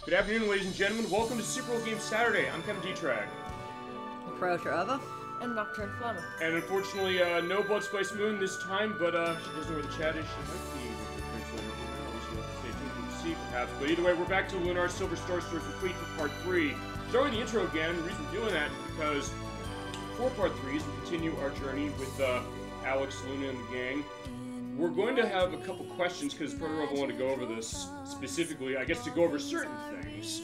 Good afternoon, ladies and gentlemen. Welcome to Super Bowl Game Saturday. I'm Kevin D-Trag. Approacher Ava. And Nocturne Flammer. And unfortunately, no Blood Spice Moon this time, but she doesn't know where the chat is. She might be with her friends over now, so we'll have to stay tuned to see, perhaps. But either way, we're back to Lunar Silver Star Story Complete for Part 3. Starting with the intro again. The reason we're doing that is because for Part 3, as we continue our journey with Alex, Luna, and the gang, we're going to have a couple questions, because Proto wanted to go over this specifically, I guess, to go over certain things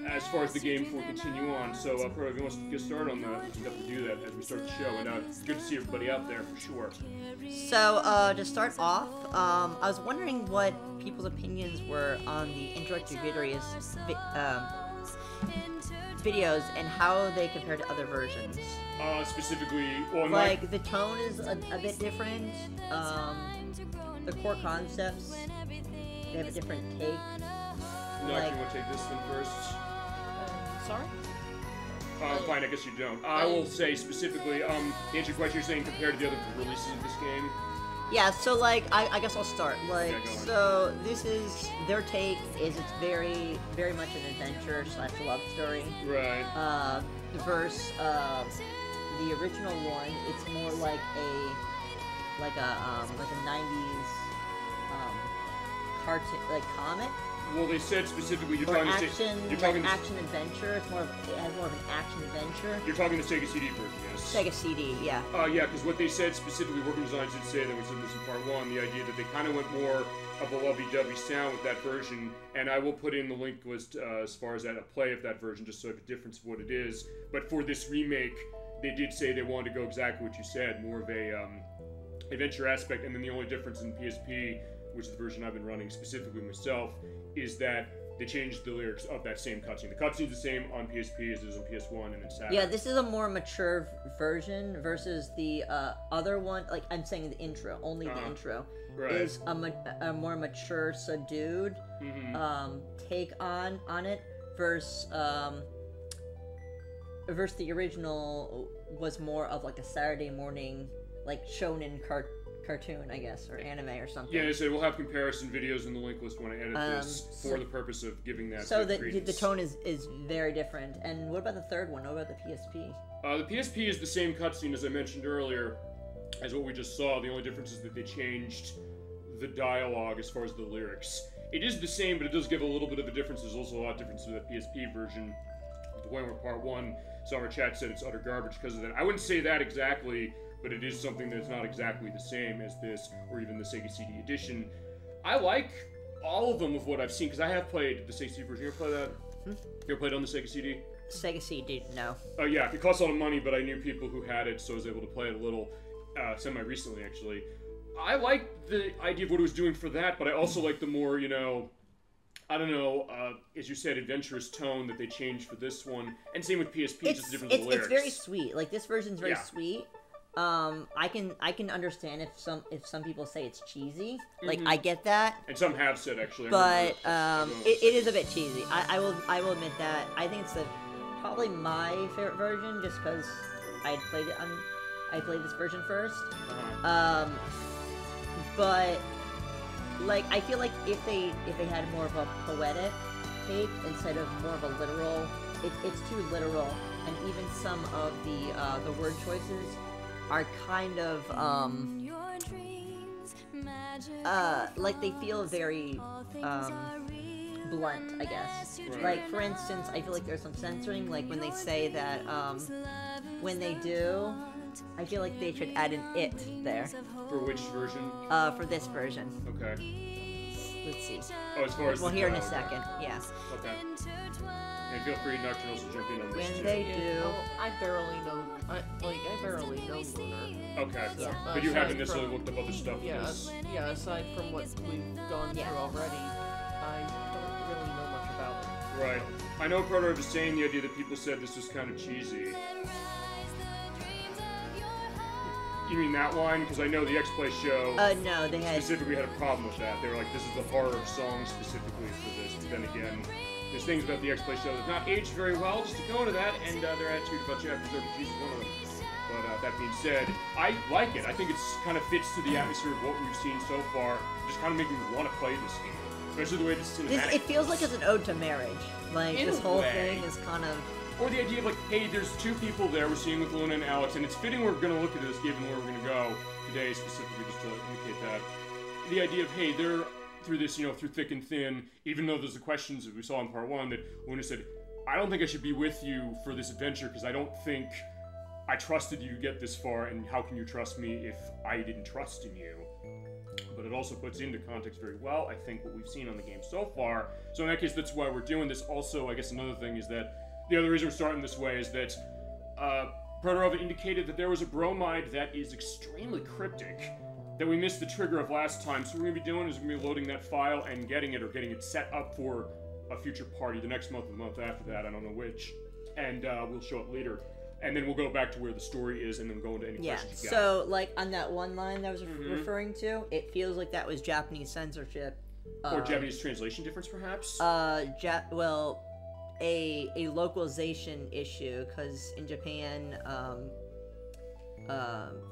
as far as the game before we continue on. So, Proto, if you want to get started on that, we can definitely do that as we start the show. And it's good to see everybody out there, for sure. So, to start off, I was wondering what people's opinions were on the introductory videos and how they compare to other versions. Specifically, well, like, the tone is a bit different. The core concepts, they have a different take. No, actually, you want to take this one first? Sorry? Fine, I guess you don't. I will say specifically, to answer your question, you're saying compared to the other releases of this game? Yeah, so, like, I guess I'll start. Like, yeah, so, this is, their take is it's very, very much an adventure / love story. Right. Versus, the original one, it's more like a 90s, cartoon, like, comic. Well, they said specifically you're or talking action, to you're talking action adventure. It has more of an action adventure. You're talking the Sega CD version, yes. Sega CD, yeah. Yeah, because what they said specifically, Working Designs did say that we said this in Part 1, the idea that they kind of went more of a lovey-dovey sound with that version, and I will put in the link list as far as that a play of that version, just so you have a difference of what it is. But for this remake, they did say they wanted to go exactly what you said, more of a adventure aspect, and then the only difference in PSP, which is the version I've been running specifically myself, is that they changed the lyrics of that same cutscene. The cutscene's the same on PSP as it is on PS1 and then Saturn. Yeah, this is a more mature version versus the other one. Like, I'm saying the intro, only the intro, right. is a more mature, subdued take on it versus the original was more of like a Saturday morning, like shonen cartoon, I guess, or anime or something. Yeah, so we'll have comparison videos in the link list when I edit this for the purpose of giving that. So the tone is very different. And what about the third one? What about the PSP? The PSP is the same cutscene as I mentioned earlier, as what we just saw. The only difference is that they changed the dialogue as far as the lyrics. It is the same, but it does give a little bit of a difference. There's also a lot of difference with the PSP version. The one where Part 1, so our chat said it's utter garbage because of that. I wouldn't say that exactly, but it is something that's not exactly the same as this, or even the Sega CD edition. I like all of them of what I've seen, because I have played the Sega CD version. You ever play that? You ever played on the Sega CD? Sega CD, no. Oh yeah, it costs a lot of money, but I knew people who had it, so I was able to play it a little, semi-recently actually. I like the idea of what it was doing for that, but I also like the more, I don't know, as you said, adventurous tone that they changed for this one. And same with PSP, just the difference in the lyrics. It's very sweet. Like, this version's very sweet. I can understand if some people say it's cheesy. Like, I get that. And some have said, actually. But it is a bit cheesy. I will admit that. I think it's probably my favorite version, just because I played this version first. But like, I feel like if they had more of a poetic take instead of more of a literal, it's too literal, and even some of the word choices are kind of like they feel very blunt, I guess. Right. Like, for instance, I feel like there's some censoring, like when they say that when they do, I feel like they should add an "it" there. For which version? For this version. Okay. Let's see. Oh, as far as we'll hear in a second. Yeah. Okay. And feel free, Nocturnal, to jump in on this When too. they do. I barely know. I barely know Lunar. Okay. Yeah. But you Aside haven't necessarily from- looked up other stuff. Yeah, This. aside from what we've gone through already, I don't really know much about it. Right. I know Proto was saying the idea that people said this was kind of cheesy. You mean that line? Because I know the X-Play show No, they had. specifically had a problem with that. They were like, this is the horror song specifically for this. But then again, there's things about the X-Play show that have not aged very well, just to go into that, and their attitude about Japanese RPGs is one of them. But that being said, I like it. I think it's kind of fits to the atmosphere of what we've seen so far, just kind of making me want to play this game. Especially the way this cinematic. It feels like it's an ode to marriage. Like, In this a whole way. thing is kind of... Or the idea of like, hey, there's two people there we're seeing with Luna and Alex, and it's fitting we're going to look at this given where we're going to go today specifically, just to indicate that. The idea of, hey, they're through this, you know, through thick and thin, even though there's the questions that we saw in part 1 that Luna said, I don't think I should be with you for this adventure because I don't think I trusted you to get this far, and how can you trust me if I didn't trust in you? But it also puts into context very well, I think, what we've seen on the game so far. So in that case, that's why we're doing this. Also, I guess another thing is that the other reason we're starting this way is that Protorova indicated that there was a bromide that is extremely cryptic, that we missed the trigger of last time. So what we're going to be doing is we're going to be loading that file and getting it, or getting it set up for a future party, the next month or the month after that, I don't know which. And we'll show it later. And then we'll go back to where the story is, and then go into any questions you got. So, like, on that one line that I was referring to, it feels like that was Japanese censorship. Or Japanese translation difference, perhaps? Well, a localization issue, because in Japan,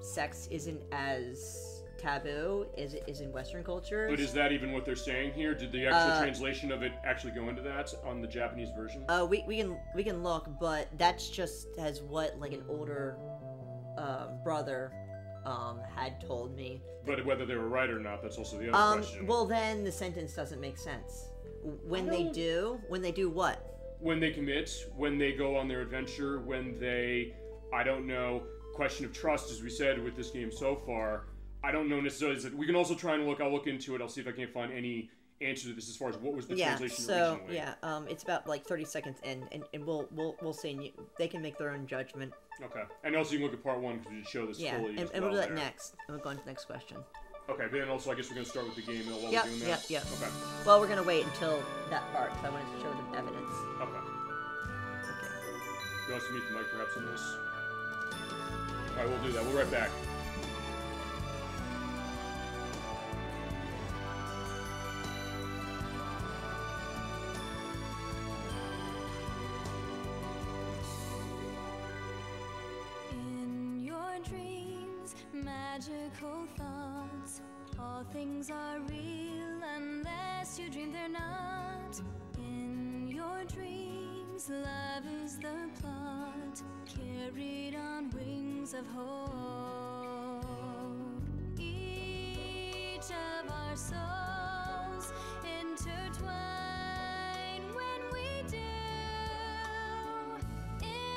sex isn't as taboo as it is in Western cultures. But is that even what they're saying here? Did the actual translation of it actually go into that on the Japanese version? We can look, but that's just as what like an older brother had told me. But whether they were right or not, that's also the other question. Well, then the sentence doesn't make sense. When they do what? When they commit, when they go on their adventure, when they, I don't know, question of trust, as we said with this game so far. I don't know necessarily. We can also try and look. I'll look into it. I'll see if I can't find any answer to this as far as what was the translation originally. It's about like 30 seconds in, and we'll see. And they can make their own judgment. Okay, and also you can look at part 1 because we just show this fully. And we'll do that next. And we'll go on to the next question. Okay, but then also I guess we're gonna start with the game while we're doing that. Yeah. Okay. Well, we're gonna wait until that part because I wanted to show them evidence. Okay. You want us to meet the mic perhaps on this? All right, we'll do that. We'll be right back. Magical thoughts, all things are real unless you dream they're not. In your dreams, love is the plot, carried on wings of hope. Each of our souls intertwine when we do.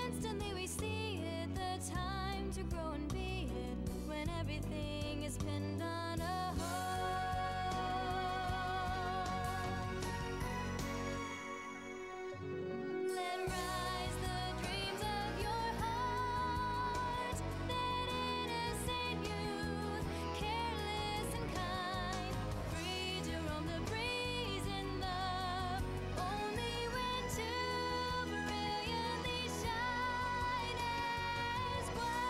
Instantly we see it, the time to grow and be it, when everything is pinned on a hold. Let rise the dreams of your heart, that innocent youth, careless and kind, free to roam the breeze in love, only when two brilliantly shine as one.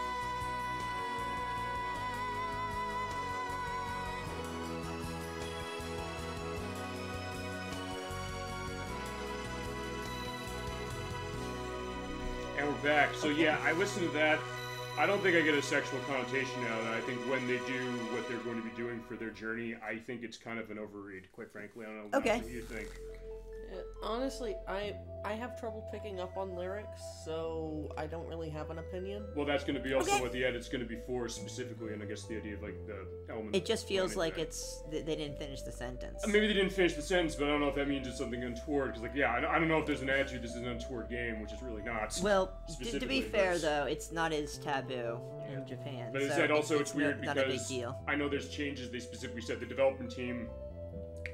And we're back. So yeah, I listened to that. I don't think I get a sexual connotation out of that. I think when they do what they're going to be doing for their journey, I think it's kind of an overread, quite frankly. I don't know what you think. Honestly, I have trouble picking up on lyrics, so I don't really have an opinion. Well, that's going to be also what the edit's going to be for specifically, and I guess the idea of like the element. It just feels like they didn't finish the sentence. Maybe they didn't finish the sentence, but I don't know if that means it's something untoward. Because like, yeah, I don't know if there's an attitude. This is an untoward game, which is really not. Well, to be fair though, it's not as taboo in Japan. But so said also it's weird not because a big deal. I know there's changes. They specifically said the development team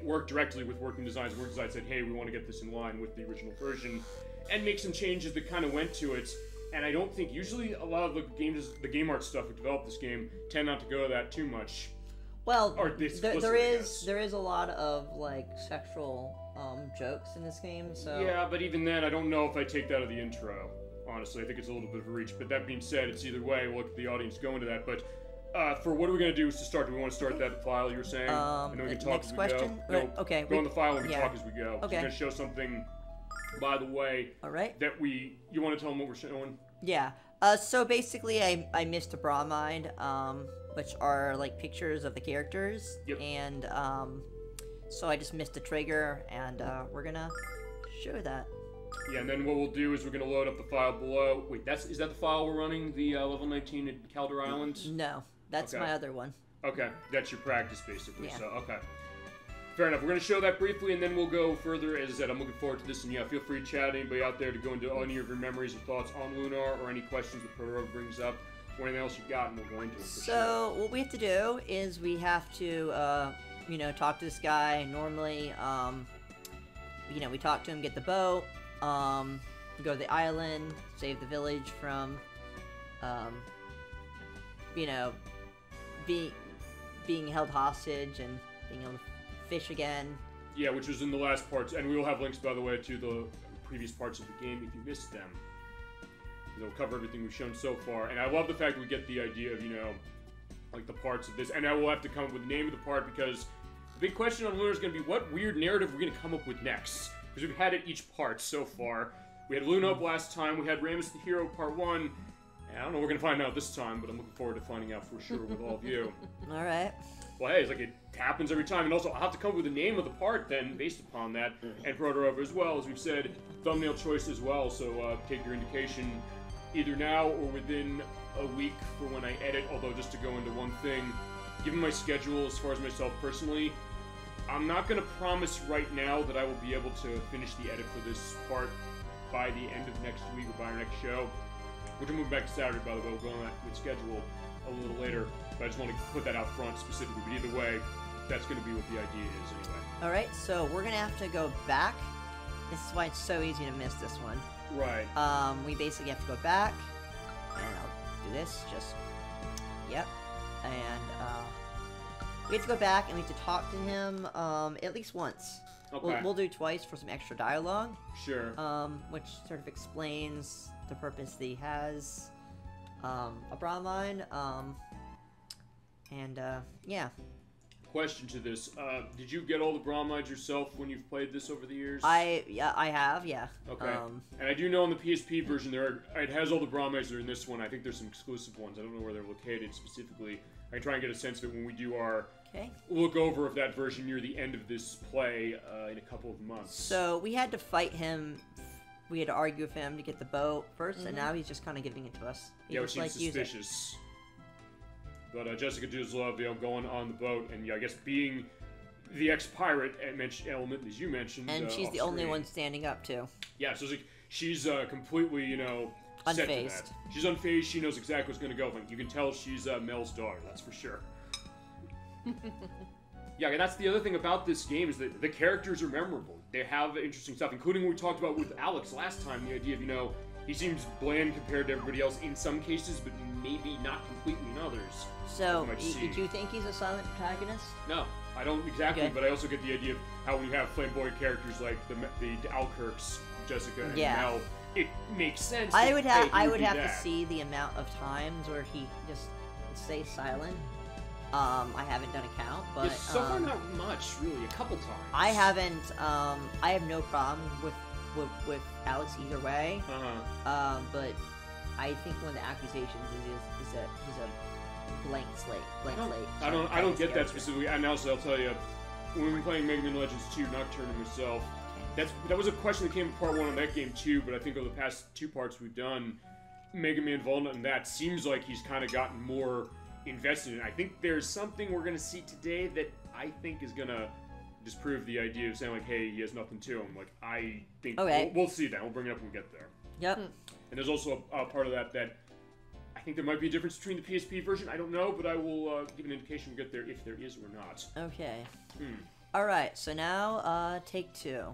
worked directly with Working Designs. Working Design said, hey, we want to get this in line with the original version and make some changes that kind of went to it. And I don't think usually a lot of the game art stuff who developed this game tend not to go that too much. Well, there is a lot of like sexual jokes in this game. So yeah, but even then, I don't know if I take that out of the intro. Honestly, I think it's a little bit of a reach. But that being said, it's either way. We'll let the audience go into that. But for what are we going to do to start? Do we want to start that file you were saying? And then we can talk next as we question? go? No, okay. Go on the file and we can talk as we go. Okay. So we're going to show something, by the way, that you want to tell them what we're showing? Yeah. So basically, I missed a bromide, which are like pictures of the characters. Yep. And so I just missed the trigger, and we're gonna show that. Yeah, and then what we'll do is we're gonna load up the file below. Wait, is that the file we're running? The level 19 at Calder Island? No, that's Okay. my other one. Okay, that's your practice basically. Yeah. So okay. Fair enough. We're going to show that briefly, and then we'll go further. As I said, I'm looking forward to this, and yeah, feel free to chat anybody out there to go into any of your memories or thoughts on Lunar, or any questions that Proto brings up, or anything else you've got, and we'll go into it for So what we have to do is we have to, you know, talk to this guy. Normally, you know, we talk to him, get the boat, go to the island, save the village from, you know, being held hostage and being able to fish again. Yeah, which was in the last parts, and we will have links, by the way, to the previous parts of the game if you missed them. They'll cover everything we've shown so far, and I love the fact that we get the idea of, you know, like the parts of this, and I will have to come up with the name of the part, because the big question on Lunar is going to be what weird narrative we're going to come up with next, because we've had it each part so far. We had Luna up last time, we had Ramus the Hero Part 1, and I don't know what we're going to find out this time, but I'm looking forward to finding out for sure with all of you. Alright. Well, hey, it's like it happens every time, and also I'll have to come up with the name of the part then, based upon that, and Proto as well, as we've said, thumbnail choice as well, so take your indication either now or within a week for when I edit, although just to go into one thing, given my schedule as far as myself personally, I'm not going to promise right now that I will be able to finish the edit for this part by the end of next week or by our next show, which will move back to Saturday, by the way. We'll go on that with schedule a little later, but I just want to put that out front specifically. But either way, that's going to be what the idea is anyway. Alright, so we're gonna have to go back. This is why it's so easy to miss this one. Right. We basically have to go back, and I'll do this, just, yep, and, we have to go back, and we have to talk to him, at least once. Okay. We'll do twice for some extra dialogue, Sure. which sort of explains the purpose that he has, a Brahmine, and, yeah. Question to this. Did you get all the bromides yourself when you've played this over the years? I have, yeah. Okay. And I do know on the PSP version it has all the bromides that are in this one. I think there's some exclusive ones. I don't know where they're located specifically. I can try and get a sense of it when we do our look over of that version near the end of this play in a couple of months. So we had to fight him. We had to argue with him to get the boat first, and now he's just kind of giving it to us. He yeah, which just, seems suspicious. But Jessica does love, you know, going on the boat, and yeah, I guess being the ex-pirate element, as you mentioned. And she's the only one standing up, too. Yeah, so it's like, she's completely, you know, set to Unfazed. that. She's unfazed, she knows exactly what's going to go. You can tell she's Mel's daughter, that's for sure. Yeah, and that's the other thing about this game, is that the characters are memorable. They have interesting stuff, including what we talked about with Alex last time, the idea of, you know, he seems bland compared to everybody else in some cases, but maybe not completely in others. So, do you think he's a silent protagonist? No, I don't exactly, Okay. but I also get the idea of how when you have flamboyant characters like the Alkirks, Jessica, and Mel, it makes sense. I would have to that. see the amount of times where he just stays silent. I haven't done a count, but so far not much, really. A couple times. I haven't. I have no problem with Alex either way. But I think one of the accusations is that he's a blank slate. I don't get that specifically. And also, I'll tell you, when we were playing Mega Man Legends 2 Nocturne and myself, that was a question that came in part 1 on that game too. But I think over the past 2 parts we've done, Mega Man Volna and that seems like he's kind of gotten more invested in. I think there's something we're gonna see today that I think is gonna disprove the idea of saying like, hey, he has nothing to him. Like, I think we'll see that. We'll bring it up when we get there. Yep. And there's also a part of that I think there might be a difference between the PSP version. I don't know, but I will give an indication when we get there if there is or not. Okay. All right. So now, take 2.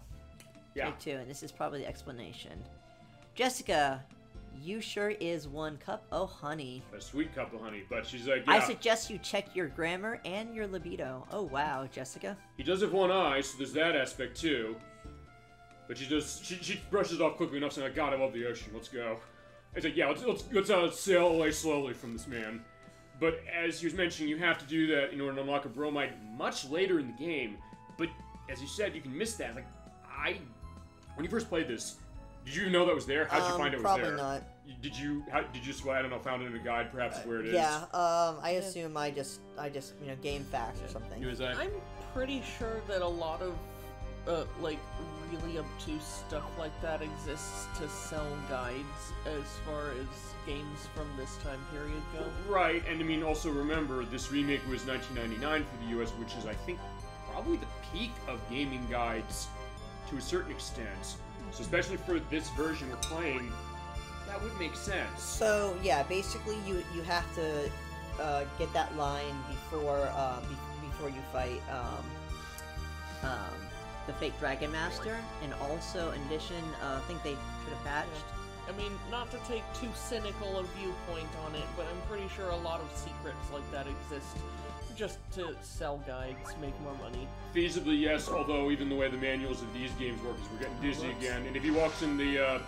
Yeah. Take 2, and this is probably the explanation. Jessica, you sure is one cup of honey. A sweet cup of honey, but she's like, yeah. I suggest you check your grammar and your libido. Oh wow, Jessica. He does have one eye, so there's that aspect too. But she brushes it off quickly enough, saying, God, I love the ocean. Let's go. It's like, yeah, let's sail away slowly from this man. But as he was mentioning, you have to do that in order to unlock a bromide much later in the game. But as you said, you can miss that. Like, when you first played this, did you know that was there? How did you find it was there? Probably not. Did you I don't know, found it in a guide perhaps where it is? Yeah, I assume I just game facts or something. It was that. I'm pretty sure that a lot of, like, really obtuse stuff like that exists to sell guides as far as games from this time period go. Right, and I mean, also remember, this remake was $19.99 for the US, which is, I think, probably the peak of gaming guides to a certain extent. So especially for this version we're playing, that would make sense. So yeah, basically you have to get that line before before you fight the fake Dragon Master, and also in addition, I think they should have patched. I mean, not to take too cynical a viewpoint on it, but I'm pretty sure a lot of secrets like that exist just to sell guides, make more money. Feasibly, yes, although even the way the manuals of these games work is we're getting dizzy again. And if he walks in the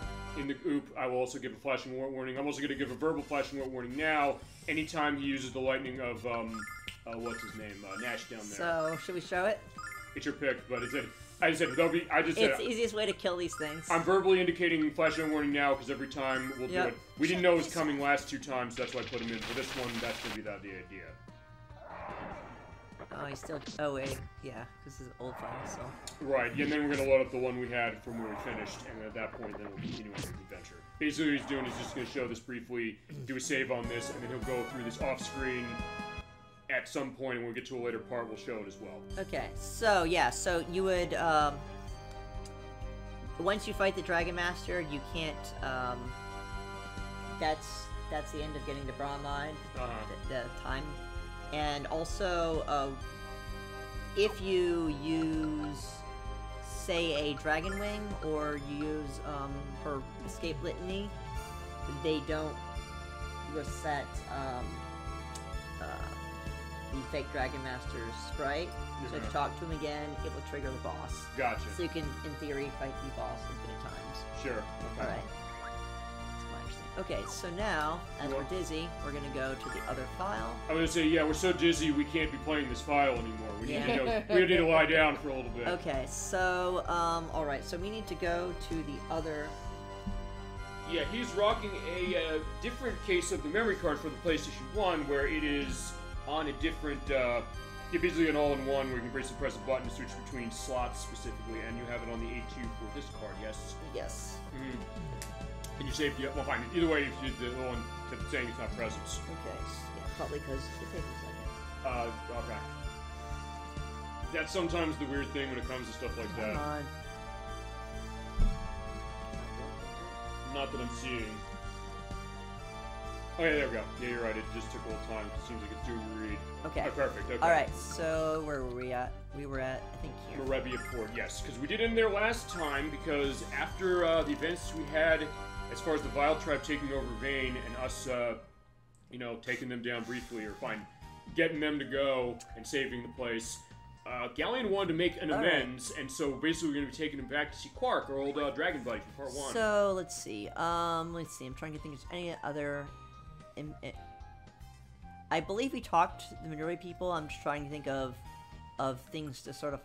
oop, I will also give a flashing warning. I'm also going to give a verbal flashing warning now. Anytime he uses the lightning of, what's his name? Nash down there. So, should we show it? It's your pick, but it's the easiest way to kill these things. I'm verbally indicating flashing warning now because every time we'll do it. We didn't know it was coming last 2 times, that's why I put him in. For this one, that's going to be the idea. Oh, he's still. Oh wait, yeah, because it's an old file. So. Right, yeah, and then we're gonna load up the one we had from where we finished, and at that point, then we'll continue on the adventure. Basically, what he's doing is just gonna show this briefly, do a save on this, and then he'll go through this off-screen at some point, and when we get to a later part, we'll show it as well. Okay, so yeah, so you would once you fight the Dragon Master, you can't. That's the end of getting the Brahmide. The time. And also, if you use, say, a Dragon Wing, or you use her Escape Litany, they don't reset the fake Dragon Master's sprite. So if you talk to him again, it will trigger the boss. Gotcha. So you can, in theory, fight the boss infinite times. Sure. Okay. Alright. Okay, so now, as we're dizzy, we're gonna go to the other file. I was gonna say, yeah, we're so dizzy we can't be playing this file anymore. We need to we need to lie down for a little bit. Okay, so alright, so we need to go to the other. Yeah, he's rocking a different case of the memory card for the PlayStation 1, where it is on a different, basically an all-in-one where you can basically press a button to switch between slots specifically, and you have it on the A2 for this card, yes? Yes. Mm-hmm. And you saved the, well fine, either way, if you did the one that's saying it's not presence. Okay, yeah, probably because it takes a second. Okay. That's sometimes the weird thing when it comes to stuff like that. Come on. Not that I'm seeing. Okay, there we go. Yeah, you're right, it just took a little time, it seems like it's doing a read. Okay. Oh, perfect, okay. Alright, so where were we at? We were at, I think, here. Morebia Port, yes, because we did end there last time, because after the events we had, as far as the Vile Tribe taking over Vane and us, taking them down briefly, or getting them to go and saving the place, Galleon wanted to make an amends, and so basically we're going to be taking him back to see Quark, our old dragon buddy from part 1. So, let's see, I'm trying to think of any other... I believe we talked to the majority of people. I'm just trying to think of things to sort of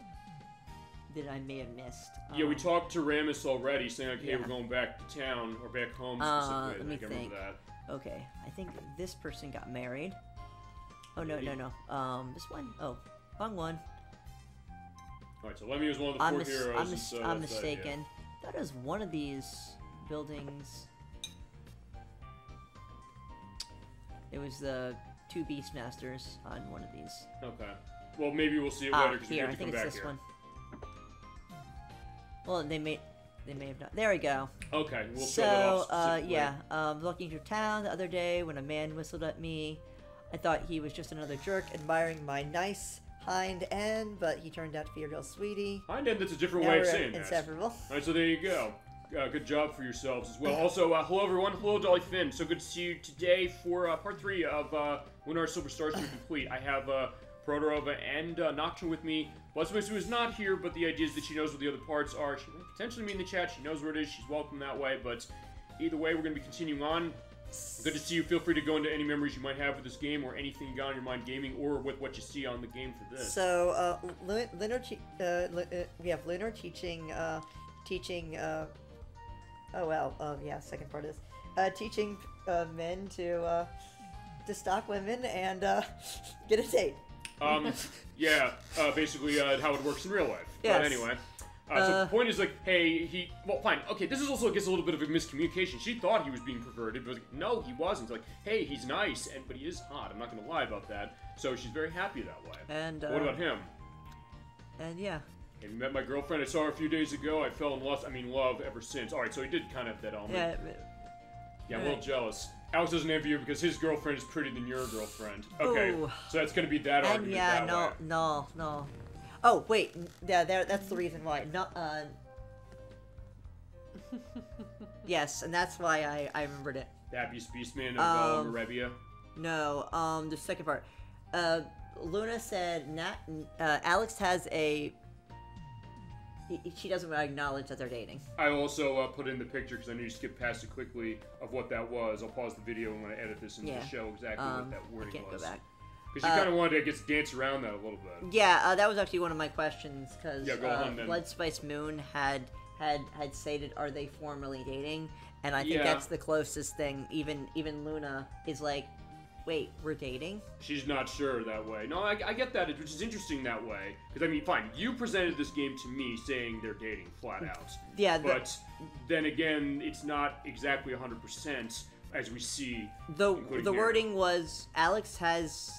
that I may have missed. Yeah, we talked to Ramus already, saying like, hey, we're going back to town, or back home specifically. Let me I remember that. Okay, I think this person got married. Oh, no. This one? Oh, wrong one. Alright, so Lemmy was one of the 4 heroes. I'm mistaken. That is one of these buildings. It was the 2 Beastmasters on one of these. Okay. Well, maybe we'll see it later because we have to come back here. I think it's this one. Well, they may have not. There we go. Okay, we'll show that off specifically. Walking through town the other day when a man whistled at me. I thought he was just another jerk admiring my nice hind end, but he turned out to be a real sweetie. Hind end, that's a different way of saying that. Inseparable. Alright, so there you go. Good job for yourselves as well. Also, hello everyone. Hello, Dolly Finn. So good to see you today for part 3 of Lunar Silver Star Harmony complete. I have Prodorova and Nocturne with me. Bloodsport is not here, but the idea is that she knows what the other parts are. She might potentially be in the chat. She knows where it is. She's welcome that way. But either way, we're going to be continuing on. Good to see you. Feel free to go into any memories you might have with this game, or anything you got on your mind gaming, or with what you see on the game for this. So, we have Lunar teaching. Second part is teaching men to stalk women and get a date. Yeah, basically how it works in real life. Yes. But anyway. So the point is, like, hey, well, fine, okay, this is also, I guess, a little bit of a miscommunication. She thought he was being perverted, but, like, no, he wasn't. Like, hey, he's nice, but he is hot. I'm not going to lie about that. So she's very happy that way. And, what about him? And, yeah. Have you met my girlfriend? I saw her a few days ago. I fell in love ever since. Alright, so he did kind of have that element. Yeah, I'm a little jealous. Alex doesn't envy you because his girlfriend is prettier than your girlfriend. Okay, Ooh. so that's going to be that And argument yeah, that way. no. Oh, wait, yeah, that's the reason why. No, yes, and that's why I remembered it. The happiest beastman of Moravia? No, the second part. Luna said, Alex has a... She doesn't acknowledge that they're dating. I also put in the picture, because I knew you skipped past it quickly, of what that was. I'll pause the video and when I edit this into the show exactly what that wording was. I can't go back. Because you kind of wanted to, I guess, dance around that a little bit. Yeah, that was actually one of my questions, because go on, then. Blood Spice Moon had stated, are they formally dating? And I think that's the closest thing. Even Luna is like, wait, we're dating? She's not sure that way. No, I get that, which is interesting that way. Because, I mean, fine, you presented this game to me saying they're dating flat out. Yeah. But then again, it's not exactly 100% as we see. The wording was, Alex has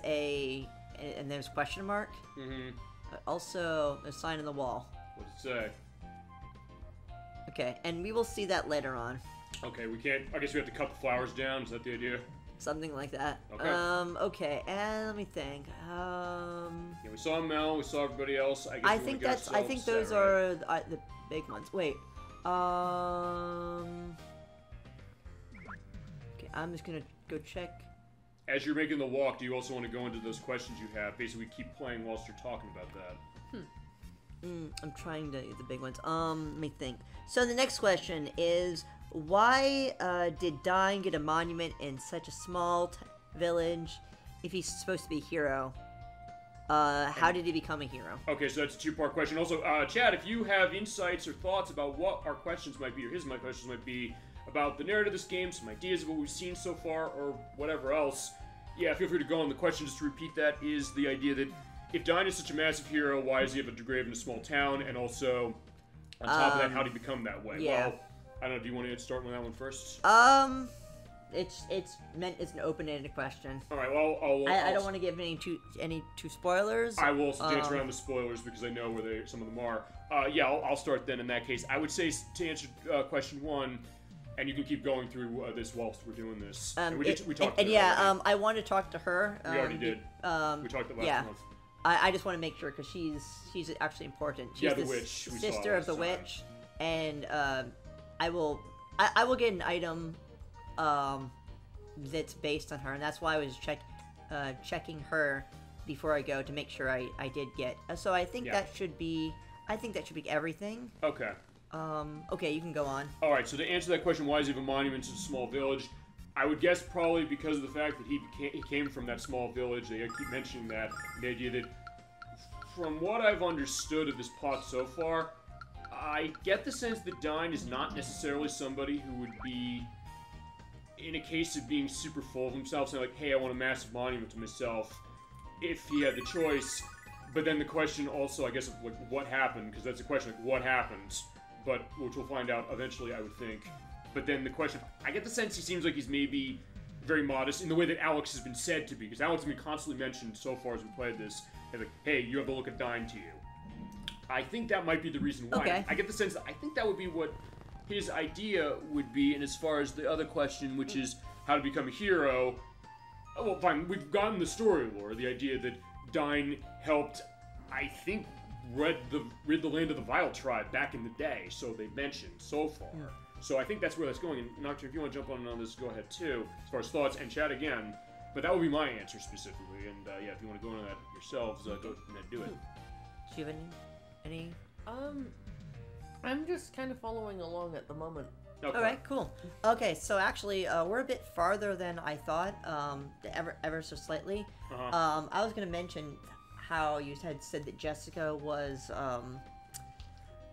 a... And there's a question mark. Mm-hmm. Also, a sign on the wall. What does it say? Okay, and we will see that later on. Okay, we can't... I guess we have to cut the flowers down. Is that the idea? Something like that. Okay. Okay, and let me think. Yeah, we saw Mel. We saw everybody else. I think those are the big ones. Wait. Okay, I'm just gonna go check. As you're making the walk, do you also want to go into those questions you have? Basically, keep playing whilst you're talking about that. I'm trying to get the big ones. Let me think. So the next question is, why did Dine get a monument in such a small village if he's supposed to be a hero? How did he become a hero? Okay, so that's a two-part question. Also, Chad, if you have insights or thoughts about what our questions might be, or my questions might be, about the narrative of this game, some ideas of what we've seen so far, or whatever else, yeah, feel free to go on. The question, just to repeat that, is the idea that if Dine is such a massive hero, why does he have a grave in a small town? And also, on top of that, how did he become that way? Yeah. Well, I don't know, do you want to start with that one first? It's an open-ended question. All right, well, I don't want to give any too spoilers. I will dance around the spoilers because I know where some of them are. Yeah, I'll start then in that case. I would say to answer question one, and you can keep going through this whilst we're doing this. We talked to her. I want to talk to her. We already did. We talked about last month. I just want to make sure because she's actually important. She's the the witch. Sister of the witch, and I will get an item that's based on her, and that's why I was checking her before I go to make sure I did get. So I think that should be everything. Okay. Okay, you can go on. All right. So to answer that question, why does he have a monument to a small village? I would guess probably because of the fact that he came from that small village. They keep mentioning that. The idea that, from what I've understood of this plot so far, I get the sense that Dine is not necessarily somebody who would be, in a case of being super full of himself, saying like, hey, I want a massive monument to myself, if he had the choice. But then the question also, I guess, of like, what happened, because that's a question, like, what happened? But, which we'll find out eventually, I would think. But then the question, I get the sense he seems like he's maybe very modest in the way that Alex has been said to be, because Alex has been constantly mentioned so far as we played this, and like, hey, you have to look at Dine to you. I think that might be the reason why. Okay. I get the sense that I think that would be what his idea would be, and as far as the other question, which is how to become a hero, well, fine, we've gotten the story lore, the idea that Dine helped, I think, rid the land of the Vile tribe back in the day, so they mentioned so far. Yeah. So I think that's where that's going, and Nocturne, if you want to jump on this, go ahead too, as far as thoughts, and chat again, but that would be my answer specifically, and yeah, if you want to go into that yourselves, go ahead and do it. Do you have any? I'm just kind of following along at the moment. Okay. All right, cool. Okay, so actually, we're a bit farther than I thought, ever so slightly. Uh-huh. I was going to mention how you had said that Jessica was,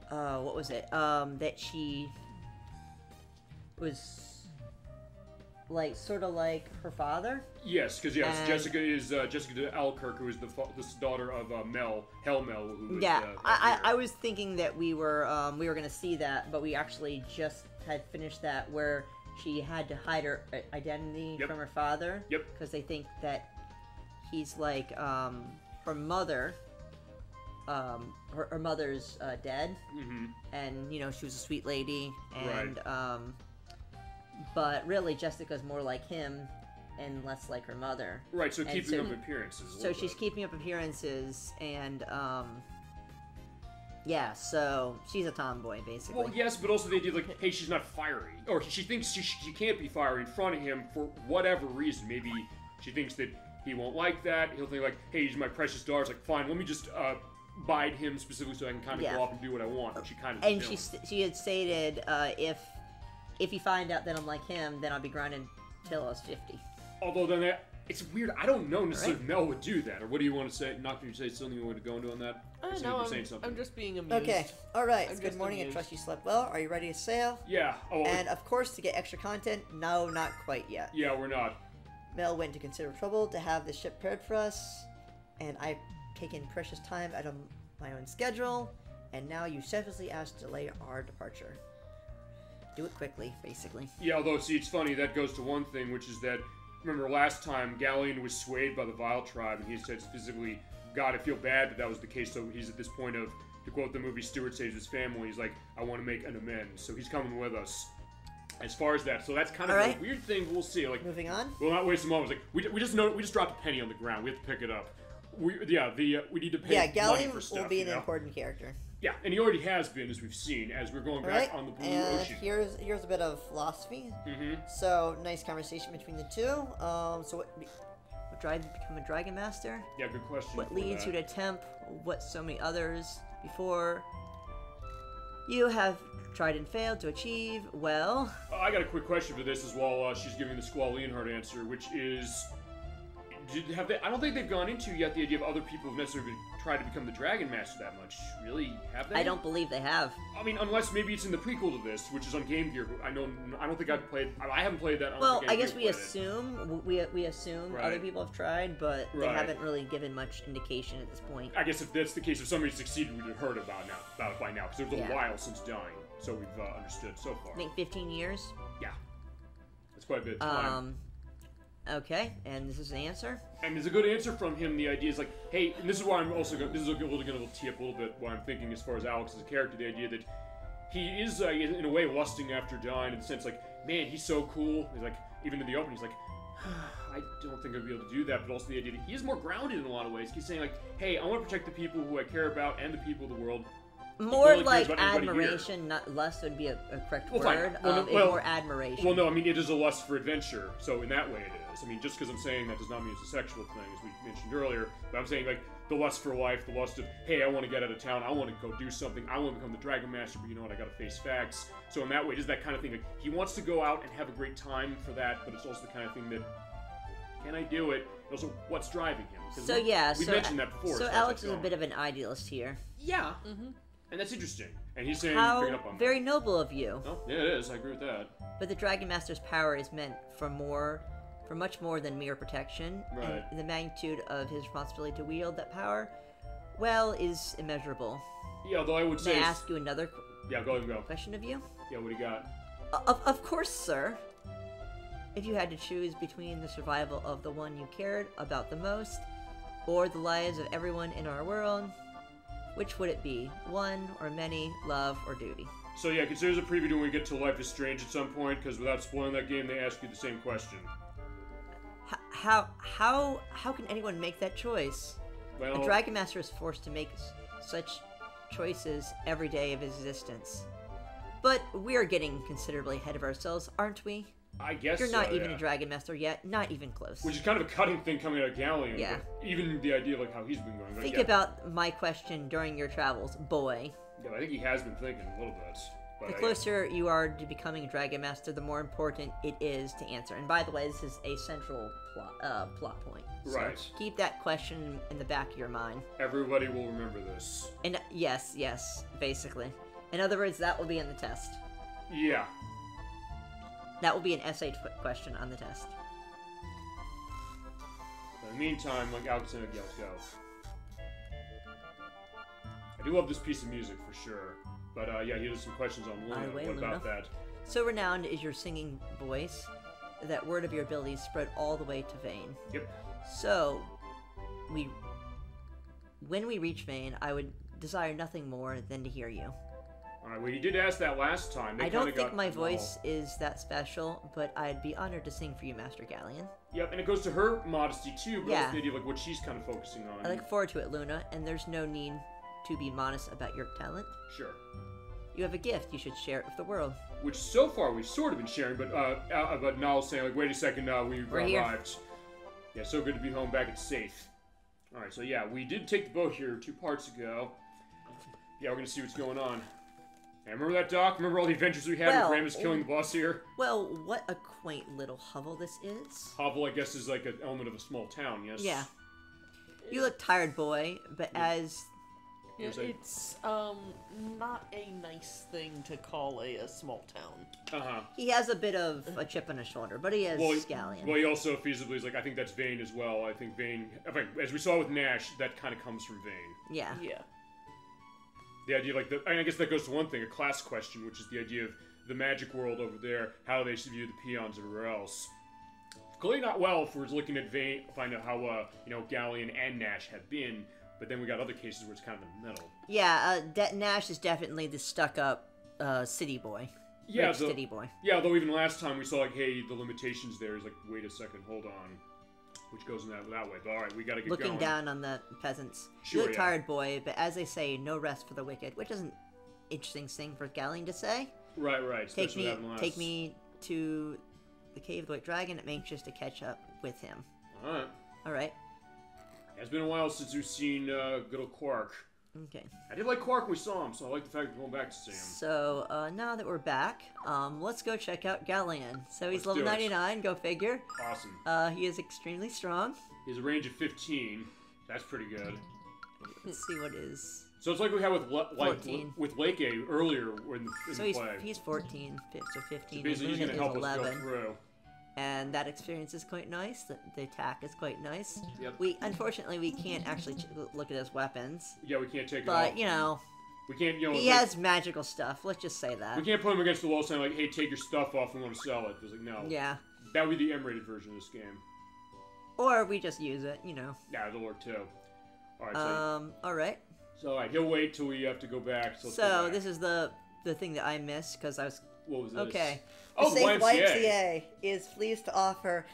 what was it? That she was like sort of like her father. Yes, because yes, And- Jessica is Jessica Alkirk, who is the daughter of Mel, Mel, who was, Yeah, I here. was thinking that we were gonna see that, but we actually just had finished that where she had to hide her identity Yep. from her father. Yep. Because they think that he's like her mother. Her mother's dead, Mm-hmm. and she was a sweet lady, and Right. but really Jessica's more like him and less like her mother. Right, so And keeping so- up appearances. a So little she's bit. keeping up appearances, and yeah, so she's a tomboy basically. Well, yes, but also they did like, hey, she's not fiery, or she thinks she can't be fiery in front of him for whatever reason. Maybe she thinks that he won't like that. He'll think like, hey, he's my precious daughter. It's like, fine, let me just bide him specifically so I can kind of Yeah. go off and do what I want. But she kind of And she had stated, if you find out that I'm like him, then I'll be grinding till I was 50. Although then it's weird. I don't know necessarily Right. if Mel would do that, or what do you want to say? Not going to say something you want to go into on that? I It don't seems know. you're saying something. I'm just being amused. Okay, all right. I'm Good just morning. I amused. trust you slept well. Are you ready to sail? Yeah. Oh. And of course, to get extra content, no, not quite yet. Yeah, we're not. Mel went to considerable trouble to have this ship prepared for us, and I've taken precious time out of my own schedule, and now you selfishly asked to delay our departure. Do it quickly, basically. Yeah, although, see, it's funny, that goes to one thing, which is that, remember last time, Galleon was swayed by the Vile Tribe, and he said specifically, God, I feel bad that was the case, so he's at this point of, to quote the movie Stewart Saves His Family, he's like, I want to make an amends, so he's coming with us. As far as that, so that's kind of Alright. a weird thing, we'll see, like, Moving on. we'll not waste a moment, like, we just dropped a penny on the ground, we have to pick it up. We need to pay Yeah, money Gallium for stuff, will be you an know? important character. Yeah, and he already has been, as we've seen, as we're going All back right, on the Blue and Ocean. here's a bit of philosophy. Mm-hmm. So nice conversation between the two. So what drives you to become a dragon master? Yeah, good question. What for leads that. you to attempt what so many others before you have tried and failed to achieve? Well, I got a quick question for this as well. She's giving the Squall Leonhardt answer, which is, I don't think they've gone into yet the idea of other people who've necessarily tried to become the Dragon Master that much. Really, have they? I don't believe they have. I mean, unless maybe it's in the prequel to this, which is on Game Gear. I don't think I've played. I haven't played that. On Well, Game I Gear guess we played it. assume we assume Right. other people have tried, but they Right. haven't really given much indication at this point. I guess if that's the case, if somebody succeeded, we'd have heard about it by now, because it was a Yeah. while since dying, so we've understood so far. I think 15 years. Yeah, that's quite a bit of time. Okay, and this is the answer. And there's a good answer from him. The idea is like, hey, and this is why I'm also going. This is going to tee up a little bit why I'm thinking as far as Alex as a character. The idea that he is in a way lusting after dying, in the sense like, man, he's so cool. He's like, even in the opening, he's like, I don't think I'd be able to do that. But also the idea that he is more grounded in a lot of ways. He's saying like, hey, I want to protect the people who I care about and the people of the world. More really like cares about anybody here. admiration, not lust would be a correct Well, fine. word. Well, no, It's well- more admiration. Well, no, I mean, it is a lust for adventure, so in that way it is. I mean, just because I'm saying that does not mean it's a sexual thing, as we mentioned earlier, but I'm saying, like, the lust for life, the lust of, hey, I want to get out of town, I want to go do something, I want to become the Dragon Master, but you know what, I gotta face facts. So in that way, it is that kind of thing, like, he wants to go out and have a great time for that, but it's also the kind of thing that, can I do it? And also, what's driving him? 'Cause So yeah, we mentioned that before. So as far as Alex that's is a going. bit of an idealist here. Yeah, and that's interesting. And he's saying, he's picking up How on very noble of you. that. Oh, yeah, it is, I agree with that. But the Dragon Master's power is meant for much more than mere protection. Right. And the magnitude of his responsibility to wield that power, well, is immeasurable. Yeah, although I would May say... I ask you another Yeah, go ahead and go. question of you? Yeah, what do you got? Of course, sir. If you had to choose between the survival of the one you cared about the most, or the lives of everyone in our world, which would it be? One or many, love or duty? So yeah, consider as a preview when we get to Life is Strange at some point, because without spoiling that game, they ask you the same question. How can anyone make that choice? Well, A Dragon Master is forced to make such choices every day of his existence. But we are getting considerably ahead of ourselves, aren't we? I guess You're not so, even yeah. a Dragon Master yet, not even close. Which is kind of a cutting thing coming out of Galleon. Yeah. But even the idea of like how he's been going. But Think yeah. about my question during your travels, boy. Yeah, I think he has been thinking a little bit. But The closer you are to becoming a Dragon Master, the more important it is to answer. And by the way, this is a central plot point. So Right. keep that question in the back of your mind. everybody will remember this. And yes, basically. In other words, that will be in the test. Yeah. That will be an essay question on the test. But in the meantime, like Alex and let's go. I do love this piece of music for sure. But yeah, here's some questions on Luna. Away, What Luna. about that? So renowned is your singing voice that word of your abilities spread all the way to Vane. Yep. So, when we reach Vane, I would desire nothing more than to hear you. Alright, well, you did ask that last time. They I don't kinda think got my them all. voice is that special, but I'd be honored to sing for you, Master Galleon. Yep, and it goes to her modesty too, but Yeah. that's the idea of like what she's kind of focusing on. I look forward to it, Luna, and there's no need to be modest about your talent. Sure. You have a gift, you should share it with the world. Which so far we've sort of been sharing, but Niall's saying like, wait a second, we've We're here. arrived. Yeah, so good to be home back and safe. Alright, so yeah, we did take the boat here 2 parts ago. Yeah, we're gonna see what's going on. And remember that, Doc? Remember all the adventures we had Well, with Ramus killing the boss here? Well, what a quaint little hovel this is. Hovel, I guess, is like an element of a small town, yes? Yeah. You look tired, boy, but as... Yeah, Was it- it's not a nice thing to call a small town. Uh-huh. He has a bit of a chip on his shoulder, but he has Scallion. Well, he also feasibly is like, I think that's Vane as well. I think Vane, as we saw with Nash, that kind of comes from Vane. Yeah. Yeah. The idea, like, I guess that goes to one thing, a class question, which is the idea of the magic world over there, how they view the peons everywhere else. Clearly not well if we're looking at Vane, find out how, Galleon and Nash have been, but then we got other cases where it's kind of in the middle. Yeah, Nash is definitely the stuck-up city boy. Yeah, Rich city boy. Yeah, though even last time we saw, like, hey, the limitations there is like, wait a second, hold on. Which goes in that way. But alright, we gotta get Looking going. down on the peasants. Sure, You look yeah. tired, boy, but as they say, no rest for the wicked, which is an interesting thing for Galleon to say. Right. especially what happened last. Take me to the Cave of the White Dragon. I'm anxious to catch up with him. Alright. Alright. It's been a while since we've seen good old Quark. Okay. I did like Quark when we saw him, so I like the fact that we're going back to see him. So, now that we're back, let's go check out Galleon. So he's Let's level do it. 99, go figure. Awesome. He is extremely strong. He has a range of 15. That's pretty good. Let's see what is... So it's like we had with 14. with Lake A earlier in So the play. he's 14, so 15, So basically, he's and going Luna to is help us 11. go through. And that experience is quite nice. The attack is quite nice. Yep. Unfortunately, we can't actually look at his weapons. Yeah, we can't take it But, off. you know, We can't, he has magical stuff. Let's just say that. We can't put him against the wall saying, like, hey, take your stuff off, we want to sell it. It's like, no. Yeah. That would be the M-rated version of this game. Or we just use it, you know. Yeah, it'll work too. Alright, alright. so alright, he'll wait till we have to go back. So, let's go So, back. this is the thing that I missed, because I was... What was this? Okay. Oh, the Safe YMCA. is pleased to offer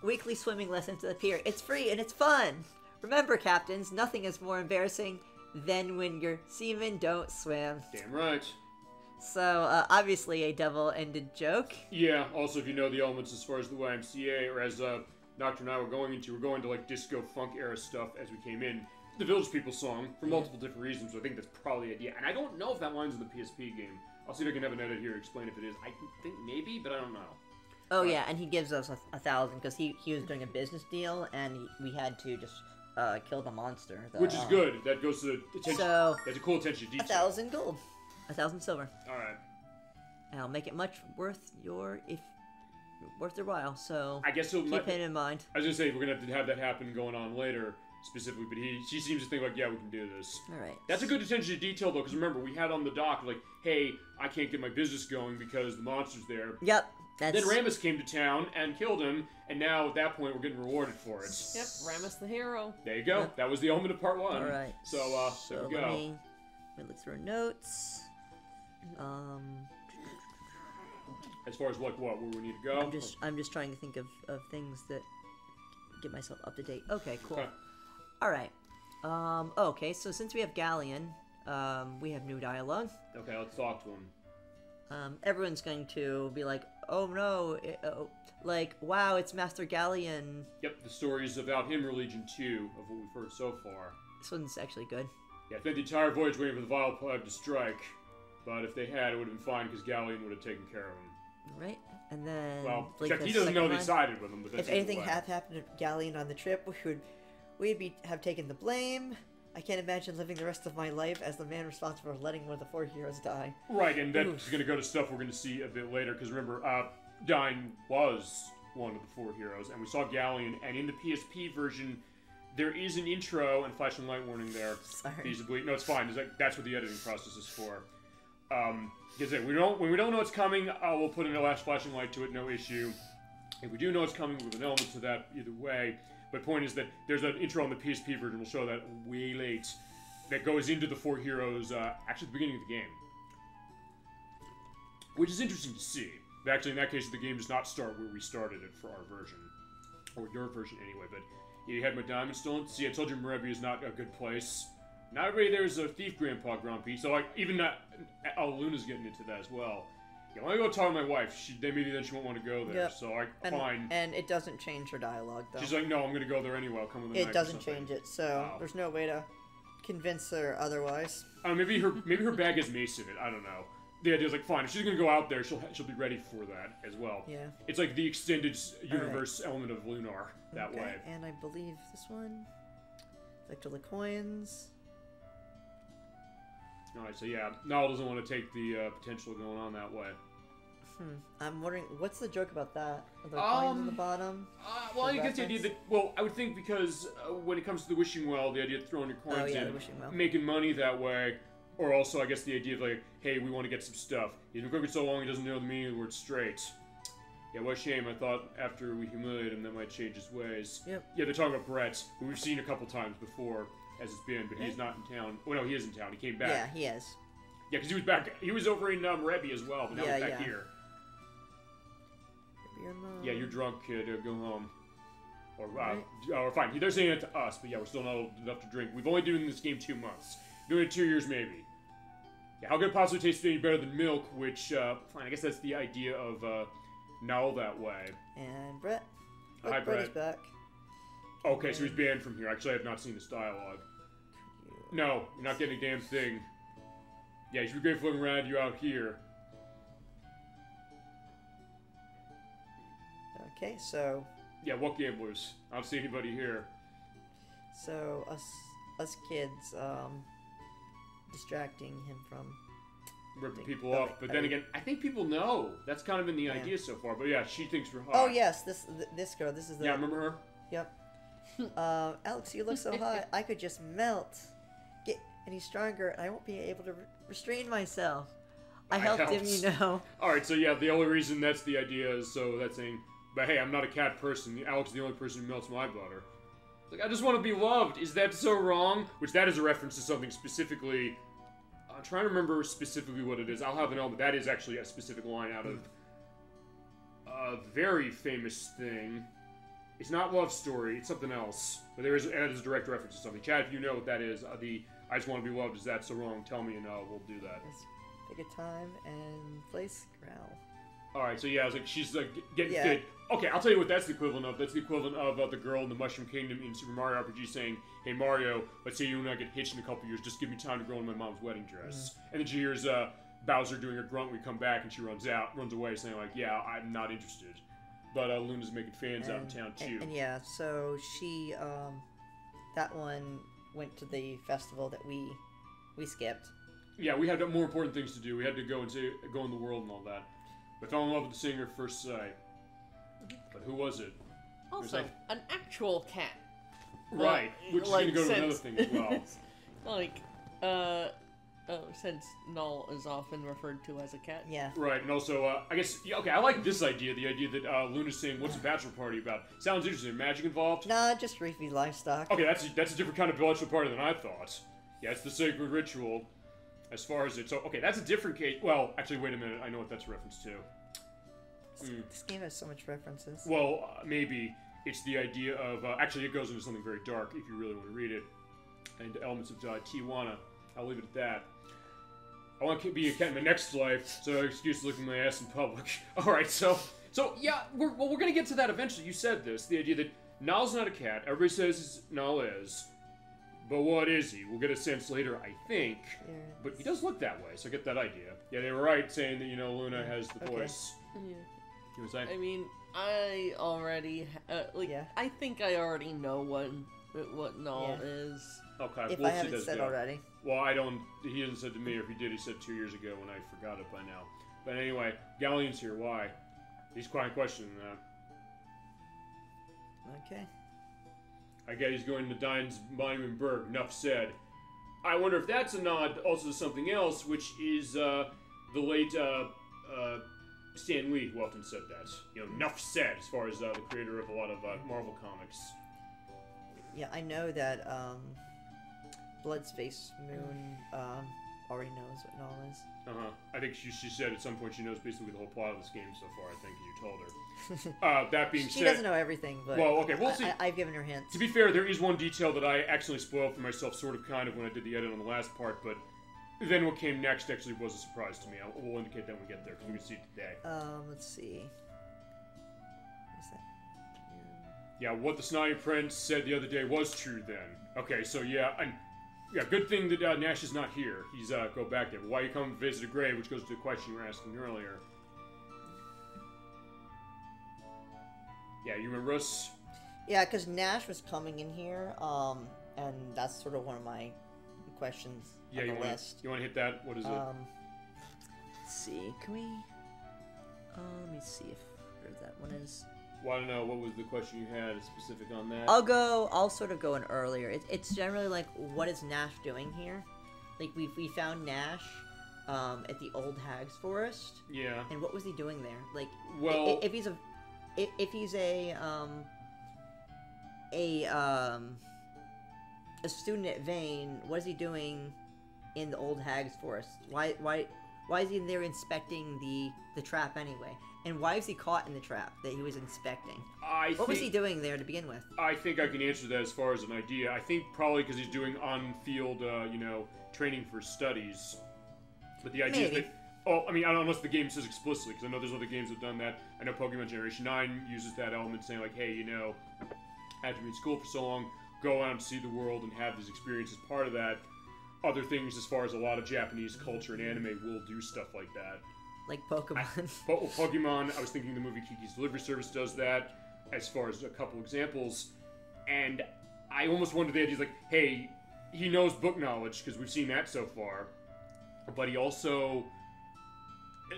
weekly swimming lessons to the pier. It's free and it's fun. Remember, captains, nothing is more embarrassing than when your seamen don't swim. Damn right. So, obviously a double-ended joke. Yeah, also if you know the elements as far as the YMCA, or as Doctor and I were going to like disco funk era stuff as we came in. The Village People song, for multiple different reasons, so I think that's probably the idea. And I don't know if that line's in the PSP game. I'll see if I can have an edit here to explain if it is. I think maybe, but I don't know. Oh yeah, and he gives us 1,000 because he was doing a business deal, and we had to just kill the monster. Which is good. That goes to the attention. So That's a cool attention to detail. 1,000 gold, 1,000 silver. All right. And I'll make it much worth your while. So I guess he'll keep it in mind. I was gonna say we're gonna have to have that happen going on later, specifically. But she seems to think like, yeah, we can do this. All right. That's a good attention to detail though, because remember we had on the dock like, hey, I can't get my business going because the monster's there. Yep. That's... Then Ramus came to town and killed him, and now at that point we're getting rewarded for it. Yep, Ramus the hero. There you go. Yep. That was the element of part 1. All right. So there we let go. me look through our notes. As far as like where we need to go. I'm just trying to think of things that get myself up to date. Okay, cool. Okay. All right. Okay, so since we have Galleon, we have new dialogue. Okay, let's talk to him. Everyone's going to be like, oh no, like, wow, it's Master Galleon. Yep, the stories about him are Legion 2 of what we've heard so far. This one's actually good. Yeah, I spent the entire voyage waiting for the Vile Plague to strike, but if they had, it would have been fine because Galleon would have taken care of him. Right? And then... Well, like, except the he doesn't know second they line, sided with him, but that's if anything either way. had happened to Galleon on the trip, we'd have taken the blame. I can't imagine living the rest of my life as the man responsible for letting one of the 4 heroes die. Right, and that's going to go to stuff we're going to see a bit later, because remember, Dyne was one of the 4 heroes, and we saw Galleon, and in the PSP version, there is an intro and flashing light warning there. Sorry. Feasibly. No, it's fine. That's what the editing process is for. Because when we don't know what's coming, we'll put in a last flashing light to it, no issue. If we do know it's coming, we'll have an element to that either way. But point is that there's an intro on the PSP version, we'll show that way late, that goes into the 4 heroes, actually at the beginning of the game. Which is interesting to see. Actually, in that case, the game does not start where we started it for our version. Or your version, anyway. But yeah, you had my diamond stolen. See, I told you Morebia is not a good place. Not everybody there is a thief, Grandpa Grumpy. So, like, even that... Luna's getting into that as well. Yeah, when I go talk to my wife, maybe then she won't want to go there. Yep. So, fine. And it doesn't change her dialogue, though. She's like, no, I'm going to go there anyway. I'll come with a knife It doesn't or something. change it, so there's no way to convince her otherwise. Maybe her bag has mace in it. I don't know. The idea is like, fine, if she's gonna go out there, she'll be ready for that as well. Yeah. It's like the extended universe element of Lunar that way. And I believe this one, collector the coins. All right, so yeah, Nal doesn't want to take the potential going on that way. I'm wondering, what's the joke about that? Are there coins on the bottom? Well, I get the idea that, I would think because when it comes to the wishing well, the idea of throwing your coins in, the wishing well. making money that way, or also I guess the idea of like, hey, we want to get some stuff. He's been cooking so long he doesn't know the meaning of the word straight. Yeah, what a shame. I thought after we humiliated him that might change his ways. Yep. Yeah, they're talking about Brett, who we've seen a couple times before, as it's been, but he's not in town. Well, no, he is in town. He came back. Yeah, he is. Yeah, because he was back. He was over in Morebia as well, but now he's back here. Yeah, you're drunk, kid. Go home. Or fine. They're saying it to us, but yeah, we're still not old enough to drink. We've only been doing this game 2 months. Doing it 2 years, maybe. Yeah, how could it possibly taste any better than milk? Which, fine, I guess that's the idea of Null that way. And Brett. Hi, Brett Brett. is back. Okay, so he's banned from here. Actually, I have not seen this dialogue. No, you're not getting a damn thing. Yeah, you should be grateful I'm around you out here. Okay, so... Yeah, what gamblers? I don't see anybody here. So, us kids, distracting him from... Ripping people off, but then again, I think people know. That's kind of been the idea so far, but yeah, she thinks we're hot. Oh yes, this girl, this is the... Yeah, remember her? Yep. Alex, you look so hot, I could just melt. Get any stronger, and I won't be able to restrain myself. I helped him, you know. Alright, so yeah, the only reason that's the idea is so that's saying, but hey, I'm not a cat person. Alex is the only person who melts my butter. Like, I just want to be loved. Is that so wrong? Which that is a reference to something specifically... I'm trying to remember specifically what it is. I'll have an element. That is actually a specific line out of a very famous thing. It's not Love Story. It's something else. But there is a direct reference to something. Chad, if you know what that is, I just want to be loved. Is that so wrong? Tell me and we'll do that. Let's pick a time and place growl. Alright, so yeah, I was like, she's like getting fit. Okay, I'll tell you what that's the equivalent of. That's the equivalent of the girl in the Mushroom Kingdom in Super Mario RPG saying, hey Mario, let's say you and I get hitched in a couple years, just give me time to grow in my mom's wedding dress. And then she hears Bowser doing a grunt, we come back, and she runs away saying like, yeah, I'm not interested. But Luna's making fans out in town too. And yeah, so she, that one went to the festival that we skipped. Yeah, we had more important things to do. We had to go in the world and all that. But fell in love with the singer at first sight. But who was it? Also, an actual cat. Right, which is going to go to another thing as well. Since Null is often referred to as a cat. Yeah. Right, and also, I guess, I like this idea, the idea that Luna's saying, what's a bachelor party about? Sounds interesting. Magic involved? Nah, just Reefy livestock. Okay, that's a different kind of bachelor party than I thought. Yeah, it's the sacred ritual. As far as it, so, okay, that's a different case. Well, actually, wait a minute, I know what that's a reference to. This game has so much references. Well, maybe it's the idea of, actually it goes into something very dark if you really want to read it. And elements of Tijuana. I'll leave it at that. I want to be a cat in my next life, so excuse looking my ass in public. Alright, so yeah, we're gonna get to that eventually. You said this, the idea that Null's not a cat. Everybody says Null is. But what is he? We'll get a sense later, I think. Yeah. But he does look that way, so I get that idea. Yeah, they were right saying that, Luna has the voice. Yeah. You know what I'm saying? I mean, I already, I think I already know what Null is. Okay, if I haven't said already. Well, he hasn't said to me, or if he did, he said 2 years ago when I forgot it by now. But anyway, Galleon's here, why? He's quite questioning that. Okay. I get he's going to Dine's Monument Berg, enough said. I wonder if that's a nod also to something else, which is the late Stan Lee who often said that. You know, enough said, as far as the creator of a lot of Marvel comics. Yeah, I know that Bloodspace Moon already knows what it all is. I think she said at some point she knows basically the whole plot of this game so far, I think, as you told her. That being said... She doesn't know everything, but... Well, okay, we'll see. I've given her hints. To be fair, there is one detail that I accidentally spoiled for myself, sort of, kind of, when I did the edit on the last part, but then what came next actually was a surprise to me. We'll indicate that when we get there, because we can see it today. Let's see. What's that? Yeah, what the Snotty Prince said the other day was true then. Okay, so yeah, yeah, good thing that Nash is not here. He's, go back there. But why you come visit a grave, which goes to the question you were asking earlier. Yeah, you remember us? Yeah, because Nash was coming in here, and that's sort of one of my questions on the list. You want to hit that? What is it? Let's see. Can we... let me see if where that one is. Well, I don't know. What was the question you had specific on that? I'll sort of go in earlier. It's generally like, what is Nash doing here? Like, we found Nash at the Old Hag's Forest. Yeah. And what was he doing there? Like, well, if he's a student at Vane, what is he doing in the Old Hag's Forest? Why is he there inspecting the trap anyway? And why was he caught in the trap that he was inspecting? What was he doing there to begin with? I think I can answer that as far as an idea. I think probably because he's doing on-field, training for studies. But the idea is that... Oh, I mean, I don't know if the game says explicitly, because I know there's other games that have done that. I know Pokemon Generation 9 uses that element, saying like, hey, after being in school for so long, go out and see the world and have this experience as part of that. Other things, as far as a lot of Japanese culture and anime, will do stuff like that. Like Pokemon. Pokemon, I was thinking the movie Kiki's Delivery Service does that, as far as a couple examples. And I almost wonder the idea is like, hey, he knows book knowledge, because we've seen that so far. But he also,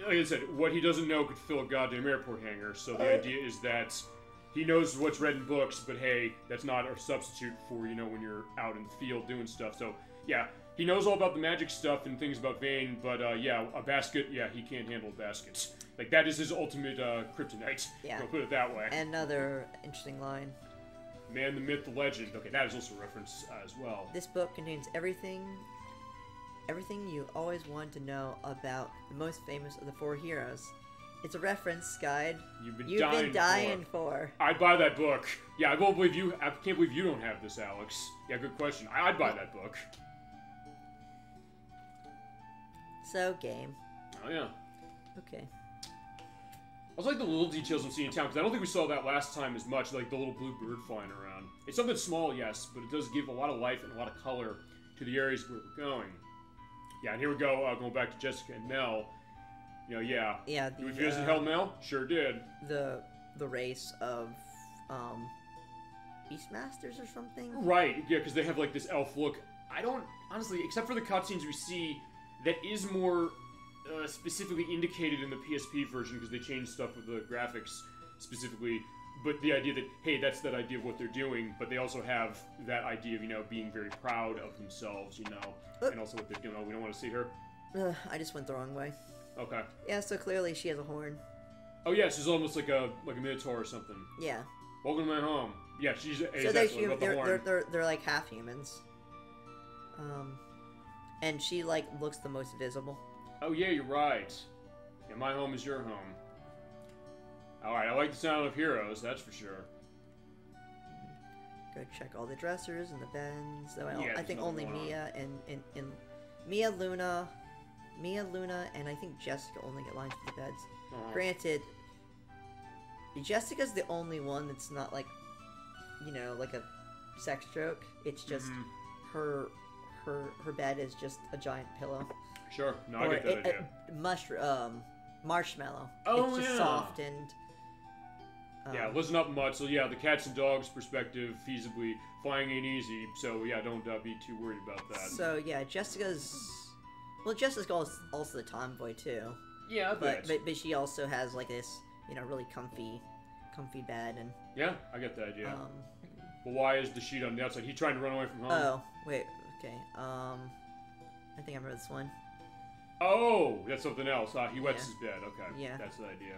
like I said, what he doesn't know could fill a goddamn airport hangar. So the idea is that he knows what's read in books, but hey, that's not a substitute for, when you're out in the field doing stuff. So, yeah. He knows all about the magic stuff and things about Vane, but yeah, a basket, yeah, he can't handle baskets. Like, that is his ultimate kryptonite. Yeah. I'll put it that way. Another interesting line. Man, the myth, the legend. Okay, that is also a reference as well. This book contains everything you always wanted to know about the most famous of the four heroes. It's a reference guide you've been dying for. I'd buy that book. Yeah, I can't believe you don't have this, Alex. Yeah, good question. I'd buy that book. So, game. Oh, yeah. Okay. I also like the little details I'm seeing in town, because I don't think we saw that last time as much, like the little blue bird flying around. It's something small, yes, but it does give a lot of life and a lot of color to the areas where we're going. Yeah, and here we go, going back to Jessica and Mel. Yeah. Yeah. Did we visit Hell Mel? Sure did. The race of, Beastmasters or something? Right, yeah, because they have, like, this elf look. I don't, honestly, except for the cutscenes we see, that is more specifically indicated in the PSP version because they changed stuff with the graphics specifically. But the idea that, hey, that's that idea of what they're doing, but they also have that idea of, being very proud of themselves, and also what they're doing. Oh, we don't want to see her? I just went the wrong way. Okay. Yeah, so clearly she has a horn. Oh, yeah, she's almost like a minotaur or something. Yeah. Welcome to my home. Yeah, she's so they're like half humans. And she, like, looks the most visible. Oh, yeah, you're right. Yeah, my home is your home. Alright, I like the sound of heroes, that's for sure. Go check all the dressers and the beds. Though I think only Mia and Mia, Luna, and I think Jessica only get lines for the beds. Granted, Jessica's the only one that's not, like, like a sex joke. It's just her bed is just a giant pillow. Sure. No, I get that idea. Marshmallow. Oh, it's just soft and... yeah, listen up much. So, yeah, the cats and dogs perspective, feasibly, flying ain't easy. So, yeah, don't be too worried about that. So, yeah, Jessica's also the tomboy, too. Yeah, but she also has, like, this you know, really comfy bed and. Yeah, I get the idea. Um, But why is the sheet on the outside? He trying to run away from home? oh, wait, okay. I think I remember this one. Oh, that's something else. He wets Yeah. his bed. Okay, Yeah. that's the idea.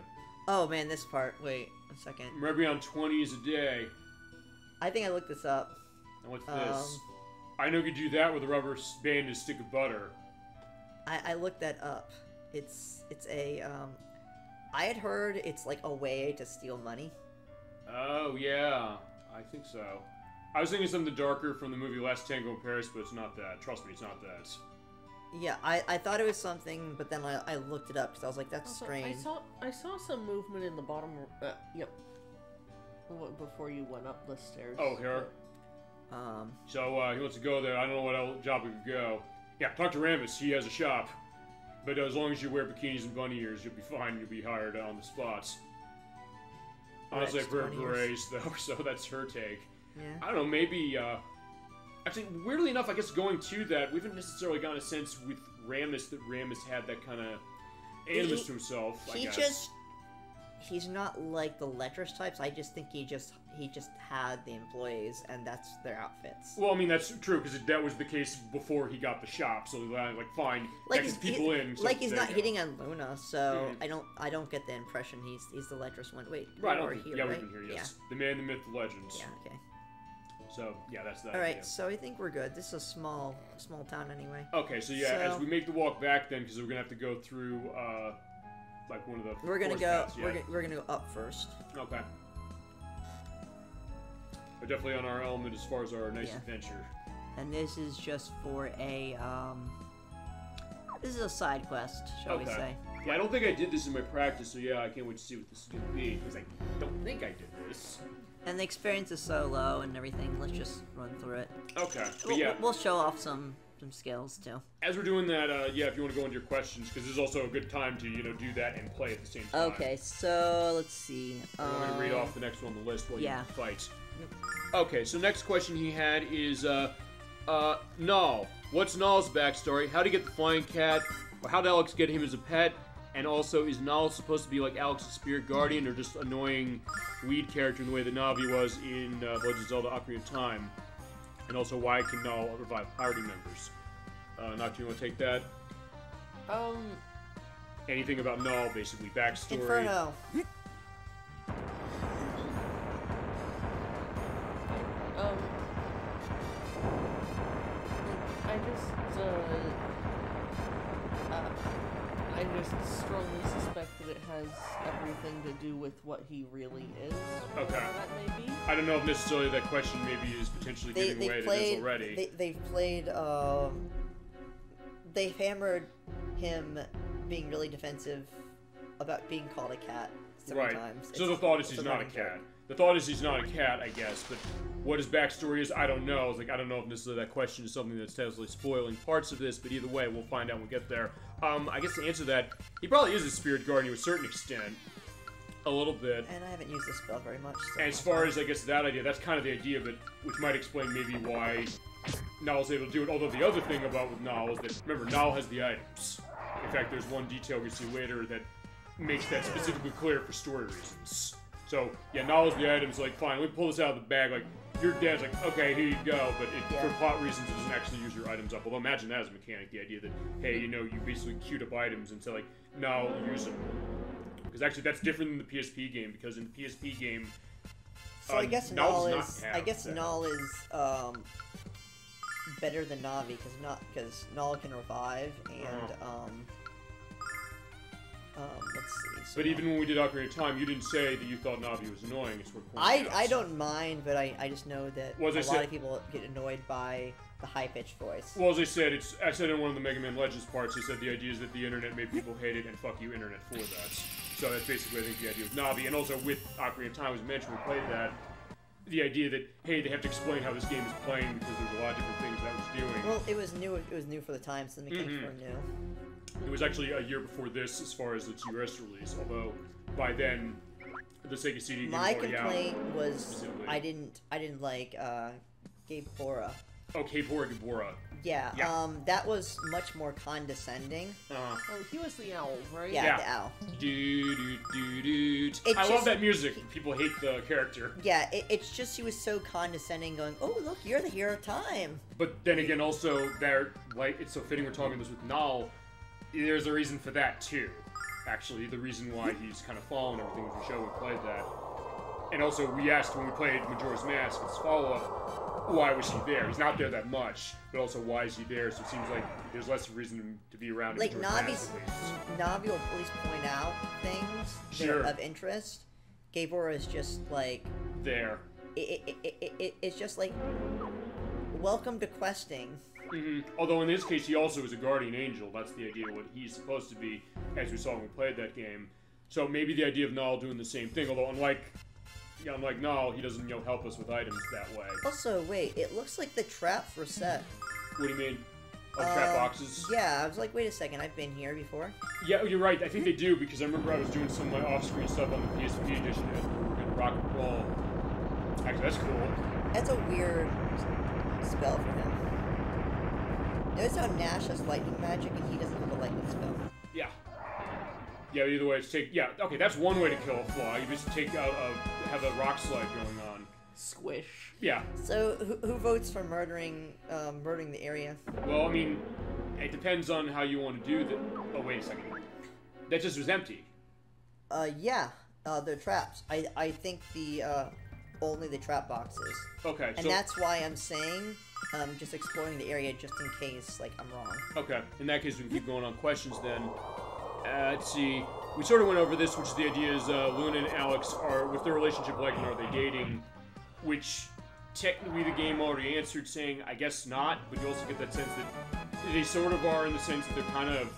Oh man, this part. Wait a second. Maybe on 20s a day. I think I looked this up. And what's this? I know you could do that with a rubber band and a stick of butter. I looked that up. It's a I had heard it's like a way to steal money. Oh, yeah. I think so. I was thinking something darker from the movie Last Tango in Paris, but it's not that. Trust me, it's not that. Yeah, I thought it was something, but then I looked it up because I was like, that's Also, strange. I saw some movement in the bottom. Yep. Before you went up the stairs. Oh, here. So he wants to go there. I don't know what else job we could go. Yeah, talk to Ramus. He has a shop. But as long as you wear bikinis and bunny ears, you'll be fine. You'll be hired on the spots. Honestly, I've heard berets, though, so that's her take. Yeah. I don't know, maybe, actually, weirdly enough, I guess going to that, we haven't necessarily gotten a sense with Ramus that Ramus had that kind of animus to himself, I guess. He's not like the lecherous types. I just think he just had the employees, and that's their outfits. Well, I mean, that's true, because that was the case before he got the shop, so like, fine, Like that gets people in. So like he's not you go. hitting on Luna, so I don't get the impression he's the lecherous one. Wait, Right, we're here, yeah, right? we've been here, yes. Yeah. The man, the myth, the legends. Yeah. Okay. So, yeah, that's that. All right, idea. so I think we're good. This is a small town anyway. Okay, so yeah, as we make the walk back then, because we're gonna have to go through, like one of the. We're gonna forest go. paths, yeah. We're gonna go up first. Okay. But definitely on our element as far as our nice Yeah. adventure. And this is just for a This is a side quest, shall we say? Yeah, I don't think I did this in my practice, so yeah, I can't wait to see what this is gonna be, because I don't think I did this. And the experience is so low and everything. Let's just run through it. Okay, but yeah. We'll show off some skills too. As we're doing that, yeah, if you want to go into your questions, because this is also a good time to, do that and play at the same time. Okay, so let's see. I'm going to read off the next one on the list while you fight. Okay, so next question he had is, Null. What's Null's backstory? How did he get the flying cat? Or how did Alex get him as a pet? And also, is Null supposed to be like Alex's spirit guardian, or just annoying weed character in the way that Navi was in Legend of Zelda Ocarina of Time? And also, why can Null revive party members? Noctu, you want to take that? Anything about Null, basically, backstory. Inferno. I just strongly suspect that it has everything to do with what he really is. Okay. That may be. I don't know if necessarily that question maybe is potentially giving away that it is already. They've played, they've hammered him being really defensive about being called a cat several times. So the thought is he's not a cat. The thought is he's not a cat, I guess, but what his backstory is, I don't know. It's like, I don't know if necessarily that question is something that's totally spoiling parts of this, but either way, we'll find out when we get there. I guess to answer that, he probably is a spirit guardian to a certain extent. A little bit. And I haven't used this spell very much. So and as far as, I guess, that idea, that's kind of the idea of it, which might explain maybe why Null's able to do it. Although the other thing about with Null is that, remember, Null has the items. In fact, there's one detail we see later that makes that specifically clear for story reasons. So, yeah, Null has the items, like, fine, let me pull this out of the bag, like, your dad's like, okay, here you go, but for plot reasons, it doesn't actually use your items up. Although, imagine that as a mechanic, the idea that, hey, you basically queued up items and say, like, no, use them. Because actually, that's different than the PSP game, because in the PSP game, so I guess Null is, that. Null is, better than Navi, because Null can revive, and, let's see. So but even when we did Ocarina of Time, you didn't say that you thought Navi was annoying. It's worth pointing out. I don't mind, but I just know that a lot of people get annoyed by the high-pitched voice. Well, as I said, I said in one of the Mega Man Legends parts, I said the idea is that the internet made people hate it, and fuck you, internet, for that. So that's basically, I think, the idea of Navi. And also with Ocarina of Time, as mentioned, we played that. The idea that, hey, they have to explain how this game is playing because there's a lot of different things that was doing. Well, it was new. It was new for the time, so the mechanics were new. It was actually a year before this, as far as its US release. Although by then, the Sega CD game was already out. My complaint was I didn't like Gabe Bora. Oh, Gabe Bora. Yeah, Yeah. that was much more condescending. Oh, he was the owl, right? Yeah, the owl. I love that music. People hate the character. Yeah, it's just he was so condescending, going, "Oh, look, you're the hero of time." But then again, also, it's so fitting we're talking this with Null. There's a reason for that, too. Actually, the reason why he's kind of fallen everything with the show, we played that. And also, we asked when we played Majora's Mask, its follow-up, why was he there? He's not there that much, but also why is he there? So it seems like there's less reason to be around. Like, Navi will at least point out things that are of interest. Gabor is just, like... there. It's just like, welcome to questing. Mm-hmm. Although in this case, he also is a guardian angel. That's the idea of what he's supposed to be, as we saw when we played that game. So maybe the idea of Null doing the same thing, although unlike Null, he doesn't, help us with items that way. Also, wait, it looks like the traps were set. What do you mean? Oh, trap boxes? Yeah, I was like, wait a second, I've been here before. Yeah, you're right. I think they do, because I remember I was doing some of my off-screen stuff on the PSP edition as we were going to rock and roll. Actually, that's cool. That's a weird spell for him. Notice how Nash has lightning magic and he doesn't have a lightning spell. Yeah. Yeah, either way, okay, that's one way to kill a flaw. You just have a rock slide going on. Squish. Yeah. So, who votes for murdering the area? Well, I mean, it depends on how you want to do the... Oh, wait a second. That just was empty. Yeah. They're traps. I think only the trap boxes. Okay, and that's why I'm saying, just exploring the area just in case, like, I'm wrong. Okay. In that case, we can keep going on questions then. Let's see. We sort of went over this, which is the idea is Luna and Alex are, what's their relationship like, and are they dating? Which, technically, the game already answered, saying, I guess not, but you also get that sense that they sort of are, in the sense that they're kind of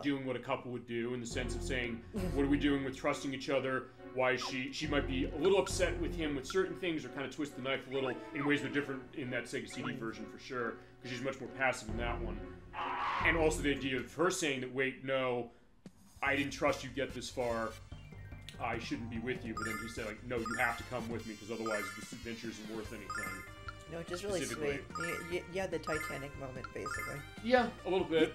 doing what a couple would do, in the sense of saying, what are we doing with trusting each other? Why is she might be a little upset with him with certain things, or kind of twist the knife a little in ways that are different in that Sega CD version for sure, because she's much more passive in that one. And also the idea of her saying that, wait, no, I didn't trust you get this far, I shouldn't be with you, but then he said, like, no, you have to come with me, because otherwise this adventure isn't worth anything. No, it's just really sweet. You had the Titanic moment, basically. Yeah, a little bit.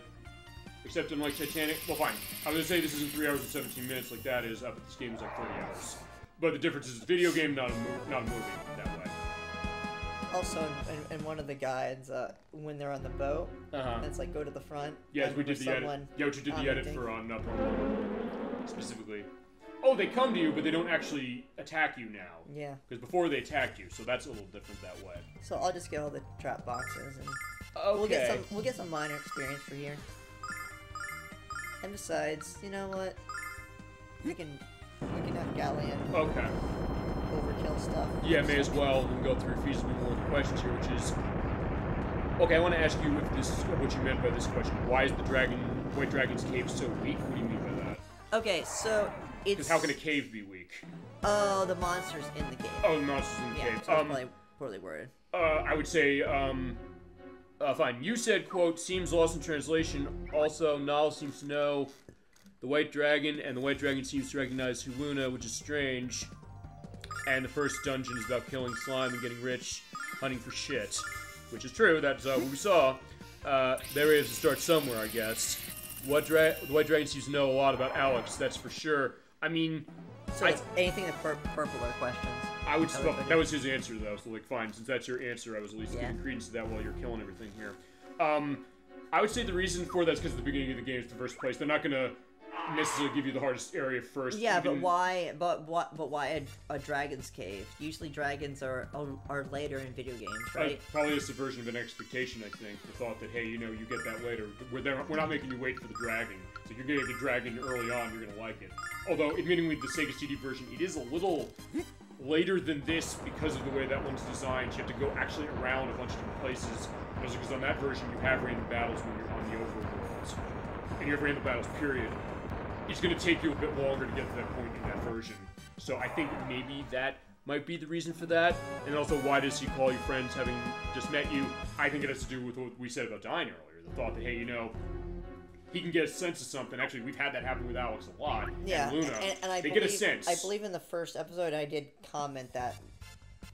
Except unlike Titanic, well, fine. I was gonna say this isn't 3 hours and 17 minutes like that is, but this game is like 30 hours. But the difference is it's a video game, not a movie, that way. Also, in one of the guides, when they're on the boat, it's like, go to the front. Yeah, we did the edit. Yeah, which we did the edit for on Up specifically. Oh, they come to you, but they don't actually attack you now. Yeah. Because before they attacked you, so that's a little different that way. So I'll just get all the trap boxes, and okay. we'll get some minor experience for here. And besides, you know what? We can have Galleon. Okay. Overkill stuff. Yeah, may as well. We can go through feasibly more of the questions here, which is... Okay, I want to ask you what you meant by this question. Why is the White Dragon's cave so weak? What do you mean by that? Okay, so it's... Because how can a cave be weak? Oh, the monsters in the cave. Oh, the monsters in the cave. So it's probably poorly worded. I would say, fine. You said, quote, seems lost in translation. Also, Nal seems to know the White Dragon, and the White Dragon seems to recognize Huluna, which is strange. And the first dungeon is about killing slime and getting rich, hunting for shit. Which is true, that's what we saw. There is to start somewhere, I guess. The White Dragon seems to know a lot about Alex, that's for sure. I mean... So anything that purple are questions? That was his answer, though, so, like, fine. Since that's your answer, I was at least giving credence to that while you're killing everything here. I would say the reason for that is because at the beginning of the game, it's the first place. They're not gonna necessarily give you the hardest area first. Yeah, but why? But why a dragon's cave? Usually dragons are later in video games, right? Probably a subversion of an expectation. I think the thought that hey, you get that later. We're not making you wait for the dragon, so you're gonna get the dragon early on. You're gonna like it. Although, admittingly, the Sega CD version, it is a little later than this because of the way that one's designed. You have to go actually around a bunch of different places. Because on that version, you have random battles when you're on the overworld, and you have random battles. Period. It's going to take you a bit longer to get to that point in that version. So I think maybe that might be the reason for that. And also, why does he call you friends having just met you? I think it has to do with what we said about Dyne earlier. The thought that, hey, he can get a sense of something. Actually, we've had that happen with Alex a lot. Yeah, and Luna. And they get a sense. I believe in the first episode I did comment that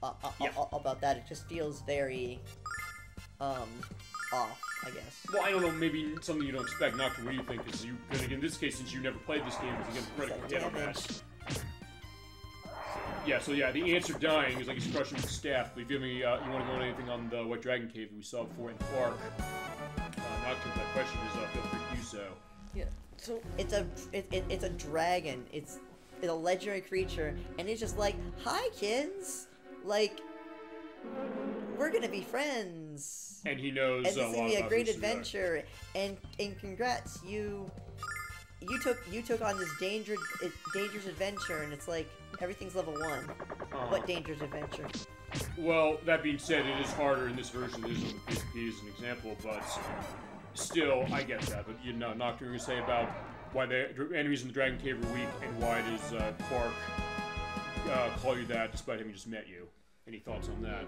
about that. It just feels very off, I guess. Well, I don't know, maybe something you don't expect. Nocturne, what do you think? Because you, in this case, since you never played this game, is he going to critical hit on that? Yeah, so yeah, the ants are dying. It's like he's crushing with staff. But if you have any, you want to go on anything on the White Dragon Cave that we saw before in the park, Nocturne, that question is feel free to do so. Yeah. So It's a dragon. It's a legendary creature, and it's just like, hi kids, like we're gonna be friends. And he knows and this is gonna be a great Filia. adventure. And congrats, you took on this dangerous adventure, and it's like everything's level 1. What dangerous adventure? Well, that being said, it is harder in this version than it is on the PSP as an example, but still, I get that. But you know, Nocturne, you're gonna say about why the enemies in the Dragon Cave are weak, and why does Quark call you that despite having just met you? Any thoughts on that?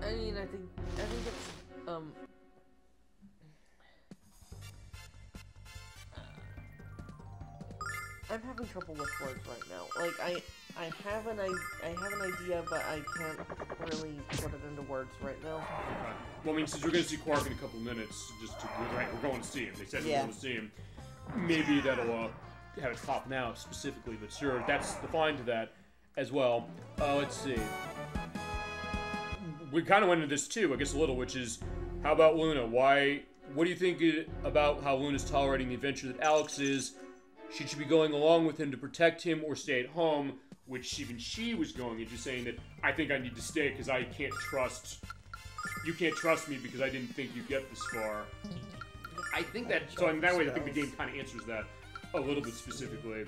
I mean, I think it's I'm having trouble with words right now. Like I have an idea, but I can't really put it into words right now. Okay. Well, I mean, since we're going to see Quark in a couple minutes, we're going to see him. They said we're going to see him. Maybe that'll have it pop now specifically, but sure, that's defined to that as well. Let's see. We kind of went into this too, I guess a little, which is, how about Luna? What do you think about how Luna's tolerating the adventure that Alex is? Should she be going along with him to protect him or stay at home? Which even she was going into, saying that I think I need to stay because I can't trust. You can't trust me because I didn't think you'd get this far. I think that, so in that way, I think the game kind of answers that a little bit specifically.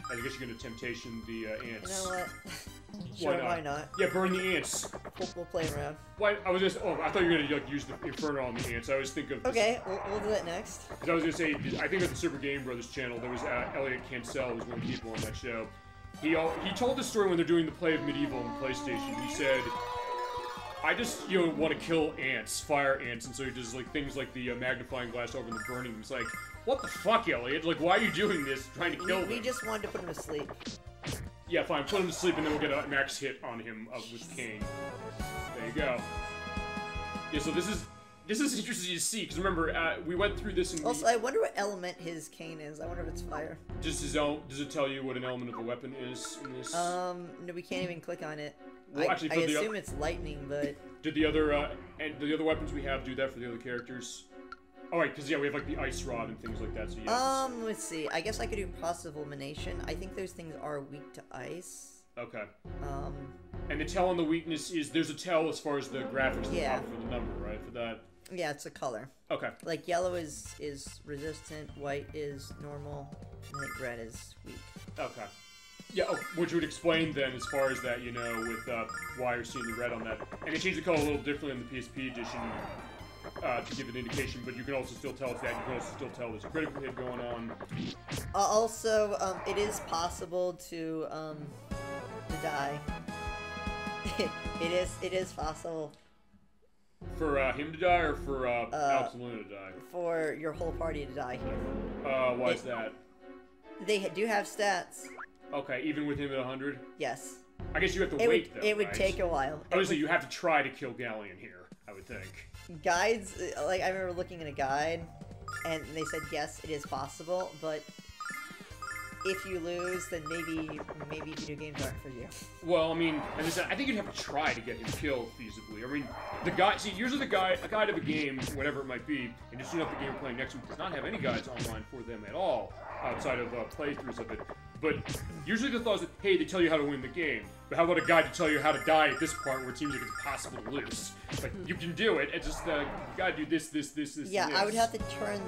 I guess you're going to temptation the ants. You know what? Sure, why not? Yeah, burn the ants. We'll play around. Why? I was just. Oh, I thought you were going to like use the Inferno on the ants. I was thinking of. Okay, we'll do that next. Because I was going to say, I think at the Super Game Brothers channel, there was Elliot Cancel, who was one of the people on that show. He told the story when they're doing the play of Medieval on the PlayStation. He said, I just, want to kill ants, fire ants, and so he does, like, things like the magnifying glass over and the burning. He's like, what the fuck, Elliot? Like, why are you doing this, trying to kill them? We just wanted to put him to sleep. Yeah, fine, put him to sleep, and then we'll get a max hit on him with Kane. There you go. Yeah, so this is interesting to see, because remember, we went through this and also, I wonder what element his cane is. I wonder if it's fire. Does it tell you what an element of the weapon is in this? No, we can't even click on it. Well, I assume it's lightning, but... Did the other, and the other weapons we have do that for the other characters? Oh, right, because, yeah, we have, like, the ice rod and things like that, so yes. Let's see. I guess I could do passive elimination. I think those things are weak to ice. Okay. And the tell on the weakness is, there's a tell as far as the graphics for the number, right, for that? Yeah, it's a color. Okay. Like, yellow is resistant, white is normal, and I think red is weak. Okay. Yeah, which would explain then as far as that, with why you're seeing the red on that. And they changed the color a little differently in the PSP edition to give an indication, but you can also still tell it's that. You can also still tell there's a critical hit going on. Also, it is possible to die. It is possible. For him to die, or for Alex and Luna to die? For your whole party to die here. Why is that? They do have stats. Okay, even with him at 100? Yes. I guess you have to wait, though, It would take a while. Obviously, you have to try to kill Galleon here, I would think. Guides, like, I remember looking at a guide, and they said, yes, it is possible, but if you lose, then maybe video games aren't for you. Well, I mean, as I said, I think you'd have to try to get him killed feasibly. I mean, usually a guide of a game, whatever it might be, and just enough the game we're playing next week does not have any guides online for them at all, outside of playthroughs of it. But usually the thought is that, hey, they tell you how to win the game. But how about a guide to tell you how to die at this part where it seems like it's impossible to lose? Like, you can do it, it's just, you gotta do this, Yeah, I would have to turn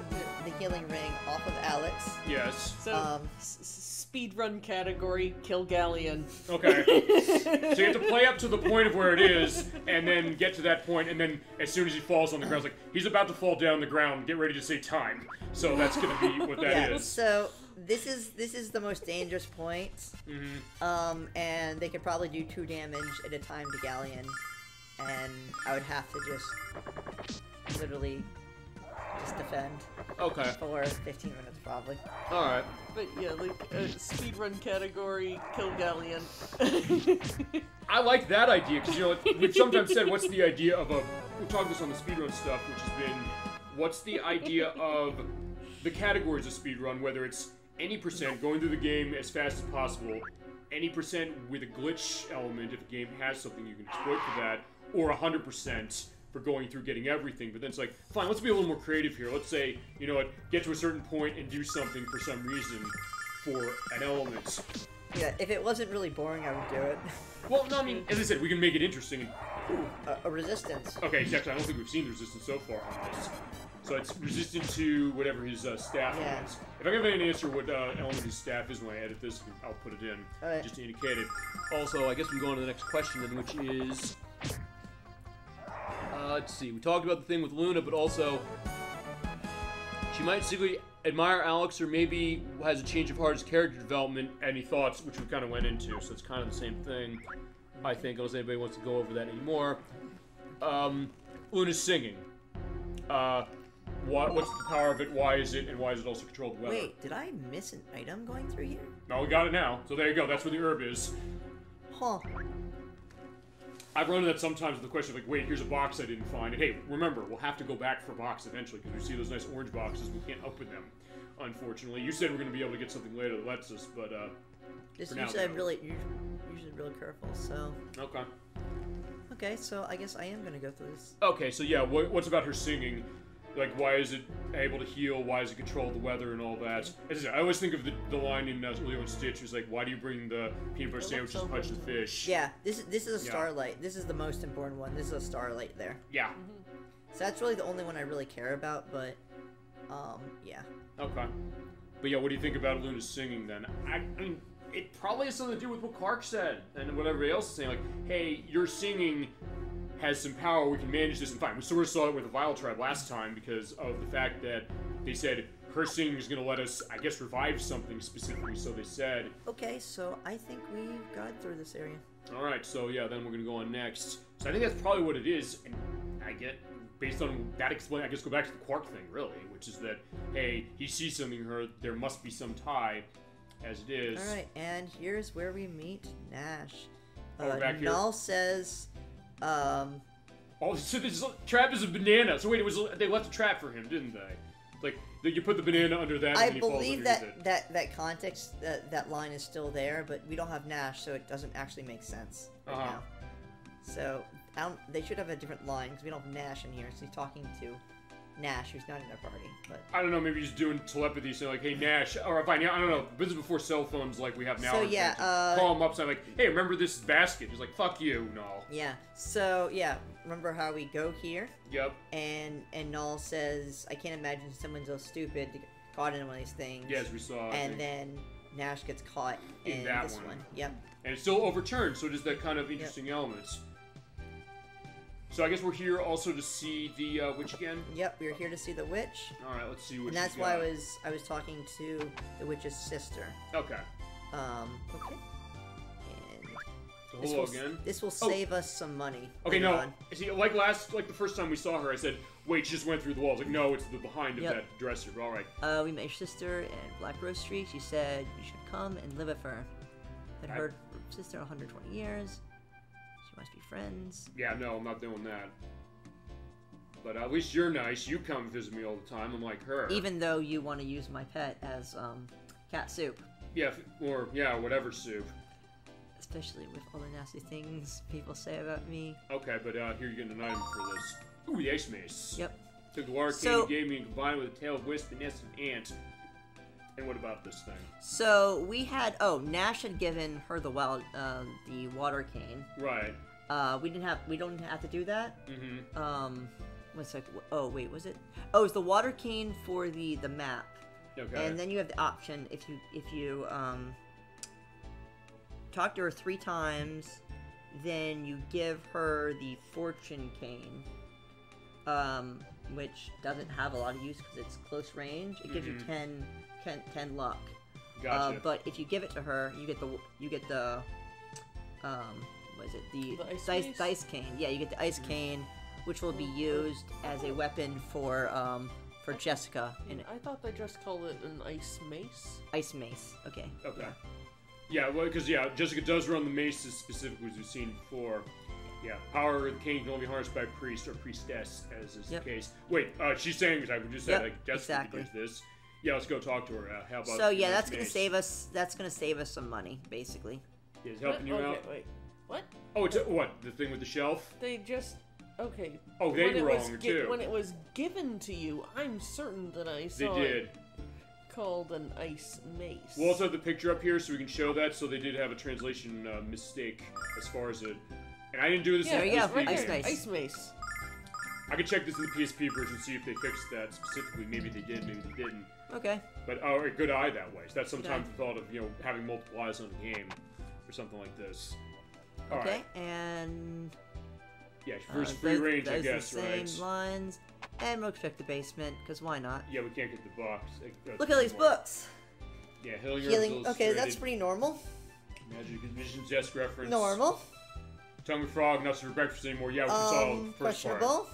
the healing ring off of Alex. Yes. So, speedrun category, kill Galleon. Okay. So you have to play up to the point of where it is, and then get to that point, and then as soon as he falls on the ground, it's like, he's about to fall down the ground, get ready to say time. So that's gonna be what that is. So... This is the most dangerous point, and they could probably do 2 damage at a time to Galleon, and I would have to just literally just defend Okay. for 15 minutes probably. All right. But yeah, like speedrun category, Kill Galleon. I like that idea because, you know, we've sometimes said, what's the idea of a... We've talked this on the speedrun stuff, which has been, what's the idea of the categories of speedrun, whether it's any percent going through the game as fast as possible, any percent with a glitch element if a game has something you can exploit for that, or 100% for going through getting everything. But then it's like, fine, let's be a little more creative here. Let's say, you know what, get to a certain point and do something for some reason for an element. Yeah, if it wasn't really boring, I would do it. Well, no, I mean, as I said, we can make it interesting. And, A resistance. okay, exactly. I don't think we've seen the resistance so far on this. So it's resistant to whatever his staff Yeah. is. If I can find an answer what element his staff is when I edit this, I'll put it in, Alright. just to indicate it. Also, I guess we can go on to the next question then, which is... let's see, we talked about the thing with Luna, but also... She might secretly admire Alex, or maybe has a change of heart as character development. Any thoughts, which we kind of went into, so it's kind of the same thing, I think, unless anybody wants to go over that anymore. Luna's singing. What's the power of it, why is it, and why is it also controlled the weather? Wait, did I miss an item going through here? No, we got it now. So there you go, that's where the herb is. Huh. I've run into that sometimes with the question of like, wait, here's a box I didn't find. And hey, remember, we'll have to go back for a box eventually, because we see those nice orange boxes, we can't open them, unfortunately. You said we're going to be able to get something later that lets us, but, Just for now, usually I'm no. really, usually really careful, so... Okay. Okay, so I guess I am gonna go through this. Okay, so yeah, what's about her singing? Like, why is it able to heal? Why does it control the weather and all that? As I said, I always think of the line in Lilo and Stitch, was like, why do you bring the peanut butter sandwiches to punch the fish? Yeah, this is a Yeah. starlight. This is the most important one. This is a starlight there. Yeah. So that's really the only one I really care about, but, yeah. Okay. But yeah, what do you think about Luna's singing then? I mean, it probably has something to do with what Clark said, and what everybody else is saying, like, hey, your singing has some power, we can manage this, and fine. We sort of saw it with the Vile Tribe last time because of the fact that they said her singing is going to let us, I guess, revive something specifically, so they said. Okay, so I think we've got through this area. Alright, so yeah, then we're going to go on next. So I think that's probably what it is, and I get, based on that explain, I guess go back to the Quark thing, really, which is that, hey, he sees something in her, there must be some tie, as it is. Alright, and here's where we meet Nash. Oh, we're back here. Null says, Oh, so this trap is a banana. So wait, they left a trap for him, didn't they? Like, you put the banana under that, I and he falls believe underneath it. that context, that line is still there, but we don't have Nash, so it doesn't actually make sense right now. So, they should have a different line, because we don't have Nash in here, so he's talking to Nash, who's not in our party, but... I don't know, maybe he's doing telepathy, saying like, hey, Nash, or fine, I don't know, this is before cell phones like we have now. So, yeah, call him up, saying like, hey, remember this basket? He's like, fuck you, Null. Yeah, so, yeah, remember how we go here? Yep. And Null says, I can't imagine someone so stupid to get caught in one of these things. Yeah, as we saw. And then Nash gets caught in that this one. one. Yep. And it's still overturned, so it is that kind of interesting elements. So I guess we're here also to see the witch again. Yep, we're here to see the witch. All right, let's see what. And that's she's why got. I was talking to the witch's sister. Okay. Okay. And So this hello will, again. this will save us some money. Okay, later no. on. See, like the first time we saw her, I said, wait, she just went through the walls. Like, no, it's the behind of Yep. that dresser. All right. We met your sister in Black Rose Street. She said you should come and live with her. Had heard her sister 120 years. She must be friends. Yeah, no, I'm not doing that. But at least you're nice. You come visit me all the time. I'm like her. Even though you want to use my pet as cat soup. Yeah, or yeah, whatever soup. Especially with all the nasty things people say about me. Okay, but here you're getting an item for this. Ooh, the ice mace. Yep. Took the water cane So- you gave me and combined with a tail of wisp and nest of ant. And what about this thing? So we had Nash had given her the the water cane. Right. We don't have to do that. Mm-hmm. One sec. Oh wait, was it? Oh, it's the water cane for the map. Okay. And then you have the option if you talk to her 3 times, then you give her the fortune cane, which doesn't have a lot of use because it's close range. It gives you 10 luck. Gotcha. But if you give it to her, you get the what is it? The ice cane. Yeah, you get the ice cane, which will be used as a weapon for for Jessica in I thought they just called it an ice mace. Ice Mace. Okay. Okay. Yeah, well, because, yeah, Jessica does run the maces specifically, as we've seen before. Yeah, power of the king can only be harnessed by a priest or priestess, as is the case. Wait, she's saying, because I would just say, like, Jessica could do this. Yeah, let's go talk to her. How about so, yeah, that's going to save us, some money, basically. Yeah, is helping you out? Wait, what? Oh, it's what? The thing with the shelf? They just... Okay. Oh, they were wrong, too. When it was given to you, I'm certain that I saw They did. it called an ice mace. We'll also have the picture up here so we can show that. So they did have a translation mistake as far as it. And I didn't do this. Yeah, in there you the go. PSP Ice version. mace. Ice mace. I could check this in the PSP version, see if they fixed that specifically. Maybe they did, maybe they didn't. Okay. But a good eye that way. So that's sometimes the thought of having multiple eyes on a game or something like this. All okay, right. and yeah, first free range, I guess, the same right? lines, and we'll check the basement because why not? Yeah, we can't get the box. Look at these books. Yeah, healing. Healing. Okay, that's pretty normal. Magic Vision Zest reference. Normal. Tongue of Frog, not for breakfast anymore. Yeah, we saw the first part. Questionable.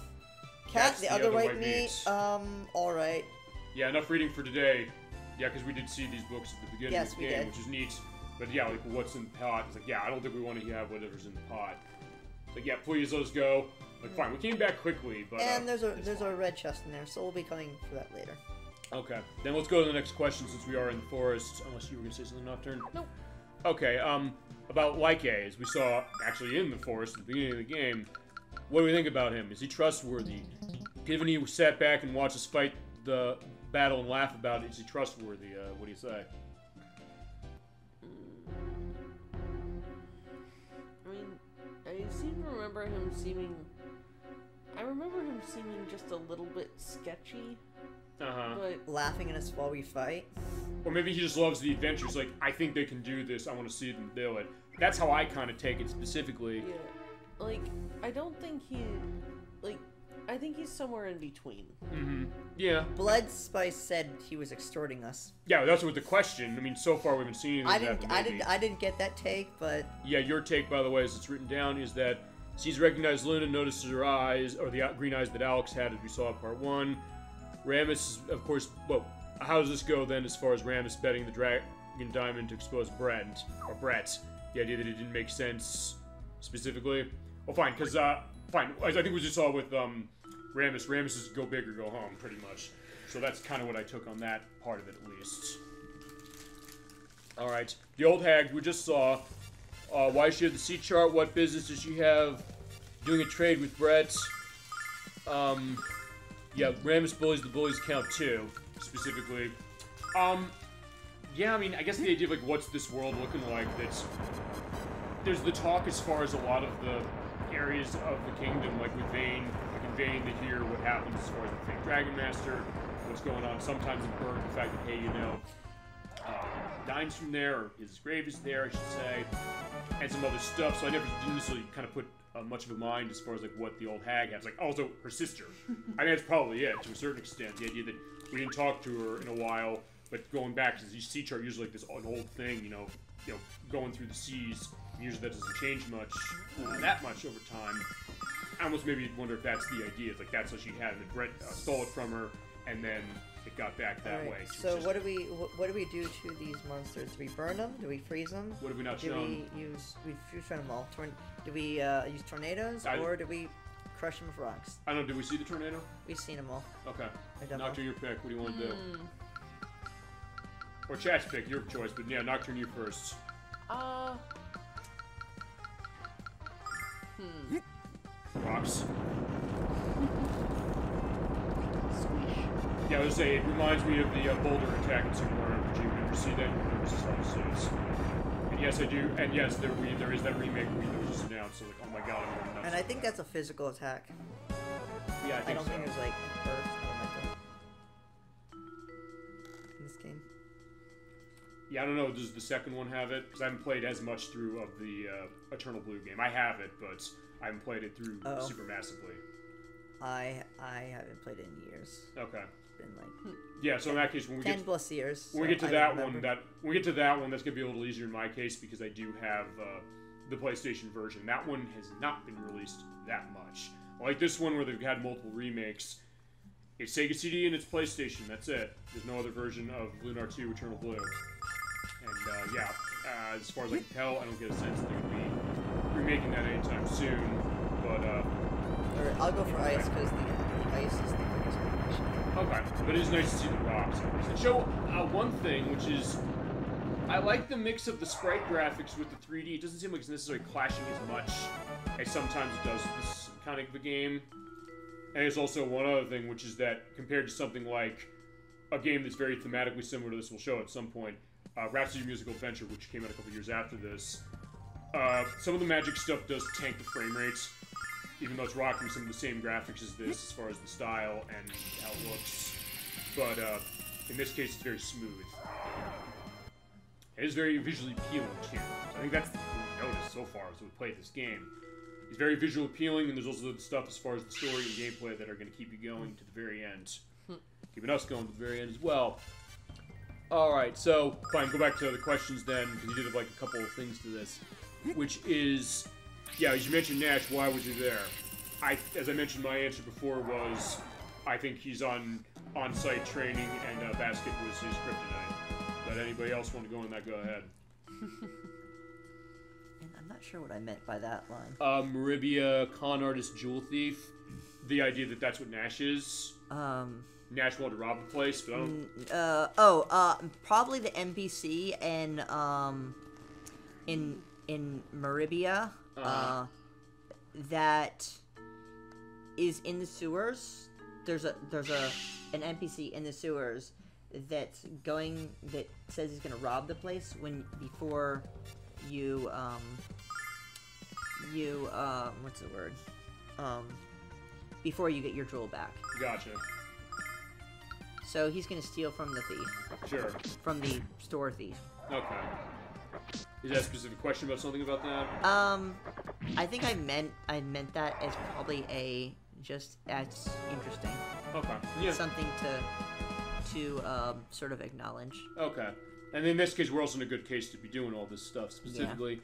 Cat, the other white meat. Alright. Yeah, enough reading for today. Yeah, because we did see these books at the beginning of the game, which is neat. But yeah, like, what's in the pot? It's like, yeah, I don't think we want to have whatever's in the pot. Like, yeah, please, let us go. Like, fine, we came back quickly, but... And there's a red chest in there, so we'll be coming for that later. Okay, then let's go to the next question since we are in the forest. Unless you were going to say something, Nocturne? Nope. Okay, about Like, as we saw actually in the forest at the beginning of the game, what do we think about him? Is he trustworthy? Given he sat back and watched us fight the battle and laugh about it, is he trustworthy? What do you say? I mean, I seem to remember him seeming... I remember him seeming just a little bit sketchy. Uh-huh. But... Laughing at us while we fight. Or maybe he just loves the adventures, like, I think they can do this, I want to see them do it. That's how I kind of take it specifically. Yeah. Like, I don't think he... Like, I think he's somewhere in between. Mm-hmm. Yeah. Blood Spice said he was extorting us. Yeah, that's what the question. I mean, so far we haven't seen anything. I didn't get that take, but yeah, your take, by the way, as it's written down, is that sees recognized Luna, notices her eyes, or the green eyes that Alex had, as we saw in part 1. Ramus, of course. Well, how does this go then, as far as Ramus betting the Dragon Diamond to expose Brett? The idea that it didn't make sense specifically. Well, fine, because fine. I think we just saw with Ramus. Ramus is go big or go home, pretty much. So that's kind of what I took on that part of it, at least. All right, the old hag we just saw. Why she had the sea chart? What business does she have doing a trade with Brett? Yeah, Ramus bullies the bullies count 2, specifically. Yeah, I mean, I guess the idea of, like, what's this world looking like, there's the talk as far as a lot of the areas of the kingdom, like with Vayne, like in Vayne, they hear what happens as far as the fake Dragon Master, what's going on, sometimes in Berg, the fact that, hey, dines from there, or his grave is there, I should say, and some other stuff, so I never didn't necessarily kind of put much of a mind as far as, like, what the old hag has. Like, also, her sister. I mean, that's probably it, to a certain extent, the idea that we didn't talk to her in a while, but going back, because these sea chart usually like this an old thing, going through the seas, usually that doesn't change much, that much over time. I almost maybe wonder if that's the idea. It's like that's what she had, and Brett stole it from her, and then it got back that way. So what do we do to these monsters? Do we burn them? Do we freeze them? What have we not shown? We've shown them all. Do we use tornadoes, or do we crush them with rocks? I don't know. Did we see the tornado? We've seen them all. Okay. Nocturne, your pick. What do you want to do? Or chat's pick, your choice. But yeah, Nocturne, you first. Rocks. Yeah, I was say it reminds me of the boulder attack in Super Mario RPG. You ever see that? This is how it is. And yes, I do. And yes, there is that remake that was just announced. So like, oh my god, I'm going nuts. And I think that's a physical attack. Yeah, I don't think there's like earth in this game. Yeah, I don't know. Does the second one have it? Because I haven't played as much through of the Eternal Blue game. I have it, but I haven't played it through Supermassively. I haven't played it in years. Okay. It's been like yeah. So in that case, when we 10 plus years. When we get to that one, that's gonna be a little easier in my case because I do have the PlayStation version. That one has not been released that much. Like this one where they've had multiple remakes. It's Sega CD and it's PlayStation. That's it. There's no other version of Lunar 2 Eternal Blue. And yeah, as far as I can tell, I don't get a sense that they're going to be remaking that anytime soon. But Or I'll go for Ice because the Ice is the biggest animation. okay, but it is nice to see the rocks. They show one thing, which is I like the mix of the sprite graphics with the 3D. It doesn't seem like it's necessarily clashing as much as sometimes it does with this kind of the game. And there's also one other thing, which is that compared to something like a game that's very thematically similar to this, we'll show at some point, Rhapsody Musical Adventure, which came out a couple years after this, some of the magic stuff does tank the frame rates, even though it's rocking some of the same graphics as this, as far as the style and how it looks. But in this case, it's very smooth. It is very visually appealing, too. I think that's the thing we noticed so far as we played this game. It's very visually appealing, and there's also the stuff as far as the story and gameplay that are going to keep you going to the very end. Keeping us going to the very end as well. Alright, so, fine, go back to the questions then, because you did have, like, a couple of things to this. Which is, yeah, as you mentioned Nash, why was he there? As I mentioned, my answer before was, I think he's on-site training, and basket was his kryptonite. But anybody else want to go on that, go ahead. I'm not sure what I meant by that line. Maribia, con artist, jewel thief. The idea that that's what Nash is. Nash wanted to rob the place, but I don't... probably the NPC in Maribia, that is in the sewers. There's an NPC in the sewers that says he's gonna rob the place before you what's the word? Before you get your jewel back. Gotcha. So he's gonna steal from the thief. Sure. From the store thief. Okay. Is that a specific question about something about that? I think I meant that as probably just as interesting. Okay. Yeah. Something to sort of acknowledge. Okay. And in this case, we're also in a good case to be doing all this stuff specifically.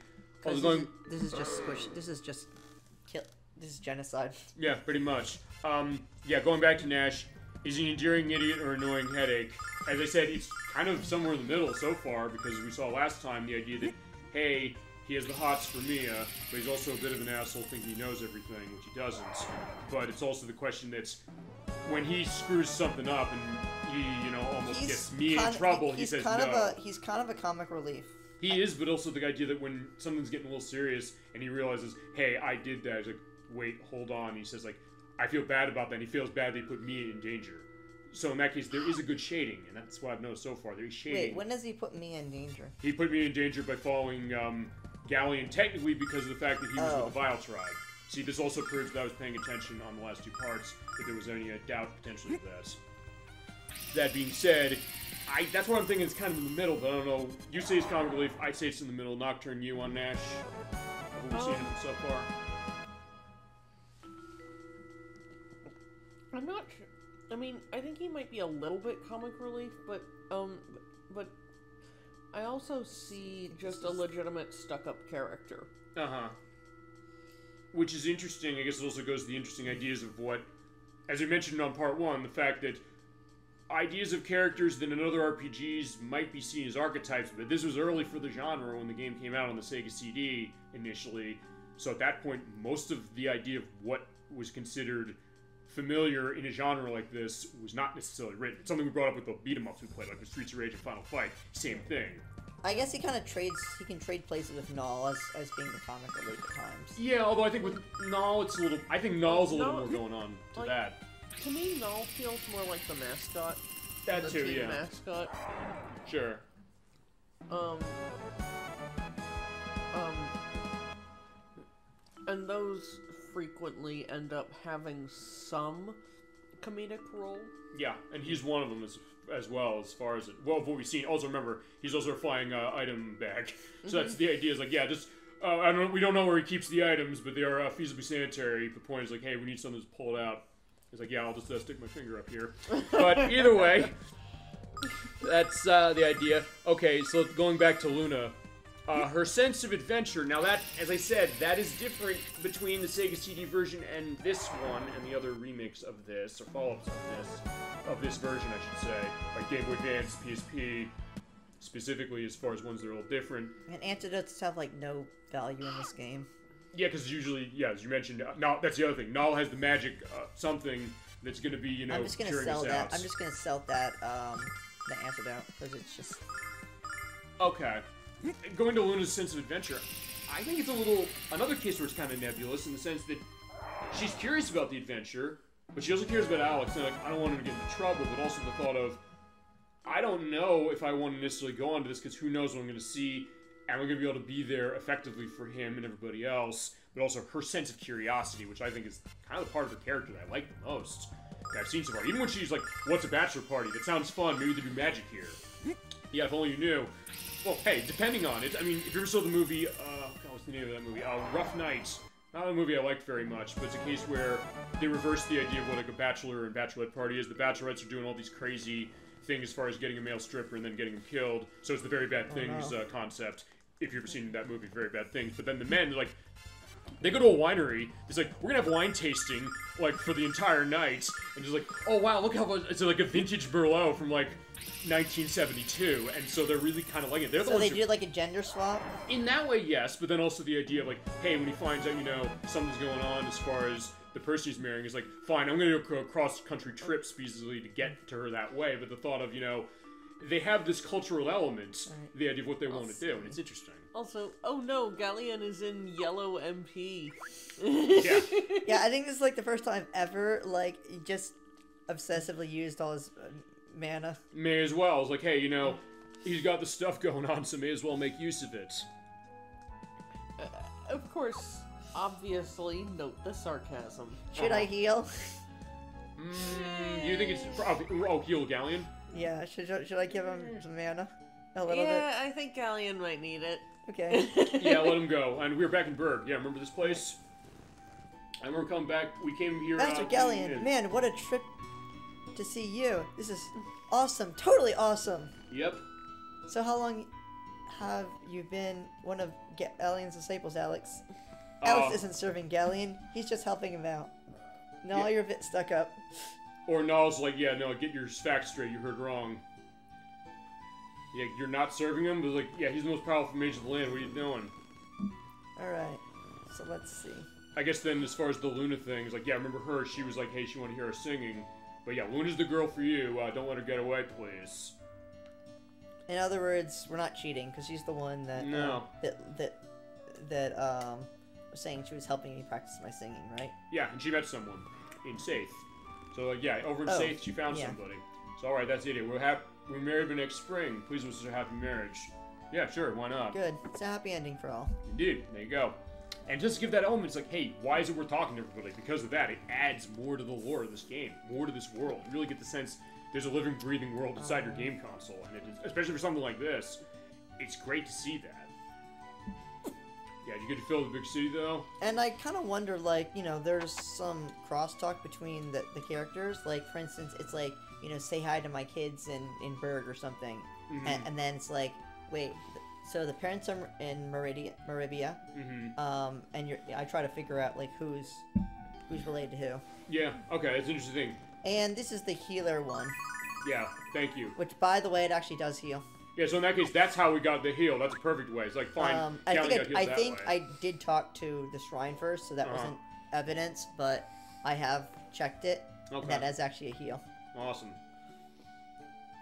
Yeah. This is just squish. This is just kill. This is genocide. Yeah, pretty much. Yeah, going back to Nash, is he an endearing idiot or annoying headache? As I said, it's kind of somewhere in the middle so far, because we saw last time the idea that, hey, he has the hots for Mia, but he's also a bit of an asshole thinking he knows everything, which he doesn't. But it's also the question that's, when he screws something up and he, almost gets Mia in trouble, he says no. He's kind of a comic relief. He is, but also the idea that when something's getting a little serious and he realizes, hey, I did that, he's like, wait, hold on. He says, like, I feel bad about that, and he feels bad that he put Mia in danger. So in that case, there is a good shading, and that's what I've noticed so far. There is shading. Wait, when does he put Mia in danger? He put Mia in danger by following Galleon, technically because of the fact that he was with the Vile Tribe. See, this also proves that I was paying attention on the last two parts, if there was any doubt potentially of this. That being said, that's what I'm thinking is kind of in the middle, but I don't know. You say it's comic relief, I say it's in the middle. Nocturne, you on Nash? What we've seen him so far? I'm not sure. I mean, I think he might be a little bit comic relief, but I also see just a legitimate stuck-up character. Uh-huh. Which is interesting. I guess it also goes to the interesting ideas of what, as we mentioned on part one, the fact that ideas of characters that in other RPGs might be seen as archetypes, but this was early for the genre when the game came out on the Sega CD initially. So at that point, most of the idea of what was considered familiar in a genre like this was not necessarily written. It's something we brought up with the beat-em-ups we played, like the Streets of Rage and Final Fight. Same thing. I guess he kind of trades. He can trade places with Null as being the comic relief at times. Yeah, although I think with Null, it's a little. I think Null's a little more going on to that. To me, Null feels more like the mascot. That the too, team yeah. Mascot. Sure. And those frequently end up having some comedic role. Yeah, and he's one of them as well, as far as what we've seen. Also, remember, he's also a flying item bag. So that's the idea. Is like, yeah, just we don't know where he keeps the items, but they are feasibly sanitary. The point is like, hey, we need something to pull it out. He's like, yeah, I'll just stick my finger up here. But either way, that's the idea. Okay, so going back to Luna, Her sense of adventure. Now that, as I said, that is different between the Sega CD version and this one, and the other remakes of this, or follow-ups of this version, I should say, like Game Boy Advance, PSP, specifically as far as ones that are a little different. And antidotes have like no value in this game. Yeah, because usually, yeah, as you mentioned, now that's the other thing. Nal has the magic something that's going to be, you know, I'm just gonna curing sell his that. outs. I'm just gonna sell that the antidote because it's just. Okay. Going to Luna's sense of adventure, I think it's another case where it's kind of nebulous in the sense that she's curious about the adventure, but she also cares about Alex, and like, I don't want her to get into trouble, but also the thought of, I don't know if I want to necessarily go on to this, because who knows what I'm going to see, am I going to be able to be there effectively for him and everybody else, but also her sense of curiosity, which I think is kind of the part of her character that I like the most, that I've seen so far. Even when she's like, what's a bachelor party? That sounds fun, maybe they do magic here. Yeah, if only you knew. Well, hey, depending on it, I mean, if you ever saw the movie, God, what's the name of that movie? Rough Night. Not a movie I liked very much, but it's a case where they reverse the idea of what like a bachelor and bachelorette party is. The bachelorettes are doing all these crazy things as far as getting a male stripper and then getting him killed. So it's the Very Bad Things concept. If you've ever seen that movie, Very Bad Things. But then the men, like, they go to a winery. It's like, we're gonna have wine tasting, like, for the entire night. And just like, oh wow, look how it's like a vintage Merlot from like 1972, and so they're really kind of like it. They're the So ones they did like a gender swap? in that way, yes, but then also the idea of like, hey, when he finds out, you know, something's going on as far as the person he's marrying, is like, fine, I'm gonna go cross-country trips feasibly to get to her that way, but the thought of, you know, they have this cultural element, the idea of what they want to do, and it's interesting. Also, oh no, Galleon is in yellow MP. Yeah. Yeah, I think this is like the first time ever, like, he just obsessively used all his mana. May as well. It's like, hey, you know, he's got the stuff going on, so may as well make use of it. Of course, obviously, note the sarcasm. Should I heal? Do you think it's... Oh, heal Galleon? Yeah, should I give him some mana? A little Yeah, I think Galleon might need it. bit? Okay. Yeah, let him go. And we were back in Berg. Yeah, remember this place? I remember coming back. We came here... Master Galleon, man, what a trip to see you. This is awesome. Totally awesome. Yep. So how long have you been one of Galleon's disciples, Alex? Uh, Alex isn't serving Galleon. He's just helping him out. No, Yeah. you're a bit stuck up. Or Nal's like, yeah, no, get your facts straight. You heard wrong. Yeah, you're not serving him? But like, yeah, he's the most powerful mage of the land. What are you doing? Alright. So let's see. I guess then as far as the Luna thing, it's like, yeah, I remember her. She was like, hey, she wanted to hear her singing. But yeah, Luna's the girl for you. Don't let her get away, please. In other words, we're not cheating because she's the one that No. that was saying she was helping me practice my singing, right? Yeah, and she met someone in Saith. So like, yeah, over in Oh, Saith, she found yeah. somebody. So all right, that's it. We're married by next spring. Please wish us a happy marriage. Yeah, sure, why not? Good. It's a happy ending for all. Indeed, there you go. And just to give that element, it's like, hey, why is it worth talking to everybody? Because of that, it adds more to the lore of this game, more to this world. You really get the sense there's a living, breathing world inside your game console, and it is, especially for something like this, it's great to see that. Yeah, did you get to feel the big city though? And I kind of wonder, like, you know, there's some crosstalk between the characters. Like, for instance, it's like, you know, say hi to my kids in Berg or something. Mhm. And then it's like, wait, so the parents are in Meribia. Mm-hmm. And I try to figure out, like, who's related to who. Yeah, okay, that's an interesting thing. And this is the healer one, Yeah, thank you. which, by the way, it actually does heal. Yeah, so in that case, that's how we got the heal. That's a perfect way. It's like, fine, I Callie got think healed that way. I did talk to the shrine first, so that wasn't evidence, but I have checked it, Okay. and that is actually a heal. Awesome.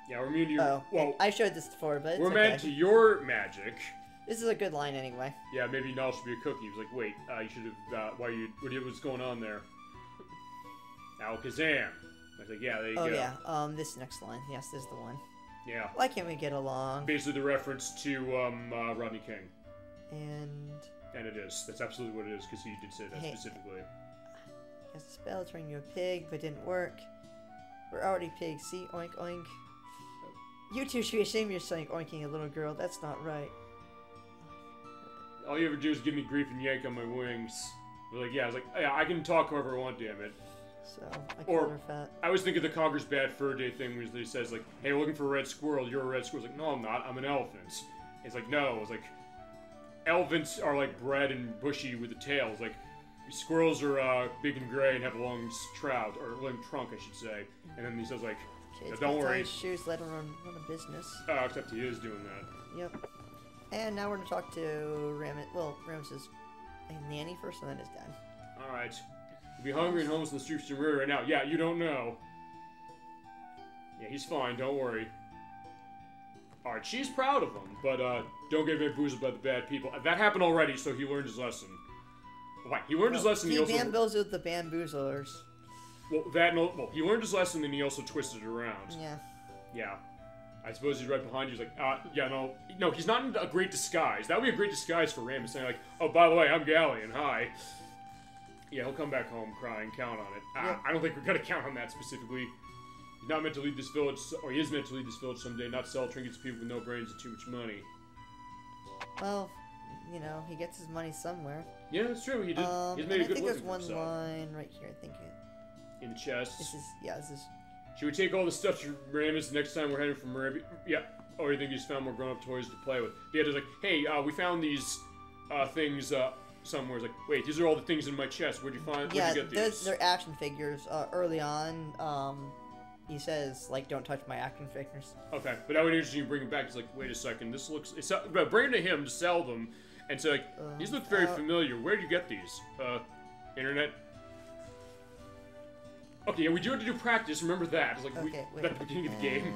Yeah, we're immune to your... Oh, well, I showed this before, but it's we're okay. meant to your magic. This is a good line anyway. Yeah, maybe Nal should be a cookie. He was like, wait, you should have... what's going on there? Alakazam. I was like, yeah, there you Oh go. yeah, this next line. Yes, this is the one. Yeah. Why can't we get along? Basically the reference to Rodney King. And And it is. That's absolutely what it is, because he did say that Hey. specifically. cast a spell, turn you a pig, but didn't work. We're already pigs. See, oink oink. You two should be ashamed of yourself oinking a little girl. That's not right. All you ever do is give me grief and yank on my wings. I was like, yeah, I was like, yeah, I can talk however I want, damn it. So I Or- called her fat. I always think of the Conker's Bad Fur Day thing where he says, like, hey, we're looking for a red squirrel, you're a red squirrel. It's like, no, I'm not, I'm an elephant. It's like, no. I was like, elephants are like bred and bushy with the tails. Like squirrels are big and gray and have a long trout or long trunk, I should say. And then he says like, Kids don't put worry. on shoes, let him run a business. Except he is doing that. Yep. And now we're gonna talk to Ramus. Well, Ramus is a nanny first, and then his dad. All right. You'll be hungry and homeless in the streets of Maria right now. Yeah, you don't know. Yeah, he's fine. Don't worry. All right, she's proud of him, but don't get bamboozled by the bad people. That happened already, so he learned his lesson. Right, he learned his lesson. He bamboozled the bamboozlers. Well, he learned his lesson, and he also twisted it around. Yeah. Yeah. I suppose he's right behind you. He's like, yeah, no, he's not in a great disguise. That would be a great disguise for Ramus, saying like, oh, by the way, I'm Galleon, hi. Yeah, he'll come back home crying, count on it. Yep. I don't think we're gonna count on that specifically. He's not meant to lead this village, or he is meant to lead this village someday, not sell trinkets to people with no brains and too much money. Well, you know, he gets his money somewhere. Yeah, that's true, he did. He's made a good living for himself. I think there's one line right here, I think in the chest. this is... Should we take all the stuff to Ramus next time we're heading from Arabia? Yeah. Or you think you just found more grown-up toys to play with? Yeah, there's like, hey, we found these things somewhere. It's like, wait, these are all the things in my chest. Where'd you find? Where'd you get these? They're action figures. Early on, he says like, "Don't touch my action figures." Okay, but that would be interesting. You bring them back. It's like, wait a second, this looks. But bring them to him to sell them, and say like, these look very familiar. Where did you get these? Internet. Okay, yeah, we do have to do practice. Remember that. It's like at the beginning of the game.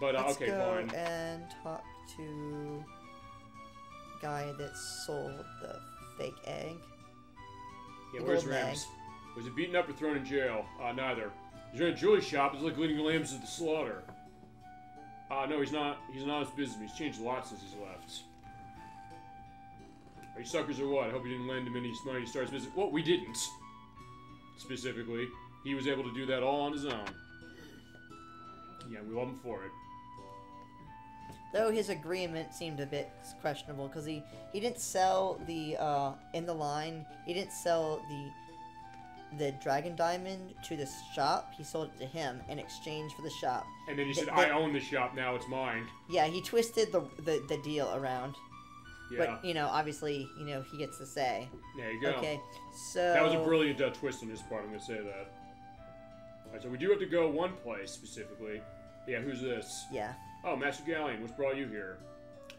But let's okay, go fine. and talk to the guy that sold the fake egg. Yeah, The where's golden Ramus? Was he beaten up or thrown in jail? Neither. He's in a jewelry shop. He's like leading lambs to the slaughter. No, he's not. He's an honest businessman. He's changed a lot since he's left. Are you suckers or what? I hope you didn't lend him any money to start his business. Well, we didn't. Specifically. He was able to do that all on his own. Yeah, we love him for it. Though his agreement seemed a bit questionable, because he didn't sell the, in the line, he didn't sell the Dragon Diamond to the shop, he sold it to him in exchange for the shop. And then he said, I own the shop, now it's mine. Yeah, he twisted the deal around. Yeah. But, you know, obviously, you know, he gets to say. There you go. Okay, so... That was a brilliant twist on his part, I'm going to say that. Alright, so we do have to go one place, specifically. Yeah, who's this? Yeah. Oh, Master Galleon, what's brought you here?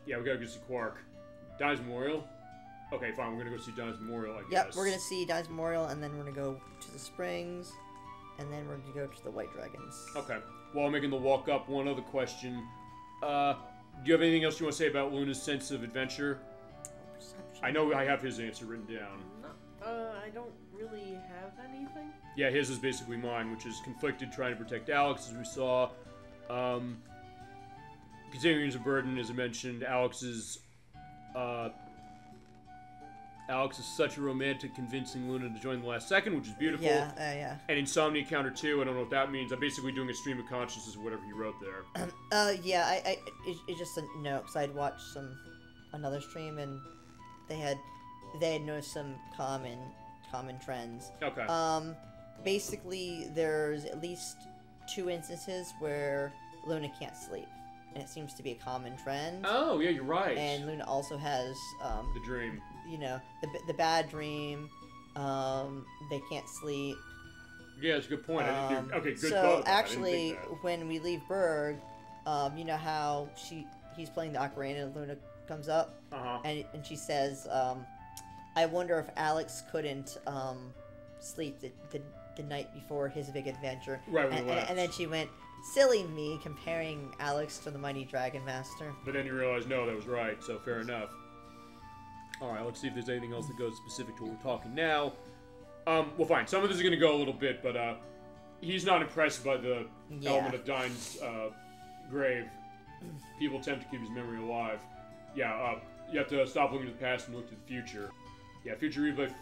Yeah, we gotta go see Quark. Don's Memorial? Okay, fine, we're gonna go see Don's Memorial, I guess. Yep, we're gonna see Don's Memorial, and then we're gonna go to the Springs, and then we're gonna go to the White Dragons. Okay. While making the walk up, one other question. Do you have anything else you want to say about Luna's sense of adventure? Perception. I know I have his answer written down. I don't really have anything. Yeah, his is basically mine, which is conflicted, trying to protect Alex, as we saw. Continuing as a burden, as I mentioned, Alex is such a romantic, convincing Luna to join the last second, which is beautiful. Yeah, yeah. And Insomnia Counter 2, I don't know what that means. I'm basically doing a stream of consciousness of whatever he wrote there. Yeah, it's just a note, because I'd watched another stream, and they had noticed some common trends. Okay. Basically, there's at least 2 instances where Luna can't sleep, and it seems to be a common trend. Oh, yeah, you're right. And Luna also has the dream. You know, the bad dream. They can't sleep. Yeah, that's a good point. Okay, good. So actually, when we leave Berg, you know how he's playing the ocarina, and Luna comes up, and she says, "I wonder if Alex couldn't sleep the night before his big adventure." Right, and then she went, "Silly me, comparing Alex to the mighty Dragon Master." But then you realize, no, that was right. So fair enough. All right, let's see if there's anything else that goes specific to what we're talking now. Well, fine. Some of this is going to go a little bit, but he's not impressed by the element of Dine's grave. People attempt to keep his memory alive. Yeah, you have to stop looking to the past and look to the future. Yeah, future replay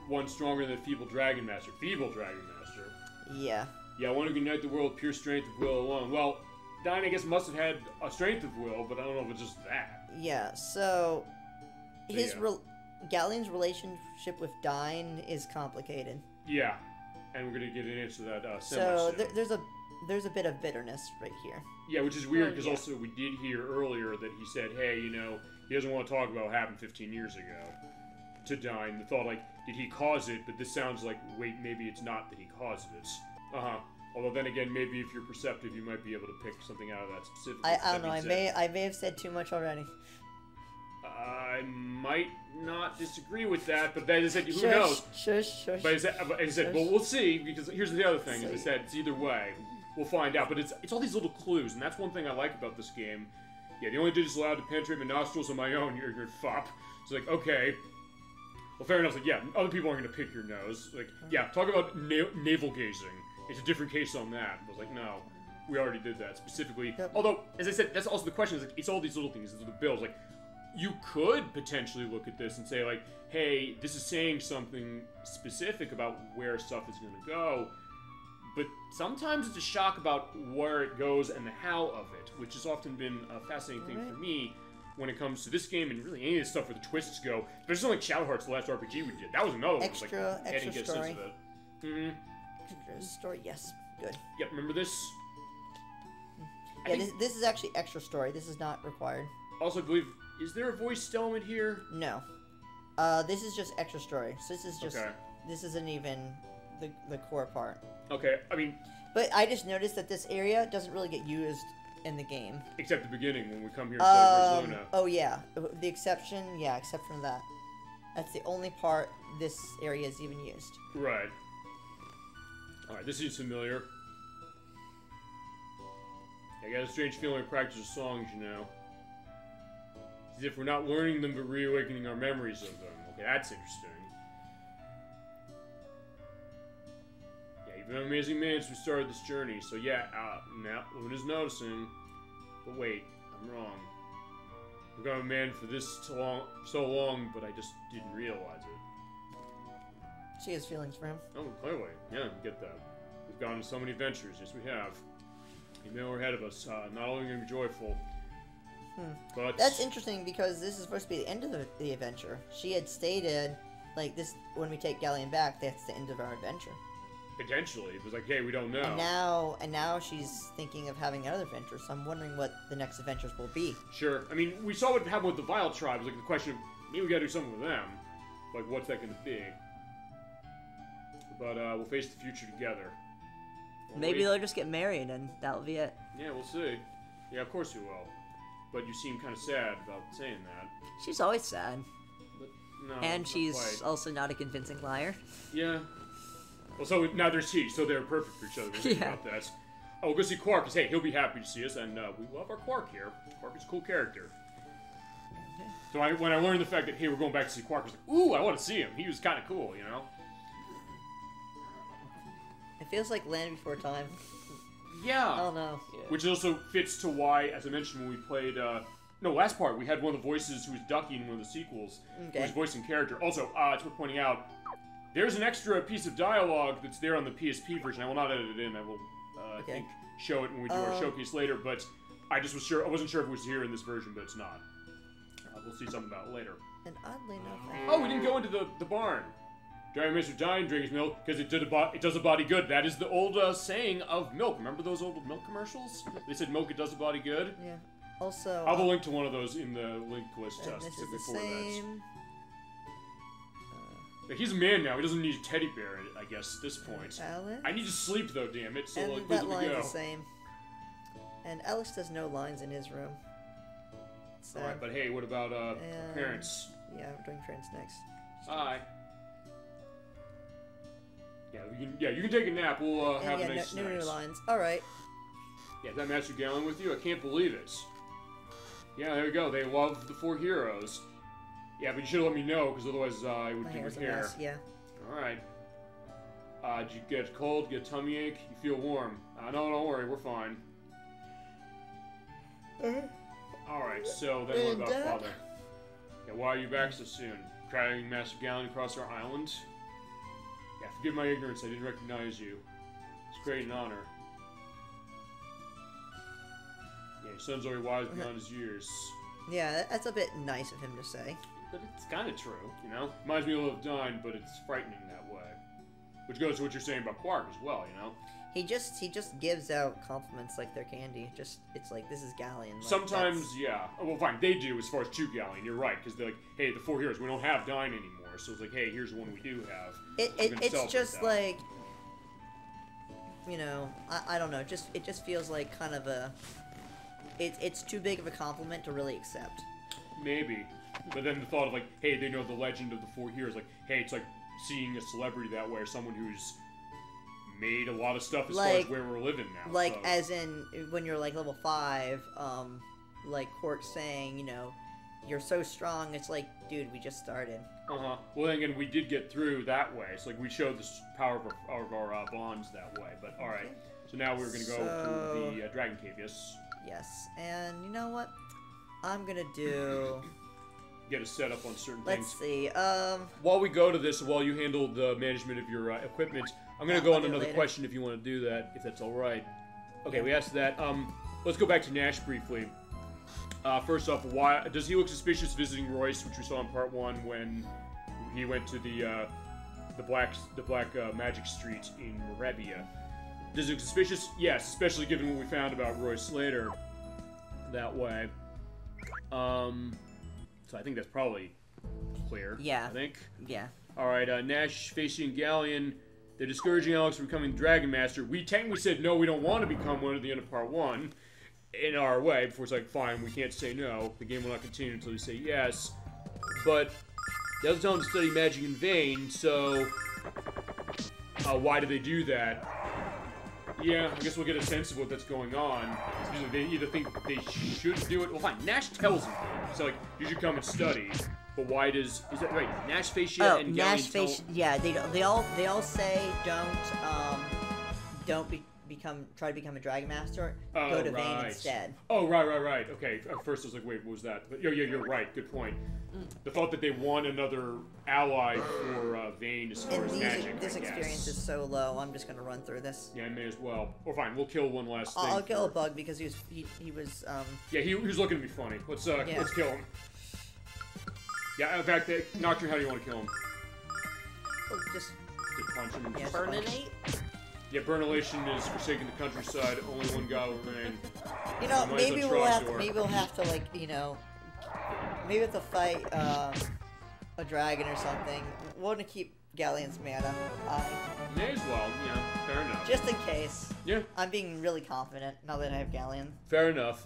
one stronger than the feeble Dragon Master. Feeble Dragon Master. Yeah. Yeah, I want to unite the world with pure strength of will alone. Well, Dine, I guess, must have had a strength of will, but I don't know if it's just that. Yeah, so... Galleon's relationship with Dine is complicated. Yeah, and we're gonna get an answer to that so there's a bit of bitterness right here. Yeah, which is weird because also we did hear earlier that he said, "Hey, you know, he doesn't want to talk about what happened 15 years ago to Dine. The thought, like, did he cause it? But this sounds like, wait, maybe it's not that he caused it. Although then again, maybe if you're perceptive, you might be able to pick something out of that specific. I don't know. I may have said too much already. I might not disagree with that, but as I said, who knows? Shush. But as I said, well, we'll see, because here's the other thing. As I said, it's either way. We'll find out. But it's all these little clues, and that's one thing I like about this game. Yeah, the only digits allowed to penetrate my nostrils on my own, you're fop. It's like, okay. Well, fair enough. Like, yeah, other people aren't going to pick your nose. Like, yeah, talk about navel gazing. It's a different case on that. I was like, no, we already did that specifically. Yep. Although, as I said, that's also the question. Is like, it's all these little things, these little bills. Like, you could potentially look at this and say, like, hey, this is saying something specific about where stuff is going to go. But sometimes it's a shock about where it goes and the how of it, which has often been a fascinating thing for me when it comes to this game and really any of the stuff where the twists go. Especially something like Shadow Hearts, the last RPG we did. That was another one. Extra story. Extra story, yes. Good. Yep, remember this? Yeah, this is actually extra story. This is not required. Also, I believe, is there a voice element here? No. This is just extra story. So this is just... Okay. This isn't even the core part. Okay, I mean... But I just noticed that this area doesn't really get used in the game. Except the beginning, when we come here and say, where's Luna? Oh, yeah. The exception, yeah, except from that. That's the only part this area is even used. Right. Alright, this seems familiar. I got a strange feeling of practice of songs, you know. As if we're not learning them, but reawakening our memories of them. Okay, that's interesting. Yeah, you've been an amazing man since we started this journey. So yeah, now Luna's noticing. But wait, I'm wrong. We've got a man for this so long, but I just didn't realize it. She has feelings for him. Oh, clearly. Yeah, we get that. We've gone on so many adventures. Yes, we have. Even though we're ahead of us, not only going to be joyful, but... That's interesting, because this is supposed to be the end of the adventure. She had stated, like, this, when we take Galleon back, that's the end of our adventure. Potentially. It was like, hey, we don't know. And now she's thinking of having another adventure, so I'm wondering what the next adventures will be. Sure. I mean, we saw what happened with the Vile Tribes. Like, the question of, maybe we gotta do something with them. Like, what's that gonna be? But, we'll face the future together. Maybe they'll just get married, and that'll be it. Yeah, we'll see. Yeah, of course you will. But you seem kind of sad about saying that. She's always sad. But, no, and she's quite. Also not a convincing liar. Yeah. Well, so now there's he, so they're perfect for each other. We'll think about that. Oh, we'll go see Quark, because, hey, he'll be happy to see us, and we love our Quark here. Quark is a cool character. Okay. So when I learned the fact that, hey, we're going back to see Quark, I was like, ooh, I want to see him. He was kind of cool, you know? It feels like Land Before Time. Yeah. Oh, no. Yeah. Which also fits to why, as I mentioned when we played, no, last part, we had one of the voices who was Ducky in one of the sequels. Okay. Who was voicing character. Also, it's worth pointing out, there's an extra piece of dialogue that's there on the PSP version. I will not edit it in. I will, I think, show it when we do our showcase later, but I just was sure, I wasn't sure if it was here in this version, but it's not. We'll see something about it later. And oddly enough... Oh, we didn't go into the barn. Dry Mr. Dine, drink his milk, because it does a body good. That is the old saying of milk. Remember those old milk commercials? They said milk, it does a body good? Yeah. Also... I'll have a link to one of those in the link list this is the before same... He's a man now. He doesn't need a teddy bear, I guess, at this point. Alex? I need to sleep, though, damn it. So, and like, that where do we line's go? the same. And Alex does no lines in his room. So, Alright, but hey, what about parents? Yeah, we're doing parents next. Hi. Yeah, you can take a nap. We'll have a nice no night. new lines. Alright. Yeah, is that Master Gallon with you? I can't believe it. Yeah, there we go. They love the 4 heroes. Yeah, but you should have let me know, because otherwise I would do my hair. Mess, yeah. Alright. Did you get cold, get a tummy ache? You feel warm? No, don't worry, we're fine. Alright, so then what about Father? Yeah, why are you back so soon? Carrying Master Gallon across our island? Yeah, forgive my ignorance, I didn't recognize you. It's great an honor. Yeah, your son's already wise beyond his years. Yeah, that's a bit nice of him to say. But it's kind of true, you know? Reminds me a little of Dine, but it's frightening that way. Which goes to what you're saying about Quark as well, you know? He just gives out compliments like they're candy. It's like, this is Galleon. Like, Sometimes, yeah. Oh, well, fine, they do as far as 2 Galleon. You're right, because they're like, hey, the 4 heroes, we don't have Dyne anymore. So it's like, hey, here's one we do have. It's just like, you know, I don't know. It just feels like kind of a. It's too big of a compliment to really accept. Maybe, but then the thought of like, hey, they know the legend of the 4 heroes. Like, hey, it's like seeing a celebrity that way, or someone who's made a lot of stuff as far as where we're living now. Like, so. as in when you're like level 5, like Quark saying, you know, you're so strong. It's like, dude, we just started. Well, then again, we did get through that way. So like, we showed the power of our bonds that way. But all right, so now we're gonna go through the Dragon Cave. Yes. Yes, and you know what? I'm gonna do. Get a setup on certain Let's things. see. While we go to this, while you handle the management of your equipment, I'm gonna go on another question if you want to do that, if that's all right. Okay, we asked that. Let's go back to Nash briefly. First off, why does he look suspicious visiting Royce, which we saw in part 1 when he went to the black magic street in Morebia? Does it look suspicious? Yes, especially given what we found about Royce later. That way. So I think that's probably clear. Yeah. I think. Yeah. All right. Nash, Facey, and Galleon. They're discouraging Alex from becoming Dragon Master. We technically said no, we don't want to become one at the end of part 1. In our way, before it's like, fine, we can't say no. The game will not continue until we say yes. But they also tell him to study magic in vain, so why do they do that? Yeah, I guess we'll get a sense of what that's going on. Usually they either think they should do it. Well, fine, Nash tells them. So like, you should come and study. But why is that right? Nash, Facia, and Galleon Nash, Facia. Yeah, they all say don't try to become a Dragon Master. Go to Vayne instead. Oh, right. Okay, at first I was like, wait, what was that? But yeah, you're right. Good point. The thought that they want another ally for Vayne as far as magic. This experience is so low. I'm just gonna run through this. Yeah, I may as well. Or fine, we'll kill one last thing. I'll kill a bug because he was. Yeah, he was looking to be funny. Let's kill him. Yeah, in fact, Nocturne, how do you want to kill him? Just punch him. Yeah, Burninate? Yeah, Burnilation is forsaking the countryside. Only one guy will remain. You know, maybe we'll have to like, you know, maybe we have to fight a dragon or something. We want to keep Galleon's mana high. May as well, yeah, fair enough. Just in case. Yeah. I'm being really confident now that I have Galleon. Fair enough.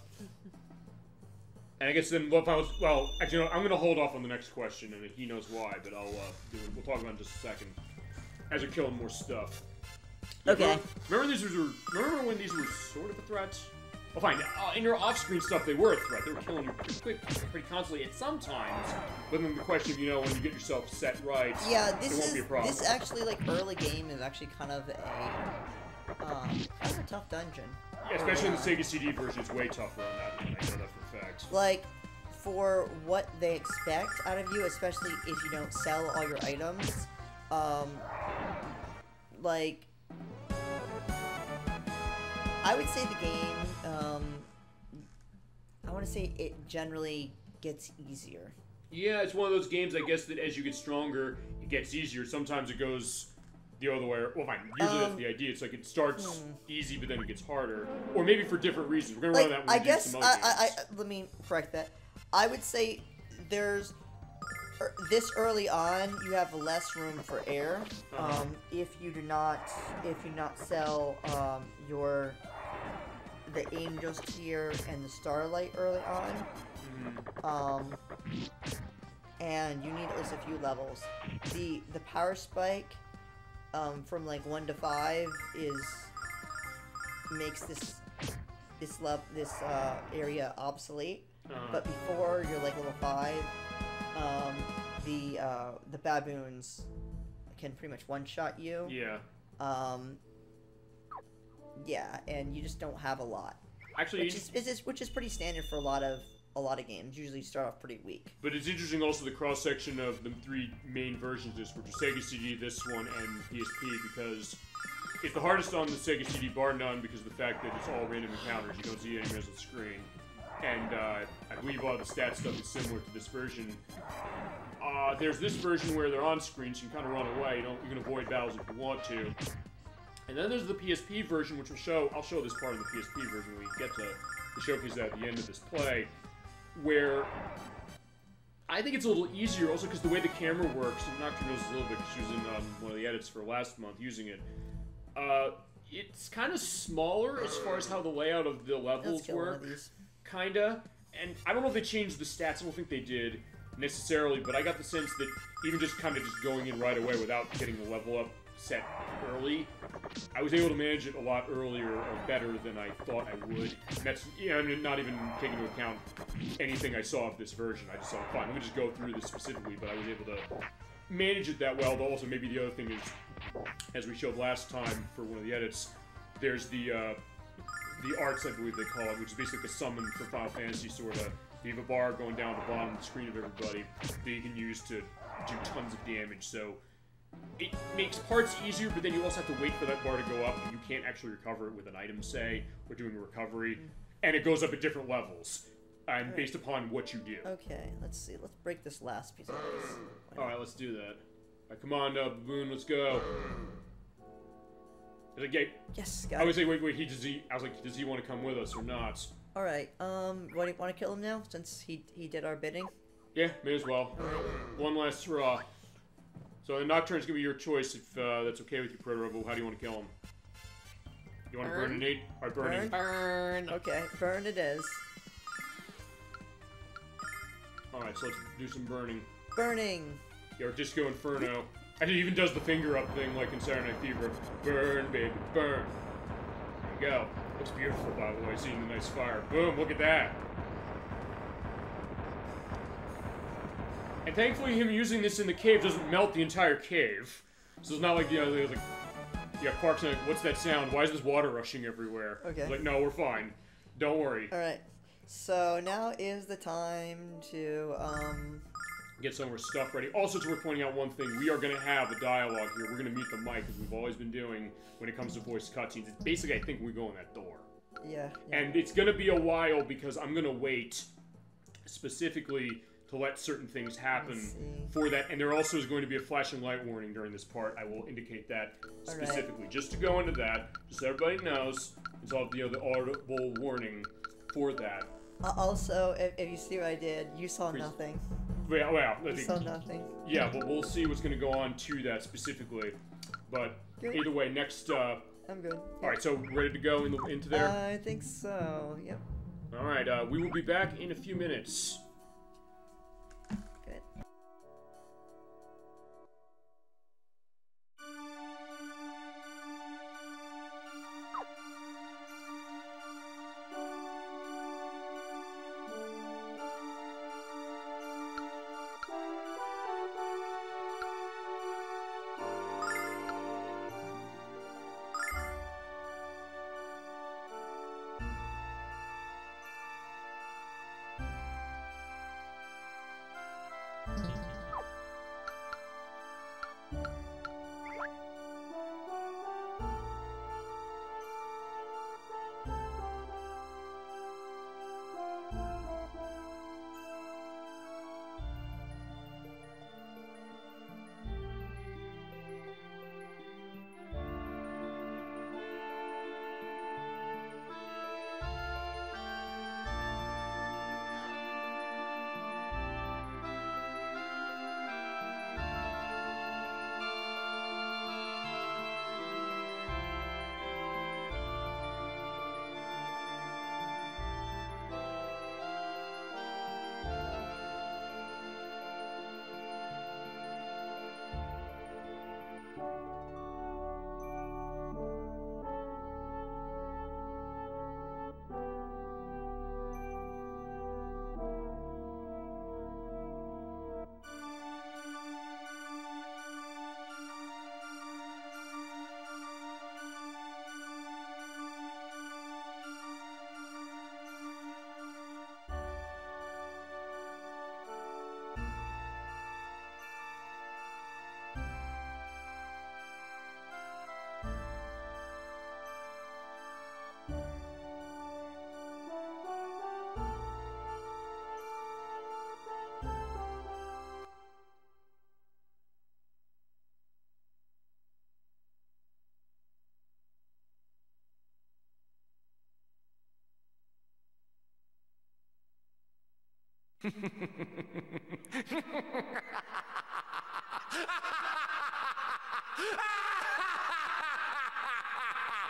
And I guess then, well, actually, no, I'm going to hold off on the next question, and he knows why, but we'll talk about it in just a second. As you're killing more stuff. Okay. Remember when these were sort of a threat? Well, fine. In your off-screen stuff, they were a threat. They were killing you pretty constantly at some times. But then the question of, you know, when you get yourself set right, it won't be a problem. This actually, like, early game is actually kind of a tough dungeon. Yeah, especially in the Sega CD version, it's way tougher on that one. I know that for a fact. Like, for what they expect out of you, especially if you don't sell all your items, like, I would say the game, I want to say it generally gets easier. Yeah, it's one of those games, I guess, that as you get stronger, it gets easier. Sometimes it goes the other way. Well, fine. Usually that's the idea. It's like it starts easy, but then it gets harder. Or maybe for different reasons. We're going to run that when we do some other games. Let me correct that. I would say there's... this early on, you have less room for error. If you do not sell the Angels tier and the Starlight early on, and you need at least a few levels. The power spike from like 1 to 5 makes this area obsolete. But before you're like level 5. The baboons can pretty much one-shot you. Yeah. Yeah, and you just don't have a lot. Actually, which is pretty standard for a lot of games. Usually, you start off pretty weak. But it's interesting also the cross section of the 3 main versions of this, which are Sega CD, this one, and PSP, because it's the hardest on the Sega CD, bar none, because of the fact that it's all random encounters. You don't see enemies on the screen. And I believe all the stat stuff is similar to this version. There's this version where they're on screen, so you can kind of run away. You can avoid battles if you want to. And then there's the PSP version, which I'll show this part of the PSP version when we get to the showcase at the end of this play, where I think it's a little easier also because the way the camera works, and Nocturne knows a little bit because she was in one of the edits for last month using it. It's kind of smaller as far as how the layout of the levels work. Kinda. And I don't know if they changed the stats, I don't think they did necessarily, but I got the sense that even just kind of just going in right away without getting the level up set early, I was able to manage it a lot earlier or better than I thought I would. And that's, not even taking into account anything I saw of this version. I just thought, fine, let me just go through this specifically, but I was able to manage it that well. Though also maybe the other thing is, as we showed last time for one of the edits, there's the arts, I believe they call it, which is basically a summon for Final Fantasy, sort of. You have a bar going down the bottom of the screen of everybody that you can use to do tons of damage, so it makes parts easier, but then you also have to wait for that bar to go up, and you can't actually recover it with an item, say, or doing a recovery, and it goes up at different levels, and based upon what you do. Okay, let's see. Let's break this last piece of this. Alright, let's do that. Alright, come on, Baboon, let's go. Like, yeah, yes, got I it. was like, wait, I was like, does he want to come with us or not? Alright, want to kill him now, since he did our bidding? Yeah, may as well. One last hurrah. So the Nocturne's gonna be your choice if that's okay with you, Proto. How do you want to kill him? You want to burn Nate? Alright, burn him. Burn. Okay, burn it is. Alright, so let's do some burning. Burning! Yeah, or Disco Inferno. And it even does the finger up thing like in Saturday Night Fever. Burn, baby, burn. There you go. Looks beautiful, by the way, seeing the nice fire. Boom, look at that. And thankfully him using this in the cave doesn't melt the entire cave. So it's not like, Quark's like, what's that sound? Why is this water rushing everywhere? Okay. Like, no, we're fine. Don't worry. Alright, so now is the time to, get some of our stuff ready. Also, it's worth pointing out one thing. We are going to have a dialogue here. We're going to mute the mic, as we've always been doing when it comes to voice cutscenes. It's basically, I think, we go in that door. Yeah. And it's going to be a while, because I'm going to wait specifically to let certain things happen for that. And there also is going to be a flashing light warning during this part. I will indicate that specifically. Just to go into that, just so everybody knows, it's all the audible warning for that. Also, if you see what I did, you saw nothing. Well, You saw nothing. Yeah, but we'll see what's going to go on to that specifically. But either way, next... I'm good. Alright, so ready to go into there? I think so, yep. Alright, we will be back in a few minutes. Good.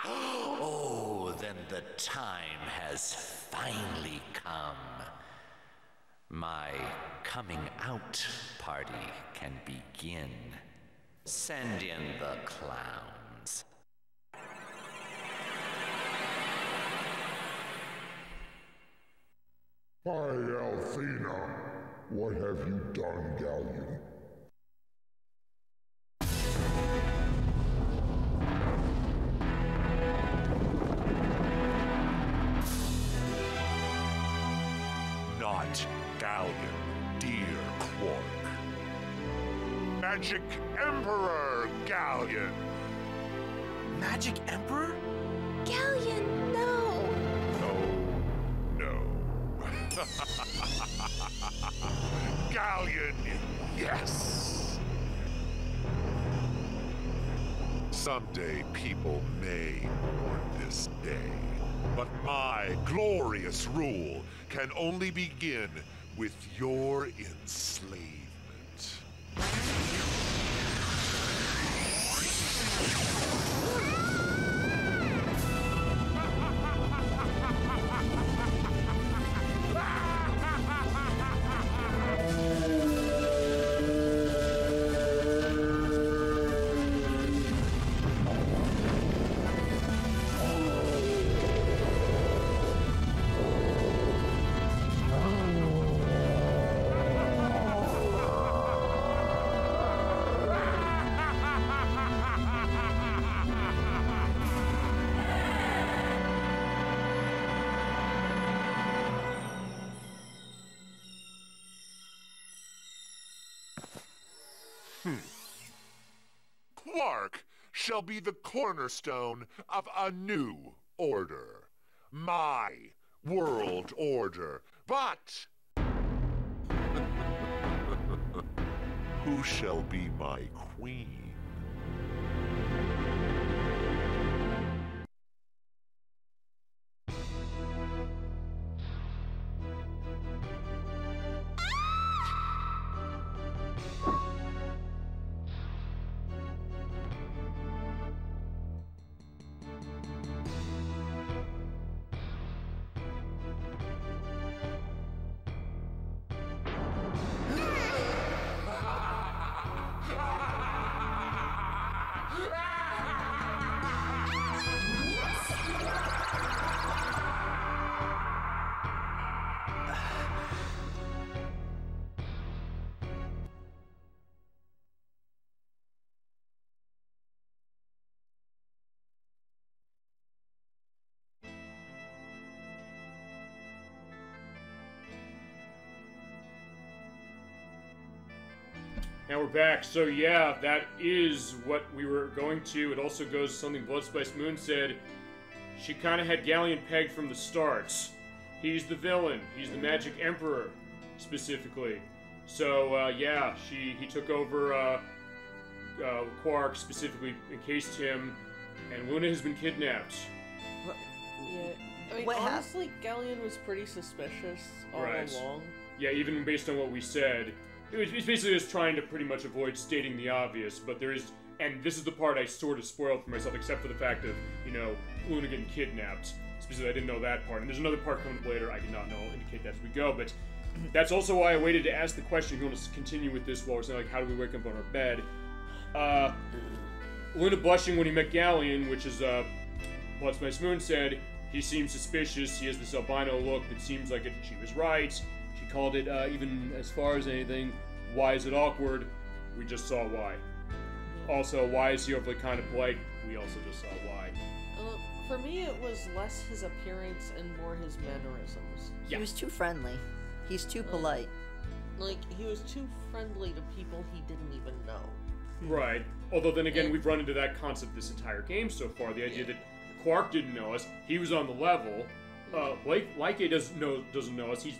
Oh, then the time has finally come. My coming out party can begin. Send in the clowns. Hi, Althena. What have you done, Galleon? Not Galleon, dear Quark. Magic Emperor Galleon! Magic Emperor? Galleon, no! No. Galleon, yes! Someday people may mourn this day, but my glorious rule can only begin with your enslavement. Quark shall be the cornerstone of a new order. My world order. But who shall be my queen? And we're back. So yeah, that is what we were going to. It also goes something Blood Spice Moon said. She kind of had Galleon pegged from the start. He's the villain. He's the Magic Emperor, specifically. So yeah, he took over Quark, specifically encased him, and Luna has been kidnapped. Yeah, I mean, What hap- honestly, Galleon was pretty suspicious all Right. along. Yeah, even based on what we said. It's basically just trying to pretty much avoid stating the obvious, but there is, and this is the part I sort of spoiled for myself, except for the fact of, Luna getting kidnapped. Specifically, I didn't know that part, and there's another part coming up later I did not know, I'll indicate that as we go, but that's also why I waited to ask the question, if you want to continue with this while we're saying, like, how do we wake up on our bed? Luna blushing when he met Galleon, which is, Blood Spice Moon said, he seems suspicious, he has this albino look that seems like she was right. She called it, even as far as anything, why is it awkward? We just saw why. Also, why is he overly kind of polite? We also just saw why. For me, it was less his appearance and more his mannerisms. He was too friendly. He's too polite. Like, he was too friendly to people he didn't even know. Right. Although then again, we've run into that concept this entire game so far. The idea that Quark didn't know us. He was on the level. Lyke doesn't know us. He's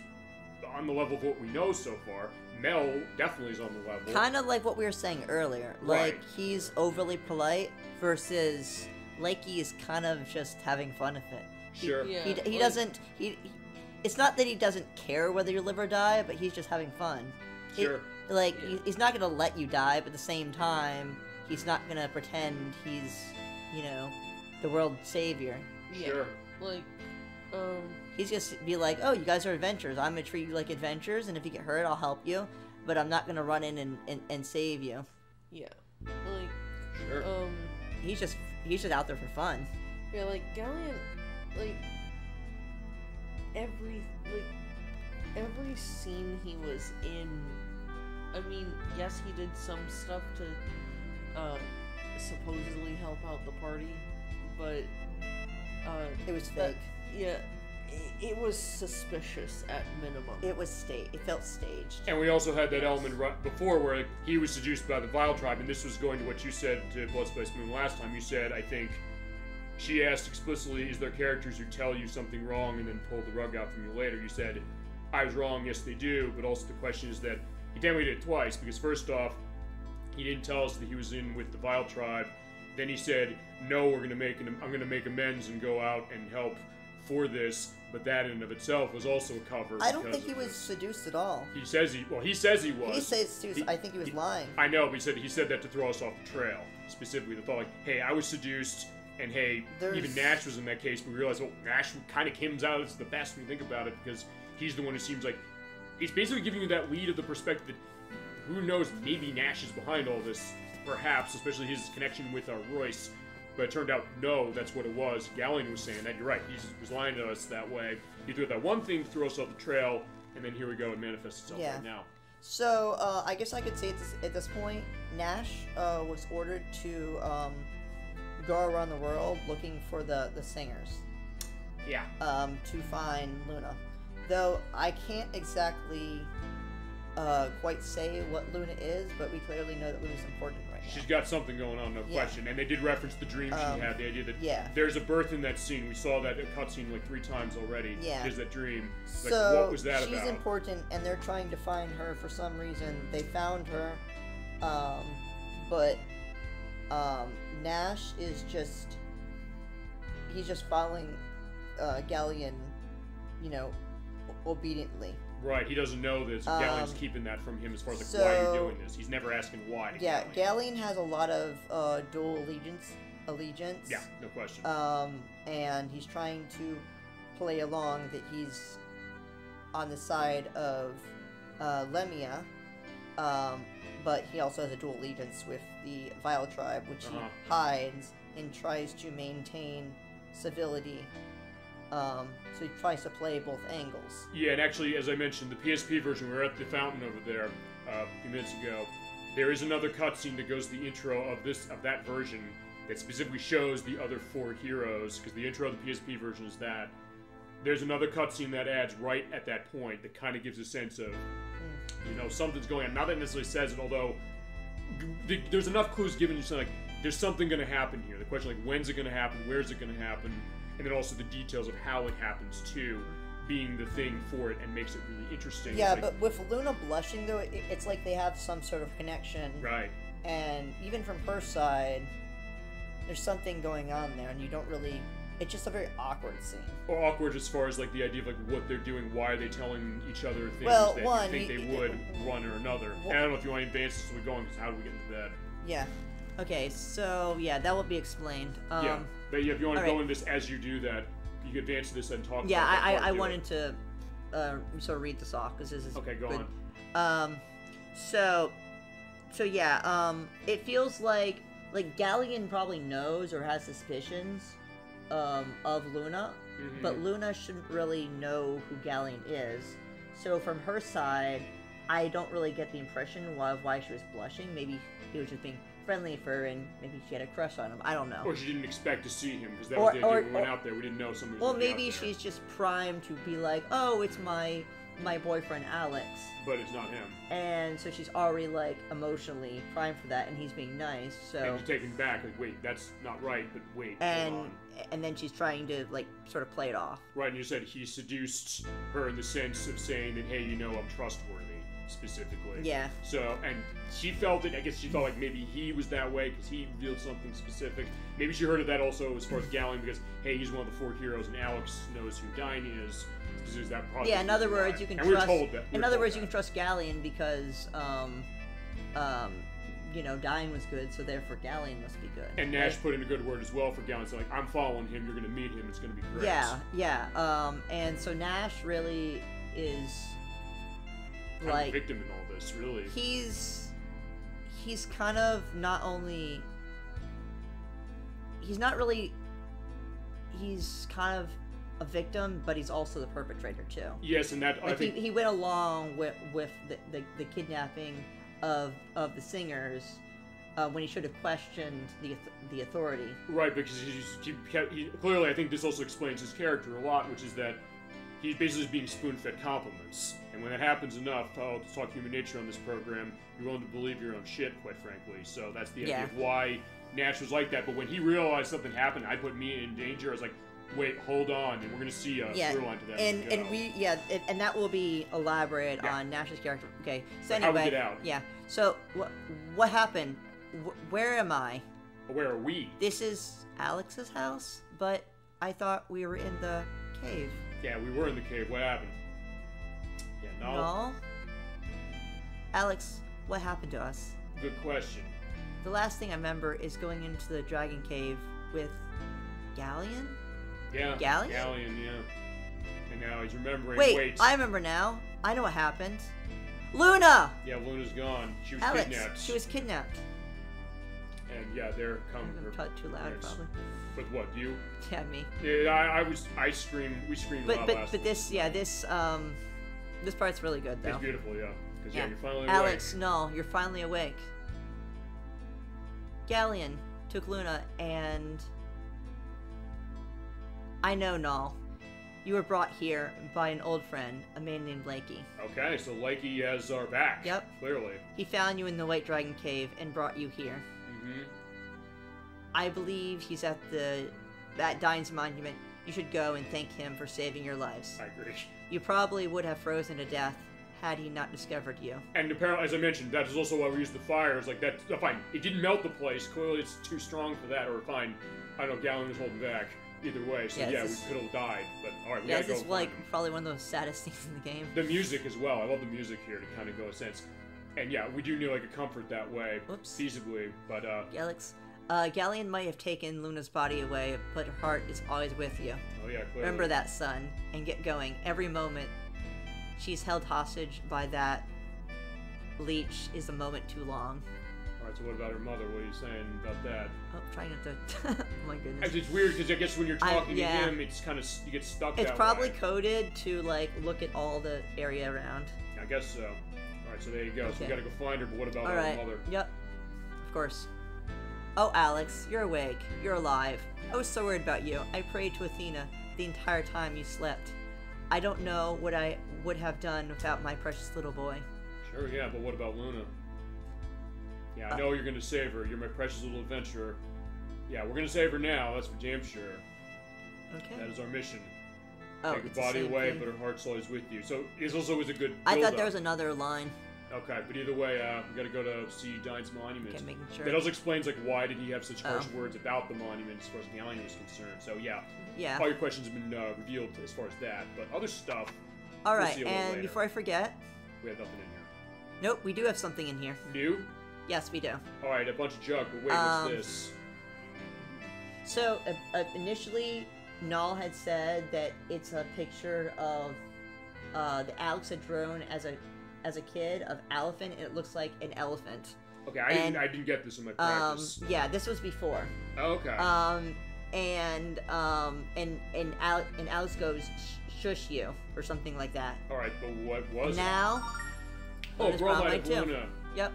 on the level of what we know so far. Mel definitely is on the level. Kind of like what we were saying earlier. Right. Like, he's overly polite versus Lakey is kind of just having fun with it. Sure. Yeah, He like- doesn't... it's not that he doesn't care whether you live or die, but he's just having fun. Sure. He's not gonna let you die, but at the same time, he's not gonna pretend he's, the world's savior. Yeah. Sure. Like, He's just be like, oh, you guys are adventurers. I'm gonna treat you like adventurers, and if you get hurt, I'll help you, but I'm not gonna run in and save you. yeah. Like, Sure. He's just out there for fun. yeah, like, Galleon, like, every scene he was in, I mean, yes, he did some stuff to, supposedly help out the party, but, It was fake. yeah, it was suspicious at minimum. It was It felt staged. And we also had that element right before where he was seduced by the Vile Tribe, and this was going to what you said to Blood Spice Moon last time. You said, I think, she asked explicitly, is there characters who tell you something wrong and then pull the rug out from you later? You said, I was wrong, yes they do, but also the question is that he technically did it twice, because first off, he didn't tell us that he was in with the Vile Tribe. Then he said, no, I'm gonna make amends and go out and help for this, but that in and of itself was also a cover. I don't think he was seduced at all. He says he was. He says I think he was lying. I know, but he said that to throw us off the trail. Specifically, the thought like, hey, I was seduced, and hey, even Nash was in that case. But we realized, well, Nash kind of comes out as the best when you think about it, because he's the one who seems like he's basically giving you that lead of the perspective that who knows, maybe Nash is behind all this, perhaps, especially his connection with Royce. But it turned out, no, that's what it was. Galleon was saying that. You're right. He was lying to us that way. He threw that one thing to throw us off the trail, and then here we go. It manifests itself right now. So, I guess I could say at this point, Nash was ordered to go around the world looking for the singers. Yeah. To find Luna. Though I can't exactly quite say what Luna is, but we clearly know that Luna's important right now. She's got something going on, no question. And they did reference the dream she had, the idea that there's a birth in that scene. We saw that cutscene like 3 times already. Yeah. There's that dream. Like, So what was that about? she's important, and they're trying to find her for some reason. They found her, but Nash is he's just following Galleon, obediently. Right, he doesn't know this. Galleon's keeping that from him as far as like, why are you doing this? He's never asking why. Yeah, Galleon has a lot of dual allegiance. Yeah, no question. And he's trying to play along that he's on the side of Lemia, but he also has a dual allegiance with the Vile Tribe, which he hides and tries to maintain civility. So he tries to play both angles. Yeah, and actually, as I mentioned, the PSP version, we were at the fountain over there a few minutes ago. There is another cutscene that goes to the intro of that version that specifically shows the other 4 heroes, because the intro of the PSP version is that. There's another cutscene that adds right at that point that kind of gives a sense of, something's going on. Not that it necessarily says it, although there's enough clues given you, so like, there's something going to happen here. The question, like, when's it going to happen? Where's it going to happen? And then also the details of how it happens, too, being the thing for it and makes it really interesting. Yeah, but with Luna blushing, though, it's like they have some sort of connection. Right. And even from her side, there's something going on there, and you don't really... It's just a very awkward scene. Or awkward as far as, like, the idea of, like, what they're doing, why are they telling each other things that you think they would one or another. And I don't know if you want to advance this as we're going, because how do we get into that? Yeah. Okay, so, yeah, that will be explained. Yeah, but if you want to go into this as you do that, you can advance this and talk about Yeah, that. I wanted to sort of read this off, because this is okay, go good. on. So yeah, it feels like Galleon probably knows or has suspicions of Luna, but Luna shouldn't really know who Galleon is. So from her side, I don't really get the impression of why she was blushing. Maybe he was just being friendly for her, and maybe she had a crush on him. I don't know. Or she didn't expect to see him, because that was the idea. We went out there, we didn't know somebody was Well, going to be maybe out there. she's just primed to be like, oh, it's my boyfriend Alex. But it's not him. And so she's already, like, emotionally primed for that, and he's being nice, so... And you're taken back, like, wait, that's not right, but wait, hold on. And then she's trying to, like, sort of play it off. Right, and you said he seduced her in the sense of saying that, hey, I'm trustworthy. specifically. Yeah. So, and she felt it. I guess she felt like maybe he was that way because he revealed something specific. Maybe she heard of that also as far as Galleon because hey, he's one of the 4 heroes, and Alex knows who Dyne is. Because that project. Yeah. In other words, you can and trust. We're told that. In other words, you can trust Galleon because you know, Dyne was good, so therefore Galleon must be good. And Nash put in a good word as well for Galleon. So like, I'm following him. You're gonna meet him. It's gonna be great. Yeah. Yeah. And so Nash really is kind like of a victim in all this, really. He's kind of not only. He's not really. He's kind of a victim, but he's also the perpetrator too. Yes, and that like I think he went along with the kidnapping of the singers when he should have questioned the authority. Right, because he clearly I think this also explains his character a lot, which is that he's basically being spoon-fed compliments, and when that happens enough, to talk human nature on this program, you're willing to believe your own shit, quite frankly. So that's the idea of why Nash was like that. But when he realized something happened, I put me in danger. I was like, wait, hold on, and we're gonna see a through line to that. And that will be elaborate on Nash's character. Okay, so anyway, how we get out. Yeah. So what happened? Where am I? Where are we? This is Alex's house, but I thought we were in the cave. Yeah, we were in the cave. What happened? Yeah, no. No. Alex, what happened to us? Good question. The last thing I remember is going into the dragon cave with Galleon. Yeah. Galleon? Galleon, yeah. And now he's remembering. Wait, I remember now. I know what happened. Luna! Yeah, Luna's gone. She was Alex, kidnapped. she was kidnapped. And yeah, there come her. I'm too loud, parents. probably. With what, you? Yeah, me. Yeah, I screamed. We screamed loud last But this part's really good though. It's beautiful, yeah. Because you're finally Alex, awake. no, you're finally awake. Galleon took Luna, and I know, Null. You were brought here by an old friend, a man named Lakey. Okay, so Lakey has our back. Yep. Clearly. He found you in the White Dragon Cave and brought you here. Mm-hmm. I believe he's at Dyne's monument. You should go and thank him for saving your lives. I agree. You probably would have frozen to death had he not discovered you. And apparently, as I mentioned, that is also why we used the fire. It's like that. Fine, it didn't melt the place. Clearly, it's too strong for that. Or fine, I don't know. Galleon was holding back. Either way, so yeah, we could have died. But all right, we gotta go. This is like probably one of those saddest things in the game. The music as well. I love the music here to kind of go a sense. And yeah, we do need like a comfort that way, feasibly. But Galleon might have taken Luna's body away, but her heart is always with you. Oh yeah, clearly. Remember that, son, and get going. Every moment she's held hostage by that leech is a moment too long. Alright, so what about her mother? What are you saying about that? Oh, trying not to... oh my goodness. It's weird, because I guess when you're talking to him, it's kind of... You get stuck It's that probably way. coded to, like, look at all the area around. I guess so. Alright, so there you go. So we gotta go find her, but what about her mother? Yep. Of course. Oh, Alex, you're awake. You're alive. I was so worried about you. I prayed to Athena the entire time you slept. I don't know what I would have done without my precious little boy. Sure, yeah, but what about Luna? Yeah, I know you're gonna save her. You're my precious little adventurer. Yeah, we're gonna save her now. That's for damn sure. Okay. That is our mission. Oh, take her body away, but her heart's always with you. So this also was a good. I thought there was another line. Okay, but either way, we gotta go to see Dyne's monument. Okay, making sure. That also explains like why did he have such harsh words about the monument as far as Galleon was concerned. So yeah, all your questions have been revealed as far as that, but other stuff. All right, we'll and before I forget, we have nothing in here. Nope, we do have something in here. New? Yes, we do. All right, a bunch of junk. But wait, what's this? So initially, Null had said that it's a picture of that Alex had drawn as a kid of elephant, and it looks like an elephant. Okay, I didn't get this in my practice. Yeah, this was before. Okay. And Alex goes shush you or something like that. All right, but what was now? Oh, Bromide of Luna. Yep.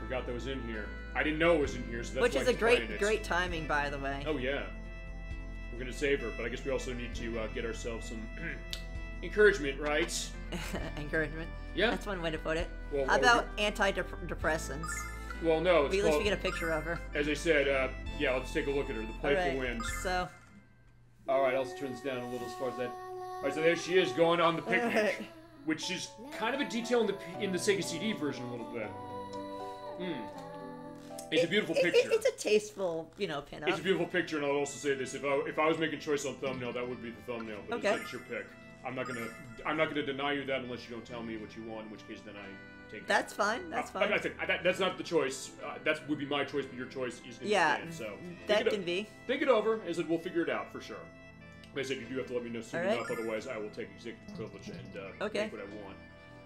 Forgot that was in here. I didn't know it was in here, so that's which why is a great timing, by the way. Oh yeah. We're gonna save her, but I guess we also need to get ourselves some encouragement, right? Encouragement. Yeah. That's one way to put it. Well, how about antidepressants? Well, no. At least we get a picture of her. As I said, yeah, let's take a look at her. The playful winds. So. All right, I'll turn this down a little as far as that. All right, so there she is going on the picnic. which is kind of a detail in the Sega CD version a little bit. It's a beautiful picture. It's a tasteful, pinup. It's a beautiful picture, and I'll also say this: if I was making a choice on thumbnail, that would be the thumbnail. But it's your pick. I'm not gonna deny you that unless you don't tell me what you want. In which case, then I take. That's fine. That's fine. That's not the choice. That would be my choice, but your choice is gonna stand. So that can be. Think it over. As we'll figure it out for sure. Like I said, you do have to let me know soon enough. Otherwise, I will take executive privilege and make what I want.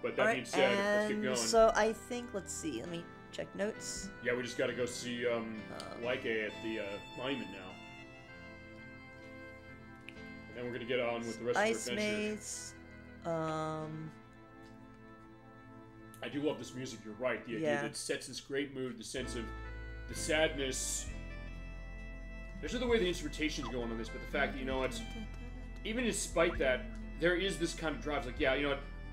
But that being said, let's get going. So I think let's see. Let me check notes. Yeah, we just got to go see Laika at the monument now. And then we're going to get on with the rest of our adventure. Maze. I do love this music, you're right. The idea that it sets this great mood, the sense of the sadness. There's the way the instrumentation's going on this, but the fact that, it's... Even despite that, there is this kind of drive. Like,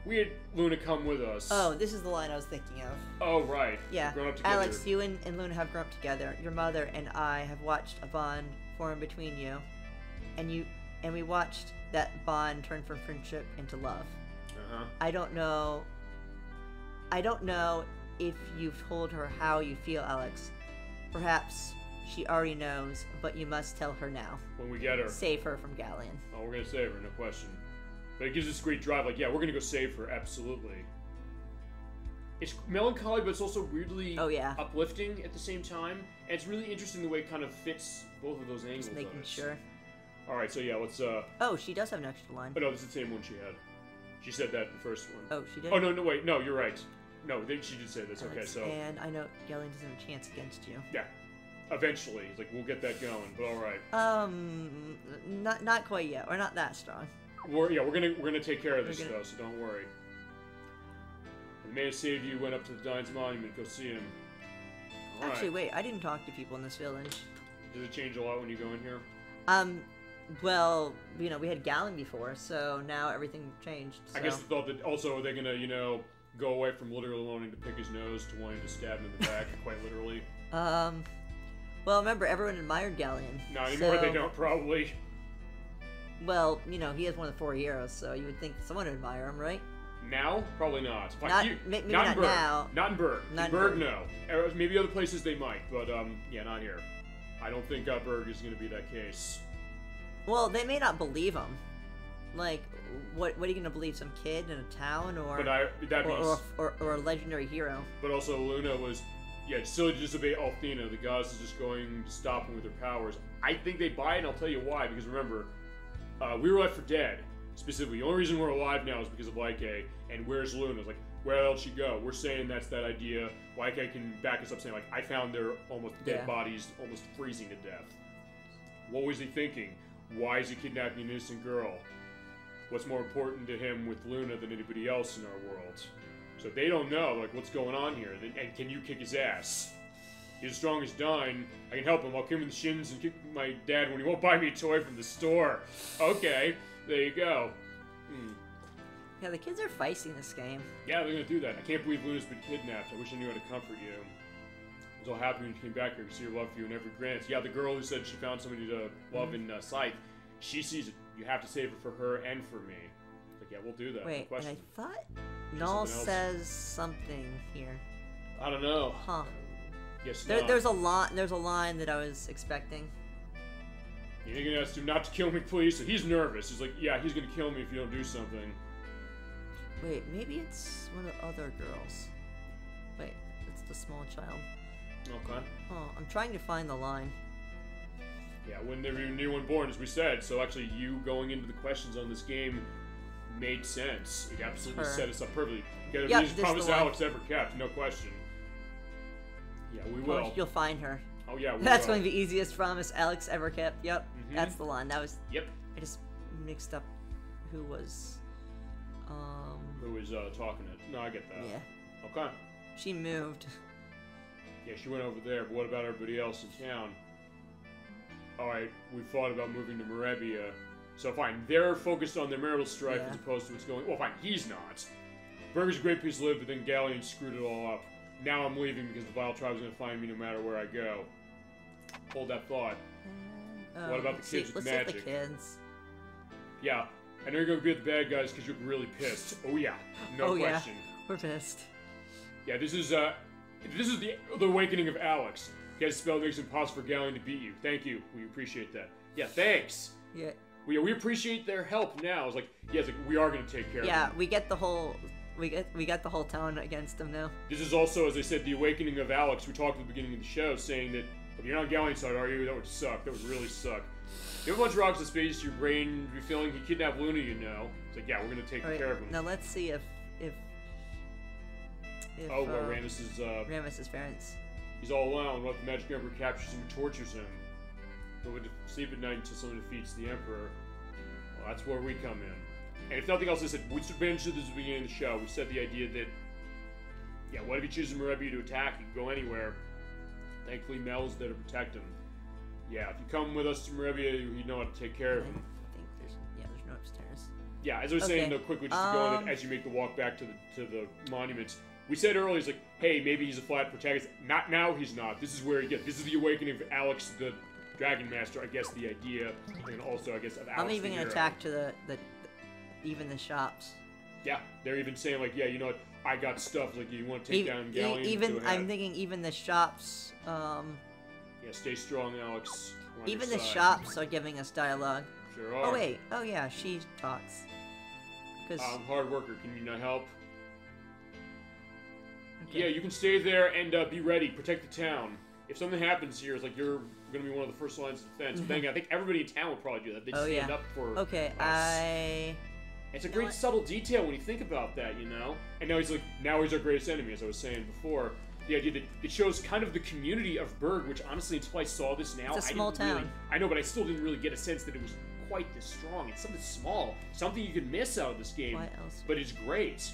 we had Luna come with us. Oh, this is the line I was thinking of. Oh, right. Yeah. Grown up together. Alex, you and Luna have grown up together. Your mother and I have watched a bond form between you. And we watched that bond turn from friendship into love. Uh-huh. I don't know if you've told her how you feel, Alex. Perhaps she already knows, but you must tell her now. When we get her. Save her from Galleon. Oh, we're gonna save her, no question. But it gives us great drive, like, we're gonna go save her, absolutely. It's melancholy, but it's also weirdly uplifting at the same time. And it's really interesting the way it kind of fits both of those angles. Just making sure. Alright, so let's, Oh, she does have an extra line. Oh, no, this is the same one she had. She said that in the first one. Oh, she did? Oh, no, wait, no, you're right. No, she did say this, okay, so... And I know Galleon doesn't have a chance against you. Yeah. Eventually. Like, we'll get that going, but alright. Not quite yet. We're not that strong. We're gonna take care of this, though, so don't worry. The man who saved you went up to the Dine's monument. Go see him. All Actually, right. wait. I didn't talk to people in this village. Does it change a lot when you go in here? Well, we had Galleon before, so now everything changed. So. I guess the thought that also are they gonna, go away from literally wanting to pick his nose to wanting to stab him in the back, quite literally. Well, remember, everyone admired Galleon. No, anymore they don't, probably. Well, he is one of the 4 heroes, so you would think someone would admire him, right? Now? Probably not. Maybe not not in Berg. now. Not in Berg. Not in Berg, no. Maybe other places they might, but, not here. I don't think Berg is going to be that case. Well, they may not believe him. Like, what are you going to believe? Some kid in a town, or or a legendary hero? But also, Luna was... Yeah, it's silly to disobey Althena. The goddess is just going to stop him with her powers. I think they buy it, and I'll tell you why. Because remember, we were left for dead. Specifically, the only reason we're alive now is because of Lyke. And where's Luna? Like, where else she go? We're saying that's that idea. Lyke can back us up saying, like, I found their almost dead bodies almost freezing to death. What was he thinking? Why is he kidnapping an innocent girl? What's more important to him with Luna than anybody else in our world? So they don't know, like, what's going on here. And can you kick his ass? He's as strong as Dine. I can help him. I'll kick him in the shins and kick my dad when he won't buy me a toy from the store. Okay, there you go. Yeah, the kids are feisty in this game. Yeah, they're gonna do that. I can't believe Luna's been kidnapped. I wish I knew how to comfort you. I was all happy when you came back here to see your love for you in every glance. Yeah, the girl who said she found somebody to love in Scythe, she sees it. You have to save it for her and for me. Like, yeah, we'll do that. Wait, no and I thought Null says something here. I don't know. Huh. Yes, there's a line that I was expecting. You're gonna ask him not to kill me, please. So he's nervous. He's like, yeah, he's gonna kill me if you don't do something. Wait, maybe it's one of the other girls. Wait, it's the small child. Okay. Oh, I'm trying to find the line. Yeah, when there were a new one born, as we said. So actually, you going into the questions on this game made sense. It absolutely set us up perfectly. You got the biggest promise Alex ever kept, no question. Yeah, we will. Oh, you'll find her. Oh yeah, we That's will. going to be the easiest promise Alex ever kept. Yep, that's the line. That was. Yep. I just mixed up who was. Who was talking it? No, I get that. Yeah. Okay. She moved. Yeah, she went over there, but what about everybody else in town? Alright, we thought about moving to Moravia. So fine, they're focused on their marital strife as opposed to what's going... Well, fine, he's not. Berger's a great piece to live, but then Galleon screwed it all up. Now I'm leaving because the Vile Tribe's going to find me no matter where I go. Hold that thought. What about the kids with magic? Let's see the kids. Yeah, I know you're gonna be with the bad guys because you're really pissed. Oh yeah, no question. Yeah, we're pissed. Yeah, this is the awakening of Alex. Get a spell that makes it impossible for Galleon to beat you. Thank you. We appreciate that. Yeah, thanks. Yeah. We appreciate their help now. It's like, yeah, it's like we are gonna take care of them. Yeah, we get the whole the whole town against them now. This is also, as I said, the awakening of Alex. We talked at the beginning of the show, saying that if you're not on Galleon's side, are you? That would suck. That would really suck. You have a bunch of rocks in space. Your brain, you're feeling he kidnapped Luna. You know. It's like, yeah, we're gonna take care of him. Now let's see if Ramus's parents. He's all alone. What if the Magic Emperor captures him and tortures him? But would sleep at night until someone defeats the Emperor. Well, that's where we come in. And if nothing else, I said, we mentioned this at the beginning of the show. We said the idea that, yeah, what if he chooses Merebia to attack? He can go anywhere. Thankfully, Mel's there to protect him. Yeah, if you come with us to Merebia, you know how to take care of him. I think there's no upstairs. Yeah, as I was saying, though, quickly, just to go on, as you make the walk back to the monuments, we said earlier, he's like, hey, maybe he's a flat protagonist. Not now, he's not. This is where you get. This is the awakening of Alex, the Dragon Master. I guess the idea, and also I guess of Alex. I'm even gonna attack to even the shops. Yeah, they're even saying like, yeah, you know what? I got stuff. Like, you want to take down Galleon? Even I'm thinking even the shops. Yeah, stay strong, Alex. Even the shops are giving us dialogue. Sure are. Oh wait. Oh yeah, she talks. I'm hard worker. Can you not help? Okay. Yeah, you can stay there and be ready. Protect the town. If something happens here, it's like you're going to be one of the first lines of defense. But I think everybody in town would probably do that. They'd stand up for us. It's a great subtle detail when you think about that, you know? And now he's our greatest enemy, as I was saying before. The idea that it shows kind of the community of Berg, which honestly, until I saw this now, it's a small town. I know, but I still didn't really get a sense that it was quite this strong. It's something small. Something you could miss out of this game. Why else? But it's great.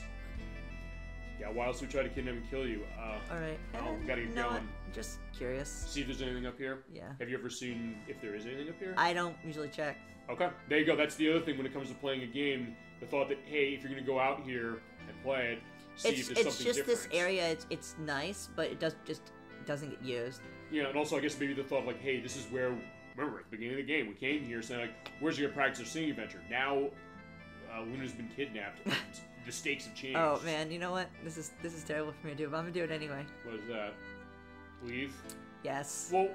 Yeah, why else would we try to kidnap and kill you? Alright. We gotta get going. Just curious. See if there's anything up here? Yeah. Have you ever seen if there is anything up here? I don't usually check. Okay, there you go. That's the other thing when it comes to playing a game. The thought that, hey, if you're going to go out here and play it, see if there's something different. It's just this area, it's nice, but it doesn't get used. Yeah, and also I guess maybe the thought like, hey, this is where, remember, at the beginning of the game, we came here saying, like, where's your practice or singing adventure? Now, Luna's been kidnapped, and the stakes have changed. Oh, man, you know what? This is terrible for me to do, but I'm going to do it anyway. What is that? Leave? Yes. Well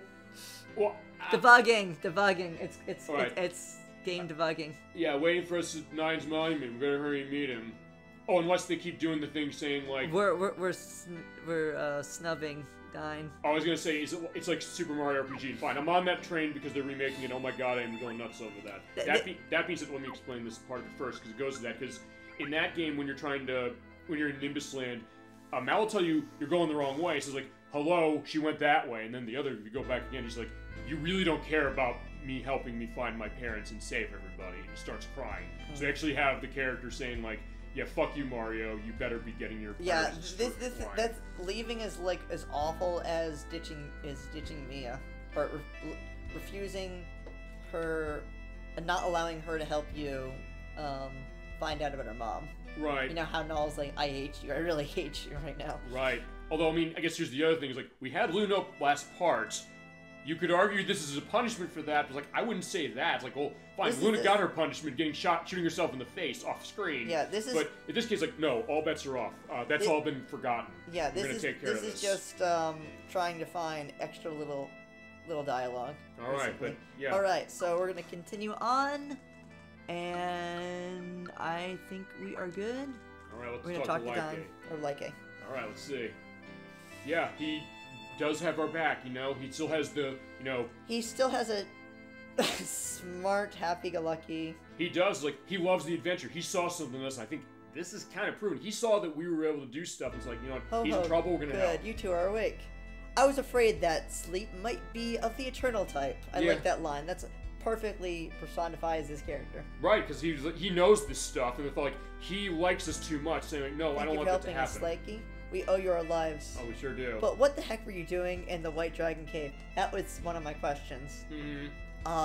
debugging. It's game debugging. Yeah, waiting for us at Nine's Monument. We better hurry and meet him. Oh, unless they keep doing the thing saying like we're snubbing Nine. I was gonna say it's like Super Mario RPG. Fine, I'm on that train because they're remaking it. Oh my god, I'm going nuts over that. That means that let me explain this part of it first because it goes to that. Because in that game, when you're in Nimbus Land, Mal will tell you you're going the wrong way. So it's like, hello, she went that way, and then the other, if you go back again, he's like, you really don't care about me helping me find my parents and save everybody, and he starts crying. So you actually have the character saying like, yeah, fuck you, Mario, you better be getting your parents. Yeah, that's leaving is like as awful as ditching Mia, or refusing her, not allowing her to help you find out about her mom. Right. You know how Null's like, I hate you, I really hate you right now. Right. Although, I mean, I guess here's the other thing, is like, we had Luna last part. You could argue this is a punishment for that, but like, I wouldn't say that. It's like, well, fine, Luna got her punishment, shooting herself in the face off screen. Yeah, this is... But in this case, like, no, all bets are off. That's all been forgotten. Yeah, this is just trying to find extra little dialogue. All right, but, yeah. All right, so we're going to continue on, and I think we are good. All right, let's talk to Like. All right, let's see. Yeah, he does have our back, you know? He still has the, you know... He still has a smart, happy-go-lucky... He does, like, he loves the adventure. He saw something in us, I think this is kind of proven. He saw that we were able to do stuff, and it's like, you know what, he's in trouble, we're gonna help. Good, you two are awake. I was afraid that sleep might be of the eternal type. I like that line. That's perfectly personifies his character. Right, because he knows this stuff, and it's like, he likes us too much, saying, like, no, I don't want that to happen. Thank you for helping us, Lakey. We owe you our lives. Oh, we sure do. But what the heck were you doing in the White Dragon Cave? That was one of my questions.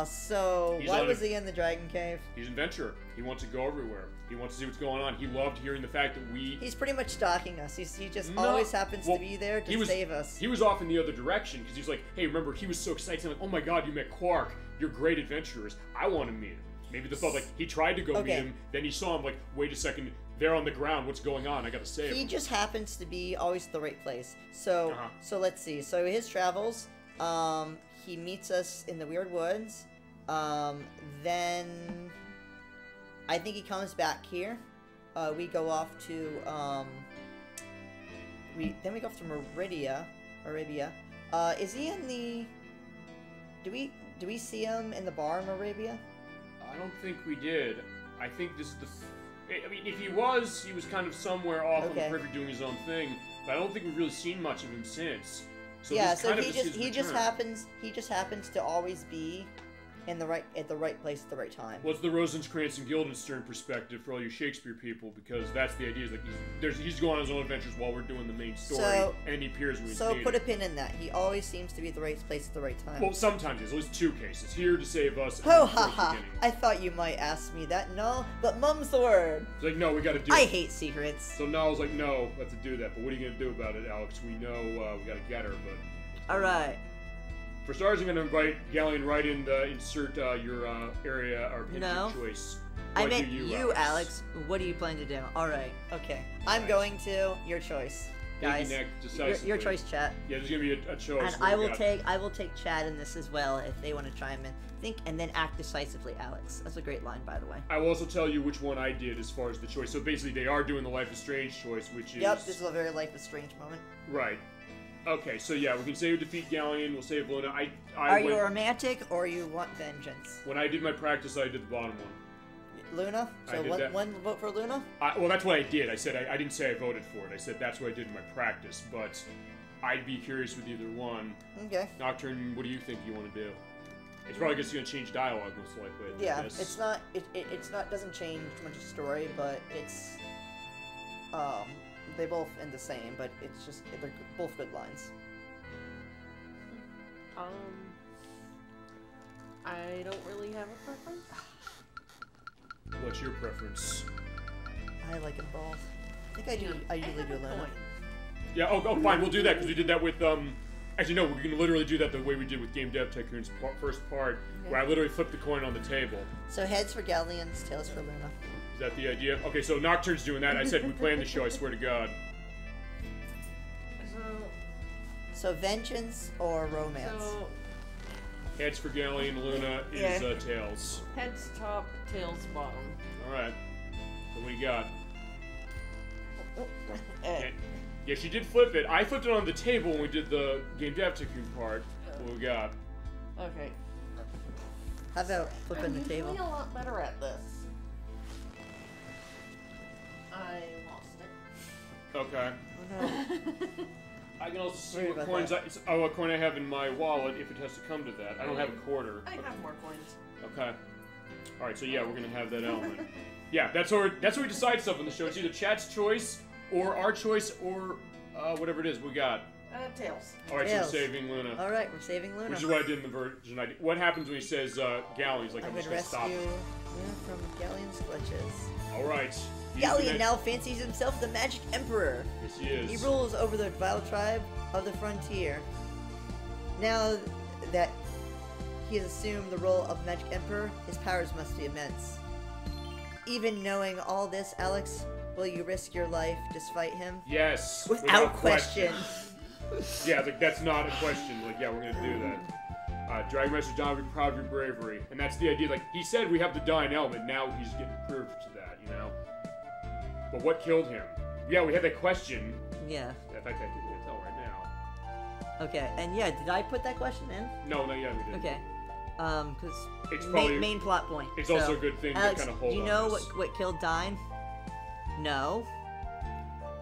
So why was he in the Dragon Cave? He's an adventurer. He wants to go everywhere. He wants to see what's going on. He loved hearing the fact that He's pretty much stalking us. He just always happens to be there to save us. He was off in the other direction because he's like, hey, remember, he was so excited. I'm like, oh my god, you met Quark. You're great adventurers. I want to meet him. Maybe the thought, like, he tried to go Okay. meet him, then he saw him, like, wait a second, they're on the ground, what's going on? I gotta save He him. just happens to be always at the right place. So, Uh-huh. so let's see. So his travels, he meets us in the Weird Woods. Then I think he comes back here. We go off to we go off to Arabia. Is he in the? Do we see him in the bar in Arabia? I don't think we did. I think this is the... I mean, if he was kind of somewhere off on the Okay. periphery doing his own thing, but I don't think we've really seen much of him since. So Yeah, this so kind of he is just his he just return. happens to always be in the right place at the right time. Well, it's the Rosencrantz and Guildenstern perspective for all you Shakespeare people, because that's the idea. Is like he's going on his own adventures while we're doing the main story, So- and he appears when he's So needed. put a pin in that. He always seems to be at the right place at the right time. Well, sometimes there's at least two cases. Here to save us. And Oh, then towards the haha. beginning. I thought you might ask me that. No, but mum's the word. It's like, no, we gotta do I it. hate secrets. So Niall's like, no, we have to do that. But what are you gonna do about it, Alex? We know we gotta get her, but... Alright. For starters, I'm gonna invite Galleon right in to insert your area or pin No. your choice. I What meant do you, Alex. What do you plan to do? Alright, okay. I'm Nice. going to your choice. Guys, Nick, your decisively. choice, chat. Yeah, there's gonna be a choice. And where I we will got- take Chad in this as well if they want to chime in. Think and then act decisively, Alex. That's a great line, by the way. I will also tell you which one I did as far as the choice. So basically, they are doing the Life is Strange choice, which is... Yep, this is a very Life is Strange moment. Right. Okay, so yeah, we can say we defeat Galleon, we'll save Luna. I Are you went- romantic or you want vengeance? When I did my practice, I did the bottom one. Luna? I So did one, that. one vote for Luna? Well, that's what I did. I said I didn't say I voted for it. I said that's what I did in my practice, but I'd be curious with either one. Okay. Nocturne, what do you think you want to do? It's probably just going to change dialogue most likely. I Yeah, guess. it's not. It's not. Doesn't change much of the story, but it's. They both end the same, but it's just they're both good lines. I don't really have a preference. What's your preference? I like them both. I think I do. I usually do Luna. Yeah. Oh, fine. We'll do that because we did that with Actually, no. We're gonna literally do that the way we did with Game Dev Tycoon's first part, where I literally flipped the coin on the table. So heads for Galleons, tails for Luna. Is that the idea? Okay, so Nocturne's doing that. I said we planned the show. I swear to God. So vengeance or romance? So Heads for Galleon. Luna is Yeah. tails. heads top, tails bottom. All right. So what do you got? Eh. Yeah, she did flip it. I flipped it on the table when we did the Game Dev Tycoon part. What we got? Okay. How about flipping I'm the usually table? a lot better at this. I lost it. Okay. Oh, no. I can also see Sorry what about coins that. what coin I have in my wallet if it has to come to that. I don't have a quarter. I have more coins. Okay. All right. So yeah, we're gonna have that element. Yeah, that's where we decide stuff on the show. It's either chat's choice or our choice or whatever it is we got. Tails. All right. Tails. So we're saving Luna, All right, we're saving Luna. which is what I did in the version I did. What happens when he says Galleon? He's like, I'm I'm gonna just gonna rescue stop Luna him. from Galleon's clutches. All right. He's Galleon gonna- now fancies himself the Magic Emperor. Yes, he is. He rules over the vile tribe of the frontier. Now that he has assumed the role of Magic Emperor, his powers must be immense. Even knowing all this, Alex, will you risk your life to fight him? Yes. Without question. Yeah, like that's not a question. Like, yeah, we're gonna do that. Dragon Master John will be proud of your bravery, and that's the idea. Like he said, we have the dying element. Now he's getting proof to that, you know. But what killed him? Yeah, we had that question. Yeah. In fact, I think we can tell right now. Okay, and yeah, did I put that question in? No, yeah, we did. Okay. Because It's probably- main plot point. It's So, also a good thing to Alex, kind of hold do you on know this. what killed Dine? No.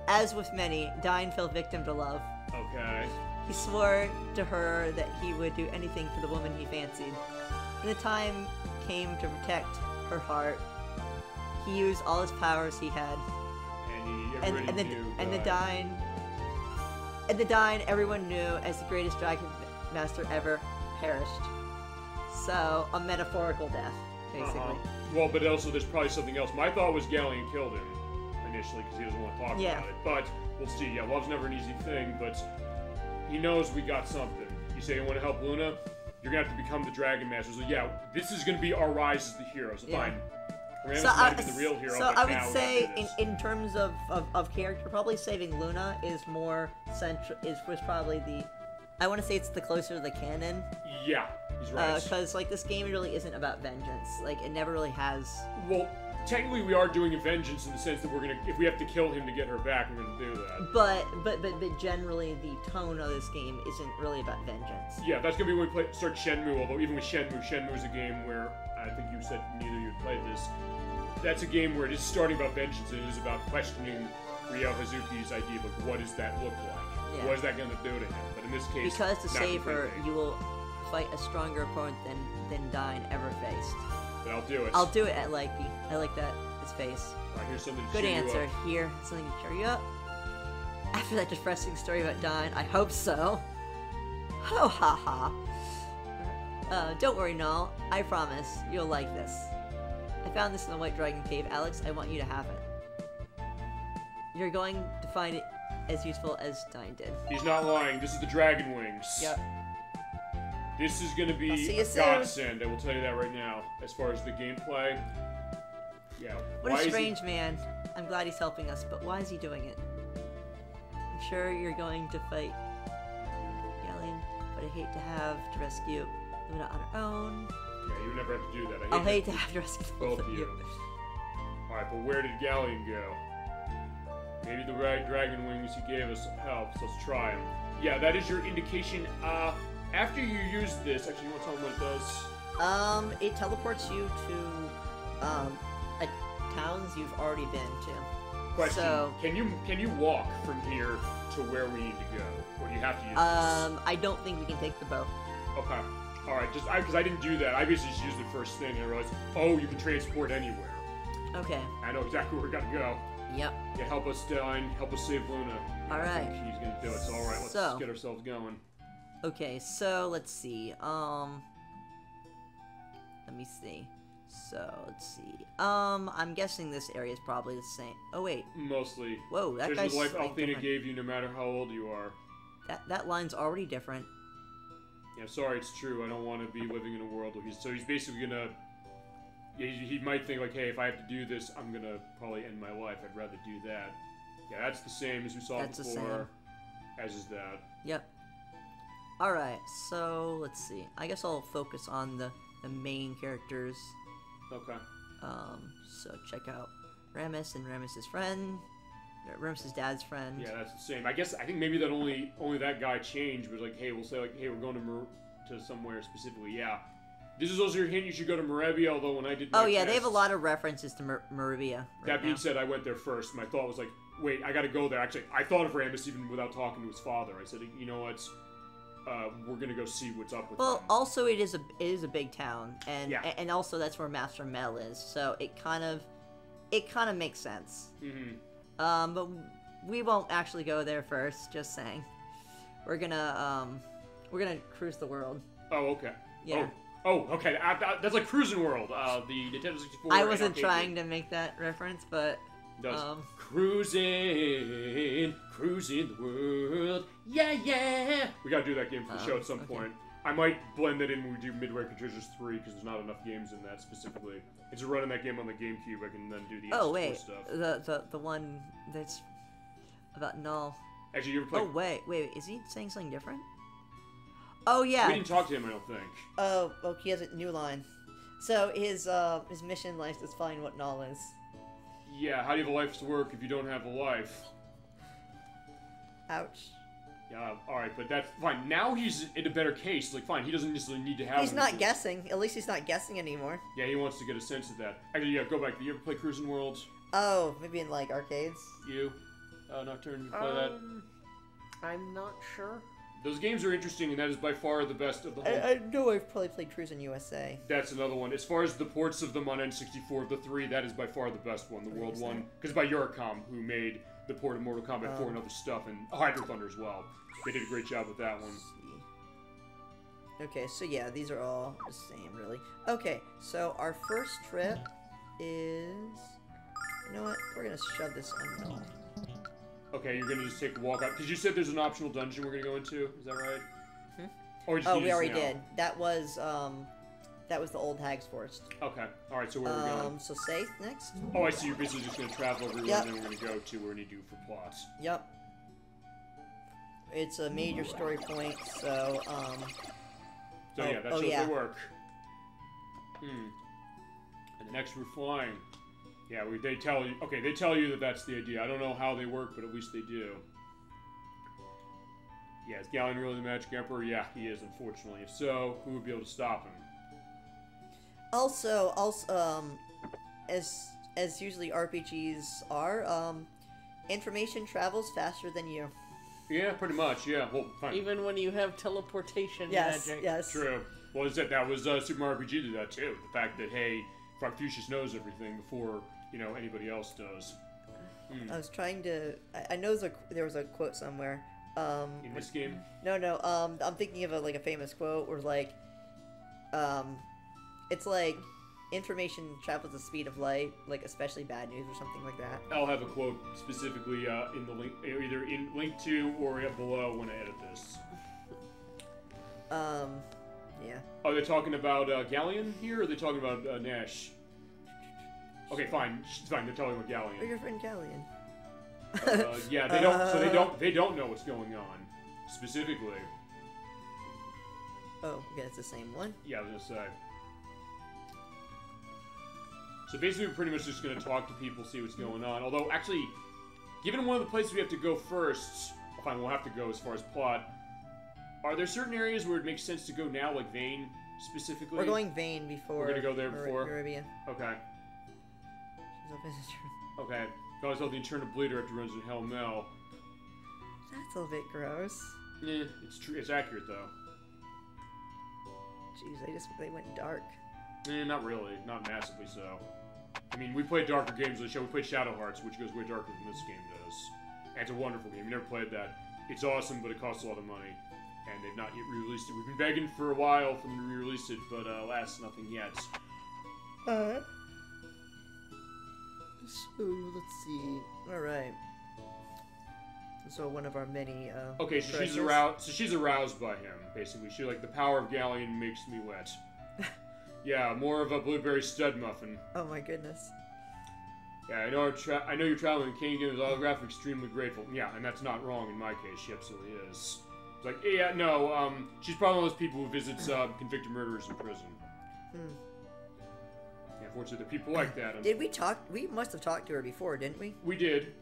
As with many, Dine fell victim to love. Okay. He swore to her that he would do anything for the woman he fancied. When the time came to protect her heart, he used all his powers he had. And the Dine everyone knew as the greatest dragon master ever perished. So, a metaphorical death, basically. Well, but also there's probably something else. My thought was Galleon killed him initially because he doesn't want to talk Yeah. about it. But we'll see. Yeah, love's never an easy thing, but he knows we got something. You say you want to help Luna? you're gonna have to become the Dragon Master. So yeah, this is gonna be our rise as the hero. So fine. Ramos So, might be the real hero. so but I now would we say, gotta do this. in terms of character, probably saving Luna is more central. Was probably the. I want to say it's the closer to the canon. Yeah, he's right. Because like this game really isn't about vengeance. Like it never really has. Well, technically we are doing a vengeance in the sense that we're gonna, if we have to kill him to get her back, we're gonna do that. But generally the tone of this game isn't really about vengeance. Yeah, that's gonna be when we start Shenmue. Although even with Shenmue's a game where I think you said neither of you had played this. That's a game where it is starting about vengeance and it is about questioning Ryo Hazuki's idea of like, what does that look like? Yeah. What is that gonna do to him? But in this case, Because to not save her, completely. you will fight a stronger opponent than Dine ever faced. But I'll do it. I'll do it at like I like that his face. Alright, here's something to Good cheer you answer. up. Here, something to cheer you up. After that depressing story about Dine, I hope so. Ho ha ha. Don't worry, Null. I promise you'll like this. I found this in the White Dragon Cave, Alex. I want you to have it. You're going to find it as useful as Dine did. He's not lying. This is the Dragon Wings. Yep. This is gonna I'll be see you a soon. godsend. I will tell you that right now. As far as the gameplay, yeah. What Why a is he- strange man. I'm glad he's helping us, but why is he doing it? I'm sure you're going to fight Galleon, but I hate to have to rescue Luna on her own. Yeah, you never have to do that. I'll hate to have to rescue both of you. Alright, but where did Galleon go? Maybe the right Dragon Wings he gave us help, so let's try them. Yeah, that is your indication. After you use this, actually, you want to tell me what it does? It teleports you to, towns you've already been to. Question: So, Can you walk from here to where we need to go, or do you have to use I don't think we can take the boat. this? Okay. All right. Just because I didn't do that, I basically just used it first thing, and I realized, oh, you can transport anywhere. Okay. I know exactly where we gotta go. Yep. Yeah, help us, Stein. Help us save Luna. All I right. think he's gonna do it. So all right, let's So- get ourselves going. Okay, so let's see. Let me see. So let's see. I'm guessing this area is probably the same. Oh wait. Mostly. Whoa, that There's guy's the life like Althena different. gave you, no matter how old you are. That line's already different. Yeah, sorry, it's true. I don't want to be living in a world where he's basically gonna. Yeah, he might think like, hey, if I have to do this, I'm gonna probably end my life. I'd rather do that. Yeah, that's the same as we saw That's the before. As is that. Yep. Alright, so let's see. I guess I'll focus on the main characters. Okay. So check out Ramus and Ramus's friend. Ramus's dad's friend. Yeah, that's the same. I think maybe that only that guy changed was like, hey, we'll say like, hey, we're going to somewhere specifically. Yeah. This is also your hint. You should go to Moravia. Although when I did my Oh yeah, they have a tests- lot of references to Maribia. Right That being now. said, I went there first. My thought was like, wait, I gotta go there. Actually, I thought of Ramus even without talking to his father. I said, you know what? We're gonna go see what's up with Well, him. also it is a big town, and Yeah. and also that's where Master Mel is, so it kind of makes sense. Mm-hmm. But we won't actually go there first. Just saying, we're gonna cruise the world. Oh, okay. Yeah. Oh, okay. That's like Cruising World. The Nintendo 64. I wasn't arcade trying game. to make that reference, but Does cruising the world, yeah. We gotta do that game for the show at some okay. point. I might blend that in when we do Midway Controllers 3 because there's not enough games in that specifically. It's running that game on the GameCube. I can then do the oh N64 wait, stuff. the one that's about Null. Actually, you ever play? Oh wait, is he saying something different? Oh yeah. We didn't talk to him, I don't think. Oh, he has a new line. So his mission in life is find what Null is. Yeah, how do you have a life's work if you don't have a life? Ouch. Yeah, alright, but that's fine. Now he's in a better case. Like, fine, he doesn't necessarily need to have He's one. not guessing. At least he's not guessing anymore. Yeah, he wants to get a sense of that. Actually, yeah, go back. Do you ever play Cruising World? Oh, maybe in like arcades. You? Nocturne, you play that? I'm not sure. Those games are interesting, and that is by far the best of the whole. I know I've probably played Cruising USA. That's another one. As far as the ports of them on N64, the three, that is by far the best one, the world one. Because by Eurocom, who made the port of Mortal Kombat 4 and other stuff, and Hydro Thunder as well. They did a great job with that one. Okay, so yeah, these are all the same, really. Okay, so our first trip is... You know what? We're gonna shove this on Null. Okay, you're gonna just take a walk out. Because you said there's an optional dungeon we're gonna go into, is that right? Or just Oh, use we already now? did. That was the old Hag's Forest. Okay. All right. So where are we going? So Safe next. Oh, I see. You're basically just gonna travel everywhere, Yep. and then we're gonna go to where we need to do for plots. Yep. It's a major story point, so So yeah, that shows they work. And next we're flying. Yeah, they tell you. Okay, they tell you that that's the idea. I don't know how they work, but at least they do. Yeah, is Galleon really the Magic Emperor? Yeah, he is, unfortunately. If so, who would be able to stop him? Also, as usually RPGs are, information travels faster than you. Yeah, pretty much. Yeah. Well, fine. Even when you have teleportation Yes, magic. yes. True. Well, that was Super Mario RPG did that too. The fact that hey, Frogfucius knows everything before anybody else does. I was trying to. I know there was a quote somewhere. In this game. No. I'm thinking of a famous quote where it's like information travels the speed of light, like especially bad news or something like that. I'll have a quote specifically in the link, either in link to or below when I edit this. Yeah. Are they talking about Galleon here, or are they talking about Nash? Okay, fine. It's fine. They're talking about Or Galleon. your friend Galleon. Yeah, they don't. So they don't know what's going on specifically. Oh, okay, it's the same one. Yeah, I was gonna say. So basically, we're pretty much just gonna talk to people, see what's going on. Although, actually, given one of the places we have to go first, fine, we'll have to go as far as plot. Are there certain areas where it makes sense to go now, like Vane specifically? We're going Vane before. We're gonna go there before? Caribbean. Okay. She's a visitor. Okay. Calls out the Eternal Bleeder after runs in Hell Mel. That's a little bit gross. Yeah, it's true. It's accurate though. Jeez, they went dark. Not really. Not massively so. I mean, we played darker games on the show. We played Shadow Hearts, which goes way darker than this game does. And it's a wonderful game. You never played that. It's awesome, but it costs a lot of money. And they've not yet re-released it. We've been begging for a while for them to re-release it, but alas, nothing yet. So, let's see. Alright. So one of our many, Okay, so treasures. she's aroused by him, basically. She the power of Galleon makes me wet. Yeah, more of a blueberry stud muffin. Oh my goodness. Yeah, I know you're traveling. Can you give his autograph? I'm extremely grateful. Yeah, and that's not wrong in my case. She absolutely is. It's like, yeah, no, she's probably one of those people who visits convicted murderers in prison. Yeah, unfortunately, there are people like that. Did we talk? We must have talked to her before, didn't we? We did.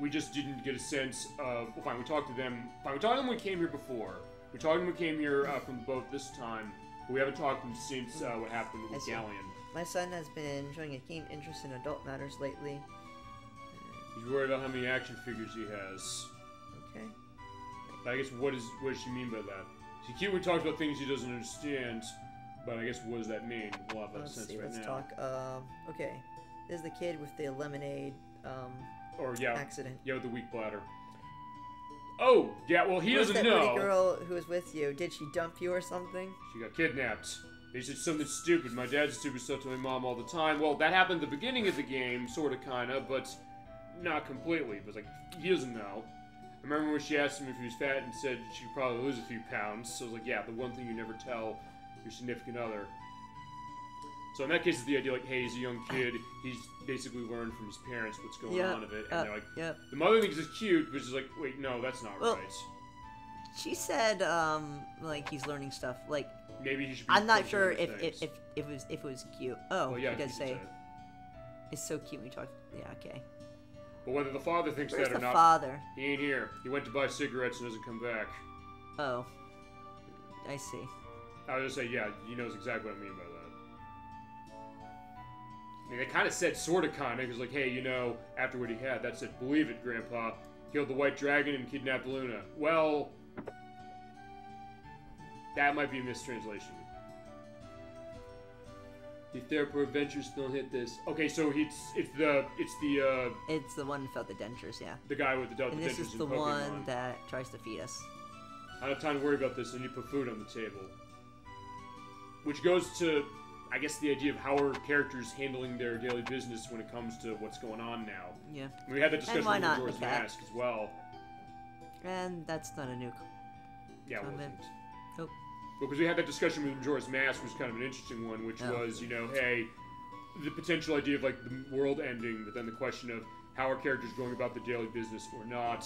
We just didn't get a sense of. Well, fine, we talked to them. Fine, we talked to them when we came here before. We talked to them when we came here from the boat this time. But we haven't talked to them since what happened with Galleon. My son has been showing a keen interest in adult matters lately. He's worried about how many action figures he has. Okay. But I guess what does she mean by that? See, cute when he talks about things he doesn't understand, but I guess what does that mean? We'll have that Let's sense see. right Let's now. talk. Okay. This is the kid with the lemonade. Or yeah, accident. Yeah, with the weak bladder. Oh, yeah. Well, he Who's doesn't that know. pretty girl who was with you? Did she dump you or something? She got kidnapped. They said something stupid. My dad's stupid stuff to my mom all the time. Well, that happened at the beginning of the game, sort of, kind of, but not completely. But like, he doesn't know. I remember when she asked him if he was fat and said she could probably lose a few pounds. So I was like, yeah, the one thing you never tell your significant other. So in that case, it's the idea like, hey, he's a young kid. He's basically learned from his parents what's going on of it. And they're like, the mother thinks it's cute, but she's like, wait, no, that's not right. She said, like he's learning stuff. Like maybe he should. Be I'm not sure if things. it was cute. Oh, well, yeah, you guys she say said. It's so cute when we talk. Yeah, okay. But whether the father thinks Where's that or the not, father? He ain't here. He went to buy cigarettes and doesn't come back. Oh, I see. I was just say, yeah, he knows exactly what I mean by that. I mean, they kind of said sort of, because like, hey, after what he had, that said, believe it, Grandpa. Killed the white dragon and kidnapped Luna. Well, that might be a mistranslation. The therapy adventures don't hit this. Okay, so it's the one without the dentures, yeah. The guy with the dentures. And this is the one that tries to feed us. I don't have time to worry about this. I need to put food on the table. Which goes to, I guess, the idea of how are characters handling their daily business when it comes to what's going on now. Yeah. I mean, we had that discussion with Majora's the cat? Mask as well. And that's not a new Yeah, it comment. wasn't. Nope. Because we had that discussion with Majora's Mask, which was kind of an interesting one, which was, you know, hey, the potential idea of, like, the world ending, but then the question of how are characters going about the daily business or not,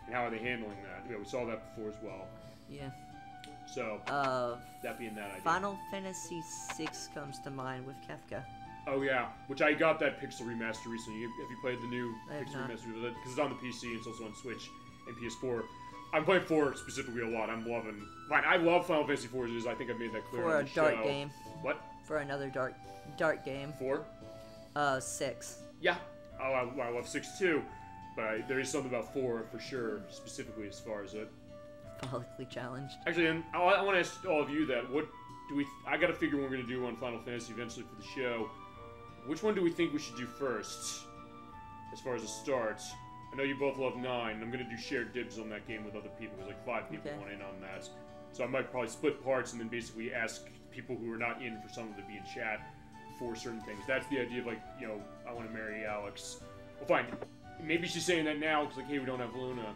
and how are they handling that. Yeah, we saw that before as well. Yeah. So, that being that idea. Final Fantasy VI comes to mind with Kefka. Oh, yeah, which I got that Pixel remaster recently. Have you played the new Pixel remaster? Because it's on the PC and it's also on Switch and PS4. I'm playing 4 specifically a lot. I'm loving... Fine, I love Final Fantasy 4 as it is. I think I've made that clear For on a the show. dark game. What? For another dark game. 4? 6. Yeah. Oh, I love 6 too. But there is something about 4 for sure, specifically as far as it. Politically challenged. Actually, and I want to ask all of you that. What do we... I got to figure what we're going to do on Final Fantasy eventually for the show. Which one do we think we should do first? As far as the start? I know you both love 9. I'm going to do shared dibs on that game with other people. There's like 5 people want in on that. So I might probably split parts and then basically ask people who are not in for someone to be in chat for certain things. That's the idea of, like, you know, I want to marry Alex. Well, fine. Maybe she's saying that now because, like, hey, we don't have Luna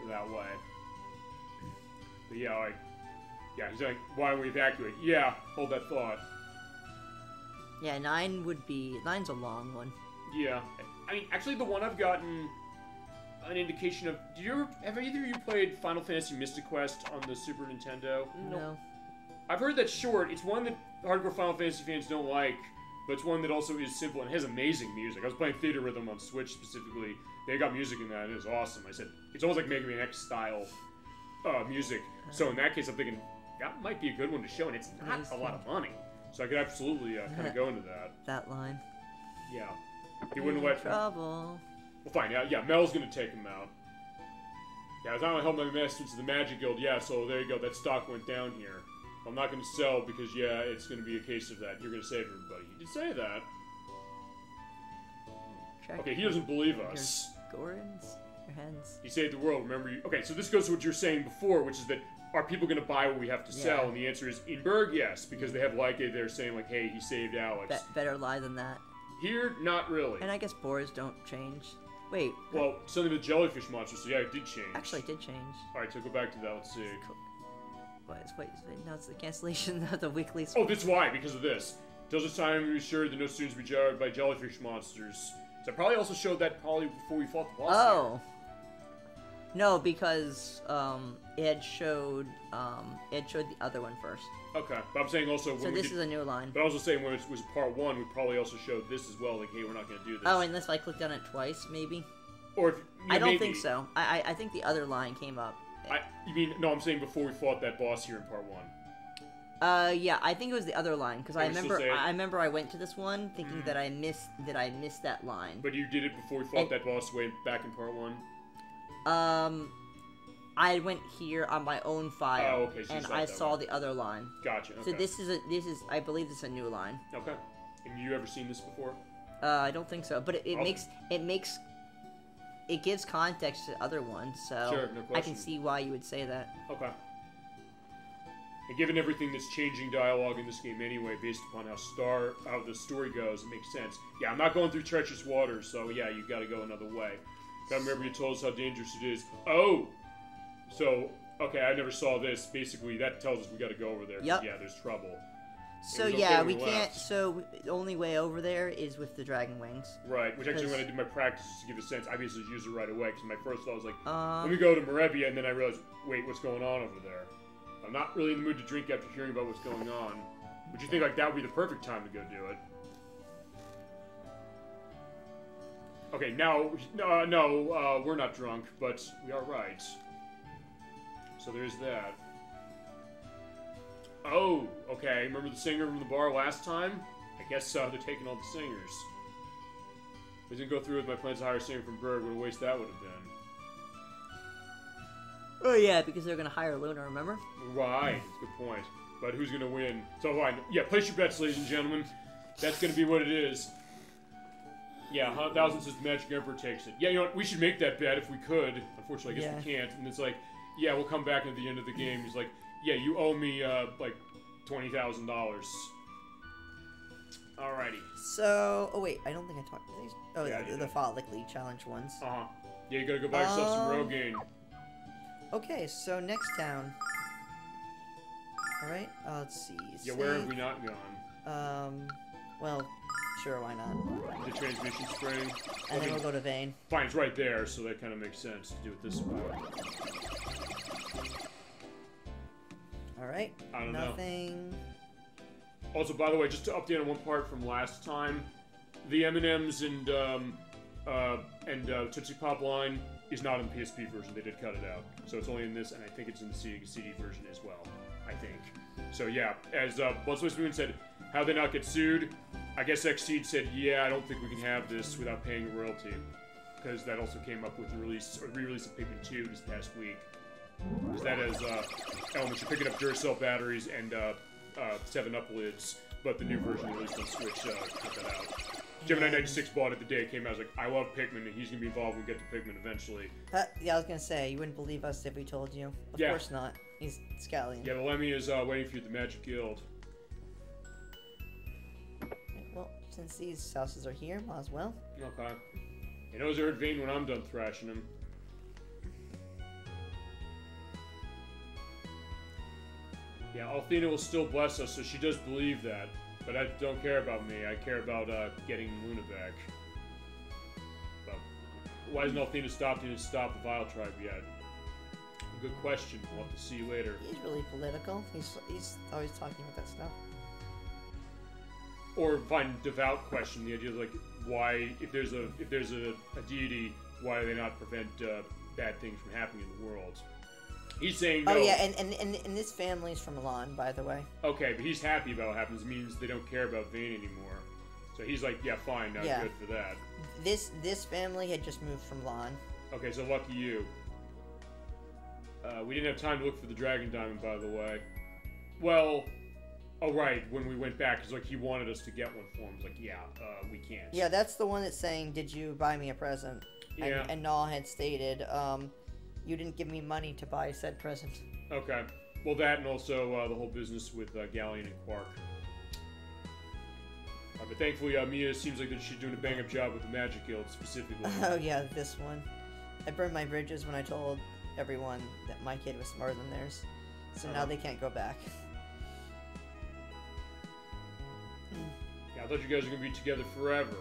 that way. But yeah, like, yeah, he's like, why don't we evacuate? Yeah, hold that thought. Yeah, 9's a long one. Yeah. I mean, actually, the one I've gotten an indication of... Have either of you played Final Fantasy Mystic Quest on the Super Nintendo? No. I've heard that's short. It's one that hardcore Final Fantasy fans don't like, but it's one that also is simple and has amazing music. I was playing Theater Rhythm on Switch specifically. They got music in that, and it was awesome. I said, it's almost like Mega Man X style music. So in that case, I'm thinking, that might be a good one to show, and it's not a lot of money. So I could absolutely kind of go into that. That line. Yeah. He wouldn't let... Trouble. Well, fine. Yeah, Mel's going to take him out. Yeah, I was not going to help my masters to the Magic Guild. Yeah, so there you go. That stock went down here. I'm not going to sell because, yeah, it's going to be a case of that. You're going to save everybody. He did say that. Okay, he doesn't believe us. Gorons? Your hands. He saved the world, remember you... Okay, so this goes to what you were saying before, which is that are people going to buy what we have to sell? And the answer is, in Berg, yes, because they have Like there saying, like, hey, he saved Alex. Better lie than that. Here, not really. And I guess boars don't change. Wait. Well, something with jellyfish monsters, so yeah, it did change. Actually, it did change. Alright, so go back to that, let's see. Wait, no, it's the cancellation of the weekly... Oh, that's why, because of this. Till this time, we assured that no students be jarred by jellyfish monsters. So I probably also showed that probably before we fought the boss. Oh. No, because it had showed the other one first. Okay, but I'm saying also... So this is a new line. But I was also saying when it was part 1, we probably also showed this as well, like, hey, we're not going to do this. Oh, and this, I clicked on it twice, maybe? Or if... Yeah, I don't think so. I think the other line came up. You mean... No, I'm saying before we fought that boss here in part 1. Yeah, I think it was the other line, because I remember I went to this one thinking that I missed that line. But you did it before we fought that boss way back in part 1? I went here on my own file, oh, okay, so and I saw the other line. Gotcha. Okay. So this is I believe this is a new line. Okay. Have you ever seen this before? I don't think so, but it gives context to other ones, so sure, no question. I can see why you would say that. Okay. And given everything that's changing dialogue in this game anyway, based upon how the story goes, it makes sense. Yeah, I'm not going through treacherous waters, so yeah, you've got to go another way. I remember you told us how dangerous it is. Oh! So, okay, I never saw this. Basically, that tells us we got to go over there. Yep. Yeah, there's trouble. So yeah, we can't. So the only way over there is with the dragon wings. Right. Which actually, when I did my practice to give a sense, I basically used it right away because my first thought was like, let me go to Morebia, and then I realized, wait, what's going on over there? I'm not really in the mood to drink after hearing about what's going on. Would you think like that would be the perfect time to go do it? Okay, now, no, we're not drunk, but we are right. So there's that. Oh, okay. Remember the singer from the bar last time? I guess they're taking all the singers. I didn't go through with my plans to hire a singer from Berg. What a waste that would have been. Oh yeah, because they're gonna hire Luna, remember? Right, that's a good point. But who's gonna win? So fine. Yeah, place your bets, ladies and gentlemen. That's gonna be what it is. Yeah, 1,000 says the Magic Emperor takes it. Yeah, you know what? We should make that bet if we could. Unfortunately, I guess we can't. And it's like, yeah, we'll come back at the end of the game. He's like, yeah, you owe me, like, $20,000. Alrighty. So, oh wait, I don't think I talked to these. Oh, yeah, the follically challenge ones. Uh-huh. Yeah, you gotta go buy yourself some Rogaine. Okay, so next town. Alright, let's see. Yeah, where have we not gone? Well, sure, why not? The transmission spring. And then we'll go to Vane. Fine, it's right there, so that kind of makes sense to do it this way. Alright, I don't know. nothing. Also, by the way, just to update on one part from last time, the M&M's and Tootsie Pop line is not in the PSP version. They did cut it out. So it's only in this, and I think it's in the Sega CD version as well. I think. So yeah, as Blood Sweat Moon said, how they not get sued? I guess Xseed said, yeah, I don't think we can have this without paying a royalty. Because that also came up with the release, or re-release of Pikmin 2 this past week. Because that has elements for picking up Duracell batteries and 7-Up lids, but the new version released on Switch cut that out. Gemini96 bought it the day it came out. I was like, I love Pikmin, and he's going to be involved when we get to Pikmin eventually. Yeah, I was gonna say, you wouldn't believe us if we told you. Of course not. He's Scallion. Yeah, the Lemmy is waiting for you at the Magic Guild. Well, since these houses are here, might as well. Okay. He knows I heard Vane when I'm done thrashing him. Yeah, Althena will still bless us, so she does believe that. But I don't care about me. I care about getting Luna back. But why hasn't Althena stopped you to stop the Vile Tribe yet? Good question. We'll have to see you later. He's really political. He's always talking about that stuff. Or fine, devout question. The idea of like, why, if there's a deity, why do they not prevent bad things from happening in the world? He's saying no. Oh yeah, and this family's from Milan, by the way. Okay, but he's happy about what happens. It means they don't care about Vane anymore. So he's like, yeah, fine, now good for that. This family had just moved from Milan. Okay, so lucky you. We didn't have time to look for the Dragon Diamond, by the way. Well, oh right, when we went back, it's like he wanted us to get one for him. It's like, yeah, we can't. Yeah, that's the one that's saying, did you buy me a present? Yeah. And Null had stated, you didn't give me money to buy said present. Okay. Well, that and also the whole business with Galleon and Quark. But thankfully, Mia seems like that she's doing a bang-up job with the Magic Guild, specifically. Oh yeah, this one. I burned my bridges when I told everyone that my kid was smarter than theirs. So now they can't go back. Yeah, I thought you guys were going to be together forever.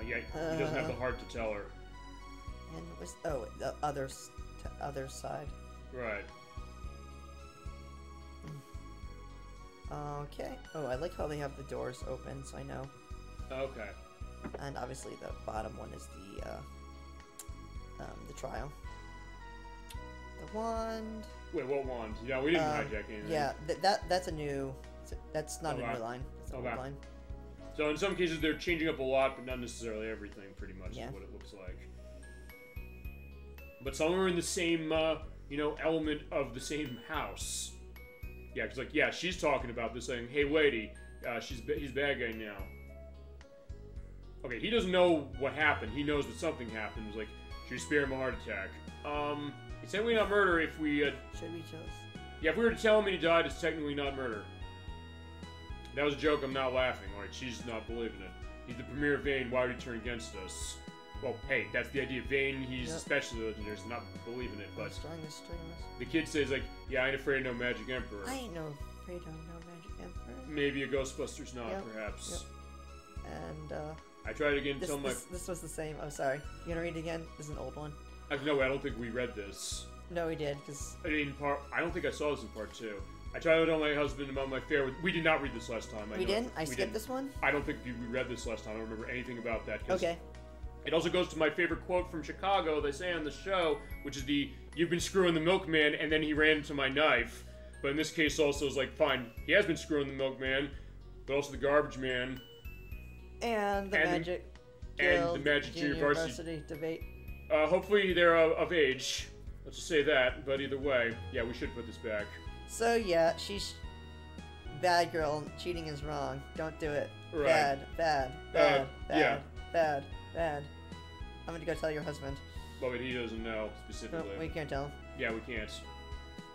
Yeah, he doesn't have the heart to tell her. And it was the other side. Right. Okay. Oh, I like how they have the doors open, so I know. Okay. And obviously the bottom one is the trial. The wand. Wait, what wand? Yeah, we didn't hijack anything. Yeah, that's a new. That's not a new line. That's an old line. So in some cases they're changing up a lot, but not necessarily everything. Pretty much is what it looks like. But some are in the same, element of the same house. Yeah, because like, yeah, she's talking about this, saying, "Hey, lady, he's bad guy now." Okay, he doesn't know what happened. He knows that something happened. He's like, should we spare him a heart attack? It's technically not murder if we. Should we just? Yeah, if we were to tell him and he died, it's technically not murder. That was a joke. I'm not laughing. All right, she's not believing it. He's the premier of Vane. Why would he turn against us? Well, hey, that's the idea. Vane, he's especially legendary, so not believing it, but Strongest. the kid says like, yeah, I ain't afraid of no magic emperor. I ain't afraid of no magic emperor. Maybe a Ghostbusters nod, perhaps. Yep. And I tried again to tell my. This was the same. Oh, sorry. You gonna read it again? This is an old one. No, I don't think we read this. No, we did, because I don't think I saw this in part 2. I tried to tell my husband about my affair with. We did not read this last time. We didn't. I skipped this one. I don't think we read this last time. I don't remember anything about that. Okay. It also goes to my favorite quote from Chicago they say on the show, which is "You've been screwing the milkman, and then he ran into my knife." But in this case, also is like, fine, he has been screwing the milkman, but also the garbage man. And the Magic Guild, and the Magic University debate. Hopefully they're of age. Let's just say that. But either way, yeah, we should put this back. So yeah, she's bad girl. Cheating is wrong. Don't do it. Right. Bad. I'm gonna go tell your husband. Well, but he doesn't know specifically. No, we can't tell him. Yeah, we can't.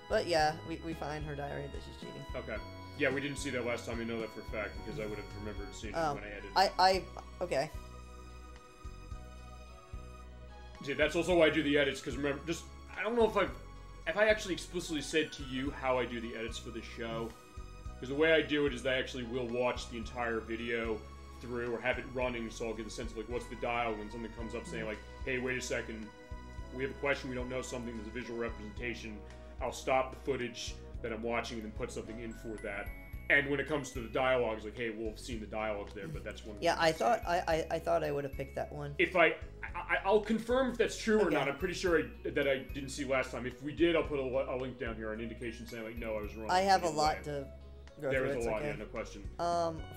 But yeah, we find her diary that she's cheating. Okay. Yeah, we didn't see that last time. We know that for a fact because I would have remembered seeing it when I edited. Okay. See, that's also why I do the edits because remember, I don't know if I've if I actually explicitly said to you how I do the edits for this show, because the way I do it is I actually will watch the entire video through or have it running, so I'll get a sense of like what's the dialogue when something comes up saying like, hey, wait a second, we have a question, we don't know something, there's a visual representation. I'll stop the footage that I'm watching and then put something in for that. And when it comes to the dialogue, it's like, hey, we've seen the dialogues there, but that's one. Yeah, I thought I would have picked that one. If I'll confirm if that's true or not. I'm pretty sure that I didn't see last time. If we did, I'll put a link down here, an indication saying like, no, I was wrong. I have a lot to go There through. is a lot, okay. yeah, no question.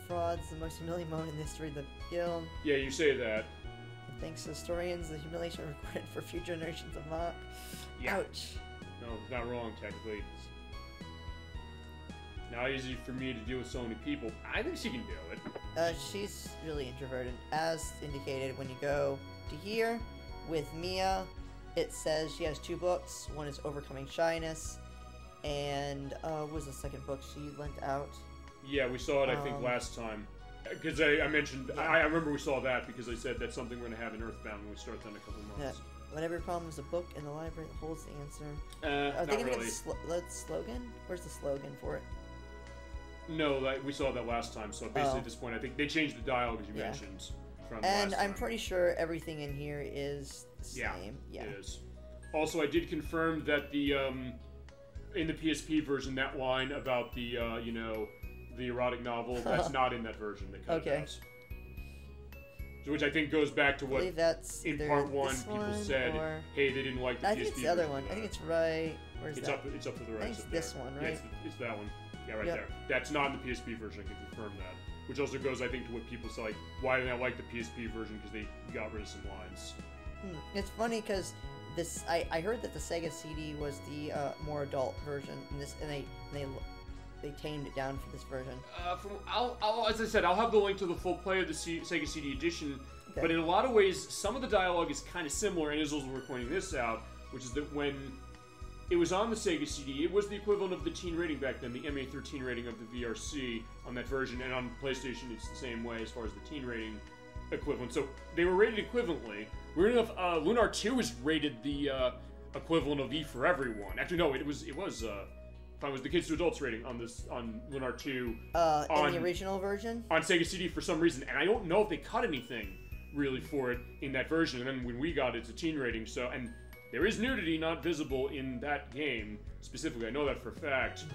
Frauds, the most humiliating moment in the history of the guild. Yeah, you say that. Thanks to historians, the humiliation recorded for future generations of mock. Yeah. Ouch. No, it's not wrong, technically. It's not easy for me to deal with so many people. I think she can do it. She's really introverted. As indicated, when you go to here, with Mia, it says she has 2 books. One is Overcoming Shyness, and what was the second book she lent out? Yeah, we saw it, I think, last time. Because I mentioned, yeah. I remember we saw that because I said that's something we're going to have in Earthbound when we start that in a couple of months. Yeah. Whatever problem is a book in the library that holds the answer. Not really. The slogan? Where's the slogan for it? No, like, we saw that last time, so basically at this point, I think they changed the dialogue, as you mentioned, from and last time. I'm pretty sure everything in here is the same. Yeah, it is. Also, I did confirm that the, in the PSP version, that line about the, you know, the erotic novel, that's not in that version. They cut it out. So, which I think goes back to what, that's in part 1, people said, hey, they didn't like the PSP version. I think it's the other one. I think it's right... Where's it's that? It's up to the right. I think it's this one, right? Yeah, it's that one. Yeah, right there. That's not in the PSP version, I can confirm that. Which also goes, I think, to what people say, like, why didn't I like the PSP version? Because they got rid of some lines. It's funny, because this, I heard that the Sega CD was the more adult version, and they tamed it down for this version. As I said, I'll have the link to the full play of the Sega CD edition, but in a lot of ways, some of the dialogue is kind of similar, and Izzles were pointing this out, which is that when it was on the Sega CD, it was the equivalent of the teen rating back then, the MA13 rating of the VRC on that version, and on PlayStation it's the same way as far as the teen rating equivalent. So they were rated equivalently. Weird enough, Lunar 2 is rated the equivalent of E for Everyone. Actually, no, it was the kids to adults rating on Lunar 2. In the original version? On Sega CD for some reason, and I don't know if they cut anything really for it in that version. And then when we got it, it's a teen rating. So, and there is nudity not visible in that game specifically. I know that for a fact.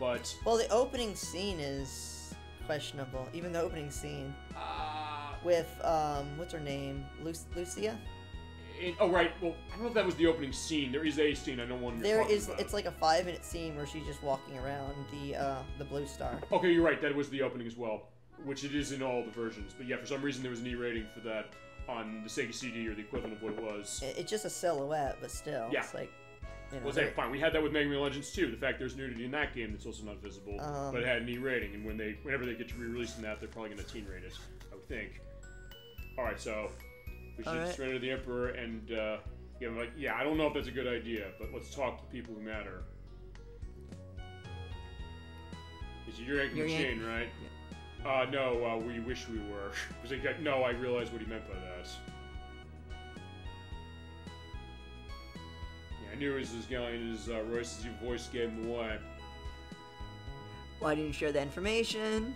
But well, the opening scene is questionable. Even the opening scene with what's her name, Lucia. Oh right. Well, I don't know if that was the opening scene. There is a scene I know one. There is. It's like a 5-minute scene where she's just walking around the blue star. Okay, you're right. That was the opening as well, which it is in all the versions. But yeah, for some reason there was an E rating for that on the Sega CD or the equivalent of what it was. It's just a silhouette, but still. Yeah. It's like. You know, well, say fine. We had that with Mega Man Legends too. The fact there's nudity in that game that's also not visible, but it had an E rating. And whenever they get to re-release that, they're probably going to teen rate it. I would think. All right, so. We should surrender the Emperor and, I don't know if that's a good idea, but let's talk to people who matter. You're yanking the chain, right? Yeah. No, we wish we were. No, I realized what he meant by that. Yeah, I knew it was as gallant as Royce's voice gave him away. Why didn't you share the information?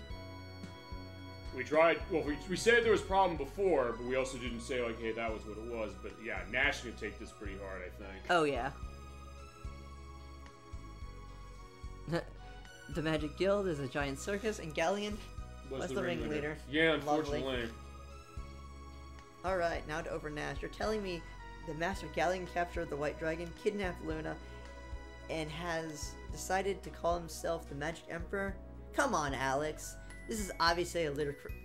We tried, well, we said there was a problem before, but we also didn't say, like, hey, that was what it was. But yeah, Nash can take this pretty hard, I think. Oh, yeah. The Magic Guild is a giant circus, and Galleon was the ringleader. Yeah, unfortunately. Alright, now to over Nash. You're telling me the Master Galleon captured the White Dragon, kidnapped Luna, and has decided to call himself the Magic Emperor? Come on, Alex. This is obviously a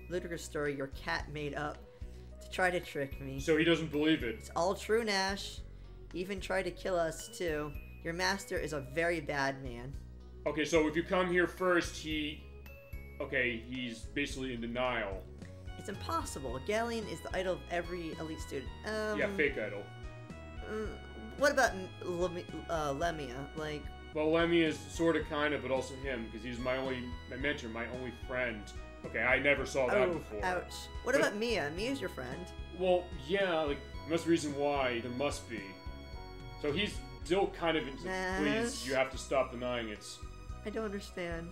ludicrous story your cat made up to try to trick me. So he doesn't believe it. It's all true, Nash. He even tried to kill us, too. Your master is a very bad man. Okay, so if you come here first, he's basically in denial. It's impossible. Galleon is the idol of every elite student. Yeah, fake idol. What about Lemia? Like... Well, Lemmy is sort of, kind of, but also him, because he's my mentor, my only friend. Okay, I never saw that before. Ouch. What about Mia? Mia's your friend. Well, yeah, like, there must be a reason why. There must be. So he's still kind of please, you have to stop denying it. I don't understand.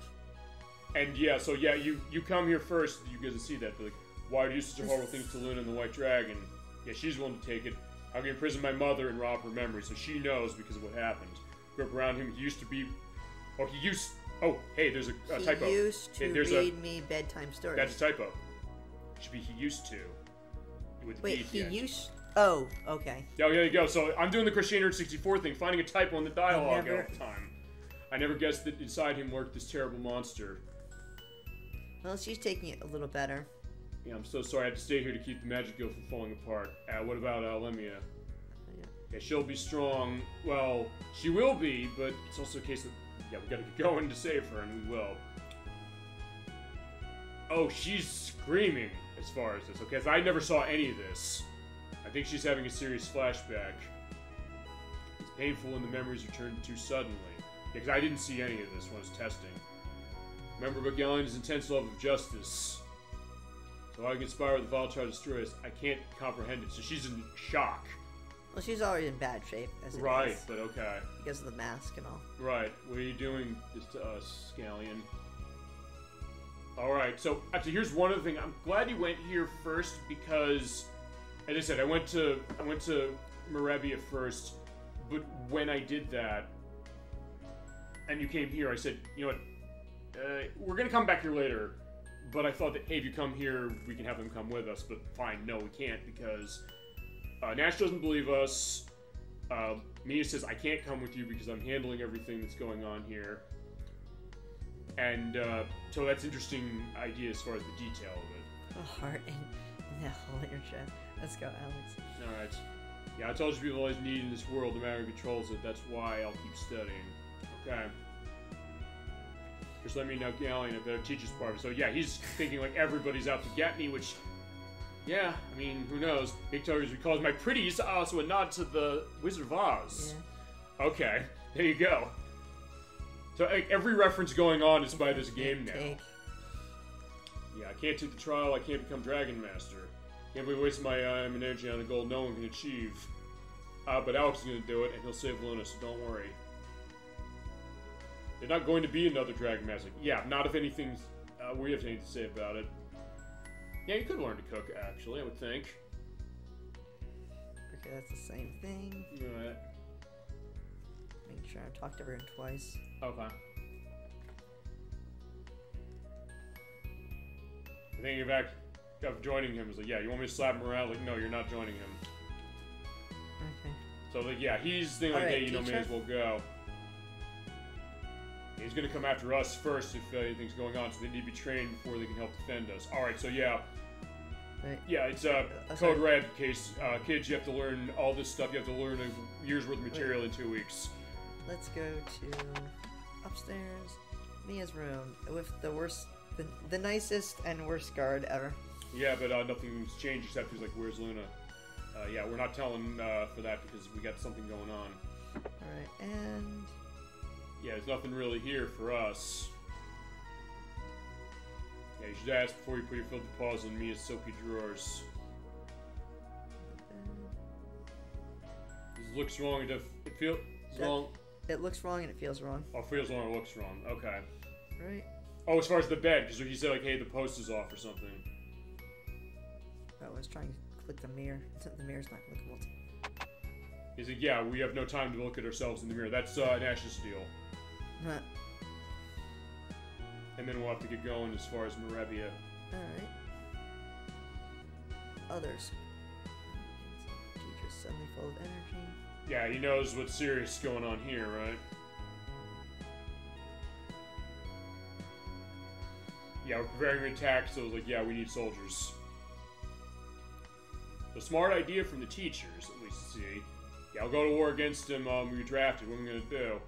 And yeah, so yeah, you come here first, you get to see that. Like, why do you do such horrible things to Luna and the White Dragon? Yeah, she's willing to take it. I'm gonna imprison my mother and rob her memory, so she knows because of what happened. Grew up around him, he used to be... Oh, he used... Oh, hey, there's a typo. He used to read me bedtime stories. That's a typo. It should be he used to. With Wait, he used... Oh, okay. Yeah, there you go. So I'm doing the Christian 64 thing, finding a typo in the dialogue all the time. I never guessed that inside him lurked this terrible monster. Well, she's taking it a little better. Yeah, I'm so sorry I had to stay here to keep the magic guild from falling apart. What about Lemia? Yeah, she'll be strong. Well, she will be, but it's also a case of, yeah, we gotta get going to save her, and we will. Oh, she's screaming as far as this, okay? So I never saw any of this. I think she's having a serious flashback. It's painful when the memories return too suddenly. Yeah, because I didn't see any of this when I was testing. Remember Bugalion's intense love of justice. So I can conspire with the vile try to destroy us. I can't comprehend it. So she's in shock. Well, she's already in bad shape, as it right, is. But okay. Because of the mask and all. Right. What are you doing this to us, Scallion? Alright, so actually here's one other thing. I'm glad you went here first because, as I said, I went to Merebia first, but when I did that, and you came here, I said, you know what, we're gonna come back here later, but I thought that, hey, if you come here, we can have them come with us, but fine, no, we can't, because Nash doesn't believe us, Mia says, I can't come with you because I'm handling everything that's going on here, and so that's an interesting idea as far as the detail of it. A heart in the hole in your chest. Let's go, Alex. Alright. Yeah, I told you people always need in this world, the matter who controls it, that's why I'll keep studying. Okay. Just let me know, Gallion, if that teacher's part of it. So yeah, he's thinking like everybody's out to get me, which, yeah, I mean, who knows? Big Tuggers recalls my pretties, also a nod to the Wizard of Oz. Yeah. Okay, there you go. So like, every reference going on is by this game now. Yeah, I can't take the trial, I can't become Dragon Master. Can't be wasting my time and energy on a goal no one can achieve. But Alex is going to do it, and he'll save Luna, so don't worry. There's not going to be another Dragon Master. Yeah, not if anything's... we have anything to say about it. Yeah, you could learn to cook, actually, I would think. Okay, that's the same thing. Alright. Make sure I've talked to everyone twice. Okay. I think in fact, of joining him is like, yeah, you want me to slap him around? Like, no, you're not joining him. Okay. So, like, yeah, he's thinking, like, hey, you know, may as well go. He's gonna come after us first if anything's going on, so they need to be trained before they can help defend us. Alright, so yeah. Right. Yeah, it's a Code Red case. Kids, you have to learn all this stuff. You have to learn a year's worth of material in 2 weeks. Let's go to upstairs. Mia's room with the worst, the nicest and worst guard ever. Yeah, but nothing's changed except he's like, where's Luna? Yeah, we're not telling for that because we got something going on. Alright, and... Yeah, there's nothing really here for us. Yeah, you should ask before you put your filthy paws on Mia's silky drawers. This looks wrong. It feels wrong. It looks wrong and it feels wrong. Oh, it feels wrong. It looks wrong. Okay. Right. Oh, as far as the bed, because he said like, hey, the post is off or something. I was trying to click the mirror. The mirror's not clickable. He's like, yeah, we have no time to look at ourselves in the mirror. That's Nash's deal. Huh. And then we'll have to get going as far as Merebia. Alright. Others. Teacher's suddenly full of energy. Yeah, he knows what's serious going on here, right? Yeah, we're preparing an attack, so it's like, yeah, we need soldiers. So smart idea from the teachers, at least see. Yeah, I'll go to war against him, we were drafted. What am I gonna do?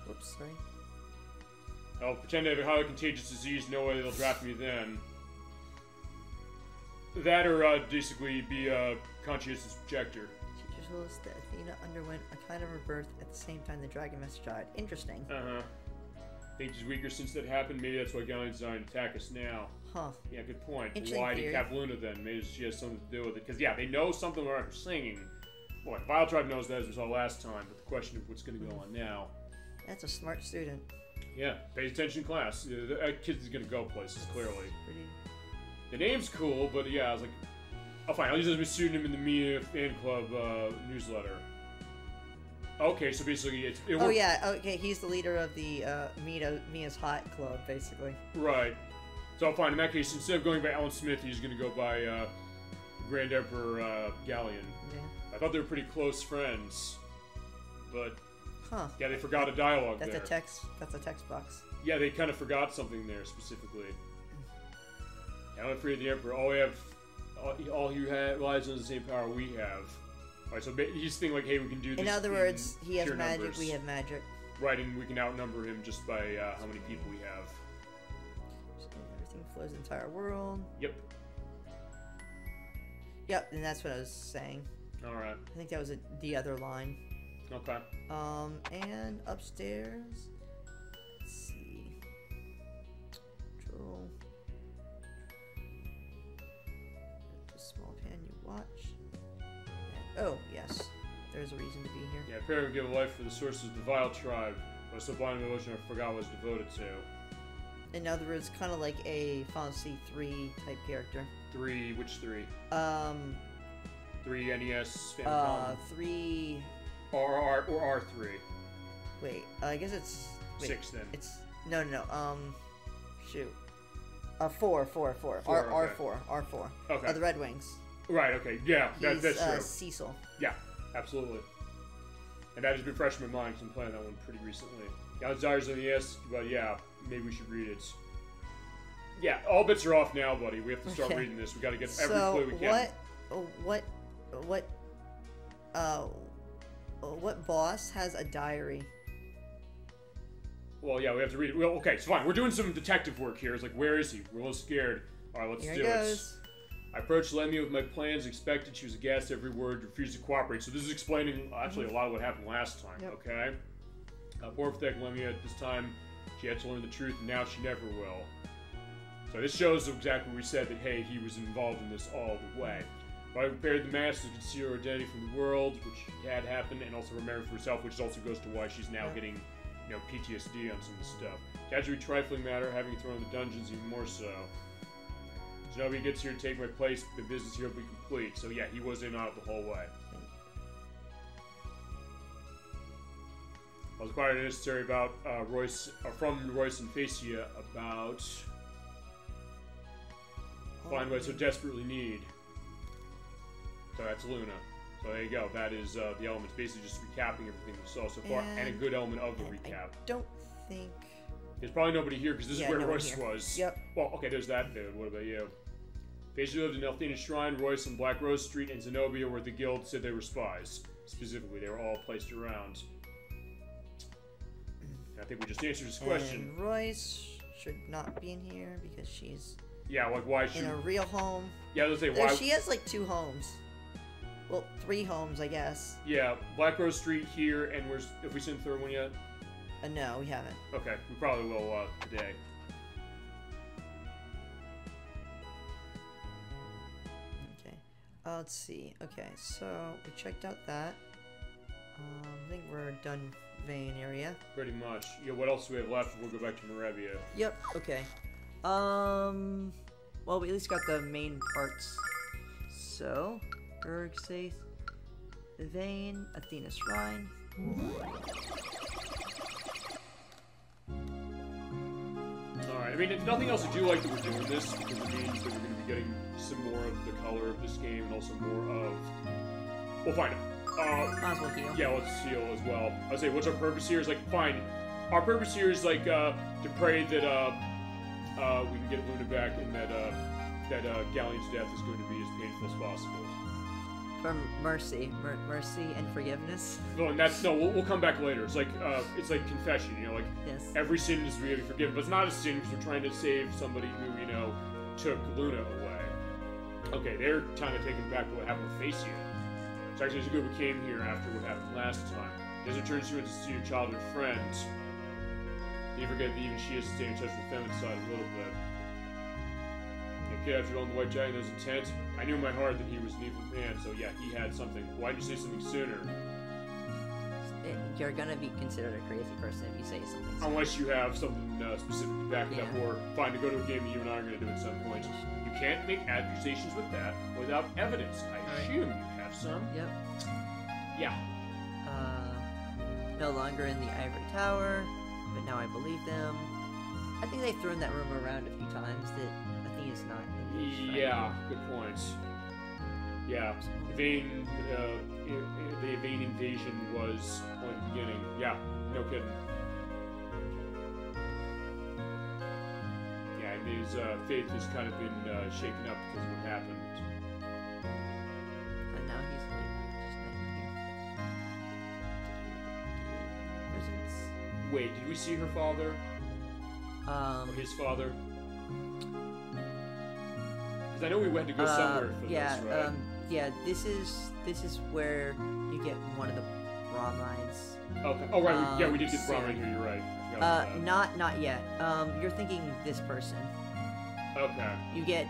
Whoops, sorry. I'll pretend to have a highly contagious disease, no way they'll draft me then. That or, basically be a conscientious objector. Teachers told us that Athena underwent a kind of rebirth at the same time the Dragon Master died. Interesting. Uh-huh. Think she's weaker since that happened? Maybe that's why Galleon's designed to attack us now. Huh. Yeah, good point. Interesting Why theory. did Cap Luna then? Maybe she has something to do with it. Because, yeah, they know something about her singing. Boy, Vile Tribe knows that as we saw last time, but the question of what's going to go on now. That's a smart student. Yeah, pays attention in class. That kid is going to go places, clearly. Pretty... The name's cool, but yeah, I was like, oh fine, I'll use it as a pseudonym in the Mia fan club newsletter. Okay, so basically oh yeah, okay, he's the leader of the Mia's Hot Club, basically. Right. So fine, in that case, instead of going by Alan Smith, he's going to go by Grand Emperor Galleon. Yeah. I thought they were pretty close friends, but yeah, they forgot a dialogue there. That's a text box. Yeah, they kind of forgot something there specifically. Alan freed the Emperor. All he lies on the same power we have. Alright, so he's thinking like, hey, we can do this. In other words, he has magic, numbers. we have magic. Right, and we can outnumber him just by how many people we have. So everything flows the entire world. Yep. Yep, and that's what I was saying. Alright. I think that was the other line. Okay. And upstairs, let's see. Control. The small pan you watch. Oh, yes. There's a reason to be here. Yeah, prayer would give a life for the sources of the Vile Tribe, but so blind devotion I forgot what was devoted to. In other words, kind of like a Final Fantasy 3 type character. 3, which 3? 3 NES, Famicom? 3... Or R3. Wait, I guess it's... Wait, 6 then. It's... No, shoot. 4. Okay. R4. Okay. The Red Wings. Right, okay, yeah, that's true. Cecil. Yeah, absolutely. And that has been fresh in my mind because I'm playing that one pretty recently. Yeah, Desires on the NES, but yeah, maybe we should read it. Yeah, all bets are off now, buddy. We have to start reading this. We got to get every clue we can. What boss has a diary? Well, yeah, we have to read it. Well, okay, so fine. We're doing some detective work here. It's like, where is he? We're a little scared. All right, let's do it. I approached Lemmy with my plans, expected she was aghast at every word, refused to cooperate. So this is explaining, actually, a lot of what happened last time, okay? Poor pathetic Lemmy at this time, she had to learn the truth, and now she never will. So this shows exactly what we said, that, hey, he was involved in this all the way. But I prepared the mask to conceal her identity from the world, which had happened, and also remember for herself, which also goes to why she's now getting, PTSD on some of the stuff. Casually trifling matter, having thrown in the dungeons even more so. So nobody gets here to take my place, the business here will be complete. So yeah, he was in on it the whole way. I was acquired necessary about from Royce and Filia about find what I so desperately need. So that's Luna. So there you go. That is the elements. Basically just recapping everything we saw so far, and a good element of the recap. I don't think... There's probably nobody here because this is where Royce was. Yep. Well, okay, there's that dude. What about you? Filia lived in Elthina Shrine, Royce on Black Rose Street, and Zenobia, where the guild said they were spies. Specifically, they were all placed around. I think we just answered this question. And Royce should not be in here because she's... Yeah, like why should... in a real home. Yeah, let's say why... She has like 2 homes. Well, 3 homes, I guess. Yeah, Black Rose Street here, and where's... Have we seen the third one yet? No, we haven't. Okay, we probably will today. Okay. Let's see. Okay, so we checked out that. I think we're done vein area. Pretty much. Yeah, what else do we have left? We'll go back to Moravia. Yep, okay. Well, we at least got the main parts. So, Bergsaith, Vein, Athena Shrine. Alright, I mean, if nothing else, I do like that we're doing this, because it means that we're going to be getting some more of the color of this game, and also more of... We'll find out. Might as well heal. Yeah, let's heal as well. I would say, what's our purpose here? Is like, fine. Our purpose here is like, to pray that, we can get Luna back, and that Galleon's death is going to be as painful as possible. For mercy. Mercy and forgiveness. No, and that's, no, we'll come back later. It's like confession, like, yes. Every sin is really forgiven, but it's not a sin because we're trying to save somebody who, took Luna away. Okay, they're kind of taking back what happened with Filia. It's actually as good we came here after what happened last time. Desert turns you into see your childhood friends. You forget that even she has to stay in touch with the feminine side a little bit. okay, after all, the White Dragon has intent. I knew in my heart that he was an evil man, so yeah, he had something. Why'd you say something sooner? You're gonna be considered a crazy person if you say something. Unless you have something specific to back it up, or fine, to go to a game that you and I are gonna do at some point. You can't make accusations with that without evidence. I assume you have some. Yep. Yeah. No longer in the Ivory Tower, but now I believe them. I think they've thrown that rumor around a few times that I think it's not. Yeah, good points. Yeah, the Vane invasion was one at the beginning. Yeah, no kidding. Yeah, and his faith has kind of been shaken up because of what happened. And now he's like, just not here. Presents. Wait, did we see her father? Or his father? Because I know we had to go somewhere for this, right? Yeah, this is where you get one of the bromines. Okay. Oh, right. We did get the bromine here. You're right. I forgot about that. Not yet. You're thinking this person. Okay. You get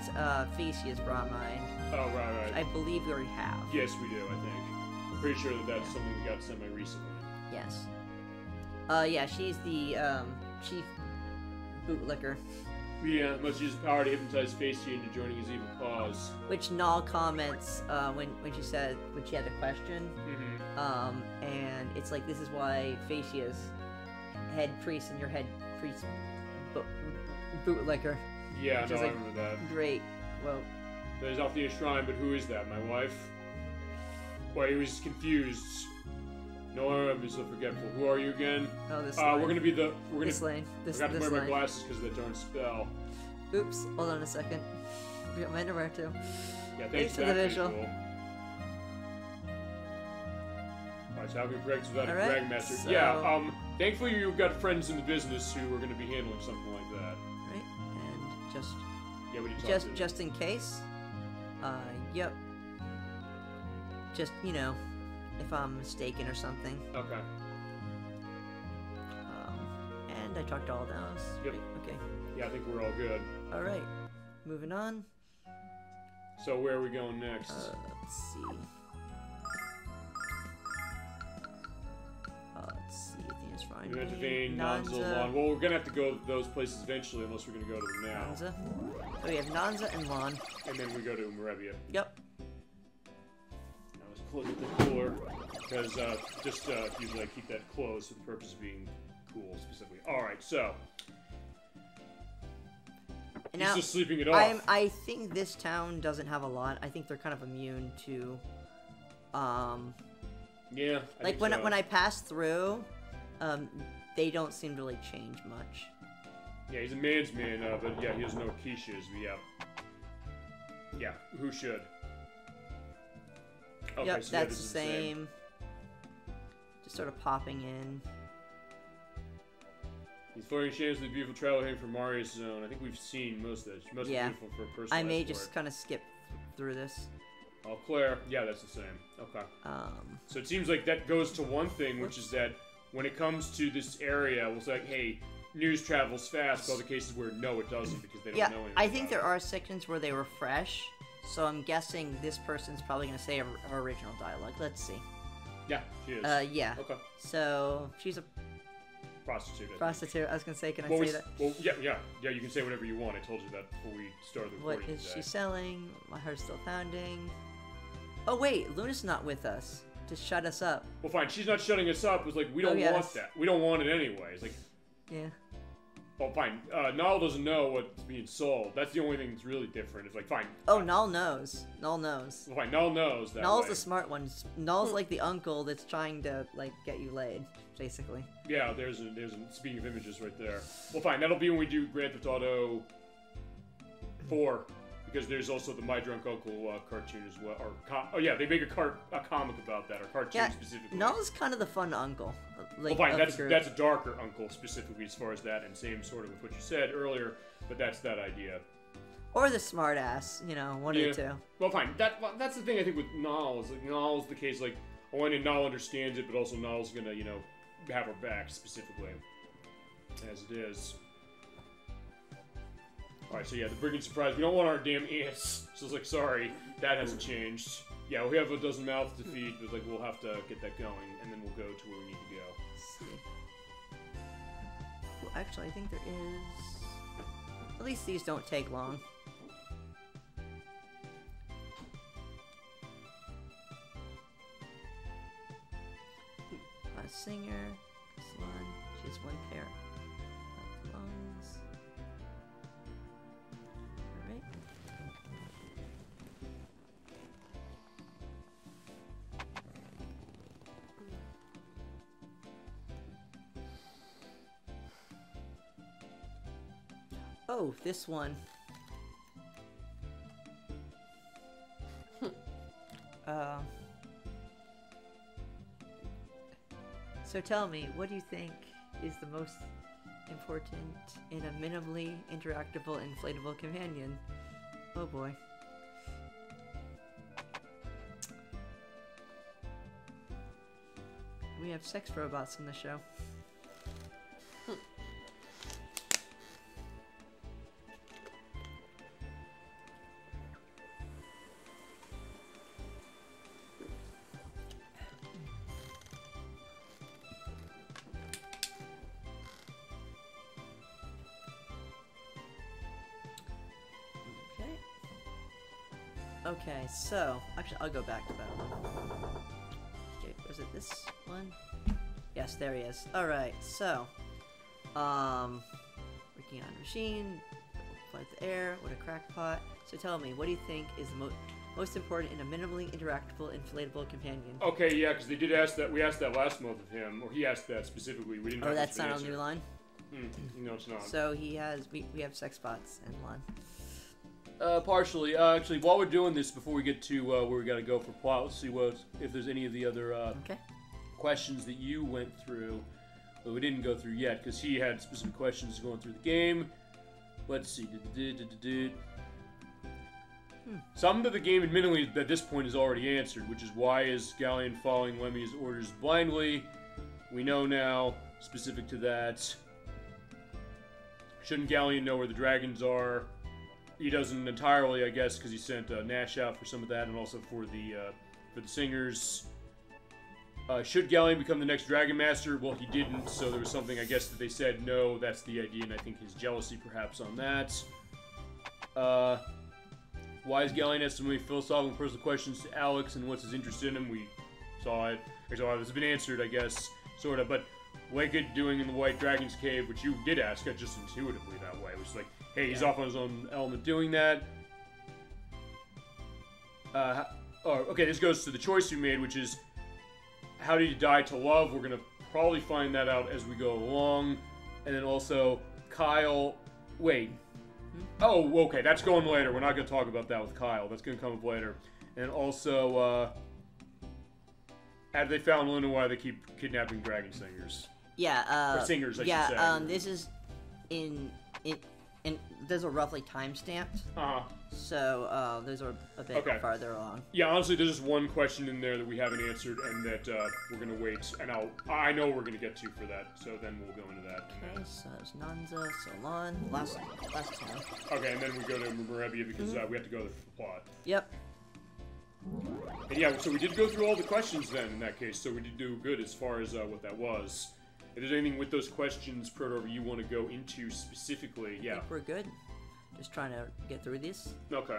Fasia's bromine. Oh, right. I believe we already have. Yes, we do. I think. I'm pretty sure that's something we got semi-recently. Yes. Yeah, she's the chief bootlicker. Yeah, must use the power to hypnotize Facia into joining his evil cause. Which Nal comments when she had the question. Mm-hmm. And it's like, this is why Facia's head priest and your head priest bootlicker. Yeah, which no, is, I like, remember that. Great. Well, There's Althea Shrine, but who is that? My wife? Boy, he was confused. No, I'm so forgetful. Who are you again? oh, this We're gonna be the. We're gonna. this lane. I forgot to wear my glasses because of that darn spell. Oops, hold on a second. We got my underwear too. Yeah, thanks for the visual. Alright, so how can we practice without a Alright, drag master? so- Yeah, thankfully you've got friends in the business who are gonna be handling something like that. Right, and just Yeah, we need to talk to just in case. Yep. Just, if I'm mistaken or something. Okay. And I talked to all those. Yep. Right, okay. Yeah, I think we're all good. All right. Moving on. So where are we going next? Let's see. Let's see. Things fine. We went to Vane, Nanza, Lon. Well, we're gonna have to go to those places eventually, unless we're gonna go to them now. Nanza. So we have Nanza and Lon. And then we go to Marevia. Yep. Now let's close the cooler, because usually I keep that closed for the purpose of being cool, specifically. All right, so. Now, he's just sleeping it off. I think this town doesn't have a lot. I think they're kind of immune to, Yeah. like when I pass through, they don't seem to really change much. Yeah, he's a man's man, but yeah, he doesn't know what Keisha is, but yeah. Yeah, who should? Okay, Yep, so that's this the is same. Just sort of popping in. He's floating shames with the beautiful travel here from Marius Zone. I think we've seen most of that. Most beautiful for a person. I may just kind of skip through this. Oh, Claire. Yeah, that's the same. Okay. So it seems like that goes to one thing, which is that when it comes to this area, we'll say, like, hey, news travels fast, but other cases where no, it doesn't because they don't know anything. I think there are sections where they were fresh, so I'm guessing this person's probably going to say her original dialogue. Let's see. Yeah, she is. Yeah. Okay. So she's a prostitute. I was going to say, can I say that? Well, yeah. You can say whatever you want. I told you that before we started the recording. What is today. she selling? My heart's still pounding. Oh wait, Luna's not with us to shut us up. Well, fine. She's not shutting us up. It's like we don't want that. We don't want it anyway. It's like. Yeah. Oh, fine. Nal doesn't know what's being sold. That's the only thing that's really different. It's like, fine. Oh, Nal knows. Nal knows. Well, fine. Nal knows that. Nal's the smart one. Nal's like the uncle that's trying to like get you laid, basically. Yeah, there's a speaking of images right there. Well, fine. That'll be when we do Grand Theft Auto 4. Because there's also the My Drunk Uncle cartoon as well. Oh yeah, they make a comic about that, or cartoon specifically. Nal's kind of the fun uncle. Like, well, fine, that's a darker uncle specifically as far as that, and same sort of with what you said earlier, but that's that idea. Or the smart ass, one of the two. Well, fine. That's the thing I think with Nal is like Nal's the case like Nal understands it, but also Nal's gonna have her back specifically as it is. Alright, so yeah, the Brigand Surprise. We don't want our damn ants. So it's like, sorry, that hasn't changed. Yeah, we have a dozen mouths to feed, but like, we'll have to get that going, and then we'll go to where we need to go. Let's see. Well, actually, I think there is... At least these don't take long. A singer, salon. She has one pair of lungs. Alright. Oh, this one. So tell me, what do you think is the most important in a minimally interactable inflatable companion? Oh boy. We have sex robots in the show. Okay, so actually I'll go back to that one. Okay, was it this one? Yes, there he is. Alright, so working on a machine, flight the air, what a crackpot. So tell me, what do you think is the most important in a minimally interactable inflatable companion? Okay, yeah, because they did ask that. We asked that last month of him, or he asked that specifically. We didn't. Oh, have that's not answer. on new line? No, it's not. So he has, we have sex bots in line. Partially. Actually, while we're doing this, before we get to where we gotta go for plot, let's see if there's any of the other questions that you went through that we didn't go through yet, because he had specific questions going through the game. Let's see. Some of the game, admittedly, at this point is already answered, which is why is Galleon following Lemmy's orders blindly? We know now, specific to that. Shouldn't Galleon know where the dragons are? He doesn't entirely, I guess, because he sent Nash out for some of that, and also for the singers. Should Galleon become the next Dragon Master? Well, he didn't, so there was something, I guess, that they said, no, that's the idea, and I think his jealousy, perhaps, on that. Why is Galleon asking so many philosophical and personal questions to Alex, and what's his interest in him? We saw it. This has been answered, I guess, sort of, but Wicked doing in the White Dragon's Cave, which you did ask, just intuitively that way. It was like, hey, he's off on his own element doing that. Okay, this goes to the choice you made, which is, how did he die to love? We're going to probably find that out as we go along. And then also, Kyle... Wait. Oh, okay, that's going later. We're not going to talk about that with Kyle. That's going to come up later. And also, have they found Luna why they keep kidnapping dragon singers? Yeah, or singers, I should say. This is in those are roughly time-stamped. So, those are a bit farther along. Yeah, honestly, there's just one question in there that we haven't answered, and that we're gonna wait, and I know we're gonna get to for that, so then we'll go into that. Okay, so it's Nanza, Solon, last time. Okay, and then we go to Merebia because we have to go there for the plot. Yep. And yeah, so we did go through all the questions then, in that case, so we did do good as far as what that was. If there's anything with those questions, Protover, you want to go into specifically, yeah. I think we're good. Just trying to get through this. Okay.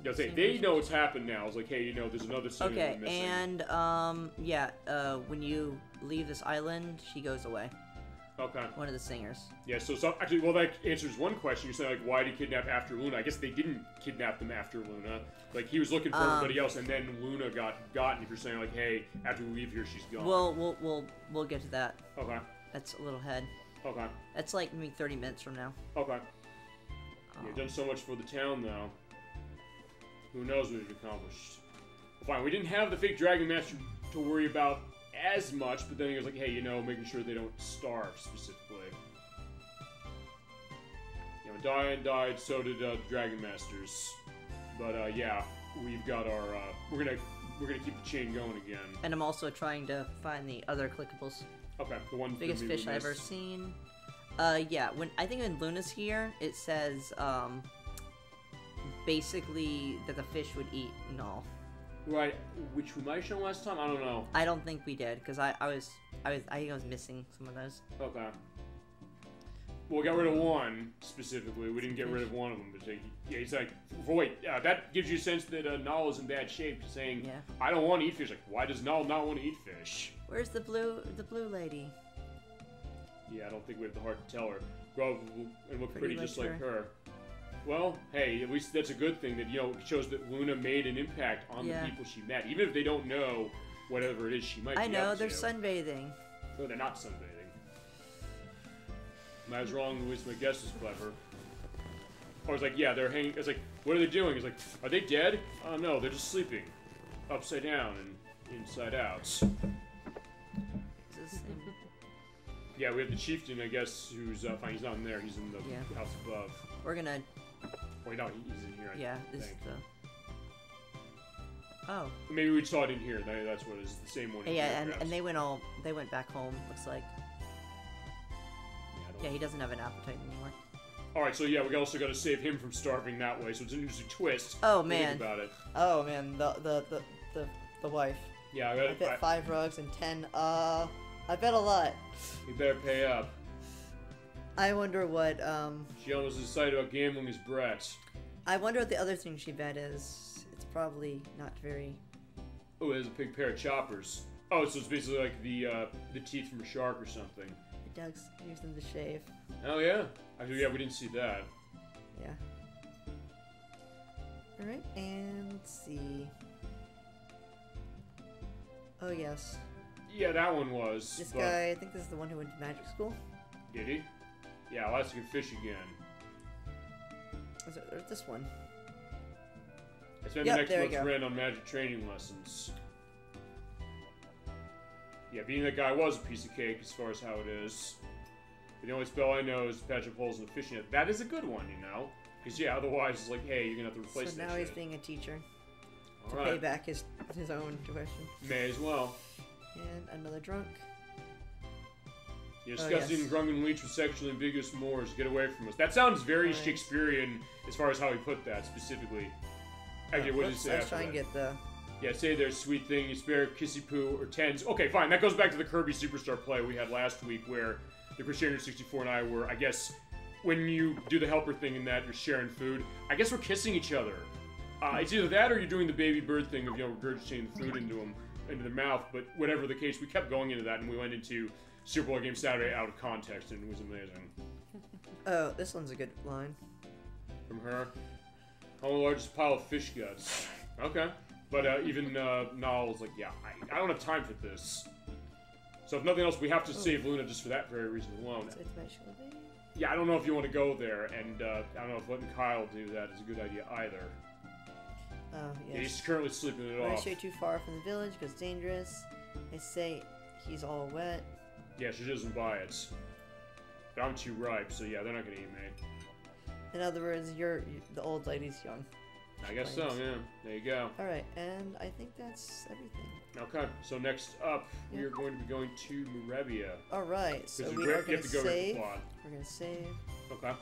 No, they know what's happened now. It's like, hey, there's another singer okay, missing. and, when you leave this island, she goes away. Okay. One of the singers. Yeah, so actually, well, that answers one question. You're saying, like, why did he kidnap after Luna? I guess they didn't kidnap them after Luna. Like, he was looking for everybody else, and then Luna got gotten. If you're saying, like, hey, after we leave here, she's gone. Well, we'll get to that. Okay. That's a little ahead. Okay. That's like maybe 30 minutes from now. Okay. You've done so much for the town, though. Who knows what you've accomplished. Well, fine, we didn't have the fake Dragon Master to worry about as much, but then he was like, hey, making sure they don't starve, specifically. Diane died, so did the Dragon Masters. But, yeah, we've got our, we're gonna keep the chain going again. And I'm also trying to find the other clickables. Okay, the one biggest fish I've ever seen. Yeah, I think when Luna's here, it says, basically that the fish would eat Null. Right, which we might have shown last time. I don't know. I don't think we did, because I think I was missing some of those. Okay. Well, we got rid of one specifically. We didn't get rid of one of them. But yeah, he's like, wait, that gives you a sense that Null is in bad shape. Saying, Yeah. I don't want to eat fish. Like, why does Null not want to eat fish? Where's the blue lady? Yeah, I don't think we have the heart to tell her. Grow and look pretty just like her. her. Well, hey, at least that's a good thing that, you know, it shows that Luna made an impact on the people she met. Even if they don't know whatever it is she might be I know, up they're to. sunbathing. No, they're not sunbathing. I was wrong, at least my guess is clever. I was like, yeah, they're hanging. It's like, what are they doing? It's like, are they dead? Oh no, they're just sleeping. Upside down and inside out. Is this Yeah, we have the chieftain, I guess, who's fine. He's not in there. He's in the house above. We're gonna. Wait, no, he's in here. I This is think. the. Oh. Maybe we saw it in here. That's what it is. The same one. Yeah, and they went back home. Looks like. Yeah, he doesn't have an appetite anymore. All right, so yeah, we also got to save him from starving that way. So it's an interesting twist. Oh Think man. about it. Oh man, the wife. Yeah, I bet 5 rugs and 10. I bet a lot. You better pay up. I wonder what She almost decided about gambling his Brett. I wonder what the other thing she bet is. It's probably not very. Oh, there's a big pair of choppers. Oh, so it's basically like the teeth from a shark or something. Doug's used them to shave. Oh yeah. Actually, yeah, we didn't see that. Yeah. All right, and let's see. Oh yes. Yeah, that one was. This guy, I think this is the one who went to magic school. Did he? Yeah, well, that's a good fish again. Is it, or this one? I spent Yep, the next there we month's go. rent on magic training lessons. Yeah, being that guy was a piece of cake as far as how it is. But the only spell I know is patch up holes in the fishing net. That is a good one, you know? Because, yeah, otherwise it's like, hey, you're going to have to replace So that now he's shit. being a teacher to All pay right. back his own tuition. May as well. And another drunk. You're Oh, discussing yes. Grungan Leech with sexually ambiguous Moors. Get away from us. That sounds very Right. Shakespearean as far as how he put that specifically. Actually, what did he say Let's after try and that? get the. Yeah, say there's sweet thing, you spare kissy poo or tens. Okay, fine. That goes back to the Kirby Superstar play we had last week where the Crusader 64 and I were, I guess, when you do the helper thing in that, you're sharing food. I guess we're kissing each other. It's either that or you're doing the baby bird thing of, you know, regurgitating the food into their mouth. But whatever the case, we kept going into that and we went into Super Bowl Game Saturday out of context and it was amazing. Oh, this one's a good line. From her. Home of the largest pile of fish guts. Okay. But even Null's like, yeah, I don't have time for this. So if nothing else, we have to save Luna just for that very reason alone. So it's magical baby. Yeah, I don't know if you want to go there, and I don't know if letting Kyle do that is a good idea either. Oh Yeah, he's yes. currently sleeping it Don't off. stray too far from the village because it's dangerous. They say he's all wet. Yeah, she doesn't buy it. But I'm too ripe, so yeah, they're not gonna eat me. In other words, the old lady's young. I guess so, yeah. There you go. All right, and I think that's everything. Okay, so next up, we Yeah. are going to be going to Murebia. All right, so Because we you are have going to to go with the save. plot. We're going to save. Okay.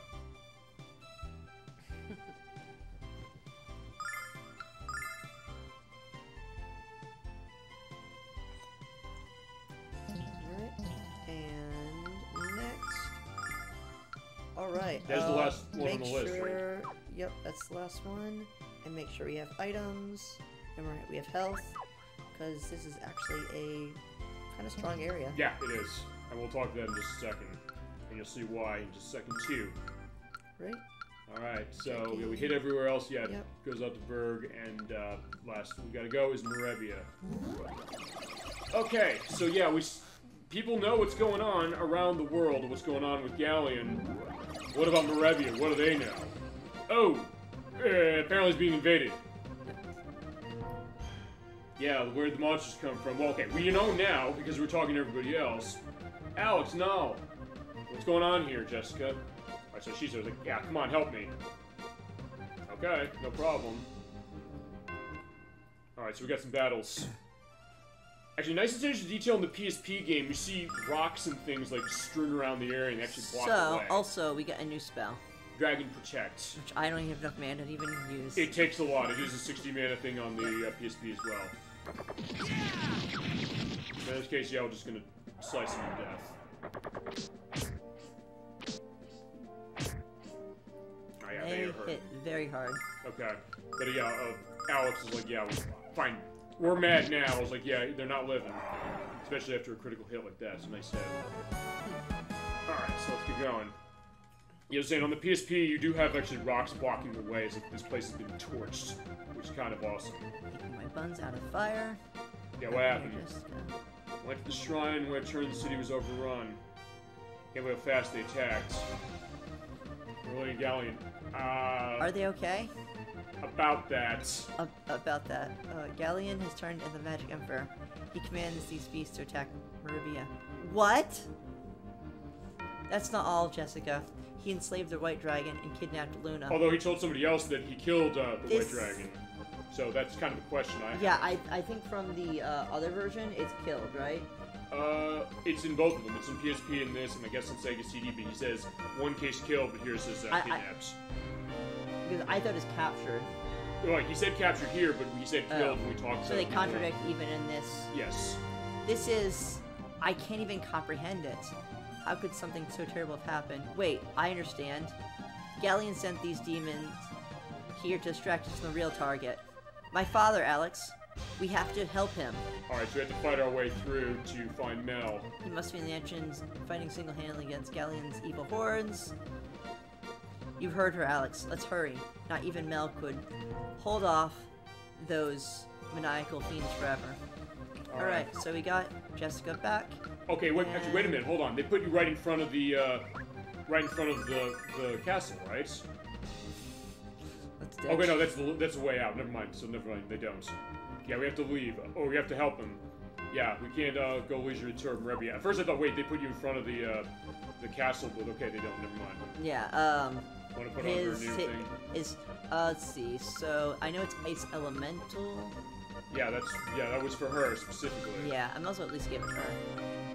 Alright, and next. Alright. That's the last one on make the list, right? sure, Yep, that's the last one. And make sure we have items. And we have health. Because this is actually a kind of strong area. Yeah, it is. And we'll talk to that in just a second. And you'll see why in just a second, too. Right? Alright, so yeah, we hit everywhere else. Yeah, Yep. it goes out to Berg, and last we gotta go is Murebia. Okay, so yeah, people know what's going on around the world, what's going on with Galleon. What about Murebia? What do they know? Oh, apparently it's being invaded. Yeah, where'd the monsters come from? Well, okay, we know now because we're talking to everybody else. Alex, no. What's going on here, Jessica? Alright, so she's like, yeah, come on, help me. Okay, no problem. Alright, so we got some battles. Actually, nice attention to detail in the PSP game. You see rocks and things like strewn around the area and actually block the way. So, also, we got a new spell. Dragon Protect. Which I don't even have enough mana to even use. It takes a lot. It is a 60 mana thing on the PSP as well. In this case, yeah, we're just gonna slice him to death. Oh yeah, they hurt. Hit very hard. Okay. But yeah, Alex is like, yeah, fine. We're mad now. I was like, yeah, they're not living. Especially after a critical hit like that. So nice hit. Alright, so let's keep going. You know, saying on the PSP, you do have actually rocks blocking the way as if this place has been torched, which is kind of awesome. Keeping my buns out of fire. Yeah, what happened? Went to the shrine where it turned the city was overrun. Can't believe how fast they attacked. Really galleon. Are they okay? About that. About that. Galleon has turned into the Magic Emperor. He commands these beasts to attack Maribia. What? That's not all, Jessica. He enslaved the White Dragon and kidnapped Luna. Although he told somebody else that he killed the White Dragon. So that's kind of a question I have. Yeah, I think from the other version, it's killed, right? It's in both of them. It's in PSP and this, and I guess in Sega CD, but he says one case killed, but here it says kidnapped. Because I thought it's captured. Right, he said captured here, but he said killed when we talked about it. So they contradict even in this. Yes. This is... I can't even comprehend it. How could something so terrible have happened? Wait, I understand. Galleon sent these demons here to distract us from the real target. My father, Alex. We have to help him. Alright, so we have to fight our way through to find Mel. He must be in the entrance, fighting single-handedly against Galleon's evil hordes. You've heard her, Alex. Let's hurry. Not even Mel could hold off those maniacal fiends forever. Alright, so we got Jessica back. Okay, wait, actually, wait a minute, hold on. They put you right in front of the, the castle, right? Okay, no, that's the way out. Never mind. So never mind. They don't. Yeah, we have to leave. Oh, we have to help him. Yeah, we can't go leisurely tour Maribia. At first, I thought, wait, they put you in front of the castle, but okay, they don't. Never mind. Yeah. Want to put on her new thing? Let's see. So I know it's Ice Elemental. Yeah, that was for her specifically. Yeah, I'm also at least giving her.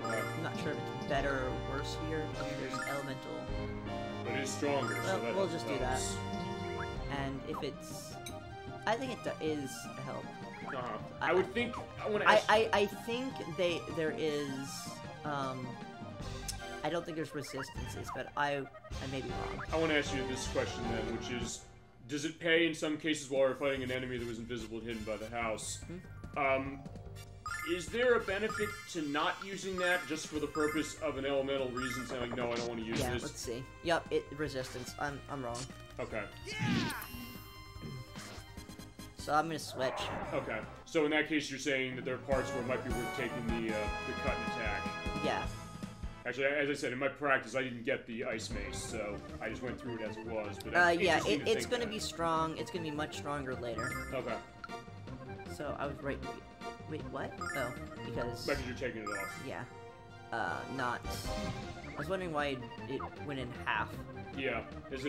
I'm not sure if it's better or worse here. There's Elemental. But it is stronger, well, so that we'll just do that. helps. And if it's... I think it is a help. I would think... I want to ask... I think there is... I don't think there's resistances, but I may be wrong. I want to ask you this question then, which is... Does it pay in some cases while we're fighting an enemy that was invisible and hidden by the house? Is there a benefit to not using that just for the purpose of an elemental reason, saying like, no, I don't want to use this? Let's see. Yep, resistance. I'm wrong. Okay. So I'm gonna switch. Okay. So in that case, you're saying that there are parts where it might be worth taking the cut and attack. Yeah. Actually, as I said, in my practice, I didn't get the ice mace, so I just went through it as it was. But yeah, it's gonna be strong. It's gonna be much stronger later. Okay. So I was right. Wait, what? Oh, because... Because you're taking it off. Yeah. Not... I was wondering why it went in half. Yeah. That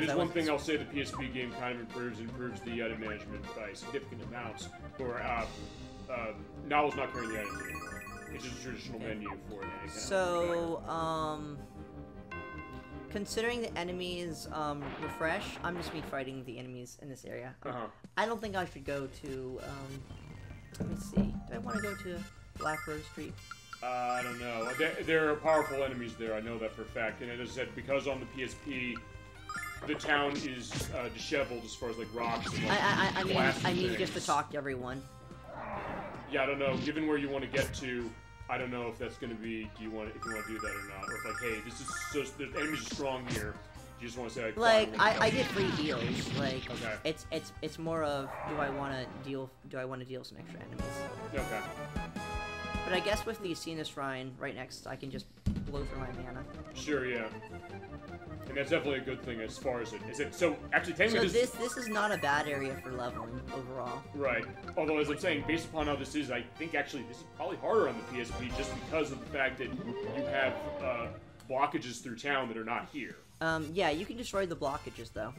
is one thing I'll say the PSP game kind of improves. It improves the item management by significant amounts. For, Novel's not carrying the items anymore. It's just a traditional menu for an account. So, considering the enemies, refresh, I'm just fighting the enemies in this area. I don't think I should go to, let me see. Do I want to go to Black Rose Street? I don't know. There are powerful enemies there. I know that for a fact. And as I said, because on the PSP, the town is disheveled as far as like rocks and like I mean just to talk to everyone. Yeah, I don't know. Given where you want to get to, I don't know if that's going to be. If you want to do that or not, or if like, hey, this is just the enemies are strong here. You just want to say like I get free heals. Like okay. it's more of do I want to deal some extra enemies. Okay. But I guess with the Sena Shrine right next, I can just blow through my mana. Sure, yeah. And that's definitely a good thing as far as it is. So actually, technically, this is not a bad area for leveling overall. Right. Although, as I'm saying, based upon how this is, I think actually this is probably harder on the PSP just because of the fact that you have blockages through town that are not here. Yeah, you can destroy the blockages though.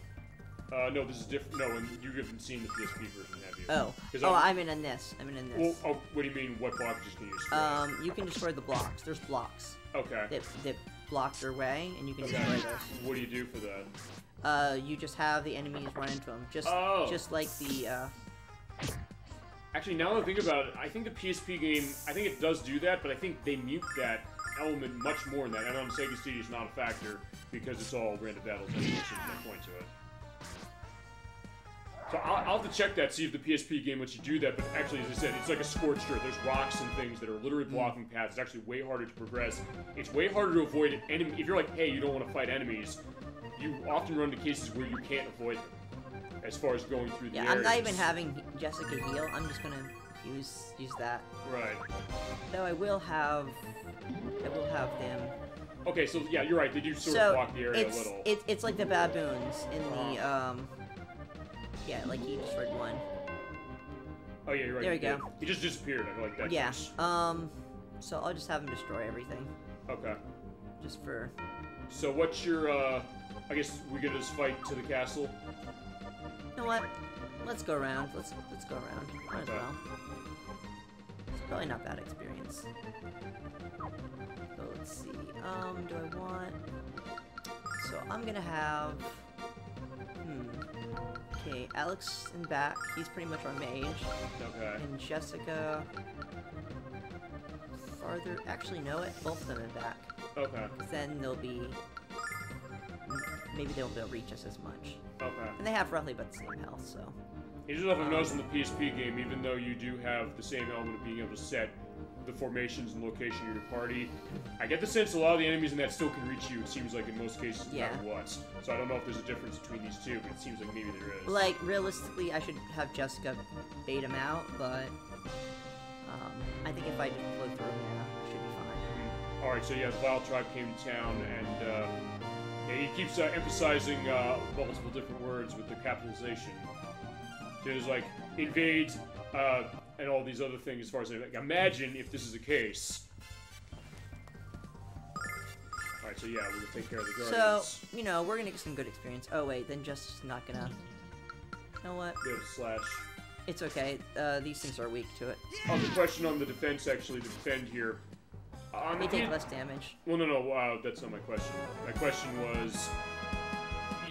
No, this is different. No, and you haven't seen the PSP version, have you? Oh. 'Cause I'm in this. I'm in Well, this. oh, what do you mean? What blockages can you destroy? You can destroy the blocks. There's blocks Okay. that block your way, and you can Okay. destroy those. What do you do for that? You just have the enemies run into them, just like the. Actually, now that I think about it, I think the PSP game, I think it does do that, but I think they mute that element much more in that. And on Sega CD, it's not a factor because it's all random battles anyway, so there's no point to it. So I'll have to check that, see if the PSP game lets you do that, but actually, as I said, it's like a scorched earth. There's rocks and things that are literally blocking paths. It's actually way harder to progress. It's way harder to avoid enemy. If you're like, hey, you don't want to fight enemies, you often run into cases where you can't avoid them. As far as going through the areas. I'm not even having Jessica heal. I'm just gonna use that. Right. Though I will have them. Okay, so yeah, you're right. They do sort of block the area a little. It's like the baboons in the yeah, like he destroyed one. Oh yeah, you're right. There we go. He just disappeared. I like that. Yeah. Case. So I'll just have him destroy everything. Okay. Just for. So what's your I guess we could just fight to the castle. You know what? Let's go around. Let's go around. Might as well. It's probably not bad experience. So let's see. Do I want? So I'm gonna have. Okay, Alex in back. He's pretty much our mage. Okay. And Jessica. Farther. Actually, no. Both of them in back. Okay. Then they'll be. Maybe they won't be able to reach us as much. Okay. And they have roughly about the same health, so. You just have to notice in the PSP game, even though you do have the same element of being able to set the formations and location of your party, I get the sense a lot of the enemies in that still can reach you, it seems like in most cases, no matter what. So I don't know if there's a difference between these two, but it seems like maybe there is. Like, realistically, I should have Jessica bait him out, but I think if I just flow through him, I should be fine. Alright, so yeah, the Vile Tribe came to town, and yeah, he keeps emphasizing multiple different words with the capitalization. So there's like, invade, and all these other things as far as, like, imagine if this is the case. Alright, so yeah, we're gonna take care of the Guardians. So, you know, we're gonna get some good experience. Oh wait, then Justice's not gonna... You know what? Be able to slash. It's okay, these things are weak to it. Oh, the question on the defense, actually, to defend here. They take less damage. Well, no, that's not my question. My question was,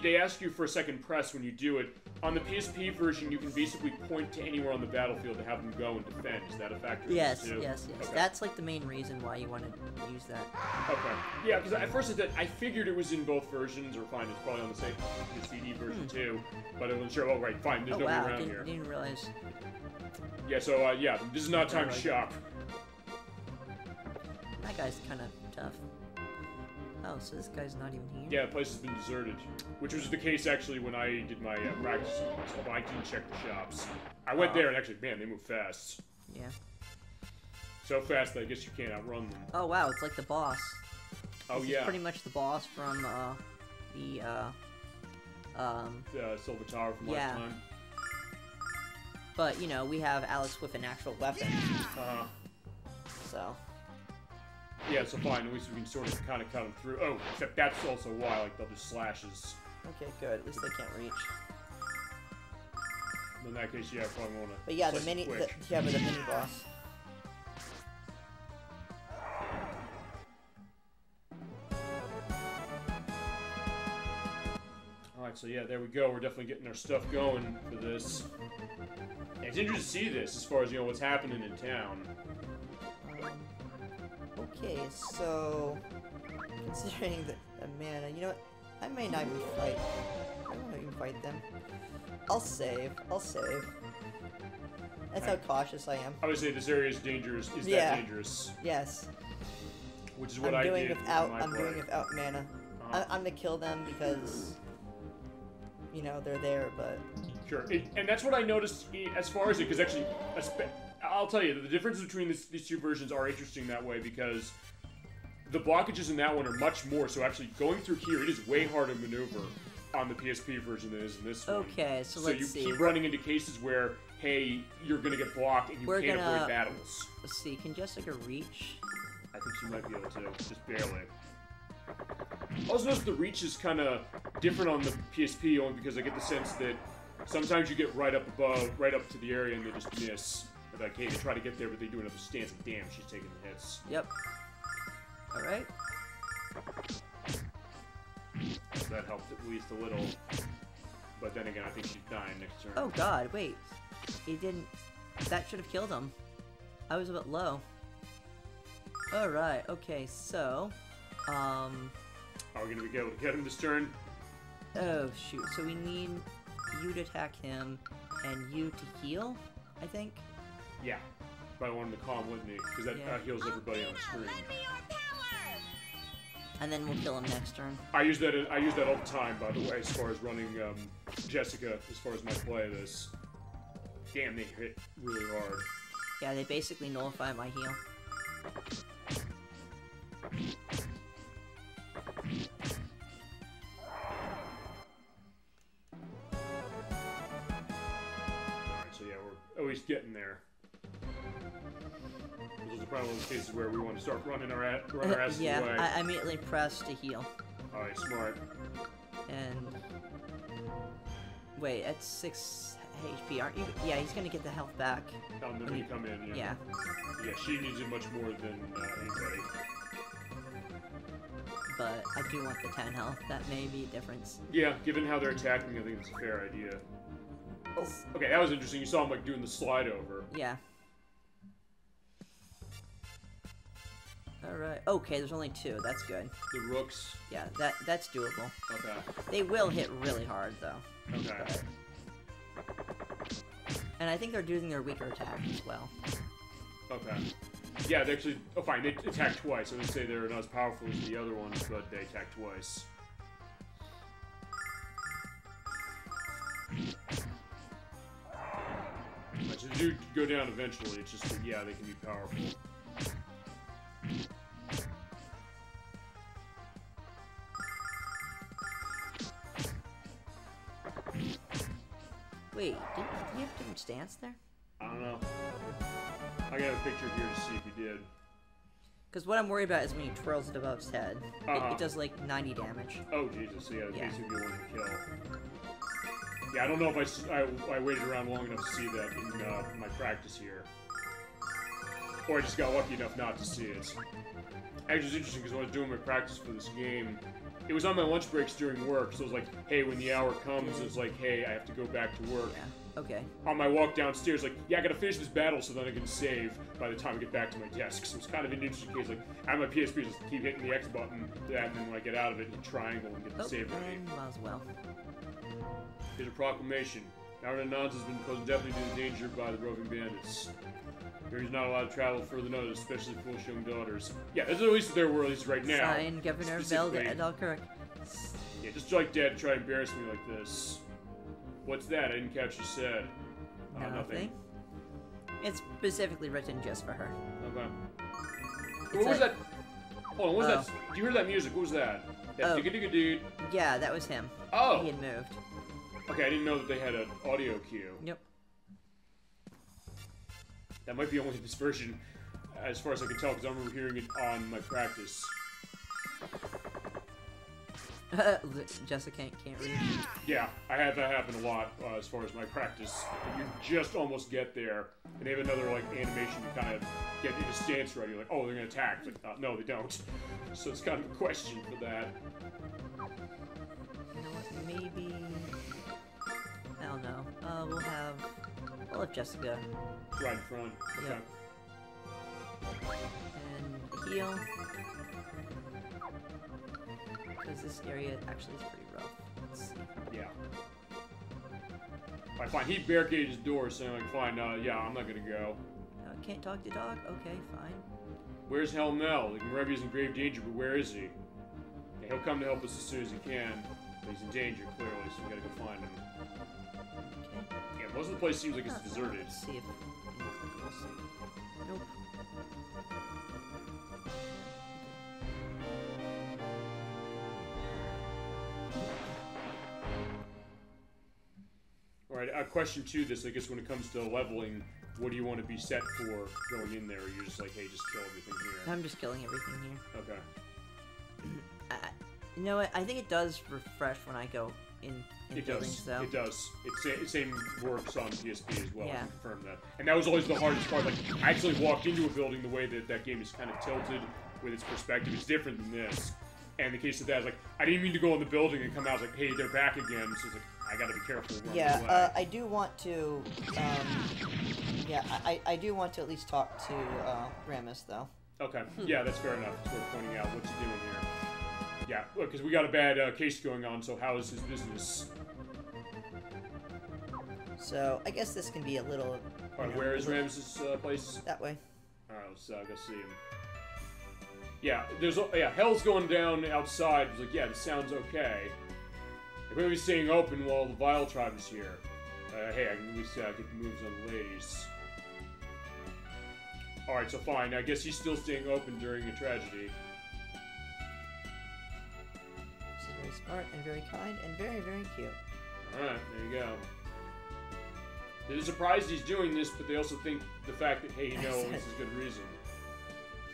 they ask you for a second press when you do it. On the PSP version, you can basically point to anywhere on the battlefield to have them go and defend. Is that a factor? Yes, too? yes. Okay. That's like the main reason why you want to use that. Okay. Yeah, because at first I figured it was in both versions, or fine, it's probably on the same CD version too. But I wasn't sure. Oh, right, fine. There's nobody around here. Didn't realize. Yeah. So yeah, this is not time to shop. That guy's kind of tough. Oh, so this guy's not even here? Yeah, the place has been deserted. Which was the case, actually, when I did my practice. So I didn't check the shops. I went there, and actually, man, they move fast. Yeah. So fast that I guess you can't outrun them. Oh, wow, it's like the boss. Oh, This yeah. is pretty much the boss from, the Silver Tower from last time. But, you know, we have Alex with an actual weapon. So... Yeah, so fine. At least we can sort of kind of cut them through. Oh, except that's also why, like, they'll just slashes. Okay, good. At least they can't reach. In that case, yeah, I probably want to. But yeah, the mini boss. Alright, so yeah, there we go. We're definitely getting our stuff going for this. And it's interesting to see this as far as, you know, what's happening in town. Okay, so considering the mana, you know what? I may not even fight. I won't even fight them. I'll save. That's how cautious I am. I would say this area is dangerous. That dangerous? Yes. Which is what I'm I doing did. I'm doing without mana. I'm gonna kill them because, you know, they're there, but. Sure, and that's what I noticed as far as it, because actually, I'll tell you, the difference between these two versions are interesting that way, because the blockages in that one are much more, so actually going through here, it is way harder to maneuver on the PSP version than it is in this one. Okay, so let's see. So you keep running into cases where, hey, you're going to get blocked and you can't avoid battles. Let's see, can Jessica reach? I think she might be able to, just barely. I also noticed the reach is kind of different on the PSP, only because I get the sense that sometimes you get right up above, right up to the area, and they just miss. Like, hey, they try to get there, but they do another stance, and damn, she's taking the hits. Yep. Alright. So that helped at least a little. But then again, I think she's dying next turn. Oh god, wait. He didn't... That should have killed him. I was a bit low. Alright, okay, so... Are we gonna be able to get him this turn? Oh, shoot. So we need you to attack him, and you to heal, I think? Yeah. But I want him to calm with me, because that heals everybody on the screen. And then we'll kill him next turn. I use that all the time, by the way, as far as running Jessica, as far as my play of this. Damn, they hit really hard. Yeah, they basically nullify my heal. Alright, so yeah, we're always getting there. This is probably one of those cases where we want to start running our asses yeah, away. I immediately press to heal. Alright, smart. And... Wait, at 6 HP, aren't you? Yeah, he's gonna get the health back. And then when you come in, Yeah. Yeah, she needs it much more than anybody. But I do want the 10 health. That may be a difference. Yeah, given how they're attacking, I think it's a fair idea. Oh, okay, that was interesting. You saw him, like, doing the slide over. Yeah. Alright. Okay, there's only 2. That's good. The rooks. Yeah, that's doable. Okay. They will hit really hard, though. Okay. But... And I think they're doing their weaker attack as well. Okay. Yeah, they actually... Oh, fine. They attack twice. I would say they're not as powerful as the other ones, but they attack twice. Right, so they do go down eventually. It's just that, yeah, they can be powerful. Wait, do you have different stance there? I don't know. I got a picture here to see if he did. Because what I'm worried about is when he twirls it above his head. It does like 90 damage. Oh, Jesus. So, yeah, it's basically one to kill. Yeah, I don't know if I waited around long enough to see that in my practice here. Or I just got lucky enough not to see it. Actually, it's interesting because when I was doing my practice for this game, it was on my lunch breaks during work, so it was like, hey, when the hour comes, it's like, hey, I have to go back to work. Yeah, okay. On my walk downstairs, like, yeah, I gotta finish this battle so then I can save by the time I get back to my desk. So it's kind of an interesting case, like, I have my PSP, just keep hitting the X button, and then when I get out of it, hit triangle and get the save ready. Might as well. Here's a proclamation. Our nonsense has been posed definitely to the danger by the roving bandits. He's not allowed to travel further north, especially foolish young daughters. Yeah, that's at least their world is right now. Signed, Governor Adalkirk. Yeah, just like Dad try to embarrass me like this. What's that? I didn't catch what you said. Nothing. It's specifically written just for her. Okay. What was that? Hold on, what was that? Do you hear that music? What was that? That digga-digga-dude. Yeah, that was him. Oh! He had moved. Okay, I didn't know that they had an audio cue. Yep. That might be only this version, as far as I can tell, because I remember hearing it on my practice. Jessica can't read. Yeah, I had that happen a lot as far as my practice. You just almost get there, and they have another like animation to kind of get into stance ready. Like, oh, they're gonna attack. It's like, no, they don't. So it's kind of a question for that. You know what? Maybe I don't know. We'll have Jessica right in front. Okay. Yep. And heal. Because this area actually is pretty rough. Let's see. Yeah. Alright, fine. He barricaded his door, so I'm like, fine, yeah, I'm not gonna go. Can't talk to dog? Okay, fine. Where's Hell Mel? Like, Revy's in grave danger, but where is he? Yeah, he'll come to help us as soon as he can. But he's in danger, clearly, so we gotta go find him. Okay. Yeah, most of the place seems like it's deserted. Let's see if... We'll see. Nope. Alright, question to this, I guess when it comes to leveling, what do you want to be set for going in there? Or you're just like, hey, just kill everything here? I'm just killing everything here. Okay. You know what? I think it does refresh when I go in It buildings, does. though. It does. It same works on PSP as well. I Yeah. can confirm that. And that was always the hardest part. Like, I actually walked into a building the way that that game is kind of tilted with its perspective. It's different than this. And the case of that is like, I didn't mean to go in the building and come out like, hey, they're back again. So it's like, I gotta be careful. Yeah, I do want to. Yeah, I do want to at least talk to Ramus though. Okay. Yeah, that's fair enough. It's worth pointing out what's he doing here. Yeah, because we got a bad case going on. So how is his business? So I guess this can be a little. All right, where is Rams's place? That way. All right, let's go see him. Yeah, hell's going down outside. It's like, yeah, this sounds okay. We're gonna be staying open while the Vile Tribe is here. Hey, I can at least get the moves on the ladies. All right, so fine. I guess he's still staying open during a tragedy. This is very smart and very kind and very, very cute. All right, there you go. They're surprised he's doing this, but they also think the fact that, hey, you know, this is a good reason.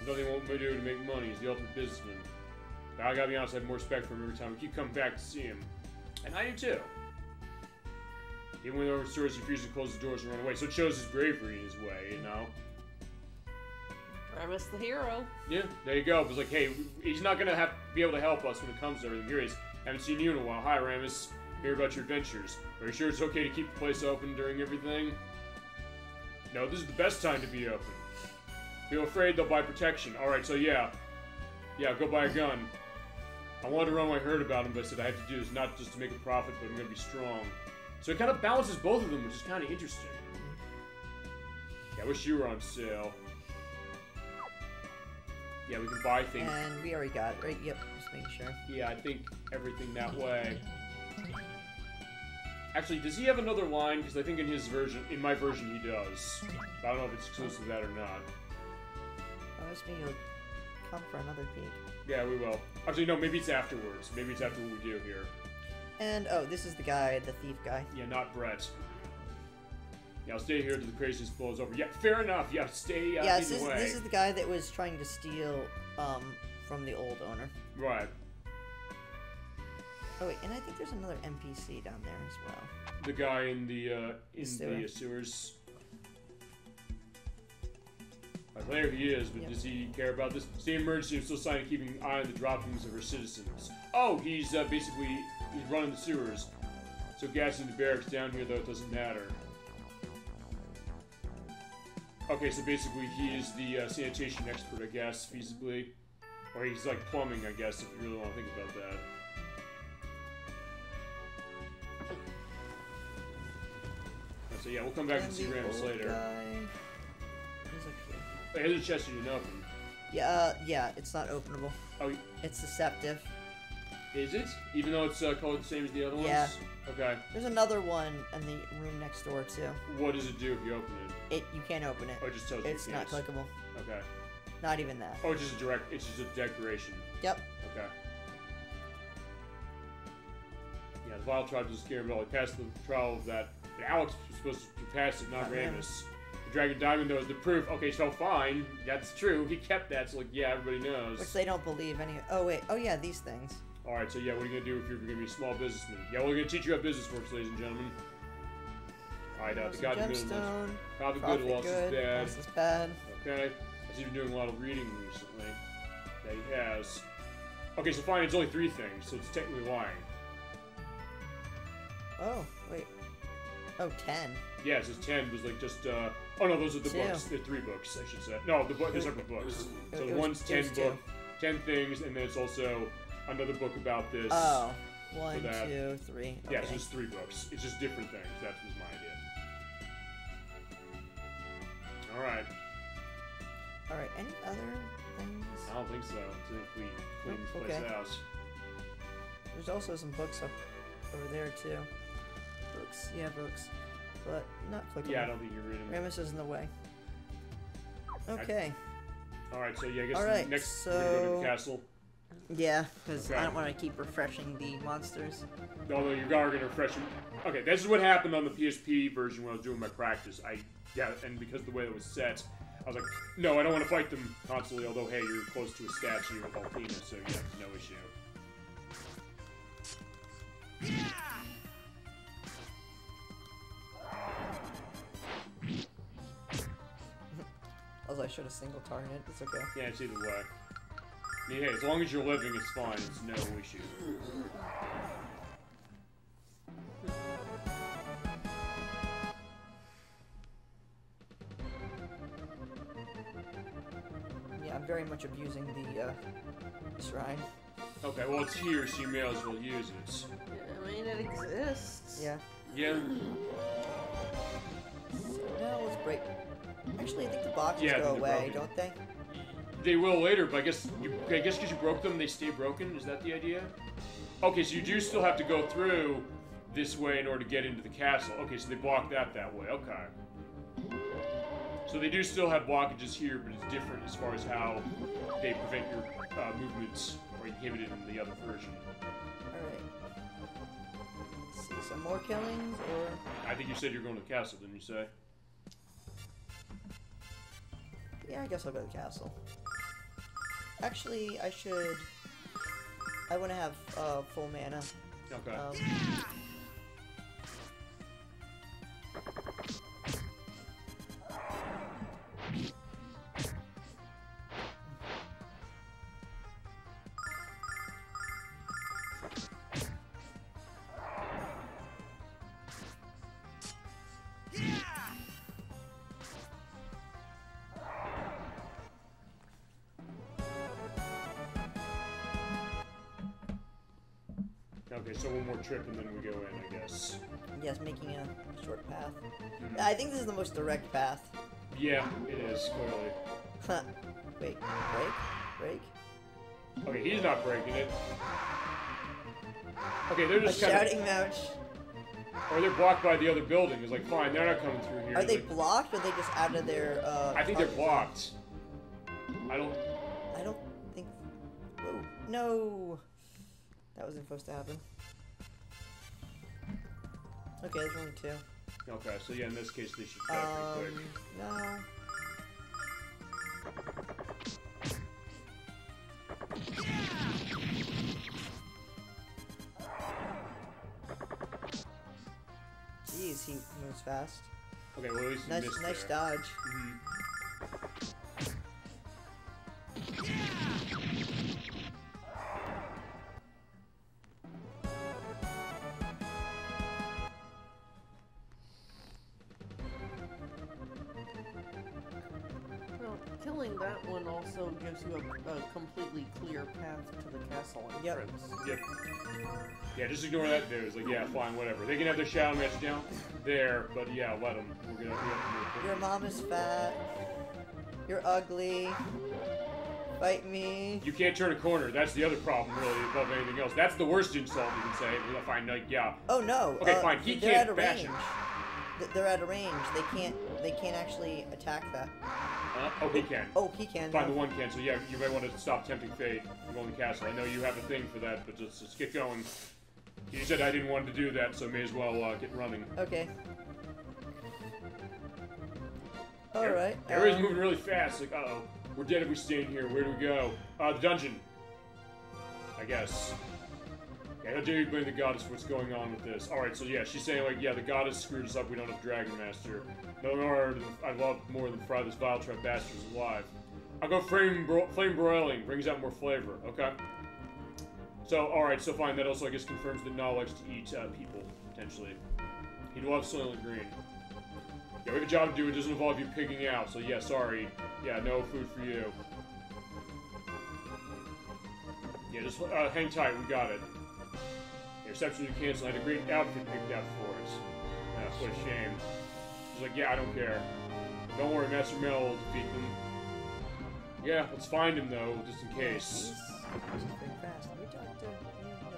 There's nothing won't do to make money. He's the ultimate businessman. But I gotta be honest, I have more respect for him every time we keep coming back to see him. And I do too. Even when the stores refuse to close the doors and run away. So it shows his bravery in his way, you know? Ramus the hero. Yeah, there you go. It was like, hey, he's not gonna be able to help us when it comes to everything. Here he is. Haven't seen you in a while. Hi, Ramus. Hear about your adventures. Are you sure it's okay to keep the place open during everything? No, this is the best time to be open. Feel afraid they'll buy protection. Alright, so yeah. Yeah, go buy a gun. I wanted to run when I heard about him, but I said I have to do this not just to make a profit, but I'm gonna be strong. So it kind of balances both of them, which is kind of interesting. Yeah, I wish you were on sale. Yeah, we can buy things. And we already got it, right? Yep, just making sure. Yeah, I think everything that way. Actually, does he have another line? Because I think in his version, in my version, he does. I don't know if it's exclusive to that or not. Oh, this means you'll come for another peek. Yeah, we will. Actually, no, maybe it's afterwards. Maybe it's after what we do here. And, oh, this is the guy, the thief guy. Yeah, not Brett. Yeah, I'll stay here till the craziness blows over. Yeah, fair enough. Yeah, stay yeah, in the way. this is the guy that was trying to steal from the old owner. Right. Oh, wait, and I think there's another NPC down there as well. The guy in the sewer. sewers. Right, there he is, but does he care about this? State emergency, I'm still signing keeping an eye on the droppings of our citizens. Oh, he's basically, he's running the sewers. So gassing the barracks down here, though, it doesn't matter. Okay, so basically he is the sanitation expert, I guess, feasibly. Or he's like plumbing, I guess, if you really want to think about that. So yeah, we'll come back and see Ramus later. He's up here. Wait, here's a chest you didn't open. Yeah, yeah, it's not openable. Oh, It's deceptive. is it? Even though it's colored the same as the other ones? Yeah. Okay. There's another one in the room next door, too. What does it do if you open it? You can't open it. Oh, it just tells you It's you not can't. clickable. Okay. Not even that. Oh, it's just a decoration. Yep. Okay. Yeah, the Vile Tribe doesn't care at all. He passed the trial of that. But Alex was supposed to pass it, not Not Ramus. The Dragon Diamond, though, is the proof. Okay, so fine. That's true. He kept that, so, like, yeah, everybody knows. Which they don't believe any. Oh, wait. Oh, yeah, these things. Alright, so yeah, what are you gonna do if you're gonna be a small businessman? Yeah, we're gonna teach you how business works, ladies and gentlemen. Alright, the God in the Middle. Gemstone. Profit good, Profit loss is good. bad. Loss is bad. Okay. He's even doing a lot of reading recently. Yeah, he has. Okay, so fine, it's only 3 things, so it's technically lying. Oh, wait. Oh, 10. Yeah, it says 10 was like just, oh no, those are the 2. books. They're 3 books, I should say. No, they're separate books. So It the was- one's it 10 was 2. book, 10 things, and then it's also another book about this. Oh. 1, that. 2, 3. Okay. Yeah, so it's 3 books. It's just different things. That was my idea. Alright. Alright, any other things? I don't think so. I think we clean this Oh, place okay. out. There's also some books up over there, too. Books. Yeah, books. But not clickable. Yeah, I don't think you're reading. Ramus is in the way. Okay. Alright, so yeah, I guess Alright, next we're gonna go to so- the castle. Yeah, because Okay. I don't want to keep refreshing the monsters. Although you are gonna refresh them. Okay, this is what happened on the PSP version when I was doing my practice. And because of the way it was set, I was like, no, I don't want to fight them constantly, although, hey, you're close to a statue of Altina, so yeah, no issue. I shot a single target. It's okay. Yeah, it's either way. I mean, hey, as long as you're living, it's fine. It's no issue. Yeah, I'm very much abusing the shrine. Okay, well, it's here, so you may as well use it. I mean, it exists. Yeah. Yeah. No, let's break. Actually, I think the boxes Yeah, I go think they're away, broken. don't they? They will later, but I guess because you broke them, they stay broken. Is that the idea? Okay, so you do still have to go through this way in order to get into the castle. Okay, so they block that way. Okay. So they do still have blockages here, but it's different as far as how they prevent your movements or inhibit it in the other version. Alright. Let's see, some more killings, or... I think you said you're going to the castle, didn't you say? Yeah, I guess I'll go to the castle. Actually, I should... I want to have full mana. Okay. Okay, so one more trip and then we go in, I guess. Yes, making a short path. I think this is the most direct path. Yeah, it is, clearly. Huh. Wait, break? Okay, he's not breaking it. Okay, they're A just kind of... shouting match. Or they're blocked by the other building. It's like, fine, they're not coming through here. Are they Like, blocked, or are they just out of their, I think they're comfort zone? blocked. I don't... think... Whoa. No! That wasn't supposed to happen. Okay, there's only two. Okay, so yeah, in this case, they should die pretty quick. No. Jeez, he moves fast. Okay, well, at least you missed Nice there. dodge. Mhm. Well, killing that one also gives you a completely clear path to the castle Yep. entrance. Yep. Yeah, just ignore that there. It's like, yeah, fine, whatever. They can have their shadow match down there, but yeah, let them. We have to move Your mom is fat. You're ugly. Fight me. You can't turn a corner. That's the other problem, really, above anything else. That's the worst insult you can say. We'll find, like, yeah. Oh no. Okay, fine. He they're can't at a bash range. him. They're at a range. They can't actually attack that. Oh, he can. Oh, he can. Fine, though. the one can. So yeah, you might want to stop tempting fate and go in the castle. I know you have a thing for that, but just get going. He said I didn't want to do that, so may as well get running. Okay. Alright. Everybody's moving really fast. Like, uh-oh. We're dead if we stay in here. Where do we go? The dungeon. I guess. Yeah, how dare you blame the goddess for what's going on with this. Alright, so yeah, she's saying, like, yeah, the goddess screwed us up. We don't have Dragon Master. No more I'd love more than fry this vile trap bastards alive. I'll go flame broiling. Brings out more flavor. Okay. So, alright, so fine. That also, I guess, confirms that Nala likes to eat people, potentially. He loves Soylent Green. Yeah, we have a job to do. It doesn't involve you pigging out. So, yeah, sorry. Yeah, no food for you. Yeah, just hang tight. We got it. Yeah, reception to cancel. I had a great outfit picked out for us. What a shame. She's like, yeah, I don't care. Don't worry, Master Mel will defeat them. Yeah, let's find him, though, just in case. He's pretty fast. Have we talked to him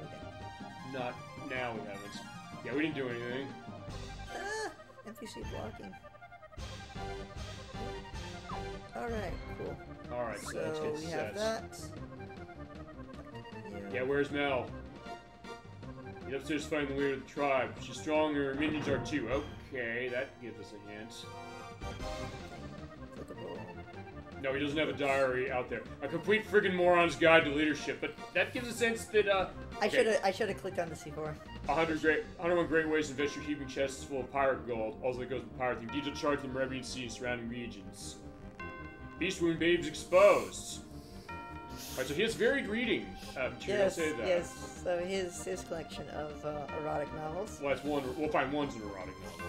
again? Not now, we haven't. Yeah, we didn't do anything. Ah! NPC blocking. Alright, cool. Alright, so let's So get we set. have that. Yeah, where's Mel? He's upstairs fighting the leader of the tribe. She's strong, her minions are too. Okay, that gives us a hint. Clickable. No, he doesn't have a diary out there. A complete friggin' moron's guide to leadership, but that gives a sense that, I okay. should have clicked on the C4. 101 great ways to invest your heaping chests full of pirate gold. Also, that goes with the pirate theme. Detailed charts in the Meridian Sea and surrounding regions. Beast Wound Babes exposed. Alright, so he has varied reading material, I'll say that. Yes, so his collection of erotic novels. Well, that's one. We'll find one's an erotic novel.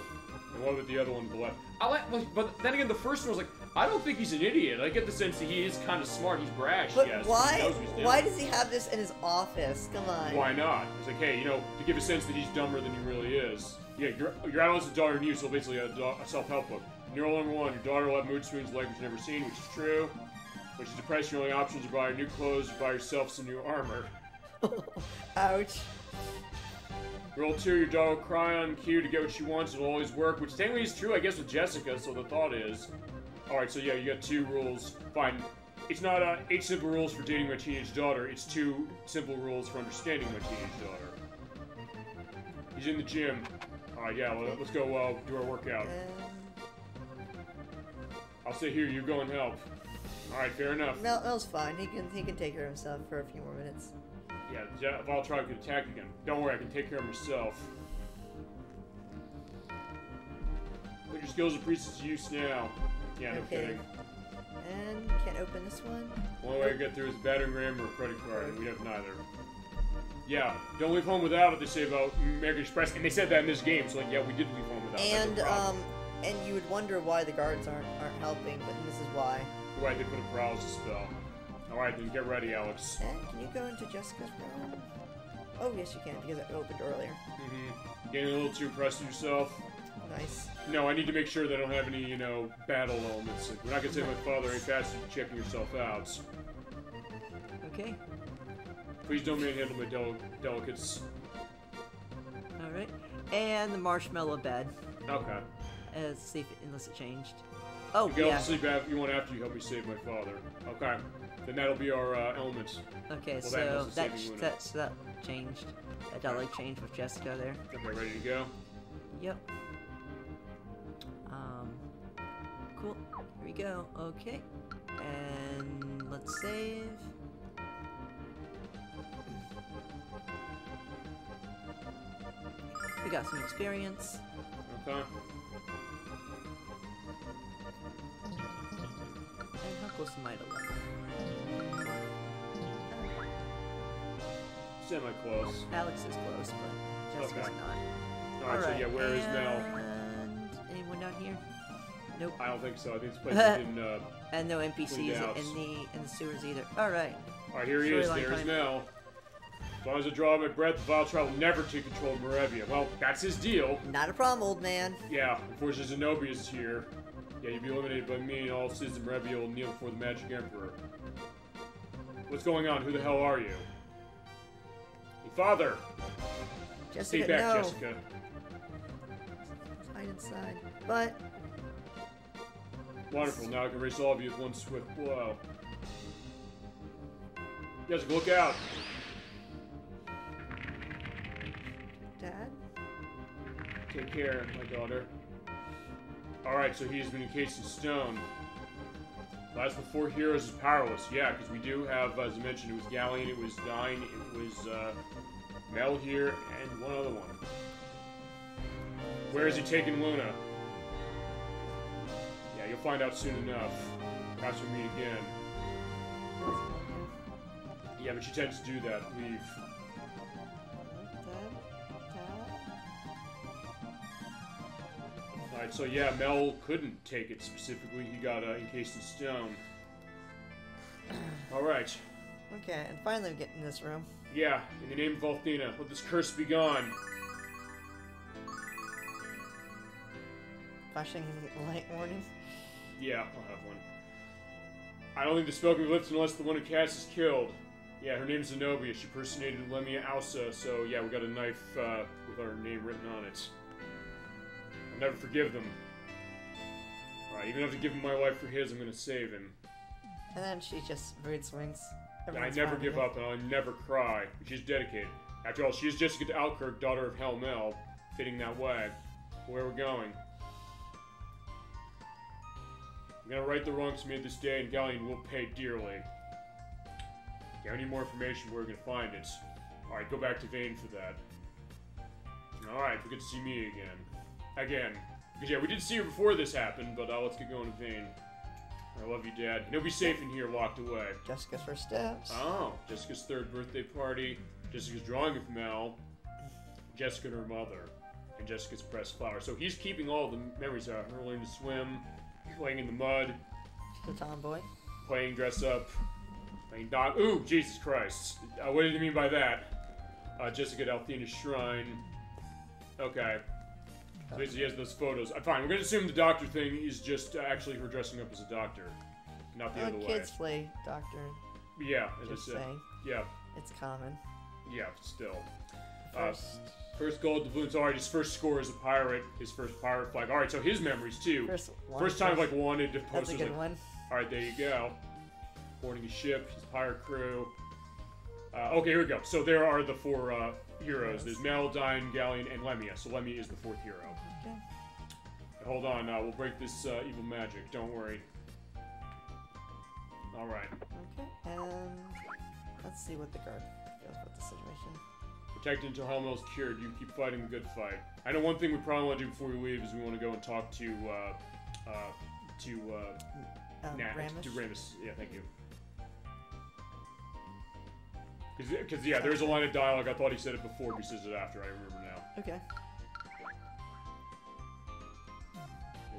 And what about the other one on the left? But then again, the first one was like, I don't think he's an idiot. I get the sense that he is kind of smart. He's brash, But yes. why? He knows what he's doing. Why does he have this in his office? Come on. Why not? It's like, hey, to give a sense that he's dumber than he really is. Yeah, your adolescent daughter knew, so basically a self-help book. Neural number 1, your daughter will have mood swings like you've never seen, which is true. When she's depressed, your only options are buy her new clothes or buy yourself some new armor. Ouch. Rule 2, your daughter will cry on cue to get what she wants. It'll always work, which technically is true, I guess, with Jessica, so the thought is... Alright, so yeah, you got 2 rules. Fine. It's not 8 simple rules for dating my teenage daughter. It's 2 simple rules for understanding my teenage daughter. He's in the gym. Alright, yeah, well, let's go do our workout. I'll stay here, you go and help. Alright, fair enough. Mel's fine. He can take care of himself for a few more minutes. Yeah, Valtryek could attack again. Don't worry, I can take care of myself. Put your skills and priestess to use now. Yeah, no kidding. And can't open this one. Only way to get through is a battering ram or a credit card, and we have neither. Yeah, don't leave home without it, they say about American Express, and they said that in this game, so like, yeah, we did leave home without it. And you would wonder why the guards aren't helping, but this is why. Why they put a paralysis spell. Alright, then get ready, Alex. And can you go into Jessica's room? Oh, yes you can, because it opened earlier. Mm-hmm. Getting a little too impressed with yourself? Nice. No, I need to make sure they don't have any, battle elements. Like, we're not gonna say my father ain't fast at checking yourself out. Okay. Please don't manhandle my delicates. Alright. And the marshmallow bed. Okay. See if unless it changed. Oh, you yeah. Go sleep after you want after you help me save my father. Okay. Then that'll be our elements. Okay, well, so that changed. That dialogue changed with Jessica there. Okay, ready to go? Yep. Cool. Here we go. Okay. And let's save. We got some experience. Okay. And how close am I to level? Semi-close. Alex is close, but Jessica's not. Alright, so yeah, where is Mel? And anyone down here? Nope. I don't think so. I think this place has been, and no NPCs in the sewers either. Alright. Alright, here he is. There's Mel. As long as I draw my breath, the Valtryek will never take control of Moravia. Well, that's his deal. Not a problem, old man. Yeah, unfortunately Zenobia is here. Yeah, you'll be eliminated by me, and all citizens of Moravia will kneel before the Magic Emperor. What's going on? Who the hell are you? Hey, Father! Jessica, stay back, no. Jessica. Hide inside. But... Wonderful, now I can erase all of you with one swift blow. Jessica, look out! Dad? Take care, my daughter. Alright, so he's been encased in stone. Last with 4 heroes is powerless. Yeah, because we do have, as I mentioned, it was Galleon, it was Dine, it was Mel here, and one other one. Where is he taking Luna? Yeah, you'll find out soon enough. Perhaps we'll meet again. Yeah, but she tends to do that. Leave. Alright, so yeah, Mel couldn't take it specifically. He got encased in stone. Alright. Okay, and finally we get in this room. Yeah, in the name of Althena, let this curse be gone. Flashing light warning. Yeah, I'll have one. I don't think the spell can be lifted unless the one who casts is killed. Yeah, her name's Zenobia. She personated Lemia Ausa, so yeah, we got a knife with our name written on it. I'll never forgive them. Alright, even if I have to give him my life for his, I'm gonna save him. And then she just mood swings. I never give up, and I'll never cry. She's dedicated. After all, she is Jessica Alkirk, daughter of Hell Mel, fitting that way. Where we're going. I'm gonna right the wrongs made this day, and Galleon will pay dearly. Yeah, I need more information where we're gonna find it. Alright, go back to Vane for that. Alright, we get to see me again. Because yeah, we did see her before this happened, but let's get going to Vane. I love you, Dad. And he'll be safe in here, locked away. Jessica's first steps. Oh, Jessica's third birthday party. Jessica's drawing with Mel. Jessica and her mother. And Jessica's pressed flower. So he's keeping all the memories out. Her learning to swim, playing in the mud. The tomboy. Playing dress up. Playing dog. Ooh, Jesus Christ. What did he mean by that? Jessica at Althena's shrine. Okay. So he has those photos. Fine, we're going to assume the doctor thing is just actually her dressing up as a doctor. Not the other way. Kids play doctor. Yeah, as Just I said. saying. Yeah. It's common. Yeah, still. First gold doubloons. Alright, his first score as a pirate. His first pirate flag. Alright, so his memories too. First time like wanted to post. That's a good one. Alright, there you go. Boarding his ship, his pirate crew. Okay, here we go. So there are the four heroes. There's Mel, Diane, Galleon, and Lemia. So Lemia is the fourth hero. Okay. Hold on, we'll break this evil magic. Don't worry. Alright. Okay, and let's see what the guard feels about the situation. Protect until Helmel's cured. You keep fighting the good fight. I know one thing we probably want to do before we leave is we want to go and talk to Ramus. Yeah, thank you. Because yeah, there's a line of dialogue. I thought he said it before, but he says it after. I remember now. Okay.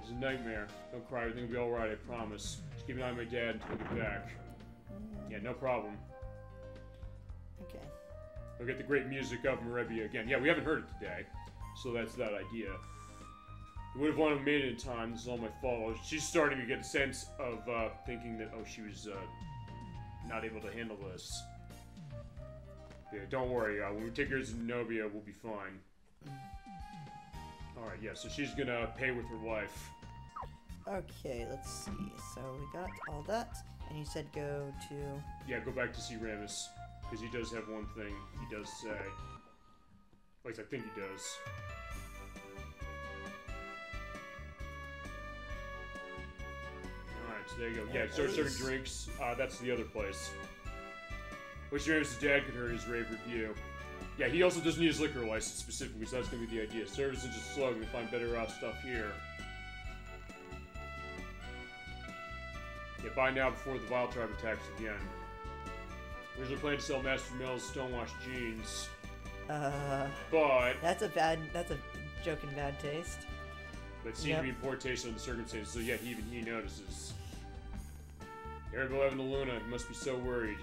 It's a nightmare. Don't cry. Everything will be all right. I promise. Just keep an eye on my dad until I get back. Yeah, no problem. Okay. We'll get the great music of Merebia again. Yeah, we haven't heard it today, so that's that idea. We would have wanted to made it in time. This is all my fault. She's starting to get a sense of thinking that, oh, she was not able to handle this. Yeah, don't worry. When we take her to Zenobia, we'll be fine. Alright, yeah, so she's gonna pay with her life. Okay, let's see. So we got all that, and you said go to... Yeah, go back to see Ramus, because he does have one thing he does say. At least I think he does. Alright, so there you go. Yeah, start serving drinks. That's the other place. Wish Ramus' dad could hear his rave review. Yeah, he also doesn't need his liquor license specifically, so that's gonna be the idea. Service isn't just a slogan, we find better stuff here. Yeah, buy now before the Vile Tribe attacks again. Originally planned to sell Master Mill's stonewashed jeans. But... That's a joke in bad taste. But seemed to be in poor taste under the circumstances, so yeah, even he notices. Aaron Beloved and Luna, he must be so worried.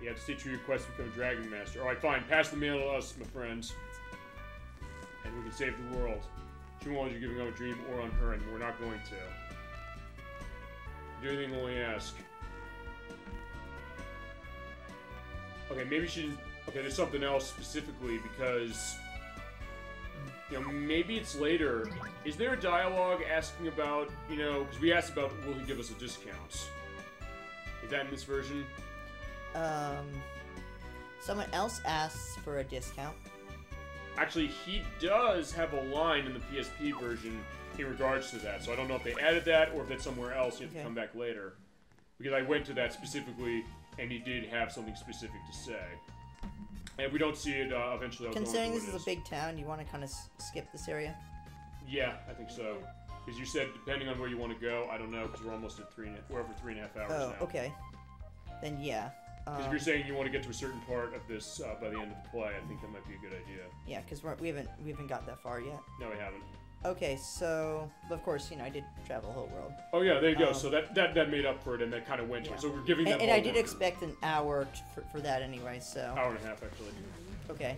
You have to stay true to your quest to become a Dragon Master. Alright, fine. Pass the mail to us, my friends. And we can save the world. She won't let you giving up a dream or on her, and we're not going to. Do anything only ask. Okay, maybe she didn't... Okay, there's something else specifically, because... You know, maybe it's later. Is there a dialogue asking about, you know... Because we asked about, will he give us a discount? Is that in this version? Someone else asks for a discount. Actually, he does have a line in the PSP version in regards to that, so I don't know if they added that or if that's somewhere else. You have to come back later. Because I went to that specifically, and he did have something specific to say. And if we don't see it, eventually I'll Considering go this is a big town, you want to kind of skip this area? Yeah, I think so. Because you said, depending on where you want to go, I don't know, because we're almost at we're over 3.5 hours now. Oh, okay. Then yeah. Because if you're saying you want to get to a certain part of this by the end of the play, I think that might be a good idea. Yeah, because we haven't got that far yet. No, we haven't. Okay, so of course, you know, I did travel the whole world. Oh yeah, there you go. So that made up for it, and that kind of went to it. So we're giving that. And I did expect an hour for that anyway. So. Hour and a half, actually. Okay.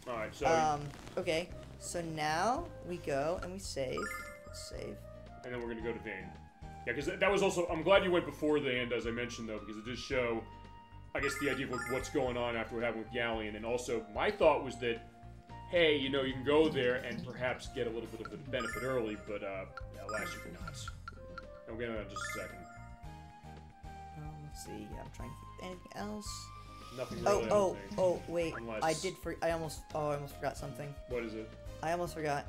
All right. So. Okay. So now we go and we save. Let's save. And then we're gonna go to Vane. Yeah, because that was also. I'm glad you went before the end, as I mentioned, though, because it does show. I guess the idea of what's going on after what happened with Galleon, and also my thought was that, hey, you know, you can go there and perhaps get a little bit of the benefit early, but alas, you cannot. And we'll get into that in just a second. Let's see. Yeah, I'm trying to think of anything else. Nothing really. Oh, wait. Unless... I almost forgot something. What is it? I almost forgot.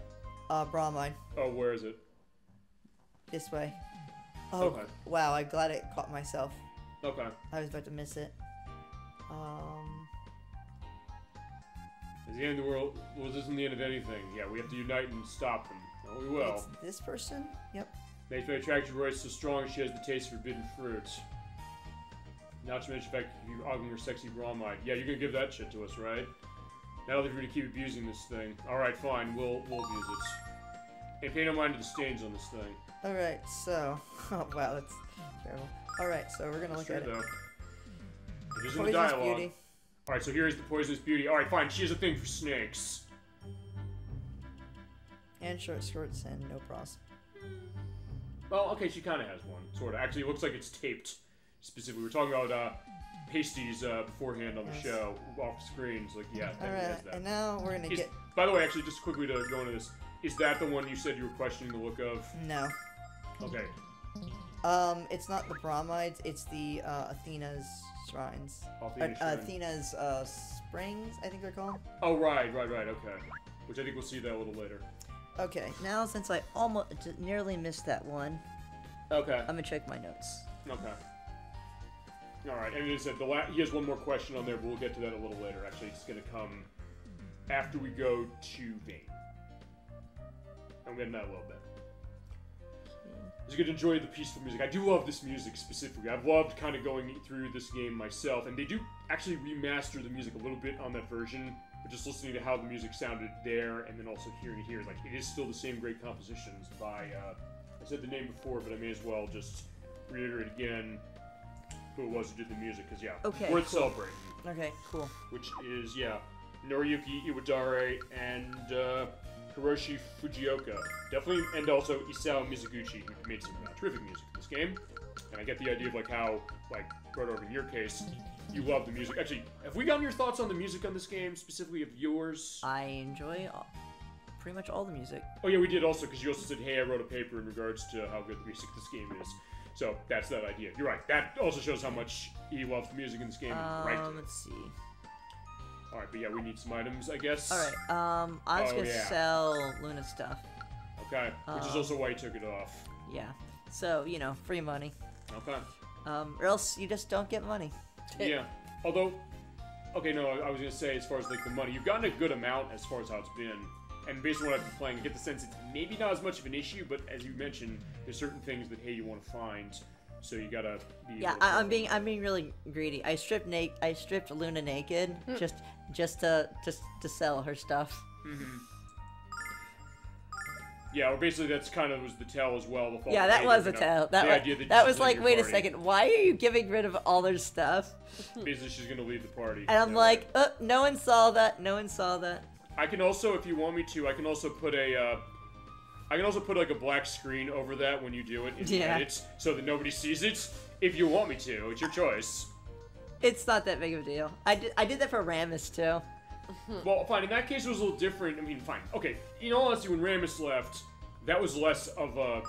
Bromide. Oh, where is it? This way. Oh, okay. Wow, I'm glad I caught myself. Okay. I was about to miss it. Is the end of the world? Well, this isn't the end of anything. Yeah, we have to unite and stop them. Oh, we will. It's this person? Yep. Makes my attractive voice so strong she has the taste of forbidden fruit. Not to mention the fact that you're ogling her sexy bromide. Yeah, you're gonna give that shit to us, right? Now that we're gonna keep abusing this thing. Alright, fine, we'll abuse it. And pay no mind to the stains on this thing. Alright, so... Oh, wow, that's terrible. Alright, so we're gonna look at it. It is in the Poisonous dialogue. beauty. Alright, so here's the poisonous beauty. Alright, fine, she has a thing for snakes. And short skirts and no bras. Well, okay, she kind of has one, sort of. Actually, it looks like it's taped. Specifically, we're talking about pasties beforehand on the show, off screens. Like, yeah, that has Alright, that. and now we're gonna get... By the way, actually, just quickly to go into this, is that the one you said you were questioning the look of? No. Okay. It's not the bromides, it's the Athena's shrines. Athena's springs, I think they're called. Oh, right, okay. Which I think we'll see that a little later. Okay, now since I nearly missed that one, Okay. I'm gonna check my notes. Okay. Alright, and as I said, he has one more question on there, but we'll get to that a little later. Actually, it's gonna come after we go to Vane. I'm getting that a little bit. You're gonna enjoy the peaceful music. I do love this music specifically. I've loved kind of going through this game myself, and they do actually remaster the music a little bit on that version, but just listening to how the music sounded there, and then also hearing it here, like, it is still the same great compositions by, I said the name before, but I may as well just reiterate again who it was who did the music, because, yeah, okay, worth celebrating. Okay, cool. Which is, yeah, Noriyuki Iwadare and, Hiroshi Fujioka. Definitely, and also Isao Mizuguchi, who made some terrific music in this game. And I get the idea of, like, how, like, Rodorf, in your case, you love the music. Actually, have we gotten your thoughts on the music on this game, specifically of yours? I enjoy pretty much all the music. Oh, yeah, we did also, because you also said, hey, I wrote a paper in regards to how good the music this game is. So, that's that idea. You're right. That also shows how much he loves the music in this game. Right. Let's see. Alright, but yeah, we need some items, I guess. Alright, I'm just gonna sell Luna stuff. Okay, which is also why you took it off. Yeah. So, you know, free money. Okay. Or else you just don't get money. Yeah. Although, okay, no, I was gonna say, as far as, like, the money, you've gotten a good amount as far as how it's been. And based on what I've been playing, I get the sense it's maybe not as much of an issue, but as you mentioned, there's certain things that, hey, you want to find. So you gotta be. Yeah, I'm being really greedy. I stripped Luna naked just to sell her stuff. Mm-hmm. Yeah, well, basically that's kind of was the tell as well. Yeah, that was a tell. That was like, wait a second, why are you giving rid of all their stuff? Basically, she's gonna leave the party. And I'm like, no one saw that. No one saw that. I can also, if you want me to, I can also put a. I can also put, like, a black screen over that when you do it in the edits, so that nobody sees it. If you want me to, it's your choice. It's not that big of a deal. I did that for Ramus too. Well, fine. In that case, it was a little different. I mean, fine. Okay. In all honesty, when Ramus left, that was less of a.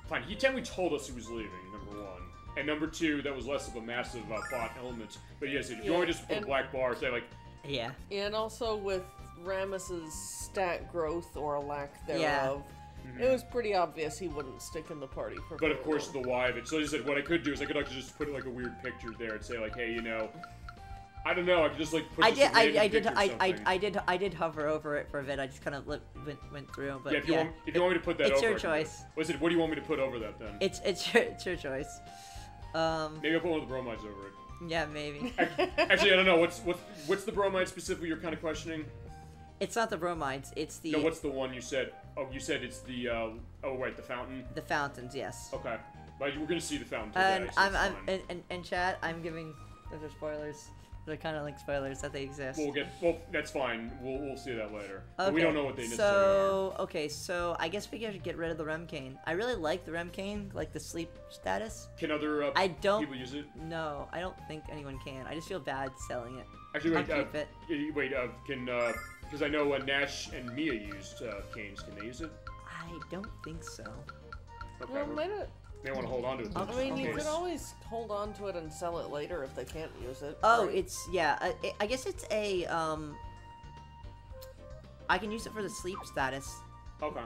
Fine. He technically told us he was leaving. Number one, and number two, that was less of a massive plot element. But yes, if you want to just put a black bar, say like. Yeah. And also with Ramus's stat growth or a lack thereof. Yeah. It was pretty obvious he wouldn't stick in the party for. But of course, the why of it. So I said, what I could do is I could actually just put like a weird picture there and say like, hey, you know, I don't know. I could just like put. I did hover over it for a bit. I just kind of went through. But yeah, if you want me to put that, it's over, your choice. What do you want me to put over that then? It's your choice. Maybe I'll put one of the bromides over it. Yeah, maybe. Actually, I don't know. What's the bromide specifically you're kind of questioning? It's not the bromides. It's the. No, what's the one you said? Oh, you said it's the. Oh, right, the fountain. The fountains, yes. Okay, but we're gonna see the fountain today. And so in chat, I'm giving. Those are spoilers. They're kind of like spoilers that they exist. Well, that's fine. We'll see that later. Okay. But we don't know what they necessarily are. Okay, so I guess we should get rid of the REM cane. I really like the REM cane, like the sleep status. Can other people use it? No, I don't think anyone can. I just feel bad selling it. Actually, wait. I'll keep it. Can because I know Nash and Mia used canes. Can they use it? I don't think so. Okay. Well, they want to hold on to it. I mean, you could always hold on to it and sell it later if they can't use it. Oh, right? it's I guess it's a I can use it for the sleep status. Okay.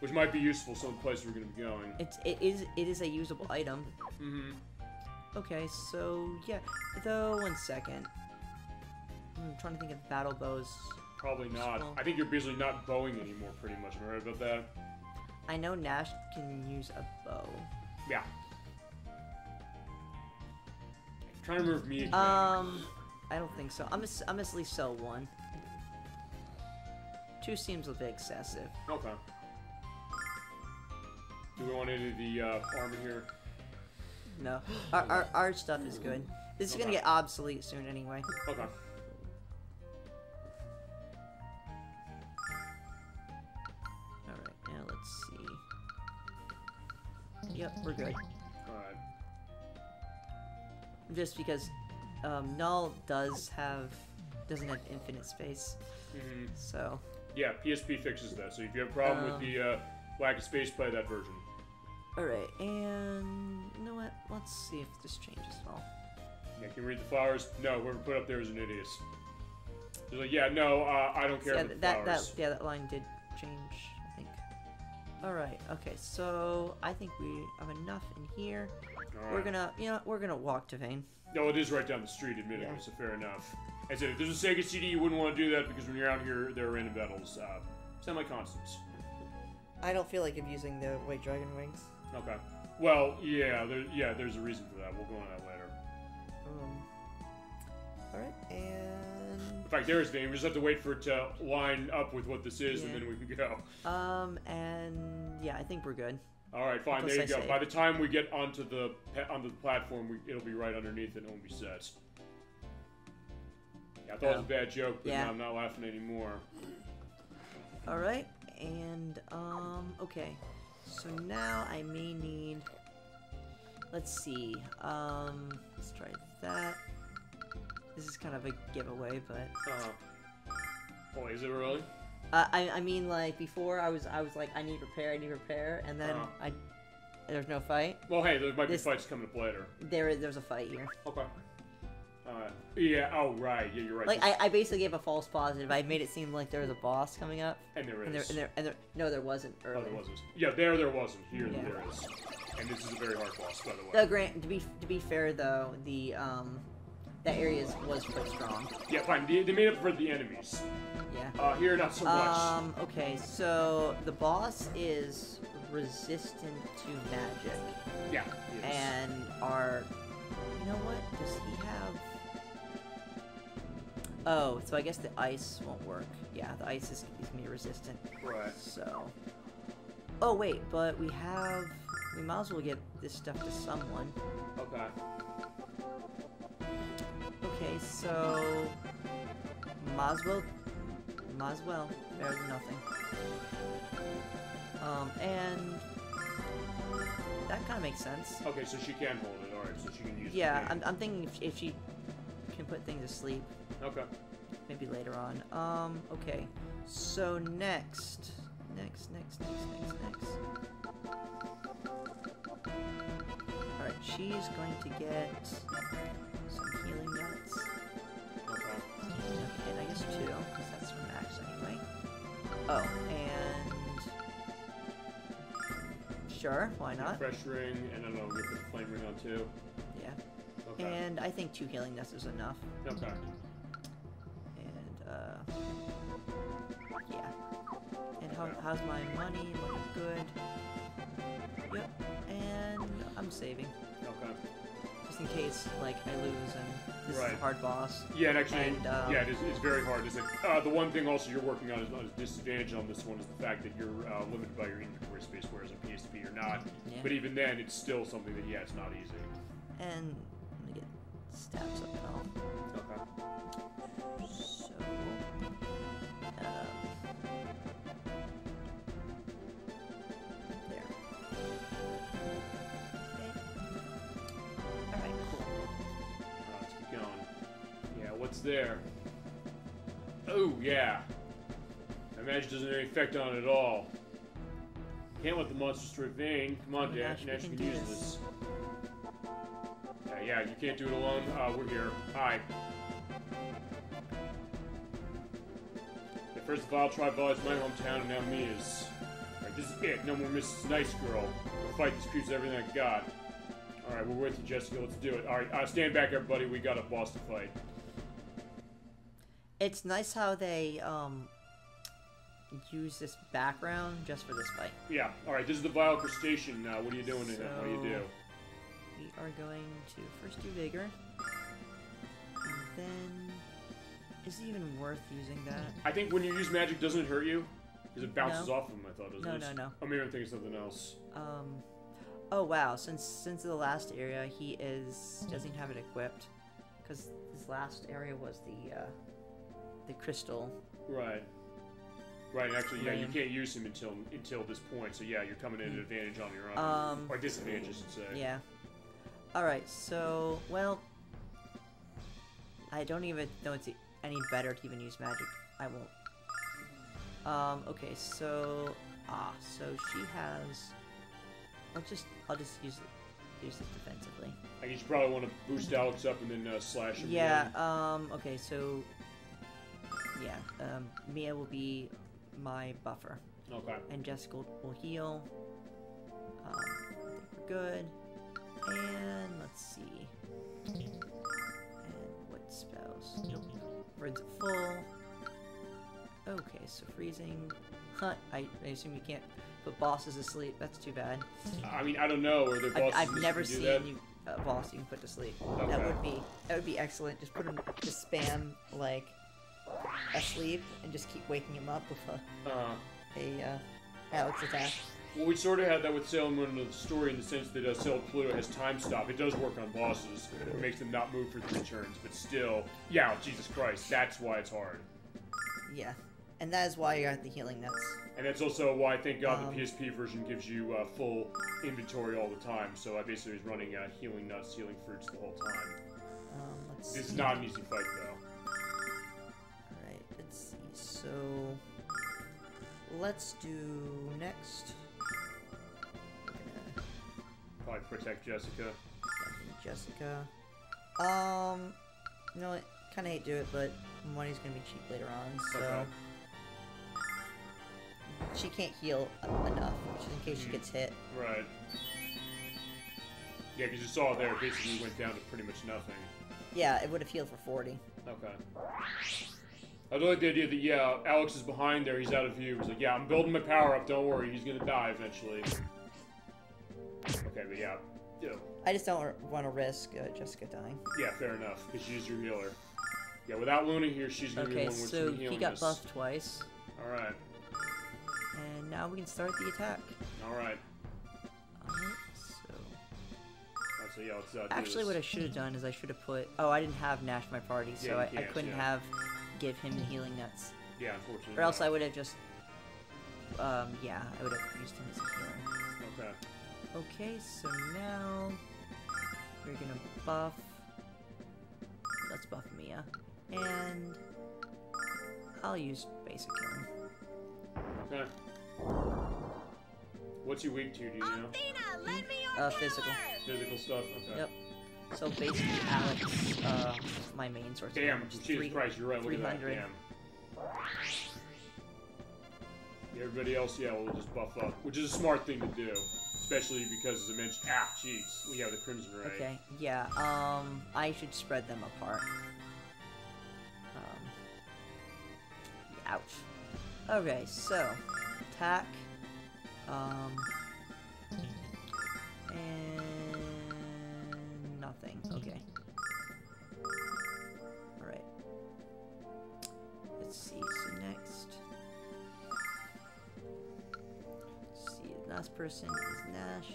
Which might be useful some place we're gonna be going. It is a usable item. Mm-hmm. Okay, so yeah. Though 1 second. I'm trying to think of battle bows. Probably not. I think you're basically not bowing anymore, pretty much. Am I right about that? I know Nash can use a bow. Yeah. I'm trying to remember me. I don't think so. I'm gonna at least sell 1. 2 seems a bit excessive. Okay. Do we want any of the armor here? No. Our stuff is good. This is gonna get obsolete soon anyway. Okay. Alright, now let's see. Yep, we're good. Alright. Just because Null doesn't have infinite space. Mm-hmm. So Yeah, PSP fixes that. So if you have a problem with the lack of space, play that version. alright, and you know what? Let's see if this changes at all. Yeah, can you read the flowers? No, whoever put up there is an idiot. They're like, yeah, no, I don't care Yeah, about the flowers. that line did change, I think. Alright, okay, so I think we have enough in here. All We're right. gonna, we're gonna walk to Vane. No, it is right down the street, admittedly, Yeah. so fair enough. I said, if there's a Sega CD, you wouldn't want to do that because when you're out here, there are random battles. Semi-constants. I don't feel like using the White Dragon Wings. Okay. Well, yeah, there's a reason for that. We'll go on that later. Alright, and... In fact, there's Vane. We just have to wait for it to line up with what this is, and then we can go. And... yeah, I think we're good. Alright, fine, Plus there you I go. save. By the time we get onto the platform, it'll be right underneath it and it'll be set. Yeah, I thought it was a bad joke, but Yeah. now I'm not laughing anymore. Alright, and, okay. So now I may need... let's see, let's try that. This is kind of a giveaway, but... Oh, is it really? I mean, like, before I was like, I need repair, and then there's no fight. Well, hey, there might be fights coming up later. There's a fight here. Okay. Yeah, oh, right, yeah, you're right. Like, I basically gave a false positive. I made it seem like there was a boss coming up. And there is. No, there wasn't Oh, earlier. there wasn't. Yeah, there wasn't. Here, Yeah. there is. And this is a very hard boss, by the way. Though, to be fair, though, the, that area was quite strong. Yeah, fine, they made up for the enemies. Yeah. Here, not so much. Okay, so the boss is resistant to magic. Yeah, he is. And you know what? Does he have... oh, so I guess the ice won't work. Yeah, the ice is gonna be resistant. Right. So... oh, wait, but we might as well get this stuff to someone. Okay. Okay, so... might as well. Better than nothing. And... that kind of makes sense. Okay, so she can hold it, alright, so she can use it. Yeah, I'm thinking if she can put things to sleep. Okay. Maybe later on. Okay. So next. Alright, she's going to get some healing nuts. Okay. And I guess 2, because that's from Max anyway. Oh, and... sure, why not? Fresh ring, and I don't know, we put the flame ring on too. Yeah. Okay. And I think 2 healing nuts is enough. Okay. And, yeah. And how's my money? Money's good. Yep. And I'm saving. Okay. Just in case, like, I lose and this is a hard boss. Yeah, and actually, And, yeah, it's very hard. It's like, the one thing also you're working on is a disadvantage on this one is the fact that you're limited by your inventory space, whereas on PSP you're not. Yeah. But even then, it's still something that, yeah, it's not easy. And I'm gonna get stats up and all. Okay. So, there. Okay. Alright, cool. Let's keep going. Yeah, what's there? Oh, yeah. That magic doesn't have any effect on it at all. Can't let the monster destroy Vane. Come on, Dash. Nash can use this. Yeah, you can't do it alone. We're here. Hi. Yeah, first of all, Tri-Vol is my hometown, and now Mia's. Alright, this is it. No more Mrs. Nice Girl. I'll fight these creeps with everything I got. Alright, we're with you, Jessica. Let's do it. Alright, stand back, everybody. We got a boss to fight. It's nice how they, use this background just for this fight. Yeah. All right. This is the Vile Crustacean. What are you doing to him? What do you do? We are going to first do Vigor, and then is it even worth using that? I think when you use magic, doesn't it hurt you? Because it bounces off him. I thought, doesn't it? No. Oh, maybe I'm thinking something else. Oh wow! Since the last area, he doesn't have it equipped, because this last area was the crystal. Right. Right. Actually, yeah, you can't use him until this point. So yeah, you're coming in at advantage on your own, or disadvantage, I should say. Yeah. All right. So well, I don't even know it's any better to even use magic. I won't. Okay. So so she has. I'll just use it defensively. I guess you probably want to boost Alex up and then slash him. Yeah. Again. Okay. So. Yeah. Mia will be my buffer. Okay. And Jessica will heal. I think we're good. And let's see. And what spells? Words at full. Okay, so freezing. Huh, I assume you can't put bosses asleep. That's too bad. I mean, I don't know. Are there bosses I've never that can seen do that? a boss you can put to sleep. Okay. That would be excellent. Just put him, just spam like asleep and just keep waking him up with a Alex attack. Well, we sort of had that with Sailor Moon in the story in the sense that Sailor Pluto has time stop. It does work on bosses. It makes them not move for 3 turns, but still, yeah, Jesus Christ, that's why it's hard. Yeah, and that is why you got the healing nuts. And that's also why, thank God, the PSP version gives you full inventory all the time. So I basically was running healing nuts, healing fruits the whole time. Let's This see. is not an easy fight, though. Alright, let's see. So, let's do next. We're gonna Probably protect Jessica. Jessica. You know what? Kind of hate to do it, but money's gonna be cheap later on, so. Okay. She can't heal enough, just in case she gets hit. Right. Yeah, because you saw there, it basically went down to pretty much nothing. Yeah, it would have healed for 40. Okay. I do like the idea that, yeah, Alex is behind there, he's out of view. He's like, yeah, I'm building my power up, don't worry, he's gonna die eventually. Okay, but yeah. I just don't want to risk Jessica dying. Yeah, fair enough, because she's your healer. Yeah, without Luna here, she's gonna be the Okay, one with so some healing. he got buffed twice. Alright. And now we can start the attack. Alright. Alright, so... Alright, so yeah, let's do Actually, this. what I should have done is I should have put... Oh, I didn't have Nash in my party, so Yeah, you I can't, couldn't yeah. have give him the healing nuts. Yeah, unfortunately. Or else not. I would have just... yeah, I would have used him as a healer. Okay. Okay, so now... We're gonna buff... Let's buff Mia. And... I'll use basic healing. Okay. What's he weak to, do you know? Athena, lend me your Physical. power! Physical stuff? Okay. Yep. So basically, Alex, my main source. Damn, of damage is Jesus Christ, you're right, look at that, 300. damn. Yeah, everybody else, yeah, will just buff up, which is a smart thing to do. Especially because, as I mentioned, jeez, we have the Crimson Ray. Okay, yeah, I should spread them apart. Ouch. Okay, so, attack, and nothing, okay. Alright. Let's see, so next. Let's see, the last person is Nash.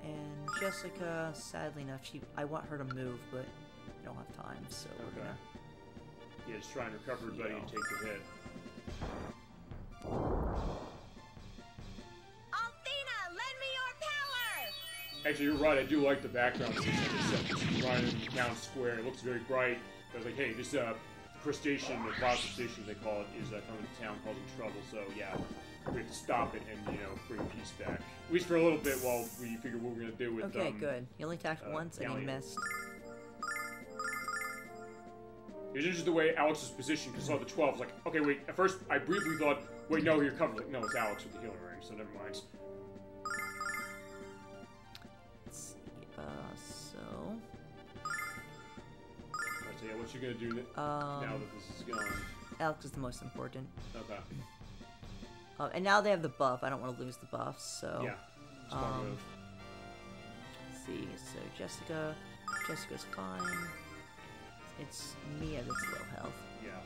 And Jessica, sadly enough, I want her to move, but I don't have time, so we're gonna... Yeah, just try and recover everybody and take the hit. Athena, lend me your power! Actually, you're right, I do like the background of this. Like I said, this Ryan Town Square, it looks very bright. I was like, hey, this crustacean, the wild crustacean they call it, is coming to town causing trouble, so yeah, we have to stop it and, bring peace back. At least for a little bit while we figure what we're going to do with Okay, good. He only attacked once and he Galleon. missed. It was interesting the way Alex was positioned, because I saw the 12, I was like, okay, wait, at first I briefly thought, wait, no, you're covered. Like, no, it's Alex with the healing ring, so never mind. Let's see, so... Alright, so yeah, what you gonna do now that this is going? Alex is the most important. Okay. And now they have the buff. I don't want to lose the buffs, so... Yeah. Smart move. Let's see, so Jessica's fine. It's Mia that's low health. Yeah.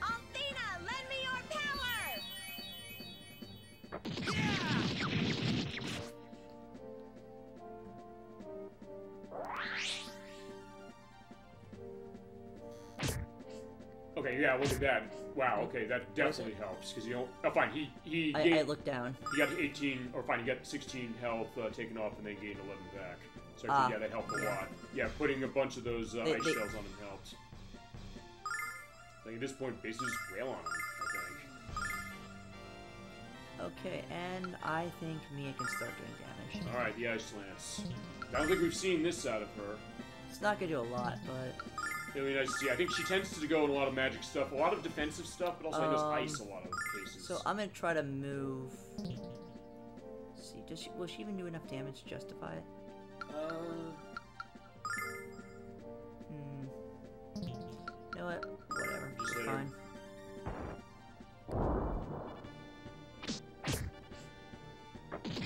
Althena, lend me your power! Okay, yeah, look at that. Wow, okay, that definitely helps, because you don't... Oh, fine, he I gained... looked down. He got 18, or fine, he got 16 health taken off and then gained 11 back. So I think, yeah, that helped a lot. Yeah, putting a bunch of those ice shells on him helped. I think at this point, basically just wail on him, I think. Okay, and I think Mia can start doing damage. Alright, the Ice Lance. I don't think we've seen this out of her. It's not gonna do a lot, but... Really nice to see. I think she tends to go in a lot of magic stuff, a lot of defensive stuff, but also does ice a lot of cases. So I'm gonna try to move... Let's see, will she even do enough damage to justify it? You know what? Whatever. Just hit her. Fine.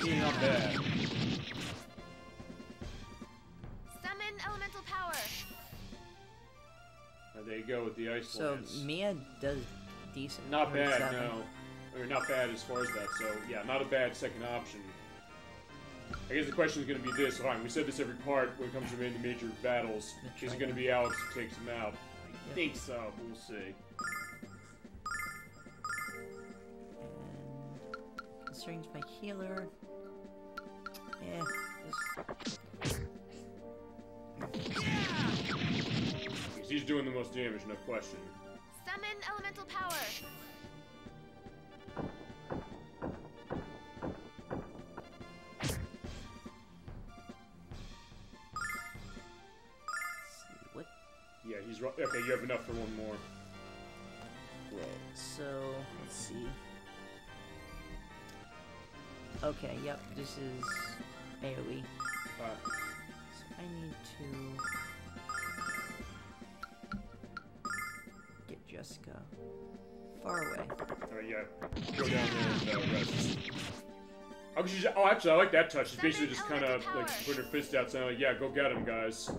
Yeah, not bad. Summon elemental power. There you go with the Ice So Lance. Mia does decent. Not bad, 107. no. Or not bad as far as that, so yeah, not a bad second option. I guess the question is going to be this. Fine, we said this every part when it comes to any major battles. Is it going to be Alex who takes him out? I think so, but we'll see. And considering it's my healer... Yeah, Because he's doing the most damage, no question. Summon elemental power. What? Yeah, he's right. Okay, you have enough for one more. Wait, so let's see. Okay, yep, this is AoE. So I need to get Jessica far away. Alright, yeah. Go down there and rest. Oh, actually, I like that touch. She's basically just kind of like putting her fist out, saying, like, yeah, go get him, guys.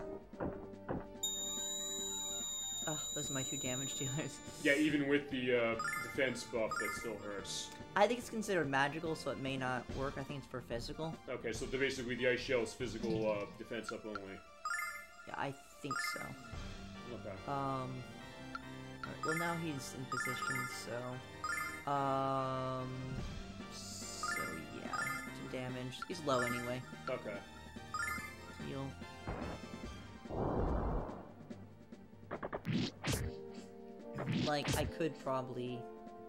Oh, those are my 2 damage dealers. Yeah, even with the defense buff, that still hurts. I think it's considered magical, so it may not work. I think it's for physical. Okay, so basically the ice shell is physical defense up only. Yeah, I think so. Okay. Alright, well now he's in position, so... So yeah, some damage. He's low anyway. Okay. Heal. Like, I could probably...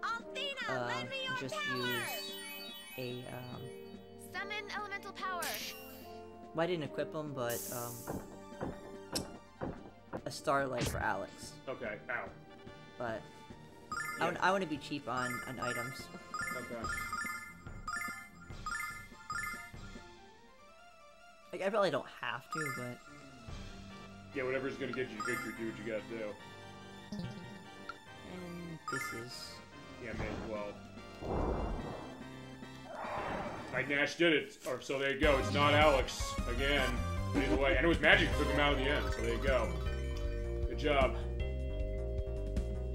Althena, lend me your just power. use a, Summon elemental power. well, I didn't equip him, but, a Starlight for Alex. Okay, ow. But, Yeah. I want to be cheap on items. Okay. Like, I probably don't have to, but... Yeah, whatever's gonna get you to victory, do what you gotta do. And this is... Yeah, may as well. Mike Nash did it. Or, so there you go. It's not Alex. Again. But either way. And it was Magic who took him out in the end. So there you go. Good job.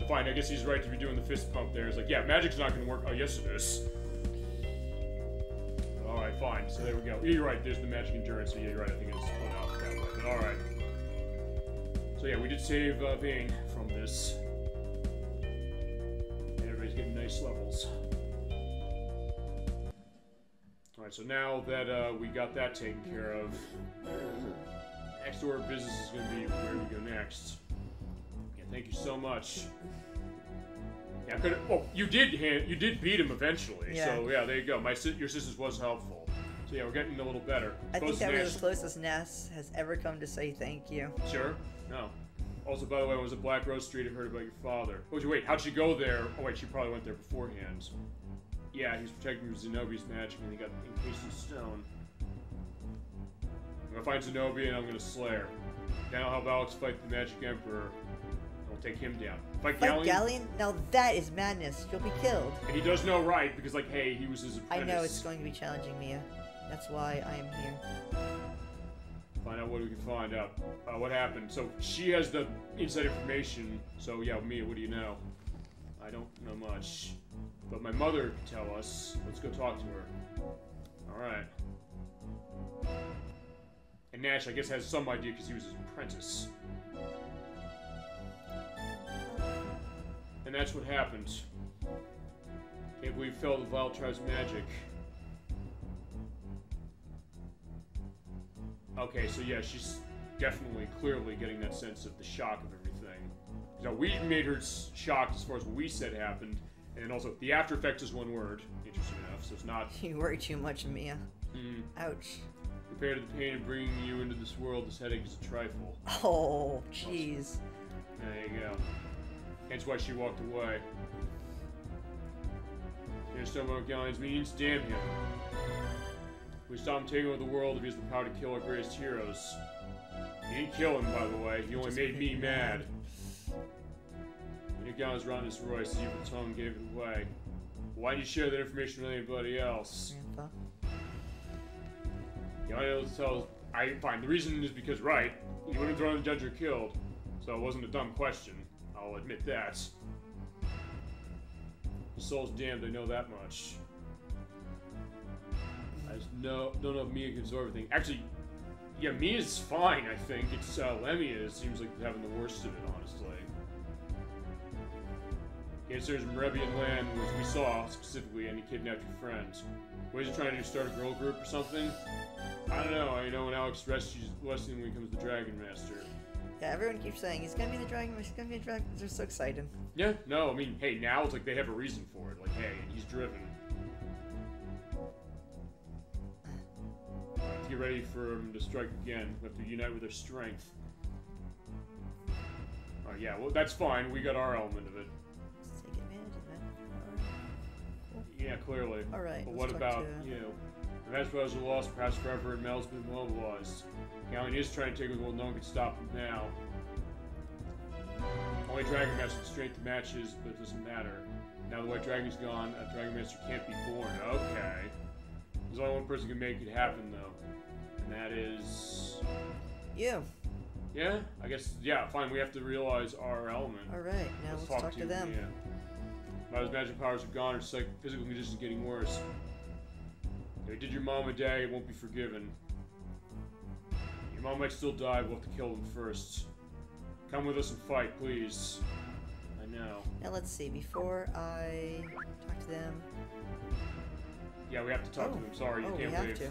Fine, I guess he's right to be doing the fist pump there. It's like, yeah, Magic's not gonna work. Oh, yes it is. Alright, fine. So there we go. You're right. There's the Magic Endurance. So yeah, you're right. I think it's split out that way. But alright. So yeah, we did save Ving from this. And everybody's getting nice levels. Alright, so now that we got that taken care of, next order of business is going to be where we go next. Yeah, thank you so much. Yeah, I could. Oh, you did beat him eventually. Yeah. So yeah, there you go. Your sisters was helpful. So yeah, we're getting a little better. I think Suppose that was Nash- as close as Ness has ever come to say thank you. Sure. No. Also, by the way, I was at Black Rose Street. I heard about your father. Oh, wait, how'd she go there? Oh, wait, she probably went there beforehand. Yeah, he was protecting Zenobi's magic, and he got encased in stone. I'm gonna find Zenobia, and I'm gonna slay her. Then I'll have Alex fight the Magic Emperor. We'll take him down. Fight Fight Galleon. Galleon? Now that is madness. You'll be killed. And he does know right, because, like, hey, he was his I apprentice. know it's going to be challenging, Mia. That's why I am here. Find out what we can find out. What happened. So, she has the inside information. So, yeah, Mia, what do you know? I don't know much. But my mother can tell us. Let's go talk to her. Alright. And Nash, I guess, has some idea because he was his apprentice. And that's what happened. Can't believe he fell to Vile Tribe's magic. Okay, so yeah, she's definitely, clearly getting that sense of the shock of everything. So we made her shocked as far as what we said happened, and also the after effect is one word, interesting enough, so it's not... You worry too much, Mia. Ouch. Compared to the pain of bringing you into this world, this headache is a trifle. Oh, jeez. There you go. Hence why she walked away. You understand what Galleon's means? Damn him. We stop him taking over the world if he has the power to kill our greatest heroes. He didn't kill him, by the way. He only made me mad. You know, Galleon's running this Royce, his evil tongue gave it away. Why did you share that information with anybody else? Grandpa. You know, fine. The reason is because, right, you wouldn't have thrown the judge or killed. So it wasn't a dumb question. I'll admit that. The soul's damned, I know that much. I just don't know if Mia can absorb everything. Actually, yeah, Mia's fine, I think. It's Lemia seems like having the worst of it, honestly. Cancer's Morebian land, which we saw specifically, and he kidnapped your friends. What is he trying to do? Start a girl group or something? I don't know. I know when Alex rescues Wesley when he becomes the Dragon Master. Yeah, everyone keeps saying he's gonna be the Dragon Master. He's gonna be the Dragon. They're so excited. Yeah, no, I mean, hey, now it's like they have a reason for it. Like, hey, he's driven. Let's get ready for him to strike again. We have to unite with our strength. Oh, yeah, well, that's fine. We got our element of it. Let's take advantage of that. Cool. Yeah, clearly. Alright, but let's what talk about to- you? The Vast Brothers are lost, perhaps forever, and Mel's been mobilized. Galleon is trying to take over the world. No one can stop him now. Only Dragon Master can strength the matches, but it doesn't matter. Now the White Dragon's gone, a Dragon Master can't be born. Okay. There's only one person who can make it happen, though. And that is... You. Yeah? I guess, yeah, fine. We have to realize our element. Alright, now let's talk to them. Yeah. Now his magic powers are gone, her physical condition is getting worse. If you did your mom and dad, it won't be forgiven. Your mom might still die, we'll have to kill them first. Come with us and fight, please. I know. Now let's see, before I talk to them... Yeah, we have to talk to them, sorry, you we can't have leave. to.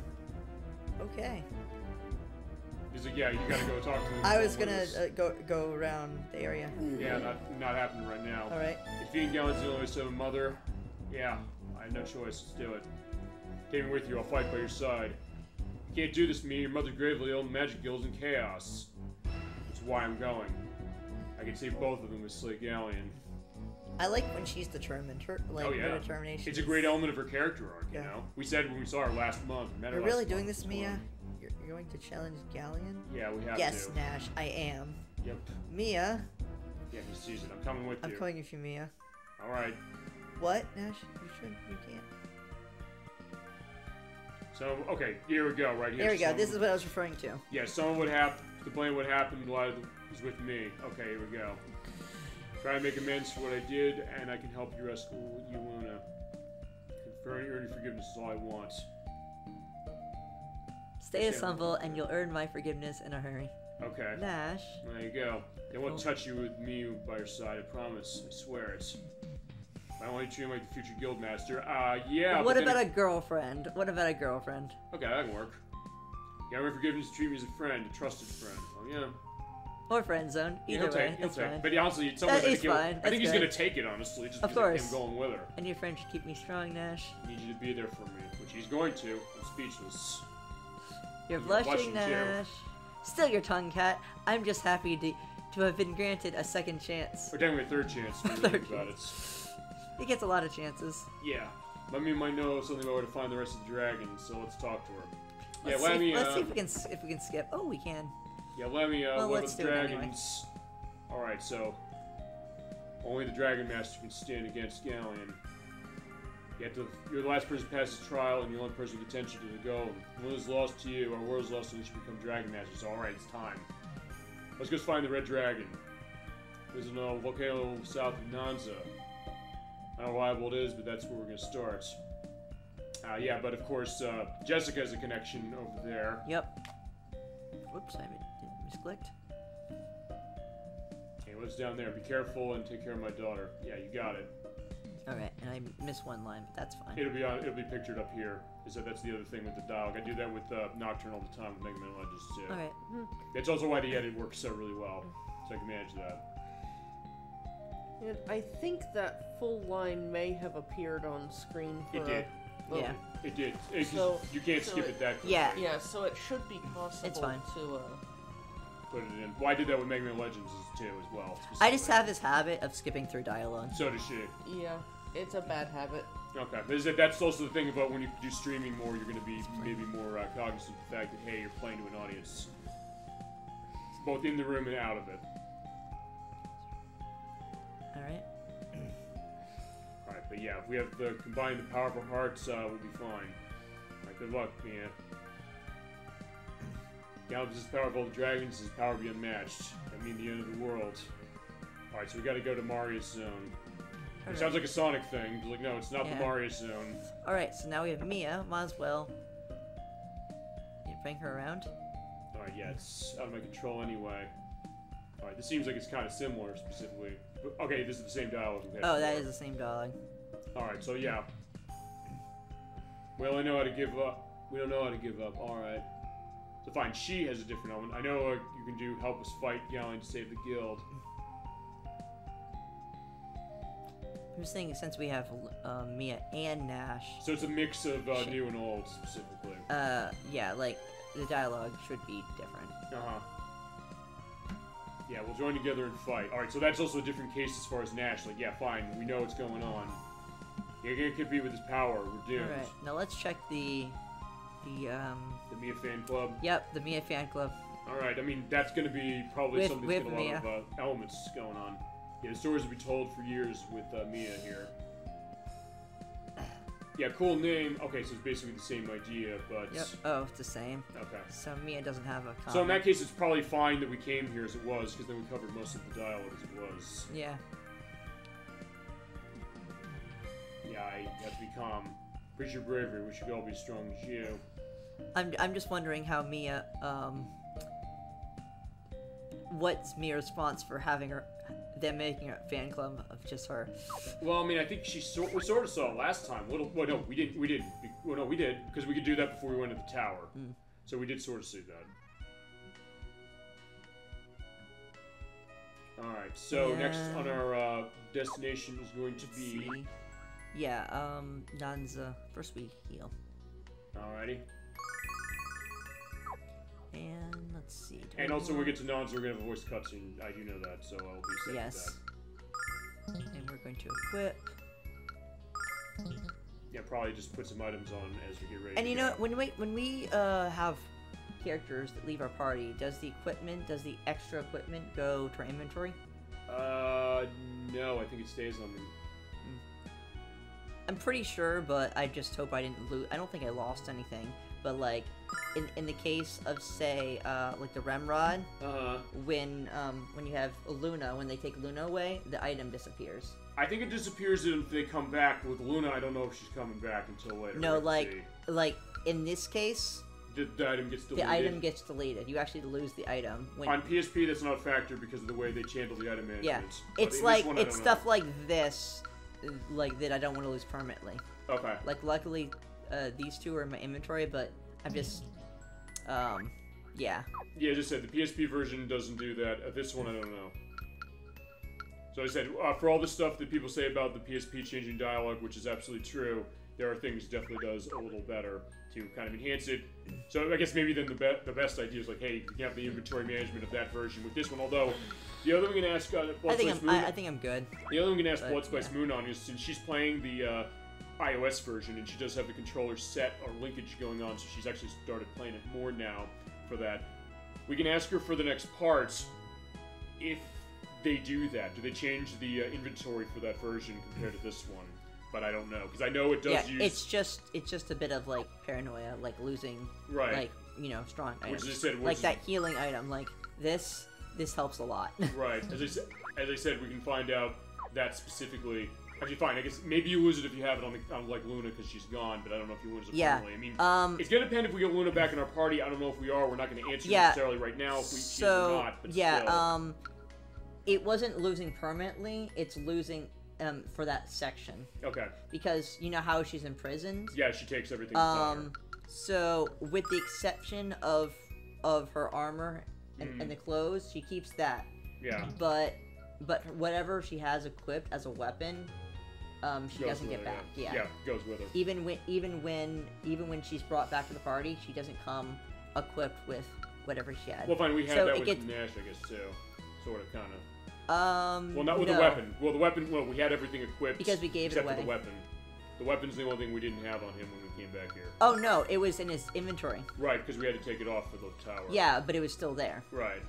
Okay. He's like, yeah, you gotta go talk to them. I was gonna go around the area. Yeah, not happening right now. Alright. If you and Galleon's the only way to have a mother, yeah, I have no choice, let's do it. Take me with you, I'll fight by your side. You can't do this to me, your mother's gravely ill, the magic guild's in chaos. That's why I'm going. I can save both of them with Slay Galleon. I like when she's determined. Her, like, Oh, yeah. her determination. It's a great element of her character arc, you Yeah. know? We said when we saw her last month. We met her You're last really month, doing this, it's Mia? fun. You're going to challenge Galleon? Yeah, we have Yes, to. Nash, I am. Yep. Mia, Yeah, he sees it. I'm coming with I'm you. coming with you, Mia. Alright. What, Nash? You can't. So, okay, here we go, right here. There we go. Someone- This is what I was referring to. Yeah, someone would have to blame what happened while was with me. Okay, here we go. Try to make amends for what I did, and I can help you rescue you, Luna. Earn your forgiveness is all I want. Stay as humble, and you'll earn my forgiveness in a hurry. Okay. Nash. There you go. They won't touch you with me by your side, I promise. I swear it. I only treat him like the future guildmaster. Yeah. What but about then a girlfriend? What about a girlfriend? Okay, that can work. Yeah, my forgiveness, treat me as a friend, a trusted friend. Oh, yeah. Or friend zone. Yeah, Either way, he'll it's take. fine. But honestly, it's almost That is fine. I That's think he's good. gonna take it, honestly, just Of because of course. him going with her. And your friend should keep me strong, Nash. I need you to be there for me, which he's going to. I'm speechless. You're You're blushing, blushing, too. Nash. Still your tongue, cat. I'm just happy to have been granted a second chance. Or technically a third chance. When you Third think about it. He gets a lot of chances. Yeah. Lemmy might know something about where to find the rest of the dragons, so let's talk to her. Yeah, Let's Lemmy. see, let's see if we can skip. Oh, we can. Yeah, Lemmy. Well, what let's about the do it anyway. dragons? All right, so Only the Dragon Master can stand against Galleon. You're the last person to pass his trial, and the only person with attention to the goal. The world is lost to you, our world is lost unless you become Dragon Masters. Alright, it's time. Let's go find the Red Dragon. There's a volcano south of Nanza. I don't know how reliable it is, but that's where we're going to start. Yeah, but of course, Jessica has a connection over there. Yep. Whoops, I misclicked. Okay, what's down there? Be careful and take care of my daughter. Yeah, you got it. Alright, and I missed one line, but that's fine. It'll be pictured up here. That's the other thing with the dialogue. I do that with Nocturne all the time with Mega Man Legends too. Alright. That's also why the edit works so really well, so I can manage that. And I think that full line may have appeared on screen for It did. Yeah. It did. So- you can't so skip it- it that quickly. Yeah. Yeah, so it should be possible It's fine. to Put it in. Well, I did that with Mega Man Legends too, as well. I just specifically. have this habit of skipping through dialogue. So does she. yeah, it's a bad habit. Okay, but that's also the thing about when you do streaming more, you're going to be maybe more cognizant of the fact that, hey, you're playing to an audience. Both in the room and out of it. Alright. Alright, but yeah, if we have to combine the power of our hearts, we'll be fine. Alright, good luck, Mia. Galvus is powerful, the dragons, his power be unmatched. That mean the end of the world. Alright, so we gotta go to Marius Zone. It sounds like a Sonic thing, but like, no, it's not the Marius Zone. Alright, so now we have Mia. Might as well bring her around. Alright, yeah, it's out of my control anyway. Alright, this seems like it's kind of similar, specifically. But, okay, this is the same dialogue we had Oh, that before. is the same dialogue. Alright, so yeah. We only know how to give up. We don't know how to give up. Alright. So fine, she has a different element. I know you can do help us fight Galleon to save the guild. I'm just thinking since we have Mia and Nash. So it's a mix of new and old, specifically. Yeah, like the dialogue should be different. Uh-huh. Yeah, we'll join together and fight. Alright, so that's also a different case as far as Nash. Like, yeah, fine, we know what's going on. You're gonna compete with his power, we're doomed. Alright, now let's check the The Mia fan club. Yep, the Mia fan club. Alright, I mean, that's gonna be probably something that's got a lot Mia. of elements going on. Yeah, the stories will be told for years with Mia here. Yeah, cool name. Okay, so it's basically the same idea, but... Yep. Oh, it's the same. Okay. So Mia doesn't have a comment. So in that case, it's probably fine that we came here as it was, because then we covered most of the dialogue as it was. Yeah. Yeah, I have to be calm. Appreciate your bravery. We should all be as strong as you. I'm just wondering how Mia, what's Mia's response for having them making a fan club of just her? Well, I mean, I think we sort of saw it last time. Well, no, we didn't. Well, no, we did, because we could do that before we went to the tower. So we did sort of see that. Alright, so next on our destination is going to be... Yeah, Nanza. First we heal. Alrighty. And let's see. And also when we get to Nanza, we're going to have a voice cutscene. I do know that, so I'll be set Yes. with that. And we're going to equip. Yeah, probably just put some items on as we get ready. And to you go. know, when we have characters that leave our party, does the extra equipment go to our inventory? No, I think it stays on them. I'm pretty sure, but I just hope I didn't lose. I don't think I lost anything, but like, in the case of say, like the Remrod, when you have Luna, when they take Luna away, the item disappears. I think it disappears if they come back. With Luna, I don't know if she's coming back until later. No, We'll see. like in this case, the item gets deleted. the item gets deleted. You actually lose the item. On PSP, that's not a factor because of the way they channel the item management. Yeah, But it's in like this one, I it's don't stuff know. like this, like that I don't want to lose permanently. Okay. Like luckily, these two are in my inventory, but I'm just, yeah. Yeah, as I said, the PSP version doesn't do that. This one, I don't know. So I said, for all the stuff that people say about the PSP changing dialogue, which is absolutely true, there are things it definitely does a little better to kind of enhance it. So I guess maybe then the best idea is like, hey, you can have the inventory management of that version with this one. Although, the other thing we can ask I think I'm good. The other thing we can ask But, Blood Spice yeah. Moon on is since she's playing the iOS version and she does have the controller set or linkage going on, so she's actually started playing it more now for that. We can ask her for the next parts if they do that. Do they change the inventory for that version compared to this one? But I don't know, because I know it does use... it's just a bit of, like, paranoia, like, losing, right. like, you know, strong items. Which I said, like, that healing item, like, this helps a lot. Right. As I said, we can find out that specifically... Actually, fine, I guess maybe you lose it if you have it on like, Luna, because she's gone, but I don't know if you lose it permanently. I mean, it's gonna depend if we get Luna back in our party. I don't know if we are. We're not gonna answer necessarily right now if we she's or not, but still. It wasn't losing permanently, it's losing... for that section. Okay. Because you know how she's imprisoned? Yeah, she takes everything. So with the exception of her armor and the clothes, she keeps that. Yeah. But whatever she has equipped as a weapon, she doesn't get back. Yeah. Yeah, goes with her. Even when she's brought back to the party, she doesn't come equipped with whatever she had. Well, fine, we had that with Nash, I guess, too. Sort of, kind of. Well, not with the weapon. Well, the weapon. Well, we had everything equipped because we gave it away. Except for the weapon. The weapon's the only thing we didn't have on him when we came back here. Oh no, it was in his inventory. Right, because we had to take it off for the tower. Yeah, but it was still there. Right.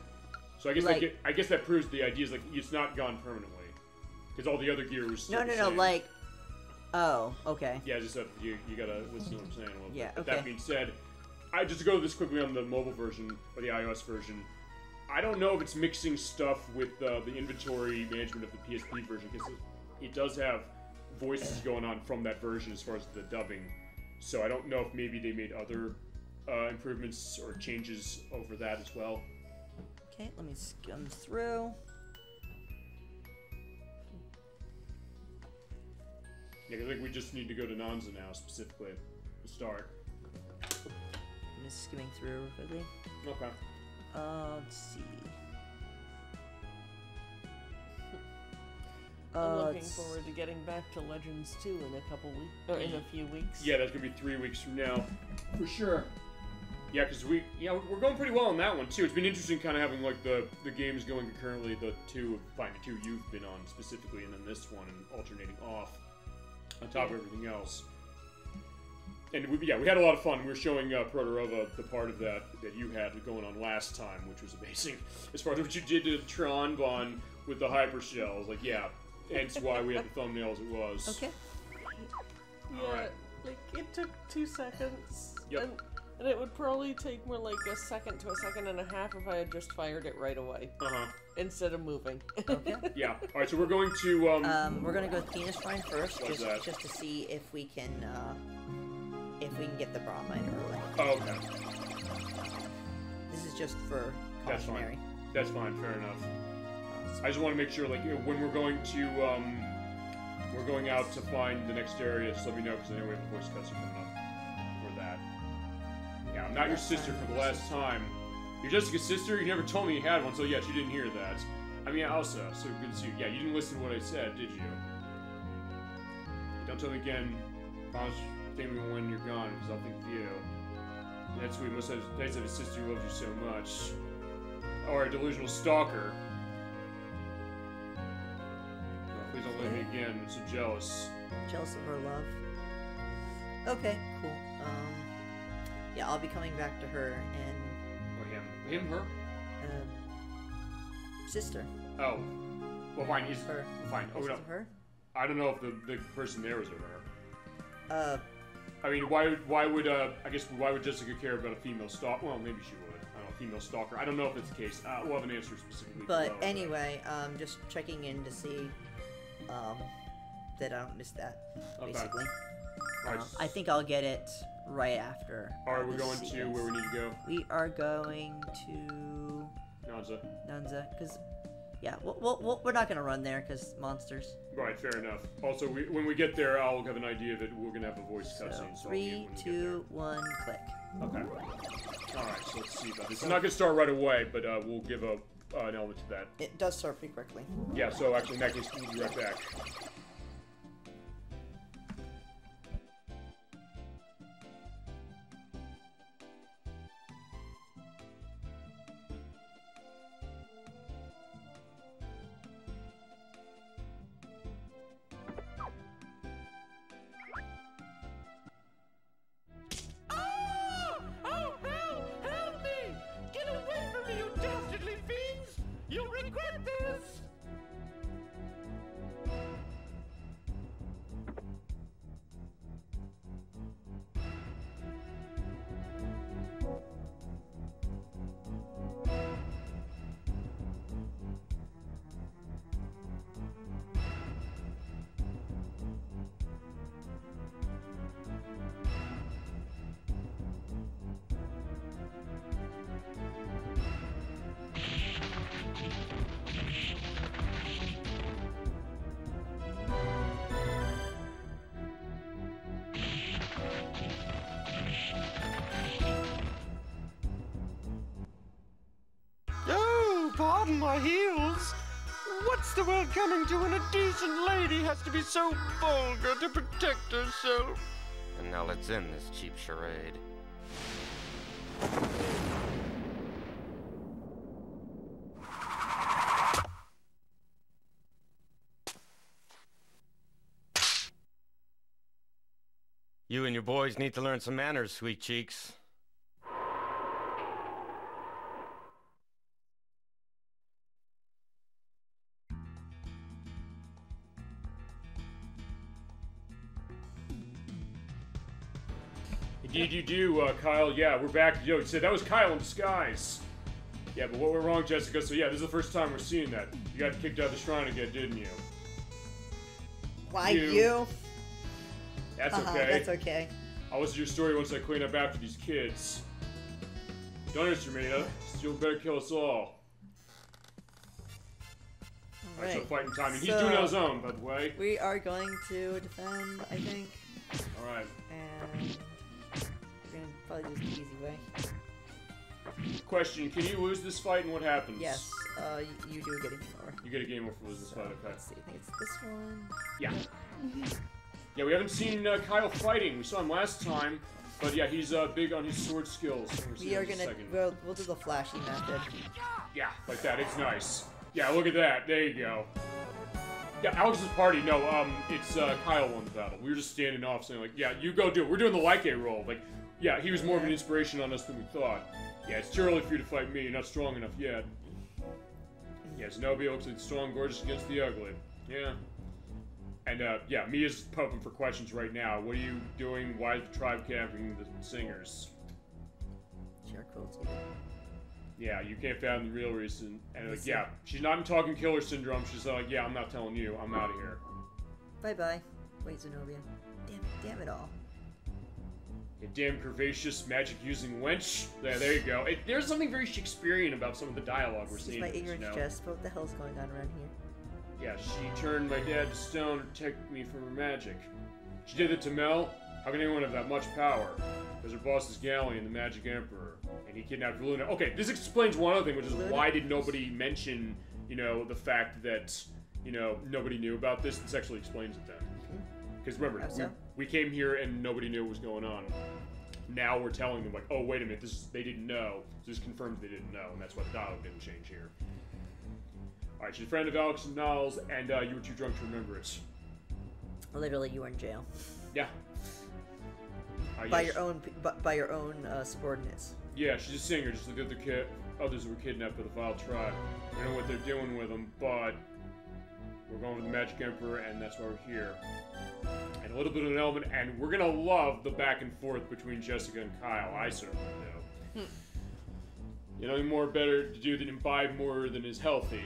So I guess I guess that proves the idea is like it's not gone permanently, because all the other gear was still the same. Like. Oh, okay. Yeah, just you gotta listen to what I'm saying a little bit. Yeah. But okay. that being said, just to go this quickly on the mobile version or the iOS version. I don't know if it's mixing stuff with the inventory management of the PSP version, because it does have voices going on from that version as far as the dubbing. So I don't know if maybe they made other improvements or changes over that as well. Okay, let me skim through. Yeah, I think we just need to go to Nanza now, specifically, to start. I'm just skimming through quickly. Okay. Let's see. I'm looking forward to getting back to Legends 2 in a couple weeks, or in a few weeks. Yeah, that's gonna be 3 weeks from now, for sure. Yeah, because we're going pretty well on that one too. It's been interesting, kind of having like the games going concurrently. The two you've been on specifically, and then this one, and alternating off on top of everything else. And we had a lot of fun. We were showing Protorova the part of that you had going on last time, which was amazing. As far as what you did to Tronbon with the hyper shells, like hence why we had the thumbnail as it was. Okay. Yeah, right. Like it took 2 seconds. Yep. And it would probably take more like a second to a second and a half if I had just fired it right away. Instead of moving. Okay. Yeah. All right. So we're going to we're gonna go Thena's Shrine first, just to see if we can get the Brahmine early. Oh, okay. This is just for cautionary. That's fine. Fair enough. I just want to make sure, like, when we're going out to find the next area, just let me know, because I know we have voice cuts coming up for that. Yeah, I'm not your sister for the last time. You're Jessica's sister? You never told me you had one, so yeah, she didn't hear that. I mean, Elsa, so good to see you. Yeah, you didn't listen to what I said, did you? Don't tell me again. Promise me when you're gone, because I'll think of you. That's sweet. Most nice of a sister who loves you so much. Or a delusional stalker. Oh, please don't leave me again. I'm so jealous. Jealous of her love. Okay, cool. Yeah, I'll be coming back to her and... Or him. Him, her? Sister. Oh. Well, fine. He's... Her. Fine. Oh, no. Her? I don't know if the person there was a her. I mean, why would Jessica care about a female stalker? Well, maybe she would. I don't know, female stalker. I don't know if it's the case. We'll have an answer specifically. But anyway, just checking in to see that I don't miss that, basically. Right. I think I'll get it right after. Alright, we're going to where we need to go. We are going to... Nanza, because... Yeah, we're not going to run there, because monsters. Right, fair enough. Also, when we get there, I'll have an idea that we're going to have a voice cutscene. So 3, 2, 1, click. Okay. Alright, so let's see about this. It's not going to start right away, but we'll give an element to that. It does start pretty quickly. Yeah, so actually, in that case, we'll be right back. my heels. What's the world coming to when a decent lady has to be so vulgar to protect herself? And now let's end this cheap charade. You and your boys need to learn some manners, sweet cheeks. Indeed you do, Kyle. Yeah, we're back. Yo, you said that was Kyle in disguise. Yeah, but what went wrong, Jessica? So yeah, this is the first time we're seeing that. You got kicked out of the shrine again, didn't you? Why you? That's okay. That's okay. How was your story once I clean up after these kids? Don't underestimate us. You'll better kill us all. Alright, so fighting time. And he's doing it on his own, by the way. We are going to defend, I think. Alright. And we're gonna probably do the easy way. Question, can you lose this fight and what happens? Yes, you do get a game over. You get a game over for losing this fight, okay. Let's see, I think it's this one. Yeah. Yeah, we haven't seen Kyle fighting. We saw him last time, but yeah, he's big on his sword skills. We are gonna, we'll do the flashy method. Yeah, like that, it's nice. Yeah, look at that, there you go. Yeah, Alex's party, no, it's Kyle won the battle. We were just standing off saying like, yeah, you go do it. We're doing the like a roll. Like, yeah, he was more of an inspiration on us than we thought. Yeah, it's too early for you to fight me, you're not strong enough yet. Yeah, Zenobia looks like strong, gorgeous against the ugly. Yeah. And, yeah, Mia's pumping for questions right now. What are you doing? Why is the tribe camping the singers? Yeah, you can't fathom the real reason. And, like, yeah, she's not in talking killer syndrome. She's like, yeah, I'm not telling you. I'm out of here. Bye-bye. Wait, Zenobia. Damn it all. You damn curvaceous, magic-using wench. There you go. There's something very Shakespearean about some of the dialogue we're seeing. My ignorance, Jess. What the hell's going on around here? Yeah, she turned my dad to stone to protect me from her magic. She did it to Mel. How can anyone have that much power? Because her boss is Galleon, the Magic Emperor, and he kidnapped Luna. Okay, this explains one other thing, which is why did nobody mention, you know, the fact that, you know, nobody knew about this? This actually explains it then. Because remember, we came here and nobody knew what was going on. Now we're telling them, like, oh, wait a minute, they didn't know. So this confirms they didn't know, and that's why the dialogue didn't change here. Alright, she's a friend of Alex and Niles, and you were too drunk to remember it. Literally, you were in jail. Yeah. By your own subordinates. Yeah, she's a singer, just like the other others who were kidnapped by the vile tribe. We don't know what they're doing with them, but we're going with the Magic Emperor, and that's why we're here. And a little bit of an element, and we're gonna love the back and forth between Jessica and Kyle. I certainly do. You know, more better to do than imbibe more than is healthy.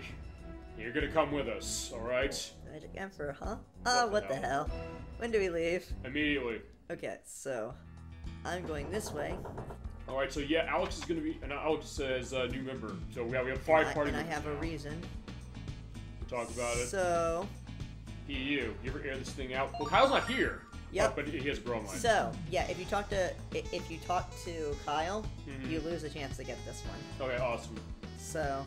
You're gonna come with us, alright? Magic Emperor, huh? Oh, what the hell? When do we leave? Immediately. Okay, so I'm going this way. Alright, so yeah, Alex is gonna be, and Alex is a new member. So we have 5 party members. And I have a reason. To talk about it. So... You ever air this thing out? Well, Kyle's not here. Yep. But he has a bromide. So, yeah, if you talk to Kyle, you lose a chance to get this one. Okay, awesome. So...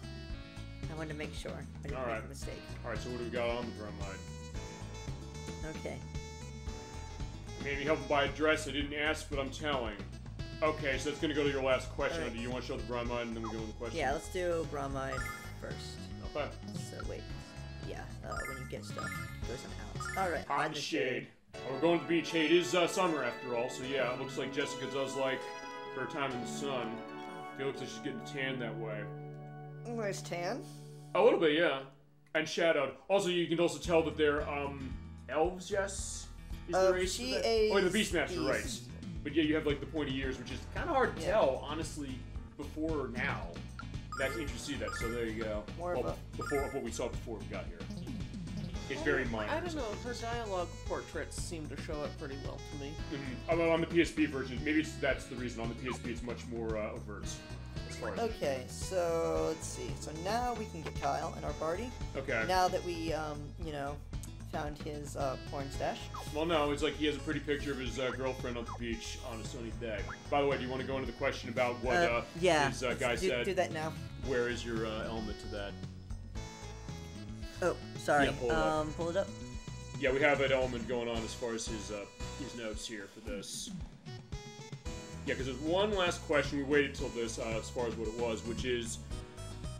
I wanted to make sure I didn't make a mistake. Alright, so what do we got on the bromide? Okay. Maybe help him buy a dress I didn't ask, but I'm telling. Okay, so that's gonna go to your last question. Right. Do you want to show the bromide and then we go with the question? Yeah, let's do bromide first. Okay. So wait. Yeah, when you get stuff, it goes on Alex. Alright, hide the shade. Oh, we're going to the beach. Hey, it is summer after all, so yeah, it looks like Jessica does like her time in the sun. It looks like she's getting tanned that way. Nice tan. A little bit, yeah. And shadowed. Also, you can also tell that they're, elves, yes? Is the race she is... Oh, the Beastmaster, right. But yeah, you have, like, the pointy ears, which is kind of hard to tell, honestly, before or now. That's interesting to see that, so there you go. Before what we saw before we got here. It's very minor. I don't know, her dialogue portraits seem to show up pretty well to me. Although on the PSP version, maybe that's the reason. On the PSP, it's much more overt. Okay, so let's see. So now we can get Kyle in our party. Okay. Now that we, you know, found his porn stash. Well, no, it's like he has a pretty picture of his girlfriend on the beach on a sunny day. By the way, do you want to go into the question about what his guy said? Do that now. Where is your element to that? Oh, sorry. Yeah, pull it up. Pull it up. Yeah, we have an element going on as far as his notes here for this. Yeah, because there's one last question. We waited till this as far as what it was, which is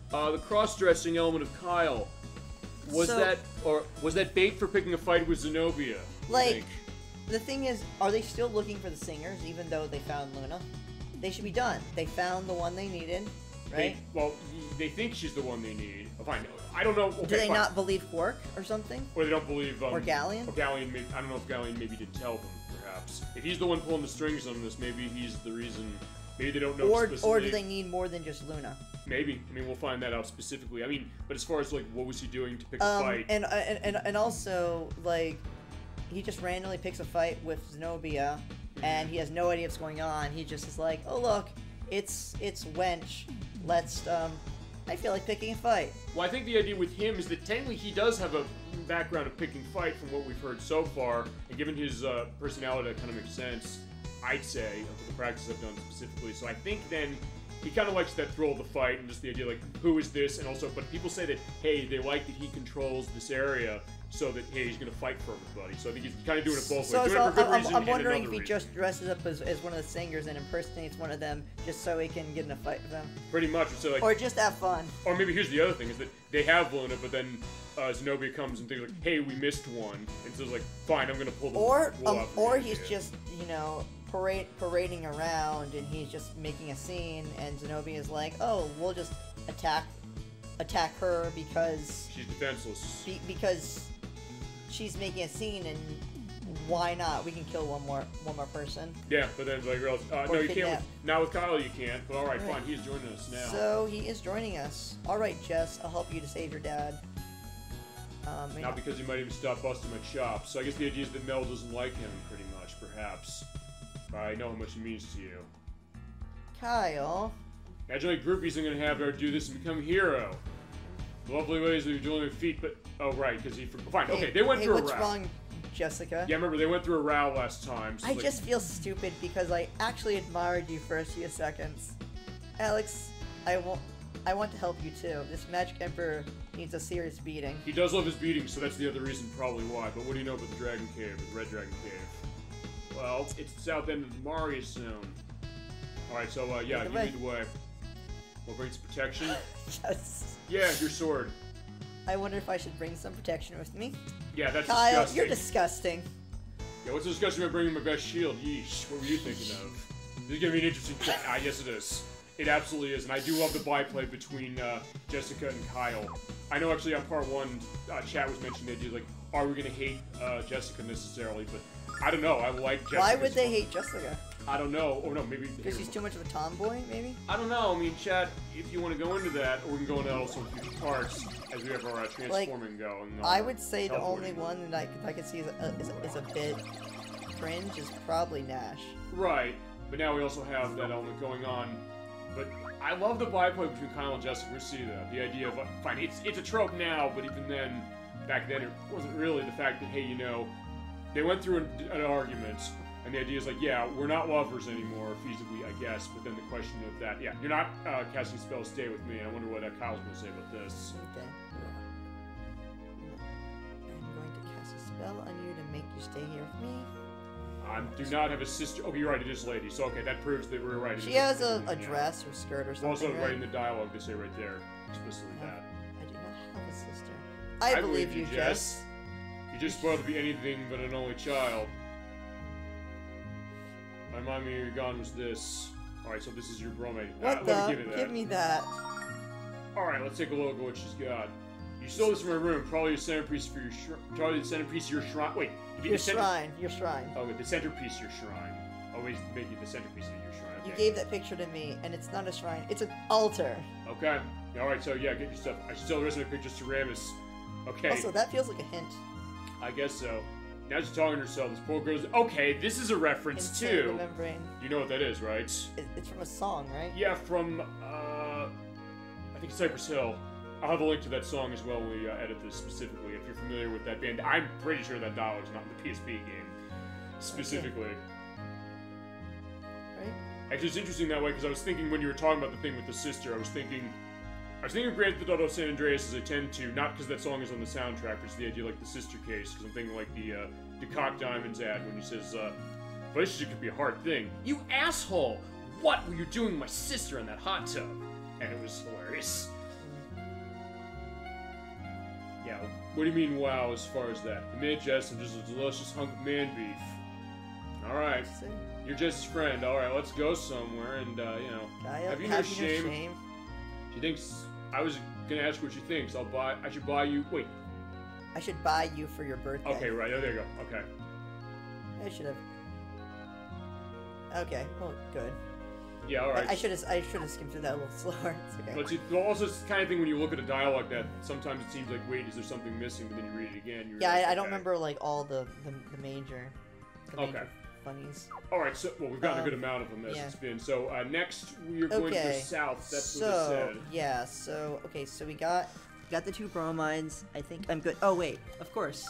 the cross-dressing element of Kyle. Was that bait for picking a fight with Zenobia? Like, the thing is, are they still looking for the singers, even though they found Luna? They should be done. They found the one they needed, right? They think she's the one they need. Fine. I don't know. Okay, Do they fine. not believe Quark or something? Or they don't believe... or Galleon? Or Galleon, I don't know if Galleon maybe didn't tell them, perhaps. If he's the one pulling the strings on this, maybe he's the reason... Maybe they don't know specifically. Or do they need more than just Luna? Maybe. I mean, we'll find that out specifically. I mean, but as far as, like, what was he doing to pick a fight? And also, like, he just randomly picks a fight with Zenobia, and he has no idea what's going on. He just is like, oh, look, it's Wench. Let's, I feel like picking a fight. Well, I think the idea with him is that technically he does have a background of picking fight from what we've heard so far, and given his personality, that kind of makes sense, I'd say, of the practice I've done specifically. So I think then he kind of likes that thrill of the fight and just the idea, like, who is this? And also, but people say that, hey, they like that he controls this area so that, hey, he's going to fight for everybody. So I think he's kind of doing it both ways. Doing it for good reason I'm and wondering if another he reason. just dresses up as one of the singers and impersonates one of them just so he can get in a fight with them. Pretty much. So, like, or just have fun. Or maybe here's the other thing, is that they have Luna, but then Zenobia comes and thinks like, hey, we missed one. And so it's like, fine, I'm going to pull the wool out from Or the he's idea. just, parading around and he's just making a scene and Zenobia's like, oh, we'll just attack her because... she's defenseless. Because she's making a scene and why not? We can kill one more person. Yeah, but then like, no, you can't. Not with Kyle, you can't. But all right, Right. fine. He's joining us now. So he is joining us. All right, Jess, I'll help you to save your dad. Not because he might even stop busting my chops. So I guess the idea is that Mel doesn't like him, pretty much, perhaps. I know how much he means to you. Kyle. Imagine like groupies are gonna have her do this and become a hero. The lovely ways of doing their feet, but oh right, because he fine. Okay, they went through a row. What's wrong, Jessica? Yeah, remember they went through a row last time. So I like, just feel stupid because I actually admired you for a few seconds. Alex, I want to help you too. This Magic Emperor needs a serious beating. He does love his beating, so that's the other reason probably why. But what do you know about the Dragon Cave, the Red Dragon Cave? Well, it's the south end of the Marius Zone. Alright, so, yeah, you lead the way. We'll bring some protection. Yes. Yeah, your sword. I wonder if I should bring some protection with me. Yeah, that's Kyle, disgusting. you're disgusting. Yeah, what's disgusting about bringing my best shield? Yeesh, what were you thinking of? This is gonna be an interesting chat. Ah, yes it is. It absolutely is, and I do love the byplay between Jessica and Kyle. I know actually on part one, chat was mentioning the idea, like, are we gonna hate Jessica necessarily, but I don't know, I like Jessica. Why would they hate Jessica? I don't know. Oh no, maybe Because she's too much of a tomboy, maybe? I don't know. I mean, Chad, if you want to go into that, or we can go into that also in future parts as we have our transforming going. I would say the only one that I could see is a bit cringe is probably Nash. Right, but now we also have that element going on. But I love the byplay between Kyle and Jessica. We see that the idea of fine, it's a trope now, but even then, back then, it wasn't really the fact that hey, they went through an argument. And the idea is like, yeah, we're not lovers anymore, feasibly, I guess. But then the question of that, yeah, you're not casting spells, stay with me. I wonder what Kyle's going to say about this. Okay. I'm going to cast a spell on you to make you stay here with me. I do not have a sister. Oh, you're right, it is lady. So, okay, that proves that we're right. She has a dress or skirt or something. Also, right? right in the dialogue, they say right there, explicitly that. I do not have a sister. I believe you, Jess. You just spoiled to be anything but an only child. My mommy, you're gone was this. Alright, so this is your bromate. What let me give you that. Give me that. Alright, let's take a look at what she's got. You stole this from her room. Probably the centerpiece for your shrine. Probably the centerpiece of your shrine. Wait, your shrine. Your shrine. Oh, wait, the centerpiece of your shrine. Always make it the centerpiece of your shrine. Okay. You gave that picture to me, and it's not a shrine. It's an altar. Okay. Alright, so yeah, get your stuff. I should tell the rest of my pictures to Ramus. Okay. Also, that feels like a hint. I guess so. Now she's talking to herself. This poor girl's... Okay, this is a reference, Insane too. Remembering. You know what that is, right? It's from a song, right? Yeah, from, I think Cypress Hill. I'll have a link to that song as well when we edit this specifically, if you're familiar with that band. I'm pretty sure that dialogue's not in the PSP game, specifically. Okay. Right? Actually, it's interesting that way, because I was thinking when you were talking about the thing with the sister, I was thinking... I was thinking of Grand Theft Auto San Andreas as I tend to, not because that song is on the soundtrack, but it's the idea like the sister case, because I'm thinking like the Cock Diamonds ad when he says, relationship could be a hard thing. You asshole! What were you doing with my sister in that hot tub? And it was hilarious. Yeah, what do you mean wow as far as that? You made Jess and just a delicious hunk of man beef. Alright, you're Jess's friend. Alright, let's go somewhere and, you know, have you no shame? She thinks, I was gonna ask what she thinks. I should buy you, wait. I should buy you for your birthday. Okay, right, oh, there you go, okay. I should have. Okay, well, good. Yeah, alright. I should have skimmed through that a little slower. It's okay. But well, also, it's the kind of thing when you look at a dialogue that sometimes it seems like, wait, is there something missing? But then you read it again. Yeah, I don't remember like all the major. Okay. Funnies. All right, so well, we've gotten a good amount of them as it's been. So next we're going to go south. That's what it said. Yeah. So okay. So we got the 2 bromides. I think I'm good. Oh wait, of course.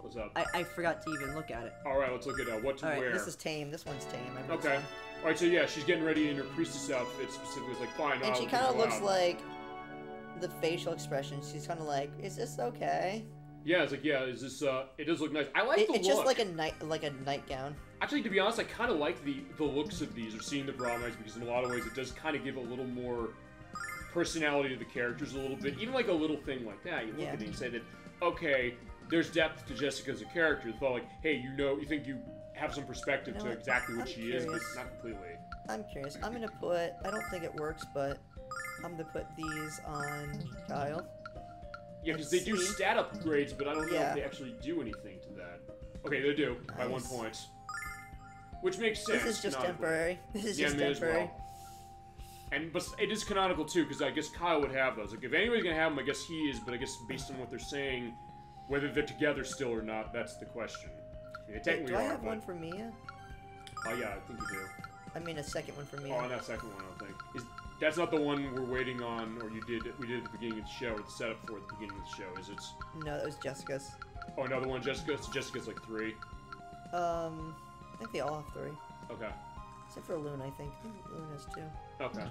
What's up? I forgot to even look at it. All right, let's look at what to wear. All right, this is tame. This one's tame. Okay. All right, so yeah, she's getting ready in her priestess outfit. Specifically, it's like fine. And she kind of looks like the facial expression. She's kind of like, is this okay? Yeah, it's like, yeah, is this, it does look nice. I like the look. It's just like a nightgown. Actually, to be honest, I kind of like the looks of these, or seeing the bromides, because in a lot of ways it does kind of give a little more personality to the characters a little bit. Even like a little thing like that, you look at it and you say that, okay, there's depth to Jessica as a character. It's about like, hey, you think you have some perspective to exactly what she is, but not completely. I'm curious. I'm gonna put, I don't think it works, but I'm gonna put these on Kyle. Yeah, because they do stat upgrades, but I don't know if they actually do anything to that. Okay, they do, by 1 point. Which makes sense. This is just temporary. This is just temporary. Well. And but it is canonical too, because I guess Kyle would have those. Like if anybody's gonna have them, I guess he is. But I guess based on what they're saying, whether they're together still or not, that's the question. I mean, technically, do I have one for Mia? Oh yeah, I think you do. I mean a second one for Mia. Oh, that second one, I don't think. That's not the one we're waiting on, or we did at the beginning of the show, or the setup for at the beginning of the show, is it? No, that was Jessica's. Oh, another one, Jessica? So Jessica's like 3? I think they all have 3. Okay. Except for Luna, I think. Luna has 2. Okay.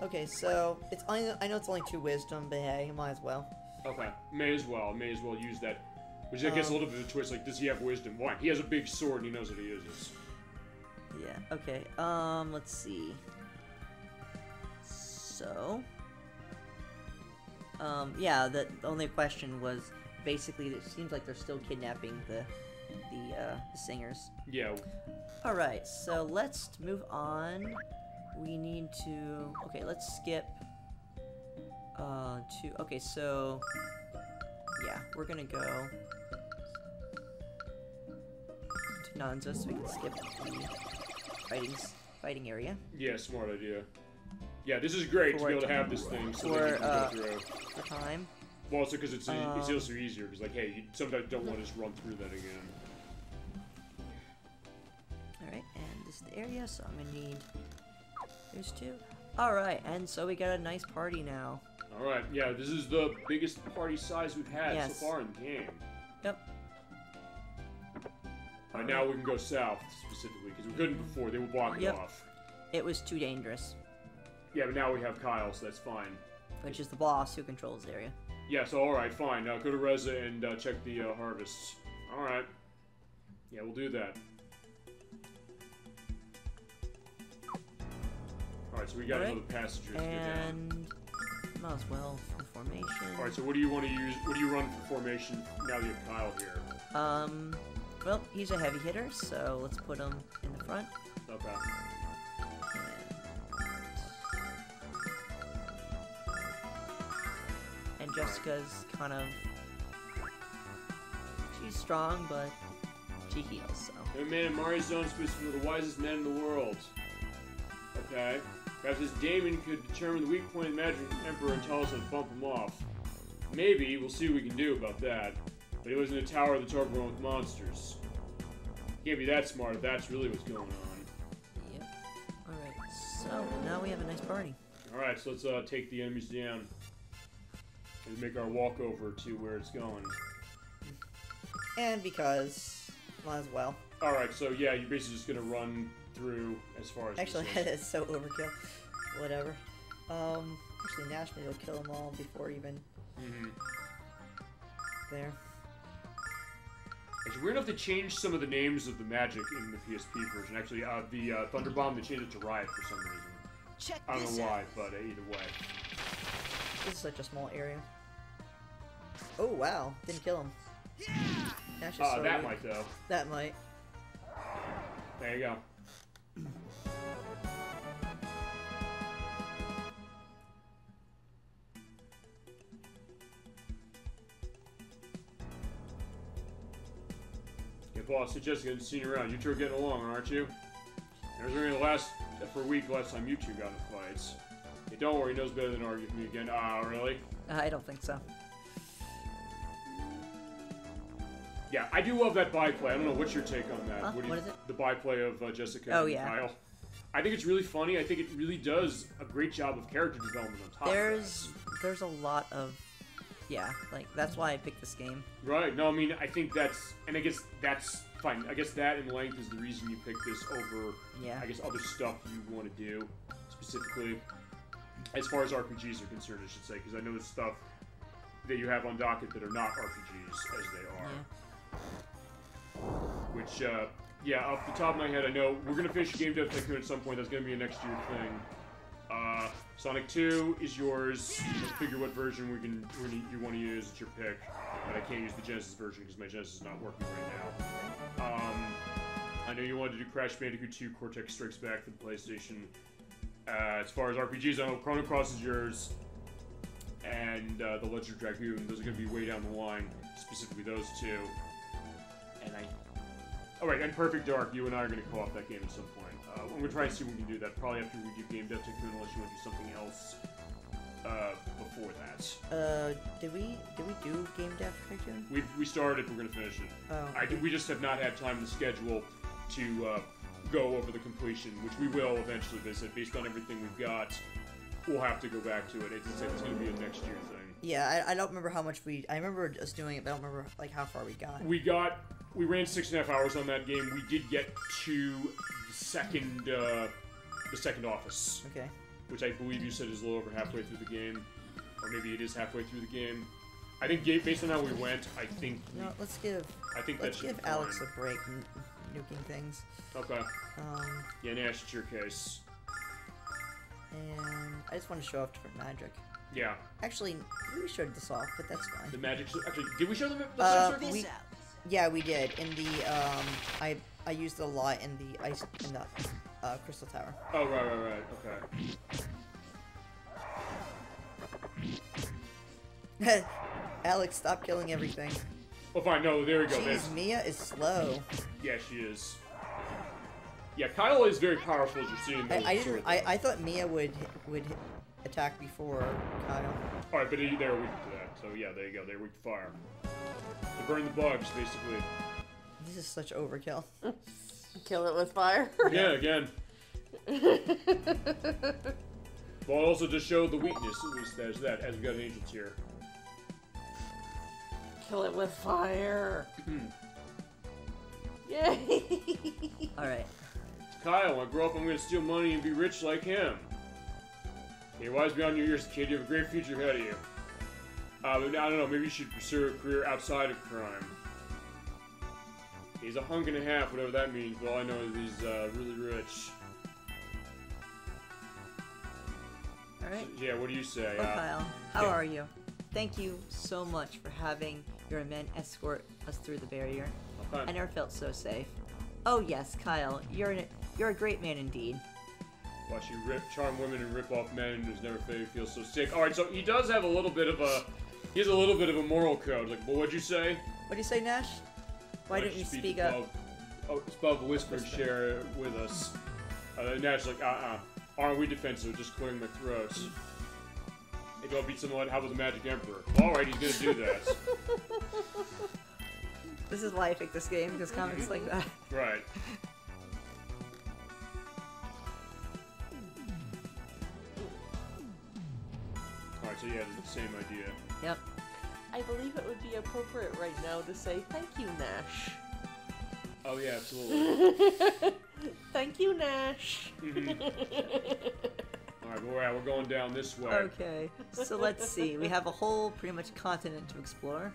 Okay, so, I know it's only 2 wisdom, but hey, might as well. Okay, may as well use that. Which I guess a little bit of a twist, like, does he have wisdom? Why? He has a big sword and he knows what he uses. Yeah, okay, let's see. So, yeah, the only question was, basically, it seems like they're still kidnapping the singers. Yeah. Alright, so let's move on. We need to, okay, let's skip, okay, so, yeah, we're gonna go to Nanza so we can skip the fighting area. Yeah, smart idea. Yeah, this is great to be able to have this thing so that you can go through. For time. Well, also because it's also easier, because like, hey, you sometimes don't want to just run through that again. Alright, and this is the area, so I'm gonna need those 2. Alright, and so we got a nice party now. Alright, yeah, this is the biggest party size we've had so far in the game. Yep. Alright, now we can go south, specifically, because we couldn't before, they were blocking off. It was too dangerous. Yeah, but now we have Kyle, so that's fine. Which is the boss who controls the area. Yeah, so alright, fine. Now go to Reza and check the harvests. Alright. Yeah, we'll do that. Alright, so we got another passengers to get down. Might as well for formation. Alright, so what do you want to use? What do you run for formation now that you have Kyle here? Well, he's a heavy hitter, so let's put him in the front. Okay. And Jessica's kind of... She's strong, but she heals, so... Every man in Mari's zone is supposed to be the wisest man in the world. Okay. Perhaps this Damon could determine the weak point of the Magic Emperor and tell us how to bump him off. Maybe, we'll see what we can do about that. But he was in a tower that's overrun with monsters. Can't be that smart if that's really what's going on. Yep. Alright, so now we have a nice party. Alright, so let's take the enemies down. And make our walk over to where it's going. And because, might as well. Alright, so yeah, you're basically just gonna run through as far as... Actually, it's so overkill. Whatever. Actually, Nash maybe will kill them all before even there. It's weird enough to change some of the names of the magic in the PSP version. Actually, the Thunder Bomb, they changed it to Riot for some reason. Check I don't this know why, out. but either way. This is such a small area. Oh wow, didn't kill him. Nash is so that weak. might though. That might. There you go. Yeah, boss, hey Jessica, haven't seen you around. You two are getting along, aren't you? It was only for a week last time you two got in fights. Hey, don't worry, he knows better than to argue with me again. Ah, really? I don't think so. Yeah, I do love that byplay. I don't know, what's your take on that? Huh? What is it? The byplay of Jessica Oh, and yeah. Kyle. I think it's really funny. I think it really does a great job of character development on top of There's a lot of, yeah, like that's why I picked this game. that. Right. No, I mean, I think that's, and I guess that's fine. I guess that in length is the reason you picked this over, Yeah. I guess, other stuff you want to do, specifically, as far as RPGs are concerned, I should say, because I know there's stuff that you have on docket that are not RPGs, as they are. Yeah. Which, yeah, off the top of my head, I know we're gonna finish Game Dev Tycoon at some point. That's gonna be a next year thing. Sonic 2 is yours. Let's figure what version you want to use. It's your pick. But I can't use the Genesis version because my Genesis is not working right now. I know you wanted to do Crash Bandicoot 2, Cortex Strikes Back for the PlayStation. As far as RPGs, I know Chrono Cross is yours. And The Legend of Dragoon. Those are gonna be way down the line. Specifically those two. And Alright, and Perfect Dark, you and I are going to co-op that game at some point. I'm going to try and see if we can do that, probably after we do Game Dev Tycoon, unless you want to do something else before that. Did we do Game Dev Tycoon? We started, we're going to finish it. Oh, okay. We just have not had time in the schedule to go over the completion, which we will eventually. They said, based on everything we've got, we'll have to go back to it. It's going to be a next year thing. Yeah, I don't remember how much I remember us doing it, but I don't remember like how far we got. We ran 6.5 hours on that game. We did get to the second office. Okay. Which I believe you said is a little over halfway through the game. Or maybe it is halfway through the game. I think based on how we went, I think... No, let's give Alex a break nuking things. Okay. Yeah, Nash, it's your case. And I just want to show off different magic. Yeah. Actually, we showed this off, but that's fine. The magic... Actually, did we show them the Yeah, we did. In the, I used it a lot in the Crystal Tower. Oh, right, okay. Alex, stop killing everything. Oh, fine, no, there we go. Jeez, Mia is slow. Yeah, she is. Yeah, Kyle is very powerful, as you're seeing. I thought Mia would attack before Kyle. Alright, but they're weak to that. So, yeah, there you go. They're weak to fire. To burn the bugs, basically. This is such overkill. Kill it with fire? Yeah, again. Well, it also just showed the weakness, at least there's that, as we got an angel tier. Kill it with fire. Yay! Alright. Kyle, when I grow up, I'm gonna steal money and be rich like him. Hey, wise beyond your years, kid. You have a great future ahead of you. But I don't know, maybe you should pursue a career outside of crime. He's a hunk and a half, whatever that means, but all I know is he's really rich. Alright. So, yeah, what do you say? Well, Kyle, how are you? Thank you so much for having your men escort us through the barrier. Okay. I never felt so safe. Oh yes, Kyle, you're a great man indeed. Watch you charm women and rip off men who's never feel so sick. Alright, so he does have a little bit of a... He has a little bit of a moral code. Like, well, what'd you say? What'd you say, Nash? Why didn't you speak up? Oh, it's above whisper and share with us. Nash like, aren't we defensive? Just clearing my throat. Maybe I'll beat someone. How about the Magic Emperor? Alright, he's gonna do that. This is why I picked this game, because comments like that. Right. Alright, so yeah, it's the same idea. Yep. I believe it would be appropriate right now to say thank you, Nash. Oh yeah, absolutely. Thank you, Nash. Alright, we're going down this way. Okay, so let's see. We have a whole, pretty much, continent to explore.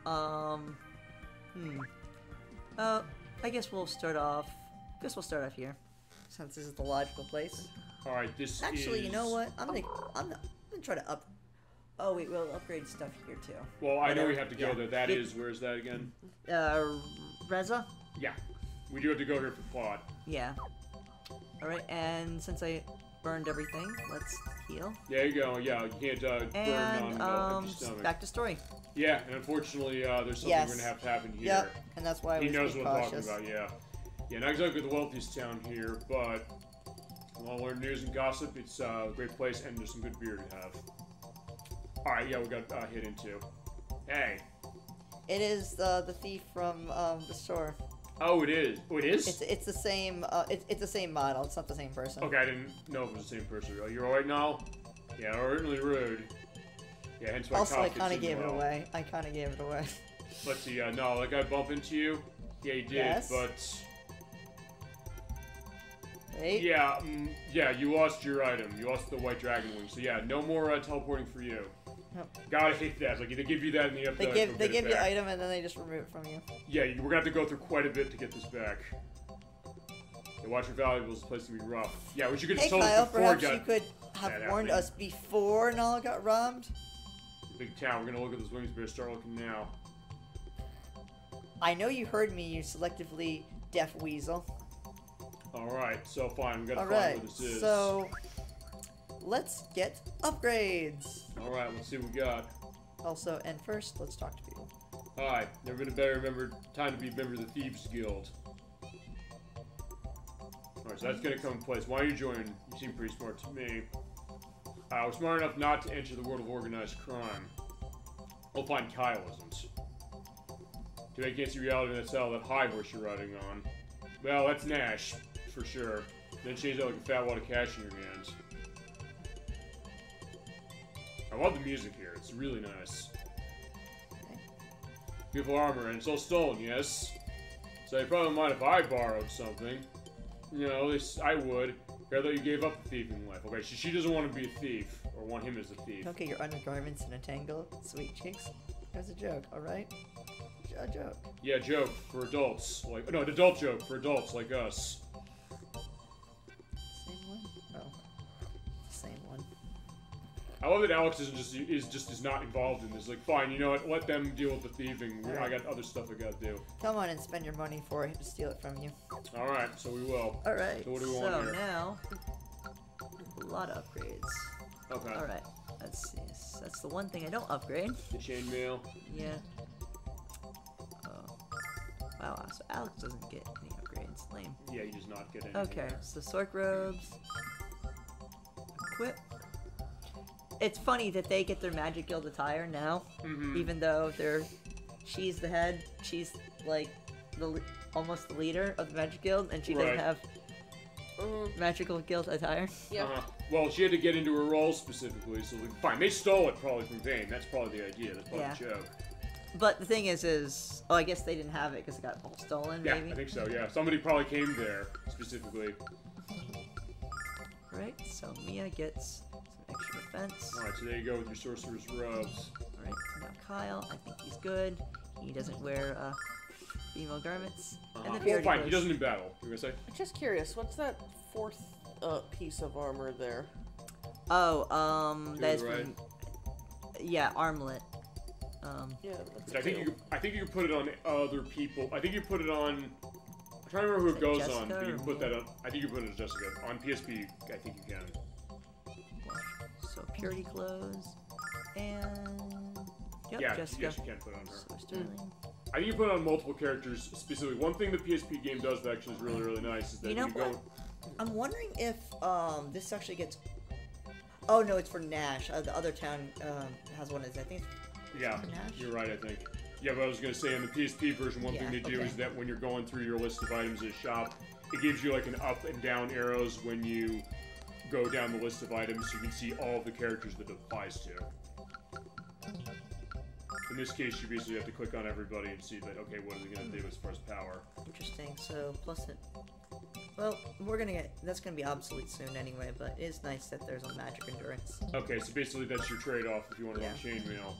I guess we'll start off... here, since this is the logical place. Alright, this Actually, is... you know what? I'm gonna try to up... Oh, wait, we'll upgrade stuff here, too. Well, I know we have to go there. That is... Where is that again? Reza? Yeah. We do have to go here for plot. Yeah. Alright, and since I burned everything, let's heal. There you go. Yeah, you can't burn on empty stomach. Back to story. Yeah, and unfortunately, there's something we're gonna have to happen here. Yep, and that's why he knows what I'm cautious. talking about. Yeah. Yeah, not exactly the wealthiest town here, but if you want to learn news and gossip, it's a great place, and there's some good beer to have. All right, yeah, we got hit into. Hey. It is the thief from the store. Oh, it is. Oh, it is. It's the same. It's the same model. It's not the same person. Okay, I didn't know if it was the same person. Oh, you're all right now? Yeah, really rude. Yeah, hence why. Also, I kind of gave it away. Let's see. No, that guy bumped into you. Yeah, he did. Yes. But. Hey. Yeah, yeah, you lost your item. You lost the white dragon wing. So yeah, no more teleporting for you. Nope. Gotta hate that. Like they give you that and you have to. They give you item and then they just remove it from you. Yeah, we're gonna have to go through quite a bit to get this back. Yeah, watch your valuables. This place can be rough. Yeah, we should have told us before. Perhaps you could have warned us before Nala got robbed. Big town. We're gonna look at those wings. Better start looking now. I know you heard me, you selectively deaf weasel. Alright, so fine, we gotta find where this is. So let's get upgrades. Alright, let's see what we got. Also, and first, let's talk to people. Hi, never been a better time to be a member of the Thieves Guild. Alright, so that's gonna come in place. Why don't you join? You seem pretty smart to me. We're smart enough not to enter the world of organized crime. We'll find Kyleisms. Too bad you can't see reality in that cell, that high horse you're riding on. Well, that's Nash, for sure. Then change that like a fat wad of cash in your hands. I love the music here, it's really nice. Beautiful armor, and it's all stolen, yes? So you probably don't mind if I borrowed something. You know, at least I would. I thought you gave up the thieving life. Okay, she doesn't want to be a thief, or want him as a thief. Don't get your undergarments in a tangle, sweet cheeks. That's a joke, alright? A joke. Yeah, joke for adults. Like no, an adult joke for adults like us. Same one? Oh. Same one. I love that Alex is not involved in this. Like, fine, you know what? Let them deal with the thieving. Right. I got other stuff I gotta do. Come on and spend your money for it to steal it from you. Alright, so we will. Alright, so what do we want here? Now, a lot of upgrades. Okay. Alright, let's see. That's the one thing I don't upgrade. The chainmail. Yeah. Wow, so Alex doesn't get any upgrades. Lame. Yeah, he does not get any. Okay, so Sork robes. Equip. It's funny that they get their Magic Guild attire now, even though she's the head. She's like almost the leader of the Magic Guild, and she doesn't have Magical Guild attire. Yeah. Well, she had to get into her role specifically, so like, fine. They stole it probably from Vane. That's probably the idea. That's probably the joke. But the thing is, oh, I guess they didn't have it because it got all stolen, maybe? Yeah, I think so, yeah. Somebody probably came there, specifically. Right, so Mia gets some extra defense. Alright, so there you go with your Sorcerer's Robes. Alright, now Kyle, I think he's good. He doesn't wear, female garments. And the well, fine, he doesn't in battle. You gonna say? I'm just curious, what's that fourth, piece of armor there? Oh, that's from... Yeah, armlet. Yeah, I think you can put it on other people. I think you put it on. I'm trying to remember who it goes on. But you can put that on. I think you put it on Jessica on PSP. I think you can. So purity clothes and yeah, Jessica. Yes, you can put it on her. So Sterling. I think you put it on multiple characters specifically. One thing the PSP game does that actually is really nice is that you go. I'm wondering if this actually gets. Oh no, it's for Nash. The other town has one. I think. Yeah, you're right, I think. Yeah, but I was going to say, in the PSP version, one thing they do is that when you're going through your list of items in a shop, it gives you like an up and down arrows when you go down the list of items, so you can see all of the characters that it applies to. In this case, you basically have to click on everybody and see that, okay, what is it going to do as far as power? Interesting. So, plus it... Well, that's gonna be obsolete soon anyway, but it is nice that there's a magic endurance. Okay, so basically that's your trade-off if you want to run chainmail.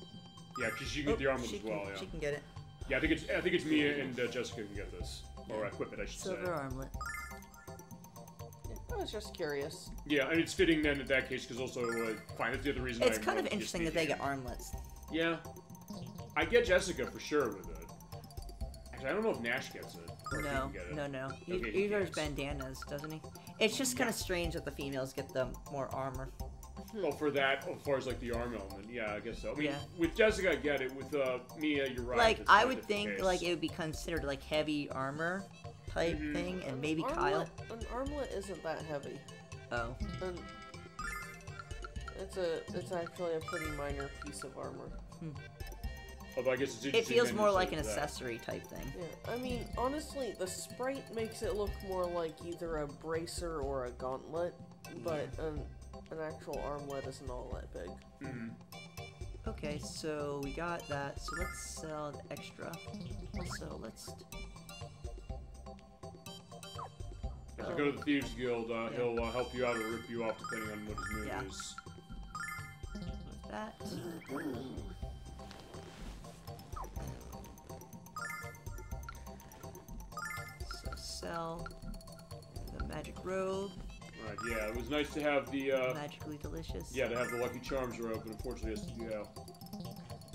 Yeah, because you can get the armlet as well, yeah. She can get it. Yeah, I think it's Mia and Jessica can get this. Or equip it, I should say. Silver armlet. I was just curious. Yeah, and it's fitting then in that case, because also, fine, that's the other reason It's kind of interesting that they get armlets. Yeah. I get Jessica for sure with it. Actually, I don't know if Nash gets it. No. He wears bandanas, doesn't he? It's just kind of strange that the females get the more armor. Well, for that, as far as like the arm element, yeah, I guess so. I mean, with Jessica, I get it. With Mia, you're right. Like, I would think like it would be considered like heavy armor type thing, and maybe Kyle. An armlet isn't that heavy. Oh. It's actually a pretty minor piece of armor. Although I guess it's it feels more like an accessory type thing. Yeah, I mean, honestly, the sprite makes it look more like either a bracer or a gauntlet, but an actual armlet isn't all that big. Okay, so we got that. So let's sell the extra. Also, let's... If you go to the Thieves Guild, he'll help you out or rip you off depending on what his mood is. With that. So sell the magic robe. Right, yeah, it was nice to have the magically delicious. Yeah, to have the Lucky Charms robe, but unfortunately it's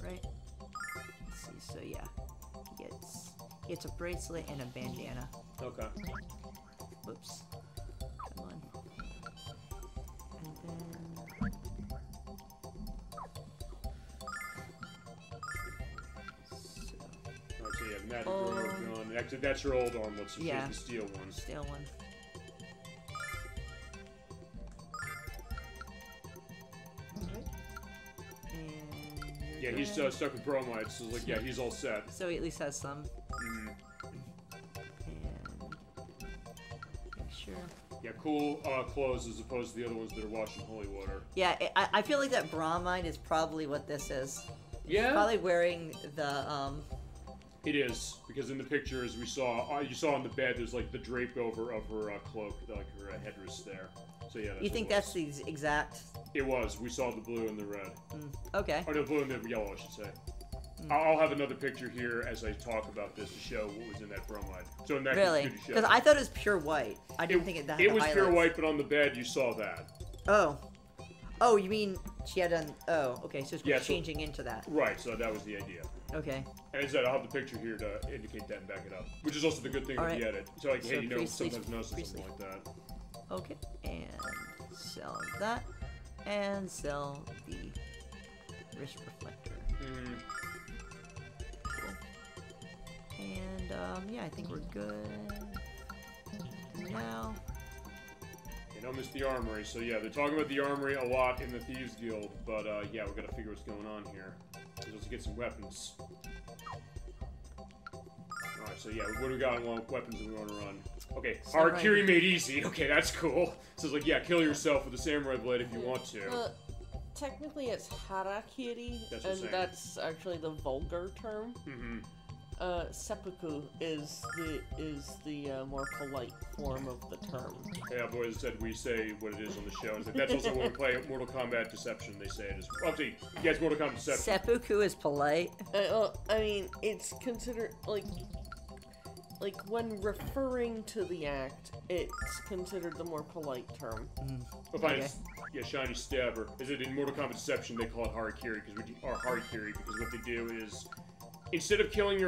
right. Let's see, so yeah. He gets a bracelet and a bandana. Okay. Whoops. Come on. And then... Alright, so yeah, magic robe gone. Actually, that's your old armlet, so she's the steel one. Steel one. Alright. And... Yeah, he's stuck with bromides, so like, yeah, he's all set. So he at least has some. Sure. Yeah, cool clothes as opposed to the other ones that are washed in holy water. Yeah, I feel like that bromide is probably what this is. Yeah? He's probably wearing the, It is, because in the pictures we saw, you saw on the bed, there's like the drape over of her cloak, like her headdress there. So yeah, that's You think that's the exact... It was. We saw the blue and the red. Okay. Or the blue and the yellow, I should say. I'll have another picture here as I talk about this to show what was in that bromide. So in that really? Because I thought it was pure white. I didn't think that had It was highlights. pure white, but on the bed you saw that. Oh. Oh, you mean she had done... Oh, okay, so it's changing into that. Right, so that was the idea. Okay. And as I said, I'll have the picture here to indicate that and back it up. Which is also the good thing with the edit. So like, hey, you know, sometimes notice something like that. Okay, and sell that. And sell the wrist reflector. And, yeah, I think we're good. Now... You don't miss the armory, so yeah, they're talking about the armory a lot in the Thieves Guild, but, yeah, we gotta figure what's going on here. Let's get some weapons. Alright, so yeah, what do we got on weapons that we want to run? Okay, Hara-Kiri made easy. Okay, that's cool. So it's like, yeah, kill yourself with a samurai blade if you want to. Technically it's Hara-Kiri, and that's actually the vulgar term. Seppuku is the more polite form of the term. Yeah, but as I said, we say what it is on the show. And that's also when we play Mortal Kombat Deception, they say it is. Well, see, yeah, it's Mortal Kombat Deception. Seppuku is polite? I mean, it's considered, like when referring to the act, it's considered the more polite term. Yeah, shiny stabber. Is it in Mortal Kombat Deception, they call it Hara-Kiri, because what they do is... Instead of having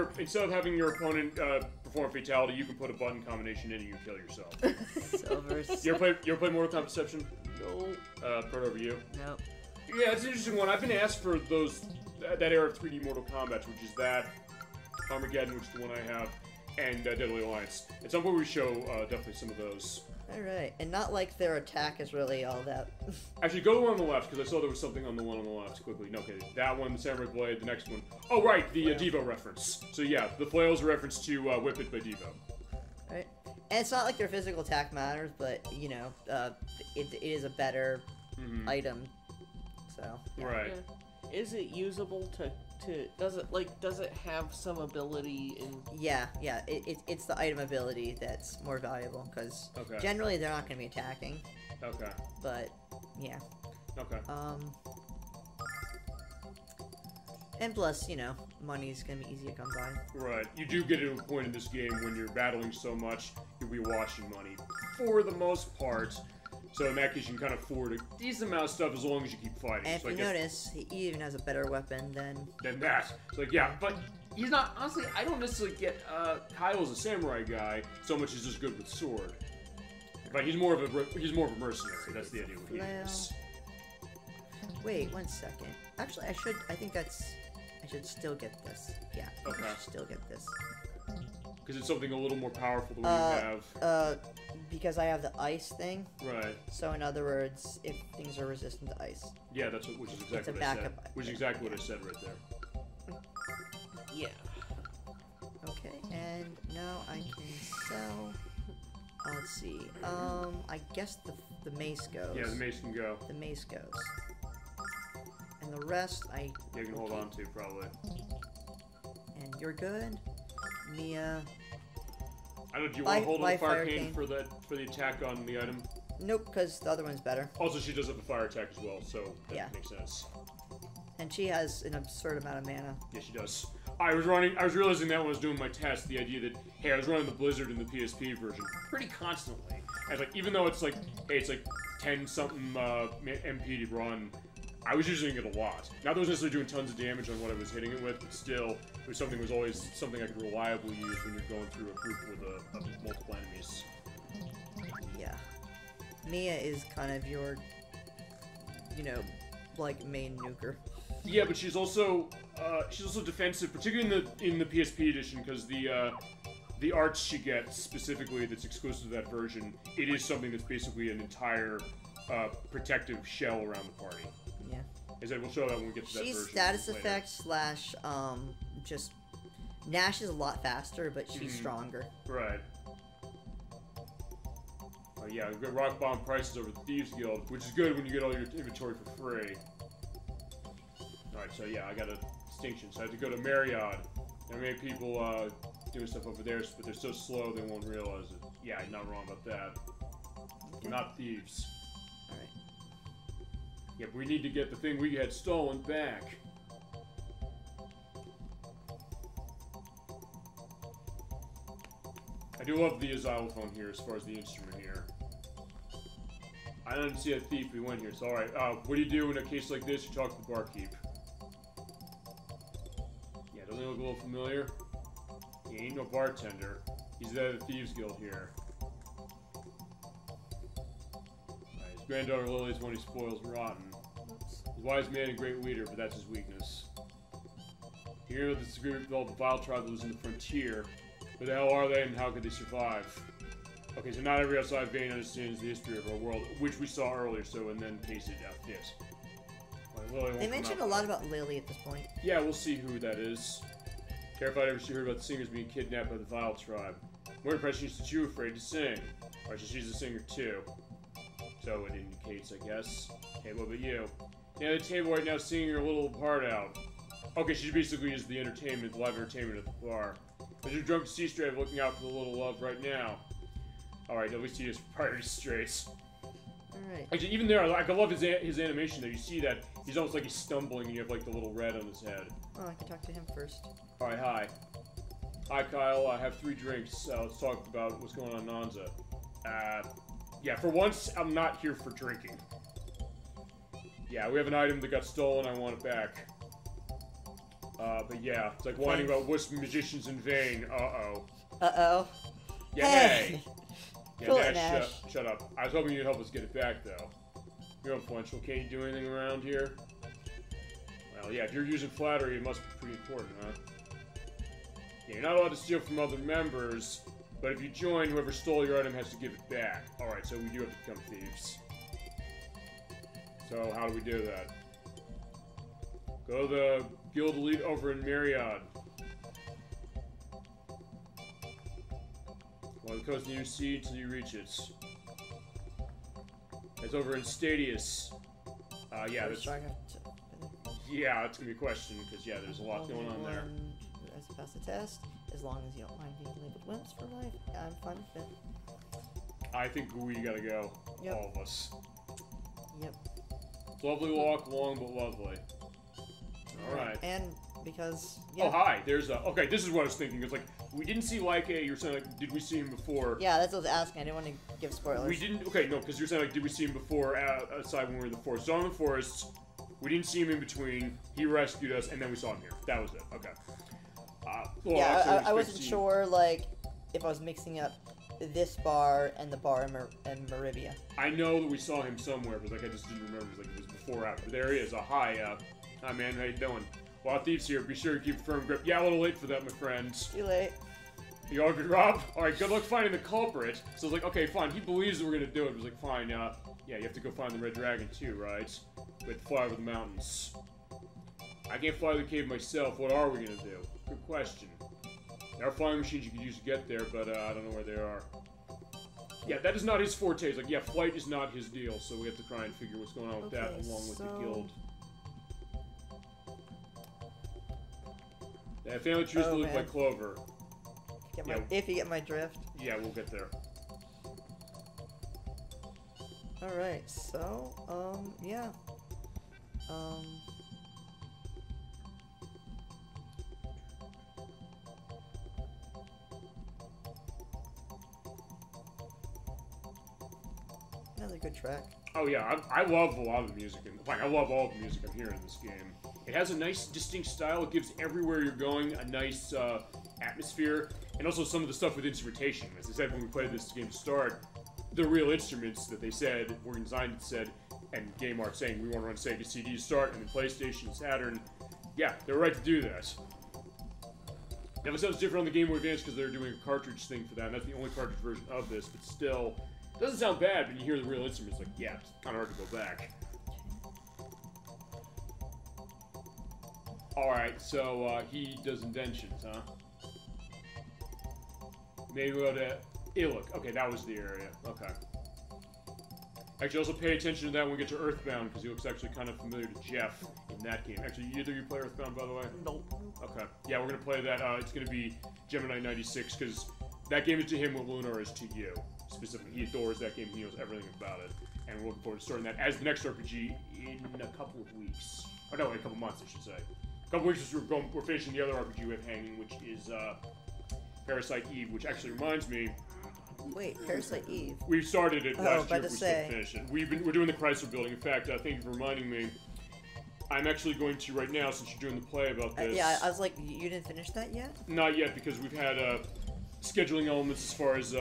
your opponent perform a fatality, you can put a button combination in and you kill yourself. Silvers. You ever play Mortal Kombat Deception? No. Part over you? Nope. Yeah, it's an interesting one. I've been asked for that era of 3D Mortal Kombat, which is that, Armageddon, which is the one I have, and Deadly Alliance. At some point we show definitely some of those. Alright, and not like their attack is really all that... Actually, go to the one on the left, because I saw there was something on the one on the left, quickly. No, okay, that one, the Samurai Blade, the next one. Oh, right, the Devo reference. So yeah, the flail's a reference to Whip It by Devo. Right. And it's not like their physical attack matters, but, you know, it is a better item, so... Yeah. Right. Yeah. Is it usable to to does it have some ability in? Yeah. It's the item ability that's more valuable because Okay. generally they're not going to be attacking. Okay. But yeah. Okay. And plus, you know, money's gonna be easy to come by. Right. You do get to a point in this game when you're battling so much, you'll be washing money for the most part. So in that case, you can kind of afford a decent amount of stuff as long as you keep fighting. And so if you notice, he even has a better weapon than that. It's like, yeah, but he's not, honestly, I don't necessarily get Kyle as a samurai guy so much as just good with sword. But he's more of a mercenary. That's the idea with him. Wait, 1 second. Actually, I should still get this. Yeah, okay. I should still get this. Because it's something a little more powerful than what you have. Because I have the ice thing. Right. So in other words, if things are resistant to ice. Yeah, that's which is exactly what I said. Which is exactly what I said right there. Yeah. Okay, and now I can sell. Let's see. I guess the mace goes. Yeah, the mace can go. The mace goes. And the rest, you can hold on to, probably. And you're good. Mia. I don't know, do you want to hold on the fire cane for the attack on the item? Nope, because the other one's better. Also, she does have a fire attack as well, so that makes sense. And she has an absurd amount of mana. Yeah, she does. I was realizing that when I was doing my test, the idea that, hey, I was running the Blizzard in the PSP version pretty constantly. And like, even though it's like, hey, it's like 10-something MP to run, I was using it a lot. Not that I was necessarily doing tons of damage on what I was hitting it with, but still, it was always something I could reliably use when you're going through a group with multiple enemies. Yeah. Mia is kind of your, you know, like, main nuker. Yeah, but she's also defensive, particularly in the PSP edition, because the arts she gets specifically that's exclusive to that version, it is something that's basically an entire protective shell around the party. Yeah. As I will show that when we get to that version. She's status later. effect slash just Nash is a lot faster, but she's stronger. Right. Yeah, we've got rock bomb prices over the Thieves Guild, which is good when you get all your inventory for free. Alright, so yeah, I got a distinction. So I have to go to Marriott. There are many people doing stuff over there, but they're so slow they won't realize it. Yeah, you're not wrong about that. We're not thieves. Alright. Yeah, but we need to get the thing we had stolen back. I do love the xylophone here as far as the instrument here. I didn't see a thief we went here, so alright. What do you do in a case like this? You talk to the barkeep. Yeah, doesn't he look a little familiar? He ain't no bartender. He's the head of the Thieves Guild here. His granddaughter Lily's one he spoils rotten. He's a wise man and great leader, but that's his weakness. Here, this is a group called the Vile Tribe that lives in the frontier. Who the hell are they and how could they survive? Okay, so not every outside vein understands the history of our world, which we saw earlier, so and then pasted out this. They mentioned a lot about Lily at this point. Yeah, we'll see who that is. Terrified ever she heard about the singers being kidnapped by the Vile Tribe. More impression is that you afraid to sing. Or she's a singer too. So it indicates, I guess. Hey, what about you? Yeah, the table right now singing her little part out. Okay, she basically is the entertainment, the live entertainment at the bar. But you're drunk to sea straight looking out for the little love right now. Alright, at least he is priority straight. Alright. Actually, even there, I love his animation there. You see that he's almost like he's stumbling and you have like the little red on his head. Oh, I can talk to him first. Alright, hi. Hi, Kyle. I have 3 drinks. Let's talk about what's going on in Nanza. Yeah, for once, I'm not here for drinking. Yeah, we have an item that got stolen. I want it back. But yeah, it's like whining about wuss magicians in vain. Uh-oh. Uh-oh. Yeah, hey! Yeah, Nash, shut up. I was hoping you'd help us get it back, though. You're influential. Can't you do anything around here? Well, yeah, if you're using flattery, it must be pretty important, huh? Yeah, you're not allowed to steal from other members, but if you join, whoever stole your item has to give it back. Alright, so we do have to become thieves. So, how do we do that? Go to the guild elite over in Marriott. Well, the coast near sea until you reach it. It's over in Stadius. Yeah, that's... Yeah, that's gonna be a question, because, yeah, there's a lot going on there. Who has to pass the test, as long as you don't mind being labeled wimps for life. Yeah, I'm fine with it. I think we gotta go. Yep. All of us. Yep. Lovely walk, long but lovely. Alright. And because, yeah. Oh, hi, there's a... Okay, this is what I was thinking. It's like, we didn't see Laika, you're saying, like, did we see him before? Yeah, that's what I was asking. I didn't want to give spoilers. We didn't... Okay, no, because you're saying, like, did we see him before outside when we were in the forest? So in the forest, we didn't see him in between, he rescued us, and then we saw him here. That was it. Okay. Well, yeah, I wasn't sure, like, if I was mixing up this bar and the bar in Maribia. I know that we saw him somewhere, but, like, I just didn't remember. It was, like, it was before or after. There he is. Hi, hi, man. How you doing? Wild Thieves here. Be sure to keep a firm grip. Yeah, a little late for that, my friends. Too late. You all good, Rob? Alright, good luck finding the culprit. So I was like, okay, fine. He believes that we're gonna do it. I was like, fine, yeah, you have to go find the red dragon too, right? We have to fly over the mountains. I can't fly to the cave myself. What are we gonna do? Good question. There are flying machines you can use to get there, but I don't know where they are. Yeah, that is not his forte. It's like, yeah, flight is not his deal, so we have to try and figure what's going on with that along with the guild. Yeah, family trees look like clover. If you get my drift. Yeah, we'll get there. Alright, so, yeah. Another good track. Oh yeah, I love a lot of the music. I love all the music I'm hearing in this game. It has a nice, distinct style. It gives everywhere you're going a nice atmosphere, and also some of the stuff with instrumentation. As I said when we played this game to start, the real instruments that they said were designed, and Game Art saying we want to run Sega CD to start, and then PlayStation, Saturn. Yeah, they're right to do that. Now it sounds different on the Game Boy Advance because they're doing a cartridge thing for that, and that's the only cartridge version of this, but still, it doesn't sound bad when you hear the real instruments. Like, yeah, it's kind of hard to go back. Alright, so, he does indentions, huh? Maybe we'll go to Illick. Okay, that was the area. Okay. Actually, also pay attention to that when we get to Earthbound, because he looks actually kind of familiar to Jeff in that game. Actually, either you play Earthbound, by the way? Nope. Okay. Yeah, we're going to play that. It's going to be Gemini 96, because that game is to him what Lunar is to you. Specifically, he adores that game. He knows everything about it. And we're looking forward to starting that as the next RPG in a couple of weeks. Or no, in a couple months, I should say. A couple weeks, we're finishing the other RPG we have hanging, which is Parasite Eve, which actually reminds me. Wait, Parasite Eve? We started it last year, but we say. still finished it. We're doing the Chrysler Building. In fact, thank you for reminding me. I'm actually going to, right now, since you're doing the play about this. Yeah, I was like, you didn't finish that yet? Not yet, because we've had scheduling elements as far as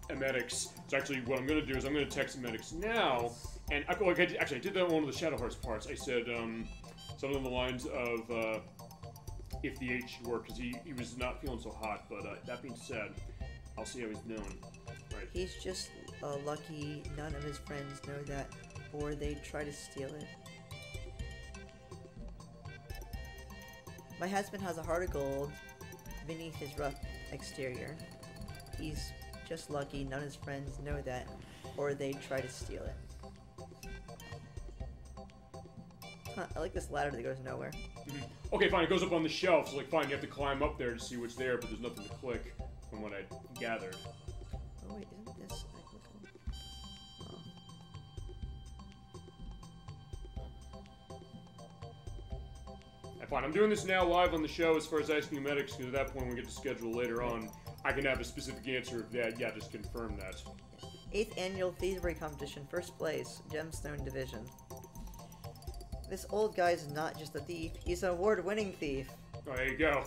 emetics. So actually, what I'm going to do is I'm going to text emetics now. And I did that on one of the Shadow Hearts parts. I said something along the lines of if the H should work, because he was not feeling so hot. But that being said, I'll see how he's doing. Right. He's just lucky none of his friends know that, or they'd try to steal it. My husband has a heart of gold beneath his rough exterior. He's just lucky none of his friends know that, or they'd try to steal it. Huh, I like this ladder that goes nowhere. Mm-hmm. Okay, fine, it goes up on the shelf, so like fine, you have to climb up there to see what's there, but there's nothing to click from what I gathered. Oh wait, isn't this... Fine, I'm doing this now live on the show as far as asking medics, because at that point when we get to schedule later on, I can have a specific answer of that. Yeah, just confirm that. 8th Annual Thievery Competition, first place, Gemstone Division. This old guy's not just a thief, he's an award-winning thief. Oh, there you go.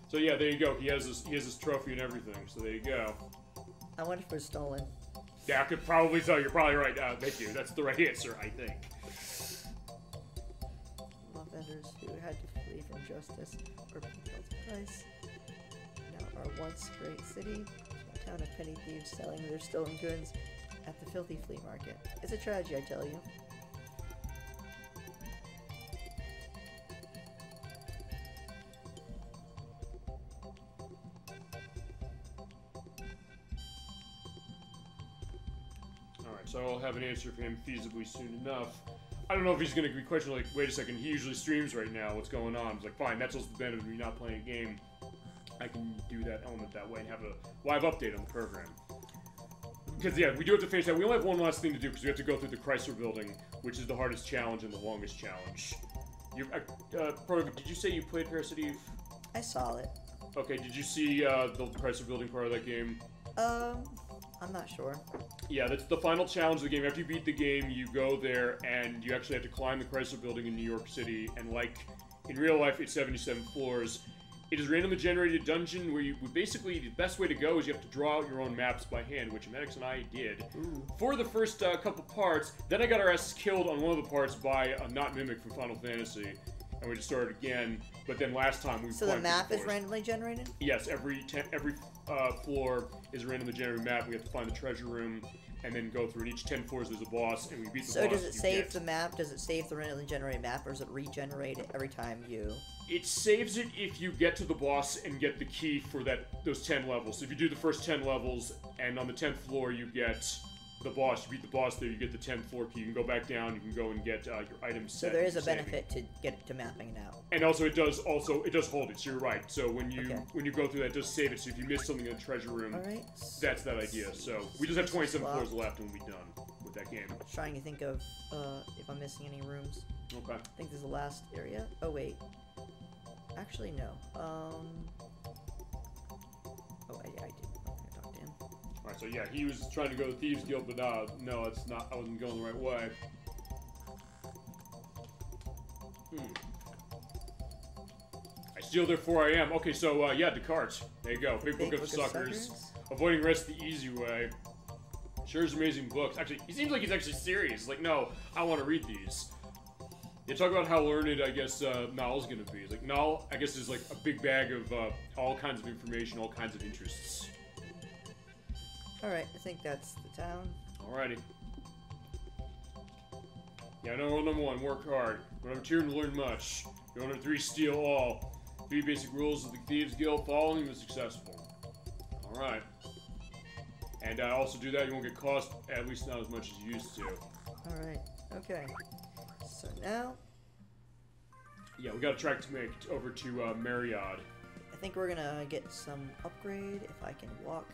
So yeah, there you go. He has his trophy and everything, so there you go. I wonder if it was stolen. Yeah, I could probably tell. You're probably right. Thank you. That's the right answer, I think. Vendors who had to flee from justice or compelled to price. Now our once great city, a town of penny thieves selling their stolen goods at the filthy flea market. It's a tragedy, I tell you. Alright, so I'll have an answer for him feasibly soon enough. I don't know if he's gonna be questioning, like, wait a second, he usually streams right now, what's going on? It's like, fine, that's also the benefit of me not playing a game. I can do that element that way and have a live update on the program. Because, yeah, we do have to finish that. We only have one last thing to do, because we have to go through the Chrysler Building, which is the hardest challenge and the longest challenge. Did you say you played Parasite Eve? I saw it. Okay, did you see the Chrysler Building part of that game? I'm not sure. Yeah, that's the final challenge of the game. After you beat the game, you go there, and you actually have to climb the Chrysler Building in New York City, and like, in real life, it's 77 floors. It is a randomly generated dungeon where you basically, the best way to go is you have to draw out your own maps by hand, which Medics and I did. Ooh. For the first couple parts. Then I got our asses killed on one of the parts by a not Mimic from Final Fantasy, and we just started again. But then last time we. So the map is randomly generated? Yes, every floor is a randomly generated map. We have to find the treasure room, and then go through. And each 10 floors there's a boss, and we beat the boss. So does it save the map? Does it save the randomly generated map, or does it regenerate it every time you? It saves it if you get to the boss and get the key for those 10 levels. So if you do the first 10 levels, and on the 10th floor you get the boss, you beat the boss there, you get the 10th floor key, you can go back down, you can go and get your items set. So there is a benefit to get to mapping it out. And also it does hold it, so you're right. So when you go through that, it does save it, so if you miss something in the treasure room, that's that idea. So we just have 27 floors left and we'll be done with that game. I'm trying to think of if I'm missing any rooms. Okay. I think this is the last area. Oh wait. Actually, no. Oh, I did. I talked to him. Alright, so yeah, he was trying to go to Thieves Guild, but no, it's not. I wasn't going the right way. I steal therefore I am. Okay, so yeah, Descartes. There you go. Big Book of Suckers. Avoiding rest the easy way. Sure is amazing books. Actually, he seems like he's actually serious. Like, no, I want to read these. They talk about how learned, I guess, Nal's gonna be. It's like, Nal, I guess, is like a big bag of all kinds of information, all kinds of interests. Alright, I think that's the town. Alrighty. Yeah, rule number 1, work hard. Rule number 2, learn much. Rule number 3, steal all. 3 basic rules of the Thieves Guild, following is successful. Alright. And also do that, you won't get cost, at least not as much as you used to. Alright, okay. So now... Yeah, we got a track to make over to Marriott. I think we're gonna get some upgrade if I can walk.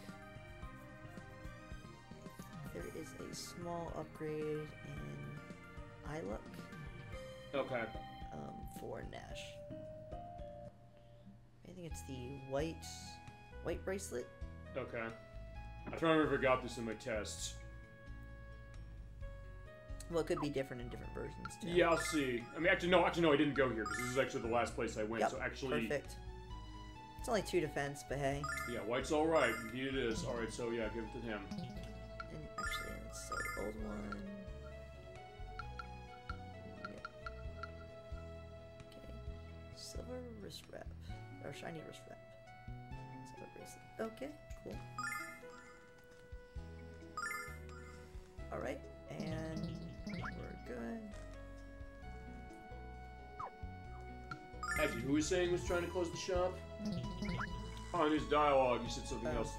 There is a small upgrade in iLook. Okay. For Nash. I think it's the white bracelet. Okay. I'm trying to remember if I got this in my tests. Well, it could be different in different versions, too. Yeah, I'll see. I mean, actually, no, I didn't go here, because this is actually the last place I went, yep, so actually... perfect. It's only 2 defense, but hey. Yeah, white's alright. Indeed it is. Alright, so yeah, give it to him. And actually, let's sell the old one. Yeah. Okay. Silver wrist wrap. Or shiny wrist wrap. Silver bracelet. Okay, cool. Alright, and... we're good. Actually, who was saying was trying to close the shop? Oh, in his dialogue, he said something else.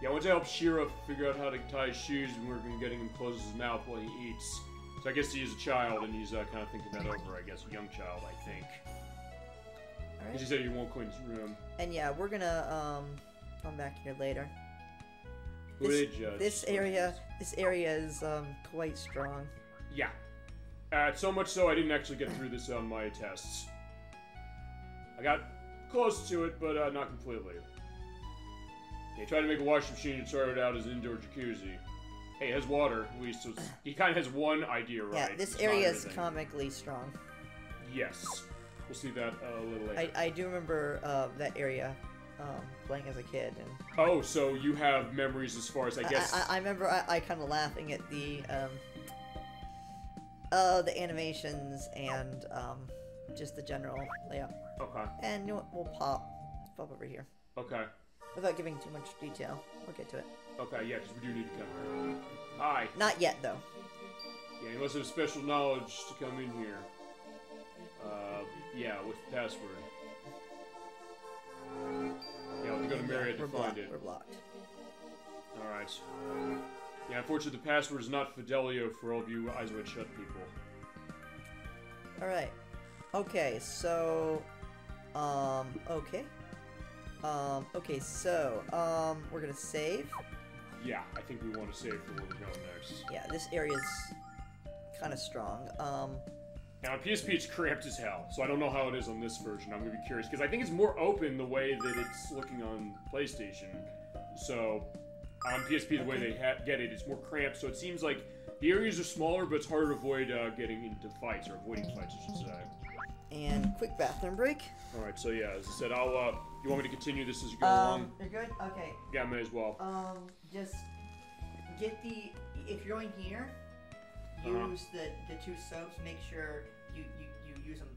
Yeah, I want to help Shira figure out how to tie his shoes and work on getting him to close his mouth while he eats. So I guess he is a child, and he's kind of thinking that over, I guess. A young child, I think. Because he said he won't clean his room. And yeah, we're gonna, come back here later. Who did judge? This area is, quite strong. Yeah. So much so I didn't actually get through this on my tests. I got close to it, but not completely. He tried to make a washing machine and started out as an indoor jacuzzi. Hey, it has water, at least, so he kind of has one idea right. Yeah, this area is comically strong. Yes. We'll see that a little later. I do remember that area playing as a kid. And oh, so you have memories as far as, I guess... I remember I kind of laughing at the animations and just the general layout. Okay. And you know what? We'll pop over here. Okay. Without giving too much detail. We'll get to it. Okay, yeah, because we do need to come here. Hi. Not yet, though. Yeah, you must have special knowledge to come in here. Yeah, with the password. Yeah, we'll have to go to Marriott to find it. We're blocked. Alright. Yeah, unfortunately, the password is not Fidelio for all of you Eyes Wide Shut people. Alright. Okay, so... okay. Okay, so, we're gonna save. Yeah, I think we want to save for where we're going next. Yeah, this area's kind of strong. Now, on PSP, it's cramped as hell, so I don't know how it is on this version. I'm gonna be curious, because I think it's more open the way that it's looking on PlayStation. So, on PSP, the way they get it, it's more cramped, so it seems like the areas are smaller, but it's harder to avoid getting into fights, or avoiding fights, I should say. And quick bathroom break. Alright, so yeah, as I said, I'll, you want me to continue this as you go along? You're good? Okay. Yeah, I may as well. Just get the, if you're going here, use the two soaps, make sure you use them,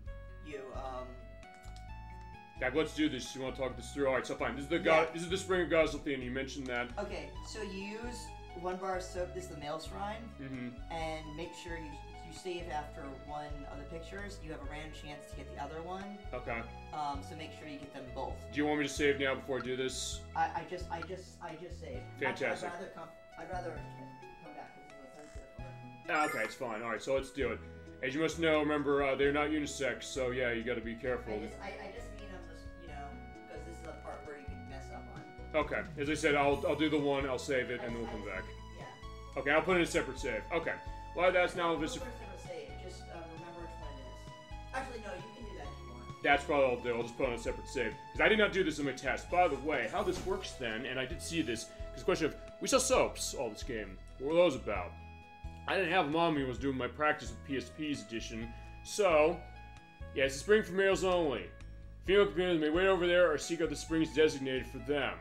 Dad, let's do this. You want to talk this through? Alright, so fine. This is the this is the Spring of Gosselthine, you mentioned that. Okay, so you use 1 bar of soap, this is the male shrine, and make sure you save after one of the pictures. You have a random chance to get the other one. Okay. So make sure you get them both. Do you want me to save now before I do this? I just saved. Fantastic. I'd rather come back because it's a sensitive part. Okay, it's fine. Alright, so let's do it. As you must know, remember, they're not unisex, so yeah, you gotta be careful. I just mean I'm just, because this is the part where you can mess up on. Okay, as I said, I'll do the one, I'll save it, and then we'll come back. Yeah. Okay, I'll put in a separate save. Okay. Well, that's now a Just remember which one it is. Actually, no, you can do that if you want. That's probably what I'll do. I'll just put on a separate save. Because I did not do this in my test. By the way, how this works then, and I did see this, because the question of, we saw soaps all this game. What were those about? I didn't have them on me when I was doing my practice with PSP's edition. So, yeah, it's a spring for males only. Female companions may wait over there or seek out the springs designated for them.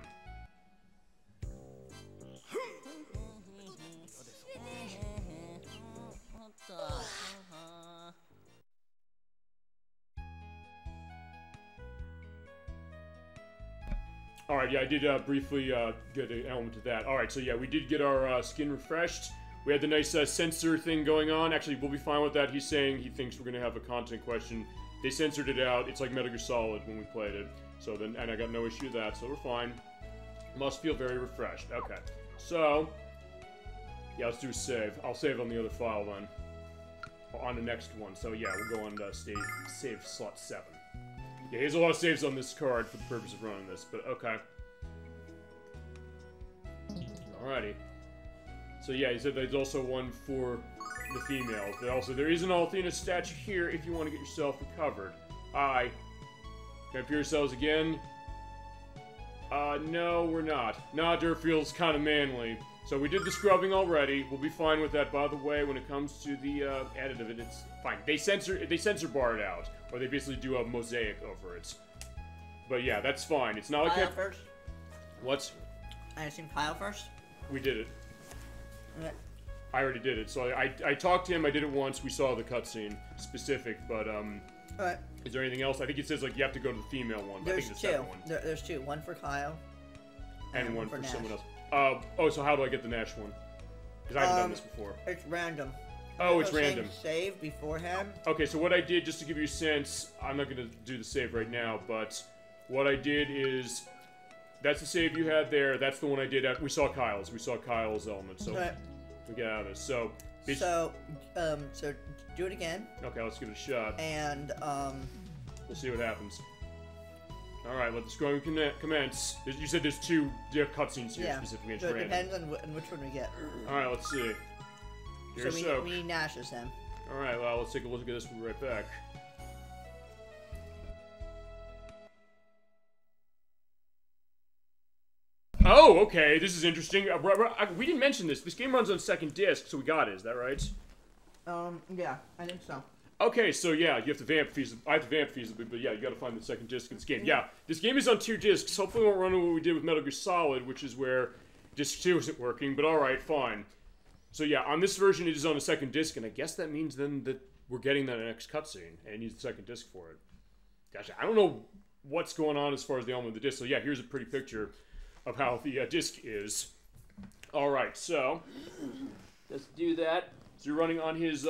Alright, yeah, I did briefly get an element to that. Alright, so yeah, we did get our skin refreshed. We had the nice sensor thing going on. Actually, we'll be fine with that. He's saying he thinks we're going to have a content question. They censored it out. It's like Metal Gear Solid when we played it. So then, and I got no issue with that, so we're fine. Must feel very refreshed. Okay, so yeah, let's do a save. I'll save on the other file then. On the next one. So yeah, we'll go on save slot 7. Yeah, he has a lot of saves on this card for the purpose of running this, but okay. Alrighty. So yeah, he said there's also one for the females, but also there is an Althena statue here if you want to get yourself recovered. Aye. Can I appear yourselves again? No, we're not. Nah, dirt feels kind of manly. So we did the scrubbing already. We'll be fine with that, by the way, when it comes to the edit of it. It's fine. They censor bar it out, or they basically do a mosaic over it. But yeah, that's fine. It's not like Kyle first. What? I assume Kyle first. We did it. Okay. I already did it. So I talked to him. I did it once. We saw the cutscene specific, but Alright. Is there anything else? I think it says like you have to go to the female one. But There's I think two. The second one. There's two. One for Kyle. And one for Nash. someone else. Oh, so how do I get the Nash one? Because I haven't done this before. It's random. Oh, it's random. Save beforehand. Okay, so what I did, just to give you a sense, I'm not going to do the save right now, but what I did is, that's the save you had there, that's the one I did at, we saw Kyle's element, so we get out of this. So do it again. Okay, let's give it a shot. And, we'll see what happens. Alright, let the scrubbing commence. You said there's two cutscenes here specifically. So it depends on which one we get. Alright, let's see. Here's so we need Nash's then. Alright, well, let's take a look at this. We'll be right back. Oh, okay, this is interesting. We didn't mention this. This game runs on second disc, so we got it. Is that right? Yeah, I think so. Okay, so yeah, you have to vamp feasibly. I have to vamp feasibly, but yeah, you gotta find the second disc of this game. Yeah, this game is on 2 discs. Hopefully we won't run into what we did with Metal Gear Solid, which is where disc 2 isn't working, but alright, fine. So yeah, on this version it is on the second disc, and I guess that means then that we're getting that next cutscene, and it needs the second disc for it. Gosh, I don't know what's going on as far as the element of the disc, so yeah, here's a pretty picture of how the disc is. Alright, so let's do that. So you're running on his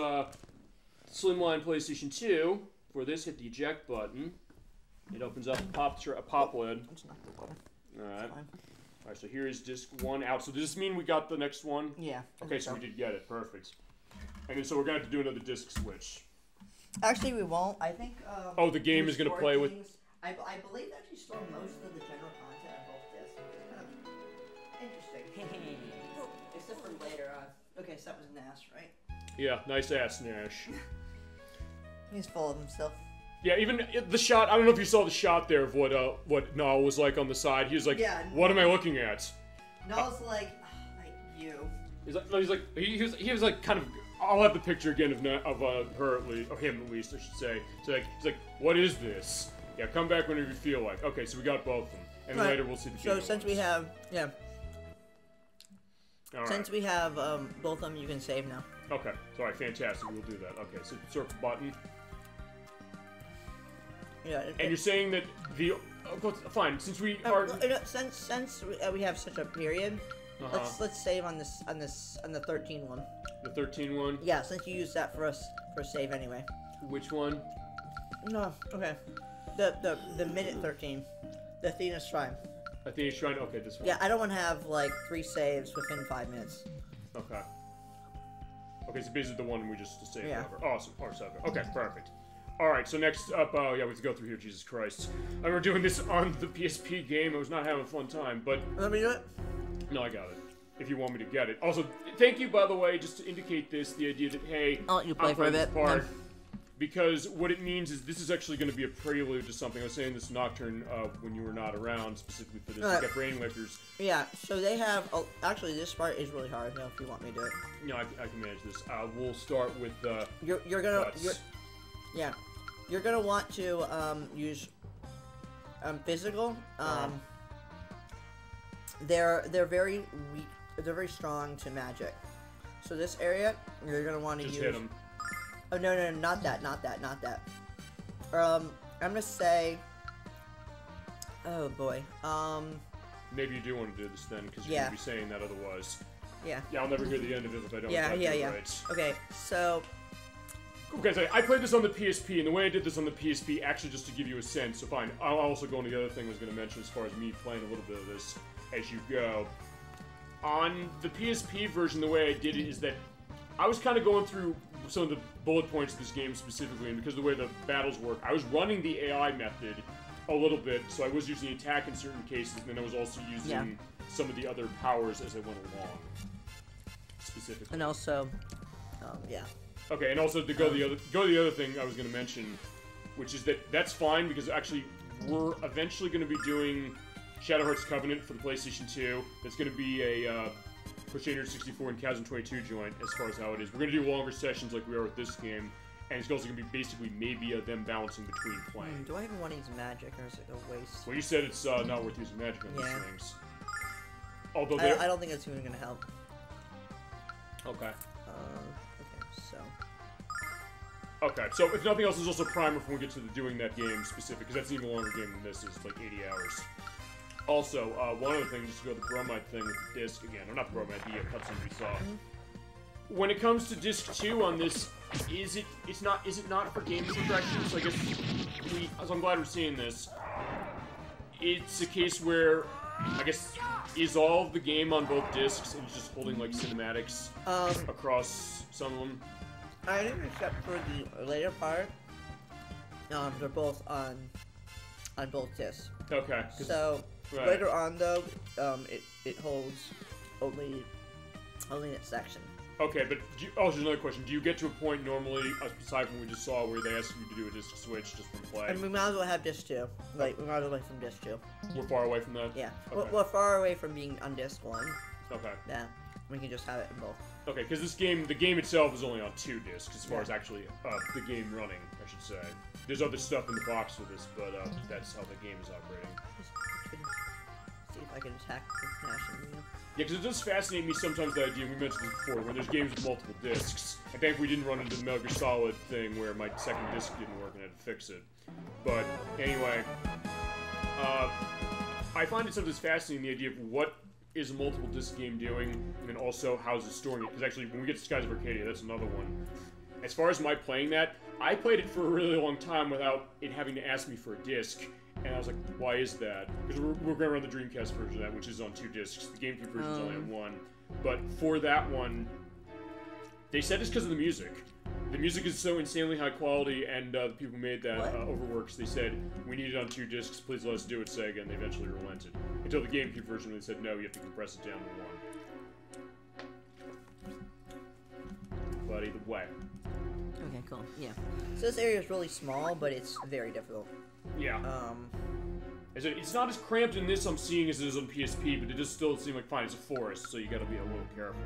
Slimline PlayStation 2. For this, hit the eject button. It opens up a pop lid. Alright. Alright, so here is disc 1 out. So does this mean we got the next one? Yeah. Okay, so we did get it. Perfect. And then so we're going to have to do another disc switch. Actually, we won't. I think. Oh, the game is gonna play with. I believe that you store most of the general content on both discs, which is kind of interesting. Except for later on. Okay, so that was Nash, right? Yeah, nice ass Nash. He's full of himself. Yeah, even the shot. I don't know if you saw the shot there of what Null was like on the side. He was like, yeah, "What am I looking at?" Null's like, you. He was like kind of. I'll have the picture again of her at least, or him at least, I should say. So like, he's like, "What is this?" Yeah, come back whenever you feel like. Okay, so we got both of them, and later we'll see the. So since we have, All since we have both of them, you can save now. Okay, sorry, fantastic. We'll do that. Okay, so circle button. Yeah. And you're saying that the fine since we are since we have such a period. Let's save on the 13 one. The 13 one? Yeah, since you used that for save anyway. Which one? No, okay. The minute 13. The Athena Shrine. Athena Shrine, okay, this one. Yeah, I don't want to have like 3 saves within 5 minutes. Okay. Okay, so basically the one we just saved over. Awesome. Okay, perfect. Alright, so next up, yeah, we have to go through here, Jesus Christ. I remember doing this on the PSP game, I was not having a fun time, but... Let me do it? No, I got it. If you want me to get it. Also, thank you, by the way, just to indicate this, the idea that, hey... I'll let you play for a bit. Because what it means is this is actually going to be a prelude to something. I was saying this Nocturne when you were not around, specifically for this. You got Brain Lifters. Yeah, so they have... Oh, actually, this part is really hard, if you want me to do it. No, I can manage this. We'll start with... You're gonna... Yeah. You're gonna want to use physical. They're very weak. They're very strong to magic. So this area, you're gonna want to use. Just hit them. Oh no, not that. I'm gonna say. Oh boy. Maybe you do want to do this then, because you're gonna be saying that otherwise. Yeah. Yeah, I'll never hear the end of it if I don't. Yeah. Right. Okay, so. Okay, so I played this on the PSP, and the way I did this on the PSP, actually just to give you a sense, so fine, I'll also go into the other thing I was going to mention as far as me playing a little bit of this as you go. On the PSP version, the way I did it is that I was kind of going through some of the bullet points of this game specifically, and because of the way the battles work, I was running the AI method a little bit, so I was using attack in certain cases, and then I was also using some of the other powers as I went along, specifically. And also, yeah. Okay, and also to go the other thing I was going to mention, which is that's fine because actually we're eventually going to be doing Shadow Hearts Covenant for the PlayStation 2. That's going to be a Crusader 64 and Chasm 22 joint as far as how it is. We're going to do longer sessions like we are with this game, and it's also going to be basically maybe them balancing between playing. Do I even want to use magic, or is it a waste? Well, you said it's not worth using magic on these things. Although I don't think it's even going to help. Okay. Okay, so if nothing else, there's also Primer when we get to doing that game specific, because that's an even longer game than this is, like 80 hours. Also, one other thing, just to go to the Bromide thing with the disc again, or not the Bromide, the cutscene we saw. When it comes to disc 2 on this, is it not for game progression? So I guess so I'm glad we're seeing this. It's a case where, I guess, is all of the game on both discs and it's just holding like cinematics across some of them? I think except for the later part, they're both on both discs. Okay. So later on though, it holds only its section. Okay, but there's another question. Do you get to a point normally, aside from what we just saw, where they ask you to do a disc switch just from play? And we might as well have disc 2. Like, we might as well from disc 2. We're far away from that? Yeah. Okay. We're far away from being on disc 1. Okay. Yeah. We can just have it in both. Okay, because the game itself is only on 2 discs, as far as actually the game running, I should say. There's other stuff in the box for this, but that's how the game is operating. See if I can attack the Nash. Yeah, because it does fascinate me sometimes, the idea, we mentioned this before, when there's games with multiple discs. I think we didn't run into the Metal Gear Solid thing where my second disc didn't work and I had to fix it. But, anyway, I find it sometimes fascinating, the idea of what is a multiple disc game doing, and then also how's it storing it, because actually, when we get to Skies of Arcadia, that's another one. As far as my playing that, I played it for a really long time without it having to ask me for a disc. And I was like, why is that? Because we're going to run the Dreamcast version of that, which is on 2 discs. The GameCube version is only on 1. But for that one, they said it's because of the music. The music is so insanely high quality, and the people who made that Overworks, they said, we need it on 2 discs, please let us do it, Sega, and they eventually relented. Until the GameCube version, they said, no, you have to compress it down to 1. But either way. Okay, cool. Yeah. So this area is really small, but it's very difficult. Yeah. It's not as cramped in this I'm seeing as it is on PSP, but it does still seem like, fine, it's a forest, so you gotta be a little careful.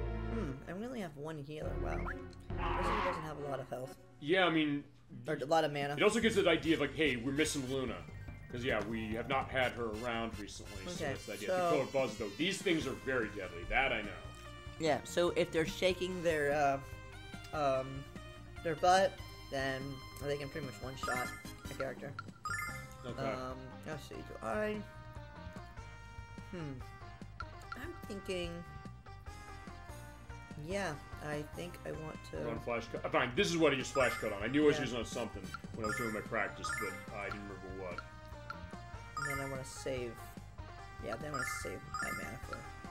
I only have 1 healer, wow. He doesn't have a lot of health. Yeah, I mean... Or a lot of mana. It also gives that idea of like, hey, we're missing Luna. Because, yeah, we have not had her around recently, so that's the idea. The killer buzz, though, these things are very deadly, that I know. Yeah, so if they're shaking their butt, then they can pretty much one-shot a character. Okay. Let's see, do I... I'm thinking... Yeah, I think I want to... Run flash cut. Fine, this is what I used flash cut on. I knew I was using on something when I was doing my practice, but I didn't remember what. And then I want to save... Yeah, then I want to save my mana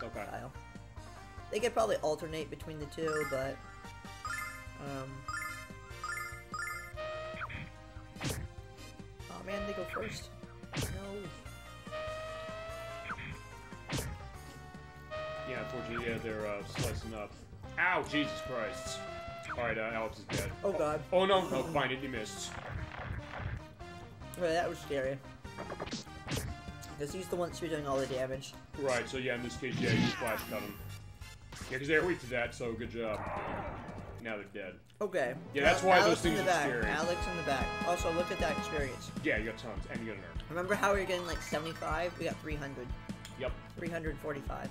for Kyle. They could probably alternate between the two, but... Oh man, they go first. No. Yeah, unfortunately, yeah, they're slicing up. Ow, Jesus Christ. Alright, Alex is dead. Oh god. Oh no, no, fine, you missed. Well, that was scary. Because he's the one who's doing all the damage. Right, so yeah, in this case, yeah, you flash cut him. Yeah, because they're weak to that, so good job. Now they're dead. Okay. Yeah, that's why those things are scary. Alex in the back. Also, look at that experience. Yeah, you got tons, and you got an nerf. Remember how we were getting like 75? We got 300. Yep. 345.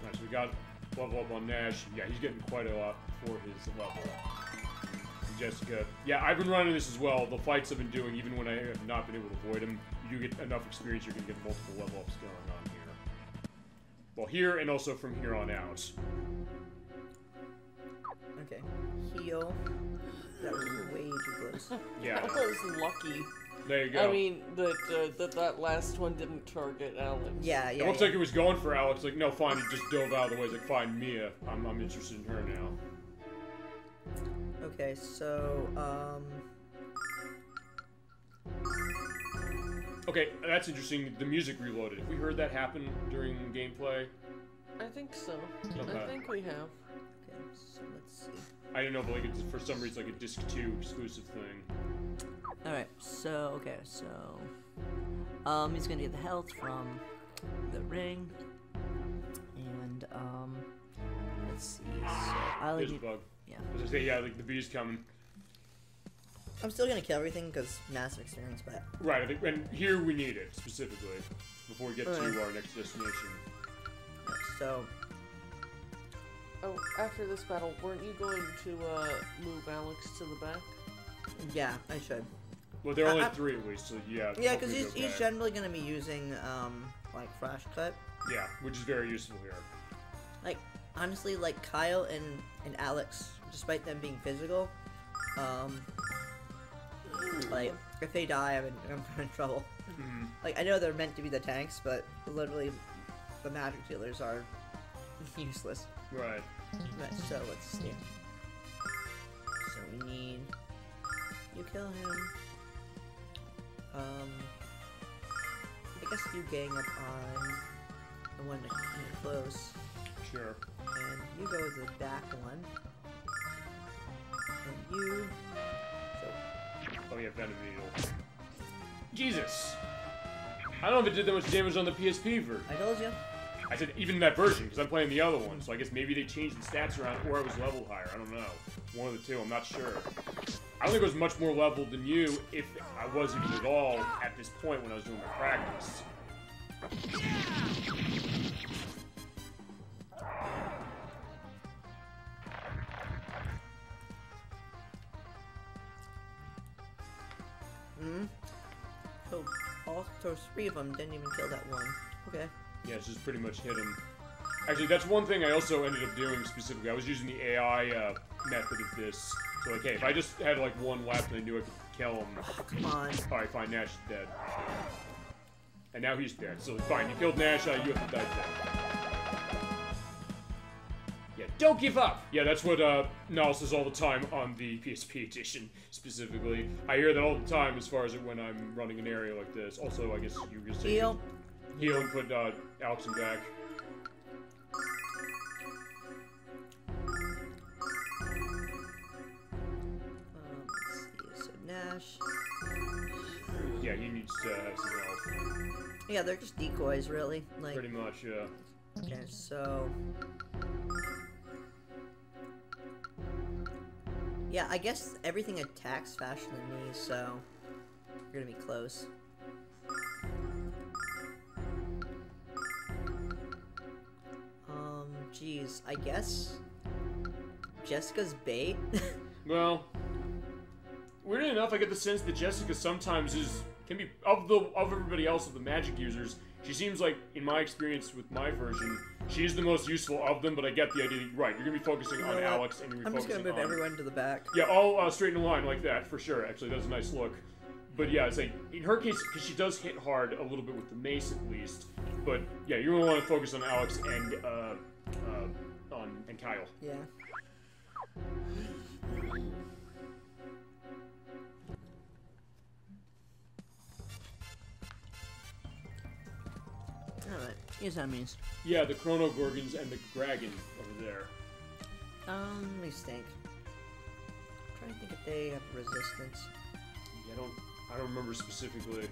Alright, so we got level up on Nash. Yeah, he's getting quite a lot for his level. And Jessica. Yeah, I've been running this as well. The fights I've been doing, even when I have not been able to avoid them, you do get enough experience, you're going to get multiple level ups going on here. Well, here and also from here on out. Okay. Heal. That was way too close. Yeah. That was lucky. There you go. I mean, that last one didn't target Alex. Yeah, yeah. It looks like it was going for Alex. Like, no, fine. He just dove out of the way. He's like, fine, Mia. I'm interested in her now. Okay, so, Okay, that's interesting. The music reloaded. Have we heard that happen during gameplay? I think so. Okay. I think we have. Okay, so let's see. I didn't know, but like it's for some reason like a disc 2 exclusive thing. Alright, so, okay, so... he's gonna get the health from the ring. And, let's see, so... There's a bug. Yeah. As I say, yeah, like the bee's coming. I'm still gonna kill everything, because massive experience, but... Right, I think, and here we need it, specifically, before we get to our next destination. Right, so... Oh, after this battle, weren't you going to, move Alex to the back? Yeah, I should. Well, there are only 3 at least, so yeah. Yeah, because he's generally gonna be using, like, Flash Cut. Yeah, which is very useful here. Like, honestly, like, Kyle and Alex, despite them being physical, like, if they die, I'm in trouble. Mm-hmm. Like, I know they're meant to be the tanks, but literally, the magic healers are useless. Right. Right, so let's see. So we need... You kill him. I guess you gang up on the one that's close. Sure. And you go with the back one. And you... So... Oh yeah, Venom Needle. Jesus! I don't know if it did that much damage on the PSP version. I told you. I said even that version, because I'm playing the other one, so I guess maybe they changed the stats around, or I was leveled higher, I don't know. One of the two, I'm not sure. I don't think I was much more leveled than you, if I was even at all, at this point when I was doing my practice. So, all 3 of them didn't even kill that one. Okay. Yeah, it's just pretty much hit him. Actually, that's one thing I also ended up doing specifically. I was using the AI method of this. So, like, hey, if I just had, like, one left and I knew I could kill him... Oh, come on. Alright, fine, Nash is dead. And now he's dead. So, fine, you killed Nash, you have to die dead. Yeah, don't give up! Yeah, that's what Niall says all the time on the PSP edition, specifically. I hear that all the time as far as when I'm running an area like this. Also, I guess you were just saying... Heal and put Alex in back. Let's see, so Nash... Yeah, he needs to have some health. Yeah, they're just decoys, really. Like, pretty much, yeah. Okay, so... Yeah, I guess everything attacks faster than me, so... You're gonna be close. Geez, I guess... Jessica's bait? Well... Weirdly enough, I get the sense that Jessica sometimes can be, of everybody else, of the magic users, she seems like, in my experience with my version, she's the most useful of them, but I get the idea that, right, you're gonna be focusing on Alex, and you're gonna be focusing on... I'm just gonna move everyone to the back. Yeah, all straight in a line like that, for sure, actually, that's a nice look. But yeah, it's like, in her case, because she does hit hard a little bit with the mace, at least, but yeah, you're gonna want to focus on Alex and, and Kyle. Yeah. Alright, here's enemies. Yeah, the Chrono Gorgons and the Dragon over there. Let me think. I'm trying to think if they have resistance. Yeah, I don't remember specifically.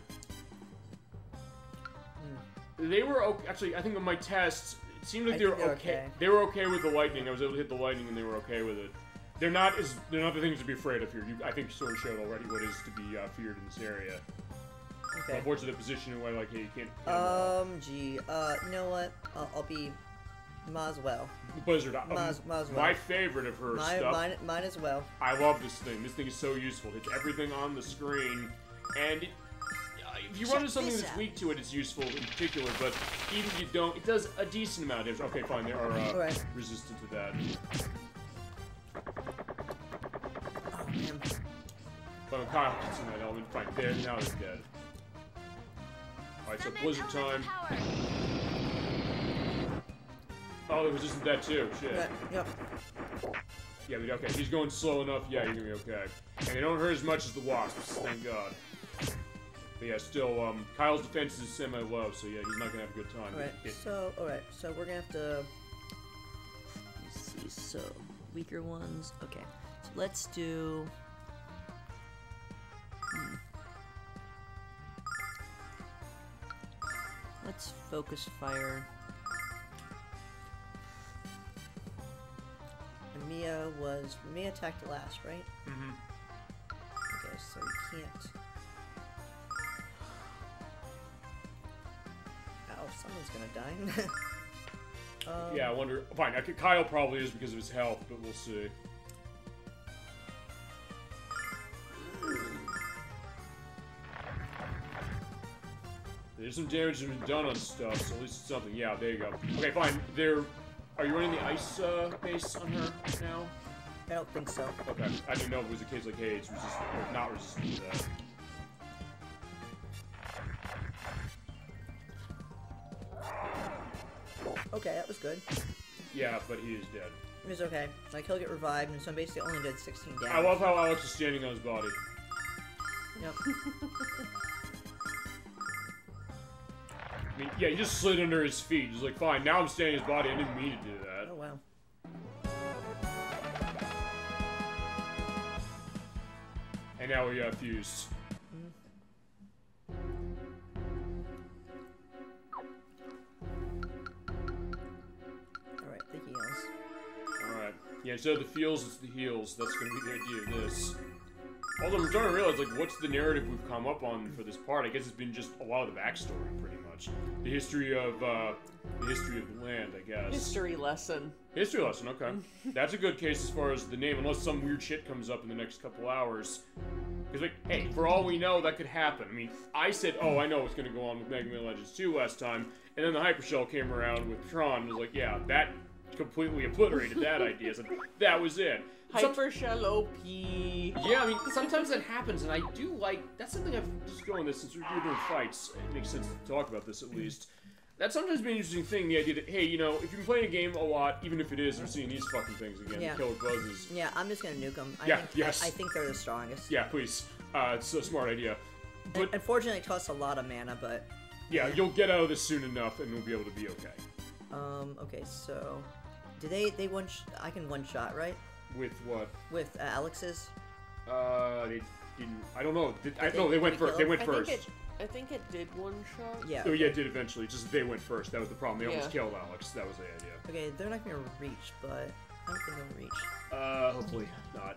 They were okay. Actually, I think on my tests, it seemed like they were okay. They were okay with the lightning. I was able to hit the lightning, and they were okay with it. They're not the things to be afraid of here. I think you sort of showed already what is to be feared in this area. Okay. Unfortunately, the position in a way like, hey, you can't. You know what? I'll be Maswell. Blizzard. Maswell. My favorite of her stuff. Mine as well. I love this thing. This thing is so useful. It's everything on the screen, and if you run into something that's weak to it, it's useful in particular. But even if you don't, it does a decent amount of damage. Okay, fine. They are resistant to that. Oh man. But Kyle gets in that element. Fine. There. Now he's dead. Alright, so Blizzard time. Oh, it was just that too. Shit. Yep. Yeah, okay. He's going slow enough. Yeah, you're gonna be okay. And they don't hurt as much as the wasps. Thank God. But yeah, still, Kyle's defense is semi-low, so yeah, he's not gonna have a good time. Alright, so we're gonna have to... Let's see, so... Weaker ones. Okay. So let's do... Let's focus fire. And Mia attacked last, right? Mm-hmm. Okay, so we can't... Oh, someone's gonna die. Yeah, I wonder... Fine, Kyle probably is because of his health, but we'll see. There's some damage that's been done on stuff, so at least it's something. Yeah, there you go. Okay, fine. Are you running the ice base on her now? I don't think so. Okay. I didn't know if it was a case like, hey, it's resistant or not resistant to that. Okay, that was good. Yeah, but he is dead. It was okay. Like, he'll get revived, and so basically only did 16 damage. I love how Alex is standing on his body. Yep. I mean, yeah, he just slid under his feet. He's like, fine, now I'm standing his body. I didn't mean to do that. Oh, wow. And now we got fused. Alright, the heals. Alright. Yeah, instead of the feels, it's the heals. That's gonna be the idea of this. Although I'm starting to realize, like, what's the narrative we've come up on for this part? I guess it's been just a lot of the backstory, pretty much. The history of the land, I guess. History lesson. History lesson, okay. That's a good case as far as the name, unless some weird shit comes up in the next couple hours. Because, like, hey, for all we know, that could happen. I mean, I said, oh, I know what's going to go on with Mega Man Legends 2 last time, and then the Hypershell came around with Tron, and was like, yeah, that completely obliterated that idea. So that was it. Hypershell OP. Yeah, I mean, sometimes that happens, and I do like... That's something I've just going this since we're doing fights. It makes sense to talk about this, at least. That's sometimes been an interesting thing, the idea that, hey, you know, if you've been playing a game a lot, even if it is, you're seeing these fucking things again, Yeah. killer buzzes. Yeah, I'm just gonna nuke them. Yeah, I think they're the strongest. Yeah, please. It's a smart idea. But unfortunately, it costs a lot of mana, but... Yeah, you'll get out of this soon enough, and we'll be able to be okay. Okay, so... Do they I can one-shot, right? With what? With Alex's? They didn't... I don't know. No, they went first. They went first. I think it did one shot. Yeah. Oh, yeah, it did eventually. Just they went first. That was the problem. They almost killed Alex. That was the idea. Okay, they're not gonna reach, but I don't think they'll reach. Hopefully not.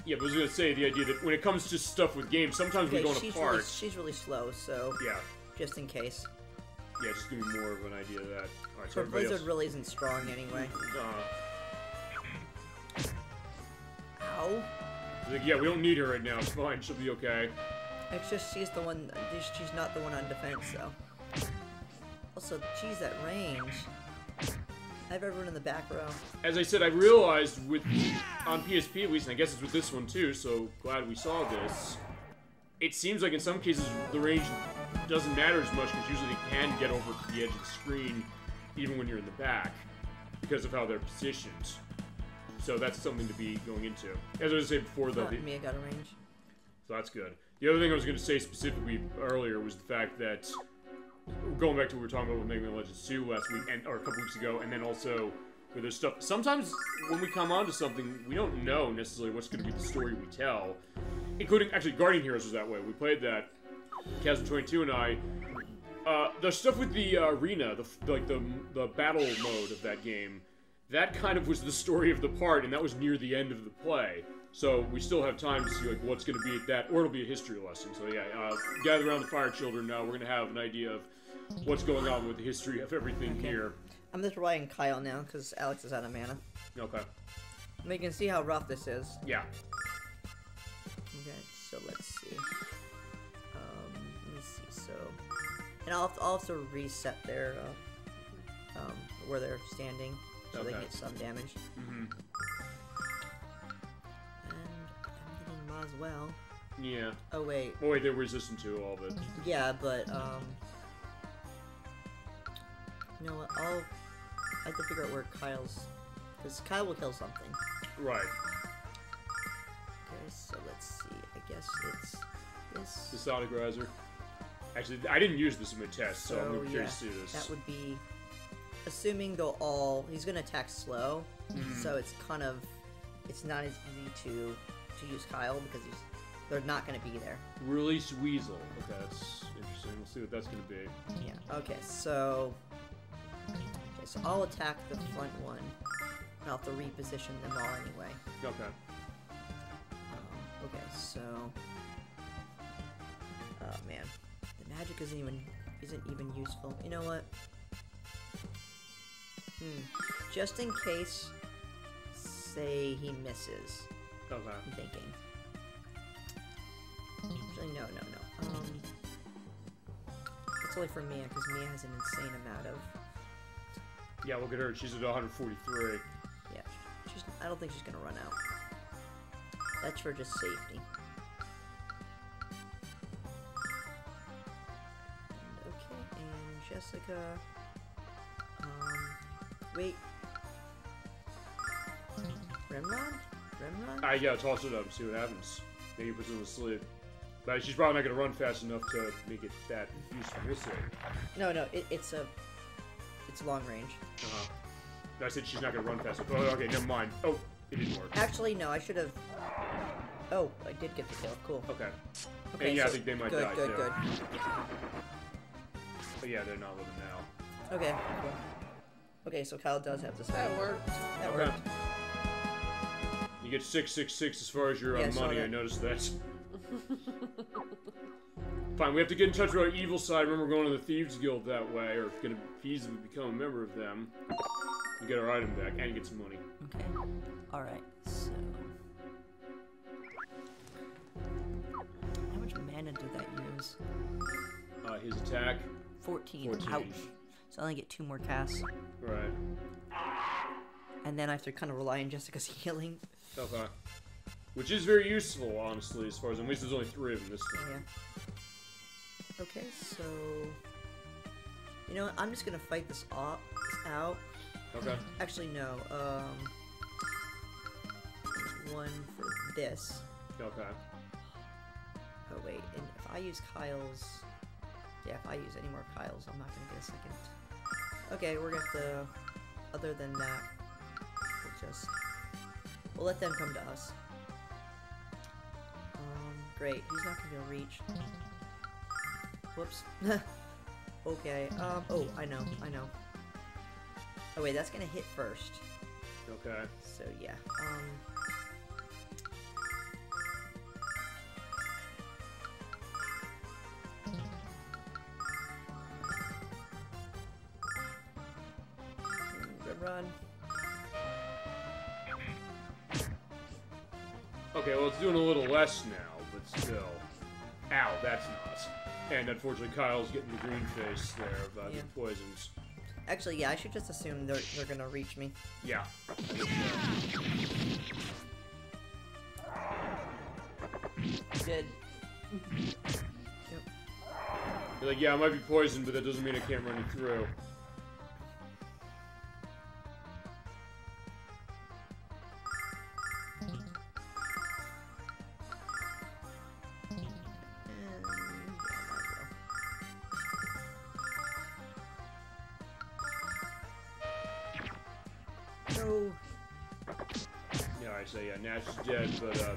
Yeah, but I was gonna say the idea that when it comes to stuff with games, sometimes we go apart. She's really slow, so yeah, just in case. Yeah, just give me more of an idea of that. All right, so Blizzard really isn't strong anyway. Ow. Like, yeah, we don't need her right now. It's fine. She'll be okay. It's just she's the one. She's not the one on defense, though. Also, geez, that range. I have everyone in the back row. As I said, I realized on PSP at least, and I guess it's with this one too. So glad we saw this. It seems like in some cases the range doesn't matter as much because usually they can get over to the edge of the screen, even when you're in the back, because of how they're positioned. So that's something to be going into. As I was saying before, though, Mia got a range. So that's good. The other thing I was going to say specifically earlier was the fact that, going back to what we were talking about with Mega Man Legends 2 last week, or a couple weeks ago, and then also with there's stuff. Sometimes when we come onto something, we don't know necessarily what's going to be the story we tell. Including, actually, Guardian Heroes was that way. We played that, Chasm22 and I. The stuff with the arena, the battle mode of that game, that kind of was the story of the part, and that was near the end of the play. So we still have time to see like what's going to be at that, or it'll be a history lesson. So yeah, gather around the fire, children. Now we're going to have an idea of what's going on with the history of everything here. I'm just relying Kyle now because Alex is out of mana. Okay. We can see how rough this is. Yeah. Okay, so let's see. Let me see. So, and I'll also reset their where they're standing so they can get some damage. Mm-hmm. As well. Yeah. Oh wait. Oh wait, they're resistant to all of it. Yeah, but you know what? I have to figure out where Kyle's, because Kyle will kill something. Right. Okay, so let's see. I guess it's this. The Sonic Riser. Actually, I didn't use this in my test, so I'm curious to see this. That would be, assuming they'll all. He's gonna attack slow, so it's kind of, it's not as easy to use Kyle because they're not going to be there. Release Weasel. Okay, that's interesting. We'll see what that's going to be. Yeah. Okay, so I'll attack the front one. And I'll have to reposition them all anyway. Okay. Okay, so oh man, the magic isn't even useful. You know what? Just in case, say he misses. Okay. I'm thinking. Actually, no. It's only for Mia, because Mia has an insane amount of... Yeah, look at her. She's at 143. Yeah, I don't think she's going to run out. That's for just safety. And, okay, and Jessica... wait. Rimrod? Yeah, toss it up and see what happens. Maybe puts it in the sleeve. But she's probably not going to run fast enough to make it that useful. We'll see. No, it's long range. I said she's not going to run fast enough. Oh, okay, never mind. Oh, it didn't work. Actually, no, I should have... Oh, I did get the kill. Cool. Okay. Okay, and yeah, so I think they might die, Good. But yeah, they're not living now. Okay, cool. Okay, so Kyle does have this. That worked. That worked. You get 666 as far as your money, I noticed that. Fine, we have to get in touch with our evil side. Remember, we're going to the Thieves Guild that way, or going to feasibly become a member of them. And get our item back, and get some money. Okay. Alright, so... How much mana did that use? His attack? 14. Ouch. So I only get 2 more casts. Right. And then I have to kind of rely on Jessica's healing. Okay. Which is very useful, honestly, as far as... At least there's only 3 of them this time. Yeah. Okay, so... You know what? I'm just gonna fight this out. Okay. Actually, no. There's one for this. Okay. Oh wait, and if I use Kyle's, yeah, if I use any more Kyle's, I'm not gonna get a second. Okay, we're gonna have to. Other than that, we'll let them come to us. Great. He's not gonna be able to reach. Whoops. Okay. Oh, I know. Oh wait, that's gonna hit first. Okay. So yeah. Good run. Okay, well, it's doing a little less now, but still. Ow, that's not. And unfortunately, Kyle's getting the green face there about the poisons. Actually, yeah, I should just assume they're gonna reach me. Yeah. Dead. Yep. You're like, yeah, I might be poisoned, but that doesn't mean I can't run you through. No. Yeah, I say, yeah, Nash is dead, but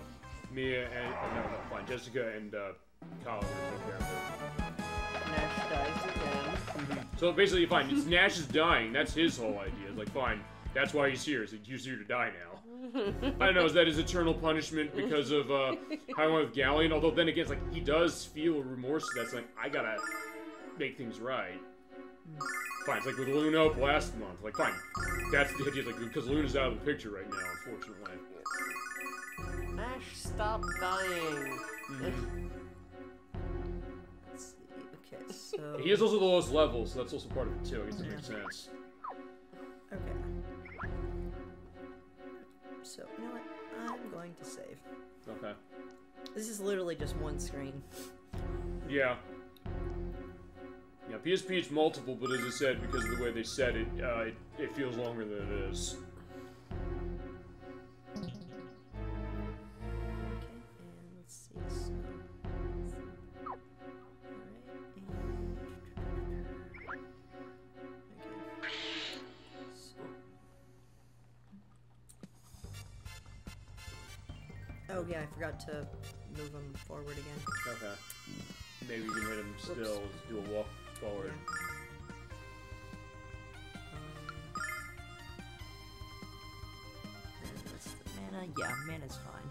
Mia and no, fine, Jessica and Kyle are gonna take care of her. Nash dies again. So basically, fine, it's Nash is dying. That's his whole idea. It's like, fine, that's why he's here. So he's here to die now. I don't know, is that his eternal punishment because of how I went with Galleon? Although then again, it's like he does feel remorse. That's like, I gotta make things right. Fine, it's like with Luna up last month. Like, fine, that's the idea. Like, because Luna's out of the picture right now, unfortunately. Nash, stop dying. Let's see. Okay, so He is also the lowest level, so that's also part of it too. I guess it makes sense. okay. So you know what? I'm going to save. Okay. This is literally just one screen. Yeah. Yeah, PSP it's multiple, but as I said, because of the way they said it, it feels longer than it is. Okay, and let's see. So, oh yeah, I forgot to move him forward again. Okay. Maybe you can hit him still. Just do a walk forward. And what's the mana? Yeah, mana's fine.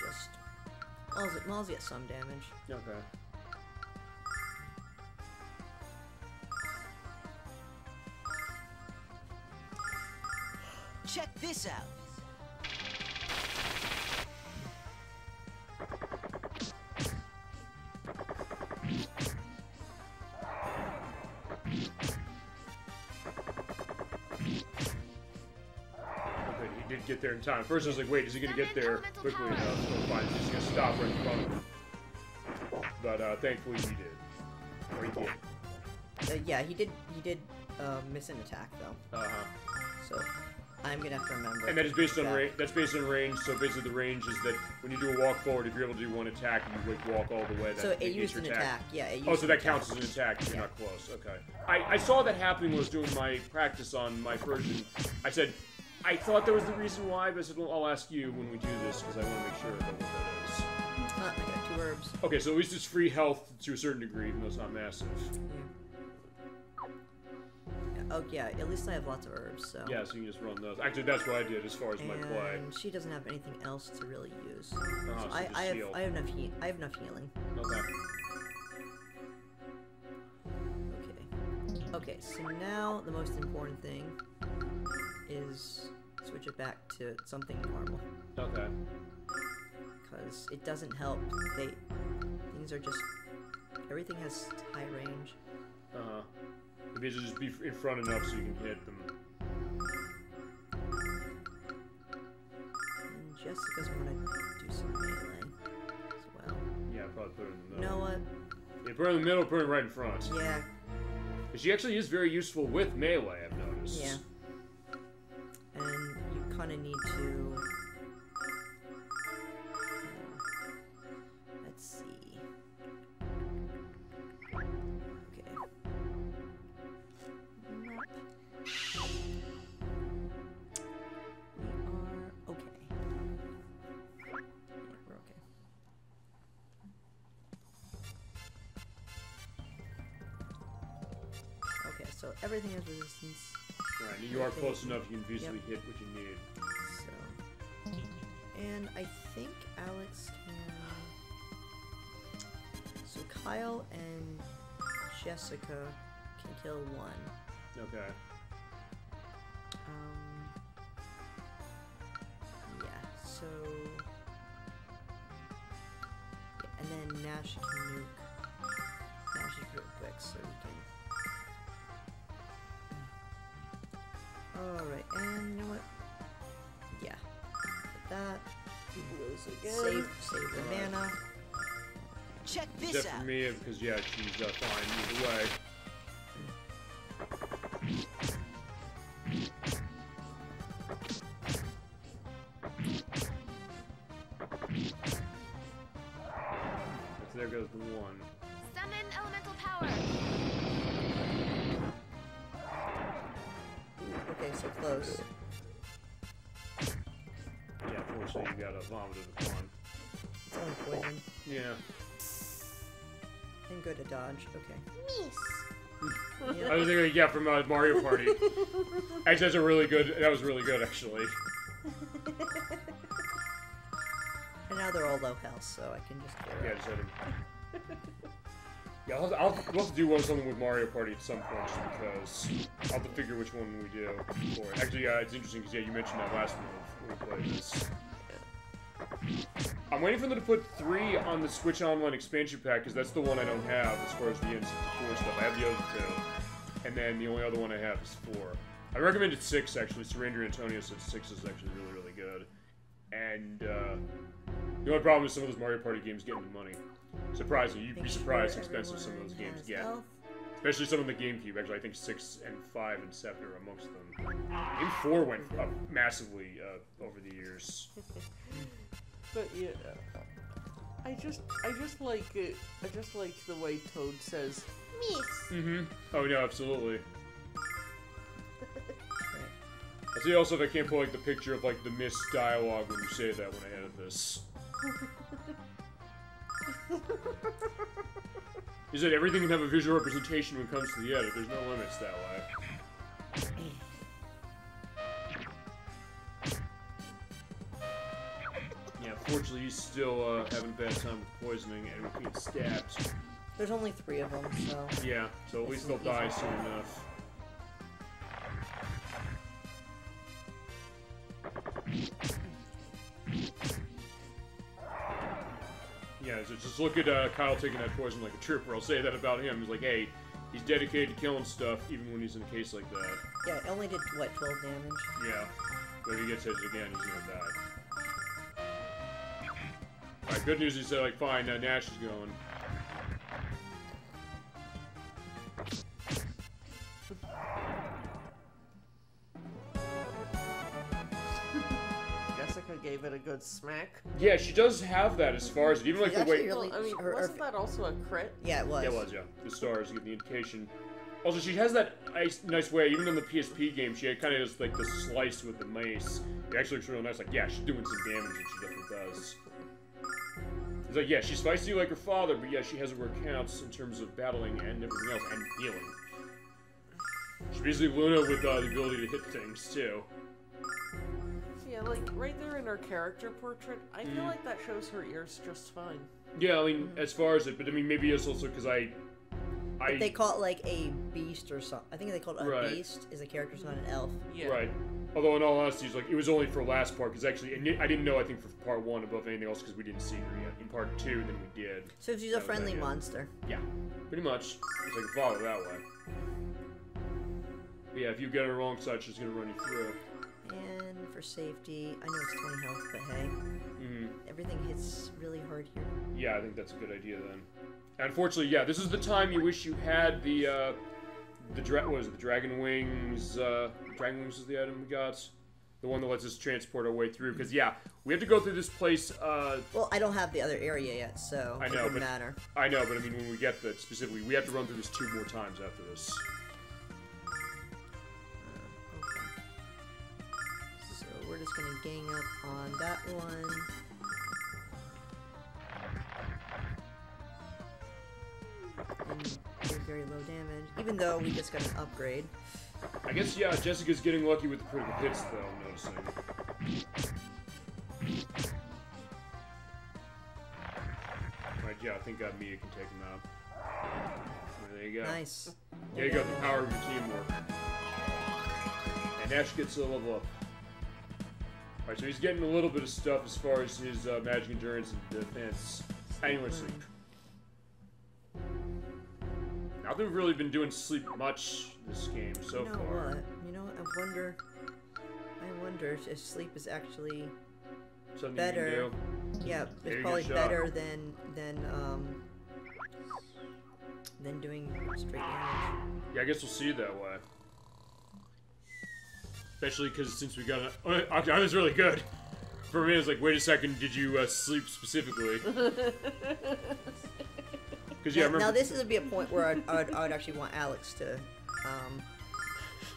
Just Mal's get some damage. Okay. Check this out. Get there in time. First I was like, wait, is he gonna get there quickly enough? So fine, he's just gonna stop right in front of him. But thankfully he did. Or he did. Yeah, he did miss an attack though. So I'm gonna have to remember. And that is based on range. That's based on range. So basically, the range is that when you do a walk forward, if you're able to do one attack, and you like walk all the way. That so it negates used your an attack. Yeah. It used oh, so that counts as an attack if you're not close. Okay. I saw that happening when I was doing my practice on my version. I said. I thought there was the reason why, but I said, well, I'll ask you when we do this, because I want to make sure about what that is. I got 2 herbs. Okay, so at least it's free health to a certain degree, even though it's not massive. Yeah. Oh, yeah, at least I have lots of herbs, so... Yeah, so you can just run those. Actually, that's what I did as far as my play. And she doesn't have anything else to really use. So I have enough healing. Okay. Okay, so now the most important thing is switch it back to something normal. Okay. Because it doesn't help. Things are just... Everything has high range. It means just be in front enough so you can hit them. And Jessica's want to do some melee as well. Yeah, probably put it in the middle. You know what? Yeah, put it in the middle, put it right in front. Yeah. She actually is very useful with melee, I've noticed. Yeah. And you kind of need to... let's see. Okay. Nope. We are okay. Yeah, we're okay. Okay, so everything has resistance. Right, you are close enough, you can easily hit what you need. So, and I think Alex can. So Kyle and Jessica can kill one. Okay. Yeah. So, yeah, and then Nash can nuke. Nash is real quick, so we can. Alright, and you know what? Yeah. Put that. Save the mana. Check this Except out. for me, because yeah, she's fine either way. So there goes the one. Summon elemental power. Okay, so close. Yeah, fortunately you got a vomit of the one. It's only poison. Yeah. And good to dodge. Okay. Yep. I was thinking, yeah, from Mario Party. Actually, that's a really good. That was really good, actually. And now they're all low health, so I can just clear Yeah, up. just hit him. Yeah, we'll have to do something with Mario Party at some point, just because I'll have to figure which one we do for it. Actually, yeah, it's interesting because yeah, you mentioned that last move when we played this. I'm waiting for them to put 3 on the Switch Online expansion pack because that's the one I don't have as far as the N64 stuff. I have the other 2, and then the only other one I have is 4. I recommended 6 actually. Surrender Antonio said 6 is actually really, really good. And the only problem is some of those Mario Party games getting money. Surprising, you'd be surprised how expensive some of those games get. Health. Especially some of the GameCube. Actually, I think 6 and 5 and 7 are amongst them. Game 4 went up massively over the years. But yeah, I just like it. I just like the way Toad says "miss." Mm-hmm. Oh no, absolutely. I see also if I can't pull like the picture of like the missed dialogue when you say that when I edit this. You said everything can have a visual representation when it comes to the edit. There's no limits that way. Yeah, fortunately he's still having a bad time with poisoning and with being stabbed. There's only 3 of them, so... Yeah, so at least they'll die soon enough. Yeah, so just look at Kyle taking that poison like a trooper. I'll say that about him. He's like, hey, he's dedicated to killing stuff even when he's in a case like that. Yeah, it only did, what, 12 damage? Yeah. But if he gets hit again, he's gonna die. Alright, good news is that, like, fine, Nash is going. Jessica gave it a good smack. Yeah, she does have that as far as even like the way. Really, Well, I mean, wasn't that also a crit? Yeah, it was. Yeah, it was, yeah. The stars give the indication. Also, she has that nice way, even in the PSP game, she kind of does like the slice with the mace. It actually looks really nice. Like, yeah, she's doing some damage, and she definitely does. It's like, yeah, she's feisty like her father, but yeah, she has it where it counts in terms of battling and everything else, and healing. She's basically Luna with the ability to hit things, too. Yeah, like, right there in her character portrait, I feel like that shows her ears just fine. Yeah, I mean, as far as it, but I mean, maybe it's also because But they call it like a beast or something. I think they call it a beast is a character, it's not an elf. Yeah. Right. Although in all honesty, it's like it was only for last part because actually, and I didn't know. I think for part 1 above anything else because we didn't see her yet. In part 2, then we did. So she's a friendly monster. Yeah, pretty much. It's like a father that way. But yeah, if you get her wrong side, she's gonna run you through. And for safety, I know it's 20 health, but hey, everything hits really hard here. Yeah, I think that's a good idea then. And unfortunately, yeah, this is the time you wish you had the what is it, the Dragon Wings? Dragon Wings is the item we got. The one that lets us transport our way through. Because yeah, we have to go through this place. Well, I don't have the other area yet, so it doesn't matter. I know, but I mean, when we get that specifically, we have to run through this 2 more times after this. Okay. So we're just gonna gang up on that one. And they're very low damage, even though we just got an upgrade. I guess, yeah, Jessica's getting lucky with the critical hits, though, I'm noticing. Right, yeah, I think Mia can take him out. There you go. Nice. There you go, the power of your teamwork. And Ash gets a level up. Alright, so he's getting a little bit of stuff as far as his magic endurance and defense. Anyway, sleep. Not that we've really been doing sleep much this game so far. What? You know what? I wonder if sleep is actually something better. You can do. Yeah, it's probably better than doing straight damage. Yeah, I guess we'll see that way. Especially because since we got I was really good. For me, it was like, wait a second, did you sleep specifically? Because yeah, now this would be a point where I would actually want Alex to,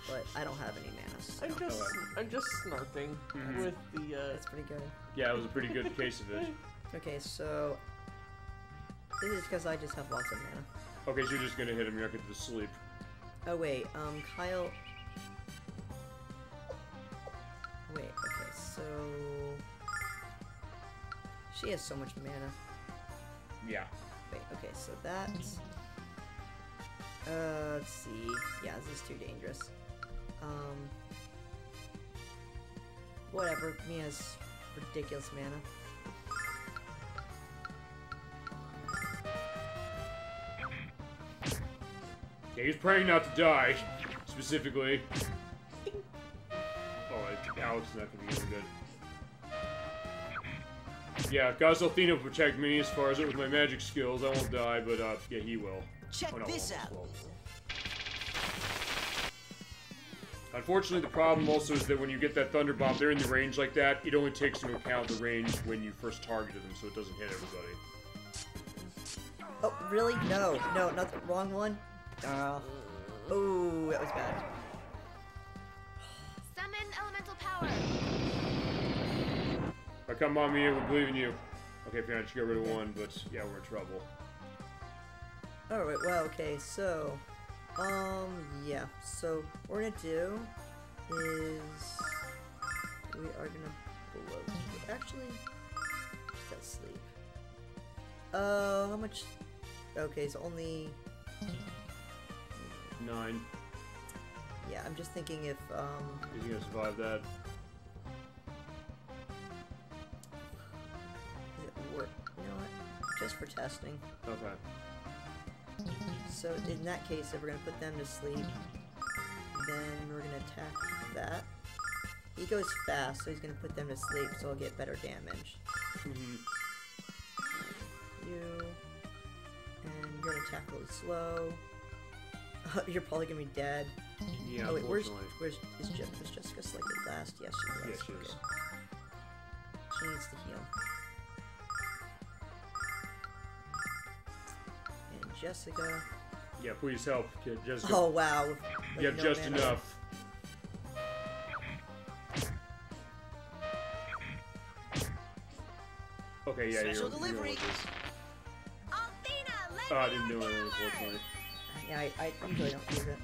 but I don't have any mana. So. I'm just snarping with the. That's pretty good. Yeah, it was a pretty good case of it. Okay, so this is because I just have lots of mana. Okay, so you're just gonna hit him. You're not gonna do the sleep. Oh wait, Kyle. Wait, okay, so she has so much mana. Yeah. Wait, okay, so that's... let's see. Yeah, this is too dangerous. Whatever. Mia has ridiculous mana. Yeah, he's praying not to die, specifically. Oh, Alex is not gonna be really good. Yeah, Athena will protect me as far as with my magic skills. I won't die, but yeah, he will. Check this out. Unfortunately, the problem also is that when you get that Thunder Bomb, they're in the range like that. It only takes into account the range when you first targeted them, so it doesn't hit everybody. Oh, really? No, not the wrong one. Oh, that was bad. Summon elemental power. Come on, Mia, we believe in you. Okay, Fiona, you got rid of one, but yeah, we're in trouble. Alright, well, okay, so, yeah, so what we're gonna do is, we are gonna blow, actually, what's that sleep? How much, okay, so only 9. Yeah, I'm just thinking if, Is he gonna survive that? Work. You know what? Just for testing. Okay. So in that case, if we're gonna put them to sleep, then we're gonna attack that. He goes fast, so he's gonna put them to sleep, so I'll get better damage. You and you're gonna attack really slow. You're probably gonna be dead. Yeah. Oh wait, was Jessica selected last? Yes, she was. Yes, she is. She needs to heal. Jessica. Yeah, please help, Jessica. Oh wow. You have just enough. Okay, yeah, Special delivery. Oh, I didn't do anything, unfortunately. Yeah, I usually don't use it.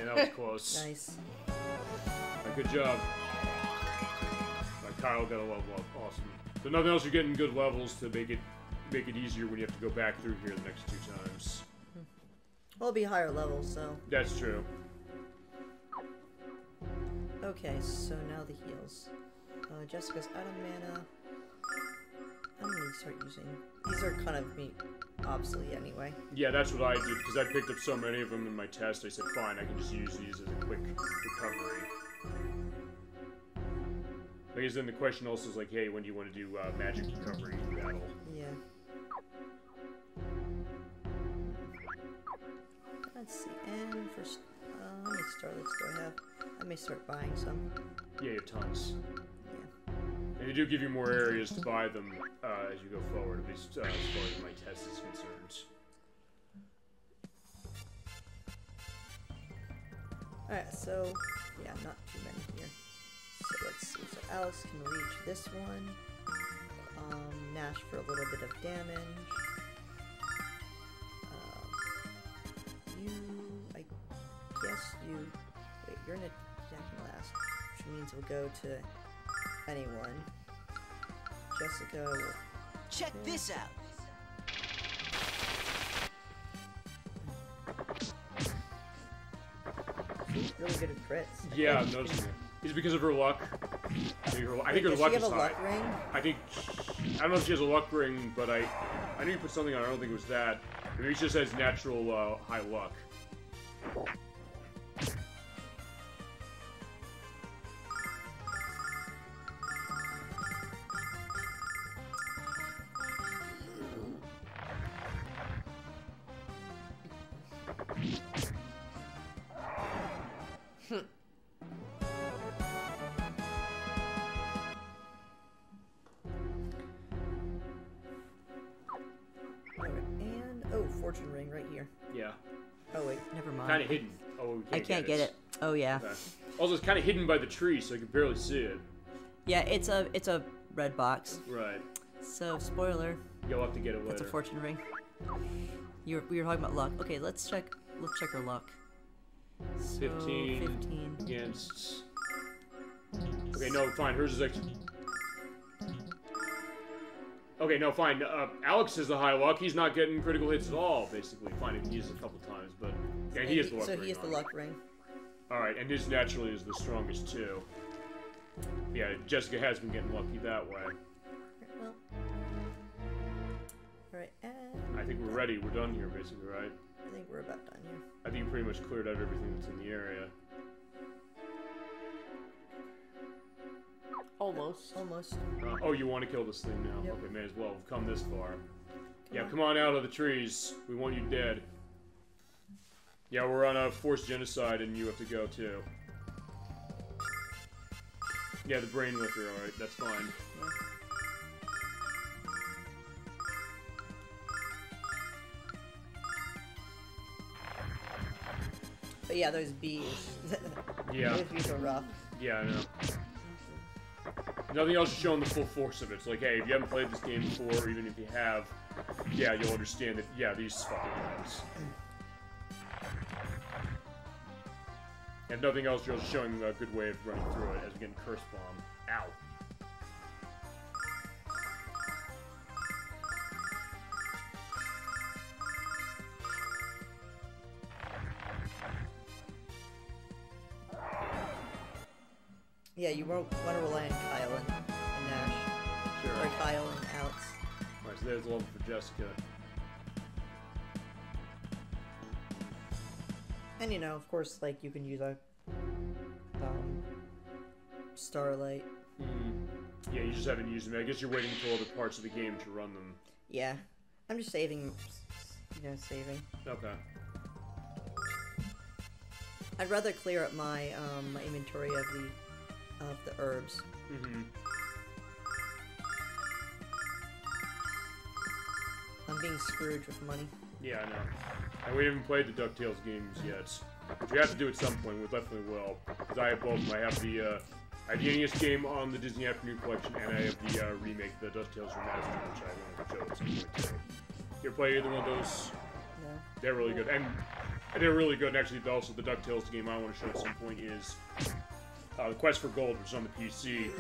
That was close. Nice. Good job. Kyle got a level up. Awesome. So nothing else, you're getting good levels to make it easier when you have to go back through here the next 2 times. Well, it'll be higher levels, so. That's true. Okay, so now the heals. Jessica's out of mana. I'm gonna start using... These are kind of obsolete anyway. Yeah, that's what I did, because I picked up so many of them in my test. I said, fine, I can just use these as a quick recovery. Because then the question also is like, hey, when do you want to do magic recovery battle? Yeah. Let's see, and first, how many starlets do I have? I may start buying some. Yeah, you have tons. Yeah. And they do give you more areas to buy them as you go forward, at least as far as my test is concerned. Alright, so, yeah, not too many here. So let's see, so Alex can reach this one. Nash for a little bit of damage. You, I guess you, wait, you're in attacking last, which means we'll go to anyone. Jessica will... Check this out. She's really good at crits. Yeah, I'm noticing it. Is it because of her luck? I think her luck is high. Luck ring? I don't know if she has a luck ring, but I knew you put something on. I don't think it was that. Maybe she just has natural high luck. Fortune ring right here. Yeah. Oh wait, never mind. Kind of hidden. Oh, I can't get it. Oh yeah. Okay. Also, it's kind of hidden by the tree, so you can barely see it. Yeah, it's a red box. Right. So spoiler. You'll have to get it later. It's a fortune ring. We were talking about luck. Okay, let's check her luck. So, 15 against. Okay, no, fine. Hers is actually. Okay, no, fine. Alex has the high luck. He's not getting critical hits at all, basically. Fine, he used it a couple times, but yeah, he has the luck ring. So he has the luck ring. All right, and his naturally is the strongest too. Yeah, Jessica has been getting lucky that way. Well, all right. I think we're ready. We're done here, basically, right? I think we're about done here. I think you pretty much cleared out everything that's in the area. Almost. Almost. Oh, you want to kill this thing now? Yep. Okay, may as well. We've come this far. Come on out of the trees. We want you dead. Yeah, we're on a forced genocide, and you have to go too. Yeah, the brain liquor. All right, that's fine. Yeah. But yeah, those bees. Yeah. Those bees are rough. Yeah, I know. Nothing else is showing the full force of it. It's like, hey, if you haven't played this game before, or even if you have, yeah, you'll understand that, yeah, these fucking guys. And nothing else, you're showing a good way of running through it as we get Curse Bomb. Ow. Yeah, you won't want to rely on Kyle and Nash. Sure. Or Kyle and Alex. Alright, so there's a level for Jessica. And you know, of course, like, you can use a Starlight. Yeah, you just haven't used them. I guess you're waiting until other parts of the game to run them. Yeah. I'm just saving, you know, saving. Okay. I'd rather clear up my, my inventory of the herbs. I'm being Scrooge with money. Yeah, I know. And we haven't played the DuckTales games yet. Which we have to do at some point. We definitely will. Because I have both of them. I have the NES game on the Disney Afternoon Collection, and I have the remake, the DuckTales Remastered, which I want to show at some point too. You ever play either one of those? No. They're really good. And they're really good. And actually, also, the DuckTales game I want to show at some point is the Quest for Gold, which is on the PC,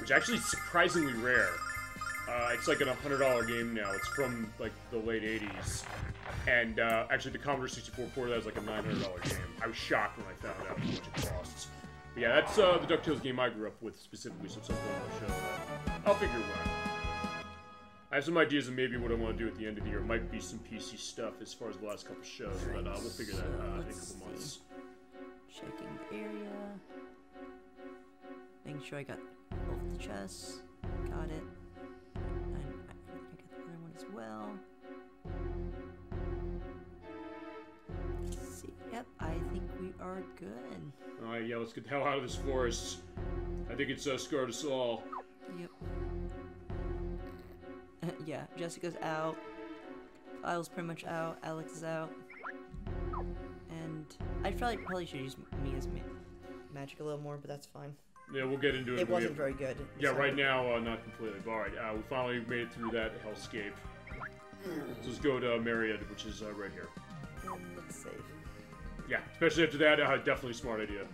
which actually is surprisingly rare. It's like a $100 game now. It's from like the late 80s. And actually the Commodore 64 port is like a $900 game. I was shocked when I found out how much it costs. But yeah, that's the DuckTales game I grew up with specifically, so at some point I'll show that. I'll figure one. have some ideas of maybe what I want to do at the end of the year. Might be some PC stuff as far as the last couple shows, but we'll figure that out in a couple months. Checking the area. Making sure I got both the chests. Got it. And I got the other one as well. Let's see. Yep, I think we are good. Alright, yeah, let's get the hell out of this forest. I think it's scared us all. Yep. Yeah, Jessica's out. Kyle's pretty much out. Alex is out. And I probably should use me as magic a little more, but that's fine. Yeah, we'll get into it. It wasn't very good. Yeah, right now, not completely. But alright, we finally made it through that hellscape. So let's go to Myriad, which is right here. And let's save. Yeah, especially after that, definitely a smart idea.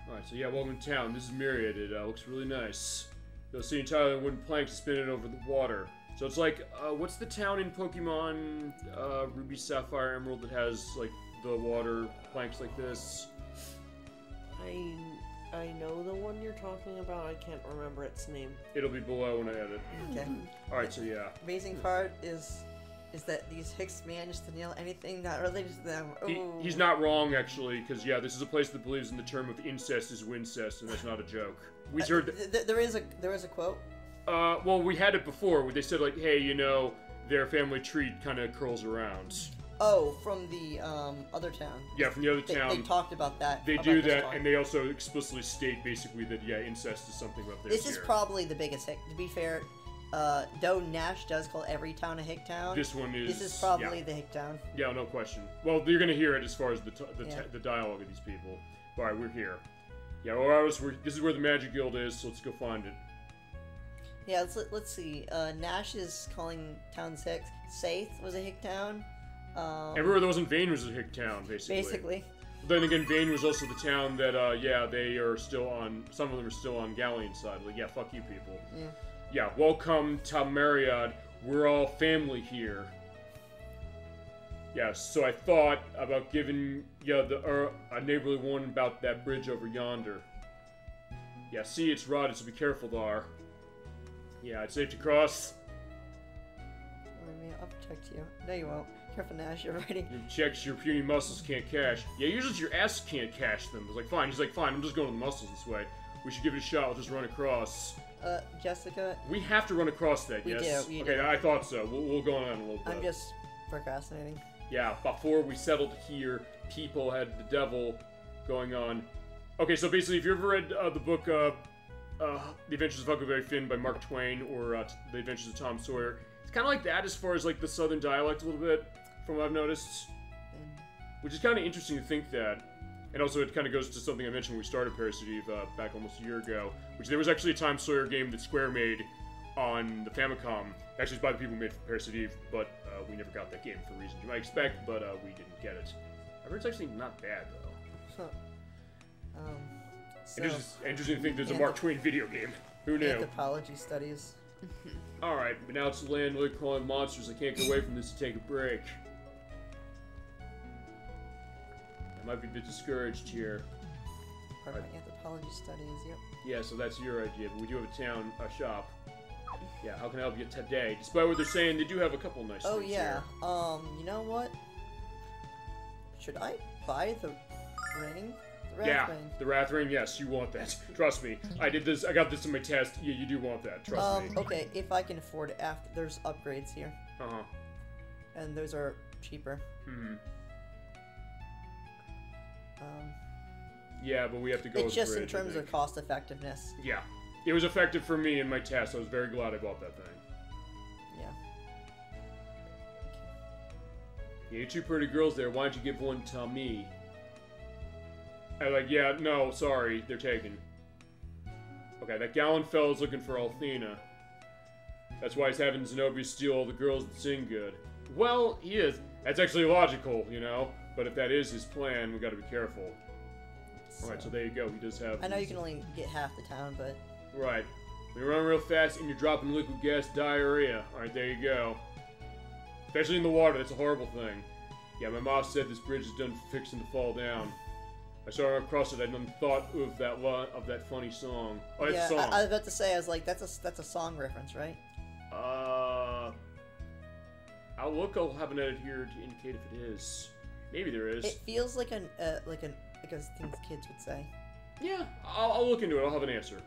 Alright, so yeah, welcome to town. This is Myriad. It looks really nice. You'll see entirely wooden planks spinning over the water. So it's like, what's the town in Pokemon Ruby, Sapphire, Emerald that has, like, the water planks like this? I know the one you're talking about. I can't remember its name. It'll be below when I edit. Okay. Alright, so yeah. Amazing part is that these Hicks managed to nail anything not related to them. He's not wrong, actually, because, yeah, this is a place that believes in the term of incest is wincest, and that's not a joke. We heard... There is a quote? Well, we had it before, where they said, like, hey, you know, their family tree kind of curls around. Oh, from the, other town. Yeah, from the other town. They talked about that. They do that, and they also explicitly state, basically, that, yeah, incest is something up there. This is probably the biggest hick. To be fair, though Nash does call every town a hick town. This one is... This is probably the hick town. Yeah, no question. Well, you're gonna hear it as far as the dialogue of these people. Alright, we're here. Yeah, well, this is where the Magic Guild is, so let's go find it. Yeah, let's see. Nash is calling town Hick. Saith was a hick town. Everywhere that wasn't Vane was a hick town, basically. But then again, Vane was also the town that, yeah, they are still on... Some of them are still on Galleon side. Like, yeah, fuck you people. Yeah. Yeah, welcome to Myriad. We're all family here. Yeah, so I thought about giving you a neighborly warning about that bridge over yonder. Yeah, see, it's rotted, so be careful there. Yeah, it's safe to cross. I'll protect you. No, you won't. Careful, Nash, you're writing. Your checks your puny muscles can't cash. Yeah, usually your ass can't cash them. I was like, fine. He's like, fine, I'm just going to the muscles this way. We should give it a shot. We'll just run across. Jessica? We have to run across that, yes? We do. Okay, I thought so. We'll go on a little bit. I'm just procrastinating. Yeah, before we settled here, people had the devil going on. Okay, so basically, if you ever read the book, The Adventures of Huckleberry Finn by Mark Twain, or The Adventures of Tom Sawyer, it's kind of like that as far as, like, the southern dialect a little bit, from what I've noticed. Which is kind of interesting to think that. And also, it kind of goes to something I mentioned when we started Parasitive back almost a year ago, which there was actually a Tom Sawyer game that Square made on the Famicom. Actually, it's by the people who made Parasitive, but we never got that game for reasons you might expect, but we didn't get it. I heard it's actually not bad, though. So, it's just interesting to think there's a Mark Twain video game. Who knew? Anthropology studies. Alright, but now it's land really crawling monsters. I can't get away from this to take a break. I might be a bit discouraged here. Part of my anthropology studies, yep. Yeah, so that's your idea, but we do have a shop. Yeah, how can I help you today? Despite what they're saying, they do have a couple nice things here. You know what? Should I buy the ring? The Wrath ring. The Wrath ring, yes, you want that. Trust me. I got this in my test. Yeah, you do want that, trust me. Okay, if I can afford it after, there's upgrades here. Uh-huh. And those are cheaper. Mm-hmm. Yeah, but we have to go It's just in terms of cost effectiveness. Yeah. It was effective for me in my test. I was very glad I bought that thing. Yeah. Yeah, you two pretty girls there. Why don't you give one to me? I'm like, yeah, no, sorry. They're taken. Okay, that Gallon fella's looking for Althena. That's why he's having Zenobia steal all the girls that sing good. Well, he is. That's actually logical, you know? But if that is his plan, we gotta be careful. Alright, so there you go. He does have... I know you can only get half the town, but... Right. When you run real fast and you're dropping liquid gas, diarrhea. Alright, there you go. Especially in the water, that's a horrible thing. Yeah, my mom said this bridge is done fixing to fall down. I saw her across it, I hadn't thought of that funny song. Oh, it's yeah, a song. I was about to say, I was like, that's a song reference, right? I'll have an edit here to indicate if it is. Maybe there is. It feels like a thing kids would say. Yeah, I'll look into it. I'll have an answer.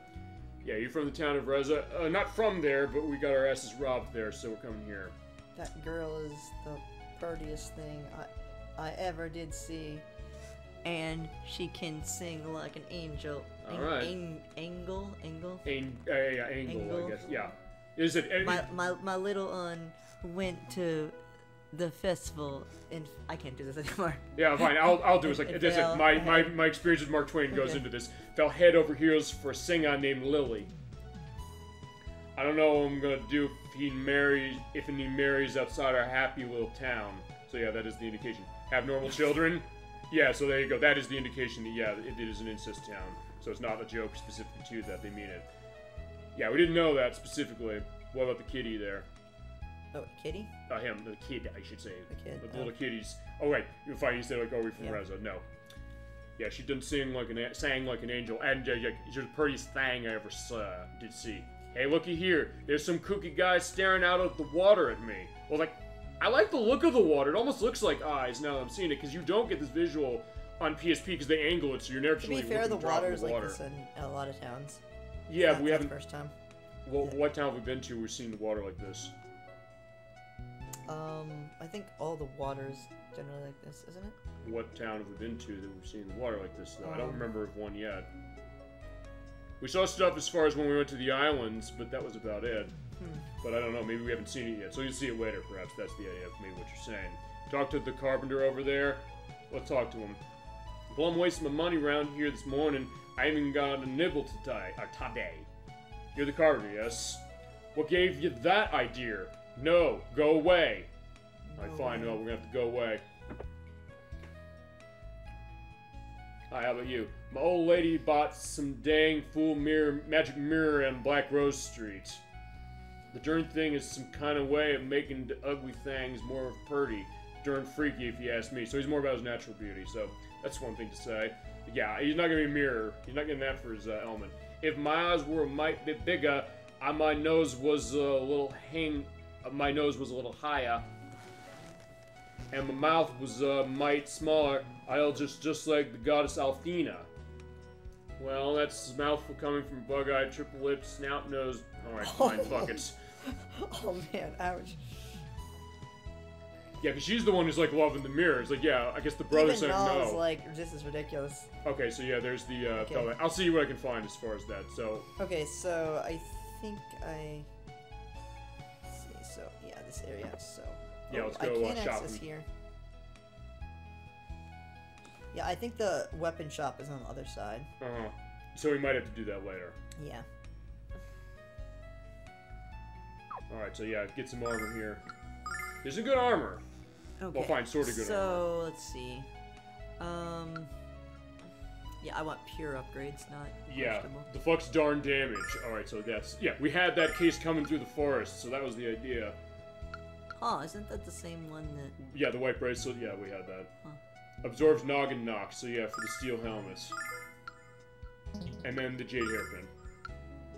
Yeah, you're from the town of Reza. Not from there, but we got our asses robbed there, so we're coming here. That girl is the prettiest thing I ever did see. And she can sing like an angel. Alright. Angle, I guess. Yeah. Is it... My little un went to the festival and I can't do this anymore. Yeah, fine. I'll do it. It's like my experience with Mark Twain goes into this. Fell head over heels for a singer named Lily. I don't know what I'm gonna do if he marries outside our happy little town. So yeah, that is the indication. Have normal children. Yeah, so there you go. That is the indication that yeah, it is an incest town. So it's not a joke specific to that. They mean it. Yeah, we didn't know that specifically. What about the kitty there? Oh, kitty? Him, the kid, I should say. The kid. The little kitties. Oh wait, you're fine. You said like, oh, we're from Reza. No. Yeah, she didn't sang like an angel, and she's the prettiest thing I ever did see. Hey, looky here. There's some kooky guy staring out of the water at me. Well, like, I like the look of the water. It almost looks like eyes now that I'm seeing it, because you don't get this visual on PSP because they angle it, so you're never actually looking. To be fair, the water is like this in a lot of towns. Yeah, but we haven't. First time. Well, what town have we been to? We've seen the water like this. I think all the water is generally like this, isn't it? What town have we been to that we've seen the water like this, though? I don't remember of one yet. We saw stuff as far as when we went to the islands, but that was about it. But I don't know, maybe we haven't seen it yet, so you'll see it later, perhaps. That's the idea of maybe what you're saying. Talk to the carpenter over there. Let's talk to him. Well, I'm wasting my money around here this morning. I haven't even got a nibble today. You're the carpenter, yes? What gave you that idea? No, go away. Alright, fine, no, we're gonna have to go away. Hi, how about you? My old lady bought some dang fool magic mirror on Black Rose Street. The darn thing is some kind of way of making the ugly things more pretty. Darn freaky, if you ask me. So he's more about his natural beauty, so that's one thing to say. But yeah, he's not gonna be a mirror. He's not getting that for his element. If my eyes were a mite bit bigger, my nose was a little higher, and my mouth was a mite smaller. I'll just like the goddess Althena. Well, that's his mouthful coming from bug-eyed, triple-lipped, snout-nosed. All right, fine, fuck it. Oh man, ouch. Yeah, because she's the one who's like loving the mirror. It's like, yeah, I guess the brother said no. Even like, this is ridiculous. Okay, so yeah, there's the fella. I'll see what I can find as far as that. So. Okay, so I think let's see. So yeah, this area. So. Yeah, let's go I can't access here. Yeah, I think the weapon shop is on the other side. So we might have to do that later. Yeah. Alright, so yeah, get some armor here. There's a good armor. Okay. Well, fine, sort of good armor. So, let's see. Yeah, I want pure upgrades, not the fuck's darn damage. Alright, so that's... Yeah, we had that case coming through the forest, so that was the idea. Oh, isn't that the same one that... Yeah, the white bracelet, yeah, we had that. Huh. Absorbs noggin knock, so yeah, for the steel helmets. And then the jade hairpin.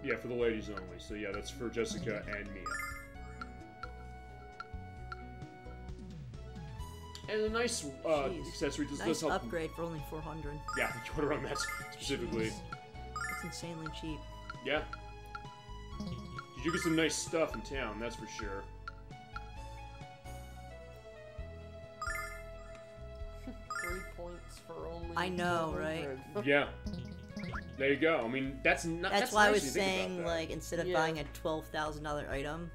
Yeah, for the ladies only, so yeah, that's for Jessica and Mia. And a nice accessory. This does help. Upgrade for only 400. Yeah, you want to run that specifically. That's insanely cheap. Yeah. You get some nice stuff in town, that's for sure. 3 points for only. I know, right? Yeah. There you go. I mean, that's not. That's why I was saying, like, instead of buying a $12,000 item,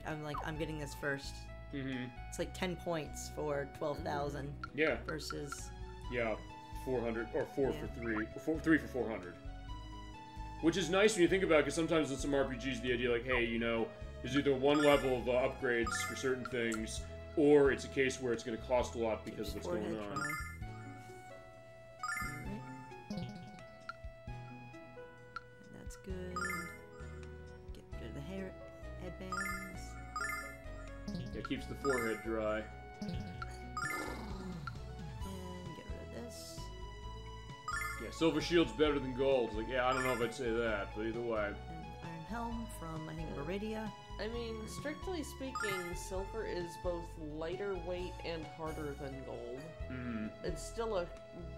I'm getting this first. It's like 10 points for 12,000. Yeah. Versus. Yeah, 400 or 4 for 3 for 400. Which is nice when you think about it, because sometimes in some RPGs the idea like, hey, you know, there's either one level of upgrades for certain things, or it's a case where it's going to cost a lot because of what's going on. That's good. It keeps the forehead dry. And get rid of this. Yeah, silver shield's better than gold. Like, yeah, I don't know if I'd say that, but either way. And Iron Helm from, I think, Meridia. I mean, strictly speaking, silver is both lighter weight and harder than gold. Mm-hmm. It's still a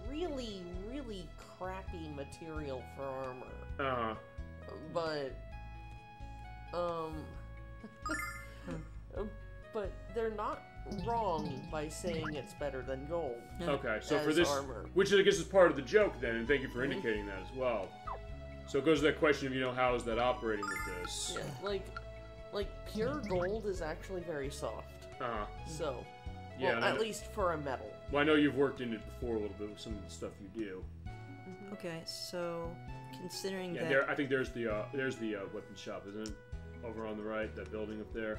really, really crappy material for armor. Uh-huh. But, but they're not wrong by saying it's better than gold. Okay, so as for this, armor. which I guess is part of the joke then, and thank you for indicating that as well. So it goes to that question of, you know, how is that operating with this? Yeah, like pure gold is actually very soft. Uh-huh. So, Yeah, well, at least for a metal. Well, I know you've worked in it before a little bit with some of the stuff you do. Okay, so considering Yeah, that there. I think there's the weapon shop, isn't it? Over on the right, that building up there.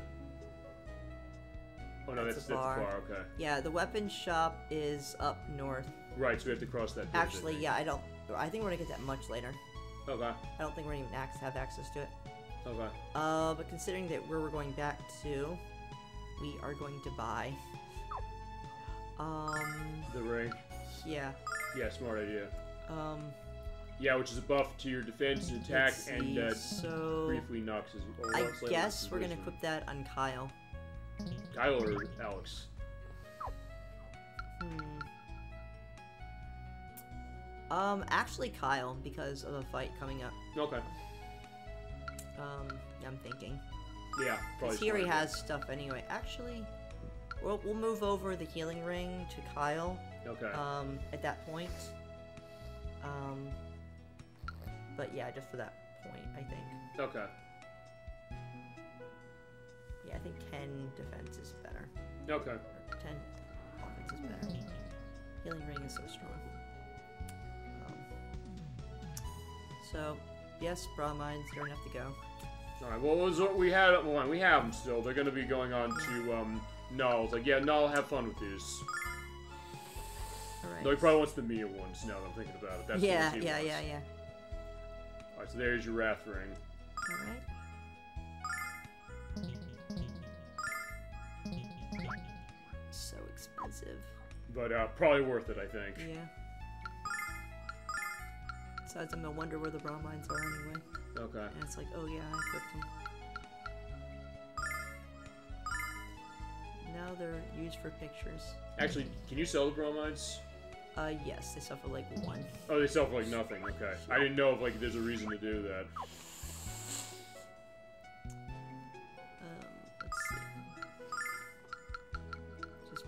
Oh no, that's the bar. Okay. Yeah, the weapon shop is up north. Right, so we have to cross that bridge. Actually, yeah, I think we're gonna get that much later. Okay. I don't think we're gonna even have access to it. Okay. But considering that where we're going back to, we are going to buy. The ring. Yeah. Yeah, smart idea. Yeah, which is a buff to your defense and attack, and so briefly knocks his. I guess we're gonna equip that on Kyle. Kyle or Alex? Actually Kyle, because of a fight coming up. Okay. I'm thinking. Yeah, probably. Because he already has stuff anyway. Actually, we'll move over the healing ring to Kyle. Okay. At that point. But yeah, just for that point, I think. Okay. Yeah, I think 10 defense is better. Okay. Or 10 offense is better. Healing ring is so strong. So, yes, bra mines don't have to go. Alright, well, we have them still. They're going to be going on to, Null. It's like, yeah, Null, have fun with these. Alright. Though he probably wants the Mia ones now that I'm thinking about it. That's yeah. Alright, so there's your Wrath Ring. Alright. So expensive. But, probably worth it, I think. Yeah. Besides, I'm gonna wonder where the bra mines are anyway. Okay. And it's like, oh yeah, I equipped them. Now they're used for pictures. Actually, can you sell the bromides? Yes, they sell for like 1. Oh, they sell for like nothing, okay. I didn't know if like there's a reason to do that. Let's see. Just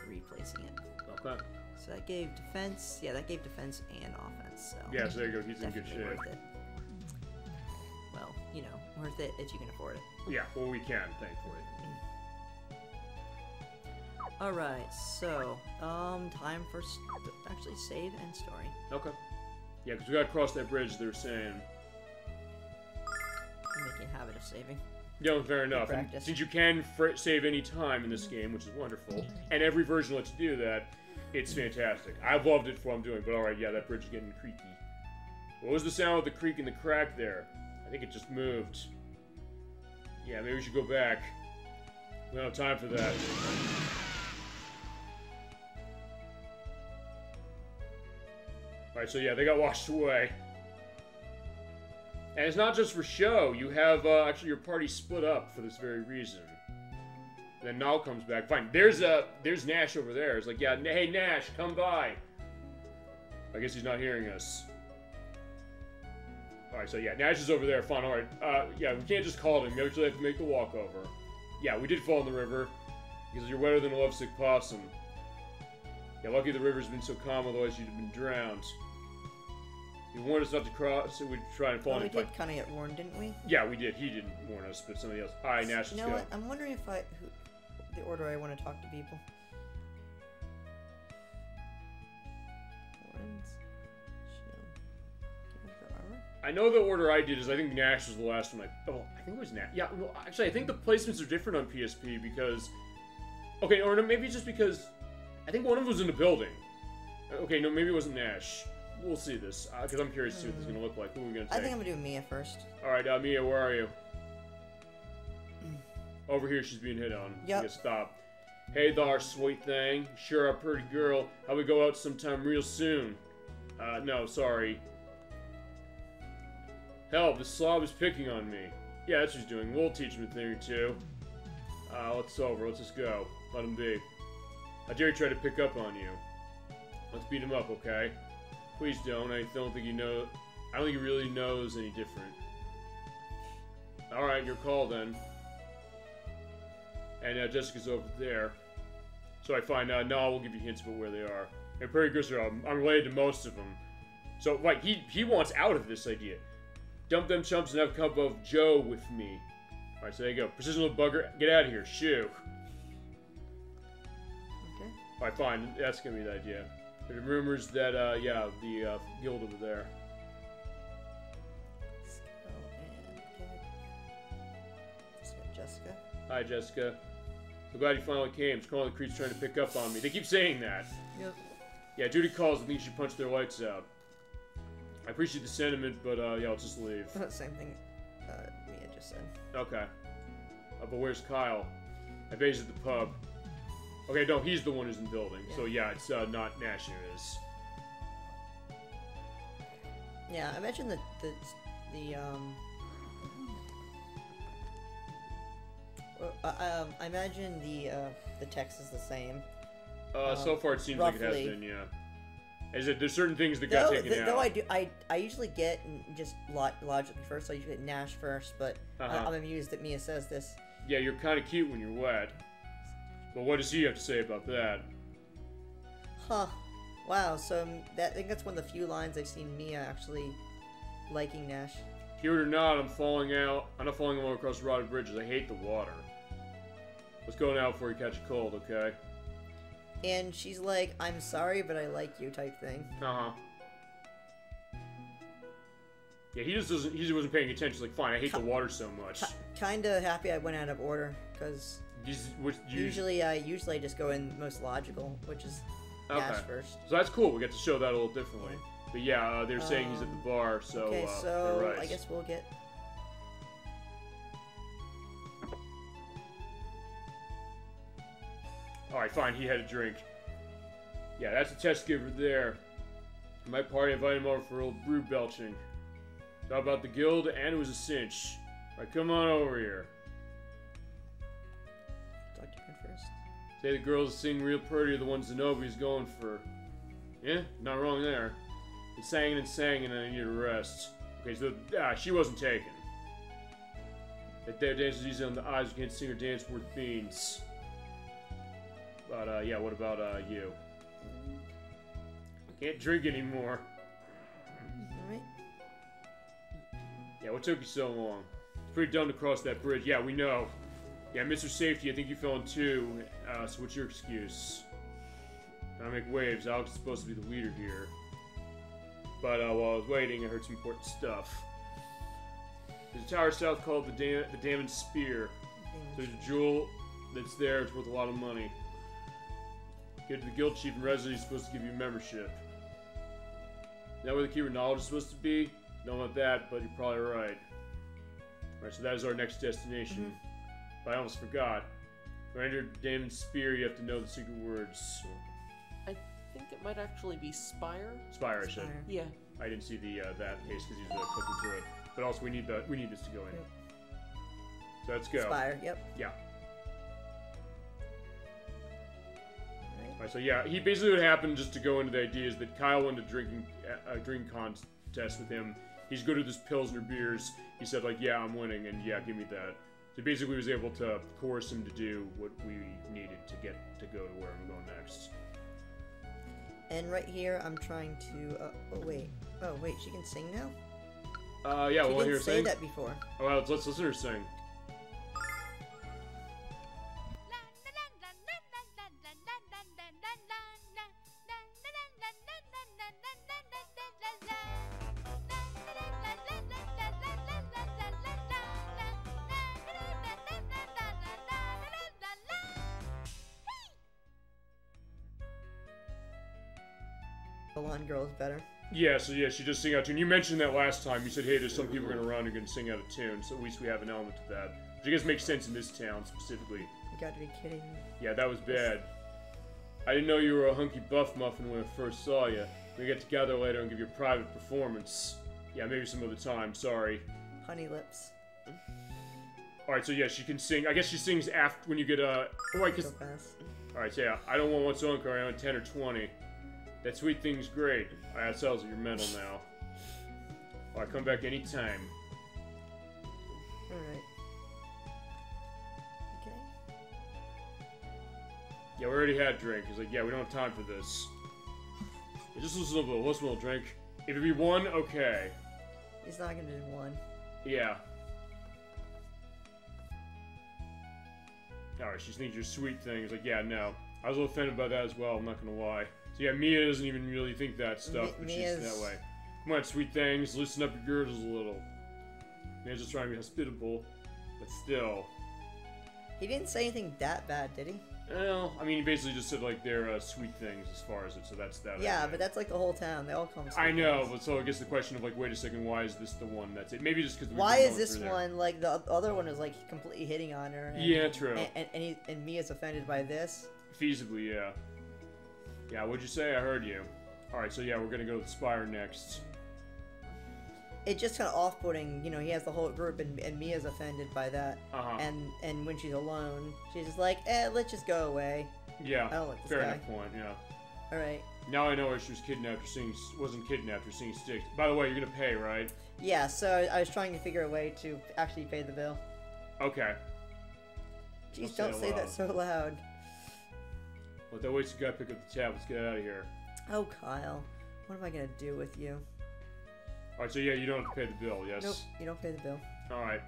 replacing it. Okay. So that gave defense, yeah, that gave defense and offense, so... Yeah, so there you go, he's in good definitely shape. Worth it. Well, you know, worth it if you can afford it. Yeah, well we can, thankfully. Alright, so, time for actually save and story. Okay. Yeah, because we gotta cross that bridge, they were saying. I'm making a habit of saving. Yeah, fair enough. And since you can save any time in this game, which is wonderful, and every version lets you do that, it's fantastic. I've loved it for what I'm doing, but alright, yeah, that bridge is getting creaky. What was the sound with the creak and the crack there? I think it just moved. Yeah, maybe we should go back. We don't have time for that. Alright, so yeah, they got washed away. And it's not just for show. You have, actually, your party split up for this very reason. Then Nal comes back. Fine, there's Nash over there. It's like, yeah, hey, Nash, come by. I guess he's not hearing us. Alright, so yeah, Nash is over there. Fine, alright. Yeah, we can't just call him. We actually have to make the walk over. Yeah, we did fall in the river. Because you're wetter than a lovesick possum. Yeah, lucky the river's been so calm, otherwise you'd have been drowned. You warned us not to cross, so we'd try and fall in. We did kind of get warned, didn't we? Yeah, we did. He didn't warn us, but somebody else. Alright, Nash, let's go. You know what? I'm wondering if the order I want to talk to people. I know the order I did is I think Nash was the last one I think it was Nash. Yeah, well, actually, I think the placements are different on PSP because... Okay, or maybe just because... I think one of them was in the building. Okay, no, maybe it wasn't Nash. We'll see this, because I'm curious to see what this is going to look like. Who are we going to take? I think I'm going to do Mia first. Alright, Mia, where are you? Over here, she's being hit on. Yep. I guess stop. Hey there, sweet thing. Sure, a pretty girl. How we go out sometime real soon? No, sorry. Hell, this slob is picking on me. Yeah, that's what he's doing. We'll teach him a thing or two. It's over. Let's just go. Let him be. I dare you try to pick up on you. Let's beat him up, okay? Please don't. I don't think you know. I don't think he really knows any different. Alright, your call then. And Jessica's over there. So I find out, no, we'll give you hints about where they are. And pretty good, I'm related to most of them. So, like, he wants out of this idea. Dump them chumps and have a cup of Joe with me. Alright, so there you go. Precision little bugger, get out of here. Shoo. Okay. Alright, fine. That's gonna be the idea. There are rumors that, yeah, the guild over there. Let's go and get Jessica. Hi, Jessica. So glad you finally came. It's calling the creeps trying to pick up on me. They keep saying that. Yep. Yeah, Judy calls. I think you should punch their lights out. I appreciate the sentiment, but yeah, let's just leave. Same thing Mia just said. Okay. But where's Kyle? I bet he's at the pub. Okay, no, he's the one who's in the building. Yeah. So yeah, it's not Nash who is. Yeah, I imagine I imagine the text is the same. So far it seems roughly. Like it has been, yeah. Is it there's certain things that got taken out? No, I usually get just logically first. I usually get Nash first, but I'm amused that Mia says this. Yeah, you're kind of cute when you're wet. But what does he have to say about that? Huh. Wow. So I think that's one of the few lines I've seen Mia actually liking Nash. Cute or not, I'm falling out. I'm not falling along across the rotted bridges. I hate the water. Let's go now before you catch a cold, okay? And she's like, I'm sorry, but I like you type thing. Uh-huh. Yeah, he wasn't paying attention. He's like, fine, I hate the water so much. Kinda happy I went out of order, because usually I just go in most logical, which is Nash first. So that's cool. We get to show that a little differently. But yeah, they're saying he's at the bar, so okay, so right. I guess we'll get... Alright, fine, he had a drink. Yeah, that's a test giver there. My party invited him over for a little brew belching. Talk about the guild, and it was a cinch. Alright, come on over here. Talk to him first. Say the girls that sing real pretty are the ones Zenobi's going for. Yeah, not wrong there. And sang, and I needed a rest. Okay, so she wasn't taken. That their dance is easy on the eyes, you can't sing or dance worth beans. But, yeah, what about, you? Can't drink anymore. Alright. Yeah, what took you so long? It's pretty dumb to cross that bridge. Yeah, we know. Yeah, Mr. Safety, I think you fell in too. So what's your excuse? I make waves. Alex is supposed to be the leader here. But, while I was waiting, I heard some important stuff. There's a tower south called the Damned Spear. There's a jewel that's there. It's worth a lot of money. Get to the guild chief and resident, he's supposed to give you membership. Is that where the key of knowledge is supposed to be? Don't know about that, but you're probably right. Alright, so that is our next destination. But I almost forgot. To enter Damned Spear, you have to know the secret words. I think it might actually be Spire. Spire, I said. Yeah. I didn't see the that case because he was clicking through it. But also, we need this to go in. Yep. So let's go. Spire, yep. Yeah. Alright, so yeah, basically what happened, just to go into the idea, is that Kyle went to a drinking contest with him. He's good at his Pilsner beers. He said, like, yeah, I'm winning, and yeah, give me that. So basically he was able to coerce him to do what we needed to get to go to where I'm going next. And right here, I'm trying to, oh wait, she can sing now? Yeah, well, I hear her sing. She didn't say that before. Oh, well, let's listen to her sing. The blonde girl is better. Yeah, so yeah, she does sing out of tune. You mentioned that last time. You said, hey, there's some people going to run who can sing out of tune, so at least we have an element to that. Which I guess makes sense in this town, specifically. You gotta be kidding me. Yeah, that was bad. I didn't know you were a hunky buff muffin when I first saw you. We get together later and give you a private performance. Yeah, maybe some other time, sorry. Honey lips. Alright, so yeah, she can sing. I guess she sings after when you get oh, I guess. So fast. Alright, so yeah, I don't want one song card, I want 10 or 20. That sweet thing's great. Alright, that sells your medal now. Alright, come back anytime. Alright. Okay. Yeah, we already had a drink. He's like, yeah, we don't have time for this. Yeah, just listen to a little drink. If it be one, okay. He's not gonna do one. Yeah. Alright, she thinks you're sweet thing. He's like, yeah, no. I was a little offended by that as well, I'm not gonna lie. So yeah, Mia doesn't even really think that stuff, but she's that way. Come on, sweet things, loosen up your girdles a little. Mia's just trying to be hospitable, but still. He didn't say anything that bad, did he? Well, I mean, he basically just said, like, they're sweet things as far as it, so that's that. Yeah, idea. But that's like the whole town. They all come sweet I know, things. But so I guess the question of, like, wait a second, why is this the one that's it? Maybe just because why is this one, like, the other one is, like, completely hitting on her? And, yeah, true. And Mia's offended by this? Feasibly, yeah. Yeah, what'd you say? I heard you. Alright, so yeah, we're gonna go to the Spire next. It's just kind of off-putting, you know, he has the whole group and Mia's offended by that. And when she's alone, she's just like, let's just go away. Yeah, I don't like this fair guy. enough point, yeah. Alright. Now I know why she was kidnapped or seeing, wasn't kidnapped or seeing sticks. By the way, you're gonna pay, right? Yeah, so I was trying to figure a way to actually pay the bill. Okay. Jeez, don't say that so loud. Let that wait, so you gotta pick up the tab. Let's get out of here. Oh, Kyle. What am I gonna do with you? Alright, so yeah, you don't have to pay the bill, yes? Nope, you don't pay the bill. Alright.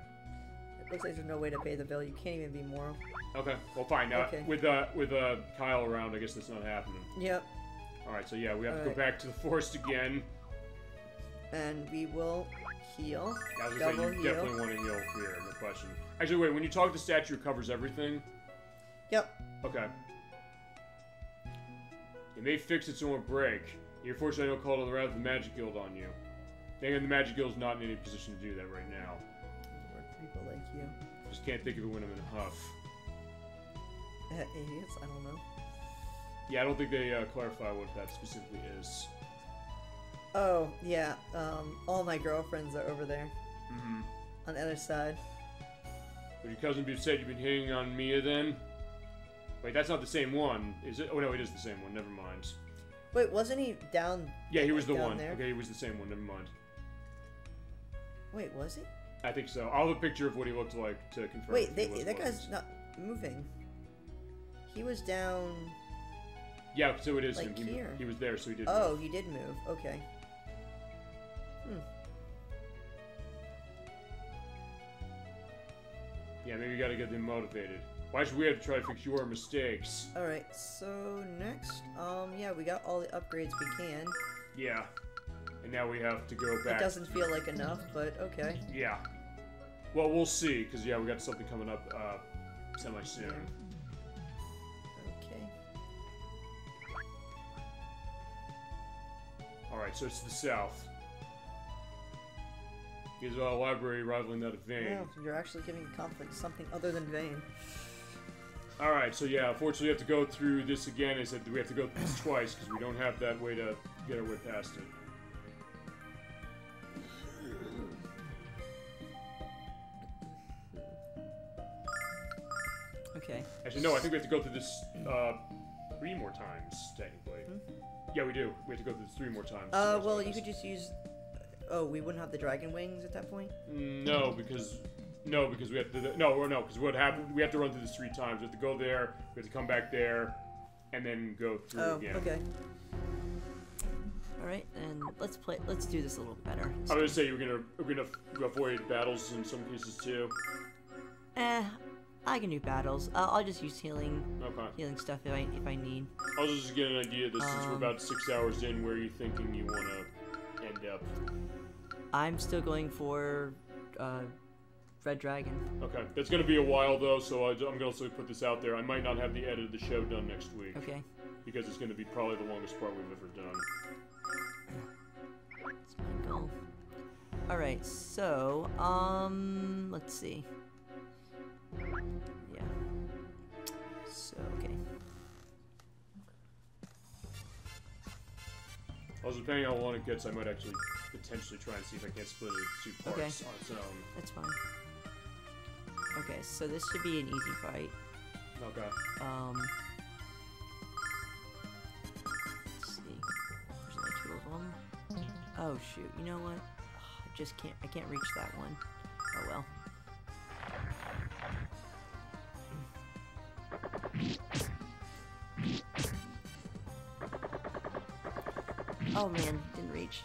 It looks like there's no way to pay the bill. You can't even be moral. Okay, well fine. Now, okay. with Kyle around, I guess that's not happening. Yep. Alright, so yeah, we have to go back to the forest again. And we will heal. Yeah, I was gonna say, you definitely want to heal here, no question. Actually, wait, when you talk to statue, it covers everything? Yep. Okay. It may fix it so it won't break. You're fortunate I don't call to the wrath of the Magic Guild on you. Dang, the Magic Guild's not in any position to do that right now. Or people like you. Just can't think of it when I'm in a huff. Idiots? I don't know. Yeah, I don't think they clarify what that specifically is. Oh, yeah. All my girlfriends are over there. Mm-hmm. On the other side. Would your cousin be upset you've been hitting on Mia then? Wait, that's not the same one, is it? Oh no, it is the same one, never mind. Wait, wasn't he down? Yeah, he was the one. There? Okay, he was the same one, never mind. Wait, was he? I think so. I'll have a picture of what he looked like to confirm. Wait, that guy's not moving. He was down... Yeah, so it is like him. Here. He was there, so he did move. He did move. Okay. Yeah, maybe you gotta get them motivated. Why should we have to try to fix your mistakes? Alright, so next, yeah, we got all the upgrades we can. Yeah. And now we have to go back. It doesn't feel like enough, but okay. Yeah. Well, we'll see, because, yeah, we got something coming up, semi-soon. Okay. Alright, so it's the south. Gives a library rivaling that of Vane. Yeah, you're actually giving conflict something other than Vane. Alright, so yeah, unfortunately we have to go through this again. I said we have to go through this twice, because we don't have that way to get our way past it. Okay. Actually, no, I think we have to go through this 3 more times, technically. Yeah, we do. We have to go through this 3 more times. Well, you could just use... Oh, we wouldn't have the dragon wings at that point? No, because we have to... No, because what happened... We have to run through this 3 times. We have to go there, we have to come back there, and then go through again. Okay. Alright, and let's do this a little better. I was gonna say we're gonna avoid battles in some cases too. I can do battles. I'll just use healing. Okay. Healing stuff if I need. I was just getting an idea of this since we're about 6 hours in. Where are you thinking you want to end up? I'm still going for Red Dragon. Okay, that's gonna be a while though, so I'm gonna also put this out there. I might not have the edit of the show done next week. Okay. Because it's gonna be probably the longest part we've ever done. That's my goal. Alright, so, let's see. Also, depending on how long it gets, I might actually potentially try and see if I can't split it into 2 parts on its own. That's fine. Okay, so this should be an easy fight. Okay. Let's see. There's only 2 of them. Oh shoot! You know what? I just can't. I can't reach that one. Oh well. Oh man, didn't reach.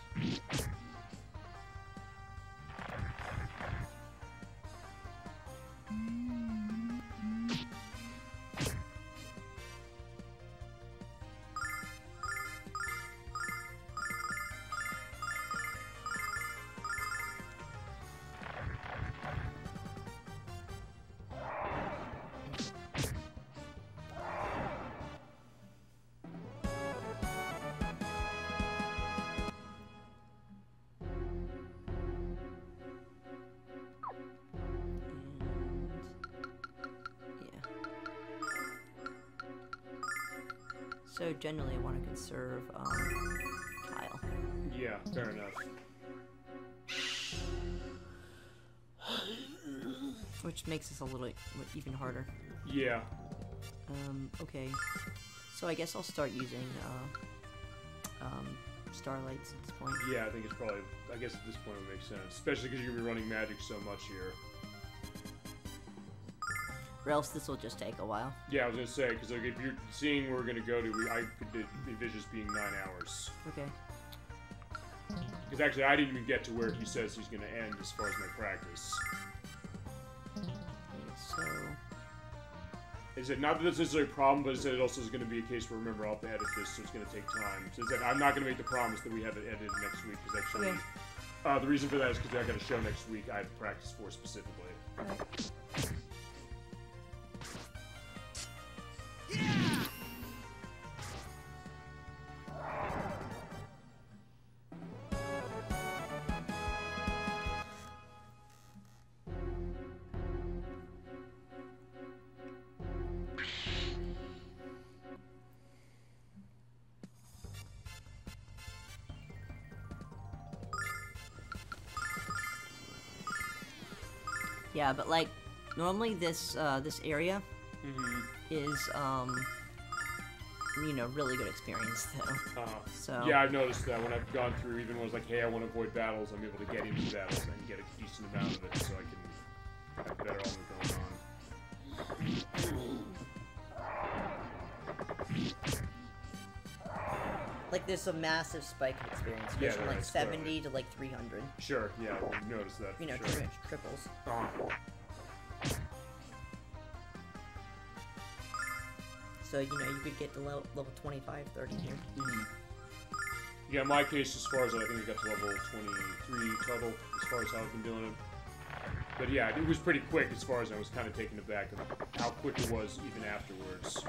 So generally I want to conserve Kyle. Yeah, fair enough. Which makes this a little even harder. Yeah. Okay. So I guess I'll start using Starlights at this point. Yeah, I think it's probably, I guess at this point it would make sense. Especially because you're running magic so much here. Or else this will just take a while. Yeah, I was gonna say, because like, if you're seeing where we're gonna go to, I could envision this being 9 hours. Okay. Because actually, I didn't even get to where he says he's gonna end as far as my practice. So... Is it not that this is a problem, but is that it also is going to be a case where, remember, I'll have to edit this, so it's going to take time. So is that I'm not going to make the promise that we have it edited next week, because actually, the reason for that is because I got a show next week I have to practice for specifically. Yeah, but like normally this this area is you know, really good experience though. So yeah, I've noticed that when I've gone through, even when I was like, hey, I want to avoid battles, I'm able to get into battles and get a decent amount of it, so I can have better armor going on. like there's a massive spike of experience. It goes from like 70 to like 300. Sure, yeah, I've noticed that. You know, sure. pretty much triples. So, you know, you could get to level 25, 30 here. Yeah, in my case, as far as I think I got to level 23 total, as far as how I've been doing it. But yeah, it was pretty quick as far as I was kind of taken aback of how quick it was even afterwards.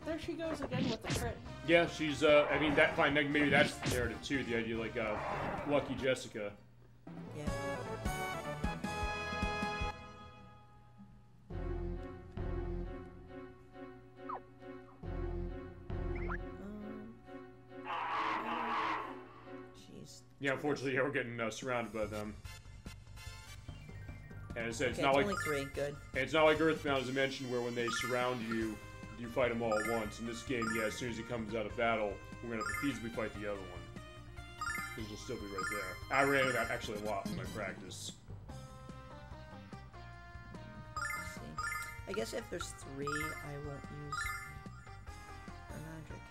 There she goes again with the crit. Yeah, she's, I mean, that, fine, maybe that's the narrative too, the idea, like, Lucky Jessica. Yeah. Yeah, unfortunately, yeah, we're getting surrounded by them. And it's, it's okay, not like only 3, good. And it's not like Earthbound, as I mentioned, where when they surround you, you fight them all at once. In this game, yeah, as soon as he comes out of battle, we're gonna have to feasibly fight the other one, because he'll still be right there. I ran into that actually a lot in my practice. Let's see. I guess if there's 3, I won't use our magic.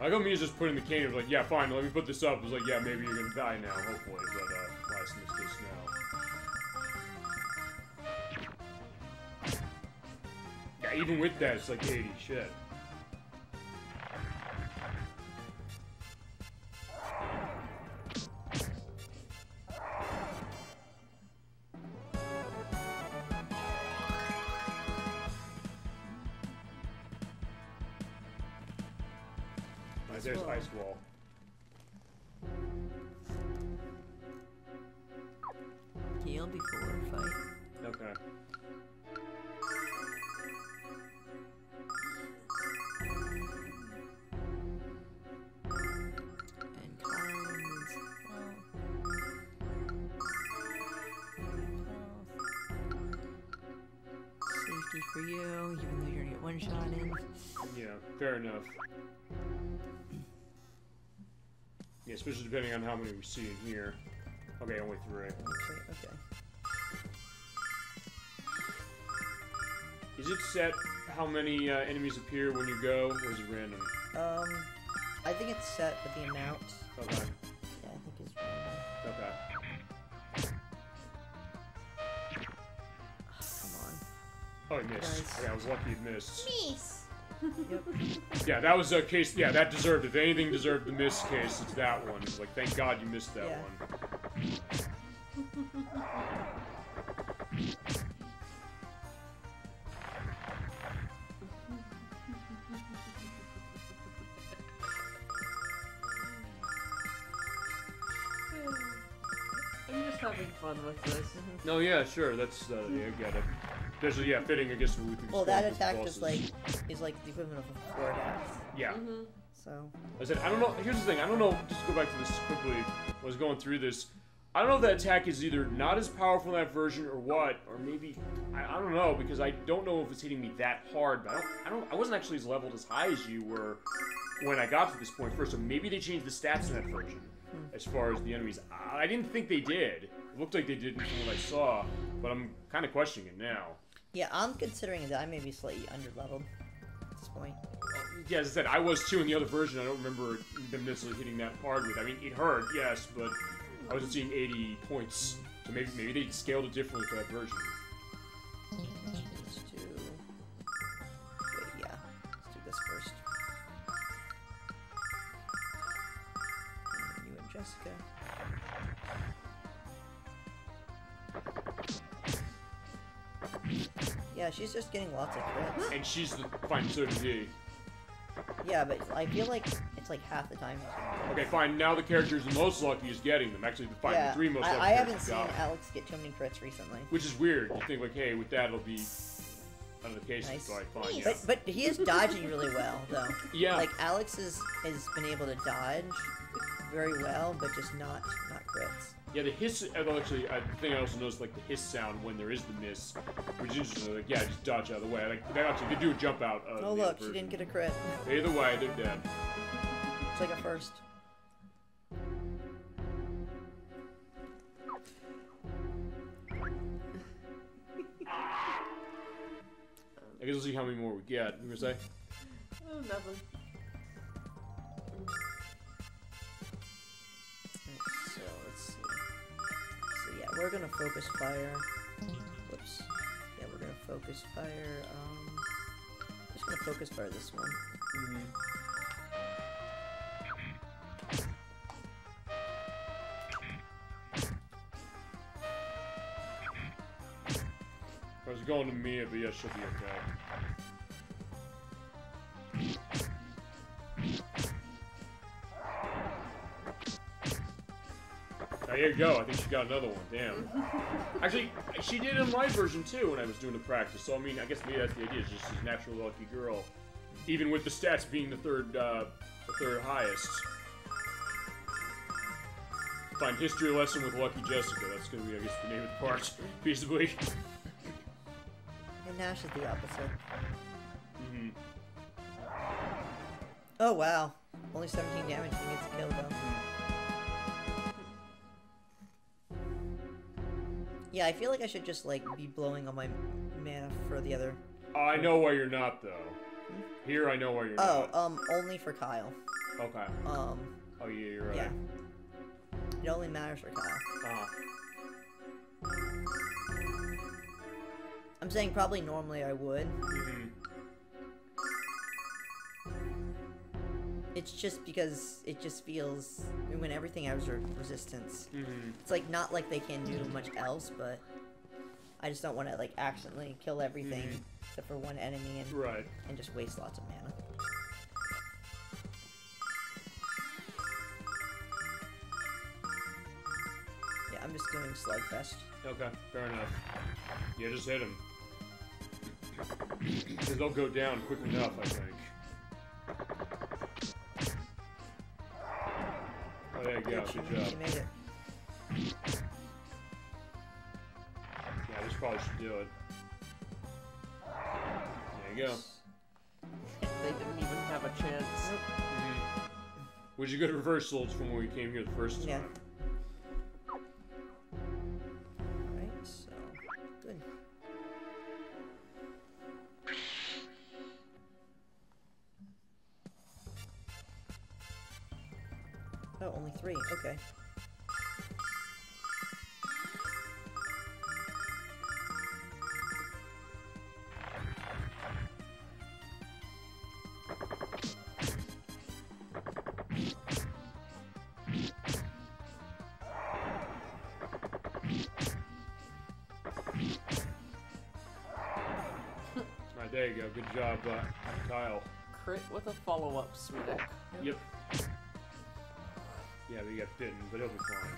I got me just putting the cane. It was like, yeah, fine, let me put this up. It was like, yeah, maybe you're gonna die now, hopefully, but last in this case now. Yeah, even with that, it's like 80 shit. There's Ice Wall. Heal before fight. Okay. And Kyle needs safety for you, even though you're gonna get one shot in. Yeah, fair enough. Yeah, especially depending on how many we see in here. Okay, only 3. Okay. Is it set how many enemies appear when you go, or is it random? I think it's set with the amount. Okay. Yeah, I think it's random. Okay. Oh, come on. Oh, he missed. Nice. Okay, I was lucky he missed. Miss. Yep. Yeah, that was a case. Yeah, that deserved it. If anything deserved the miss case, it's that one. It's like, thank God you missed that one. I'm just having fun with this. No, yeah, sure. That's yeah, I get it. There's a, fitting against what we can. Well, that attack just is like the equivalent of a 4 dash. Yeah. So. I said, I don't know. Here's the thing. I don't know. Just to go back to this quickly. I was going through this. I don't know if that attack is either not as powerful in that version or what, or maybe I don't know, because I don't know if it's hitting me that hard. But I wasn't actually as leveled as high as you were when I got to this point first. So maybe they changed the stats in that version as far as the enemies. I didn't think they did. It looked like they did from what I saw, but I'm kind of questioning it now. Yeah, I'm considering that I may be slightly under-leveled at this point. Yeah, as I said, I was too in the other version. I don't remember them necessarily hitting that hard with. I mean, it hurt, yes, but I wasn't seeing 80 points. So maybe they scaled it differently for that version. Let's do... Wait, yeah. Let's do this first. And you and Jessica. Yeah, she's just getting lots of crits. And she's the fine, so did he. Yeah, but I feel like it's like half the time. Okay, fine. Now the character who's the most lucky is getting them. Actually, the 3 most lucky. I haven't seen Alex get too many crits recently. Which is weird. You think like, hey, with that it'll be none of the cases. Nice. So I find, yeah. But he is dodging really well, though. Yeah. Like Alex has been able to dodge very well, but just not crits. Yeah, the hiss. Actually, the thing I also noticed, like the hiss sound when there is the miss, which is interesting. Like, yeah, just dodge out of the way. Like, they actually do a jump out. Oh look, she didn't get a crit. Either way, they're dead. It's like a first. I guess we'll see how many more we get. You gonna say? Oh, nothing. So let's see. So yeah, we're gonna focus fire. Whoops. Yeah, we're gonna focus fire. Just gonna focus fire this one. I was going to Mia, but yeah, she'll be okay. There you go. I think she got another one. Damn. Actually, she did in my version too when I was doing the practice. So I mean, I guess maybe that's the idea. It's just she's a naturally lucky girl, even with the stats being the third highest. Find history lesson with Lucky Jessica. That's gonna be, I guess, the name of the part, feasibly. And Nash is the opposite. Oh wow, only 17 damage. He gets killed though. Yeah, I feel like I should just like be blowing on my mana for the other. I know why you're not though. Here I know why you're not. Oh, only for Kyle. Okay. Oh yeah, you're right. Yeah. It only matters for Kyle. I'm saying probably normally I would. It's just because it just feels when everything has resistance. It's like not like they can do much else, but I just don't want to like accidentally kill everything except for one enemy and just waste lots of mana. doing Slugfest. Okay, fair enough. Yeah, just hit him. Because they'll go down quick enough, I think. Oh, there you go. Good job. You made it. Yeah, this probably should do it. There you go. They didn't even have a chance. Which is good reversals from when we came here the first time. Yeah. Right, so good. Oh, only 3. Okay. Alright, there you go. Good job, Kyle. Crit with a follow-up, Sweetek. Yep. Yeah, we got bitten, but he'll be fine.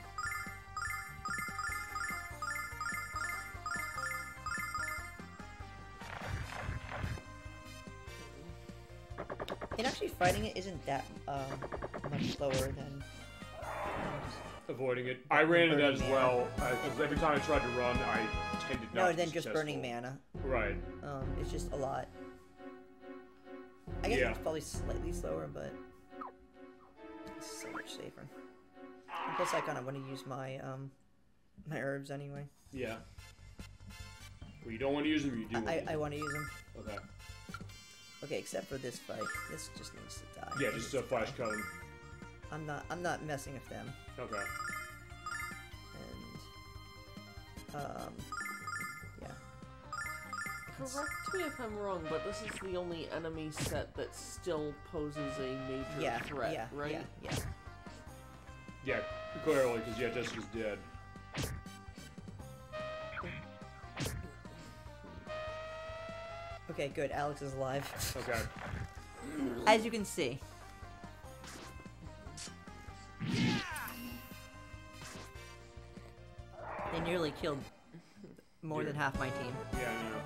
And actually fighting it isn't that much slower than avoiding it. I ran into that as well, because every time I tried to run, I tended not to be than just successful. burning mana. Right. It's just a lot. I guess it's probably slightly slower, but it's so much safer. And plus, I kind of want to use my my herbs anyway. Yeah. Well, you don't want to use them, or you do. I want to use them. Okay. Okay, except for this fight. This just needs to die. Yeah, just flash cut them. I'm not messing with them. Okay. And yeah. Correct me if I'm wrong, but this is the only enemy set that still poses a major threat, right? Yeah. Yeah, clearly, because Jessica's dead. Okay, good. Alex is alive. Okay. As you can see. They nearly killed more than half my team. Yeah, I know.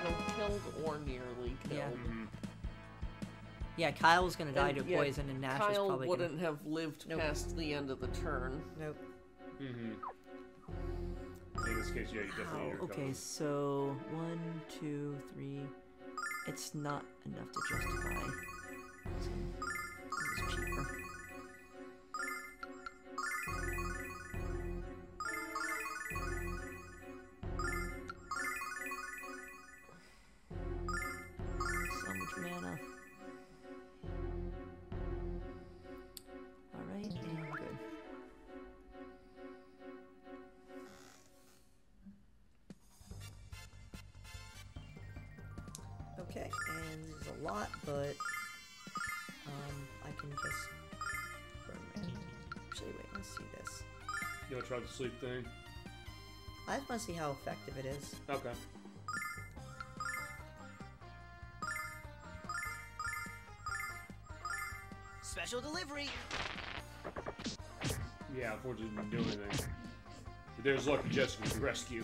No, killed or nearly killed. Yeah. Yeah, Kyle was gonna die to poison, and Nash Kyle was probably wouldn't have lived past the end of the turn. Nope. In this case, yeah, you definitely need your okay, so 1, 2, 3. It's not enough to justify. So, this is cheaper. So much mana. Alright, and good. Okay, and this is a lot, but I can just burn mana. Actually, wait, let's see this. You wanna try the sleep thing? I just want to see how effective it is. Okay. Special delivery. Yeah, unfortunately, didn't do anything. But there's Lucky Jessica to rescue.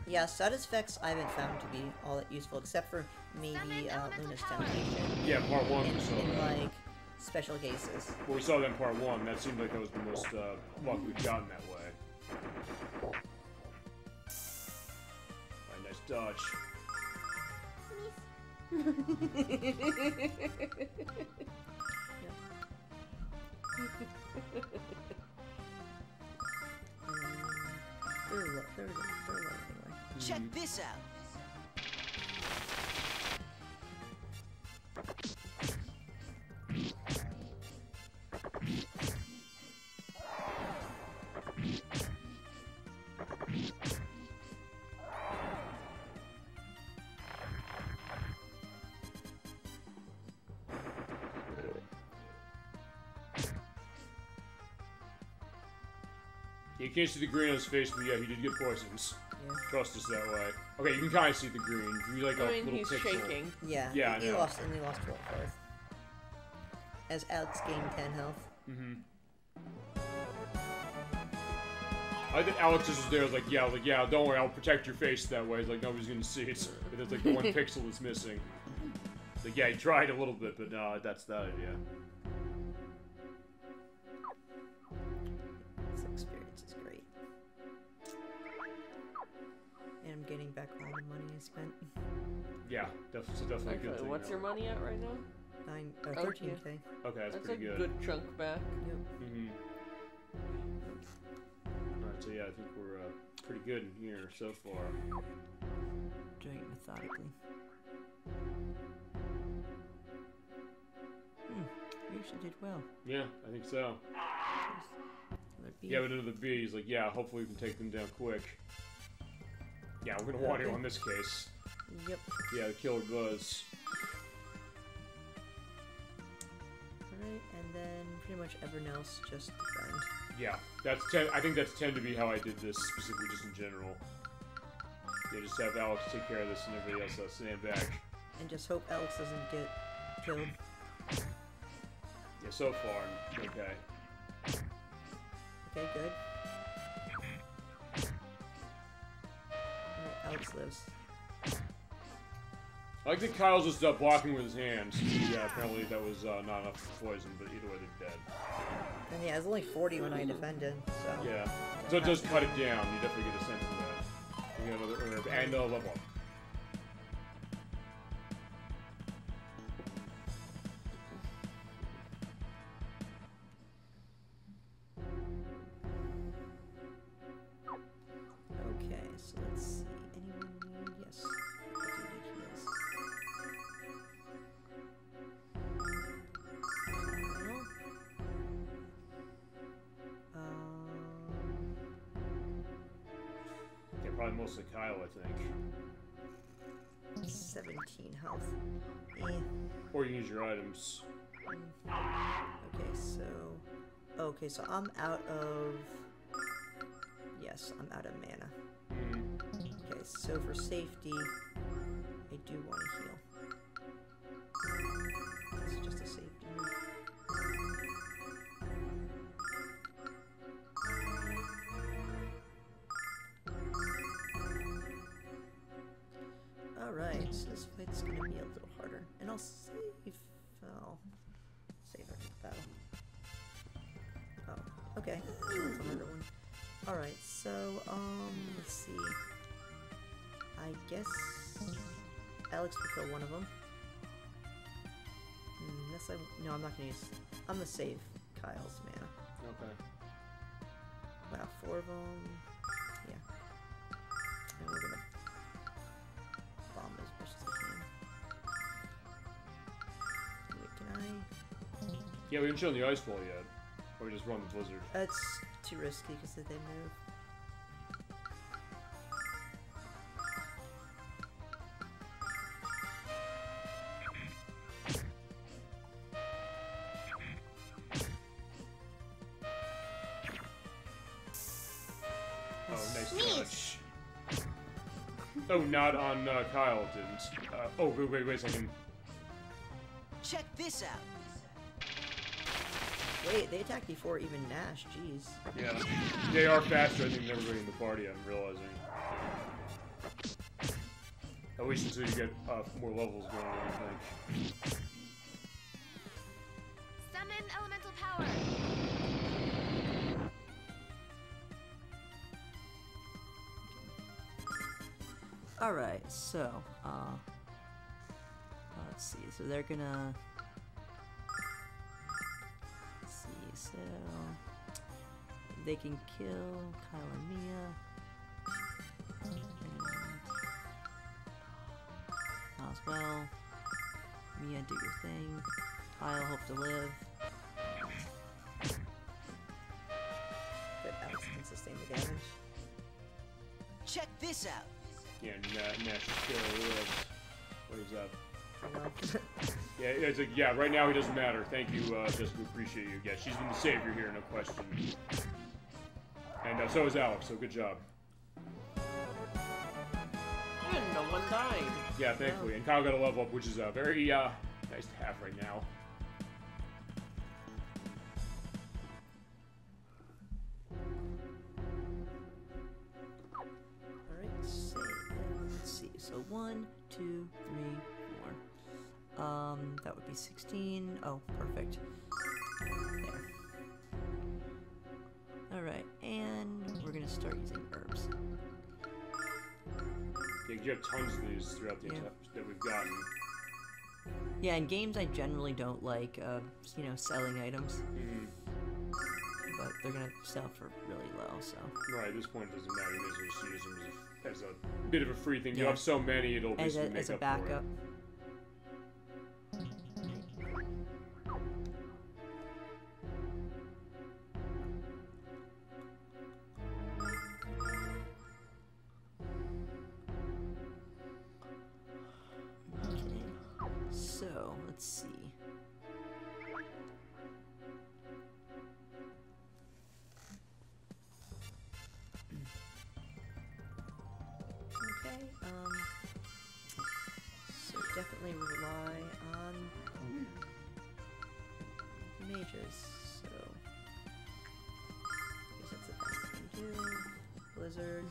Yeah, side effects I haven't found to be all that useful, except for maybe Luna's Temptation. Yeah, part 1 we saw in that. like special cases. Well, we saw that in part 1. That seemed like that was the most luck we've gotten that way. Right, nice dodge. They're low anyway. Check this out. You can't see the green on his face, but yeah, he did get poisons. Yeah. Trust us that way. Okay, you can kind of see the green. You like a I mean, little he's pixel. shaking. Yeah, Yeah, I he know. lost 12 health. as Alex gained 10 health. Mm-hmm. I think Alex was there, was like, yeah, don't worry, I'll protect your face that way. It's like, nobody's gonna see it. But it's like the one pixel is missing. It's like, yeah, he tried a little bit, but no, that's the idea. This experience is great. And I'm getting back all the money I spent. Yeah, so definitely a good thing. What's your money at right now? 13k. Okay, that's pretty good. That's a good chunk back. Yep. Mm-hmm. Alright, so yeah, I think we're pretty good in here so far. Doing it methodically. We actually did well. Yeah, I think so. Yeah, but another B. He's like, yeah, hopefully we can take them down quick. Yeah, we're gonna want you on this case. Yep. Yeah, the killer buzz. Alright, and then pretty much everyone else just defend. Yeah, I think that's tend to be how I did this, specifically just in general. Yeah, just have Alex take care of this and everybody else stand back. And just hope Alex doesn't get killed. Yeah, so far, okay. Okay, good. Alright, Alex lives. I like that Kyle's just blocking with his hands. Yeah, apparently that was not enough poison, but either way they're dead. And yeah, it's only 40 when I defended, so... Yeah, so it does cut it down. You definitely get a sense of that. You get another herb and a level up. Okay, so let's see. Anyone need? Yes. I do need heals. Yeah, probably mostly Kyle, I think. 17 health. Eh. Or you can use your items. Okay, so I'm out of... Yes, I'm out of mana. Okay, so for safety, I do want to heal. This is just a safety move. Alright, so this fight's gonna be a little harder. And I'll save... I'll save after the battle. Oh, okay. That's a harder one. Alright, so, let's see. I guess Alex will kill one of them. No, I'm not gonna use... I'm gonna save Kyle's mana. Okay. Wow, 4 of them. Yeah. And we're gonna bomb as much as we can. Wait, can I? Yeah, we haven't shown the ice wall yet. Or we just run the blizzard. That's too risky because they move. Oh, nice touch. Oh, not on Kyle, it didn't. Oh, wait a second. Check this out. Wait, they attacked before even Nash, jeez. Yeah, they are faster, I think, than everybody in the party, I'm realizing. At least until you get more levels going on, I think. Summon elemental power. Alright, so, let's see, so they're gonna... Let's see, so... They can kill Kyle and Mia. And... As well. Mia, do your thing. Kyle, hope to live. But Alex can sustain the damage. Check this out. Yeah, Nash still lives. What is up? Hello. Yeah, it's like, yeah, right now he doesn't matter. Thank you, Jessica, we appreciate you. Yeah, she's been the savior here, no question. And so is Alex, so good job. And no one died. Yeah, thankfully. And Kyle got a level up, which is very nice to have right now. 1, 2, 3, 4. That would be 16. Oh, perfect. There. Alright, and we're gonna start using herbs. Yeah, you have tons of these throughout the that we've gotten. Yeah, in games I generally don't like, you know, selling items. But they're gonna sell for really low, so... Right, at this point it doesn't matter. You may as well just use them as a bit of a free thing. You have so many, it'll basically make as a up backup. for it. So, let's see. Okay, so definitely rely on mages, so I guess that's the best I can do. Blizzard,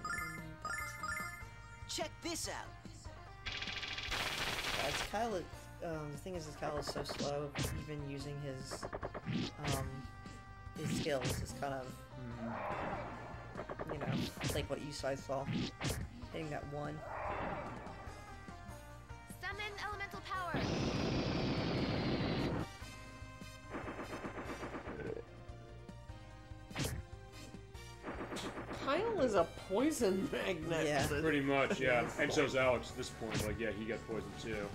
and that. Check this out. It's Kyle. The thing is Kyle is so slow. Even using his skills is kind of, you know, like what you guys saw, hitting that one. Summon elemental power. Kyle is a poison magnet. Yeah. Pretty much, yeah. And so's Alex at this point. Like, yeah, he got poisoned too.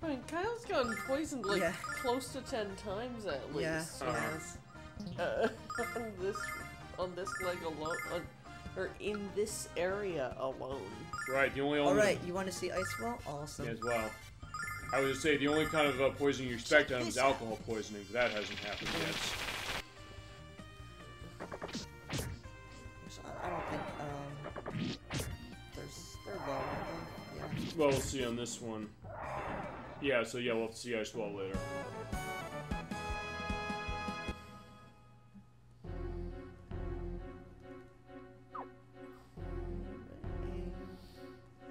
I mean, Kyle's gotten poisoned like close to 10 times at least. Yeah, on this leg alone, or in this area alone. Right. The only. Alright, you want to see Ice Wall? Awesome. Yeah, as well. I would just say the only kind of poisoning you expect on him is alcohol poisoning, but that hasn't happened yet. I don't think they're low, aren't they? Yeah. Well, we'll see on this one. Yeah, so yeah, we'll have to see Ice Wall later.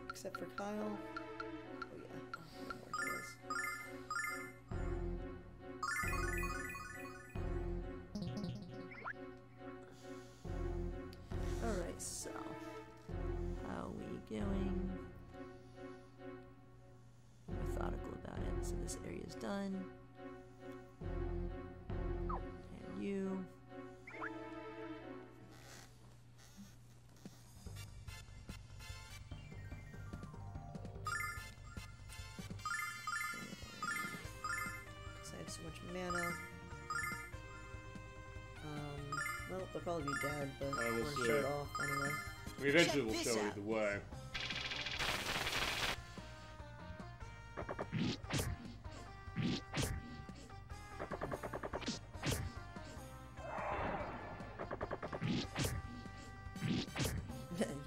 Except for Kyle. Oh yeah, where he is. Alright, so how are we going? Methodical about it. So this area is done. And you. Because I have so much mana. Well, they'll probably be dead, but we'll we're gonna show it off anyway. We eventually will show either way.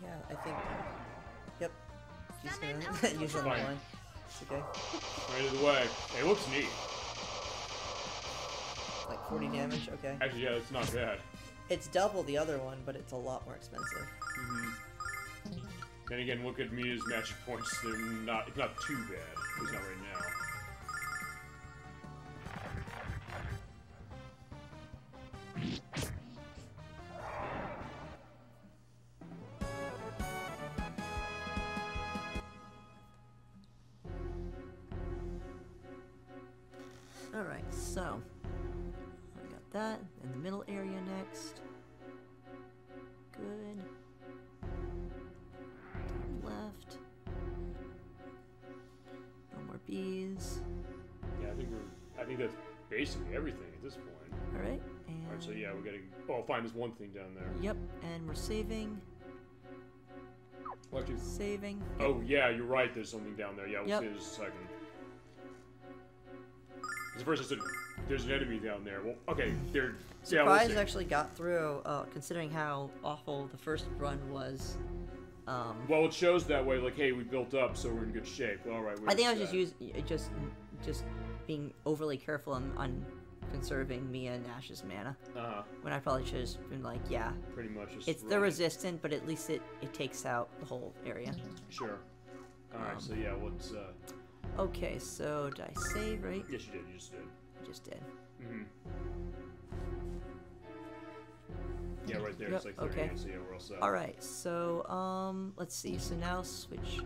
Yeah, I think. Yep. She's gonna use another one. It's okay. Right either way. It looks neat. Like 40 damage, okay. Actually, yeah, it's not bad. It's double the other one, but it's a lot more expensive. Then again, look at Mia's magic points. They're not. It's not too bad. At least not right now. Alright, so I got that in the middle area next. Good. Left. No more bees. Yeah, I think that's basically everything at this point. Alright, and Alright, so yeah, we gotta. Oh, find this one thing down there. yep, and we're saving. Well, actually, Saving. oh yeah, you're right. There's something down there. Yeah, we'll Yep. see in just a second. Because first I said there's an enemy down there. Well, okay, they're. Yeah, we'll Surprise see. actually got through, considering how awful the first run was. Well, it shows that way. Like, hey, we built up, so we're in good shape. All right. I think I was just being overly careful on conserving Mia and Nash's mana. Uh-huh. When I probably should have been like, yeah. Pretty much just It's run. they're resistant, but at least it takes out the whole area. Sure. Alright, so yeah, what's Okay, so did I save, right? Yes you did, you just did. I just did. Mm-hmm. Yeah, right there, Yep, it's like 30 okay. minutes, so yeah, we're all set. Alright, so let's see. So now switch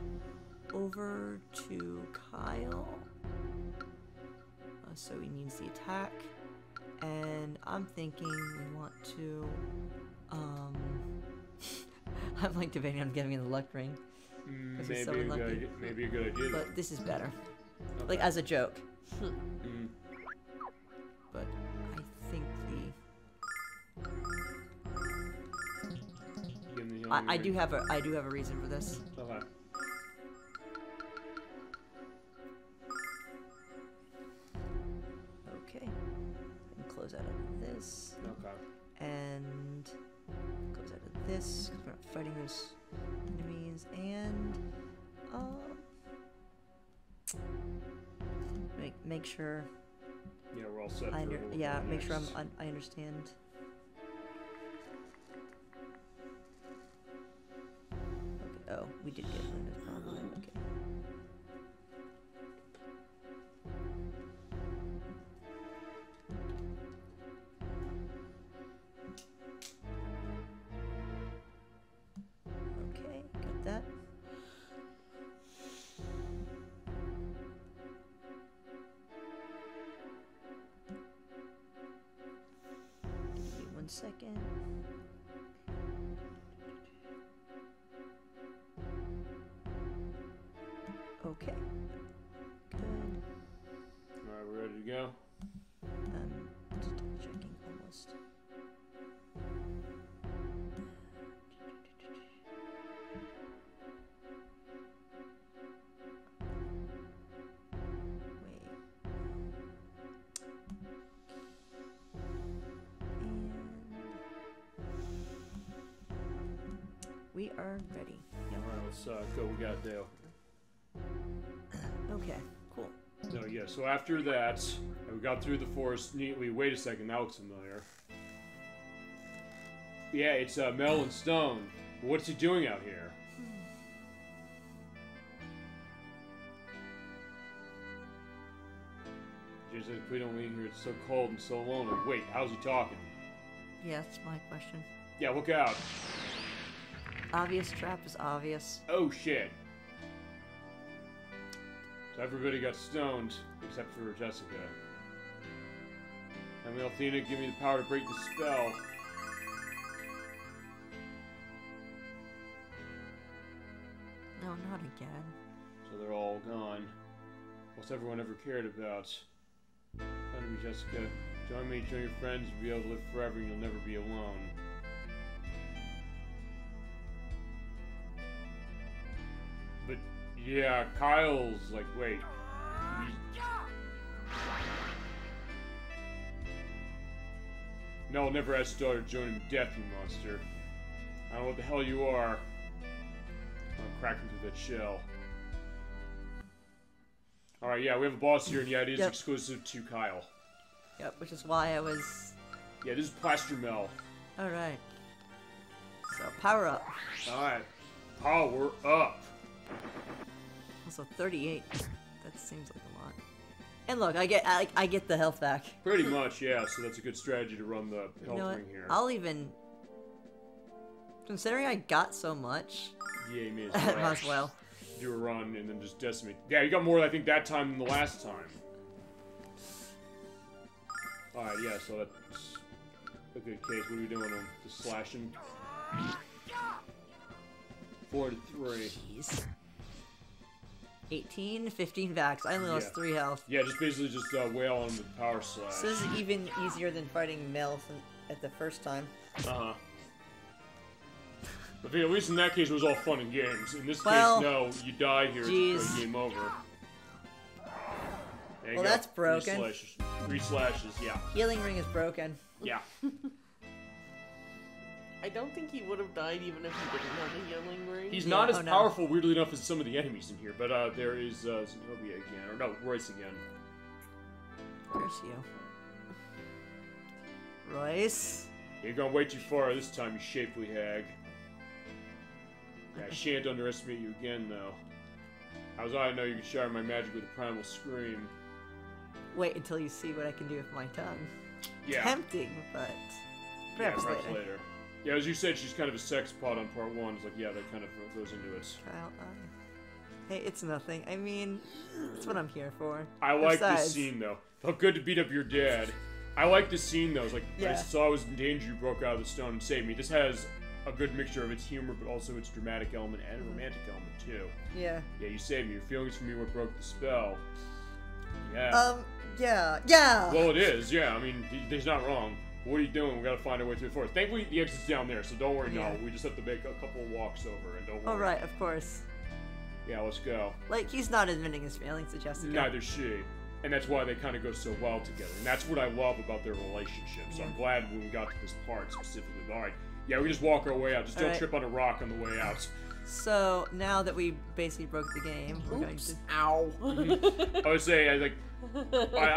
over to Kyle. So he needs the attack. And I'm thinking we want to I'm like debating on giving him the luck ring. Maybe a good idea. But this is better. Okay. Like as a joke. But I think I do have a reason for this. Okay. Okay. And close out of this. Okay. And close out of this because we're not fighting those enemies. And make sure. Yeah, we're all set. Make sure I understand. Okay. Oh, we did get Luna's problem. Okay. Okay, got that. Give me 1 second. Okay. Good. Alright, we're ready to go. Just double checking almost. We are ready. Alright, let's go. We got Dale. Okay, cool. No, yeah, so after that, we got through the forest neatly. Wait a second, that looks familiar. Yeah, it's Mel and Stone. What's he doing out here? Just if we don't leave here, it's so cold and so lonely. Wait, how's he talking? Yeah, that's my question. Yeah, look out. Obvious trap is obvious. Oh, shit. So everybody got stoned, except for Jessica. And Athena, give me the power to break the spell. No, not again. So they're all gone. What's everyone ever cared about? Come to me, Jessica. Join me, join your friends, you'll be able to live forever and you'll never be alone. But, yeah, Kyle's like, wait. No, never ask daughter to join him in death, you monster. I don't know what the hell you are. I'm cracking through that shell. Alright, yeah, we have a boss here, and yeah, it is exclusive to Kyle. Yep, which is why I was... Yeah, this is Plaster Mel. Alright. So, power up. Alright. Power up. Also, 38. That seems like a lot. And look, I get the health back. Pretty much, yeah, so that's a good strategy to run the health ring here. I'll even... Considering I got so much... Yeah, you may might as well. Do a run and then just decimate. Yeah, you got more, I think, that time than the last time. Alright, yeah, so that's a good case. What are we doing? Just slashing? 4 to 3. Jeez. 18, 15 vax. I only lost 3 health. Yeah, just basically just wail on him with power slash. So this is even easier than fighting Mel at the first time. Uh-huh. But at least in that case, it was all fun and games. In this case, no, you die here, it's game over. Well, that's broken. 3 slashes, yeah. Healing ring is broken. Yeah. I don't think he would have died even if he didn't have the healing ring. He's not as powerful, weirdly enough, as some of the enemies in here, but there is Zenobia again. Or no, Royce again. Where's you? Royce? You're gonna way too far this time, you shapely hag. Yeah, I shan't underestimate you again, though. How was I to know you could shatter my magic with a primal scream? Wait until you see what I can do with my tongue. Yeah. Tempting, but perhaps later. Yeah, as you said, she's kind of a sex pot on part 1. It's like, yeah, that kind of goes into it. Trial eye. Hey, it's nothing. I mean, that's what I'm here for. I like this scene, though. Felt good to beat up your dad. I like this scene, though. It's like, I saw I was in danger, you broke out of the stone and saved me. This has a good mixture of its humor, but also its dramatic element and a romantic element, too. Yeah. Yeah, you saved me. Your feelings for me were what broke the spell. Yeah. Yeah. Well, it is, yeah. I mean, he's not wrong. What are you doing? We gotta find our way through the forest. Thankfully, the exit's down there, so don't worry, no. We just have to make a couple of walks over, and don't worry. Oh, right, of course. Yeah, let's go. Like, he's not admitting his feelings to Jessica. Neither is she. And that's why they kind of go so well together. And that's what I love about their relationship. So I'm glad when we got to this part specifically. All right. Yeah, we just walk our way out. Just don't trip on a rock on the way out. So, now that we basically broke the game, we're going to... Ow. I would say, I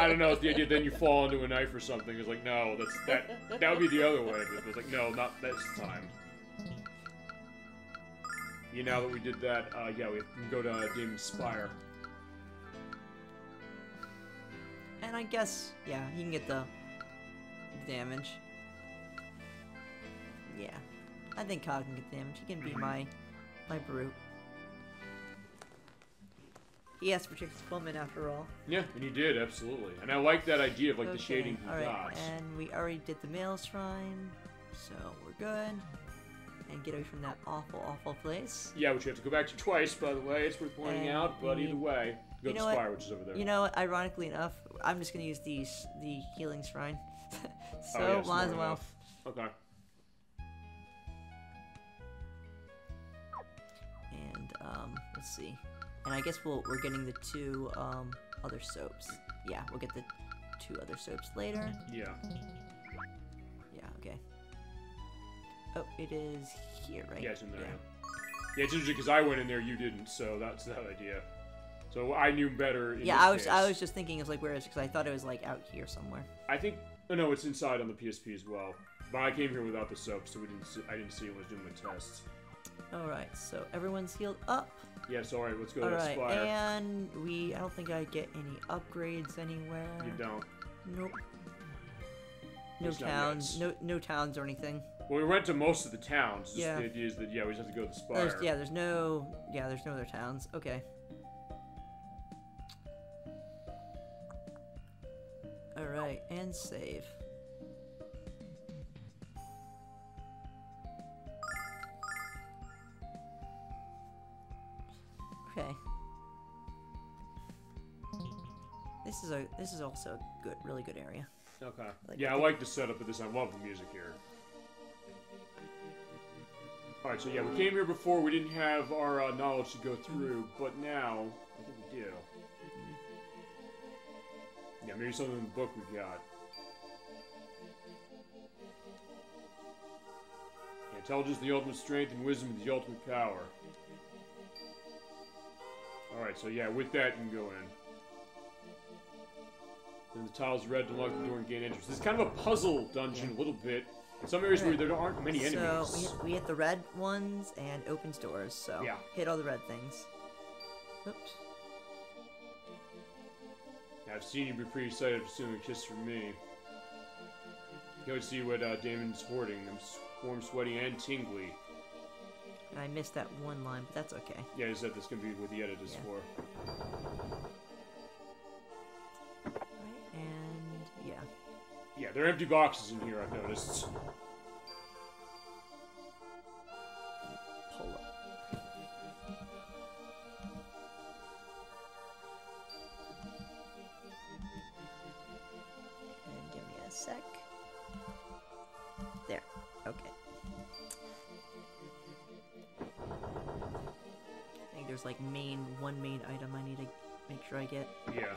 don't know if the idea then you fall into a knife or something. It's like, no, that would be the other way of it. It's like, no, not this time. Yeah, now that we did that, yeah, we can go to Damon's Spire. And I guess, yeah, he can get the damage. Yeah. I think Cog can get damage. He can be my brute. He has to protect his woman after all. Yeah, and he did, absolutely. And I like that idea of, like, the shading he got. And we already did the male shrine, so we're good. And get away from that awful, awful place. Yeah, which we have to go back to twice, by the way. It's worth pointing out, but either way, go to the Spire, which is over there. You know what? Ironically enough, I'm just going to use the healing shrine. So, might as well. Okay. And, let's see. And I guess we're getting the 2, other soaps. Yeah, we'll get the 2 other soaps later. Yeah. Yeah, okay. Oh, it is here, right? Yeah, it's in there. Yeah, it's interesting because I went in there, you didn't, so that's that idea. So I knew better. In this case. I was just thinking, it's like, where is it? Because I thought it was like out here somewhere. I think, oh no, it's inside on the PSP as well. But I came here without the soap, so I didn't see it when I was doing my tests. All right, so everyone's healed up. Yes, all right, let's go to the Spire. And I don't think I get any upgrades anywhere. You don't. Nope. No towns, no towns or anything. Well, we went to most of the towns. Yeah. The idea is that, yeah, we just have to go to the Spire. There's no other towns. Okay. Alright, and save. Okay. This is also a really good area. Okay. Yeah, I like the setup of this. I love the music here. Alright, so yeah, we came here before. We didn't have our knowledge to go through, but now I think we do. Yeah, maybe something in the book we got. Yeah, intelligence, the ultimate strength, and wisdom is the ultimate power. Alright, so yeah, with that you can go in. And the tile's red to unlock the door and gain entrance. This is kind of a puzzle dungeon, a little bit. In some areas where there aren't many enemies. So we hit the red ones and opens doors. So yeah, hit all the red things. Oops. I've seen you be pretty excited for stealing a kiss from me. You can see what Damon's hoarding. I'm warm, sweaty, and tingly. And I missed that one line, but that's okay. Yeah, he said this can be what the edit is for. Right, and yeah. Yeah, there are empty boxes in here, I've noticed. Pull up. And give me a sec. There. Okay. I think there's like one main item I need to make sure I get. Yeah.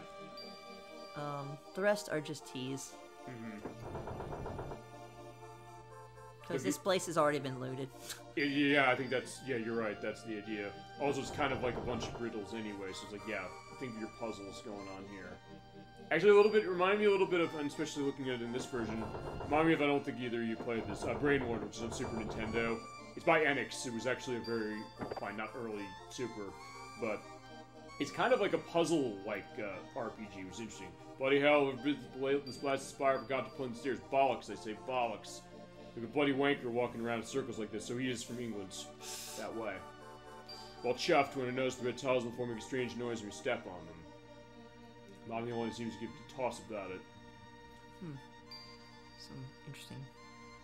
The rest are just teas. Because this place has already been looted. Yeah, I think that's, yeah, you're right, that's the idea. Also, it's kind of like a bunch of riddles anyway, so it's like, yeah, think of your puzzles going on here. Actually, a little bit, remind me a little bit of, and especially looking at it in this version, remind me of, I don't think either of you played this, Brain Warden, which is on Super Nintendo. It's by Enix. It was actually a very, well, fine, not early Super, but it's kind of like a puzzle-like RPG, which is interesting. Bloody hell, this blasted spire forgot to plunge the stairs. Bollocks, they say, bollocks. Like a bloody wanker walking around in circles like this, so he is from England. That way. Well chuffed when he noticed the red tiles before making a strange noise when you step on them. Not the only one seems to give a toss about it. Some interesting.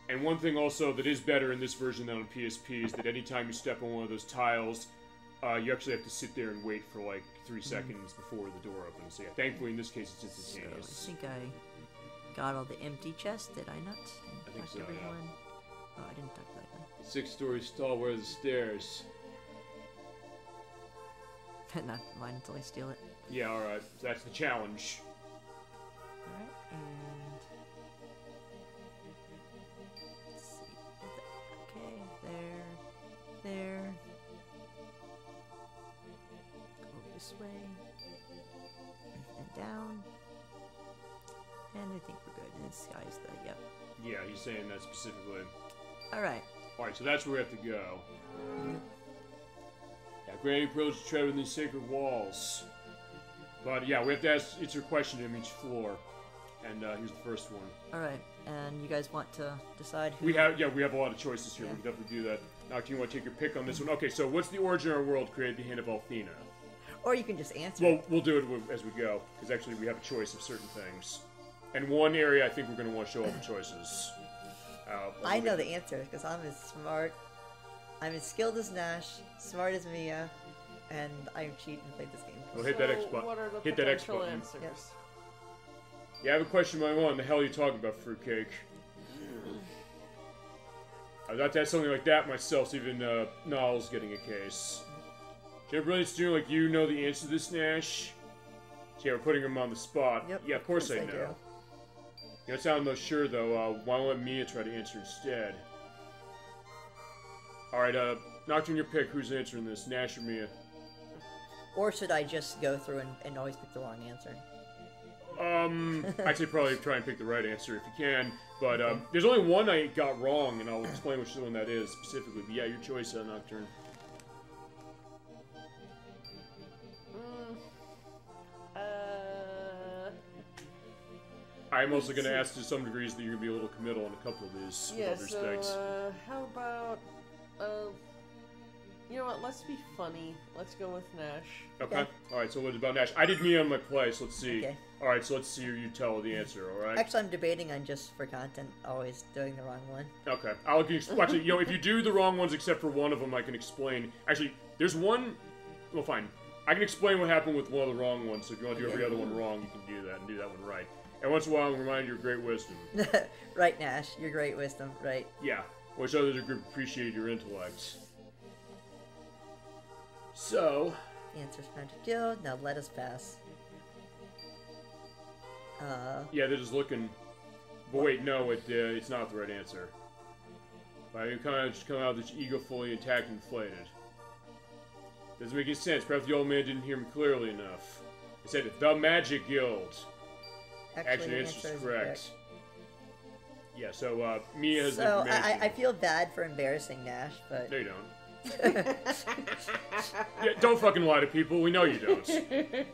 And one thing also that is better in this version than on PSP is that anytime you step on one of those tiles, you actually have to sit there and wait for like 3 seconds before the door opens. So yeah, thankfully in this case it's instantaneous. So I think I got all the empty chests, did I not? I think so, everyone? yeah. Oh, I didn't talk about that. 6-story stall, where are the stairs? Not mine until I steal it. Yeah, alright. That's the challenge. Alright, and... Let's see. Okay, there. Go this way. And down. And I think we're good. And the sky's the, yep. Yeah, he's saying that specifically. Alright. Alright, so that's where we have to go. Yeah, Granny approached to tread within these sacred walls. But yeah, we have to answer a question in each floor. And here's the first one. Alright, and you guys want to decide who... We have a lot of choices here. Yeah. We can definitely do that. Now, do you want to take your pick on this one? Okay, so what's the origin of our world created the hand of Althena? Or you can just answer. Well, we'll do it as we go, because actually we have a choice of certain things. And one area I think we're going to want to show all the choices. I know the answer, because I'm as smart, I'm as skilled as Nash, smart as Mia, and I cheat and play this game. Well, hit that X button. What are the hit that X button. Answers? Yes. Yeah, I have a question of my own. The hell are you talking about, fruitcake? I thought to have something like that myself, so even Niall's getting a case. Should a brilliant student like you know the answer to this, Nash? Yeah, we're putting him on the spot. Yep, yeah, of course I know. Do. You don't sound most sure, though. Why don't let Mia try to answer instead? Alright, Nocturne, your pick. Who's answering this, Nash or Mia? Or should I just go through and always pick the wrong answer? I'd say probably try and pick the right answer if you can. But there's only one I got wrong, and I'll explain which one that is specifically. But yeah, your choice, Nocturne. I'm also going to ask to some degrees that you're going to be a little committal on a couple of these with other respects. How about, you know what, let's be funny. Let's go with Nash. Okay. Alright, so what about Nash? I did Mia on my place, let's see. Okay. Alright, so let's see you tell the answer, alright? Actually, I'm debating on just for content, always doing the wrong one. Okay. Actually, you know, if you do the wrong ones except for one of them, I can explain. Actually, there's one... Well, fine. I can explain what happened with one of the wrong ones, so if you want to do every other one wrong, you can do that and do that one right. And once in a while, I'll remind you of your great wisdom. Right, Nash. Your great wisdom. Right. Yeah. Which others appreciate your intellect. So... Answers Magic Guild. Now let us pass. Yeah, they're just looking... But wait, no, it's not the right answer. But you kind of just come out with this ego fully intact and inflated. Doesn't make any sense. Perhaps the old man didn't hear me clearly enough. I said the Magic Guild. Actually, the answer is correct. Yeah, so Mia has information. I feel bad for embarrassing Nash, but... No, you don't. Yeah, don't fucking lie to people. We know you don't.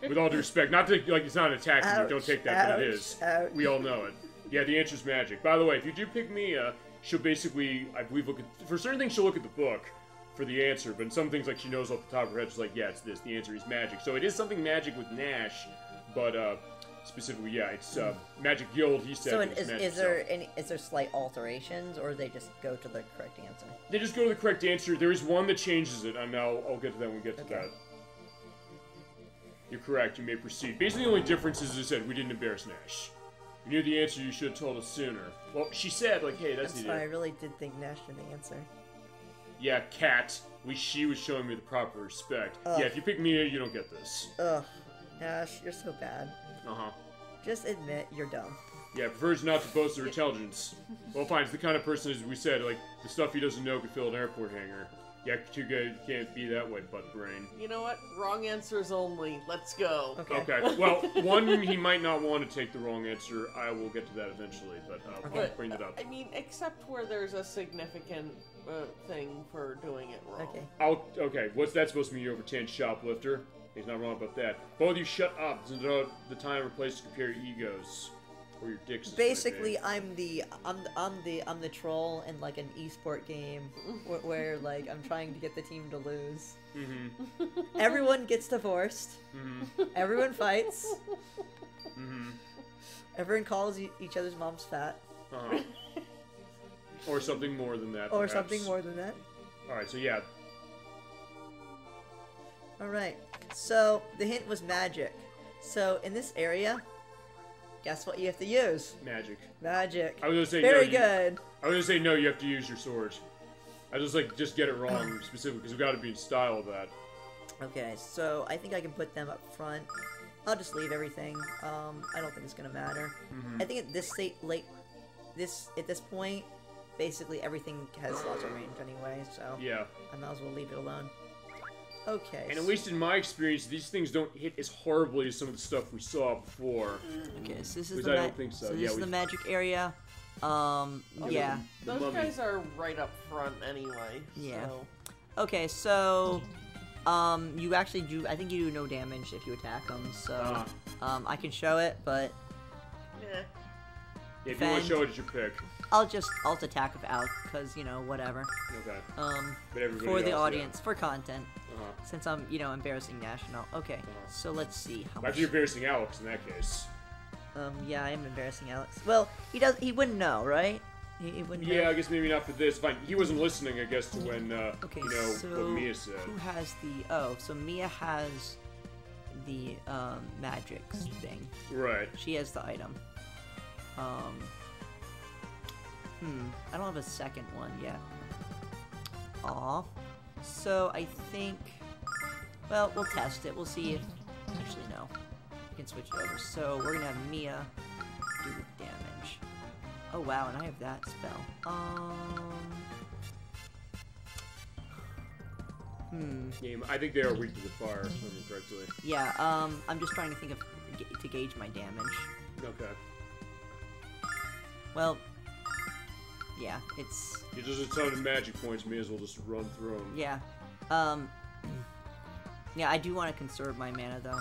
With all due respect. Not to, like, it's not an attack. Ouch, Don't take that, but it is. Ouch. We all know it. Yeah, the answer's magic. By the way, if you do pick Mia, she'll basically, I believe, look at... For certain things, she'll look at the book for the answer, but in some things, like, she knows off the top of her head, she's like, yeah, it's this. The answer is magic. So it is something magic with Nash, but, specifically, yeah, it's Magic Guild. He said. So, is there slight alterations, or they just go to the correct answer? They just go to the correct answer. There is one that changes it, and I'll get to that when we get to that. You're correct. You may proceed. Basically, the only difference is, as I said, we didn't embarrass Nash. You knew the answer. You should have told us sooner. Well, she said, like, hey, that's the I really did think Nash knew the answer. Yeah, Kat. At least she was showing me the proper respect. Ugh. Yeah, if you pick Mia, you don't get this. Ugh, Nash, you're so bad. Uh-huh. Just admit you're dumb. Yeah, prefers not to boast their intelligence. Well, fine, it's the kind of person, as we said, like, the stuff he doesn't know could fill an airport hangar. Yeah, too good. Can't be that way, butt brain. You know what? Wrong answers only. Let's go. Okay. Well, one, he might not want to take the wrong answer. I will get to that eventually, but we'll bring it up. I mean, except where there's a significant thing for doing it wrong. Okay. Okay, what's that supposed to mean? You overstand shoplifter? He's not wrong about that. Both of you shut up. This is the time or place to compare your egos. Or your dicks. Basically, I'm the troll in like an esport game where like I'm trying to get the team to lose. Mm-hmm. Everyone gets divorced. Mm-hmm. Everyone fights. Mm-hmm. Everyone calls each other's moms fat. Uh-huh. Or something more than that. Or something more than that. Alright, so yeah. Alright, so the hint was magic. So in this area, guess what you have to use? Magic. Magic. I was gonna say very no, good. I was gonna say no. You have to use your sword. I just get it wrong specifically because we got to be in style of that. Okay, so I think I can put them up front. I'll just leave everything. I don't think it's gonna matter. I think at this at this point, basically everything has lots of range anyway. So yeah, I might as well leave it alone. Okay. And at least in my experience, these things don't hit as horribly as some of the stuff we saw before. Okay, so this is Which the I don't think so. So yeah, this is the magic area. Yeah. Those guys are right up front anyway. Yeah. So. Okay, so you actually do. I think you do no damage if you attack them. So I can show it, but yeah. If you want to show it, it's your pick. I'll alt attack without, because you know whatever. Okay. But for the audience, for content. Since I'm, embarrassing National. Okay, so let's see how much. Actually, you're embarrassing Alex in that case. Yeah, I am embarrassing Alex. Well, he wouldn't know, right? He wouldn't know. Yeah, I guess maybe not for this. Fine, he wasn't listening, I guess, to when, so what Mia said. Who has so Mia has the, magic thing. Right. She has the item. I don't have a second one yet. Aw. So I think, well, we'll test it. We'll see if, actually no, we can switch it over. So we're gonna have Mia do the damage. Oh wow, and I have that spell. Yeah, I think they are weak to the fire, if I remember correctly. Yeah, I'm just trying to think of, to gauge my damage. Okay. Well, yeah, it's... If there's a ton of magic points, may as well just run through them. Yeah. Yeah, I do want to conserve my mana, though.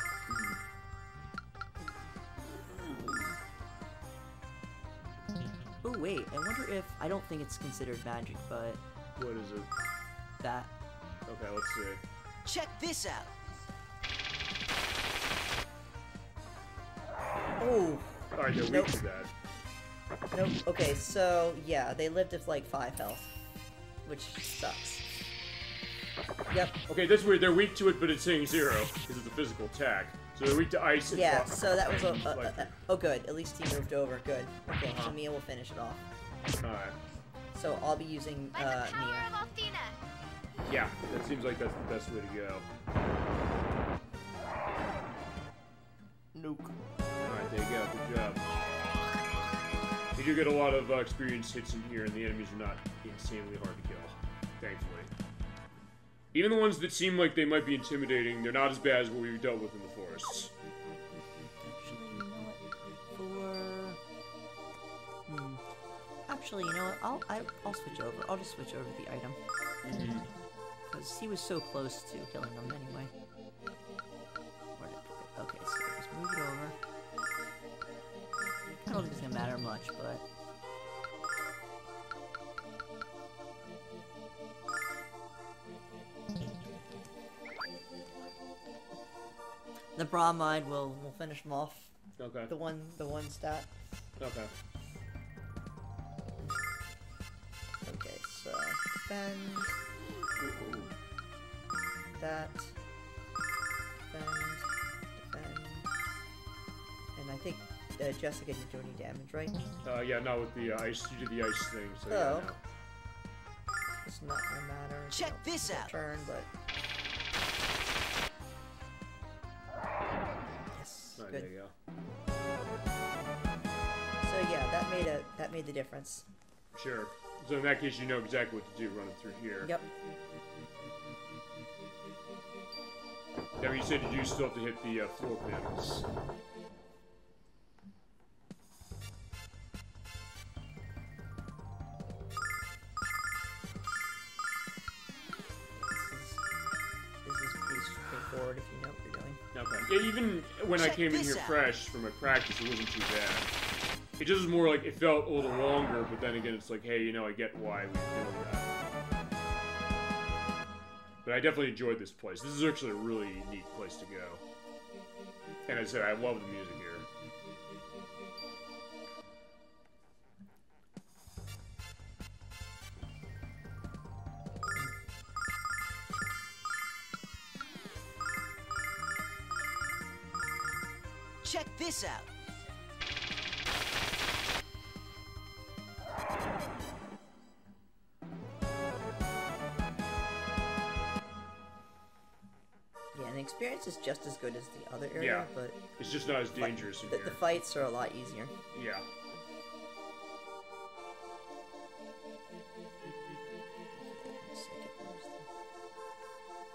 Oh, wait, I wonder if... I don't think it's considered magic, but... What is it? That. Okay, let's see. Check this out. Oh! Alright, they're weak to that. Nope. Okay, so, yeah, they lived with, like, 5 health. Which sucks. Yep. Okay, that's weird. They're weak to it, but it's saying 0, because it's a physical attack. So they're weak to ice and yeah, so that was oh, good. At least he moved over. Good. Okay, so Mia will finish it off. Alright. So I'll be using, Mia. Yeah, that seems like that's the best way to go. Nuke. Alright, there you go. Good job. You do get a lot of experience hits in here, and the enemies are not insanely hard to kill, thankfully. Even the ones that seem like they might be intimidating, they're not as bad as what we've dealt with in the forests. Actually, you know what? I'll switch over. I'll just switch over the item. Because he was so close to killing them anyway. Where did I put it? Okay, so just move it over. I don't think it's gonna matter much, but... The bromide will finish them off. Okay. The one stat. Okay. Okay, so defend. That. Defend. And I think Jessica didn't do any damage, right? Yeah, not with the ice. You did the ice thing, so yeah, no. It's not gonna matter. Check this out. Turn, but yes, Right, good. there you go. So yeah, that made the difference. Sure. So in that case, you know exactly what to do running through here. Yep. Now you said you do still have to hit the floor panels. This is pretty straightforward if you know what you're doing. Okay. Yeah, even when I came in here fresh from my practice, it wasn't too bad. It just was more like, it felt a little longer, but then again, it's like, hey, you know, I get why we're doing that. But I definitely enjoyed this place. This is actually a really neat place to go. And as I said, I love the music here. Check this out. Yeah, and the experience is just as good as the other area, but it's just not as dangerous in here. The fights are a lot easier. Yeah.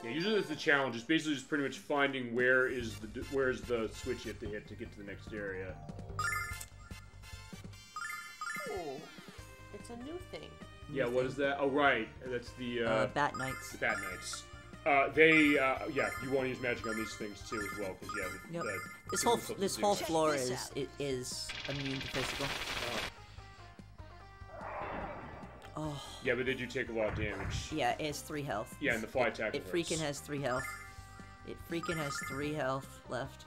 Yeah, usually that's the challenge. It's basically just pretty much finding where's the switch you have to hit to get to the next area. Oh, it's a new thing. Yeah, what is that? Oh, right. That's the Bat Knights. The Bat Knights. Yeah, you want to use magic on these things too as well, because yeah, this whole floor is immune to physical. Oh. Yeah, but they do take a lot of damage. Yeah, it has 3 health. Yeah, and the fly attack. It freaking has 3 health. It freaking has 3 health left.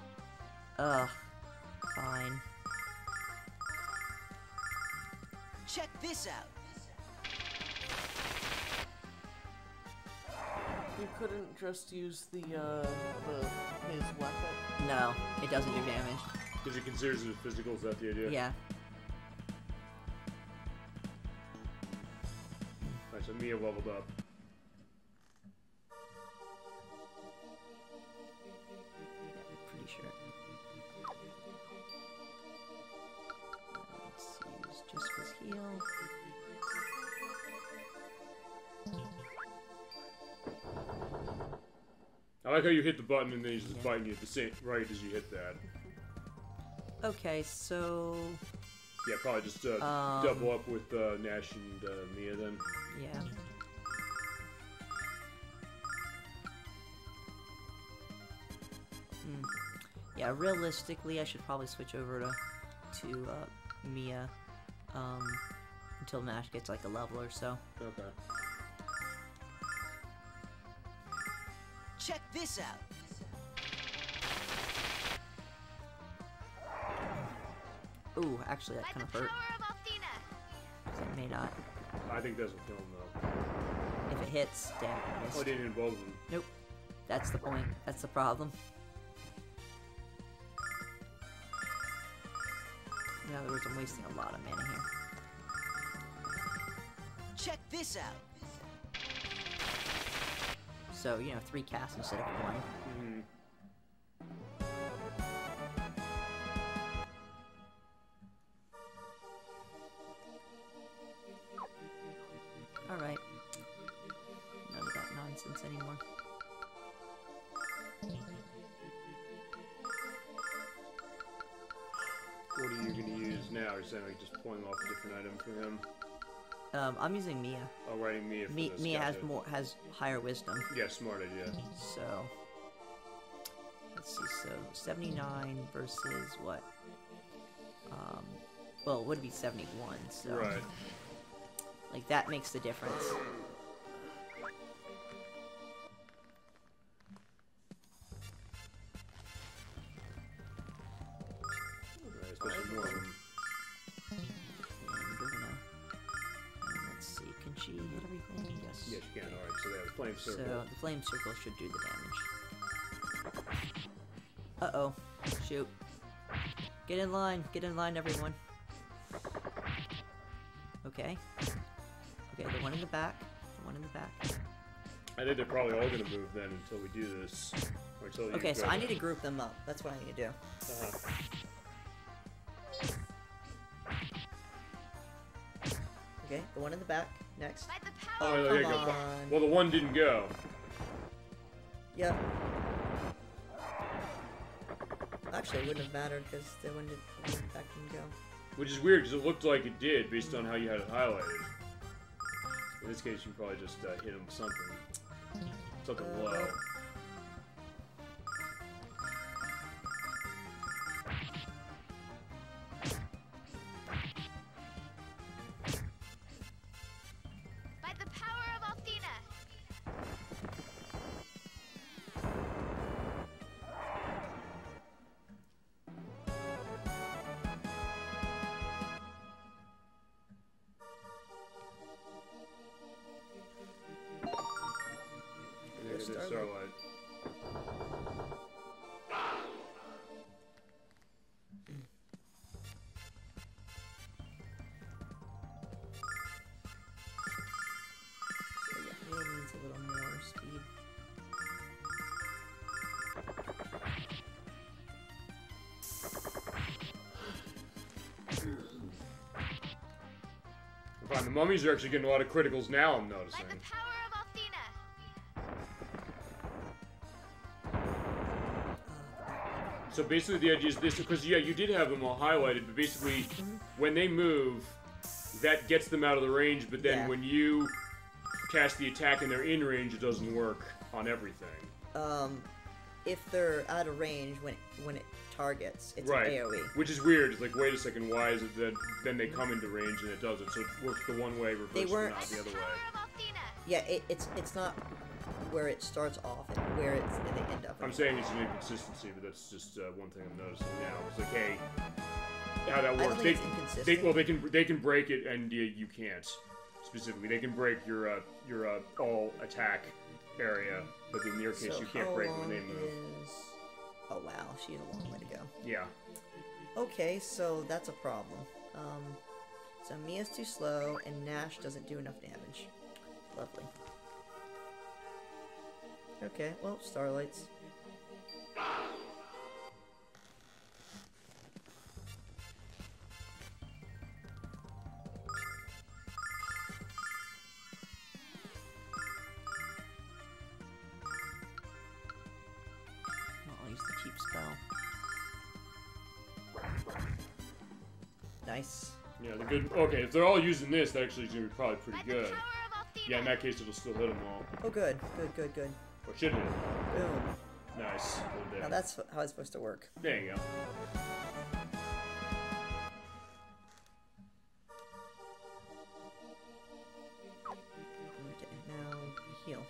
Ugh. Fine. Check this out. You couldn't just use his weapon? No, it doesn't do damage. Because it considers it physical, is that the idea? Yeah. Alright, so Mia leveled up. Yeah, I'm pretty sure. Let's use Jessica's heal. I like how you hit the button and then he's just biting you at the same right as you hit that. Okay, so... Yeah, probably just double up with Nash and Mia then. Yeah. Yeah, realistically, I should probably switch over to Mia until Nash gets like a level or so. Okay. Check this out. Ooh, actually, that kind of hurt. It may not. I think that's a kill him though. If it hits, damn it, I missed. Oh, it didn't involve him. Nope. That's the point. That's the problem. In other words, I'm wasting a lot of mana here. Check this out. So, you know, 3 casts instead of 1. Mm-hmm. Alright. None of that nonsense anymore. What are you going to use now? Or is that like just pulling off a different item for him? I'm using Mia. Oh, writing Mia for this. Mia has higher wisdom. Yeah, smart idea. So, let's see. So 79 versus what? Well, it would be 71. So, right. Like that makes the difference. Right, especially more of them. Let's see, can she hit everything? Yes. Yes, she can. Alright, so they have a flame circle. So the flame circle should do the damage. Uh-oh. Shoot. Get in line, everyone. Okay. Okay, the one in the back. I think they're probably all going to move then until we do this. Or until you Okay, so go I need to group them up. That's what I need to do. Okay, the one in the back. Next. Oh, there you go. Well, the one didn't go. Yep. Actually, it wouldn't have mattered because they wouldn't back and go. Which is weird because it looked like it did based on how you had it highlighted. In this case, you probably just hit him with something. Something low. By the power of Althena. There's Starlight. So yeah, really needs a little more speed. Fine, the mummies are actually getting a lot of criticals now, I'm By noticing. the power of Althena. So basically the idea is this, because yeah, you did have them all highlighted, but basically when they move, that gets them out of the range, but then when you cast the attack and they're in range, it doesn't work on everything. If they're out of range when it targets, it's an AoE. Which is weird. It's like, wait a second, why is it that then they come into range and it doesn't? So it works the one way, reverse not the other way. Yeah, it's not where it starts off and where they end up. I'm saying it's an inconsistency, but that's just one thing I'm noticing now. It's like, hey, how that works? They can break it, and you can't. Specifically, they can break your all attack area, but in your case, you can't break when they move. Oh wow, she has a long way to go. Yeah. Okay, so that's a problem. So Mia's too slow, and Nash doesn't do enough damage. Lovely. Okay, well, Starlights. I'll use the cheap spell. Nice. Yeah, the good. Okay, if they're all using this, that actually is gonna be probably pretty good. Yeah, in that case, it'll still hit them all. Oh, good, good. Or should hit them. Boom. Nice. Now that's how it's supposed to work. There you go. Okay, now heal.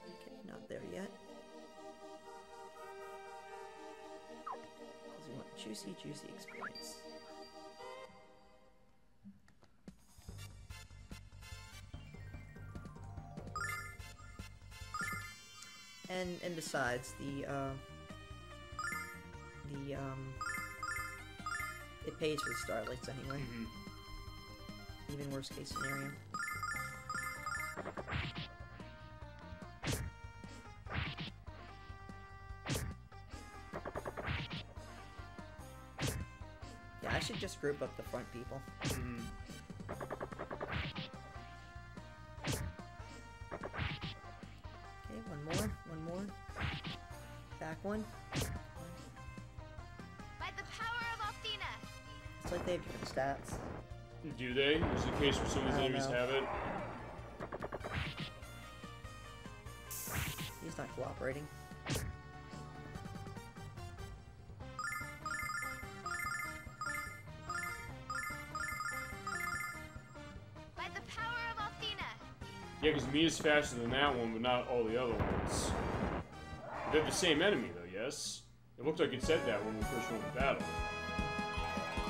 Okay, not there yet. Because we want juicy experience. And besides, it pays for the Starlights anyway. Even worst case scenario. Yeah, I should just group up the front people. Okay, one more. Back one. By the power of Althena. It's like they have different stats. Do they? Is it a case where some of these enemies have it? He's not cooperating. By the power of Althena. Yeah, because Mia's faster than that one, but not all the other ones. They're the same enemy, though, yes? It looked like it said that when we first went to battle.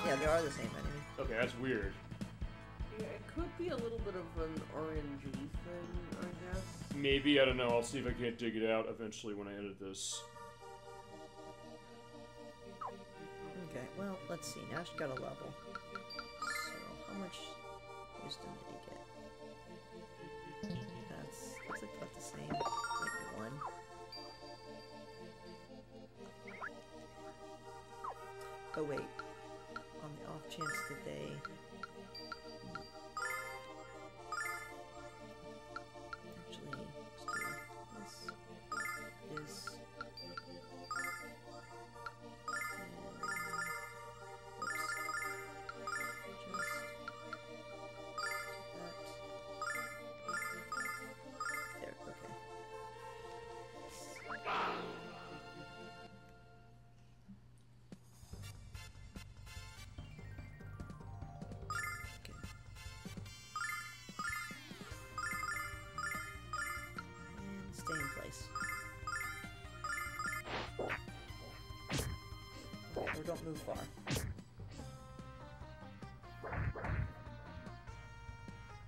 Yeah, they are the same enemy. Okay, that's weird. Yeah, it could be a little bit of an RNG thing, I guess. Maybe, I don't know. I'll see if I can't dig it out eventually when I edit this. Okay, well, let's see. Nash got a level. So, how much wisdom did he get? Looks like about the same. Like 1. Oh, wait. On the off chance that they... don't move far.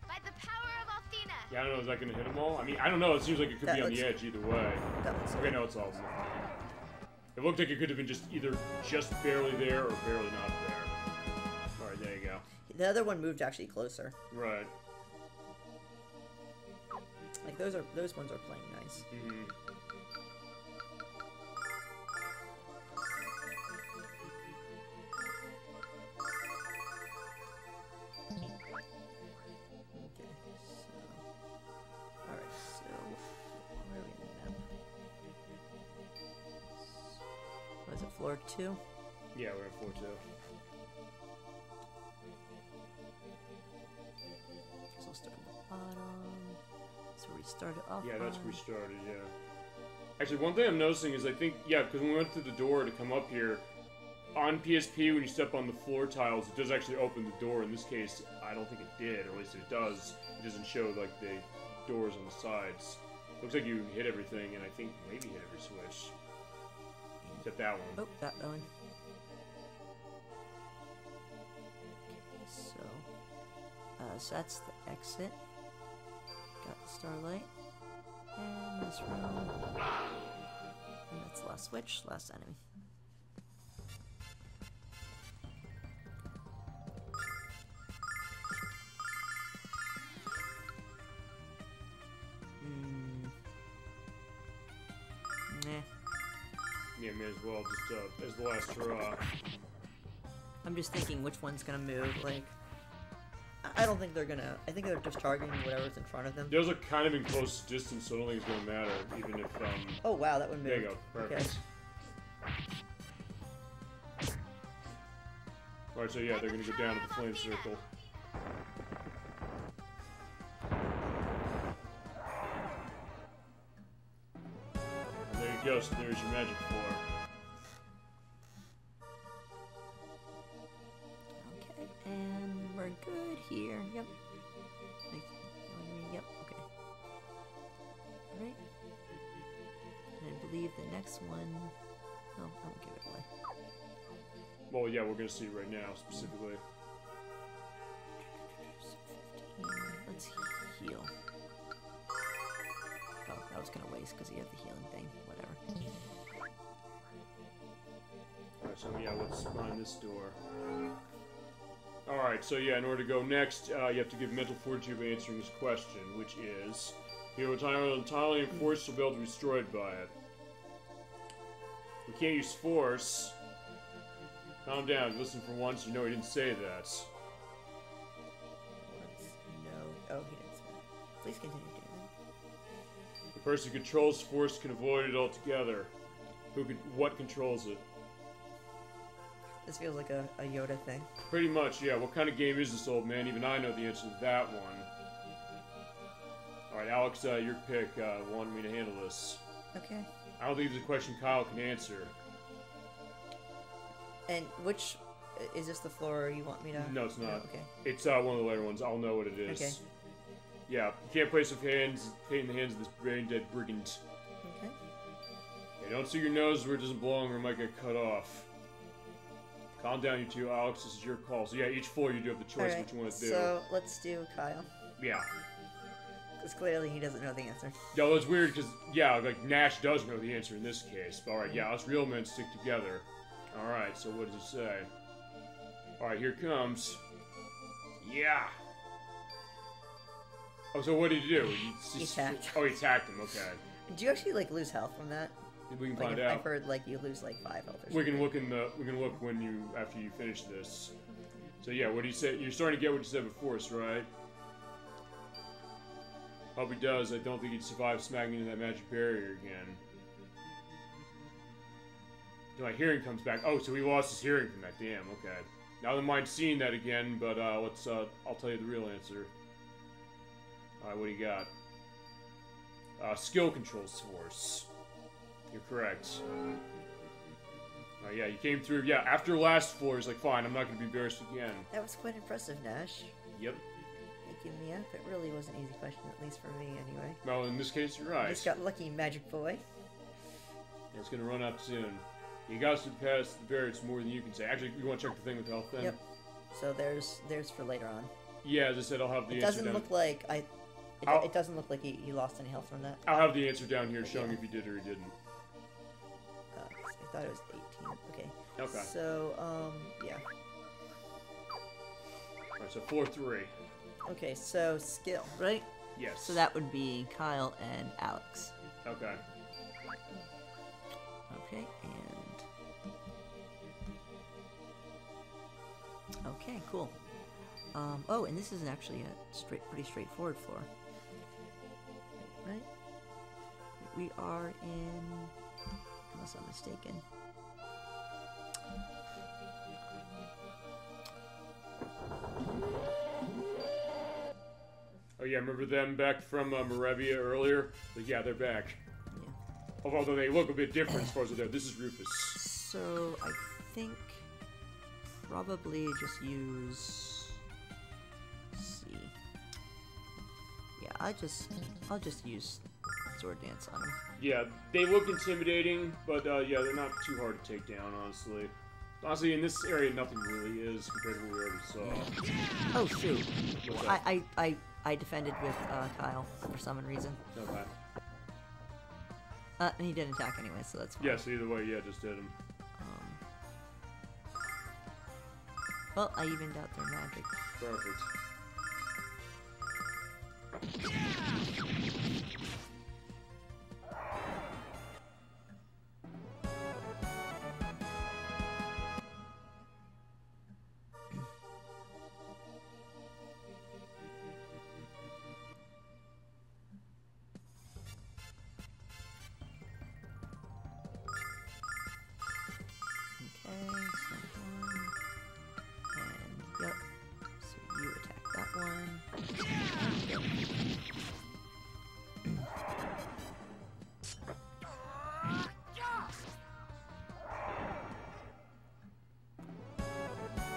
By the power of Athena. Yeah, I don't know. Is that going to hit them all? I mean, I don't know. It seems like it could be on the edge either way. Okay, no, it's all. It looked like it could have been just either just barely there or barely not there. All right, there you go. The other one moved actually closer. Right. Like those ones are playing nice. Mm-hmm. Floor 2? Yeah, we're at floor 2. So we'll start at the bottom. So restart it off. Yeah, that's restarted, yeah. Actually, one thing I'm noticing is I think, yeah, because when we went through the door to come up here, on PSP, when you step on the floor tiles, it does actually open the door. In this case, I don't think it did, or at least it does. It doesn't show, like, the doors on the sides. Looks like you hit everything, and I think maybe hit every switch. Except that one. Oh, that one. Okay, so that's the exit. Got the starlight. And this room. And that's the last switch, last enemy. Yeah, may as well just as the last hurrah. I'm just thinking which one's gonna move. Like, I don't think they're gonna. I think they're just targeting whatever's in front of them. Those are kind of in close distance, so I don't think it's gonna matter, even if Oh wow, that one moved. There you go. Perfect. Okay. Alright, so yeah, they're gonna go down to the flame circle. There you go, so there's your magic floor. Okay, and we're good here. Yep. Yep, okay. Alright. And I believe the next one... No, I won't give it away. Well, yeah, we're gonna see right now, specifically. So 15. Let's heal. Oh, that was gonna waste because he had the healing thing. Whatever. Alright, so yeah, what's behind this door? Alright, so yeah, in order to go next, you have to give mental fortitude by answering this question, which is... You are entirely enforced to be able to be destroyed by it. We can't use force. Calm down, listen for once, you know he didn't say that. Once, no. Oh, he didn't say that. Please continue doing that. The person who controls force can avoid it altogether. What controls it? This feels like a Yoda thing. Pretty much, yeah. What kind of game is this, old man? Even I know the answer to that one. Alright, Alex, your pick. Want me to handle this? Okay. I don't think it's a question Kyle can answer. And which... Is this the floor you want me to... No, it's not. Oh, okay. It's one of the later ones. I'll know what it is. Okay. Yeah, you can't place your hands in the hands of this brain-dead brigand. Okay. Yeah, don't see your nose where it doesn't belong or it might get cut off. Calm down, you two. Alex, this is your call. So yeah, each floor you do have the choice which you want to do. So, let's do Kyle. Yeah. Because clearly he doesn't know the answer. Yeah, well, it's weird because, yeah, like, Nash does know the answer in this case. But, alright, yeah, us real men stick together. Alright, so what does it say? Alright, here it comes. Yeah! Oh, so what did he do? He attacked. Oh, he attacked him, okay. Did you actually, like, lose health from that? We can like, find out. I've heard, like, you lose, like, 5 health or something. We can look when you, after you finish this. So yeah, what do you say? You're starting to get what you said before, right? Hope he does. I don't think he'd survive smacking into that magic barrier again. My hearing comes back. Oh, so he lost his hearing from that. Damn, okay. Now I don't mind seeing that again, but let's, I'll tell you the real answer. Alright, what do you got? Skill controls force. You're correct. Yeah, you came through. Yeah, after last floor, he's like, fine, I'm not going to be embarrassed again. That was quite impressive, Nash. Yep. Thank you, Mia. It really was an easy question, at least for me, anyway. Well, in this case, you're right. Just got lucky, Magic Boy. Yeah, it's going to run up soon. You got to pass the barrier. It's more than you can say. Actually, you want to check the thing with health then? Yep. So there's for later on. Yeah, as I said, I'll have the It answer doesn't down. look like it doesn't look like he lost any health from that. I'll have the answer down here showing if he did or he didn't. I thought it was 18. Okay. Okay. So yeah. Alright, so 4-3. Okay, so skill, right? Yes. So that would be Kyle and Alex. Okay. Okay, and okay, cool. Oh, and this is actually a pretty straightforward floor, right? We are in, unless I'm mistaken. Oh yeah, remember them back from Moravia earlier? Like, yeah, they're back. Yeah. Although they look a bit different as far as they're. This is Rufus. So I think probably just use. Let's see. Yeah, I'll just use sword dance on him. Yeah, they look intimidating, but yeah, they're not too hard to take down, honestly. Honestly, in this area, nothing really is compared to what we already saw. Oh shoot! What's that? I defended with Kyle for some reason. Okay. And he didn't attack anyway, so that's fine. Yeah, so either way, yeah, just hit him. Well, I evened out their magic. Perfect.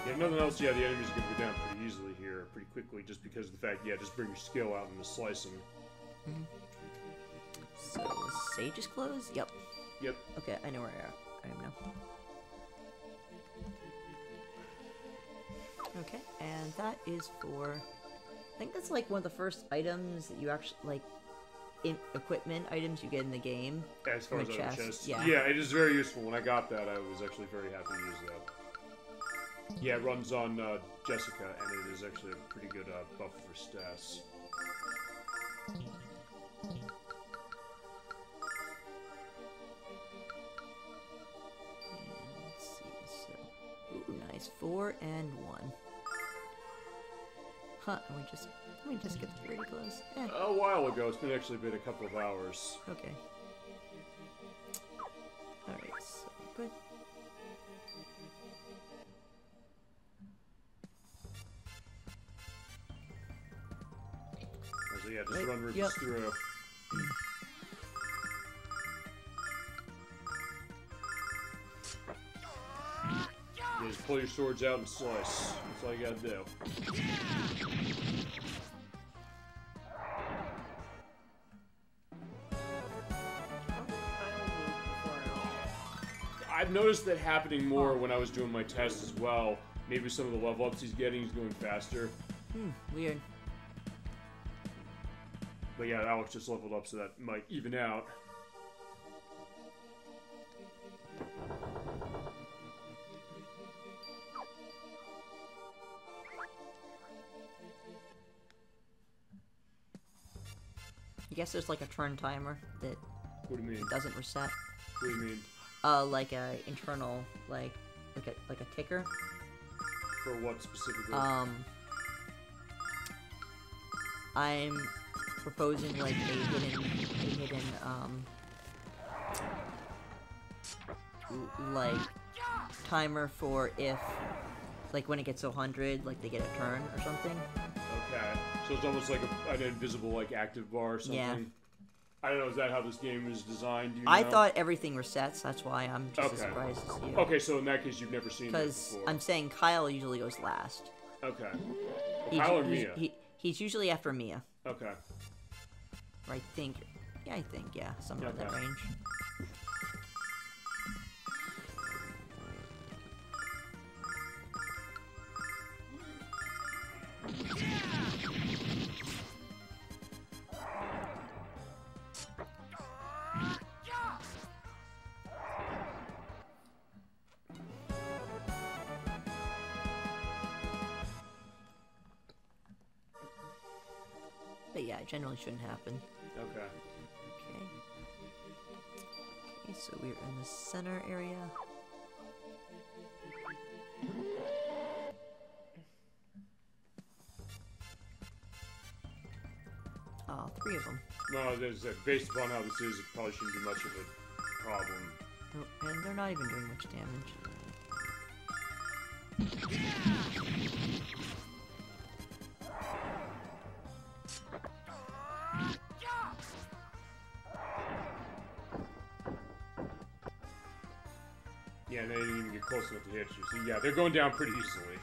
Yeah, if nothing else, yeah, the enemies are going to go down pretty easily here, pretty quickly, just because of the fact, yeah, just bring your skill out and just slice them. So, Sage is closed? Yep. Yep. Okay, I know where I am now. Okay, and that is for... I think that's like one of the first items that you actually, like, equipment items you get in the game. As far as the chest. Yeah. Yeah, it is very useful. When I got that, I was actually very happy to use that. Yeah, it runs on Jessica, and it is actually a pretty good buff for stats. And let's see, so... Ooh, nice. 4 and 1. Huh, and we just get pretty close. A while ago. It's been actually been a couple of hours. Okay. Alright, so good. So yeah, just run Rufus through. Yeah, just pull your swords out and slice. That's all you gotta do. I've noticed that happening more when I was doing my tests as well. Maybe some of the level ups he's getting, he's going faster. Weird. But yeah, Alex just leveled up, so that might even out. I guess there's like a turn timer that What do you mean? doesn't reset. What do you mean? Like a internal, like a ticker. For what specifically? I'm proposing like a hidden like timer for if like when it gets to 100, like they get a turn or something. Okay, so it's almost like an invisible like active bar or something. Yeah. I don't know. Is that how this game is designed? Do you I know? thought everything resets. That's why I'm just as surprised as you. Okay, so in that case, you've never seen that Because before. I'm saying Kyle usually goes last. Okay. Well, Kyle or Mia? He's usually after Mia. Okay. Or I think, yeah, somewhere in that range. yeah, it generally shouldn't happen. Okay. Okay. Okay, so we're in the center area. Oh, 3 of them. Well, based upon how this is, it probably shouldn't be much of a problem. Oh, and they're not even doing much damage. Yeah, and they didn't even get close enough to hit you. So yeah, they're going down pretty easily.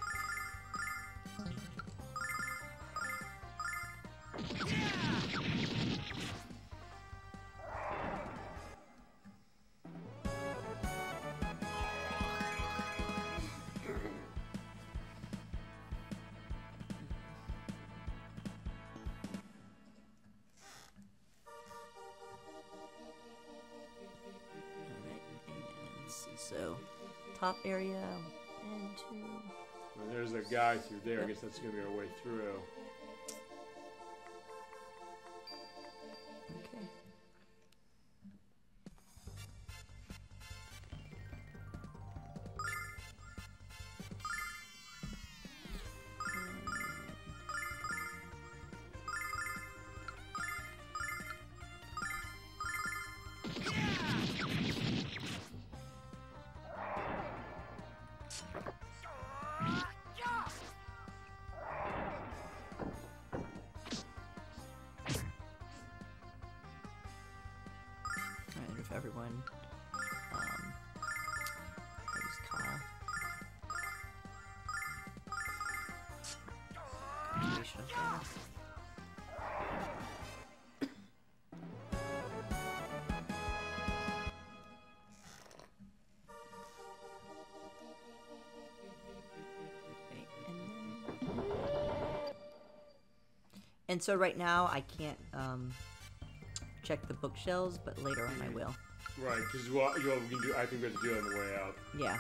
So, top area, and 2. And there's a guy through there. I guess that's gonna be our way through. Okay. Everyone. There's Kyle. Combination of that. And so right now I can't check the bookshelves, but later on I will. Right, because we can do. I think we have to do it on the way out. Yeah.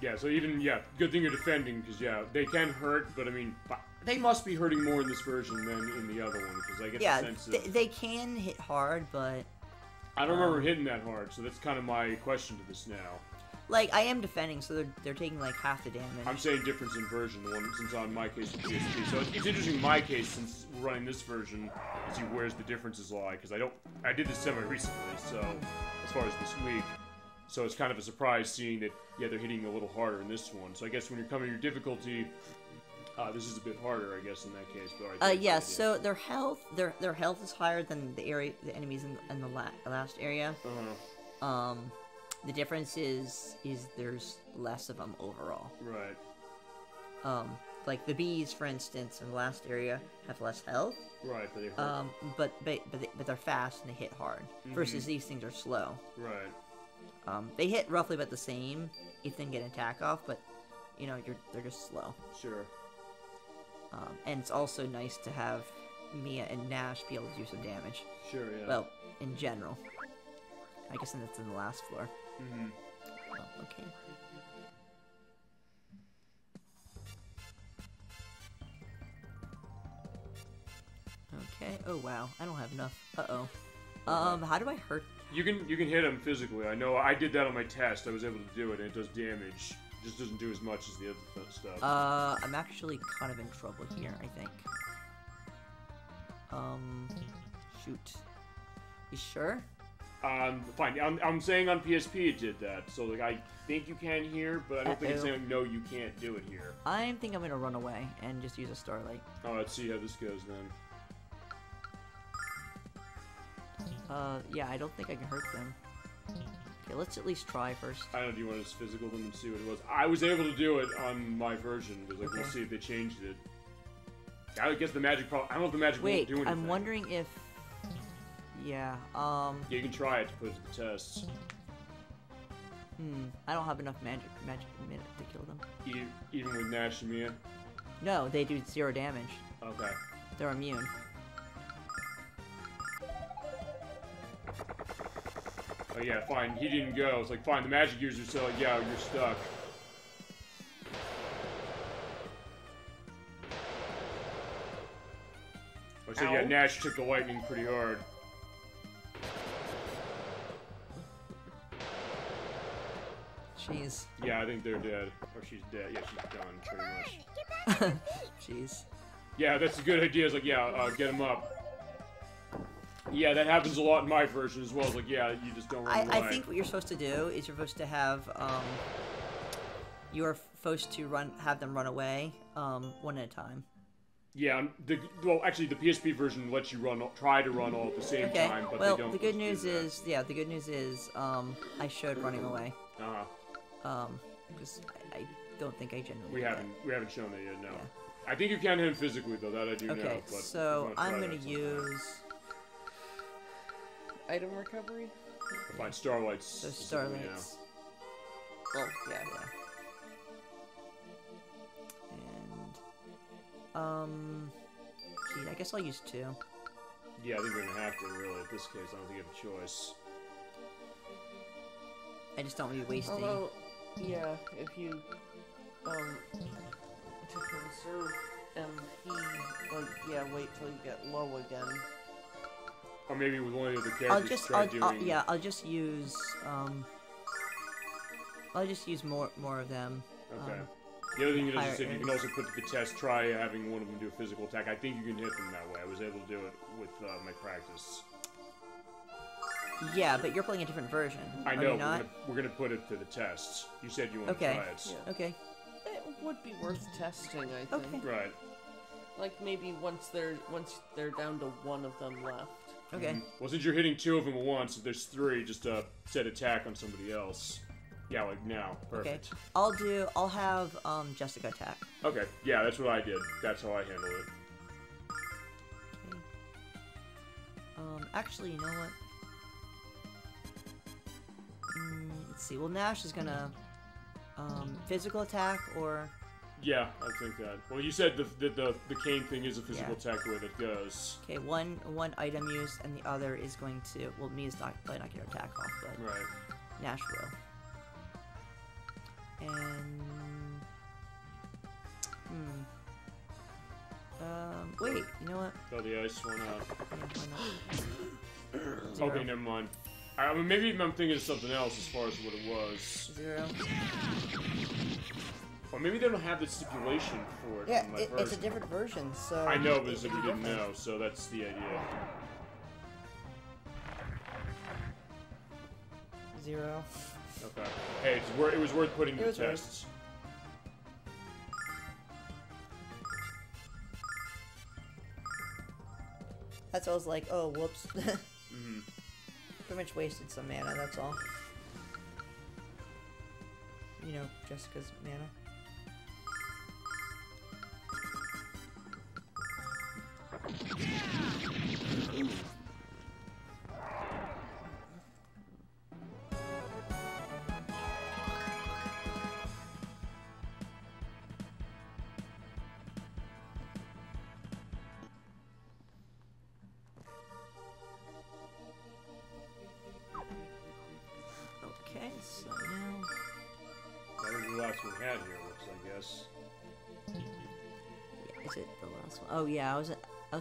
Yeah, so even, good thing you're defending, because, they can hurt, but I mean, they must be hurting more in this version than in the other one, because I get the sense of... they can hit hard, but... I don't remember hitting that hard, so that's kind of my question to this now. Like, I am defending, so they're taking, like, half the damage. I'm saying difference in version, the one, since on my case with PSP. So it's interesting in my case, since we're running this version, to see where's the differences lie, because I did this semi-recently, so, as far as this week. So it's kind of a surprise seeing that, they're hitting a little harder in this one. So I guess when you're coming to your difficulty, this is a bit harder, I guess, in that case. But yeah. So their health is higher than the enemies in the last area. The difference is there's less of them overall. Right. Like the bees, for instance, in the last area have less health. Right, but they hurt. But they're fast and they hit hard. Versus these things are slow. Right. They hit roughly about the same if they can get an attack off, but they're just slow. Sure. And it's also nice to have Mia and Nash be able to do some damage. Sure, yeah. Well, in general. I guess that's in the last floor. Oh, okay. Okay. Oh wow, I don't have enough. Uh-oh. How do I hurt? You can hit him physically. I know. I did that on my test. I was able to do it, and it does damage. It just doesn't do as much as the other stuff. I'm actually kind of in trouble here, I think. Shoot. You sure? Fine. I'm saying on PSP it did that. So, like, I think you can here, but I don't think it's saying, no, you can't do it here. I think I'm gonna run away and just use a starlight. Oh, let's see how this goes then. Yeah, I don't think I can hurt them. Okay, let's at least try first. I don't know, do you want to just physical them and see what it was? I was able to do it on my version, because like, we'll see if they changed it. I guess the magic probably... I don't know if the magic won't do anything. I'm wondering if... Yeah, Yeah, you can try it to put it to the test. I don't have enough magic minute to kill them. Even with Nash and Mia? No, they do 0 damage. Okay. They're immune. Oh yeah, fine. He didn't go. It's like, fine, the magic users are still like, yeah, you're stuck. Oh, so yeah, Nash took the lightning pretty hard. Jeez. Yeah, I think they're dead. Or she's dead. Yeah, she's done, pretty much. Jeez. Yeah, that's a good idea. It's like, yeah, get him up. Yeah, that happens a lot in my version as well. It's like, yeah, you just don't run away. I think what you're supposed to do is you're supposed to have, you're supposed to have them run away, one at a time. Yeah, well, actually, the PSP version lets you try to run all at the same time, but they don't. The good news is, the good news is, I showed running away. Because I don't think I generally. We haven't shown that yet. No. Yeah. I think you can hit him physically though. That I do know. Okay, but so I'm gonna use item recovery. Find starlights. So starlights. Oh yeah. And gee, I guess I'll use 2. Yeah, I think we're gonna have to really. In this case, I don't think you have a choice. I just don't want to be wasting. Although, yeah, if you, to conserve MP, like, yeah, wait till you get low again. Or maybe with one of the characters I'll just use, more of them. Okay. The other thing is if you can also put to the test, try having one of them do a physical attack. I think you can hit them that way. I was able to do it with my practice. Yeah, but you're playing a different version. I know. We're gonna put it to the test. You said you want to try it. Yeah. Okay. It would be worth testing, I think. Okay. Right. Like maybe once they're down to 1 of them left. Okay. Well, since you're hitting 2 of them at once, if there's 3, just set attack on somebody else. Yeah, like now. Perfect. Okay. I'll have Jessica attack. Okay. Yeah, that's what I did. That's how I handled it. Okay. Actually, you know what? Let's see. Well, Nash is gonna physical attack or. Yeah, I think that. Well, you said the cane thing is a physical attack the way that goes. Okay, one item used, and the other is going to. Well, me is probably not gonna attack off, but right. Nash will. And wait. You know what? Throw the ice one out. Yeah, why not? Okay, never mind. I mean, maybe I'm thinking of something else as far as what it was. 0. Or maybe they don't have the stipulation for it. Yeah, in my it's version. a different version, so. I know, but we didn't know, so that's the idea. 0. Okay. Hey, it was worth putting to the tests. That's why I was like, oh, whoops. Pretty much wasted some mana, that's all. You know, Jessica's mana. Okay, so now... That was the last one we had here, looks, I guess. Yeah, is it the last one? Oh yeah, I was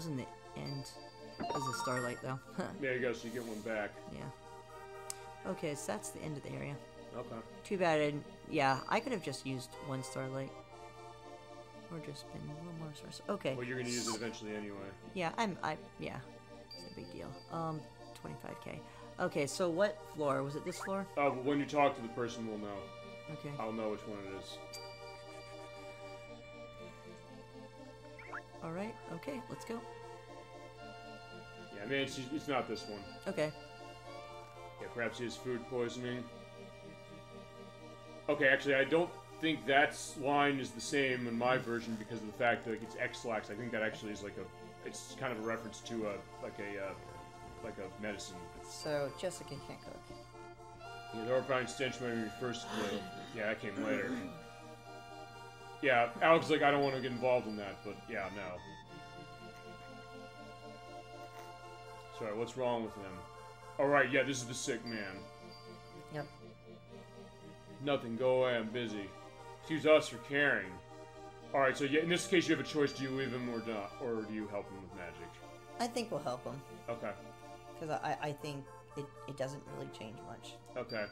in the end. It was a starlight though. There you go, so you get one back. Yeah. Okay, so that's the end of the area. Okay. Too bad yeah, I could have just used 1 starlight. Or just been a little more source. Okay. Well, you're gonna use it eventually anyway. Yeah, yeah. It's a big deal. 25k. Okay, so what floor? Was it this floor? Oh, but when you talk to the person, we'll know. Okay. I'll know which one it is. Alright, okay, let's go. Yeah, man, it's not this one. Okay. Yeah, perhaps he has food poisoning. Okay, actually, I don't think that line is the same in my version because of the fact that like, it's X-Lax. I think that actually is like it's kind of a reference to like a medicine. So, Jessica can't cook. Yeah, the horrifying stench when we first yeah, that came later. Yeah, Alex is like, I don't want to get involved in that, but yeah, no. Sorry, what's wrong with him? Alright, yeah, this is the sick man. Yep. Nothing, go away, I'm busy. Excuse us for caring. Alright, so yeah, in this case you have a choice, do you leave him or not? Or do you help him with magic? I think we'll help him. Okay. Because I think it doesn't really change much. Okay.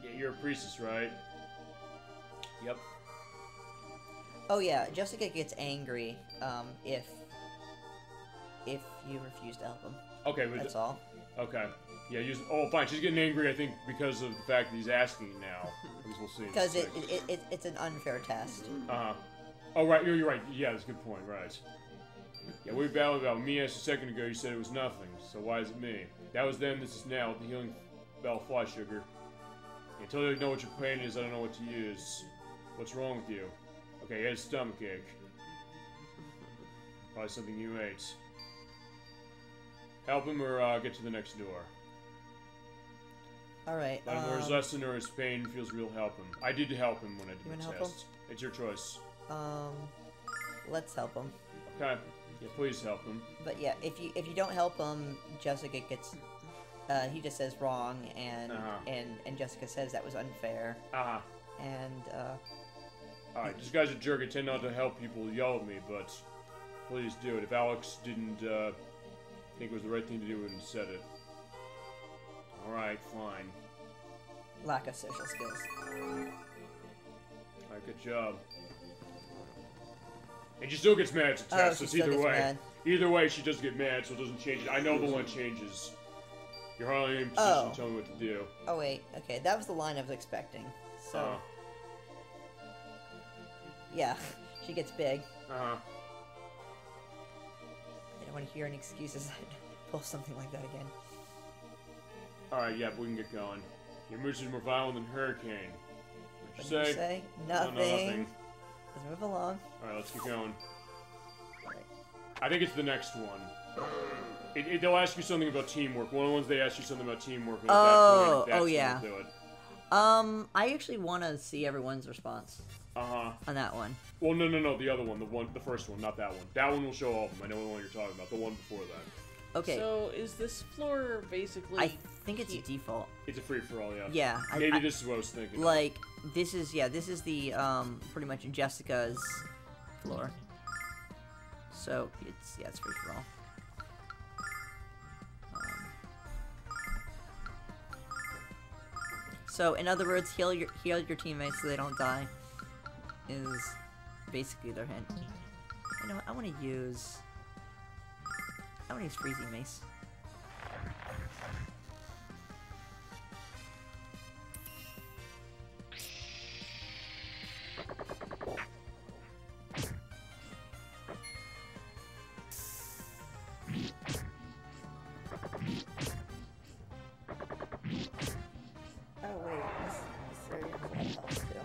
Yeah, you're a priestess, right? Yep. Oh yeah, Jessica gets angry if you refuse to help him. Okay, but that's all. Okay. Yeah, oh, fine. She's getting angry, I think, because of the fact that he's asking now. At least we'll see. Because it's an unfair test. Uh-huh. Oh, right. You're right. Yeah, that's a good point. Right. Yeah, we battled about me asked a second ago. You said it was nothing. So why is it me? That was then. This is now. The healing bell fly sugar. Until I know what your pain is, I don't know what to use. What's wrong with you? Okay, he had a stomachache. Probably something you ate. Help him or get to the next door. Alright, Let him learn his lesson or his pain feels real, help him. I did help him when I did the test. It's your choice. Let's help him. Okay. Yeah, please help him. But yeah, if you don't help him, Jessica gets he just says wrong and Jessica says that was unfair. And alright, this guy's a jerk. I tend not to help people yell at me, but please do it. If Alex didn't think it was the right thing to do and said it. Alright, fine. Lack of social skills. Alright, good job. And she still gets mad at the test, so it's either way. Mad. Either way, she does get mad, so it doesn't change it. I know the one changes. You're hardly in position to tell me what to do. Oh, wait. Okay, that was the line I was expecting. So... yeah, she gets big. I don't want to hear any excuses to pull something like that again. Alright, yeah, but we can get going. Your mood is more violent than Hurricane. What did you say? Nothing. No, nothing. Let's move along. Alright, let's get going. Alright. I think it's the next one. They'll ask you something about teamwork. One of the ones they ask you something about teamwork. And at that point, yeah. Do it. I actually want to see everyone's response. On that one. Well, no, the other one, the first one, not that one. That one will show all of them. I know the one you're talking about. The one before that. Okay. So is this floor basically? I think it's a default. It's a free for all, yeah. Yeah. Maybe this is what I was thinking. Like this is the pretty much Jessica's floor. So it's free for all. So in other words, heal your teammates so they don't die. Is basically their hint. You know what? I want to use freezing mace. Oh wait, this area has a lot of health too.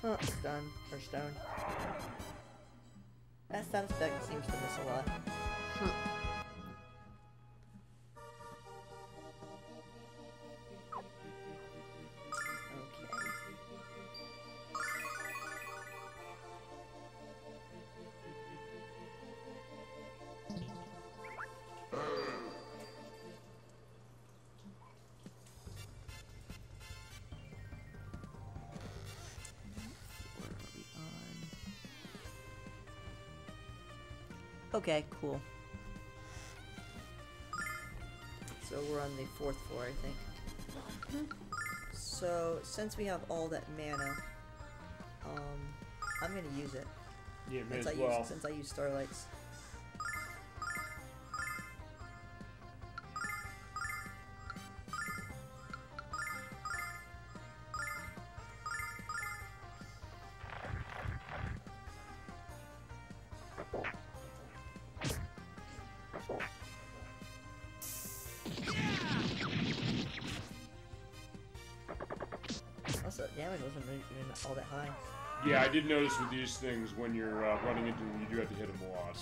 Oh, stun or stone. That stun spec seems to miss a lot. Okay, cool. So we're on the 4th floor, I think. So, since we have all that mana, I'm gonna use it. Yeah, may as well. Since I use Starlights. Also, damage wasn't even all that high. Yeah, I did notice with these things when you're running into them, you do have to hit them a lot.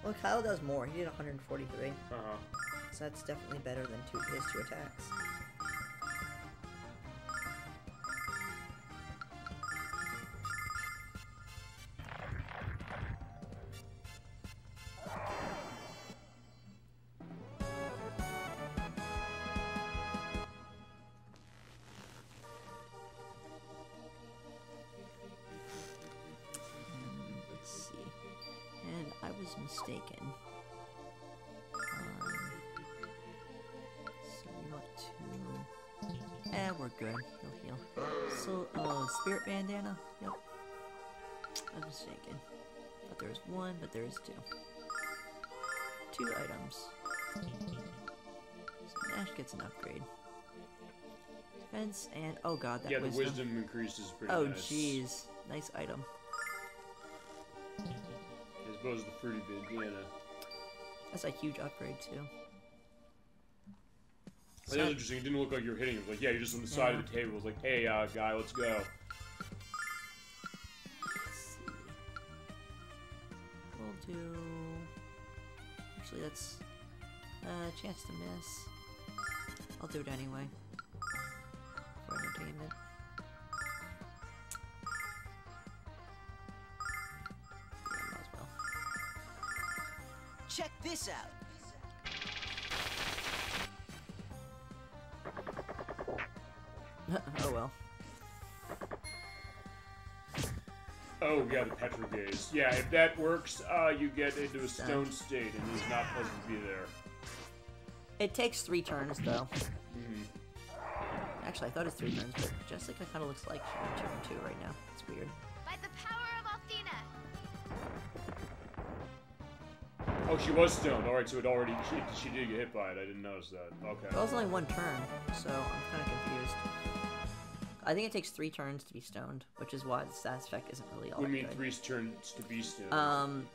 Well, Kyle does more. He did 143. Uh-huh. So that's definitely better than his 2 attacks. Mistaken. So we want to... we're good. He'll heal. So, Spirit Bandana? Yep. I was mistaken. But there's 1, but there's 2. 2 items. So Nash gets an upgrade. Defense and... Oh god, that wisdom. wisdom. Yeah, the wisdom increases pretty nice. nice. Oh jeez. Nice item. As opposed to the fruity bandana. That's a huge upgrade too. That was interesting. It didn't look like you were hitting him. Like, yeah, you're just on the side of the table. It was like, hey, guy, let's go. Let's see. We'll do... Actually, that's a chance to miss. I'll do it anyway. For entertainment. Check this out. Oh well. Oh yeah, the Petrogaze. Yeah, if that works, you get into a stone state, and it's not pleasant to be there. It takes 3 turns, though. Actually, I thought it's 3 turns, but Jessica kind of looks like she's in turn 2 right now. It's weird. By the power of Althena. Oh, she was stoned. Alright, so it already... She did get hit by it. I didn't notice that. Okay. That was only 1 turn, so I'm kind of confused. I think it takes 3 turns to be stoned, which is why the status effect isn't really all What do you that mean good. 3 turns to be stoned?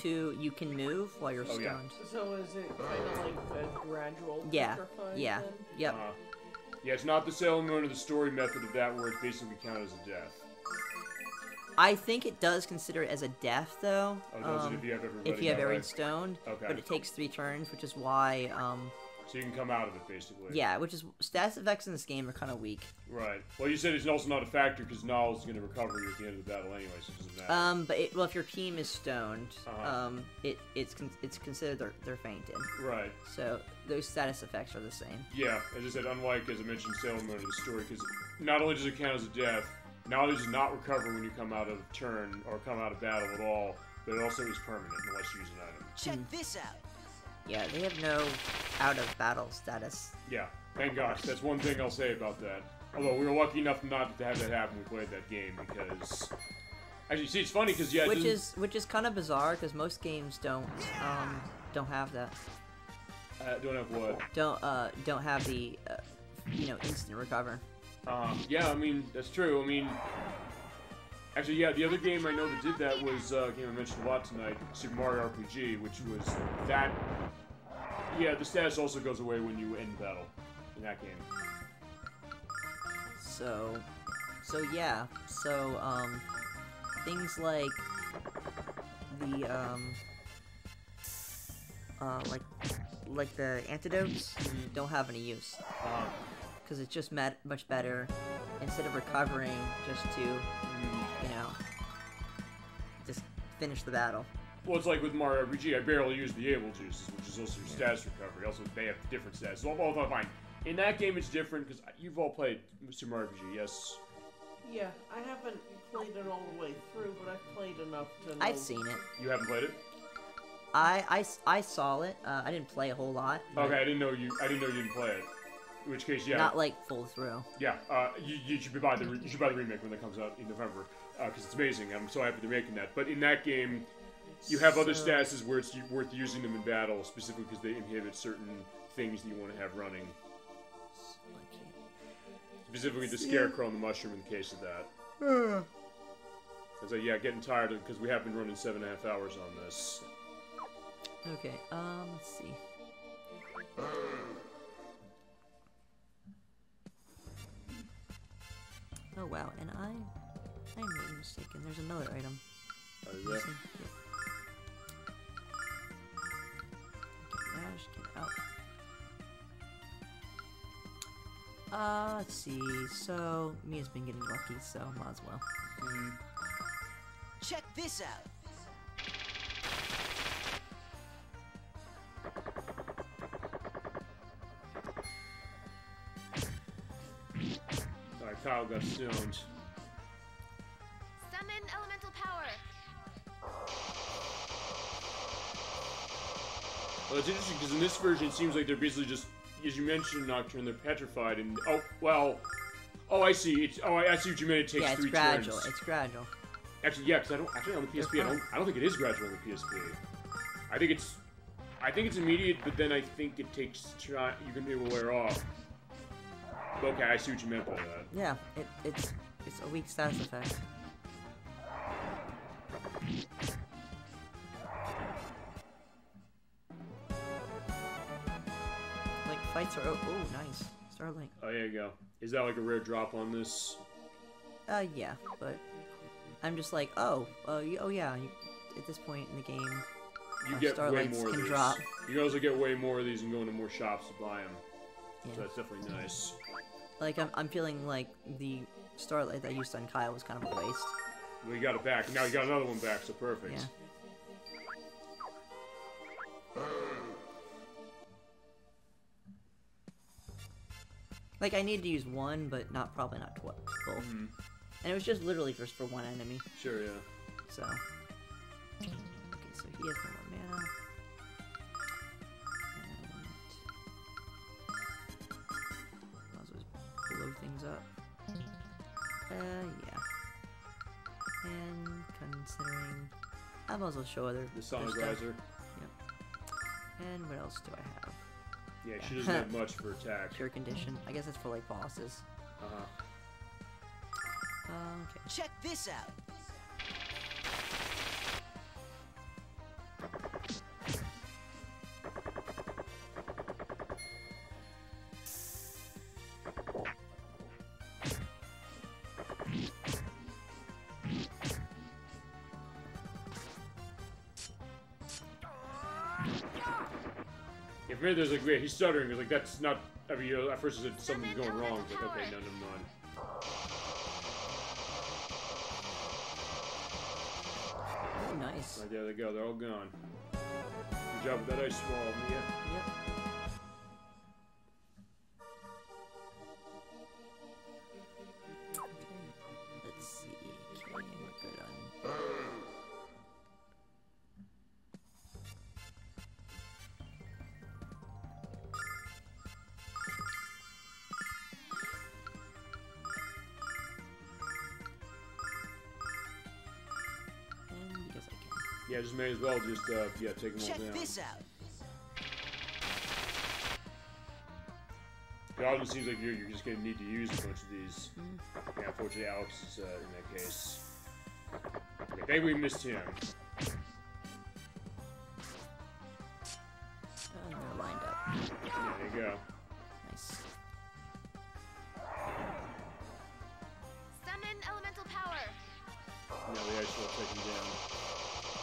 You can move while you're stoned. Yeah. So is it kind of like a gradual petrifying Yeah. then? Yep. Yeah, it's not the Sailor Moon or the story method of that where it basically counts as a death. I think it does consider it as a death, though. Oh, does it if you have everybody? If you have everyone right? stoned. Okay. But it takes 3 turns, which is why, So you can come out of it, basically. Yeah, which is... Status effects in this game are kind of weak. Right. Well, you said it's also not a factor because Null is going to recover you at the end of the battle anyway, so it doesn't matter. But if your team is stoned, it's considered they're fainted. Right. So those status effects are the same. Yeah, as I said, unlike, as I mentioned, Sailor Moon in the story, because not only does it count as a death, not only does it not recover when you come out of turn or come out of battle at all, but it also is permanent unless you use an item. Check this out. Yeah, they have no out-of-battle status. Yeah, thank gosh. That's one thing I'll say about that. Although we were lucky enough not to have that happen when we played that game, because... Actually, see, it's funny, because, yeah... Which is kind of bizarre, because most games don't have that. Don't have what? Don't have the, instant recover. Yeah, I mean, that's true. I mean... Actually, yeah, the other game I know that did that was a game I mentioned a lot tonight, Super Mario RPG, which was that... Yeah, the status also goes away when you end battle in that game. So things like the, like the antidotes don't have any use. Because it's just much better, instead of recovering, just to, just finish the battle. Well, it's like with Mario RPG, I barely use the able juices, which is also your status recovery. Also, they have different stats. So although fine. In that game, it's different, because you've all played Super Mario RPG, yes? Yeah, I haven't played it all the way through, but I've played enough to know. I've seen it. You haven't played it? I saw it. I didn't play a whole lot. Okay, I didn't know you didn't play it. In which case, yeah. Not like full through. Yeah, you should buy the remake when that comes out in November, because it's amazing. I'm so happy they're making that. But in that game, you have other statuses where it's worth using them in battle, specifically because they inhibit certain things that you want to have running. Specifically the Scarecrow and the Mushroom in the case of that. So yeah, getting tired of because we have been running 7.5 hours on this. Okay, let's see. Oh wow, and I may be mistaken. There's another item. Oh, is there? Missing. Yep. Get dash, get out. Let's see. So Mia's been getting lucky, so might as well. Check this out. Alright, Kyle got stoned. Summon elemental power. Well, it's interesting because in this version, it seems like they're basically just, as you mentioned, Nocturne, they're petrified, and I see. I see what you meant. It takes 3 gradual. turns. It's gradual. Actually, yeah, because on the PSP, I don't think it is gradual on the PSP. I think it's immediate, but then I think it takes you can be able to wear off. Okay, I see what you meant by that. Yeah, it's a weak status effect. Like fights are oh nice. Starlink. Oh, there you go. Is that like a rare drop on this? Yeah, but I'm just like, oh yeah. At this point in the game, You get way Starlights more of can these. drop. You can also get way more of these and go into more shops to buy them. Yeah. So that's definitely nice. Like I'm feeling like the Starlight that I used on Kyle was kind of a waste. Well, you got it back. Now you got another one back, so perfect. Yeah. Like I need to use one, but probably not both. And it was just literally just for one enemy. Sure, yeah. So. Okay, so he has no more mana. And I'll just blow things up. Yeah. And considering, I might as well show other. The Sonic stuff. Riser. Yep. And what else do I have? Yeah, she doesn't have much for attack. Pure condition. I guess it's for like bosses. Okay. Check this out. If maybe there's like, wait, he's stuttering. It's like, that's not. I mean, at first it said something's going wrong. It's like, okay, no, never mind. Oh, nice. Right there they go. They're all gone. Good job with that ice wall, Mia. Yep. Okay, let's see. Okay, we're good on. And because I can. Yeah, just may as well just, yeah, take them all Check down. this out. It obviously seems like you're just going to need to use a bunch of these. Yeah, unfortunately, Alex is in that case. Okay, maybe we missed him. And they're lined up. Yeah, there you go. Nice. Summon elemental power. Now the ice wall taken down.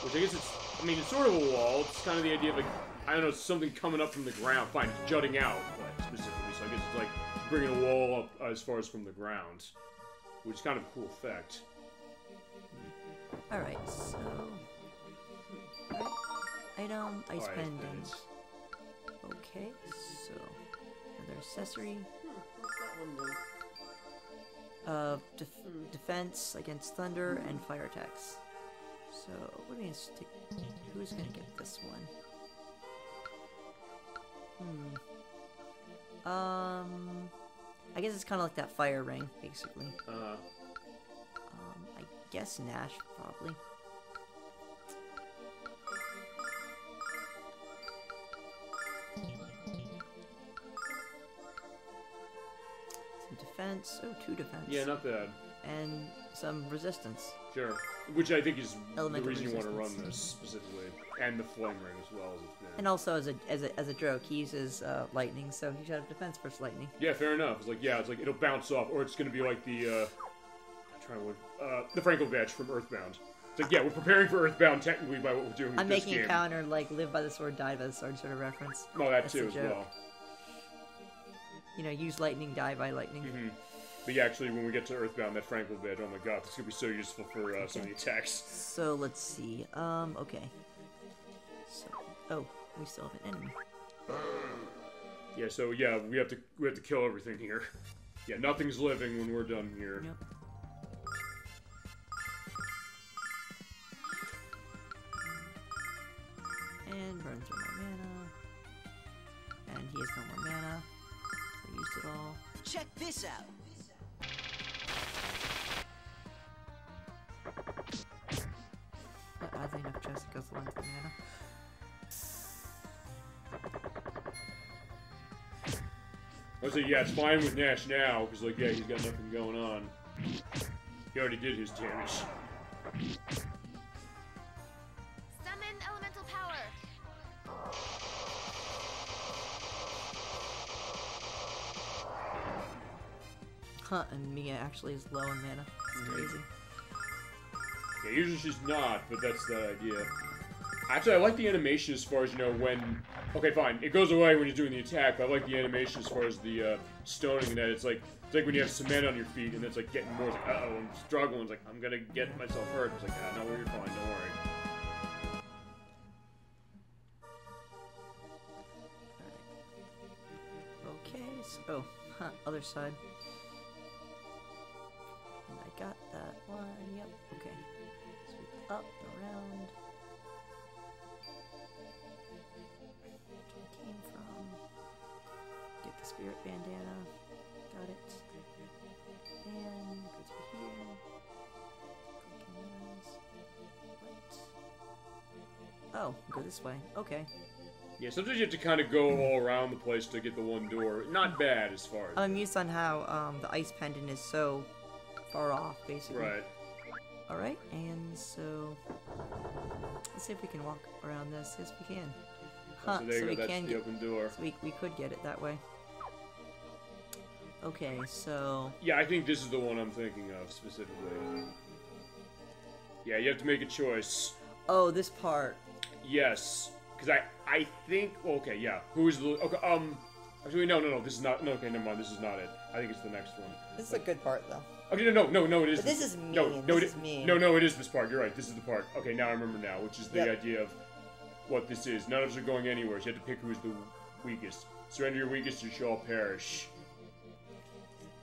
Which I guess it's, I mean, it's sort of a wall. It's kind of the idea of, like, I don't know, something coming up from the ground. Fine, it's jutting out, like, specifically. So I guess it's like bringing a wall up as far as from the ground. Which is kind of a cool effect. Alright, so. Item, ice Alright, pendant. Okay, so. Another accessory. Defense against thunder and fire attacks. So, what do we stick? Who's gonna get this one? I guess it's kind of like that fire ring, basically. I guess Nash, probably. Some defense. Oh, 2 defense. Yeah, not bad. And some resistance. Sure. Which I think is Elemental the reason you want to run resistance. this specifically, and the flame ring as well as it's been. And also, as a joke, he uses lightning, so he should have defense versus lightning. Yeah, fair enough. It's like, yeah, it's like it'll bounce off, or it's gonna be like the trying to the Frankel badge from Earthbound. It's like, yeah, we're preparing for Earthbound technically by what we're doing. I'm with this making game. a counter like "live by the sword, die by the sword" sort of reference. Oh, that That's too the as joke. well. You know, use lightning, die by lightning. Mm-hmm. But yeah, actually, when we get to Earthbound, that Frankel badge, oh my god, this is gonna be so useful for some of the attacks. So let's see. Okay. So, oh, we still have an enemy. Yeah, so yeah, we have to kill everything here. Yeah, nothing's living when we're done here. Yep. And burn through my mana. And he has no more mana. So I used it all. Check this out. But oddly enough, Jessica goes the one through mana. I was like, yeah, it's fine with Nash now, because, like, yeah, he's got nothing going on. He already did his damage. Summon elemental power. Huh, and Mia actually is low in mana. It's crazy. Yeah, usually she's not, but that's the idea. Actually, I like the animation as far as, you know, when... Okay, fine. It goes away when you're doing the attack, but I like the animation as far as the stoning and that. It's like when you have cement on your feet and it's like getting more... Like, uh-oh, I'm struggling. It's like, I'm gonna get myself hurt. It's like, ah, no, you're fine. Don't worry. Okay, so... Oh, other side. And I got that one. Yep, okay. Sweep up, around. Came from. Get the spirit bandana. Got it. And go through here. Right. Oh, go this way. Okay. Yeah, sometimes you have to kind of go all around the place to get the one door. Not bad as far as... I'm amused on how the ice pendant is so far off, basically. Right. Alright, and so... Let's see if we can walk around this. Yes, we can. Huh, so there you we go, that's can the get... open door. So we could get it that way. Okay, so... Yeah, I think this is the one I'm thinking of, specifically. Yeah, you have to make a choice. Oh, this part. Yes. Because I think... Well, okay, yeah. Who is the... Okay, actually, no, this is not... No, okay, never mind, this is not it. I think it's the next one. This is a good part, though. Okay, no, it is. But this is mean. No, this is mean. No, it is this part. You're right. This is the part. Okay, now I remember now, which is the Yep. idea of what this is. None of us are going anywhere, so you have to pick who's the weakest. Surrender your weakest or you shall all perish.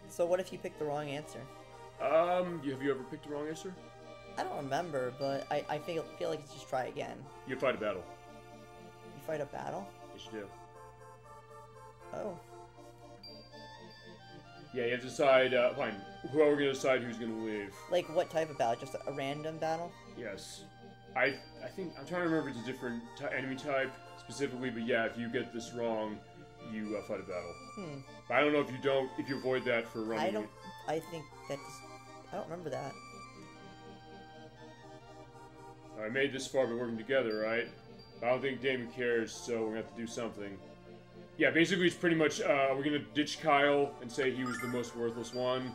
So what if you pick the wrong answer? Have you ever picked the wrong answer? I don't remember, but I feel like it's just try again. You fight a battle. You fight a battle? Yes, you do. Oh. Yeah, you have to decide, fine. Whoever gonna decide who's gonna leave. Like what type of battle? Just a random battle? Yes. I think, I'm trying to remember if it's a different enemy type specifically, but yeah, if you get this wrong, you fight a battle. But I don't know if you avoid that for running. I think that's, I don't remember that. I made this far by working together, right? I don't think Damon cares, so we're gonna have to do something. Yeah, basically it's pretty much, we're gonna ditch Kyle and say he was the most worthless one.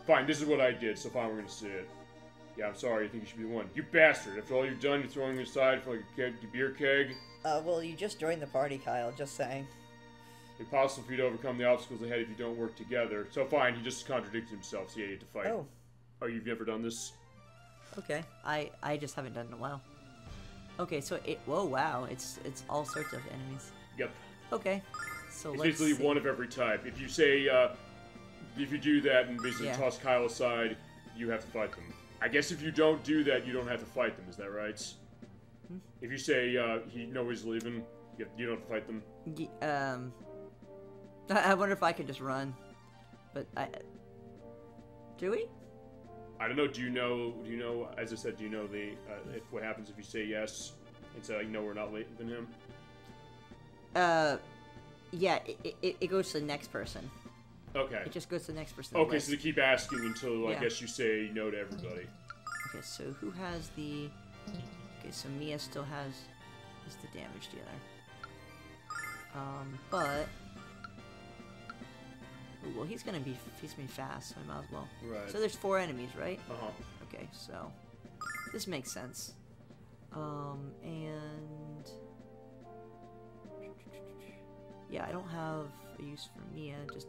Fine, this is what I did, so fine, we're gonna see it. Yeah, I'm sorry, I think you should be the one. You bastard! After all you've done, you're throwing me aside for like a beer keg? Well, you just joined the party, Kyle, just saying. It's impossible for you to overcome the obstacles ahead if you don't work together. So fine, he just contradicted himself, so yeah, you have to fight. Oh. Oh, you've never done this? Okay, I just haven't done it in a while. Okay, so whoa, wow, it's all sorts of enemies. Yep. Okay, so it's let's basically see. one of every type. If you say, if you do that and basically toss Kyle aside, you have to fight them. I guess if you don't do that, you don't have to fight them, is that right? If you say, nobody's leaving, you don't have to fight them? I wonder if I could just run. But do we? I don't know, do you know, as I said, do you know what happens if you say yes and say, no, we're not leaving him? Yeah, it goes to the next person. Okay. It just goes to the next person. Okay, so they keep asking until, I Yeah. guess you say no to everybody. Okay, so who has the... Okay, so Mia still is the damage dealer. But... Ooh, well, he's gonna be fast, so I might as well. Right. So there's 4 enemies, right? Uh-huh. Okay, so this makes sense. And yeah, I don't have a use for Mia just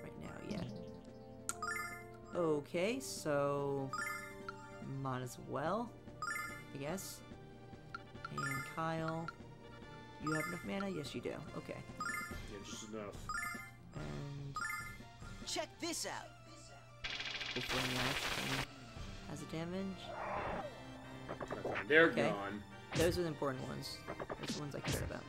right now yet. Okay, so might as well, I guess. And Kyle, you have enough mana? Yes, you do. Okay. Yeah, just enough. And Check this out. hopefully Nash has a damage. Okay, they're Okay. gone. Those are the important ones. Those are the ones I cared about.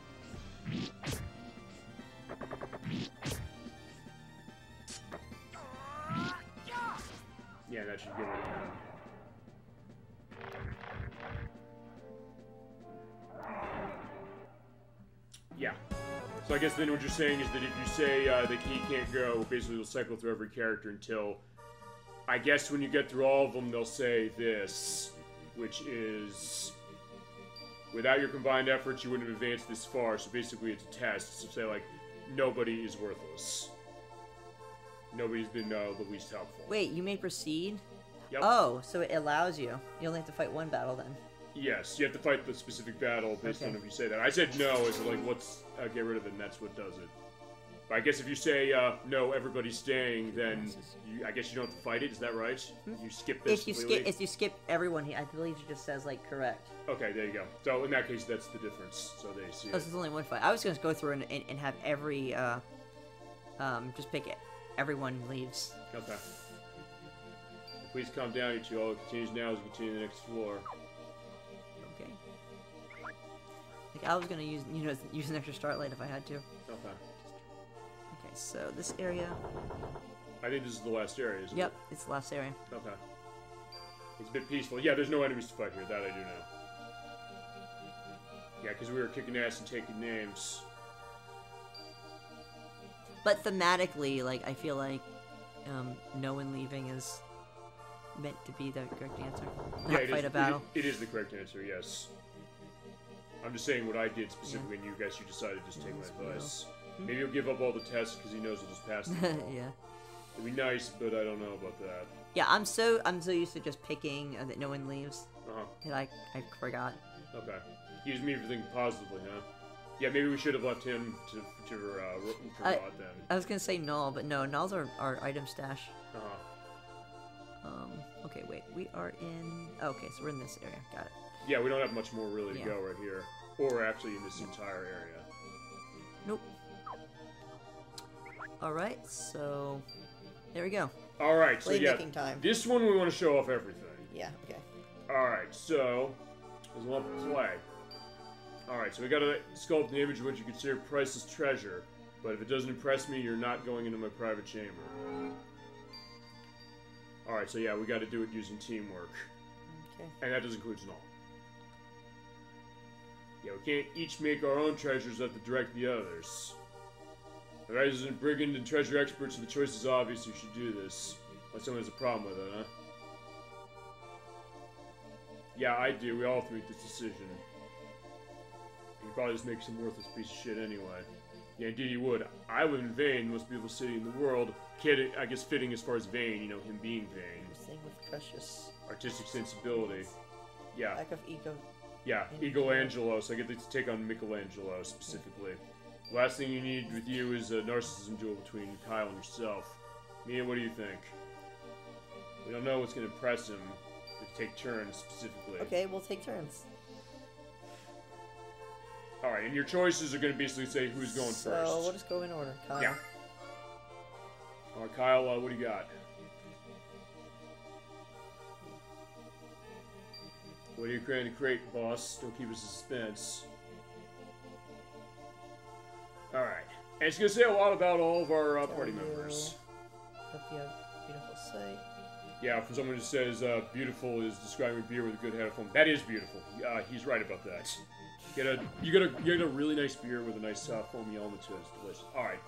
Yeah, that should get rid of him. Yeah. So I guess then what you're saying is that if you say the key can't go, basically you'll cycle through every character until, I guess when you get through all of them, they'll say this, which is, without your combined efforts, you wouldn't have advanced this far. So basically it's a test. So say like, nobody is worthless. Nobody's been the least helpful. Wait, you may proceed? Yep. Oh, so it allows you. You only have to fight one battle then. Yes, you have to fight the specific battle based on if you say that. I said no, as like, let's get rid of it, and that's what does it. But I guess if you say, no, everybody's staying, then I guess you don't have to fight it, is that right? You skip this completely? If you skip everyone, I believe it just says, like, correct. Okay, there you go. So in that case, that's the difference, so they see Oh, it. so there's only one fight. I was going to go through and have every, just pick it. Everyone leaves. Okay. Please calm down, you two. All it continues now as we continue to the next floor. Okay. Like, I was going to use an extra starlight if I had to. Okay. Okay, so this area. I think this is the last area, isn't it? Yep, it's the last area. Okay. It's a bit peaceful. Yeah, there's no enemies to fight here. That I do know. Yeah, because we were kicking ass and taking names. But thematically, like, I feel like no one leaving is meant to be the correct answer. Yeah, Not fight a battle. It is the correct answer, yes. I'm just saying what I did specifically, and you guys, you decided to just take my advice. Maybe he'll give up all the tests because he knows he'll just pass them. Yeah. It'd be nice, but I don't know about that. Yeah, I'm so used to just picking that no one leaves Uh-huh. that I forgot. Okay. Use me for thinking positively, huh? Yeah, maybe we should have left him to rot then. I was gonna say null, but no, nulls are our item stash. Uh-huh. Okay, wait, we are in. Okay, so we're in this area. Got it. Yeah, we don't have much more really to Yeah. go right here, or actually in this entire area. Nope. All right, so there we go. All right, so yeah, Playmaking time. this one we want to show off everything. Yeah. Okay. All right, so there's one to play. All right, so we got to sculpt an image of what you consider priceless treasure, but if it doesn't impress me, you're not going into my private chamber. All right, so yeah, we got to do it using teamwork. Okay. And that does include null. Yeah, we can't each make our own treasures, have to direct the others. The resident brigand and treasure experts, so the choice is obvious, you should do this. Unless someone has a problem with it, huh? Yeah, I do. We all have to make this decision. You probably just make some worthless piece of shit anyway. Yeah, indeed he would. I would in vain, most beautiful city in the world. Kid, I guess fitting as far as vain, you know, him being vain. Same with precious. Artistic sensibility. Yeah. Lack of ego. Yeah, Michelangelo, so I get to take on Michelangelo specifically. Last thing you need with you is a narcissism duel between Kyle and yourself. Mia, what do you think? We don't know what's going to impress him. We take turns specifically. Okay, we'll take turns. Alright, and your choices are going to basically say who's going first. So we'll just go in order. Kyle. Yeah. Alright, Kyle, what do you got? What are you trying to create, boss? Don't keep us in suspense. Alright. And it's going to say a lot about all of our party members. Hope you have beautiful sight. Yeah, from someone who says beautiful is describing a beer with a good head of foam. That is beautiful. He's right about that. You get a really nice beer with a nice foamy element to it. It's delicious. All right.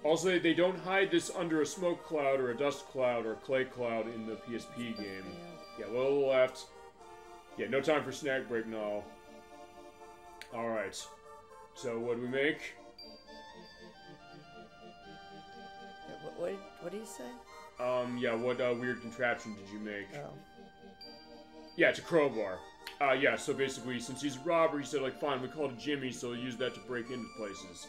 Also, they don't hide this under a smoke cloud or a dust cloud or a clay cloud in the PSP game. Yeah, lower left. Yeah, no time for snack break, no. All right. So, what do we make? What did he say? Yeah, what weird contraption did you make? Oh. Yeah, it's a crowbar. Yeah, so basically, since he's a robber, he said, like, fine, we call it a Jimmy, so he'll use that to break into places.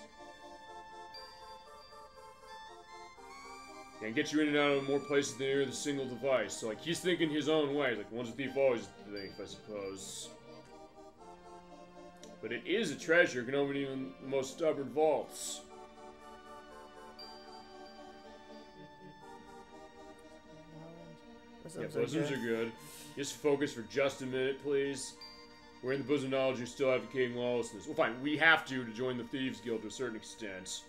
And get you in and out of more places than with a single device. So, like, he's thinking his own way. Like, once a thief, always a thief, I suppose. But it is a treasure. It can open even the most stubborn vaults. Yeah, bosoms are good. Just focus for just a minute, please. We're in the bosom of knowledge, you're still advocating lawlessness. Well, fine, we have to join the Thieves Guild to a certain extent.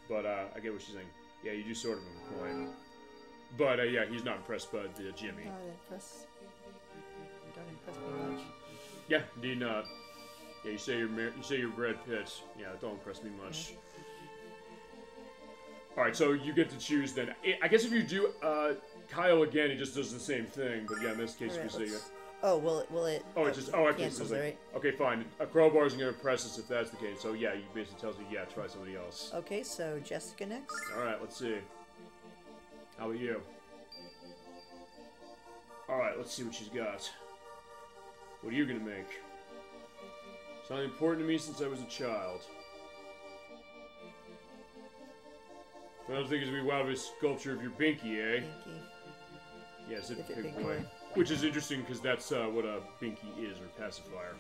But, I get what she's saying. Yeah, you do sort of have a point. But, yeah, he's not impressed by the Jimmy. No, you don't impress me much. Yeah, indeed not. Yeah, you say you're Brad Pitt. Yeah, don't impress me much. Alright, so you get to choose then. I guess if you do, Kyle again, he just does the same thing, but yeah, in this case, Right, you say... Oh, will it... Oh, it's just... Oh, okay, so cancels it's it, like, right? okay, fine. A crowbar isn't going to press us if that's the case. So, yeah, you basically tells me, yeah, try somebody else. Okay, so Jessica next. Alright, let's see. How about you? Alright, let's see what she's got. What are you going to make? Something important to me since I was a child. What I was thinking is we would have a sculpture of your Binky, eh? Binky. Yes, it's a Big big boy. boy. Which is interesting because that's what a Binky is, or pacifier.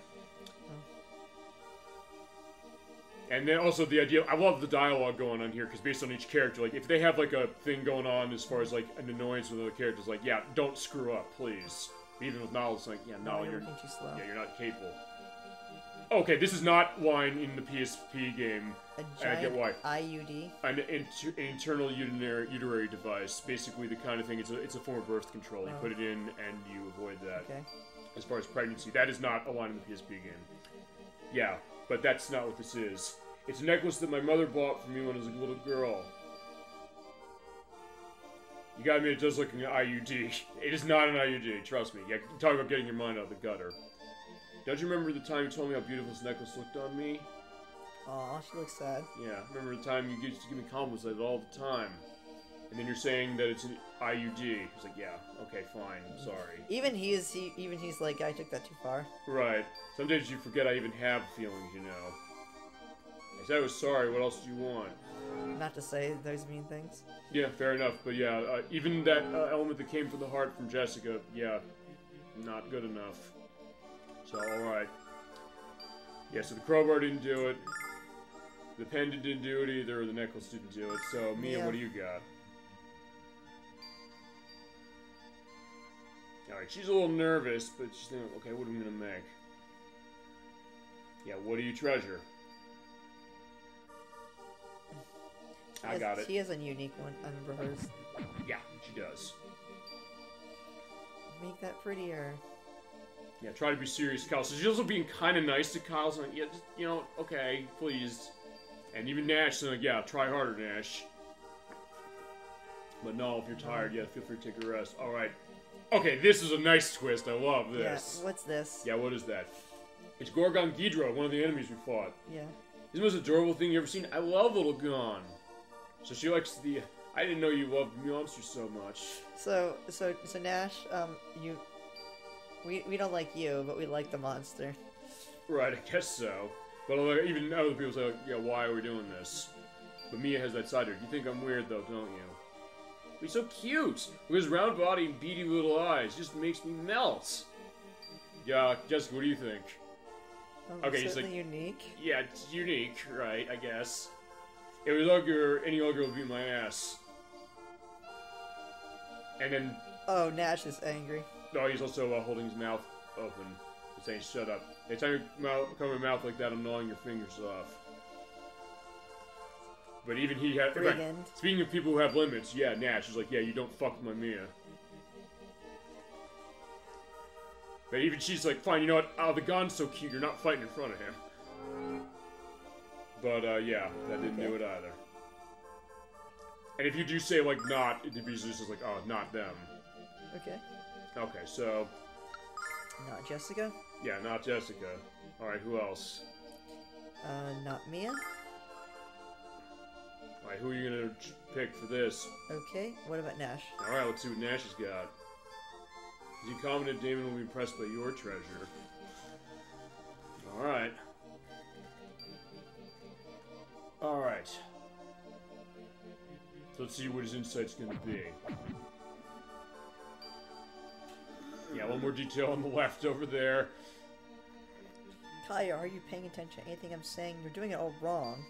And then also the idea, I love the dialogue going on here, because based on each character, like, if they have, like, a thing going on as far as, like, an annoyance with other characters, like, yeah, don't screw up, please. Even with Nala, it's like, yeah, Nala, you're you're working too slow. Yeah, you're not capable. Okay, this is not line in the PSP game. A And I get why. IUD. An internal uterary device. Basically the kind of thing, it's a form of birth control. You put it in and you avoid that. Okay. As far as pregnancy, that is not a line in the PSP game. Yeah, but that's not what this is. It's a necklace that my mother bought for me when I was a little girl. You got me, it does look like an IUD. It is not an IUD, trust me. Yeah, talk about getting your mind out of the gutter. Don't you remember the time you told me how beautiful this necklace looked on me? Aw, she looks sad. Yeah, remember the time you used to give me compliments like that all the time. And then you're saying that it's an IUD. He's like, yeah, okay, fine, I'm sorry. Even he's like, I took that too far. Right. Sometimes you forget I even have feelings, you know. I said I was sorry, what else do you want? Not to say those mean things. Yeah, fair enough, but yeah, even that element that came from the heart from Jessica, yeah, not good enough. So, alright. Yeah, so the crowbar didn't do it. The pendant didn't do it either, or the necklace didn't do it. So, Mia, what do you got? Alright, she's a little nervous, but she's thinking, okay, what am I gonna make? Yeah, what do you treasure? I got it. She has a unique one under hers. Yeah, she does. Make that prettier. Yeah, try to be serious, Kyle. So she's also being kind of nice to Kyle. So like, yeah, just, you know, okay, please. And even Nash, so like, yeah, try harder, Nash. But no, if you're tired, yeah, feel free to take a rest. All right. Okay, this is a nice twist. I love this. Yeah, what's this? Yeah, what is that? It's Gorgon Ghidra, one of the enemies we fought. Yeah. It's the most adorable thing you ever seen. I love Little Gon. So she likes the... I didn't know you loved monsters so much. So Nash, we don't like you, but we like the monster. Right, I guess so. But even other people say, like, yeah, why are we doing this? But Mia has that side to her. You think I'm weird, though, don't you? He's so cute! With his round body and beady little eyes. Just makes me melt. Yeah, Jessica, what do you think? Okay, he's like... unique? Yeah, it's unique, right, I guess. It was Ogre, any Ogre would beat my ass. And then... Oh, Nash is angry. Oh, he's also holding his mouth open. He's saying, shut up. Anytime you come in your mouth like that, I'm gnawing your fingers off. But even he had... Speaking of people who have limits, yeah, Nash is like, yeah, you don't fuck with my Mia. But even she's like, fine, you know what? Oh, the Gon's so cute, you're not fighting in front of him. But, yeah, that didn't do it either. And if you do say, like, not, it'd be just like, oh, not them. Okay. Okay, so... Not Jessica? Yeah, not Jessica. Alright, who else? Not Mia. Alright, who are you gonna pick for this? Okay, what about Nash? Alright, let's see what Nash has got. Is he confident Damon will be impressed by your treasure? Alright. Alright. So let's see what his insight's gonna be. Yeah, one more detail on the left over there. Kaya, are you paying attention to anything I'm saying? You're doing it all wrong.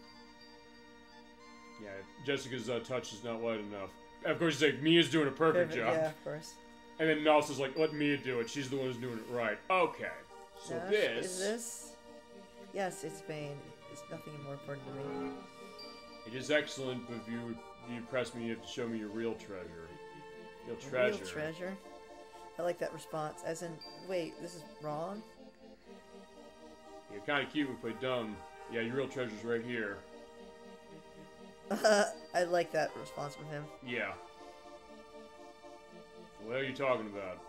Yeah, Jessica's touch is not light enough. Of course, he's like, Mia's doing a perfect job. Yeah, of course. And then Nelson's like, let Mia do it. She's the one who's doing it right. Okay. So Nash, this... Is this? Yes, it's Bane. It's nothing more important to me. It is excellent, but if you impress me, you have to show me your real treasure. Real treasure. Real treasure? I like that response. As in, wait, this is wrong? You're kind of cute, we play dumb. Yeah, your real treasure's right here. I like that response from him. Yeah. What are you talking about?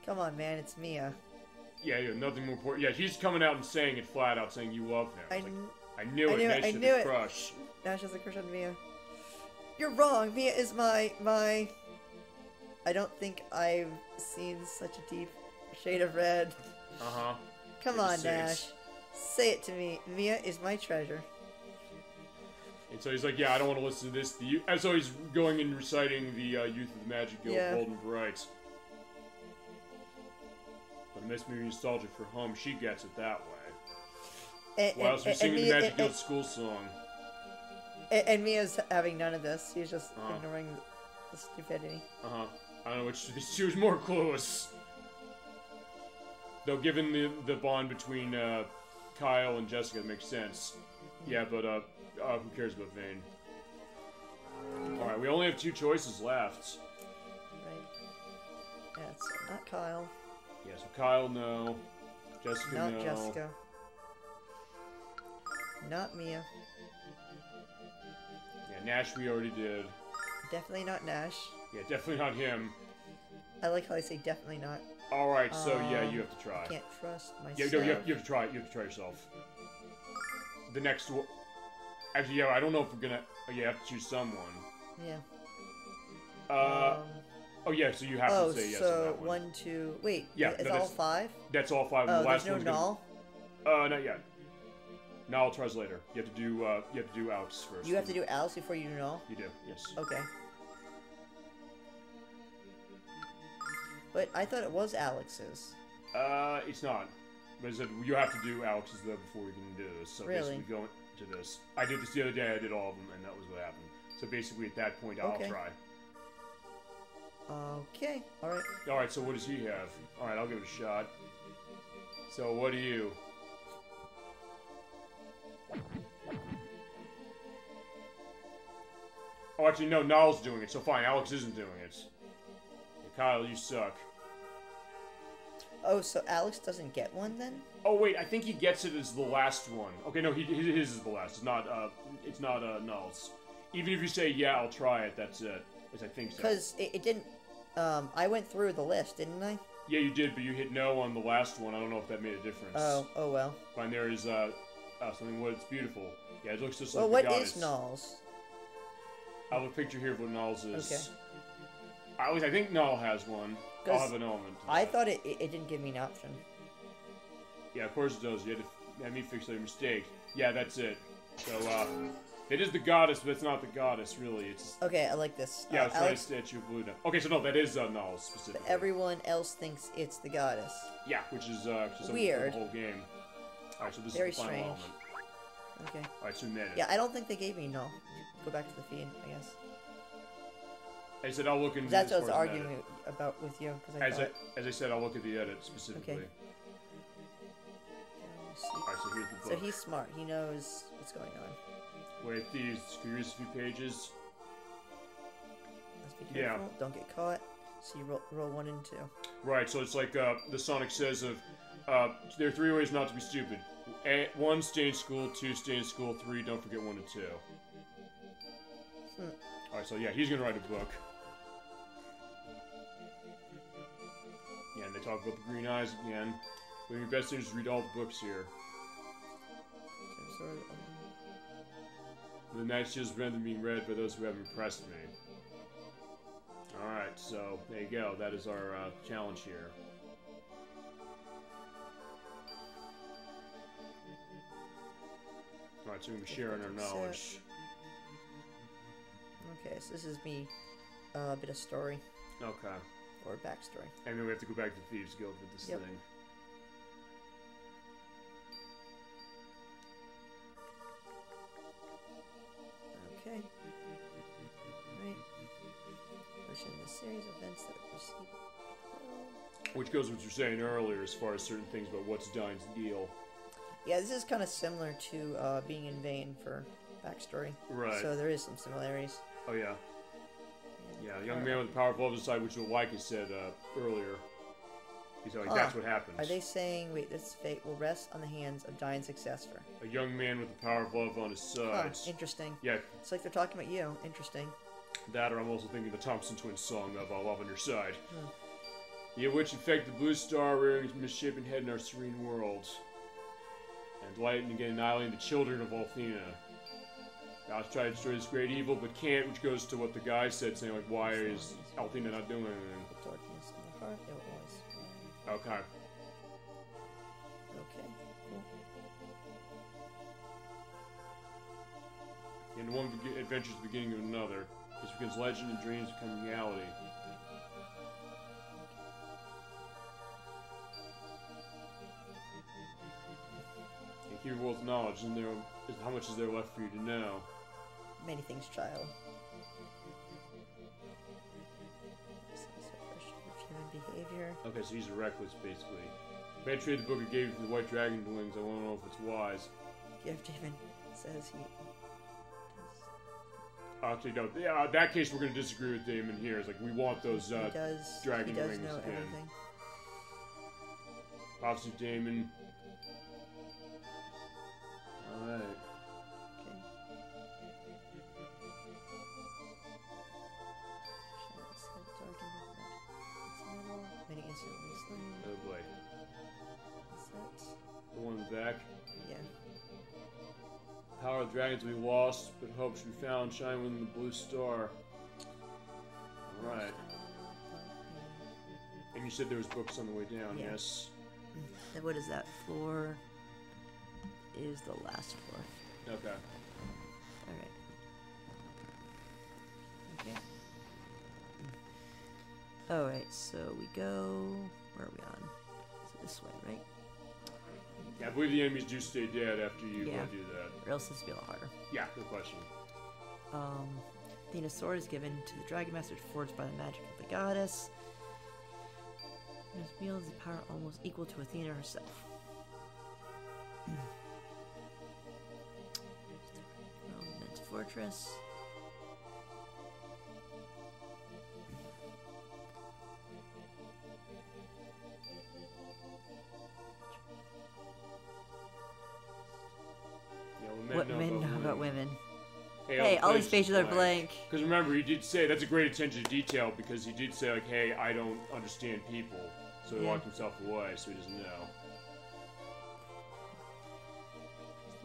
Come on, man, it's Mia. Yeah, nothing more important. Yeah, he's coming out and saying it flat out, saying you love him. I knew it. Nash had a crush. Nash has a crush on Mia. You're wrong. Mia is my. I don't think I've seen such a deep shade of red. Uh-huh. Come on, Nash. Say it to me. Mia is my treasure. And so he's like, yeah, I don't want to listen to this. And so he's going and reciting the Youth of the Magic Guild, Bold and Bright. But it makes me nostalgic for home. She gets it that way. While else we're singing the Magic Guild school song. And Mia's having none of this. He's just ignoring the stupidity. Uh-huh. I don't know which she was more close. Though given the bond between Kyle and Jessica, it makes sense. Yeah, but who cares about Vane? Okay. Alright, we only have 2 choices left. Right. Yeah, it's not Kyle. Yeah, so Kyle, no. Jessica, no. Not Jessica. Not Mia. Yeah, Nash we already did. Definitely not Nash. Yeah, definitely not him. I like how they say definitely not. Alright, so yeah, you have to try. I can't trust myself. Yeah, no, you have to try. You have to try yourself. The next one. Actually, yeah, I don't know if we're gonna. Oh, yeah, you have to choose someone. Yeah. Oh yeah, so you have to say yes. So on that one. 1, 2. Wait. Yeah, it's all 5. That's all 5. Oh, the last there's no one's null. Not yet. Null tries later. You have to do Alex first. You have to do Alex before you do null. You do. Yes. Okay. But I thought it was Alex's. It's not. But I said you have to do Alex's though before we can do this. So really? basically, go into this. I did this the other day. I did all of them, and that was what happened. So basically, at that point, I'll try. Okay. All right. All right. So what does he have? All right, I'll give it a shot. So what do you? Oh, actually, no. Niall's doing it. So fine. Alex isn't doing it. Kyle, you suck. Oh, so Alex doesn't get one then? Oh wait, I think he gets it as the last one. Okay, no, his is the last. It's not Null's. Even if you say yeah, I'll try it. That's it. As I think so. Because it didn't. I went through the list, didn't I? Yeah, you did, but you hit no on the last one. I don't know if that made a difference. Oh well. Fine, there is something. It's beautiful. Yeah, it looks just like the goddess. What is Null's? I have a picture here of what Null's is. Okay. I think Null has one. I'll have an element. I thought it didn't give me an option. Yeah, of course it does. You had to have me fix that mistake. Yeah, that's it. So, it is the goddess, but it's not the goddess, really. It's okay, I like this. Yeah, it's not a statue of Luna. Okay, so no, that is Null specifically. But everyone else thinks it's the goddess. Yeah, which is weird. The whole game. Alright, so this Very is the final strange. element. Okay. Alright, so net it. Yeah, I don't think they gave me Null. Go back to the feed, I guess. I said I'll look into. That's what I was arguing about with you. As I said, I'll look at the edit specifically. Okay. Alright, so here's the book. So he's smart. He knows what's going on. Wait, these. Can you read a few pages? Let's be careful. Yeah. Don't get caught. So you roll 1 and 2. Right. So it's like the Sonic says of there are 3 ways not to be stupid. 1, stay in school. 2, stay in school. 3, don't forget 1 and 2. Alright, so yeah, he's gonna write a book. Yeah, and they talk about the green eyes again. But your best thing is to read all the books here. sword. The knights just render being read by those who have impressed me. Alright, so there you go. That is our challenge here. Alright, so we're sharing our knowledge. Okay, so this is me, a bit of story. Okay. Or backstory. And then we have to go back to Thieves Guild with this thing. Okay. Right. Pushing the series of events that proceed. Which goes with what you're saying earlier as far as certain things about what's Dine's deal. Yeah, this is kind of similar to being in vain for backstory. Right. So there is some similarities. Oh, yeah. Yeah, a young man with a powerful love inside, which like I said earlier. He's like, that's what happens. Are they saying, wait, this fate will rest on the hands of Dine's successor? A young man with a power of love on his side. Interesting. Yeah. It's like they're talking about you. Interesting. That, or I'm also thinking the Thompson Twins song of Love on Your Side. Yeah, which infect the blue star rearing its misshapen head in our serene world. And light and again annihilating the children of Althena. God's trying to destroy this great evil, but can't, which goes to what the guy said, saying, like, why is Althena not doing anything? The darkness in the heart, it was. Okay. Okay, cool. And one adventure is the beginning of another. This becomes legend and dreams become reality. And keep your world's knowledge, and how much is there left for you to know? Many things, child. Human behavior. Okay, so he's a reckless, basically. If I trade the book I gave you for the white dragon wings, I won't know if it's wise. Gift even says he... Actually, no. Yeah, in that case, we're going to disagree with Damon here. It's like, we want those dragon he does wings know again. everything. Officer Damon. Alright. Okay. Many instantly slain. Oh boy. What's that? The one in the back. Yeah. Power of dragons we lost, but hope should be found, shine within the blue star. Alright. And you said there was books on the way down, Yeah. yes? And what is that? Floor is the last floor. Okay. Alright. Okay. Alright, so we go... Where are we on? So this way, right? Yeah, I believe the enemies do stay dead after you do that. Or else this will be a lot harder. Yeah, good question. Athena's sword is given to the Dragon Master forged by the magic of the goddess. It wields a power almost equal to Athena herself. Men's fortress. Yeah, What men know about women? Hey, Hey, all these pages are blank. Because remember, he did say, that's a great attention to detail, because he did say, like, hey, I don't understand people. So he locked himself away, so he doesn't know.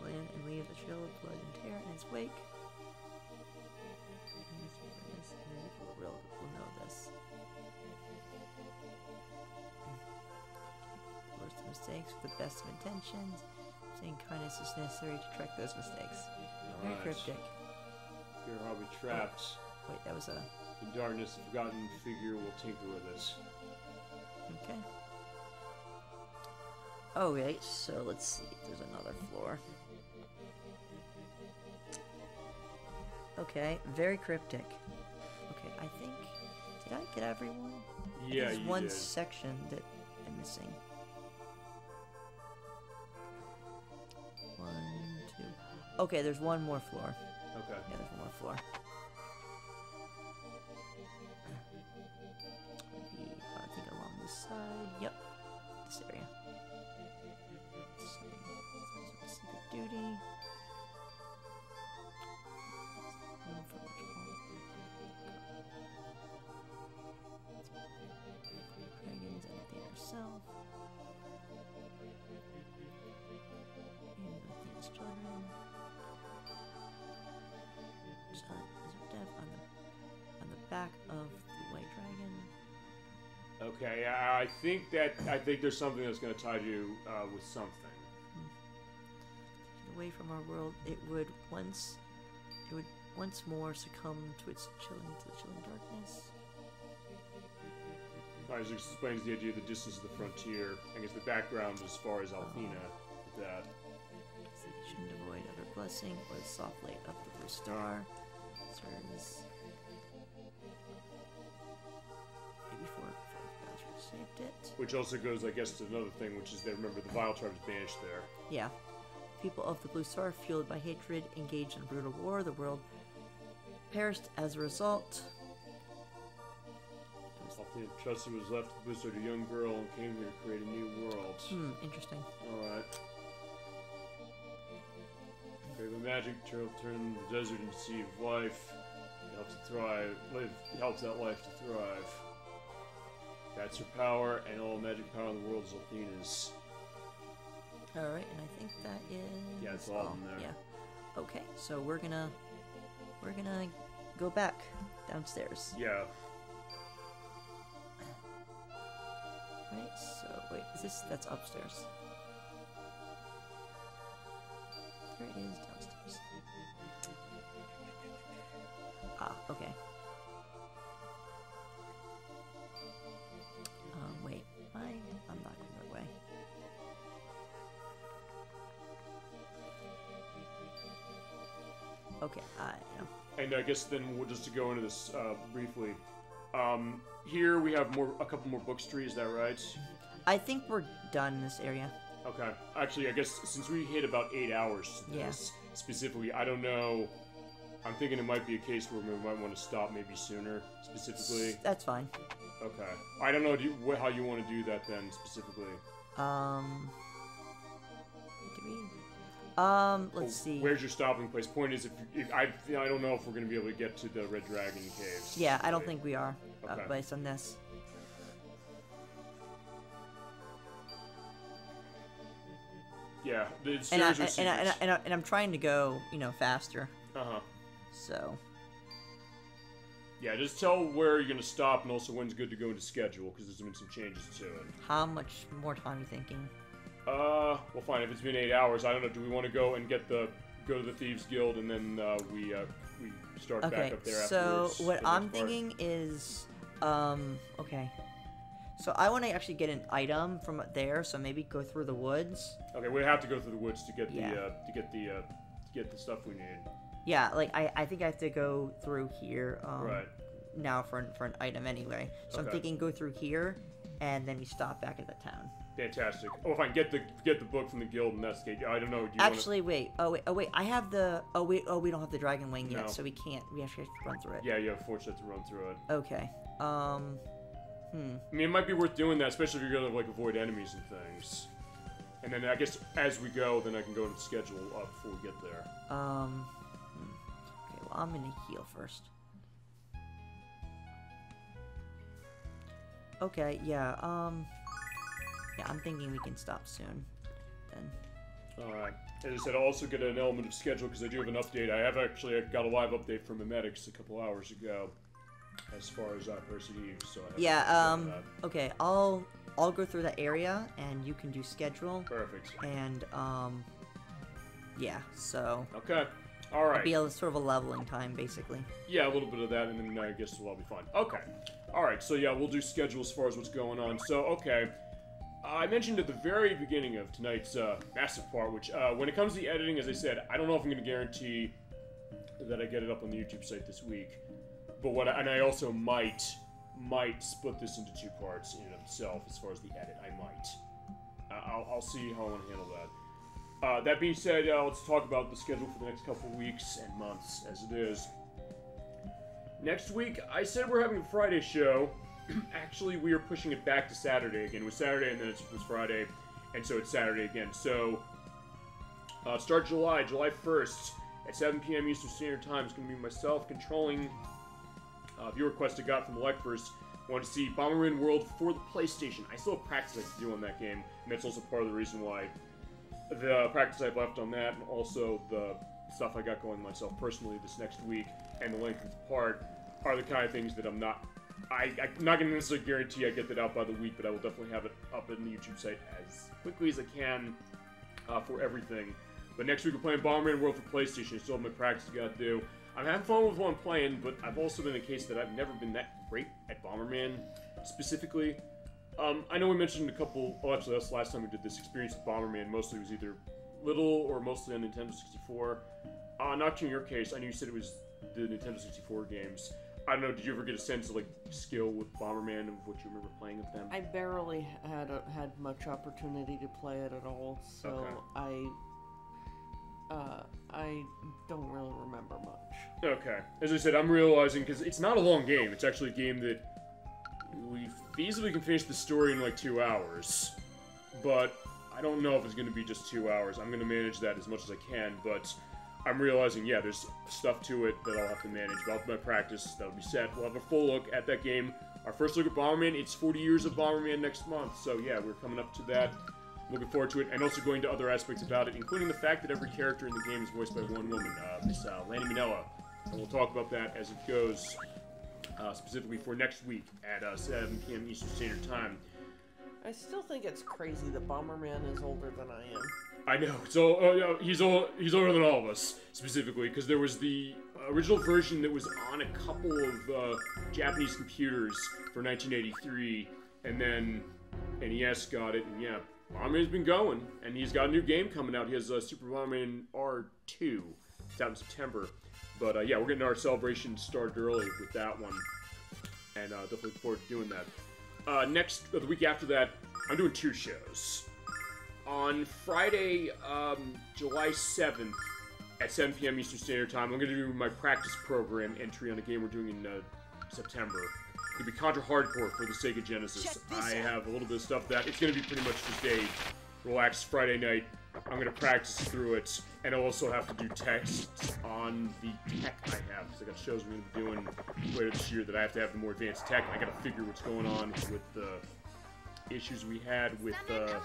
Land and leave the trail of blood and tear in its wake. Will know this. Worst of mistakes with the best of intentions. Saying kindness is necessary to correct those mistakes. Very cryptic. You're probably trapped. Oh, wait, that was a... In darkness, the forgotten figure will tinker with us. Okay. Oh, wait, so let's see. There's another floor. Okay, very cryptic. Okay, I think... Did I get everyone? Yeah, There's you one did. section that I'm missing. 1, 2... Okay, there's one more floor. Okay. Yeah, there's one more floor. Maybe, I think along this side. Yep. This area. Secret duty. Dragons and Athena herself. And Athena's children. Okay, I think there's something that's going to tie you with something. Away from our world, it would once more succumb to the chilling darkness. Isaac explains the idea of the distance of the frontier. I guess the background as far as Althena with that. They shouldn't avoid other blessing or the soft light of the blue star. Serves before the gods shaped it. Which also goes, I guess, to another thing, which is they remember the Vile Tribe is banished there. Yeah. People of the Blue Star, fueled by hatred, engaged in a brutal war. The world perished as a result. Althea trusted was left to the Blue Star, a young girl, and came here to create a new world. Interesting. Alright. Okay, the magic turned the desert into a sea of life. It helps it thrive. It helps that life to thrive. That's her power, and all magic power in the world is Althena's. Alright, and I think that is... Yeah, it's all in there. Yeah. Okay, so we're gonna go back downstairs. Yeah. Right, so wait, that's upstairs. There it is downstairs. Okay. Wait, I'm not going the right way. Okay, I know. And I guess then just to go into this briefly, here we have a couple more books tree. Is that right? I think we're done in this area. Okay. Actually, I guess since we hit about 8 hours to this specifically, I don't know. I'm thinking it might be a case where we might want to stop maybe sooner, specifically. That's fine. Okay. I don't know how you want to do that then, specifically. Let's see. Where's your stopping place? Point is, if I don't know if we're going to be able to get to the Red Dragon Caves. Yeah, I don't think we are, okay. Based on this. Yeah, and I'm trying to go, faster. Uh-huh. So. Yeah, just tell where you're going to stop and also when's good to go into schedule, because there's been some changes to it. How much more time are you thinking? Well, fine. If it's been 8 hours, I don't know. Do we want to go and go to the Thieves Guild, and then we start back up there afterwards? So what I'm thinking is, okay. So I want to actually get an item from there. So maybe go through the woods. Okay, we have to go through the woods to get the stuff we need. Yeah, like I think I have to go through here. Right. Now for an item anyway. So I'm thinking go through here, and then we stop back at the town. Fantastic. Oh, if I can get the book from the guild, and that's good. I don't know. Actually, wait. Oh wait. I have the. We don't have the dragon wing yet, so we can't. We actually have to run through it. Yeah, fortunate to run through it. Okay. I mean, it might be worth doing that, especially if you're gonna avoid enemies and things. And then I guess as we go, then I can go into the schedule before we get there. Okay. Well, I'm gonna heal first. Okay. Yeah. Yeah, I'm thinking we can stop soon. Then. Alright. As I said, I'll also get an element of schedule because I do have an update. I got a live update from Memetics a couple hours ago, as far as Person Eve. So okay, I'll go through that area and you can do schedule. Perfect. And yeah. So. Okay. All right. It'll be sort of a leveling time, basically. Yeah, a little bit of that, and then I guess we'll all be fine. Okay. All right. So yeah, we'll do schedule as far as what's going on. So okay. I mentioned at the very beginning of tonight's massive part, which when it comes to the editing, as I said, I don't know if I'm going to guarantee that I get it up on the YouTube site this week. But and I also might split this into 2 parts in and of itself as far as the edit. I might. I'll see how I want to handle that. That being said, let's talk about the schedule for the next couple of weeks and months, as it is. Next week, I said we're having a Friday show. Actually, we are pushing it back to Saturday again. It was Saturday, and then it was Friday, and so it's Saturday again. So, start July 1st at 7 p.m. Eastern Standard Time. It's going to be myself controlling viewer request I got from Electverse. Want to see Bomberman World for the PlayStation. I still have practice I have to do on that game, and that's also part of the reason why the practice I've left on that, and also the stuff I got going myself personally this next week, and the length of the part are the kind of things that I'm not I'm not going to necessarily guarantee I get that out by the week, but I will definitely have it up in the YouTube site as quickly as I can for everything. But next week we're playing Bomberman World for PlayStation. Still have my practice I got to do. I'm having fun with what I'm playing, but I've also been in the case that I've never been that great at Bomberman, specifically. I know we mentioned a couple... Oh, actually, that's the last time we did this experience with Bomberman. Mostly it was either little or mostly on Nintendo 64. Not in your case. I know you said it was the Nintendo 64 games. I don't know, did you ever get a sense of, like, skill with Bomberman and what you remember playing with them? I barely had much opportunity to play it at all, so okay. I don't really remember much. Okay. As I said, I'm realizing, because it's not a long game. It's actually a game that we feasibly can finish the story in, like, 2 hours. But I don't know if it's going to be just 2 hours. I'm going to manage that as much as I can, but I'm realizing, yeah, there's stuff to it that I'll have to manage. But with my practice, that'll be set. We'll have a full look at that game. Our first look at Bomberman. It's 40 years of Bomberman next month. So, yeah, we're coming up to that. Looking forward to it. And also going to other aspects about it, including the fact that every character in the game is voiced by one woman, Miss Lanny Minella. And we'll talk about that as it goes, specifically for next week at 7 p.m. Eastern Standard Time. I still think it's crazy that Bomberman is older than I am. I know. So he's older than all of us, specifically, because there was the original version that was on a couple of Japanese computers for 1983, and then NES got it, and yeah, Bomberman's been going, and he's got a new game coming out. He has Super Bomberman R2. It's out in September. But yeah, we're getting our celebration started early with that one, and definitely look forward to doing that. The week after that, I'm doing 2 shows. On Friday, July 7th, at 7 p.m. Eastern Standard Time, I'm going to do my practice program entry on a game we're doing in September. It's going to be Contra Hardcore for the Sega Genesis. I have a little bit of stuff that it's going to be pretty much just a relaxed Friday night. I'm going to practice through it, and I'll also have to do tests on the tech I have, because I got shows we're going to be doing later this year that I have to have the more advanced tech, and I got to figure what's going on with the issues we had with the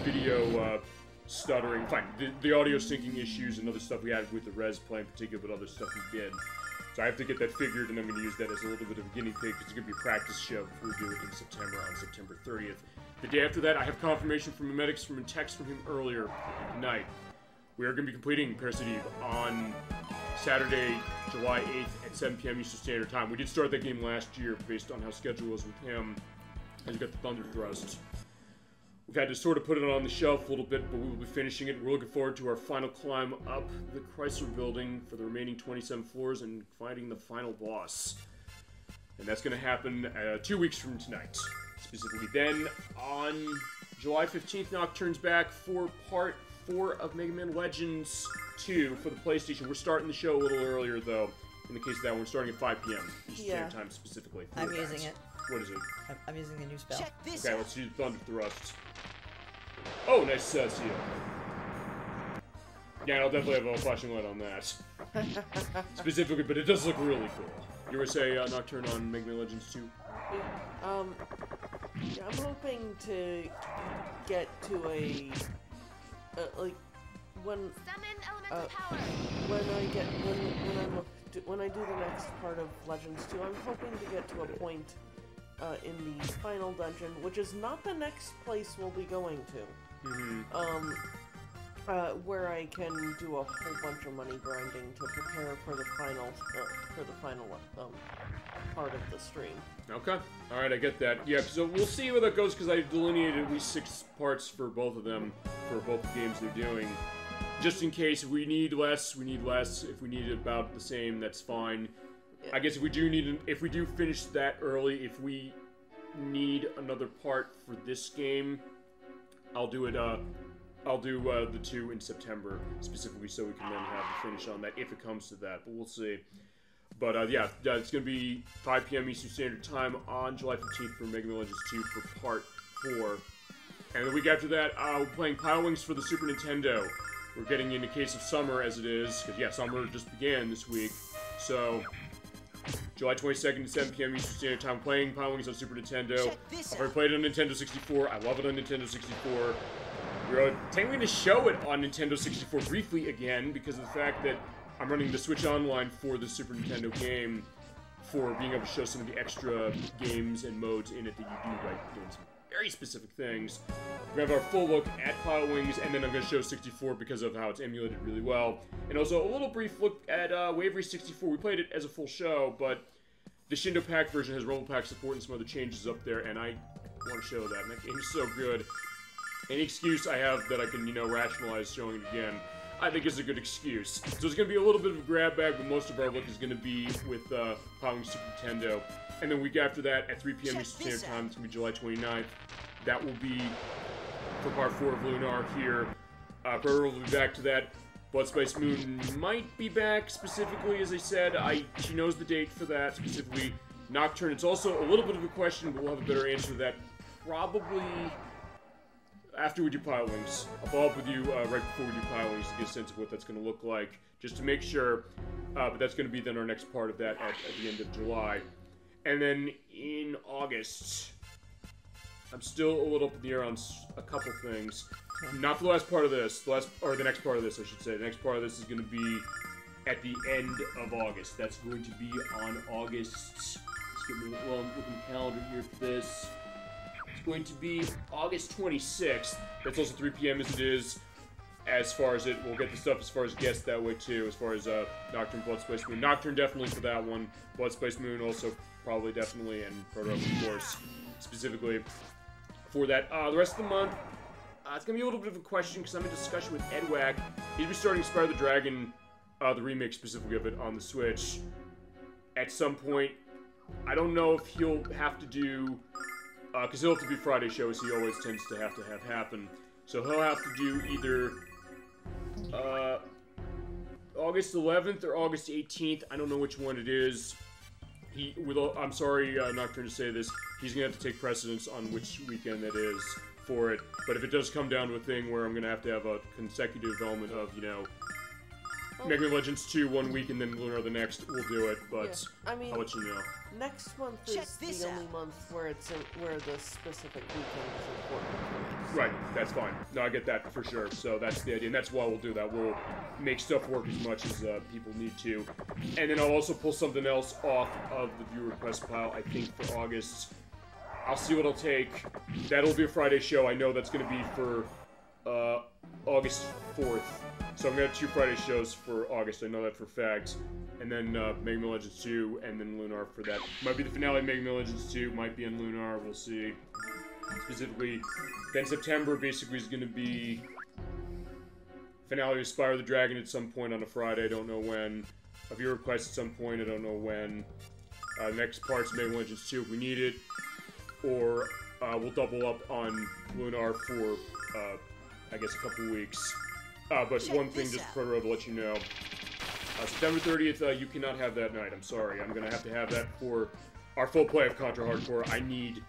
video stuttering. Fine, the audio syncing issues and other stuff we had with the res play in particular, but other stuff we did. So I have to get that figured, and I'm going to use that as a little bit of a guinea pig, because it's going to be a practice show before we do it in September, on September 30th. The day after that, I have confirmation from Memetics from a text from him earlier tonight. We are going to be completing Parasite Eve on Saturday, July 8th at 7 p.m. Eastern Standard Time. We did start that game last year based on how schedule was with him, and we got the Thunder Thrust. We've had to sort of put it on the shelf a little bit, but we will be finishing it. We're looking forward to our final climb up the Chrysler Building for the remaining 27 floors and fighting the final boss. And that's going to happen 2 weeks from tonight, specifically. Then, on July 15th, Nocturne's back for Part 4 of Mega Man Legends 2 for the PlayStation. We're starting the show a little earlier, though. In the case of that one, we're starting at 5 p.m. Eastern Standard Time, specifically. I'm using it. What is it? I'm using the new spell. Check this Okay, out. let's use Thunder Thrust. Oh, nice see you. Yeah, I'll definitely have a flashing light on that. Specifically, but it does look really cool. You were say Nocturne on Mega Man Legends 2? Yeah, I'm hoping to get to a like when when I do the next part of Legends 2, I'm hoping to get to a point in the final dungeon, which is not the next place we'll be going to. Mm-hmm. Where I can do a whole bunch of money grinding to prepare for the final part of the stream. Okay. Alright, I get that. Yeah, so we'll see where that goes, because I delineated at least 6 parts for both of them, for both the games they're doing. Just in case, if we need less, we need less. If we need about the same, that's fine. Yeah. I guess if we do finish that early, if we need another part for this game, I'll do it, I'll do the 2 in September, specifically, so we can then have the finish on that, if it comes to that, but we'll see. But, yeah, it's going to be 5 p.m. Eastern Standard Time on July 15th for Mega Man Legends 2 for Part 4. And the week after that, we're playing Pile Wings for the Super Nintendo. We're getting into case of summer, as it is, because, yeah, summer just began this week. So, July 22nd at 7 p.m. Eastern Standard Time, playing Pile Wings on Super Nintendo. I've already played it on Nintendo 64. I love it on Nintendo 64. We're technically going to show it on Nintendo 64 briefly again, because of the fact that I'm running the Switch Online for the Super Nintendo game for being able to show some of the extra games and modes in it that you do by doing some very specific things. We have our full look at Pilotwings, and then I'm going to show 64 because of how it's emulated really well. And also a little brief look at Wavery 64. We played it as a full show, but the Shindo Pack version has Rumble Pack support and some other changes up there, and I want to show that. And that game is so good. Any excuse I have that I can, you know, rationalize showing it again, I think is a good excuse. So it's going to be a little bit of a grab bag, but most of our look is going to be with Pilotwings Super Nintendo. And then the week after that, at 3 p.m. Eastern Standard Time, it's going to be July 29th. That will be for Part 4 of Lunar here. Proto will be back to that. Blood Spice Moon might be back, specifically, as I said. She knows the date for that, specifically. Nocturne, it's also a little bit of a question, but we'll have a better answer to that probably after we do Pilotwings. I'll follow up with you right before we do Pilotwings to get a sense of what that's going to look like, just to make sure. But that's going to be then our next part of that at the end of July. And then in August, I'm still a little up in the air on a couple things. Not for the last part of this, the next part of this, I should say. The next part of this is going to be at the end of August. That's going to be on August. I'm looking at the calendar here for this. It's going to be August 26th. That's also 3 p.m. as it is. As far as we'll get the stuff as far as guests that way too. As far as Nocturne, Blood Spice Moon. Nocturne definitely for that one. Blood Spice Moon also probably definitely, and Proto of course specifically for that. The rest of the month, it's gonna be a little bit of a question because I'm in discussion with Edwack. He's be starting Spyro the Dragon, the remake specifically of it on the Switch at some point. I don't know if he'll have to do, because he'll have to be Friday shows. He always tends to have happen. So he'll have to do either August 11th or August 18th. I don't know which one it is. I'm sorry, Nocturne, to say this. He's gonna have to take precedence on which weekend it is for it. But if it does come down to a thing where I'm gonna have to have a consecutive element of, you know, Mega Man Legends 2 one week and then Lunar the next, we'll do it. But yeah, I mean, I'll let you know. Next month is the only month where where the specific weekend is important. Right, that's fine. No, I get that for sure. So that's the idea, and that's why we'll do that. We'll make stuff work as much as people need to. And then I'll also pull something else off of the viewer request pile, I think, for August. I'll see what I'll take. That'll be a Friday show. I know that's going to be for August 4th. So I'm going to have 2 Friday shows for August. I know that for a fact. And then Mega Man Legends 2, and then Lunar for that. Might be the finale of Mega Man Legends 2. Might be on Lunar. We'll see. Specifically, then September basically is going to be finale of Spyro the Dragon at some point on a Friday. I don't know when. A viewer request at some point. I don't know when. Next part's Mega Man Legends 2 if we need it. Or we'll double up on Lunar for, I guess, a couple weeks. But one thing just for to let you know. September 30th, you cannot have that night. I'm sorry. I'm going to have that for our full play of Contra Hardcore. I need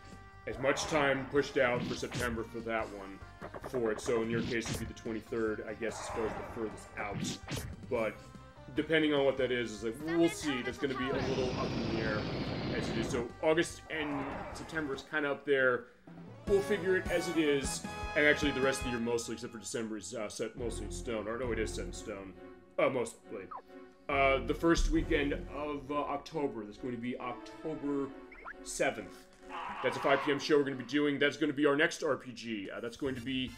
as much time pushed out for September for that one for it. So in your case, it'd be the 23rd, I guess, as far as the furthest out. But depending on what that is like, we'll see. That's going to be a little up in the air as it is. So August and September is kind of up there. We'll figure it as it is. And actually, the rest of the year, mostly, except for December, is set mostly in stone. Or no, it is set in stone. Mostly. The first weekend of October. That's going to be October 7th. That's a 5 p.m. show we're going to be doing. That's going to be our next RPG. That's going to be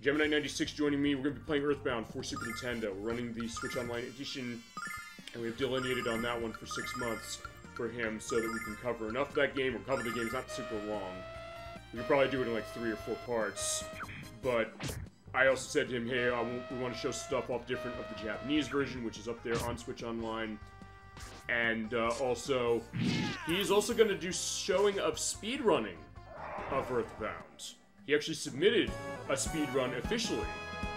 Gemini 96 joining me. We're going to be playing Earthbound for Super Nintendo. We're running the Switch Online edition, and we have delineated on that one for 6 months for him so that we can cover enough of that game. Or cover the game. It's not super long. We could probably do it in like 3 or 4 parts. But I also said to him, hey, we want to show stuff off different of the Japanese version, which is up there on Switch Online. And also, he's also going to do showing of speedrunning of Earthbound. He actually submitted a speedrun officially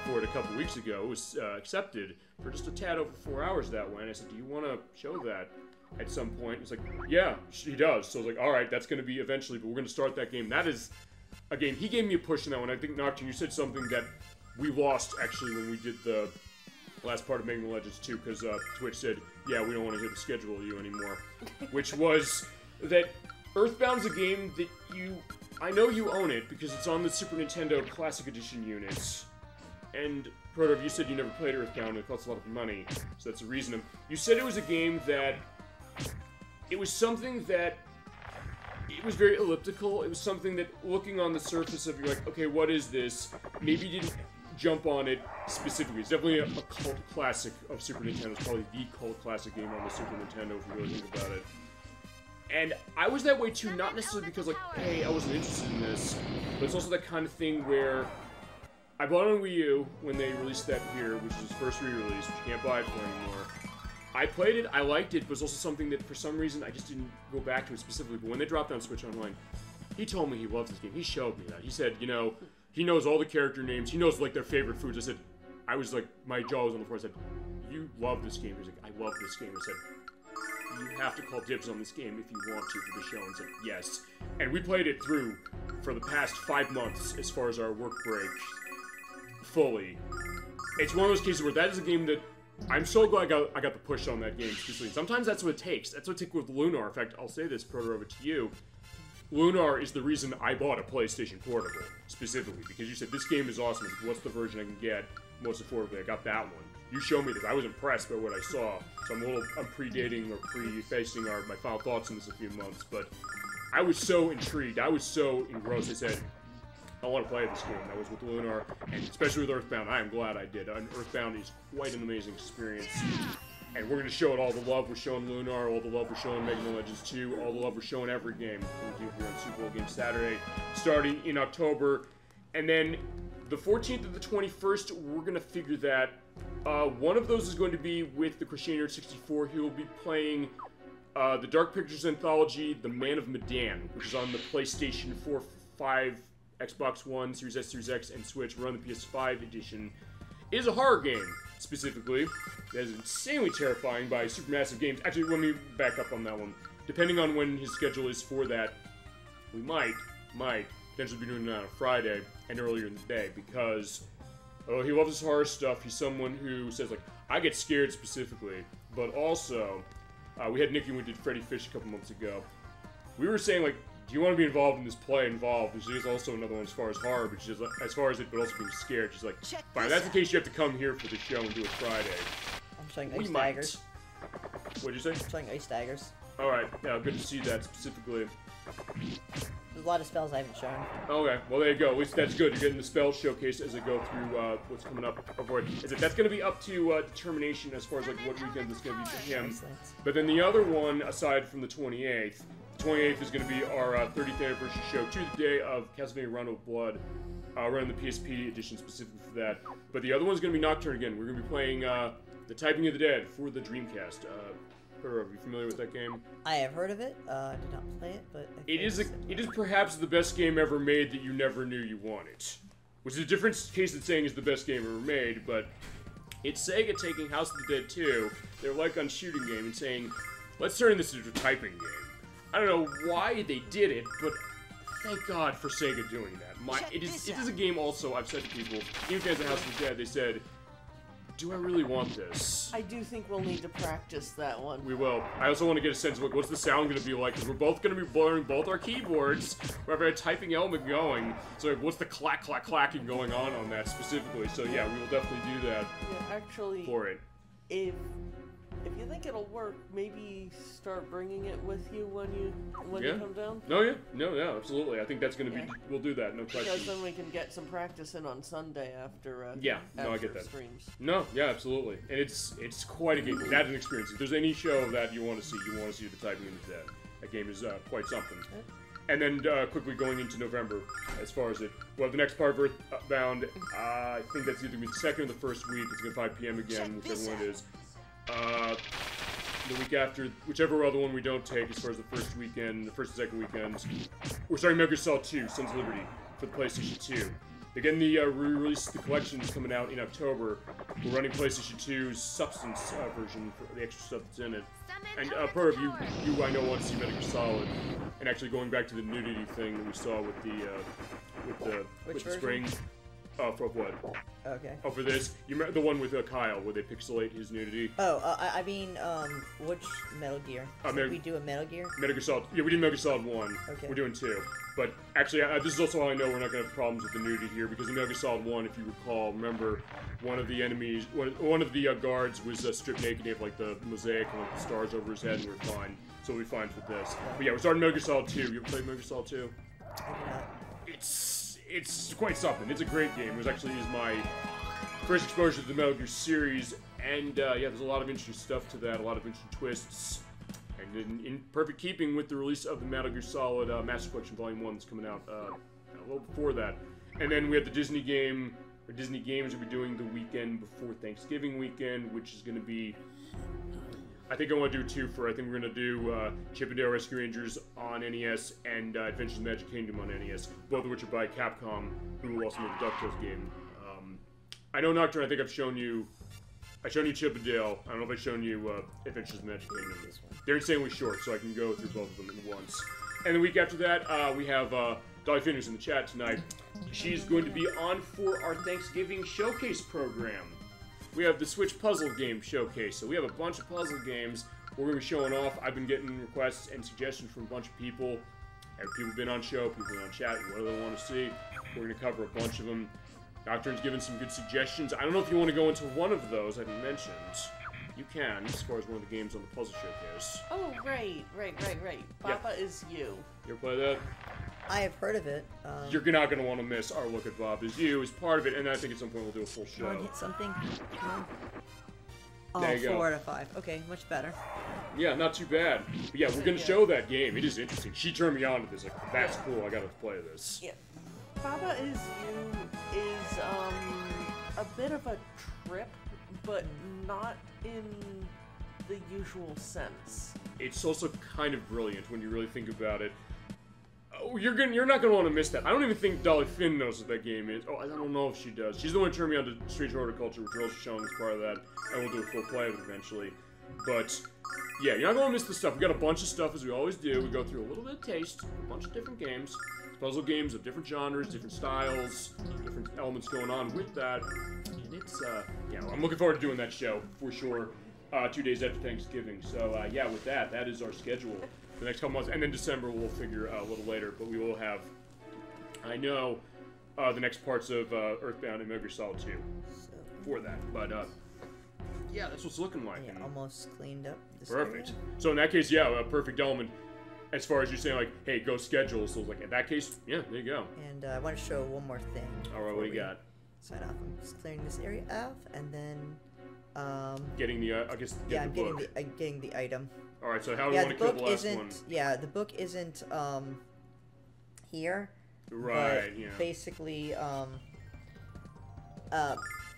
for it a couple weeks ago. It was accepted for just a tad over 4 hours that way. And I said, do you want to show that at some point? He's like, yeah, he does. So I was like, all right, that's going to be eventually, but we're going to start that game. That is a game. He gave me a push in that one. I think, Nocturne, you said something that we lost, actually, when we did the last part of Mega Man Legends 2, because Twitch said, yeah, we don't want to hear the schedule of you anymore. Which was that Earthbound's a game that I know you own it, because it's on the Super Nintendo Classic Edition units. And, Proto, you said you never played Earthbound, and it costs a lot of money, so that's the reason. You said it was a game that it was something that, it was very elliptical. It was something that, looking on the surface of, you're like, okay, what is this? Maybe you didn't jump on it specifically. It's definitely a cult classic of Super Nintendo. It's probably the cult classic game on the Super Nintendo, if you really think about it. And I was that way too, not necessarily because, like, hey, I wasn't interested in this, but it's also that kind of thing where I bought it on Wii U when they released that here, which is its first re-release, which you can't buy it for anymore. I played it, I liked it, but it's also something that for some reason I just didn't go back to it specifically. But when they dropped it on Switch Online, he told me he loves this game. He showed me that. He said, you know, he knows all the character names. He knows, like, their favorite foods. I said, I was like, my jaw was on the floor. I said, you love this game. He was like, I love this game. I said, you have to call dibs on this game if you want to for the show. And said, yes. And we played it through for the past 5 months as far as our work break fully. It's one of those cases where that is a game that I'm so glad I got the push on that game. Sometimes that's what it takes. That's what it took with Lunar. In fact, I'll say this, Proto, over to you. Lunar is the reason I bought a PlayStation Portable, specifically, because you said, this game is awesome. What's the version I can get most affordably? I got that one. You showed me this. I was impressed by what I saw, so I'm predating or prefacing my final thoughts on this in a few months, but I was so intrigued. I was so engrossed. I said, I want to play this game. That was with Lunar, and especially with Earthbound. I am glad I did. Earthbound is quite an amazing experience. And we're going to show it all the love we're showing Lunar, all the love we're showing Mega Man Legends 2, all the love we're showing every game we do here on Super Bowl Game Saturday, starting in October. And then the 14th and the 21st, we're going to figure that. One of those is going to be with the Crusader 64. He will be playing the Dark Pictures Anthology, The Man of Medan, which is on the PlayStation 4, 5, Xbox One, Series S, Series X, and Switch. We're on the PS5 edition. It is a horror game, specifically. That is insanely terrifying by Supermassive Games. Actually, let me back up on that one. Depending on when his schedule is for that, we might potentially be doing it on a Friday and earlier in the day, because although he loves his horror stuff, he's someone who says, like, I get scared specifically, but also, we had Nikki when we did Freddy Fish a couple months ago. We were saying, like, do you want to be involved in this play involved? And she's also another one as far as horror, but she's like, as far as it, but also being scared. She's like, fine, that's the case, you have to come here for the show and do it Friday. I'm playing Ice Daggers. What'd you say? I'm playing Ice Daggers. Alright, yeah, good to see that specifically. There's a lot of spells I haven't shown. Okay, well there you go. At least that's good. You're getting the spell showcase as I go through what's coming up. That's going to be up to determination as far as like what weekend it's going to be for him. But then the other one, aside from the 28th, the 28th is going to be our 30th anniversary show, to the day of Castlevania Rondo of Blood. Running the PSP edition specifically for that. But the other one's going to be Nocturne again. We're going to be playing The Typing of the Dead for the Dreamcast. Are you familiar with that game? I have heard of it. I did not play it, but it is perhaps the best game ever made that you never knew you wanted. Which is a different case than saying it's the best game ever made, but it's Sega taking House of the Dead 2, their like-on shooting game, and saying, let's turn this into a typing game. I don't know why they did it, but thank God for Sega doing that. It is a game also, I've said to people, even fans of House of the Dead, they said, do I really want this? I do think we'll need to practice that one. We will. I also want to get a sense of like, what's the sound going to be like, because we're both going to be blurring both our keyboards. We have a typing element going, so like, what's the clacking going on that specifically? So yeah, we will definitely do that. Yeah, actually, for it. If you think it'll work, maybe start bringing it with you when you come down. No, absolutely. I think that's going to be. We'll do that. No question. Because then we can get some practice in on Sunday after. I get that. Streams. No, yeah, absolutely. And it's quite a game. That's an experience. If there's any show that you want to see, the Typing of the Dead. That game is quite something. And then quickly going into November, as far as the next part of Earthbound, I think that's either going to be the second or the first week. It's going to be 5 p.m. again, whichever one it is. The week after, whichever other one we don't take, as far as the first and second weekends, we're starting Metal Gear Solid 2, Sons of Liberty, for the PlayStation 2. Again, the re-release, the collection is coming out in October. We're running PlayStation 2's Substance version for the extra stuff that's in it. And part of you I know want to see Metal Gear Solid, and actually going back to the nudity thing that we saw with the spring. For what? Okay. Oh, for this? You remember the one with Kyle, where they pixelate his nudity? Oh, I mean, which Metal Gear? Did we do a Metal Gear? Metal Gear Solid. Yeah, we did Metal Gear Solid 1. Okay. We're doing 2. But actually, this is also how I know we're not going to have problems with the nudity here, because in Metal Gear Solid 1, if you recall, remember, one of the enemies, one of the guards was stripped naked, he had like the mosaic and like the stars over his head, and we were fine. So we'll be fine for this. But yeah, we're starting Metal Gear Solid 2. You ever played Metal Gear Solid 2? It's quite something. It's a great game. It was actually my first exposure to the Metal Gear series, and yeah, there's a lot of interesting stuff to that, a lot of interesting twists, and in perfect keeping with the release of the Metal Gear Solid Master Collection Volume 1 that's coming out a little before that. And then we have the Disney game, or Disney games we'll be doing the weekend before Thanksgiving weekend, which is going to be, I think I want to do 2 for, I think we're going to do Chip 'n Dale Rescue Rangers on NES and Adventures in the Magic Kingdom on NES, both of which are by Capcom, who will also make the DuckTales game. I know, Nocturne, I think I've shown you Chip 'n Dale. I don't know if I've shown you Adventures in the Magic Kingdom. They're insanely short, so I can go through both of them at once. And the week after that, we have Dolly Fingers in the chat tonight. She's going to be on for our Thanksgiving showcase program. We have the Switch Puzzle Game Showcase, so we have a bunch of puzzle games we're going to be showing off. I've been getting requests and suggestions from a bunch of people. People have been on show, people have been on chat, what do they want to see? We're going to cover a bunch of them. Nocturne's given some good suggestions. I don't know if you want to go into one of those I've mentioned. You can, as far as one of the games on the puzzle showcase. Oh, right. Baba is You. You ever play that? I have heard of it. You're not going to want to miss our look at Bob Is You as part of it, and I think at some point we'll do a full show. Come on, hit something. Come on. Oh, there you 4 go. out of 5. Okay, much better. Yeah, not too bad. But yeah, we're going to show that game. It is interesting. She turned me on to this. Like, that's cool. I got to play this. Yeah. Baba Is You is a bit of a trip, but not in the usual sense. It's also kind of brilliant when you really think about it. Oh, you're not gonna want to miss that. I don't even think Dolly Finn knows what that game is. Oh, I don't know if she does. She's the one who turned me on to Strange Horticulture, which we're also showing as part of that, and we'll do a full play of it eventually. But yeah, you're not gonna miss the stuff. We got a bunch of stuff as we always do. We go through a little bit of taste, a bunch of different games, puzzle games of different genres, different styles, different elements going on with that. And it's yeah, I'm looking forward to doing that show for sure. 2 days after Thanksgiving. So yeah, with that is our schedule for the next couple months, and then December we'll figure a little later, but we will have, I know, the next parts of Earthbound and Metal Gear Solid 2 for that. But yeah, that's what's looking like. Yeah, almost cleaned up this Perfect. area. So in that case, yeah, a perfect element. As far as you saying, like, hey, go schedule. So like in that case, yeah, there you go. And I want to show one more thing. All right, what do you got? Sign off. I'm just clearing this area off, and then getting the I guess yeah, the book. I'm getting the item. All right, so how do we want to kill the last one? Yeah, the book isn't here. Right. But yeah. basically,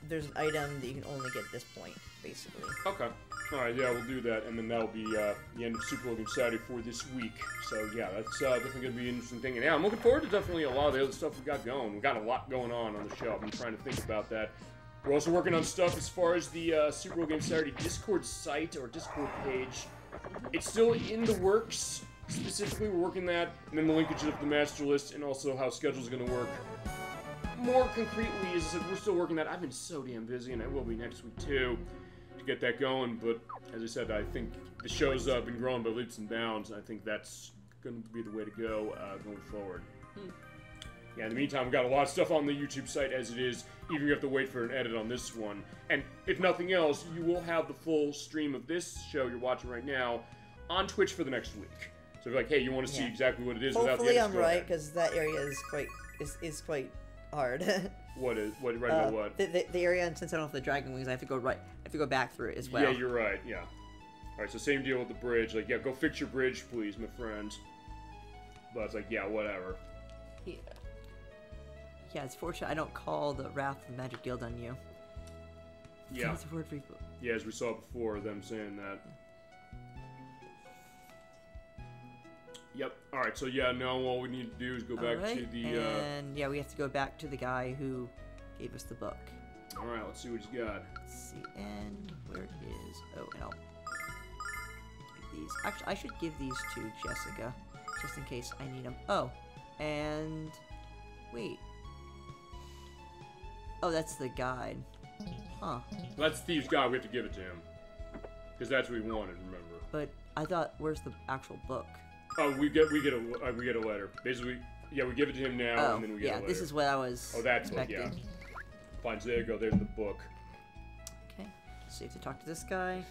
there's an item that you can only get at this point, basically. Okay. Alright, yeah, we'll do that, and then that'll be the end of Super Logan Saturday for this week. So, yeah, that's definitely going to be an interesting thing. And, yeah, I'm looking forward to definitely a lot of the other stuff we've got going. We've got a lot going on the show. I've been trying to think about that. We're also working on stuff as far as the Super Logan Saturday Discord site or Discord page. It's still in the works. Specifically, we're working that, and then the linkage of the master list, and also how schedules are going to work. More concretely, as I said, we're still working that. I've been so damn busy, and I will be next week, too, to get that going. But, as I said, I think the show's been growing by leaps and bounds, and I think that's going to be the way to go going forward. Yeah, in the meantime, we've got a lot of stuff on the YouTube site as it is, even if you have to wait for an edit on this one. And if nothing else, you will have the full stream of this show you're watching right now on Twitch for the next week. So if you're like, hey, you want to see exactly what it is without the edits, hopefully I'm right, because that area is quite hard. What about what? The area, and since I don't have the dragon wings, I have to go back through it as well. Yeah, you're right, yeah. Alright, so same deal with the bridge. Like, yeah, go fix your bridge, please, my friend. But it's like, yeah, whatever. Yeah. Yeah, it's fortunate I don't call the Wrath of the Magic Guild on you. Yeah. That's a word for people. Yeah, as we saw before, them saying that. Yep. Alright, so yeah, now all we need to do is go back to the... And yeah, we have to go back to the guy who gave us the book. Alright, let's see what he's got. Let's see, and where it is... Oh, and I'll give these... Actually, I should give these to Jessica, just in case I need them. Oh, and... Wait. Oh, that's the guide. Huh. That's Thieves' Guide. We have to give it to him. Because that's what we wanted, remember. But I thought, where's the actual book? Oh, we get a letter. Basically, yeah, we give it to him now, and then we get a letter. Yeah, this is what I was expecting. Book, yeah. Fine, so there you go. There's the book. Okay. So you have to talk to this guy.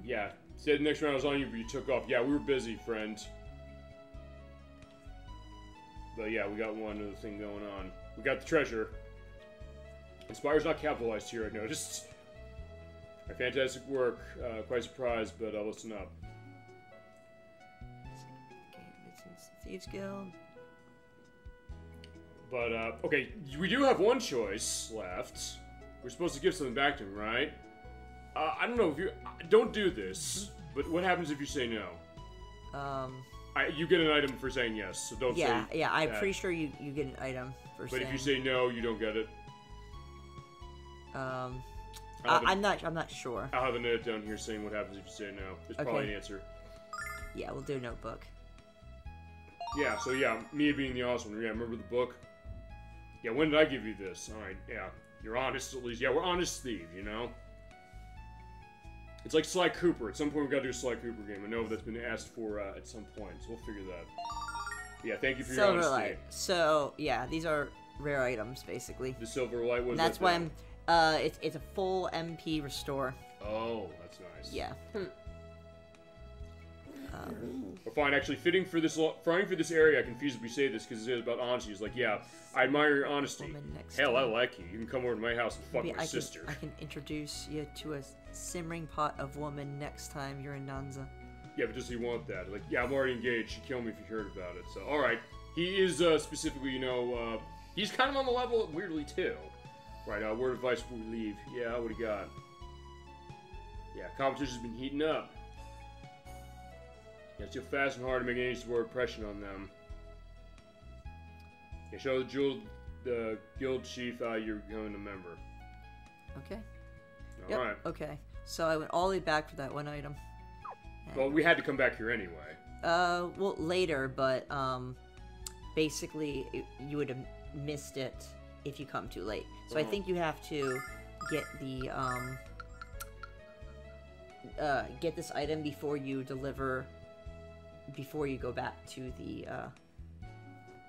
Yeah. Said the next round was on you, but you took off. Yeah, we were busy, friend. But yeah, we got one other thing going on. We got the treasure. Inspire's not capitalized here, I noticed. Fantastic work. Quite surprised, but listen up. Thieves Guild. But, okay, we do have one choice left. We're supposed to give something back to him, right? I don't know if you... don't do this, but what happens if you say no? You get an item for saying yes, so don't say... Yeah, I'm pretty sure you get an item for saying... But if you say no, you don't get it. I'm not sure. I'll have a note down here saying what happens if you say no. There's probably an answer. Yeah, we'll do a notebook. Yeah, so yeah, me being the awesome one. Yeah, remember the book? Yeah, when did I give you this? Alright, yeah. You're honest at least. Yeah, we're honest thieves, you know? It's like Sly Cooper. At some point we gotta do a Sly Cooper game. I know that's been asked for at some point, so we'll figure that. Yeah, thank you for your honesty. Silverlight. So, yeah, these are rare items, basically. The Silverlight was. That's why I'm... it's a full MP restore. Oh, that's nice. Yeah. Well, fine. Actually, fitting for this area, I can feasibly say this because it is about honesty. It's like, yeah, I admire your honesty. Hell, I like you. You can come over to my house and fuck my sister. I can introduce you to a simmering pot of woman next time you're in Nanza. Yeah, but does he want that? Like, yeah, I'm already engaged. She'd kill me if you heard about it. So, all right. He is specifically, you know, he's kind of on the level weirdly too. Right. Word of advice before we leave. Yeah, what do you got? Yeah, competition's been heating up. Yeah, it's still fast and hard to make any sort of impression on them. Yeah, show the guild chief you're becoming a member. Okay. Alright. Okay. So I went all the way back for that one item. Well, we had to come back here anyway. Well, later, but, basically, you would have missed it if you come too late. So I think you have to get the, get this item before you deliver... before you go back to the,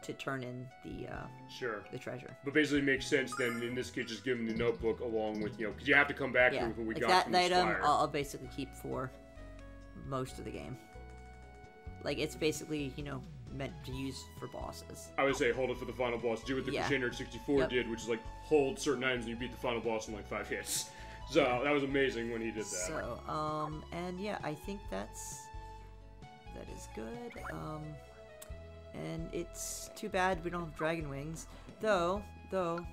to turn in the, sure. the treasure. But basically it makes sense then, in this case, just give him the notebook along with, you know, because you have to come back here with what we got from that item, I'll basically keep for most of the game. Like, it's basically, you know, meant to use for bosses. I would say hold it for the final boss. Do what the Crusader 64 did, which is like, hold certain items and you beat the final boss in like 5 hits. So, that was amazing when he did that. So, and yeah, I think that is good. And it's too bad we don't have dragon wings. Though,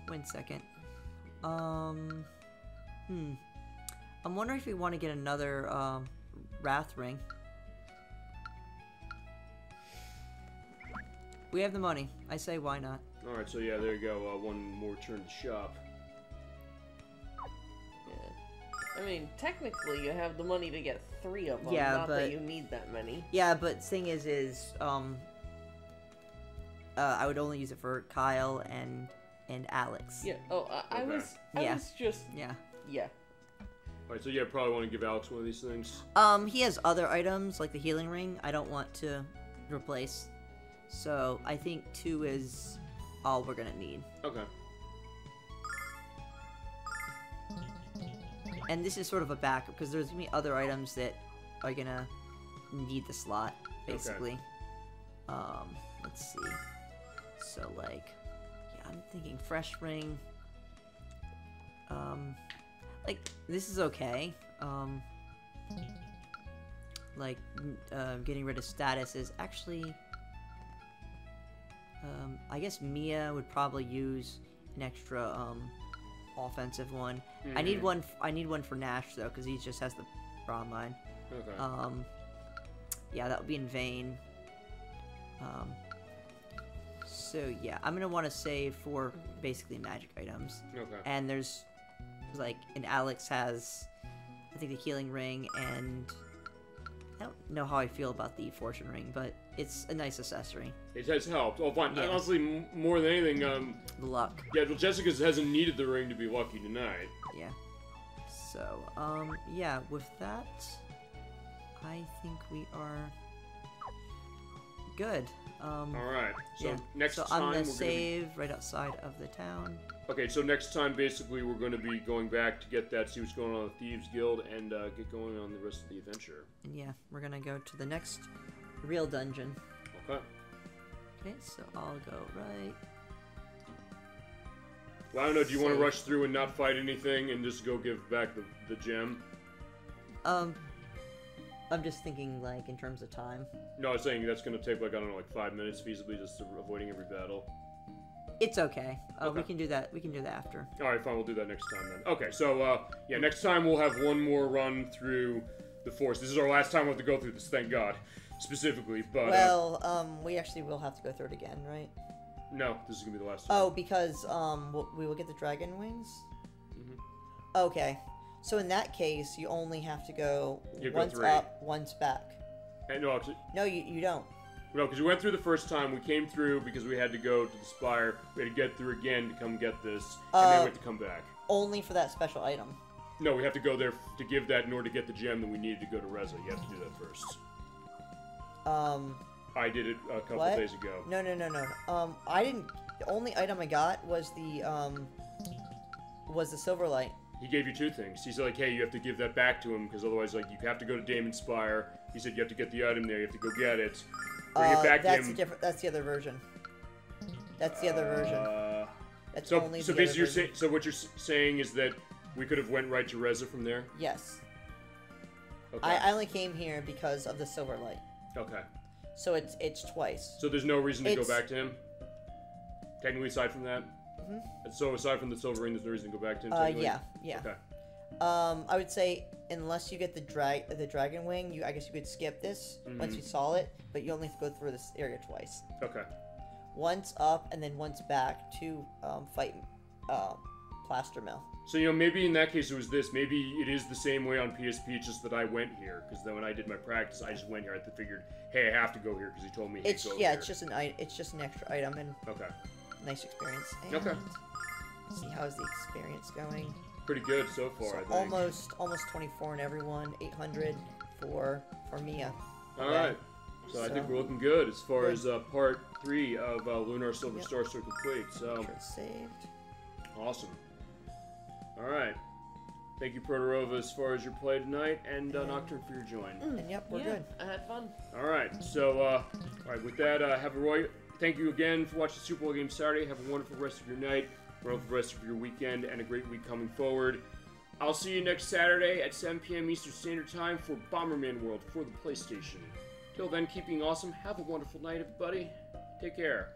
wait a second. I'm wondering if we want to get another, Wrath ring. We have the money. I say why not. Alright, so yeah, there you go. One more turn to shop. I mean, technically, you have the money to get 3 of them. Not that you need that many. Yeah, but thing is, I would only use it for Kyle and Alex. Yeah. Oh, I was just. Yeah. Yeah. Alright, so yeah, probably want to give Alex one of these things. He has other items like the healing ring. I don't want to replace. So I think 2 is all we're gonna need. Okay. And this is sort of a backup, because there's going to be other items that are going to need the slot, basically. Okay. Let's see. So, like, yeah, I'm thinking fresh ring. Like, this is okay. Like, getting rid of status is actually... I guess Mia would probably use an extra, offensive one. I need one for Nash though, because he just has the brown line. Okay. Yeah, that would be in vain. So yeah, I'm gonna want to save for basically magic items. Okay. And there's and Alex has, I think, the healing ring and I don't know how I feel about the fortune ring, but it's a nice accessory. It has helped. Oh, fine. Yeah. Honestly, more than anything, The luck. yeah, well, Jessica's hasn't needed the ring to be lucky tonight. Yeah. So, yeah, with that, I think we are good. Alright, so yeah. next so time I'm gonna we're save right outside of the town. Okay, so next time, basically, we're going to be going back to get that, see what's going on with Thieves Guild, and get going on the rest of the adventure. And yeah, we're gonna go to the next real dungeon. Okay. Okay, so I'll go right. Well, I don't know, do you want to Save. rush through and not fight anything and just go give back the gem? I'm just thinking, like, in terms of time. No, I was saying that's going to take, like, I don't know, like 5 minutes, feasibly, just avoiding every battle. It's okay. Okay. We can do that. We can do that after. Alright, fine, we'll do that next time then. Okay, so, yeah, next time we'll have one more run through the Force. This is our last time we'll have to go through this, thank God. Specifically, but... Well, we actually will have to go through it again, right? No, this is going to be the last time. Oh, because, we will get the dragon wings? Mm-hmm. Okay. So in that case, you only have to go You go once 3. up, once back. And no, actually... No, you don't. No, because we went through the first time, we came through because we had to go to the Spire, we had to get through again to come get this, and then we had to come back. Only for that special item. No, we have to go there to give that in order to get the gem that we needed to go to Reza. You have to do that first. I did it a couple days ago. No. I didn't... The only item I got was the silver light. He gave you 2 things. He said, like, hey, you have to give that back to him, because otherwise, like, you have to go to Damon's Spire. He said you have to get the item there, you have to go get it. Bring it back to him. That's the other version. That's the other version. That's so, only so the basically, other version. so what you're saying is that we could have went right to Reza from there? Yes. Okay. I only came here because of the silver light. Okay. So it's twice. So there's no reason to go back to him? Technically, aside from that? Mm-hmm. So aside from the silver ring, there's no reason to go back to him? Technically? Yeah. Okay. I would say unless you get the dragon wing, I guess you could skip this once you saw it, but you only have to go through this area twice. Okay. Once up and then once back to fight Plaster Mill. So, you know, maybe in that case it was this. Maybe it is the same way on PSP, it's just that I went here. Because then when I did my practice, I just went here. I figured, hey, I have to go here because he told me It's to go yeah, here. it's just an extra item and Okay. nice experience. And Okay. see how's the experience going. Pretty good so far, So I think. almost 24 in everyone, 800 for Mia. Alright. So I think we're looking good as far as part 3 of Lunar Silver Star complete. So It's saved. Awesome. Alright. Thank you, Protorova, as far as your play tonight, and Nocturne for your join. And yep, we're good. I had fun. Alright, so, alright, with that, thank you again for watching Super Bowl Game Saturday. Have a wonderful rest of your night, a wonderful rest of your weekend, and a great week coming forward. I'll see you next Saturday at 7 p.m. Eastern Standard Time for Bomberman World for the PlayStation. Till then, keep being awesome. Have a wonderful night, everybody. Take care.